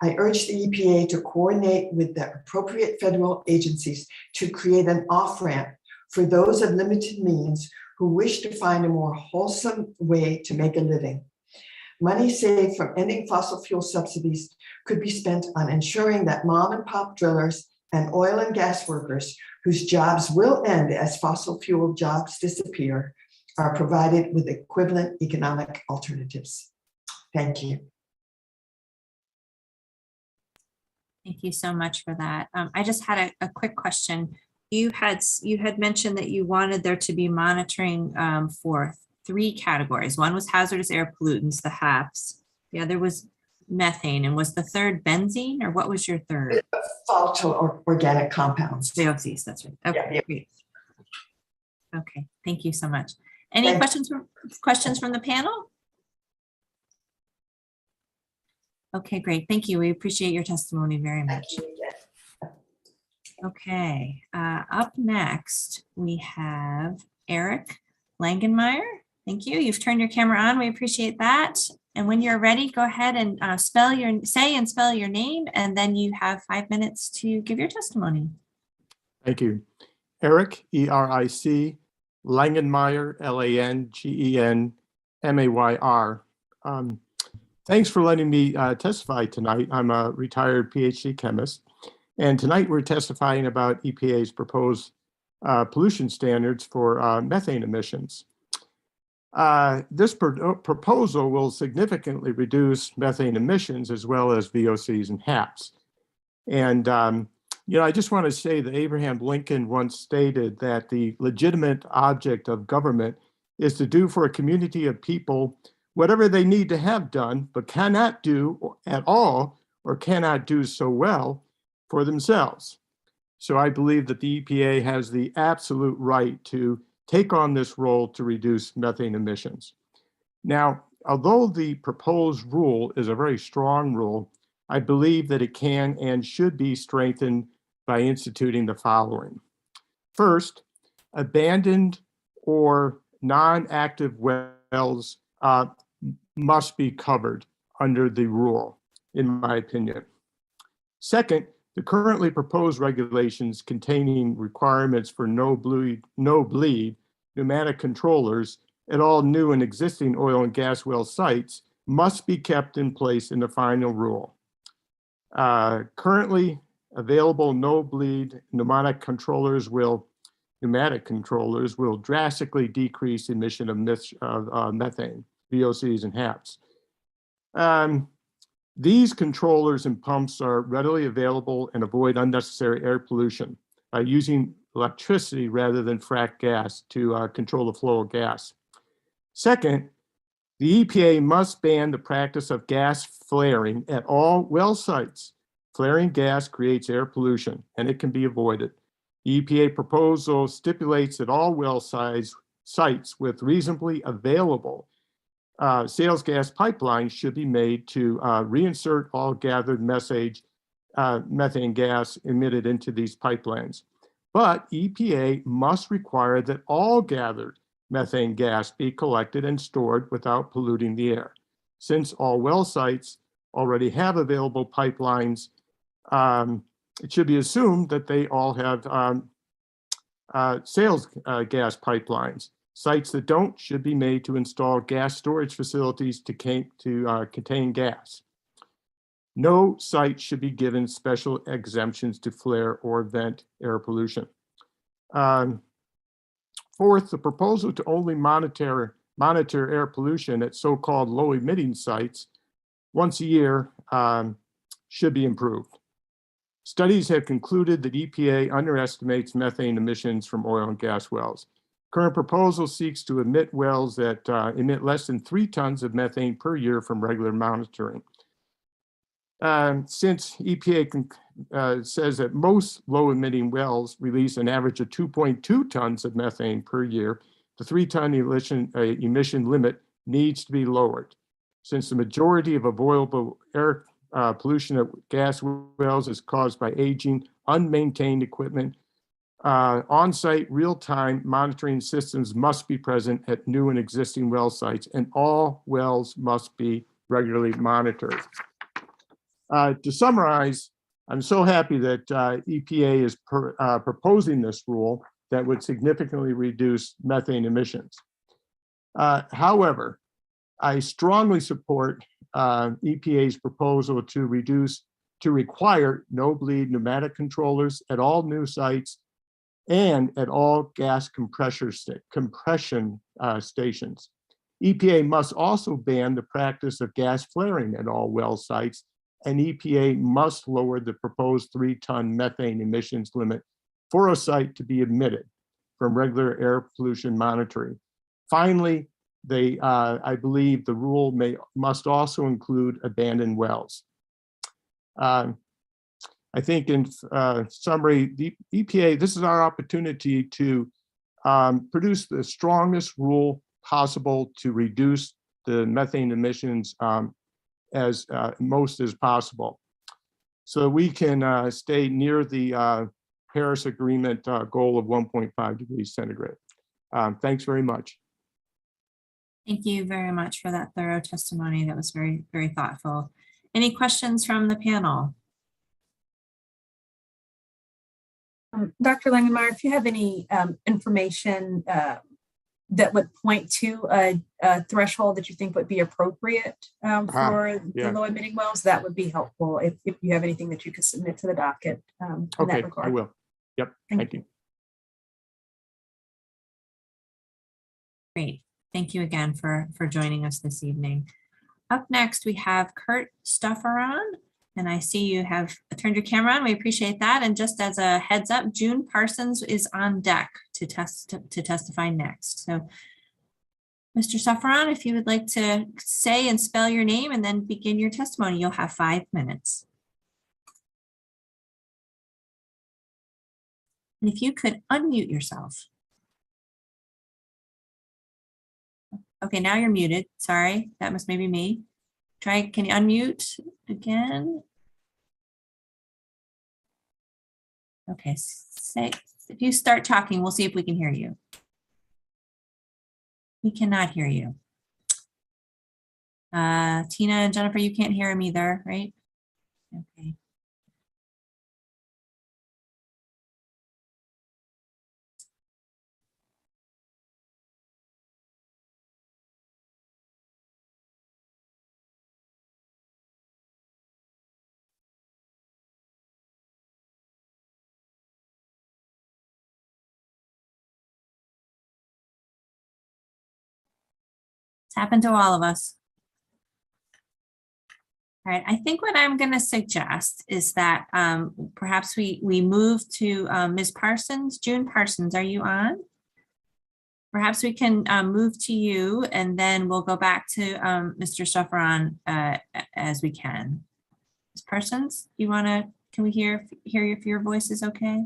I urge the EPA to coordinate with the appropriate federal agencies to create an off-ramp for those of limited means who wish to find a more wholesome way to make a living. Money saved from ending fossil fuel subsidies could be spent on ensuring that mom and pop drillers and oil and gas workers whose jobs will end as fossil fuel jobs disappear are provided with equivalent economic alternatives. Thank you. Thank you so much for that. I just had a quick question. You had mentioned that you wanted there to be monitoring for 3 categories. One was hazardous air pollutants, the HAPs. The other was methane. And was the third benzene, or what was your third? Volatile or organic compounds. VOCs, that's right. Okay, yeah. Great. Okay, thank you so much. Any questions from the panel? Okay, great. Thank you. We appreciate your testimony very much. Okay, up next, we have Eric Langenmeyer. Thank you. You've turned your camera on. We appreciate that. And when you're ready, go ahead and spell your name, and then you have 5 minutes to give your testimony. Thank you. Eric, E-R-I-C, Langenmeyer, L-A-N-G-E-N-M-A-Y-R. Thanks for letting me testify tonight. I'm a retired PhD chemist. And tonight we're testifying about EPA's proposed pollution standards for methane emissions. This proposal will significantly reduce methane emissions as well as VOCs and HAPs. And, I just want to say that Abraham Lincoln once stated that the legitimate object of government is to do for a community of people whatever they need to have done, but cannot do at all or cannot do so well for themselves. So I believe that the EPA has the absolute right to take on this role to reduce methane emissions. Now, although the proposed rule is a very strong rule, I believe that it can and should be strengthened by instituting the following. First, abandoned or non-active wells must be covered under the rule, in my opinion. Second, the currently proposed regulations containing requirements for no bleed pneumatic controllers at all new and existing oil and gas well sites must be kept in place in the final rule. Currently available no bleed pneumatic controllers will drastically decrease emission of methane, VOCs, and HAPs. These controllers and pumps are readily available and avoid unnecessary air pollution by using electricity rather than frac gas to control the flow of gas. Second, the EPA must ban the practice of gas flaring at all well sites. Flaring gas creates air pollution, and it can be avoided. The EPA proposal stipulates that all well sites with reasonably available sales gas pipelines should be made to reinsert all gathered methane gas emitted into these pipelines. But EPA must require that all gathered methane gas be collected and stored without polluting the air. Since all well sites already have available pipelines, it should be assumed that they all have sales gas pipelines. Sites that don't should be made to install gas storage facilities to contain gas. No site should be given special exemptions to flare or vent air pollution. Fourth, the proposal to only monitor air pollution at so-called low-emitting sites once a year should be improved. Studies have concluded that EPA underestimates methane emissions from oil and gas wells. Current proposal seeks to emit wells that emit less than 3 tons of methane per year from regular monitoring. Since EPA says that most low-emitting wells release an average of 2.2 tons of methane per year, the 3-ton emission limit needs to be lowered. Since the majority of avoidable air pollution at gas wells is caused by aging, unmaintained equipment, on-site real-time monitoring systems must be present at new and existing well sites, and all wells must be regularly monitored. To summarize, I'm so happy that EPA is proposing this rule that would significantly reduce methane emissions. However, I strongly support EPA's proposal to require no-bleed pneumatic controllers at all new sites and at all gas compression stations. EPA must also ban the practice of gas flaring at all well sites, and EPA must lower the proposed 3-ton methane emissions limit for a site to be admitted from regular air pollution monitoring. Finally, I believe the rule must also include abandoned wells. I think in summary, the EPA, this is our opportunity to produce the strongest rule possible to reduce the methane emissions as most as possible, so we can stay near the Paris Agreement goal of 1.5 degrees centigrade. Thanks very much. Thank you very much for that thorough testimony. That was very, very thoughtful. Any questions from the panel? Dr. Langenmeyer, if you have any information that would point to a threshold that you think would be appropriate for the low emitting wells, that would be helpful if you have anything that you could submit to the docket. Okay, I will. Yep, thank you. Great. Thank you again for joining us this evening. Up next, we have Kurt Stufferon. And I see you have turned your camera on. We appreciate that. And just as a heads up, June Parsons is on deck to testify next. So, Mr. Stufferon, if you would like to say and spell your name and then begin your testimony, you'll have 5 minutes. And if you could unmute yourself. Okay, now you're muted. Sorry, that must maybe me. Can you unmute again? Okay, if you start talking, we'll see if we can hear you. We cannot hear you. Tina and Jennifer, you can't hear him either, right? Okay. It's happened to all of us. All right, I think what I'm going to suggest is that perhaps we move to Ms. Parsons. June Parsons, are you on? Perhaps we can move to you and then we'll go back to Mr. Stufferon as we can. Ms. Parsons, can we hear if your voice is okay?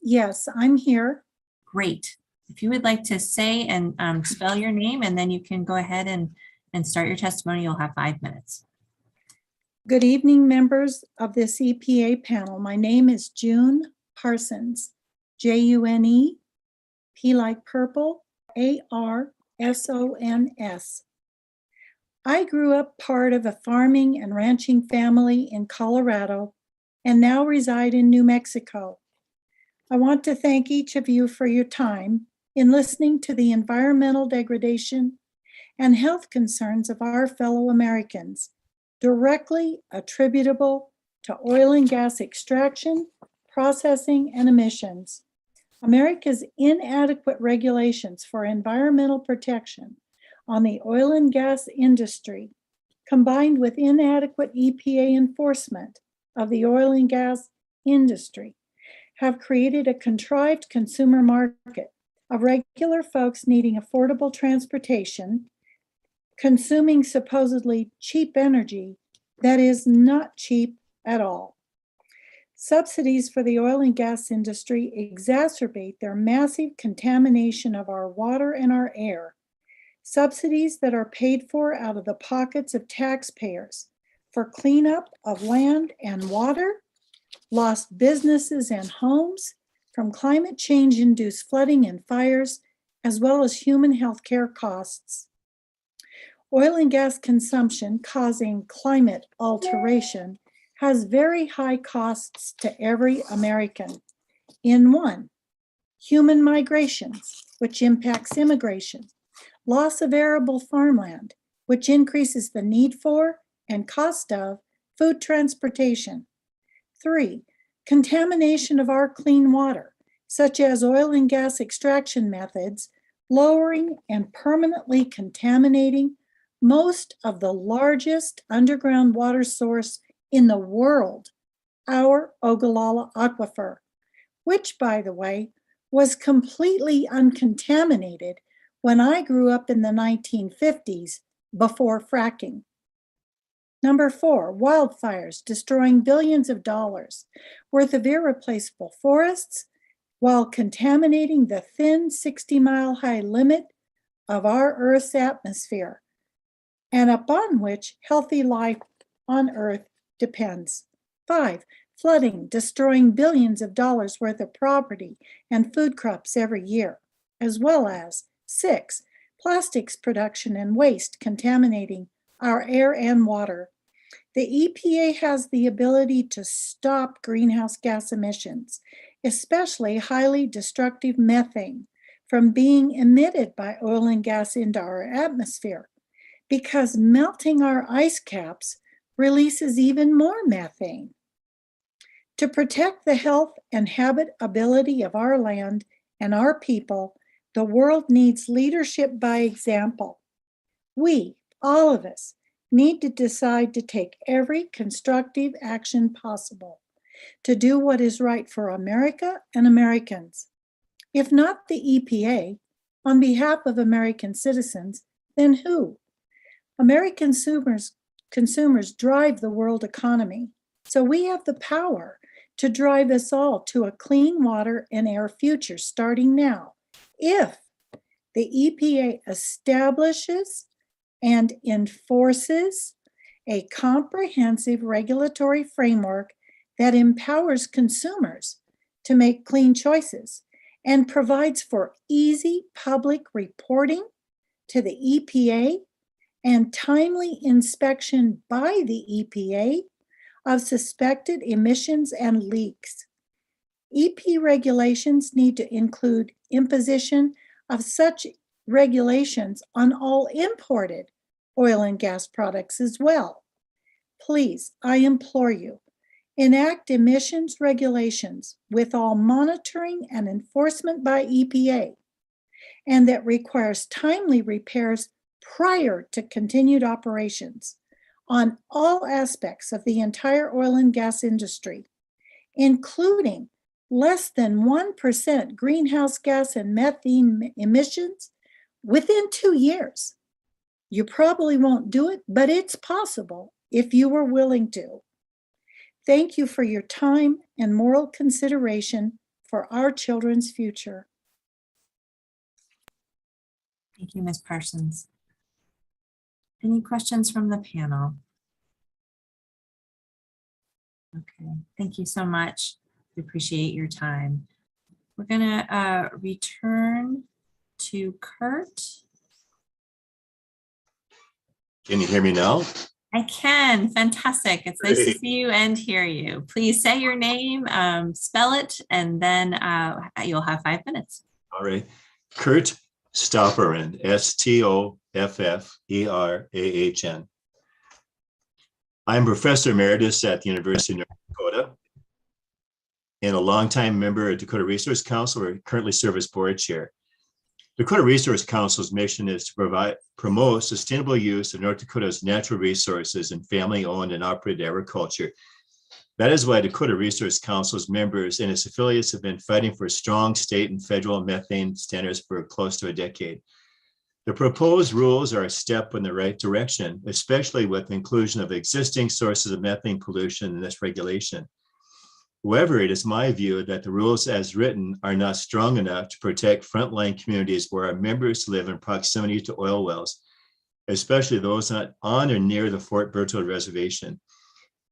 Yes, I'm here. Great. If you would like to say and spell your name, and then you can go ahead and start your testimony, you'll have 5 minutes. Good evening, members of this EPA panel. My name is June Parsons, June, P like purple, ARSONS. I grew up part of a farming and ranching family in Colorado and now reside in New Mexico. I want to thank each of you for your time in listening to the environmental degradation and health concerns of our fellow Americans, directly attributable to oil and gas extraction, processing, and emissions. America's inadequate regulations for environmental protection on the oil and gas industry, combined with inadequate EPA enforcement of the oil and gas industry have created a contrived consumer market of regular folks needing affordable transportation, consuming supposedly cheap energy that is not cheap at all. Subsidies for the oil and gas industry exacerbate their massive contamination of our water and our air. Subsidies that are paid for out of the pockets of taxpayers for cleanup of land and water, lost businesses and homes from climate change-induced flooding and fires, as well as human health care costs. Oil and gas consumption causing climate alteration has very high costs to every American. In one, human migrations, which impacts immigration, loss of arable farmland, which increases the need for and cost of food transportation. 3, contamination of our clean water, such as oil and gas extraction methods, lowering and permanently contaminating most of the largest underground water source in the world, our Ogallala Aquifer, which, by the way, was completely uncontaminated when I grew up in the 1950s before fracking. Number 4, wildfires destroying billions of dollars worth of irreplaceable forests while contaminating the thin 60-mile-high limit of our Earth's atmosphere, and upon which healthy life on Earth depends. 5, flooding, destroying billions of dollars worth of property and food crops every year, as well as 6, plastics production and waste contaminating our air and water. The EPA has the ability to stop greenhouse gas emissions, especially highly destructive methane, from being emitted by oil and gas into our atmosphere, because melting our ice caps releases even more methane. To protect the health and habitability of our land and our people, the world needs leadership by example. We, all of us, need to decide to take every constructive action possible to do what is right for America and Americans. If not the EPA, on behalf of American citizens, then who? American consumers drive the world economy, so we have the power to drive us all to a clean water and air future starting now, if the EPA establishes and enforces a comprehensive regulatory framework that empowers consumers to make clean choices and provides for easy public reporting to the EPA and timely inspection by the EPA of suspected emissions and leaks. EP regulations need to include imposition of such regulations on all imported oil and gas products as well. Please, I implore you, enact emissions regulations with all monitoring and enforcement by EPA, and that requires timely repairs prior to continued operations on all aspects of the entire oil and gas industry, including less than 1% greenhouse gas and methane emissions within 2 years. You probably won't do it, but it's possible if you were willing to. Thank you for your time and moral consideration for our children's future. Thank you, Ms. Parsons. Any questions from the panel? Okay, thank you so much. We appreciate your time. We're gonna return to Kurt. Can you hear me now? I can, fantastic. It's nice to see you and hear you. Please say your name, spell it, and then you'll have 5 minutes. All right. Kurt Stofferman, Stofferahn. I'm Professor Emeritus at the University of North Dakota and a longtime member of Dakota Resource Council, where I currently serve as board chair. Dakota Resource Council's mission is to promote sustainable use of North Dakota's natural resources and family-owned and operated agriculture. That is why Dakota Resource Council's members and its affiliates have been fighting for strong state and federal methane standards for close to a decade. The proposed rules are a step in the right direction, especially with the inclusion of existing sources of methane pollution in this regulation. However, it is my view that the rules as written are not strong enough to protect frontline communities where our members live in proximity to oil wells, especially those not on or near the Fort Berthold Reservation.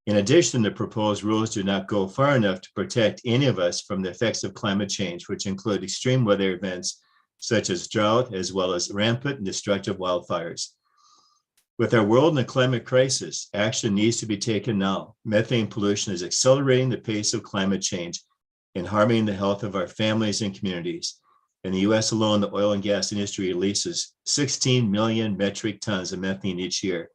In addition, the proposed rules do not go far enough to protect any of us from the effects of climate change, which include extreme weather events such as drought, as well as rampant and destructive wildfires. With our world in a climate crisis, action needs to be taken now. Methane pollution is accelerating the pace of climate change and harming the health of our families and communities. In the US alone, the oil and gas industry releases 16 million metric tons of methane each year.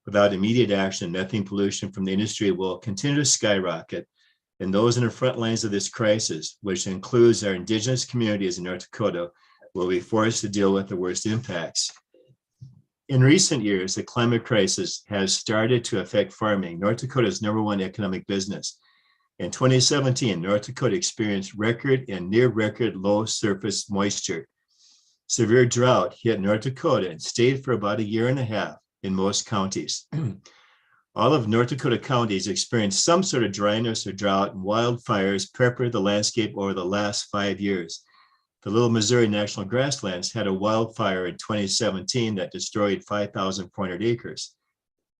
Without immediate action, methane pollution from the industry will continue to skyrocket, and those in the front lines of this crisis, which includes our indigenous communities in North Dakota, will be forced to deal with the worst impacts. In recent years, the climate crisis has started to affect farming, North Dakota's #1 economic business. In 2017, North Dakota experienced record and near record low surface moisture. Severe drought hit North Dakota and stayed for about a year and a half in most counties. All of North Dakota counties experienced some sort of dryness or drought, and wildfires peppered the landscape over the last 5 years. The Little Missouri National Grasslands had a wildfire in 2017 that destroyed 5,400 acres.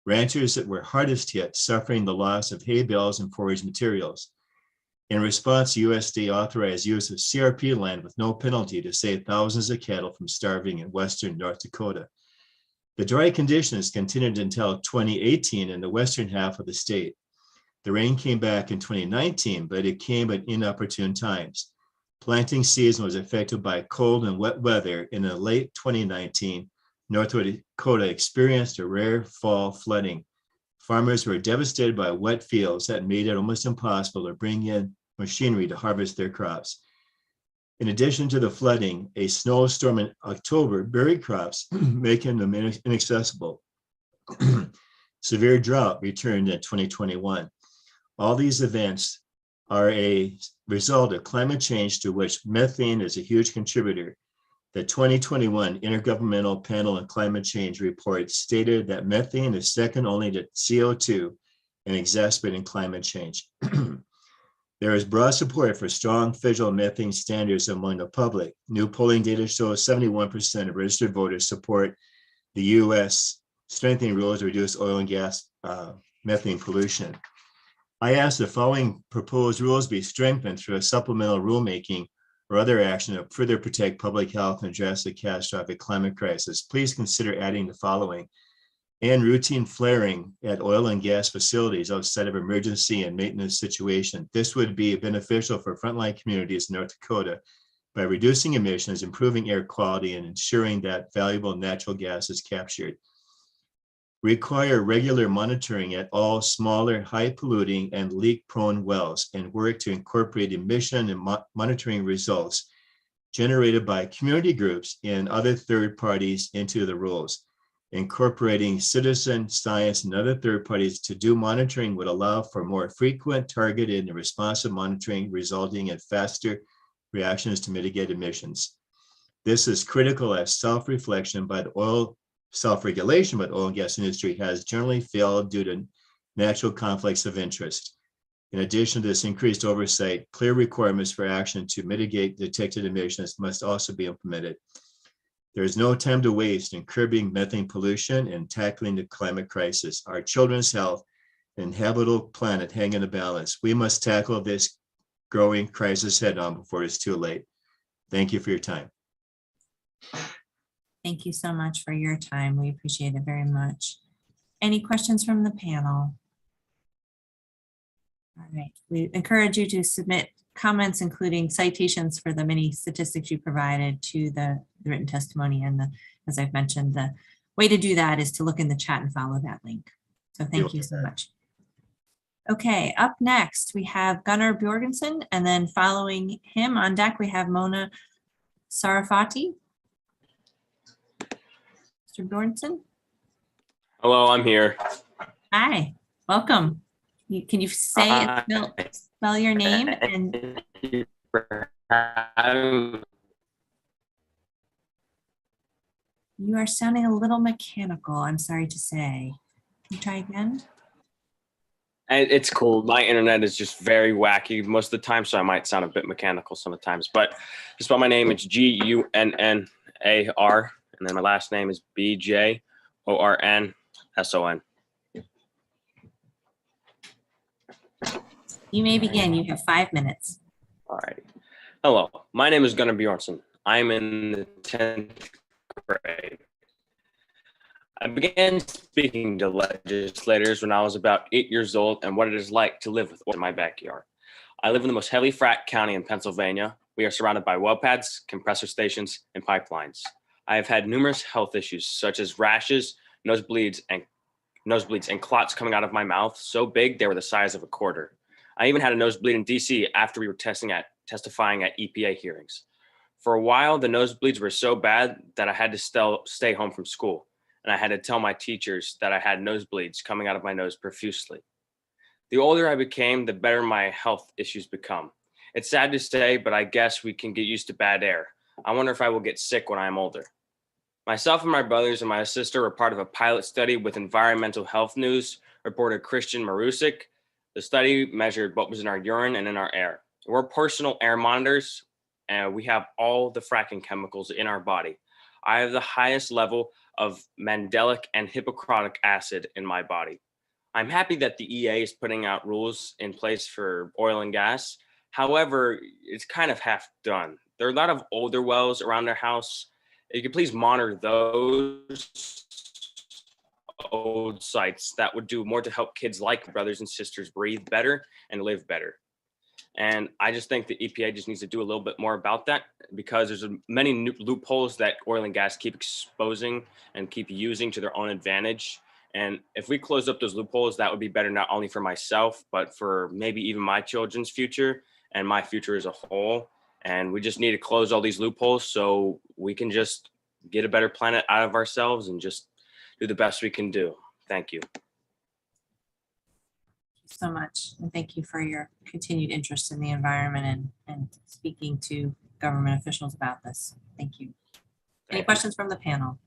Ranchers that were hardest hit suffering the loss of hay bales and forage materials. In response, USDA authorized use of CRP land with no penalty to save thousands of cattle from starving in western North Dakota. The dry conditions continued until 2018 in the western half of the state. The rain came back in 2019, but it came at inopportune times. Planting season was affected by cold and wet weather, and in late 2019, North Dakota experienced a rare fall flooding. Farmers were devastated by wet fields that made it almost impossible to bring in machinery to harvest their crops. In addition to the flooding, a snowstorm in October buried crops, making them inaccessible. Severe drought returned in 2021. All these events are a result of climate change, to which methane is a huge contributor. The 2021 Intergovernmental Panel on Climate Change report stated that methane is second only to CO2 in exacerbating climate change. There is broad support for strong federal methane standards among the public. New polling data shows 71% of registered voters support the U.S. strengthening rules to reduce oil and gas methane pollution. I ask the following proposed rules be strengthened through a supplemental rulemaking or other action to further protect public health and address the catastrophic climate crisis. Please consider adding the following: and routine flaring at oil and gas facilities outside of emergency and maintenance situation. This would be beneficial for frontline communities in North Dakota by reducing emissions, improving air quality, and ensuring that valuable natural gas is captured. Require regular monitoring at all smaller, high polluting and leak prone wells, and work to incorporate emission and monitoring results generated by community groups and other third parties into the rules. Incorporating citizen science and other third parties to do monitoring would allow for more frequent, targeted, and responsive monitoring, resulting in faster reactions to mitigate emissions. This is critical as self-reflection by the self-regulation by the oil and gas industry has generally failed due to natural conflicts of interest. In addition to this increased oversight, clear requirements for action to mitigate detected emissions must also be implemented. There is no time to waste in curbing methane pollution and tackling the climate crisis. Our children's health and habitable planet hang in the balance. We must tackle this growing crisis head on before it's too late. Thank you for your time. Thank you so much for your time. We appreciate it very much. Any questions from the panel? All right, we encourage you to submit comments, including citations for the many statistics you provided to the written testimony. And as I've mentioned, the way to do that is to look in the chat and follow that link. So thank you so much. Okay, up next, we have Gunnar Bjorgensen, and then following him on deck, we have Mona Sarafati. Mr. Bjorgensen? Hello, I'm here. Hi, welcome. Can you say it, spell your name? And you are sounding a little mechanical, I'm sorry to say. Can you try again? It's cool. My internet is just very wacky most of the time, so I might sound a bit mechanical sometimes. But to spell my name, it's Gunnar, and then my last name is Bjornson. You may begin. You have 5 minutes. All right. Hello, my name is Gunnar Bjornson. I'm in the 10th grade. I began speaking to legislators when I was about 8 years old and what it is like to live with oil in my backyard. I live in the most heavily fracked county in Pennsylvania. We are surrounded by well pads, compressor stations, and pipelines. I have had numerous health issues such as rashes, nosebleeds, and clots coming out of my mouth so big they were the size of a quarter. I even had a nosebleed in DC after we were testifying at EPA hearings. For a while, the nosebleeds were so bad that I had to stay home from school. And I had to tell my teachers that I had nosebleeds coming out of my nose profusely. The older I became, the better my health issues become. It's sad to say, but I guess we can get used to bad air. I wonder if I will get sick when I'm older. Myself and my brothers and my sister were part of a pilot study with Environmental Health News, reporter Christian Marusik. The study measured what was in our urine and in our air. We're personal air monitors, and we have all the fracking chemicals in our body. I have the highest level of mandelic and hippocratic acid in my body. I'm happy that the EA is putting out rules in place for oil and gas. However, it's kind of half done. There are a lot of older wells around their house. If you could please monitor those old sites, that would do more to help kids like brothers and sisters breathe better and live better. And I just think the EPA just needs to do a little bit more about that, because there's many new loopholes that oil and gas keep exposing and keep using to their own advantage. And if we close up those loopholes, that would be better not only for myself, but for maybe even my children's future and my future as a whole. And we just need to close all these loopholes so we can just get a better planet out of ourselves and just do the best we can do. Thank you. So much. And thank you for your continued interest in the environment and speaking to government officials about this. Thank you. Any questions from the panel?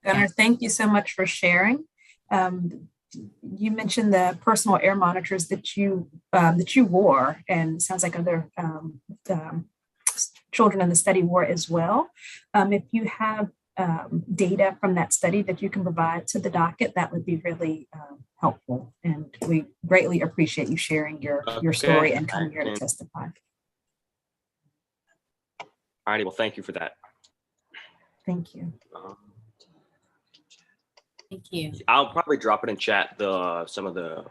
Gunnar, thank you so much for sharing. You mentioned the personal air monitors that you wore, and it sounds like other children in the study wore as well. If you have data from that study that you can provide to the docket, that would be really helpful. And we greatly appreciate you sharing your story and coming here to testify. All righty, well, thank you for that. Thank you. Thank you. I'll probably drop it in chat, some of the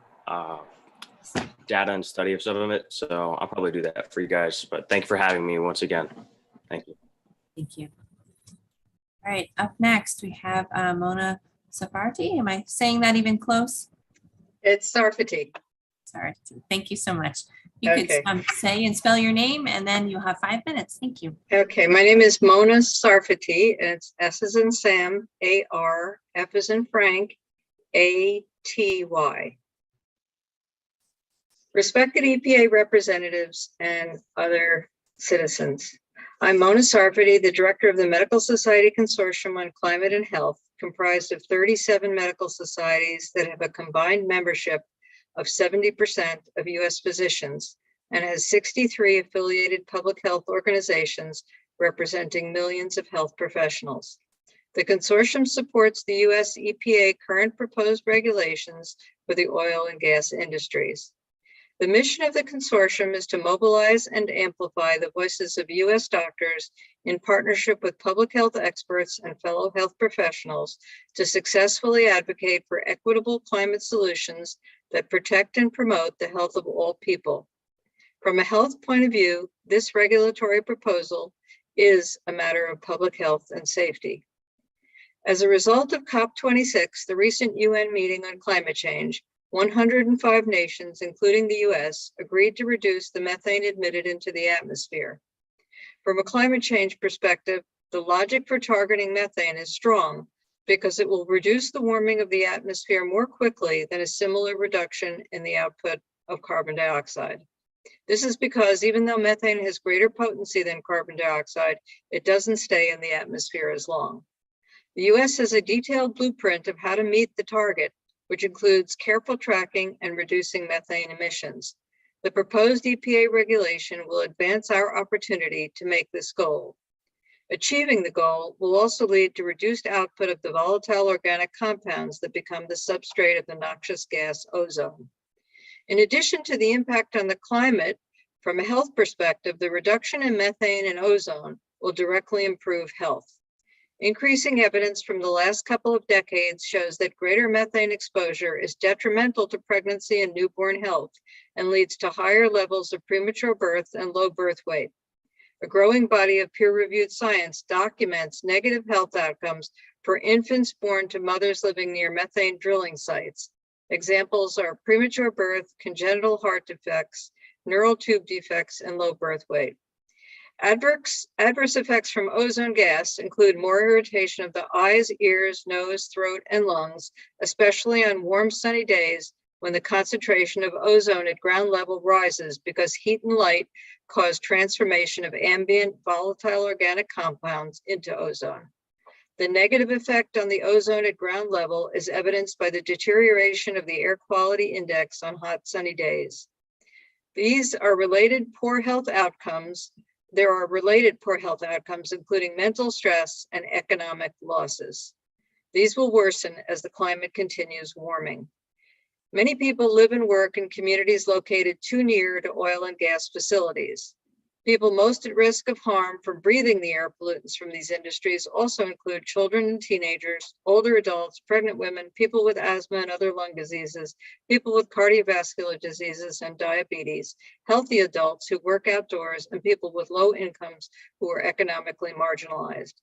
data and study of some of it. So I'll probably do that for you guys, but thank you for having me once again. Thank you. Thank you. All right, up next, we have Mona Safarti. Am I saying that even close? It's Sarfati. Sorry. Thank you so much. You could say and spell your name, and then you'll have 5 minutes. Thank you. Okay, my name is Mona Sarfati. It's S as in Sam, A-R, F as in Frank, A-T-Y. Respected EPA representatives and other citizens. I'm Mona Sarfati, the director of the Medical Society Consortium on Climate and Health, comprised of 37 medical societies that have a combined membership of 70% of US physicians and has 63 affiliated public health organizations representing millions of health professionals. The consortium supports the US EPA current proposed regulations for the oil and gas industries. The mission of the consortium is to mobilize and amplify the voices of US doctors in partnership with public health experts and fellow health professionals to successfully advocate for equitable climate solutions that protect and promote the health of all people. From a health point of view, this regulatory proposal is a matter of public health and safety. As a result of COP26, the recent UN meeting on climate change, 105 nations, including the US, agreed to reduce the methane emitted into the atmosphere. From a climate change perspective, the logic for targeting methane is strong, because it will reduce the warming of the atmosphere more quickly than a similar reduction in the output of carbon dioxide. This is because even though methane has greater potency than carbon dioxide, it doesn't stay in the atmosphere as long. The US has a detailed blueprint of how to meet the target, which includes careful tracking and reducing methane emissions. The proposed EPA regulation will advance our opportunity to make this goal. Achieving the goal will also lead to reduced output of the volatile organic compounds that become the substrate of the noxious gas ozone. In addition to the impact on the climate, from a health perspective, the reduction in methane and ozone will directly improve health. Increasing evidence from the last couple of decades shows that greater methane exposure is detrimental to pregnancy and newborn health and leads to higher levels of premature birth and low birth weight. A growing body of peer-reviewed science documents negative health outcomes for infants born to mothers living near methane drilling sites. Examples are premature birth, congenital heart defects, neural tube defects, and low birth weight. Adverse effects from ozone gas include more irritation of the eyes, ears, nose, throat, and lungs, especially on warm, sunny days when the concentration of ozone at ground level rises because heat and light cause transformation of ambient volatile organic compounds into ozone. The negative effect on the ozone at ground level is evidenced by the deterioration of the air quality index on hot, sunny days. These are related poor health outcomes. There are related poor health outcomes, including mental stress and economic losses. These will worsen as the climate continues warming. Many people live and work in communities located too near to oil and gas facilities. People most at risk of harm from breathing the air pollutants from these industries also include children and teenagers, older adults, pregnant women, people with asthma and other lung diseases, people with cardiovascular diseases and diabetes, healthy adults who work outdoors, and people with low incomes who are economically marginalized.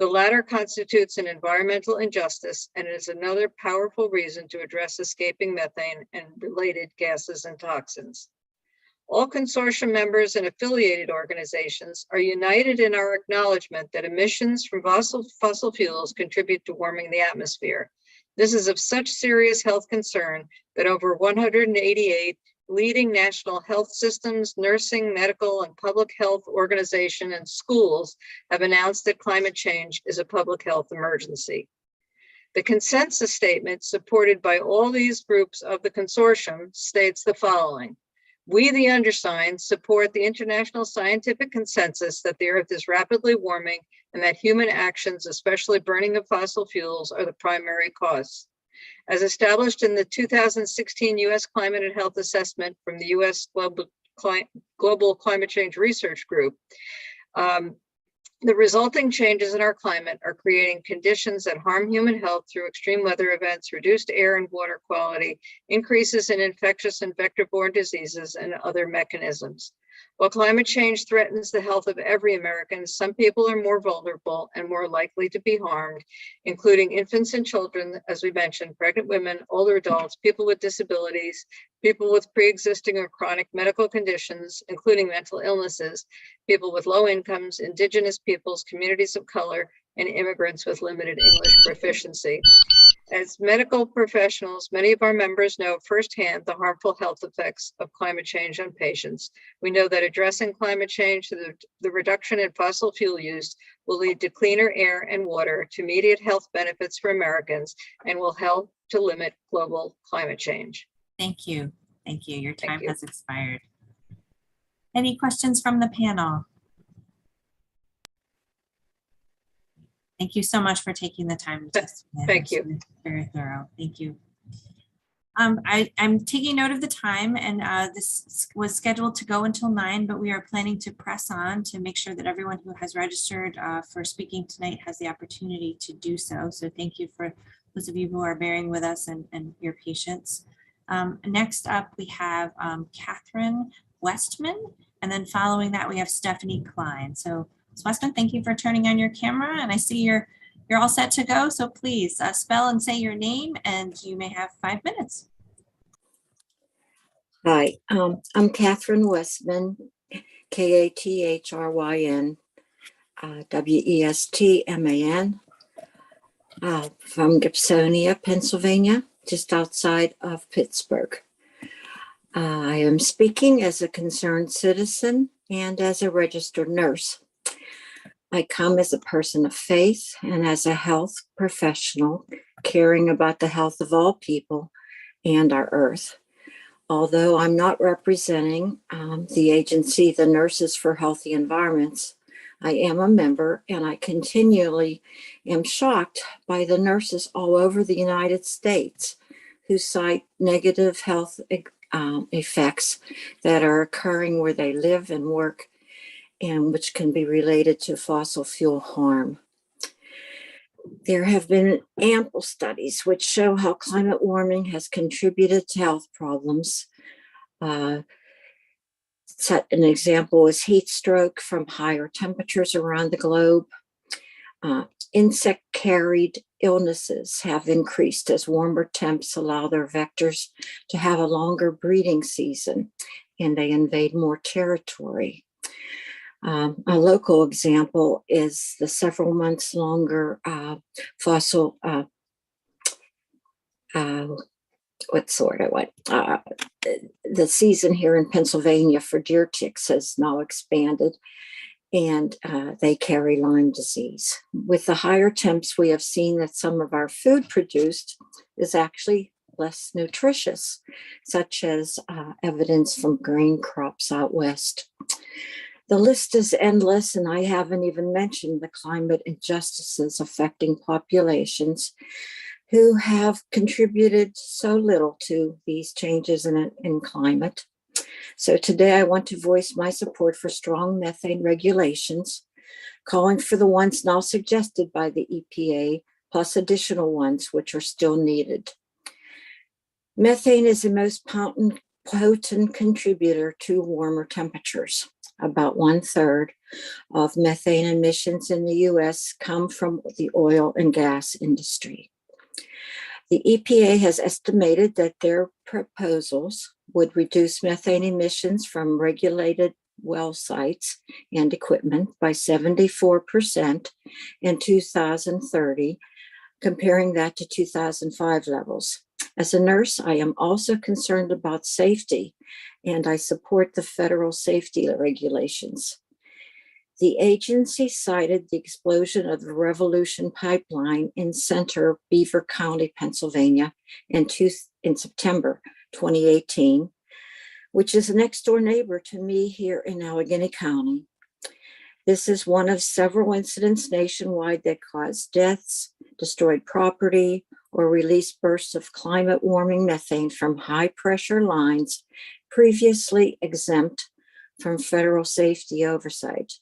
The latter constitutes an environmental injustice and is another powerful reason to address escaping methane and related gases and toxins. All consortium members and affiliated organizations are united in our acknowledgement that emissions from fossil fuels contribute to warming the atmosphere. This is of such serious health concern that over 188 leading national health systems, nursing, medical, and public health organizations and schools have announced that climate change is a public health emergency. The consensus statement supported by all these groups of the consortium states the following. We, the undersigned, support the international scientific consensus that the Earth is rapidly warming and that human actions, especially burning of fossil fuels, are the primary cause. As established in the 2016 U.S. Climate and Health Assessment from the U.S. Global Climate Change Research Group, the resulting changes in our climate are creating conditions that harm human health through extreme weather events, reduced air and water quality, increases in infectious and vector-borne diseases, and other mechanisms. While climate change threatens the health of every American, some people are more vulnerable and more likely to be harmed, including infants and children, as we mentioned, pregnant women, older adults, people with disabilities, people with pre-existing or chronic medical conditions, including mental illnesses, people with low incomes, indigenous peoples, communities of color, and immigrants with limited English proficiency. As medical professionals, many of our members know firsthand the harmful health effects of climate change on patients. We know that addressing climate change through the reduction in fossil fuel use will lead to cleaner air and water, to immediate health benefits for Americans, and will help to limit global climate change. Thank you. Thank you. Your time has expired. Any questions from the panel? Thank you so much for taking the time to testify. Thank you. Very thorough. Thank you. I'm taking note of the time, and this was scheduled to go until 9, but we are planning to press on to make sure that everyone who has registered for speaking tonight has the opportunity to do so. So thank you for those of you who are bearing with us and your patience. Next up, we have Catherine Westman, and then following that, we have Stephanie Klein. So Ms. Westman, thank you for turning on your camera, and I see you're all set to go. So please spell and say your name, and you may have 5 minutes. Hi, I'm Catherine Westman, Kathryn Westman. from Gibsonia, Pennsylvania, just outside of Pittsburgh. I am speaking as a concerned citizen and as a registered nurse. I come as a person of faith and as a health professional, caring about the health of all people and our earth. Although I'm not representing the agency, the Nurses for Healthy Environments, I am a member, and I continually am shocked by the nurses all over the United States who cite negative health effects that are occurring where they live and work, and which can be related to fossil fuel harm. There have been ample studies which show how climate warming has contributed to health problems. An example is heat stroke from higher temperatures around the globe. Insect-carried illnesses have increased as warmer temps allow their vectors to have a longer breeding season, and they invade more territory. A local example is the several months longer fossil, the season here in Pennsylvania for deer ticks has now expanded, and they carry Lyme disease. With the higher temps, we have seen that some of our food produced is actually less nutritious, such as evidence from grain crops out west. The list is endless, and I haven't even mentioned the climate injustices affecting populations who have contributed so little to these changes in climate. So today I want to voice my support for strong methane regulations, calling for the ones now suggested by the EPA, plus additional ones which are still needed. Methane is the most potent contributor to warmer temperatures. About 1/3 of methane emissions in the US come from the oil and gas industry. The EPA has estimated that their proposals would reduce methane emissions from regulated well sites and equipment by 74% in 2030, comparing that to 2005 levels. As a nurse, I am also concerned about safety, and I support the federal safety regulations. The agency cited the explosion of the Revolution pipeline in Center Beaver County, Pennsylvania in September 2018, which is a next door neighbor to me here in Allegheny County. This is one of several incidents nationwide that caused deaths, destroyed property, or released bursts of climate warming methane from high pressure lines previously exempt from federal safety oversight.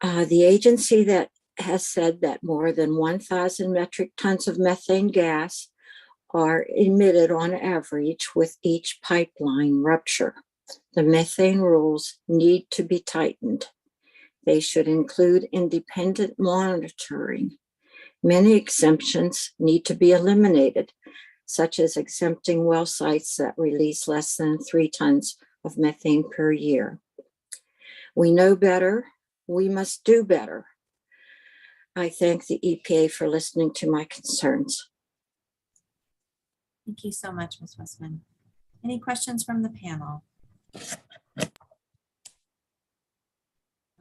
The agency that has said that more than 1,000 metric tons of methane gas are emitted on average with each pipeline rupture. The methane rules need to be tightened. They should include independent monitoring. Many exemptions need to be eliminated, such as exempting well sites that release less than 3 tons of methane per year. We know better. We must do better. I thank the EPA for listening to my concerns. Thank you so much, Ms. Westman. Any questions from the panel?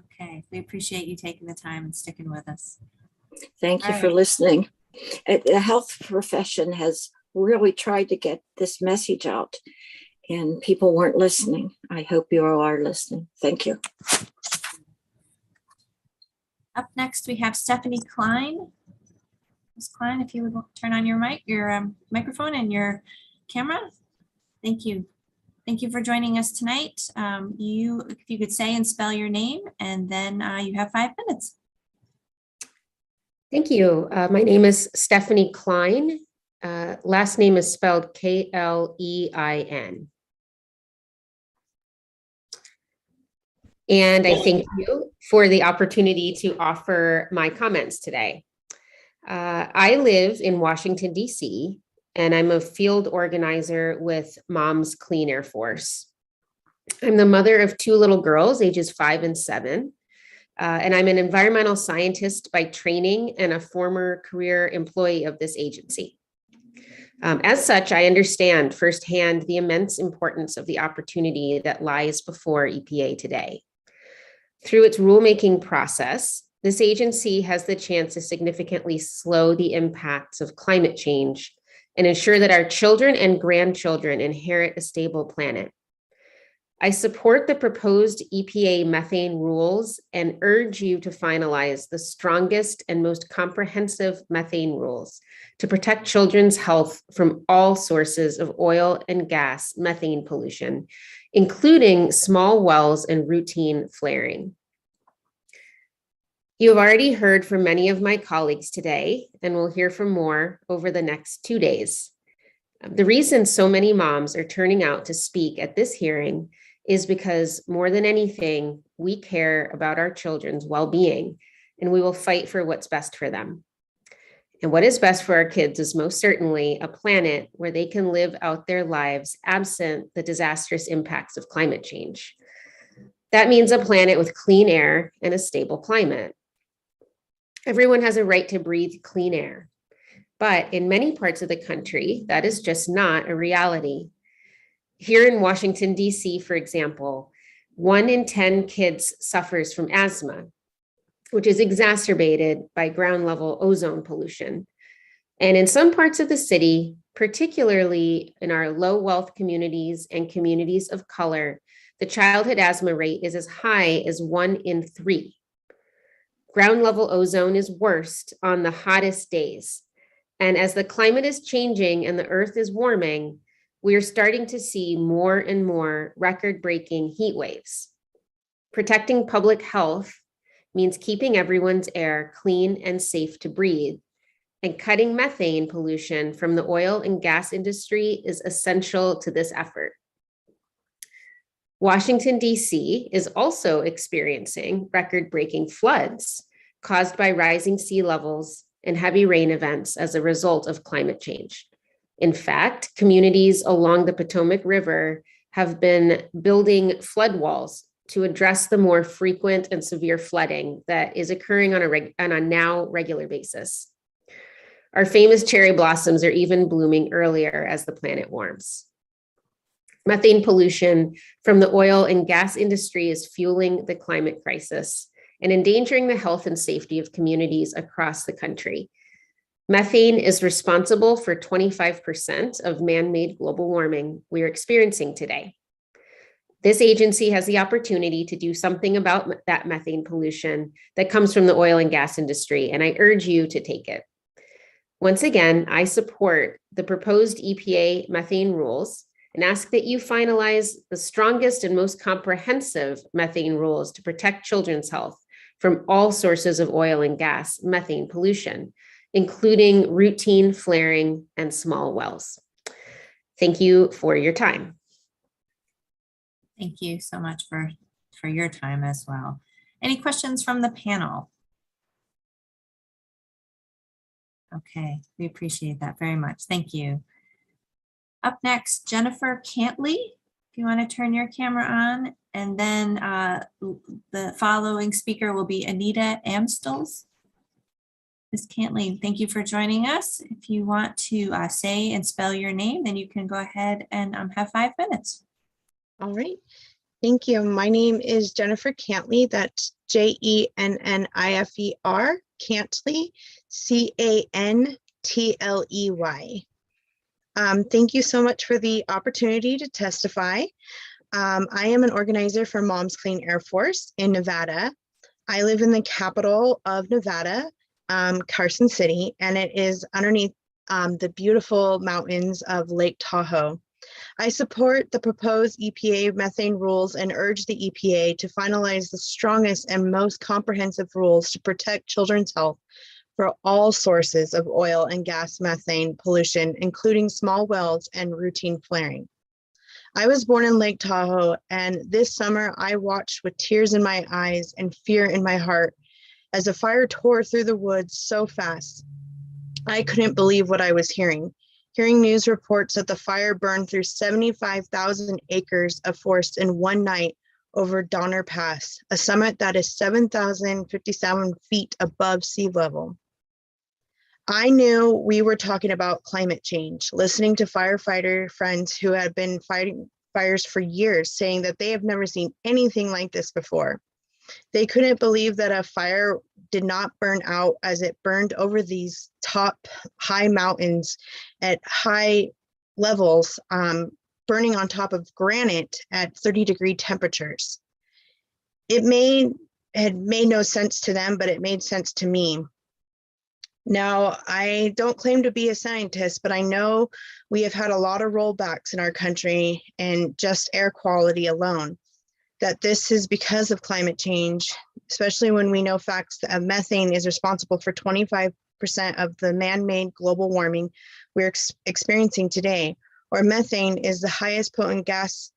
Okay, we appreciate you taking the time and sticking with us. Thank you for listening. The health profession has really tried to get this message out, and people weren't listening. I hope you all are listening. Thank you. Up next, we have Stephanie Klein. Ms. Klein, if you would turn on your microphone and your camera. Thank you. Thank you for joining us tonight. If you could say and spell your name, and then you have 5 minutes. Thank you. My name is Stephanie Klein. Last name is spelled Klein. And I thank you for the opportunity to offer my comments today. I live in Washington, D.C., and I'm a field organizer with Moms Clean Air Force. I'm the mother of 2 little girls, ages 5 and 7. And I'm an environmental scientist by training and a former career employee of this agency. As such, I understand firsthand the immense importance of the opportunity that lies before EPA today. Through its rulemaking process, this agency has the chance to significantly slow the impacts of climate change and ensure that our children and grandchildren inherit a stable planet. I support the proposed EPA methane rules and urge you to finalize the strongest and most comprehensive methane rules to protect children's health from all sources of oil and gas methane pollution, including small wells and routine flaring. You have already heard from many of my colleagues today, and we'll hear from more over the next 2 days. The reason so many moms are turning out to speak at this hearing is because more than anything, we care about our children's well-being, and we will fight for what's best for them. And what is best for our kids is most certainly a planet where they can live out their lives absent the disastrous impacts of climate change. That means a planet with clean air and a stable climate. Everyone has a right to breathe clean air, but in many parts of the country, that is just not a reality. Here in Washington, D.C., for example, 1 in 10 kids suffers from asthma, which is exacerbated by ground level ozone pollution. And in some parts of the city, particularly in our low wealth communities and communities of color, the childhood asthma rate is as high as 1 in 3. Ground level ozone is worst on the hottest days. And as the climate is changing and the earth is warming, we are starting to see more and more record-breaking heat waves. Protecting public health means keeping everyone's air clean and safe to breathe. And cutting methane pollution from the oil and gas industry is essential to this effort. Washington, D.C. is also experiencing record-breaking floods caused by rising sea levels and heavy rain events as a result of climate change. In fact, communities along the Potomac River have been building flood walls to address the more frequent and severe flooding that is occurring on a now regular basis. Our famous cherry blossoms are even blooming earlier as the planet warms. Methane pollution from the oil and gas industry is fueling the climate crisis and endangering the health and safety of communities across the country. Methane is responsible for 25% of man-made global warming we are experiencing today. This agency has the opportunity to do something about that methane pollution that comes from the oil and gas industry, and I urge you to take it. Once again, I support the proposed EPA methane rules and ask that you finalize the strongest and most comprehensive methane rules to protect children's health from all sources of oil and gas methane pollution, including routine flaring and small wells. Thank you for your time. Thank you so much for your time as well. Any questions from the panel? Okay, we appreciate that very much. Thank you. Up next, Jennifer Cantley. If you want to turn your camera on, and then the following speaker will be Anita Amstels. Ms. Cantley, thank you for joining us. If you want to say and spell your name, then you can go ahead and have 5 minutes. All right. Thank you. My name is Jennifer Cantley. That's Jennifer, Cantley, Cantley. Thank you so much for the opportunity to testify. I am an organizer for Moms Clean Air Force in Nevada. I live in the capital of Nevada, Carson City, and it is underneath the beautiful mountains of Lake Tahoe. I support the proposed EPA methane rules and urge the EPA to finalize the strongest and most comprehensive rules to protect children's health for all sources of oil and gas methane pollution, including small wells and routine flaring. I was born in Lake Tahoe, and this summer I watched with tears in my eyes and fear in my heart as a fire tore through the woods so fast. I couldn't believe what I was hearing news reports that the fire burned through 75,000 acres of forest in one night over Donner Pass, a summit that is 7,057 feet above sea level. I knew we were talking about climate change, listening to firefighter friends who had been fighting fires for years, saying that they have never seen anything like this before. They couldn't believe that a fire did not burn out as it burned over these top high mountains at high levels, burning on top of granite at 30-degree temperatures. It had made no sense to them, but it made sense to me. Now, I don't claim to be a scientist, but I know we have had a lot of rollbacks in our country and just air quality alone, that this is because of climate change, especially when we know facts that methane is responsible for 25% of the man-made global warming we're experiencing today, or methane is the highest potent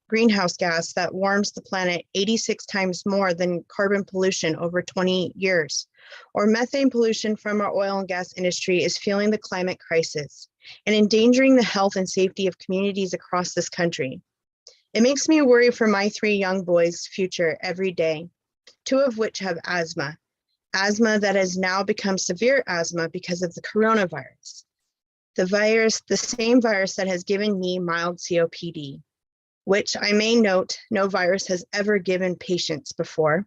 greenhouse gas that warms the planet 86 times more than carbon pollution over 20 years. Or methane pollution from our oil and gas industry is fueling the climate crisis and endangering the health and safety of communities across this country. It makes me worry for my 3 young boys' future every day, 2 of which have asthma that has now become severe asthma because of the coronavirus. The same virus that has given me mild COPD, which I may note no virus has ever given patients before,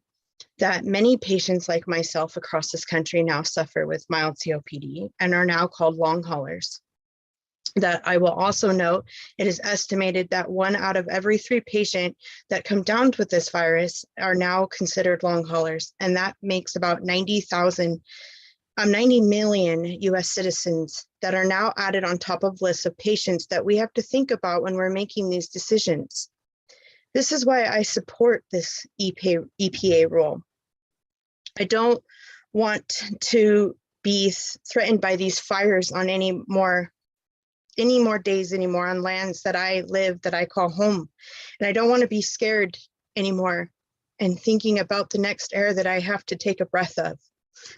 that many patients like myself across this country now suffer with mild COPD and are now called long haulers. That I will also note, it is estimated that 1 out of every 3 patients that come down with this virus are now considered long haulers, and that makes about 90 million US citizens that are now added on top of lists of patients that we have to think about when we're making these decisions. This is why I support this EPA rule. I don't want to be threatened by these fires on any more days anymore on lands that I live, that I call home. And I don't want to be scared anymore and thinking about the next air that I have to take a breath of.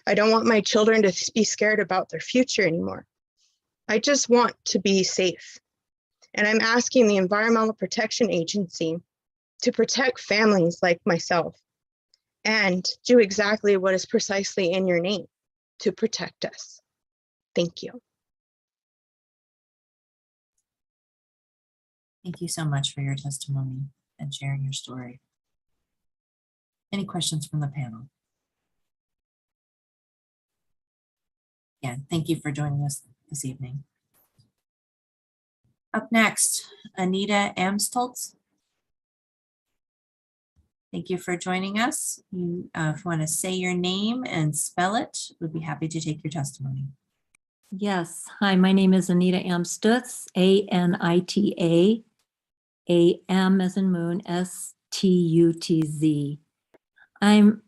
I don't want my children to be scared about their future anymore. I just want to be safe. And I'm asking the Environmental Protection Agency to protect families like myself and do exactly what is precisely in your name, to protect us. Thank you. Thank you so much for your testimony and sharing your story. Any questions from the panel? Yeah, thank you for joining us this evening. Up next, Anita Amstoltz. Thank you for joining us. If you want to say your name and spell it, we'd be happy to take your testimony. Yes. Hi, my name is Anita Amstutz, A-N-I-T-A, A-M as in moon, S-T-U-T-Z. I'm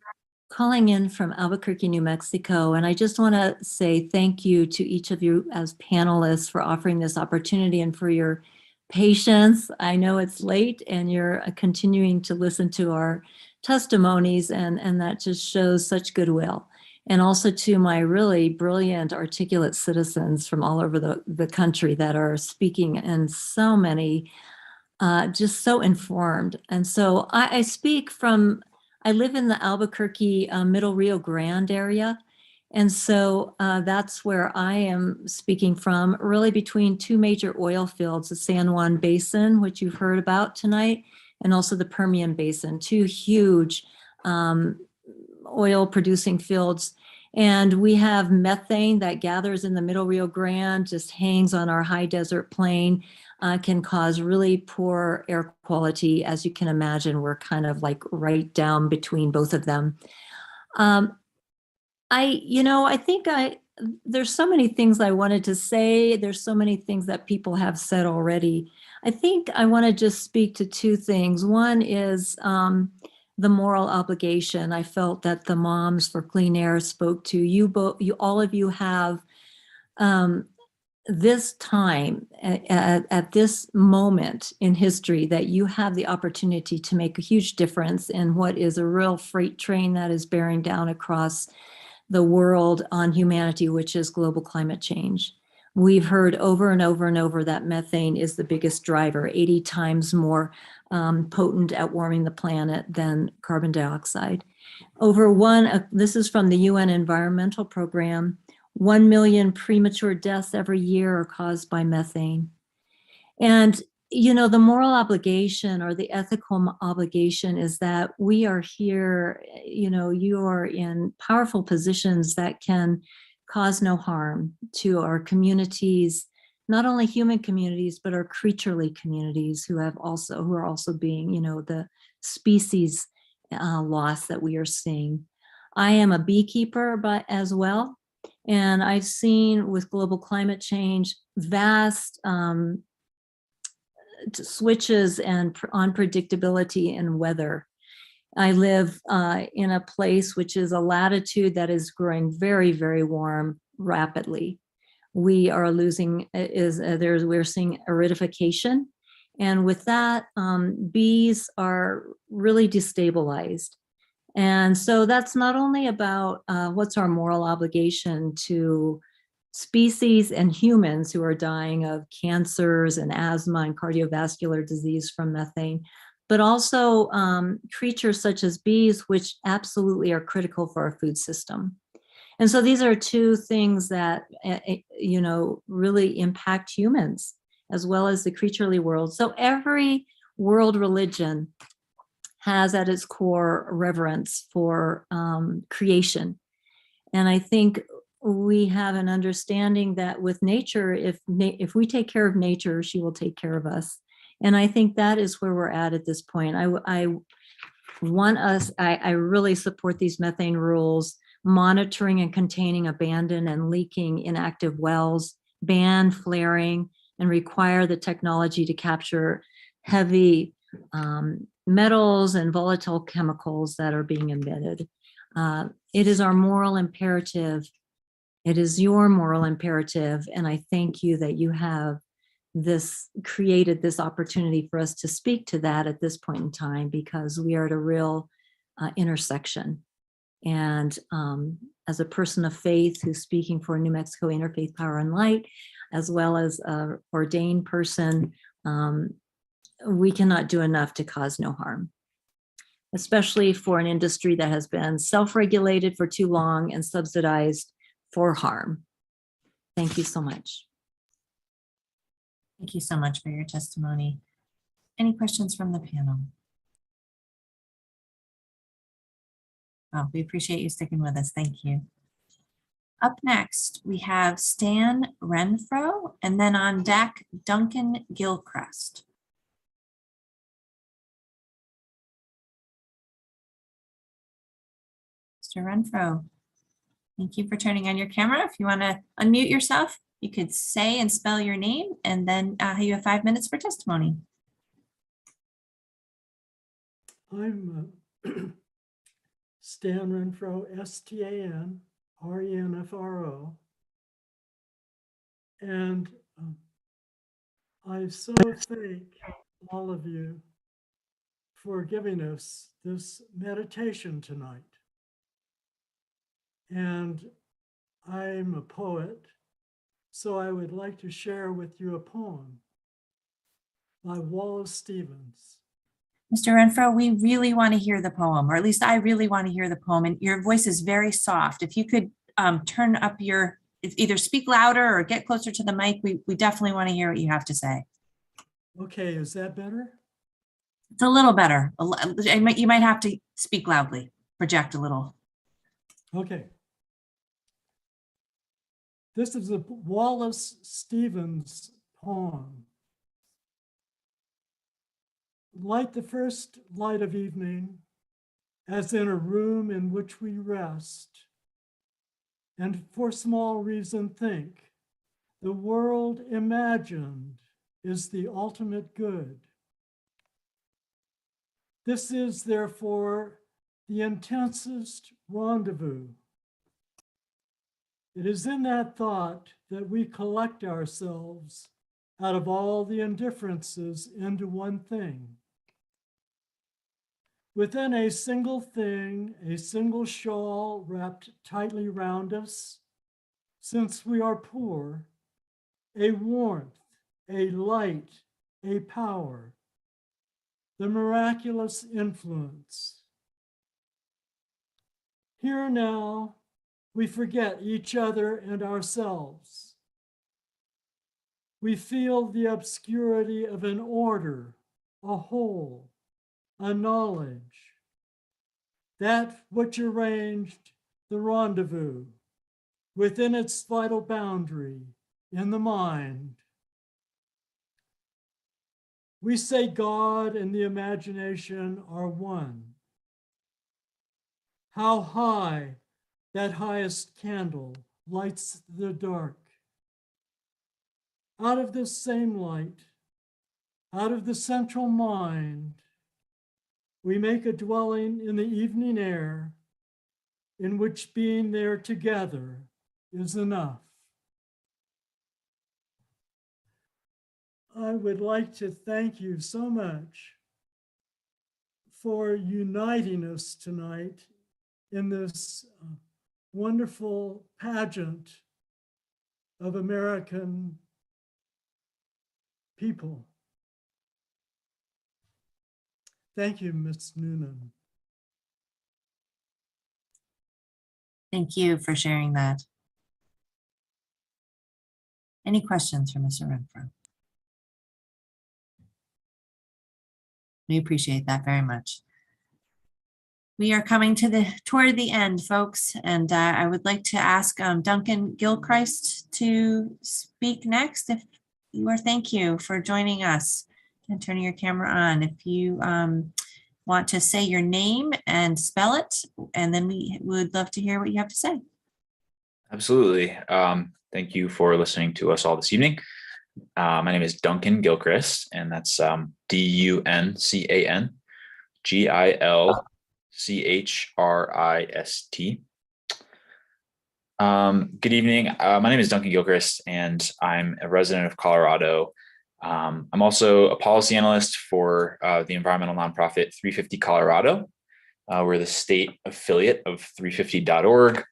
calling in from Albuquerque, New Mexico, and I just want to say thank you to each of you as panelists for offering this opportunity and for your patience. I know it's late and you're continuing to listen to our testimonies, and that just shows such goodwill. And also to my really brilliant, articulate citizens from all over the country that are speaking in so many, just so informed. And so I speak from, I live in the Albuquerque Middle Rio Grande area. And so that's where I am speaking from, really between 2 major oil fields, the San Juan Basin, which you've heard about tonight, and also the Permian Basin, 2 huge oil producing fields. And we have methane that gathers in the Middle Rio Grande, just hangs on our high desert plain, can cause really poor air quality. As you can imagine, we're kind of like right down between both of them. I think there's so many things I wanted to say. There's so many things that people have said already. I think I want to just speak to 2 things. One is the moral obligation. I felt that the Moms for Clean Air spoke to you both. All of you have this time at this moment in history that you have the opportunity to make a huge difference in what is a real freight train that is bearing down across the world on humanity, which is global climate change. We've heard over and over and over that methane is the biggest driver, 80 times more potent at warming the planet than carbon dioxide. This is from the UN Environmental Program, 1 million premature deaths every year are caused by methane. And, you know, the moral obligation or the ethical obligation is that we are here, you know, you are in powerful positions that can cause no harm to our communities, not only human communities, but our creaturely communities who are also being, you know, the species loss that we are seeing. I am a beekeeper, but as well, and I've seen with global climate change, vast switches and unpredictability in weather. I live in a place which is a latitude that is growing very, very warm rapidly. We are losing, we're seeing aridification. And with that, bees are really destabilized. And so that's not only about what's our moral obligation to species and humans who are dying of cancers and asthma and cardiovascular disease from methane, but also creatures such as bees, which absolutely are critical for our food system. And so these are two things that, you know, really impact humans as well as the creaturely world. So every world religion has at its core reverence for creation. And I think we have an understanding that with nature, if we take care of nature, she will take care of us. And I think that is where we're at this point. I really support these methane rules, monitoring and containing abandoned and leaking inactive wells, ban flaring, and require the technology to capture heavy metals and volatile chemicals that are being emitted. It is our moral imperative. It is your moral imperative. And I thank you that you have created this opportunity for us to speak to that at this point in time, because we are at a real intersection. And as a person of faith who's speaking for New Mexico Interfaith Power and Light, as well as an ordained person, we cannot do enough to cause no harm, especially for an industry that has been self-regulated for too long and subsidized for harm. Thank you so much. Thank you so much for your testimony. Any questions from the panel? Oh, we appreciate you sticking with us. Thank you. Up next, we have Stan Renfro, and then on deck, Duncan Gilchrist. Mr. Renfro, thank you for turning on your camera. If you want to unmute yourself, you could say and spell your name, and then you have 5 minutes for testimony. I'm Stan Renfro, S-T-A-N-R-E-N-F-R-O. And I so thank all of you for giving us this meditation tonight. And I'm a poet, so I would like to share with you a poem by Wallace Stevens. Mr. Renfro, we really want to hear the poem, or at least I really want to hear the poem, and your voice is very soft. If you could turn up either speak louder or get closer to the mic, we definitely want to hear what you have to say. Okay, is that better? It's a little better. You might have to speak loudly, project a little. Okay. This is a Wallace Stevens poem. Light the first light of evening, as in a room in which we rest, and for small reason think, the world imagined is the ultimate good. This is therefore the intensest rendezvous. It is in that thought that we collect ourselves out of all the indifferences into one thing. Within a single thing, a single shawl wrapped tightly round us, since we are poor, a warmth, a light, a power, the miraculous influence. Here now, we forget each other and ourselves. We feel the obscurity of an order, a whole, a knowledge, that which arranged the rendezvous within its vital boundary in the mind. We say God and the imagination are one. How high that highest candle lights the dark. Out of this same light, out of the central mind, we make a dwelling in the evening air in which being there together is enough. I would like to thank you so much for uniting us tonight in this wonderful pageant of American people. Thank you, Ms. Noonan. Thank you for sharing that. Any questions for Mr. Renfro? We appreciate that very much. We are coming toward the end, folks, and I would like to ask Duncan Gilchrist to speak next. If you are, thank you for joining us and turning your camera on. If you want to say your name and spell it, and then we would love to hear what you have to say. Absolutely. Thank you for listening to us all this evening. My name is Duncan Gilchrist, and that's DUNCANGILCHRIST. Good evening. My name is Duncan Gilchrist, and I'm a resident of Colorado. I'm also a policy analyst for the environmental nonprofit 350 Colorado. We're the state affiliate of 350.org.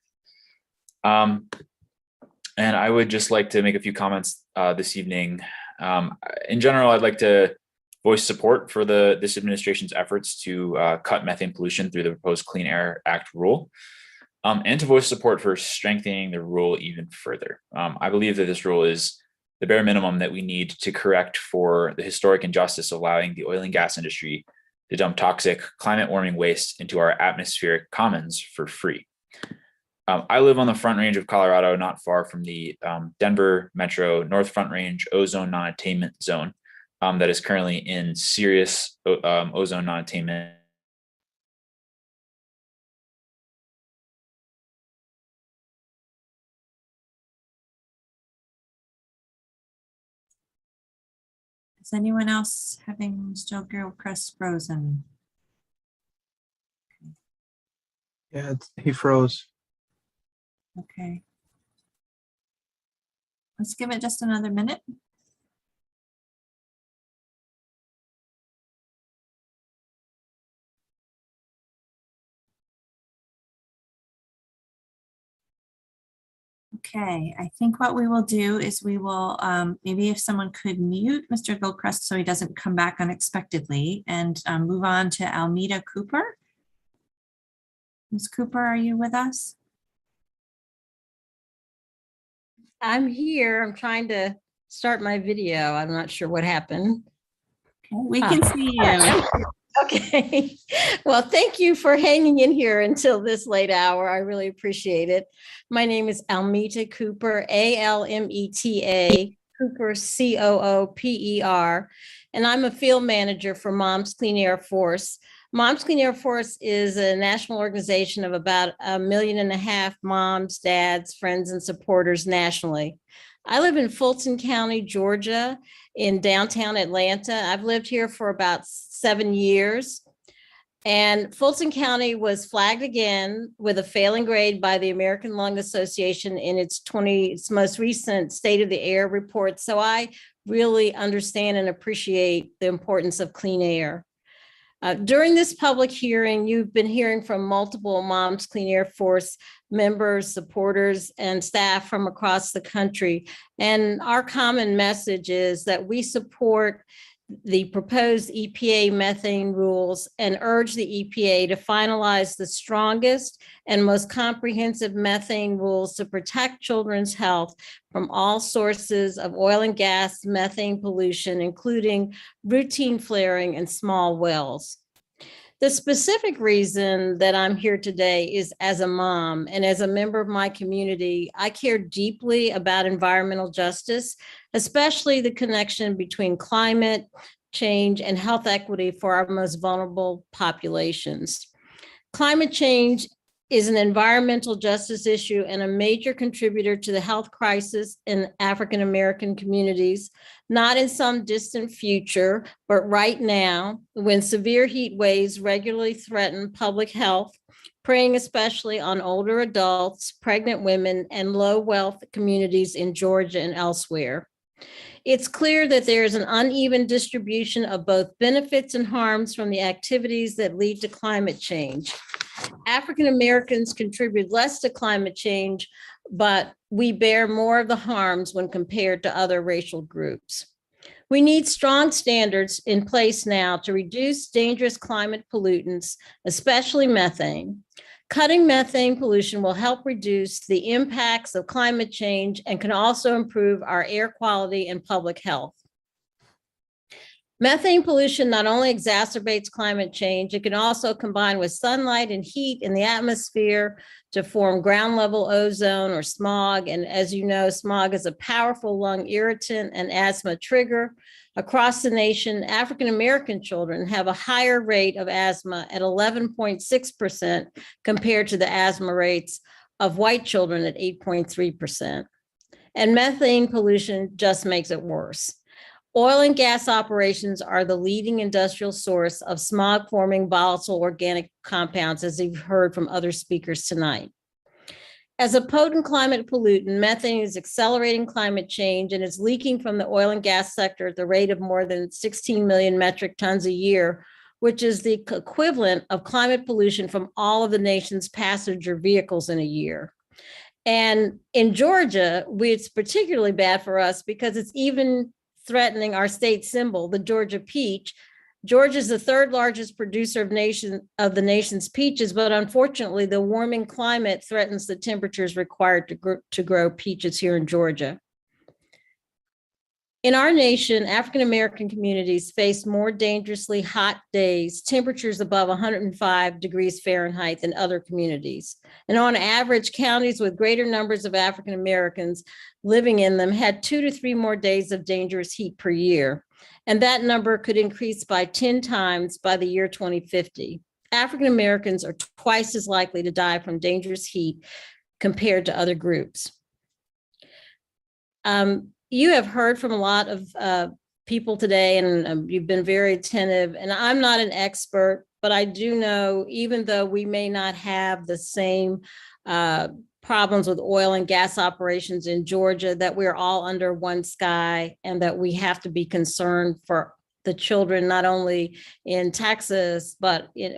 And I would just like to make a few comments this evening. In general, I'd like to voice support for this administration's efforts to cut methane pollution through the proposed Clean Air Act rule, and to voice support for strengthening the rule even further. I believe that this rule is the bare minimum that we need to correct for the historic injustice of allowing the oil and gas industry to dump toxic climate warming waste into our atmospheric commons for free. I live on the Front Range of Colorado, not far from the Denver Metro North Front Range ozone non-attainment zone that is currently in serious ozone non-attainment. Is anyone else having Mr. Gilchrist frozen? Yeah, he froze. Okay. Let's give it just another minute. Okay, I think what we will do is we will, maybe if someone could mute Mr. Gilchrist so he doesn't come back unexpectedly, and move on to Almeda Cooper. Ms. Cooper, are you with us? I'm here. I'm trying to start my video. I'm not sure what happened. Okay, we can see you. Okay. Well, thank you for hanging in here until this late hour. I really appreciate it. My name is Almeta Cooper, ALMETA, Cooper, COOPER, and I'm a field manager for Moms Clean Air Force. Moms Clean Air Force is a national organization of about 1.5 million moms, dads, friends, and supporters nationally. I live in Fulton County, Georgia, in downtown Atlanta. I've lived here for about 7 years. And Fulton County was flagged again with a failing grade by the American Lung Association in its most recent State of the Air report. So I really understand and appreciate the importance of clean air. During this public hearing, you've been hearing from multiple Moms Clean Air Force members, supporters, and staff from across the country. And our common message is that we support the proposed EPA methane rules and urge the EPA to finalize the strongest and most comprehensive methane rules to protect children's health from all sources of oil and gas methane pollution, including routine flaring and small wells. The specific reason that I'm here today is as a mom and as a member of my community, I care deeply about environmental justice, especially the connection between climate change and health equity for our most vulnerable populations. Climate change is an environmental justice issue and a major contributor to the health crisis in African American communities, not in some distant future, but right now, when severe heat waves regularly threaten public health, preying especially on older adults, pregnant women, and low-wealth communities in Georgia and elsewhere. It's clear that there is an uneven distribution of both benefits and harms from the activities that lead to climate change. African Americans contribute less to climate change, but we bear more of the harms when compared to other racial groups. We need strong standards in place now to reduce dangerous climate pollutants, especially methane. Cutting methane pollution will help reduce the impacts of climate change and can also improve our air quality and public health. Methane pollution not only exacerbates climate change, it can also combine with sunlight and heat in the atmosphere to form ground level ozone or smog. And as you know, smog is a powerful lung irritant and asthma trigger. Across the nation, African American children have a higher rate of asthma at 11.6% compared to the asthma rates of white children at 8.3%. And methane pollution just makes it worse. Oil and gas operations are the leading industrial source of smog-forming volatile organic compounds, as you've heard from other speakers tonight. As a potent climate pollutant, methane is accelerating climate change and is leaking from the oil and gas sector at the rate of more than 16 million metric tons a year, which is the equivalent of climate pollution from all of the nation's passenger vehicles in a year. And in Georgia, it's particularly bad for us because it's even threatening our state symbol, the Georgia peach. Georgia is the third largest producer of the nation's peaches, but unfortunately, the warming climate threatens the temperatures required to grow peaches here in Georgia. In our nation, African American communities face more dangerously hot days, temperatures above 105 degrees Fahrenheit than other communities. And on average, counties with greater numbers of African Americans living in them had 2 to 3 more days of dangerous heat per year. And that number could increase by 10 times by the year 2050. African Americans are twice as likely to die from dangerous heat compared to other groups. You have heard from a lot of people today, and you've been very attentive. And I'm not an expert, but I do know, even though we may not have the same problems with oil and gas operations in Georgia, that we're all under one sky and that we have to be concerned for the children, not only in Texas,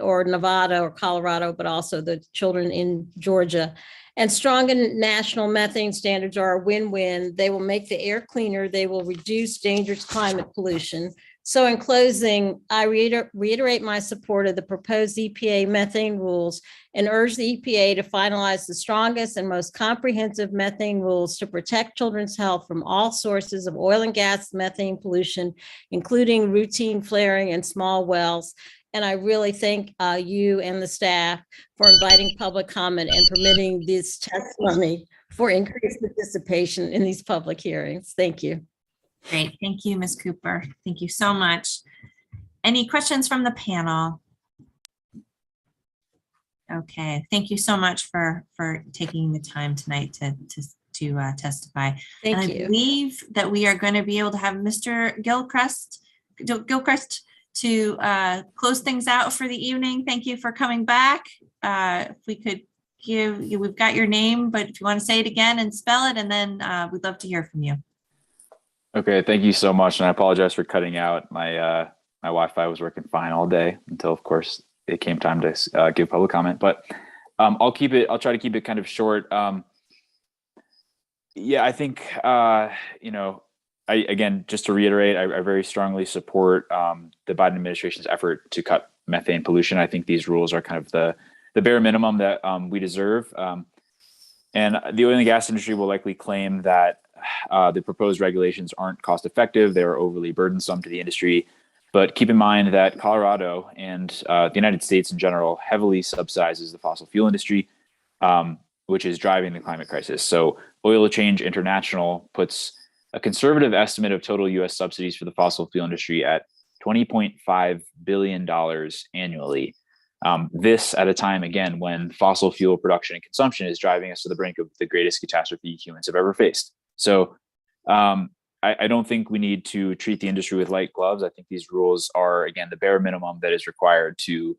or Nevada or Colorado, but also the children in Georgia. And strong and national methane standards are a win-win. They will make the air cleaner. They will reduce dangerous climate pollution. So in closing, I reiterate my support of the proposed EPA methane rules and urge the EPA to finalize the strongest and most comprehensive methane rules to protect children's health from all sources of oil and gas methane pollution, including routine flaring and small wells. And I really thank you and the staff for inviting public comment and permitting this testimony for increased participation in these public hearings. Thank you. Great. Thank you, Ms. Cooper. Thank you so much. Any questions from the panel? Okay. Thank you so much for taking the time tonight to testify. Thank and you. I believe that we are going to be able to have Mr. Gilchrist to close things out for the evening. Thank you for coming back. If we could give you, we've got your name, but if you want to say it again and spell it, and then we'd love to hear from you. Okay, thank you so much, and I apologize for cutting out. My my Wi-Fi was working fine all day until, of course, it came time to give public comment. But I'll try to keep it kind of short. Yeah, I think, again, just to reiterate, I very strongly support the Biden administration's effort to cut methane pollution. I think these rules are kind of the bare minimum that we deserve. And the oil and gas industry will likely claim that the proposed regulations aren't cost effective. They are overly burdensome to the industry. But keep in mind that Colorado and the United States in general heavily subsidizes the fossil fuel industry, which is driving the climate crisis. So Oil Change International puts a conservative estimate of total U.S. subsidies for the fossil fuel industry at $20.5 billion annually. This at a time, again, when fossil fuel production and consumption is driving us to the brink of the greatest catastrophe humans have ever faced. So I don't think we need to treat the industry with light gloves. I think these rules are, again, the bare minimum that is required to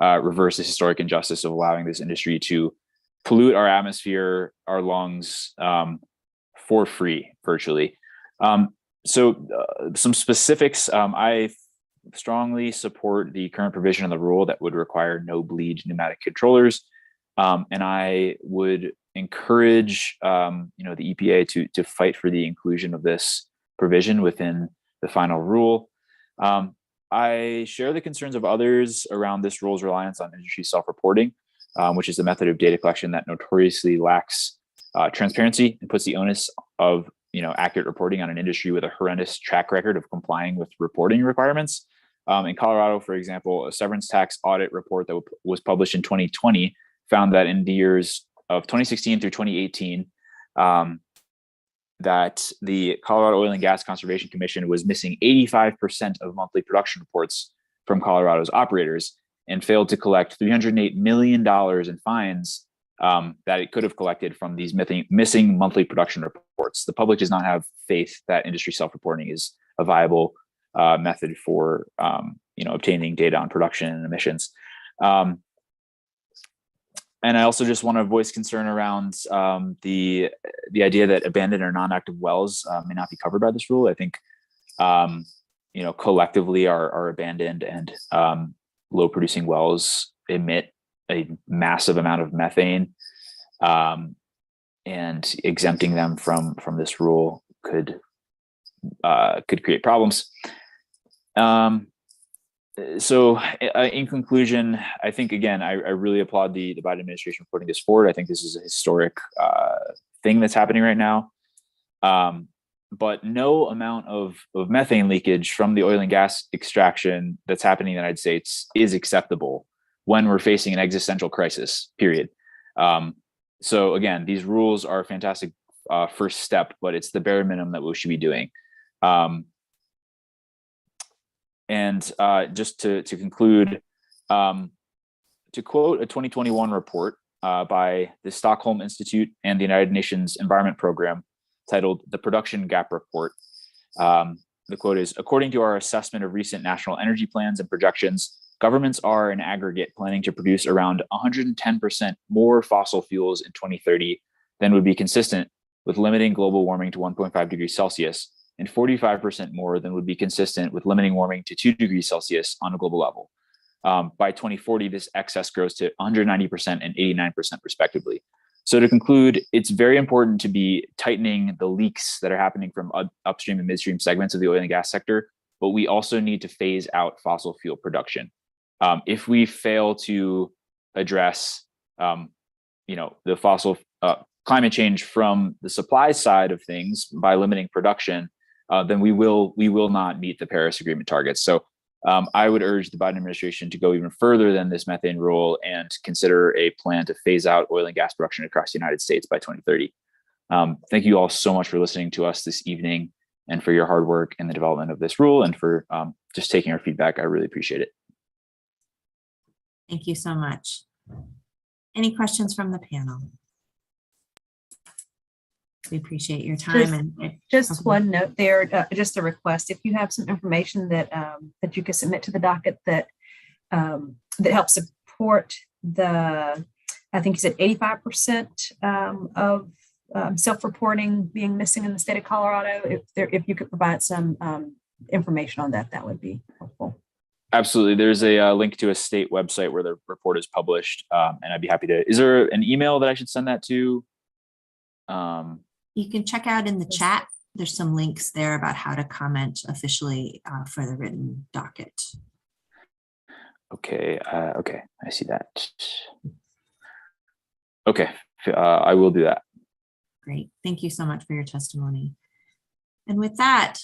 reverse the historic injustice of allowing this industry to pollute our atmosphere, our lungs, for free, virtually. So some specifics, I strongly support the current provision of the rule that would require no bleed pneumatic controllers. And I would encourage the EPA to fight for the inclusion of this provision within the final rule. I share the concerns of others around this rule's reliance on industry self-reporting, which is a method of data collection that notoriously lacks transparency and puts the onus of accurate reporting on an industry with a horrendous track record of complying with reporting requirements. In Colorado, for example, a severance tax audit report that was published in 2020 found that in the years of 2016 through 2018, that the Colorado Oil and Gas Conservation Commission was missing 85% of monthly production reports from Colorado's operators and failed to collect $308 million in fines that it could have collected from these missing monthly production reports. The public does not have faith that industry self-reporting is a viable method for obtaining data on production and emissions. And I also just want to voice concern around the idea that abandoned or non-active wells may not be covered by this rule. I think collectively our abandoned and low producing wells emit a massive amount of methane, and exempting them from this rule could create problems. So in conclusion, I think, again, I really applaud the Biden administration for putting this forward. I think this is a historic thing that's happening right now. But no amount of methane leakage from the oil and gas extraction that's happening in the United States is acceptable when we're facing an existential crisis, period. So again, these rules are a fantastic first step, but it's the bare minimum that we should be doing. And just to conclude, to quote a 2021 report by the Stockholm Institute and the United Nations Environment Program titled The Production Gap Report, the quote is, according to our assessment of recent national energy plans and projections, governments are in aggregate planning to produce around 110% more fossil fuels in 2030 than would be consistent with limiting global warming to 1.5 degrees Celsius, and 45% more than would be consistent with limiting warming to 2 degrees Celsius on a global level. By 2040, this excess grows to 190% and 89% respectively. So to conclude, it's very important to be tightening the leaks that are happening from upstream and midstream segments of the oil and gas sector, but we also need to phase out fossil fuel production. If we fail to address, the fossil climate change from the supply side of things by limiting production, then we will not meet the Paris Agreement targets. So I would urge the Biden administration to go even further than this methane rule and consider a plan to phase out oil and gas production across the United States by 2030. Thank you all so much for listening to us this evening and for your hard work in the development of this rule and for just taking our feedback. I really appreciate it. Thank you so much. Any questions from the panel? We appreciate your time. Just one note there, just a request. If you have some information that that you can submit to the docket that that helps support the, I think you said 85% of self-reporting being missing in the state of Colorado. If you could provide some information on that, that would be helpful. Absolutely. There's a link to a state website where the report is published, and I'd be happy to. Is there an email that I should send that to? You can check out in the chat. There's some links there about how to comment officially for the written docket. Okay. Okay. I see that. Okay. I will do that. Great. Thank you so much for your testimony. And with that,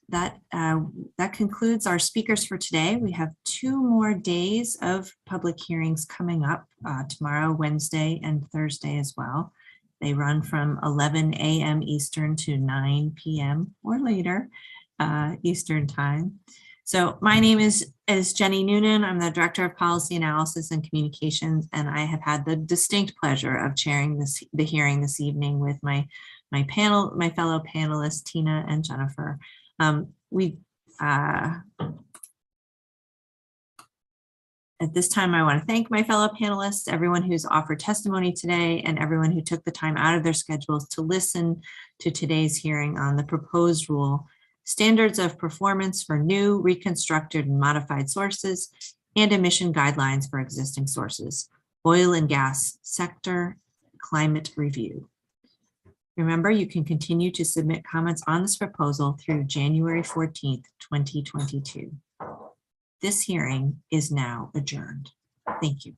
that concludes our speakers for today. We have 2 more days of public hearings coming up tomorrow, Wednesday, and Thursday as well. They run from 11 a.m. Eastern to 9 p.m. or later Eastern time. So my name is Jenny Noonan. I'm the Director of Policy Analysis and Communications, and I have had the distinct pleasure of chairing the hearing this evening with my fellow panelists, Tina and Jennifer. At this time, I want to thank my fellow panelists, everyone who's offered testimony today, and everyone who took the time out of their schedules to listen to today's hearing on the proposed rule, standards of performance for new, reconstructed, and modified sources, and emission guidelines for existing sources, oil and gas sector climate review. Remember, you can continue to submit comments on this proposal through January 14th, 2022. This hearing is now adjourned. Thank you.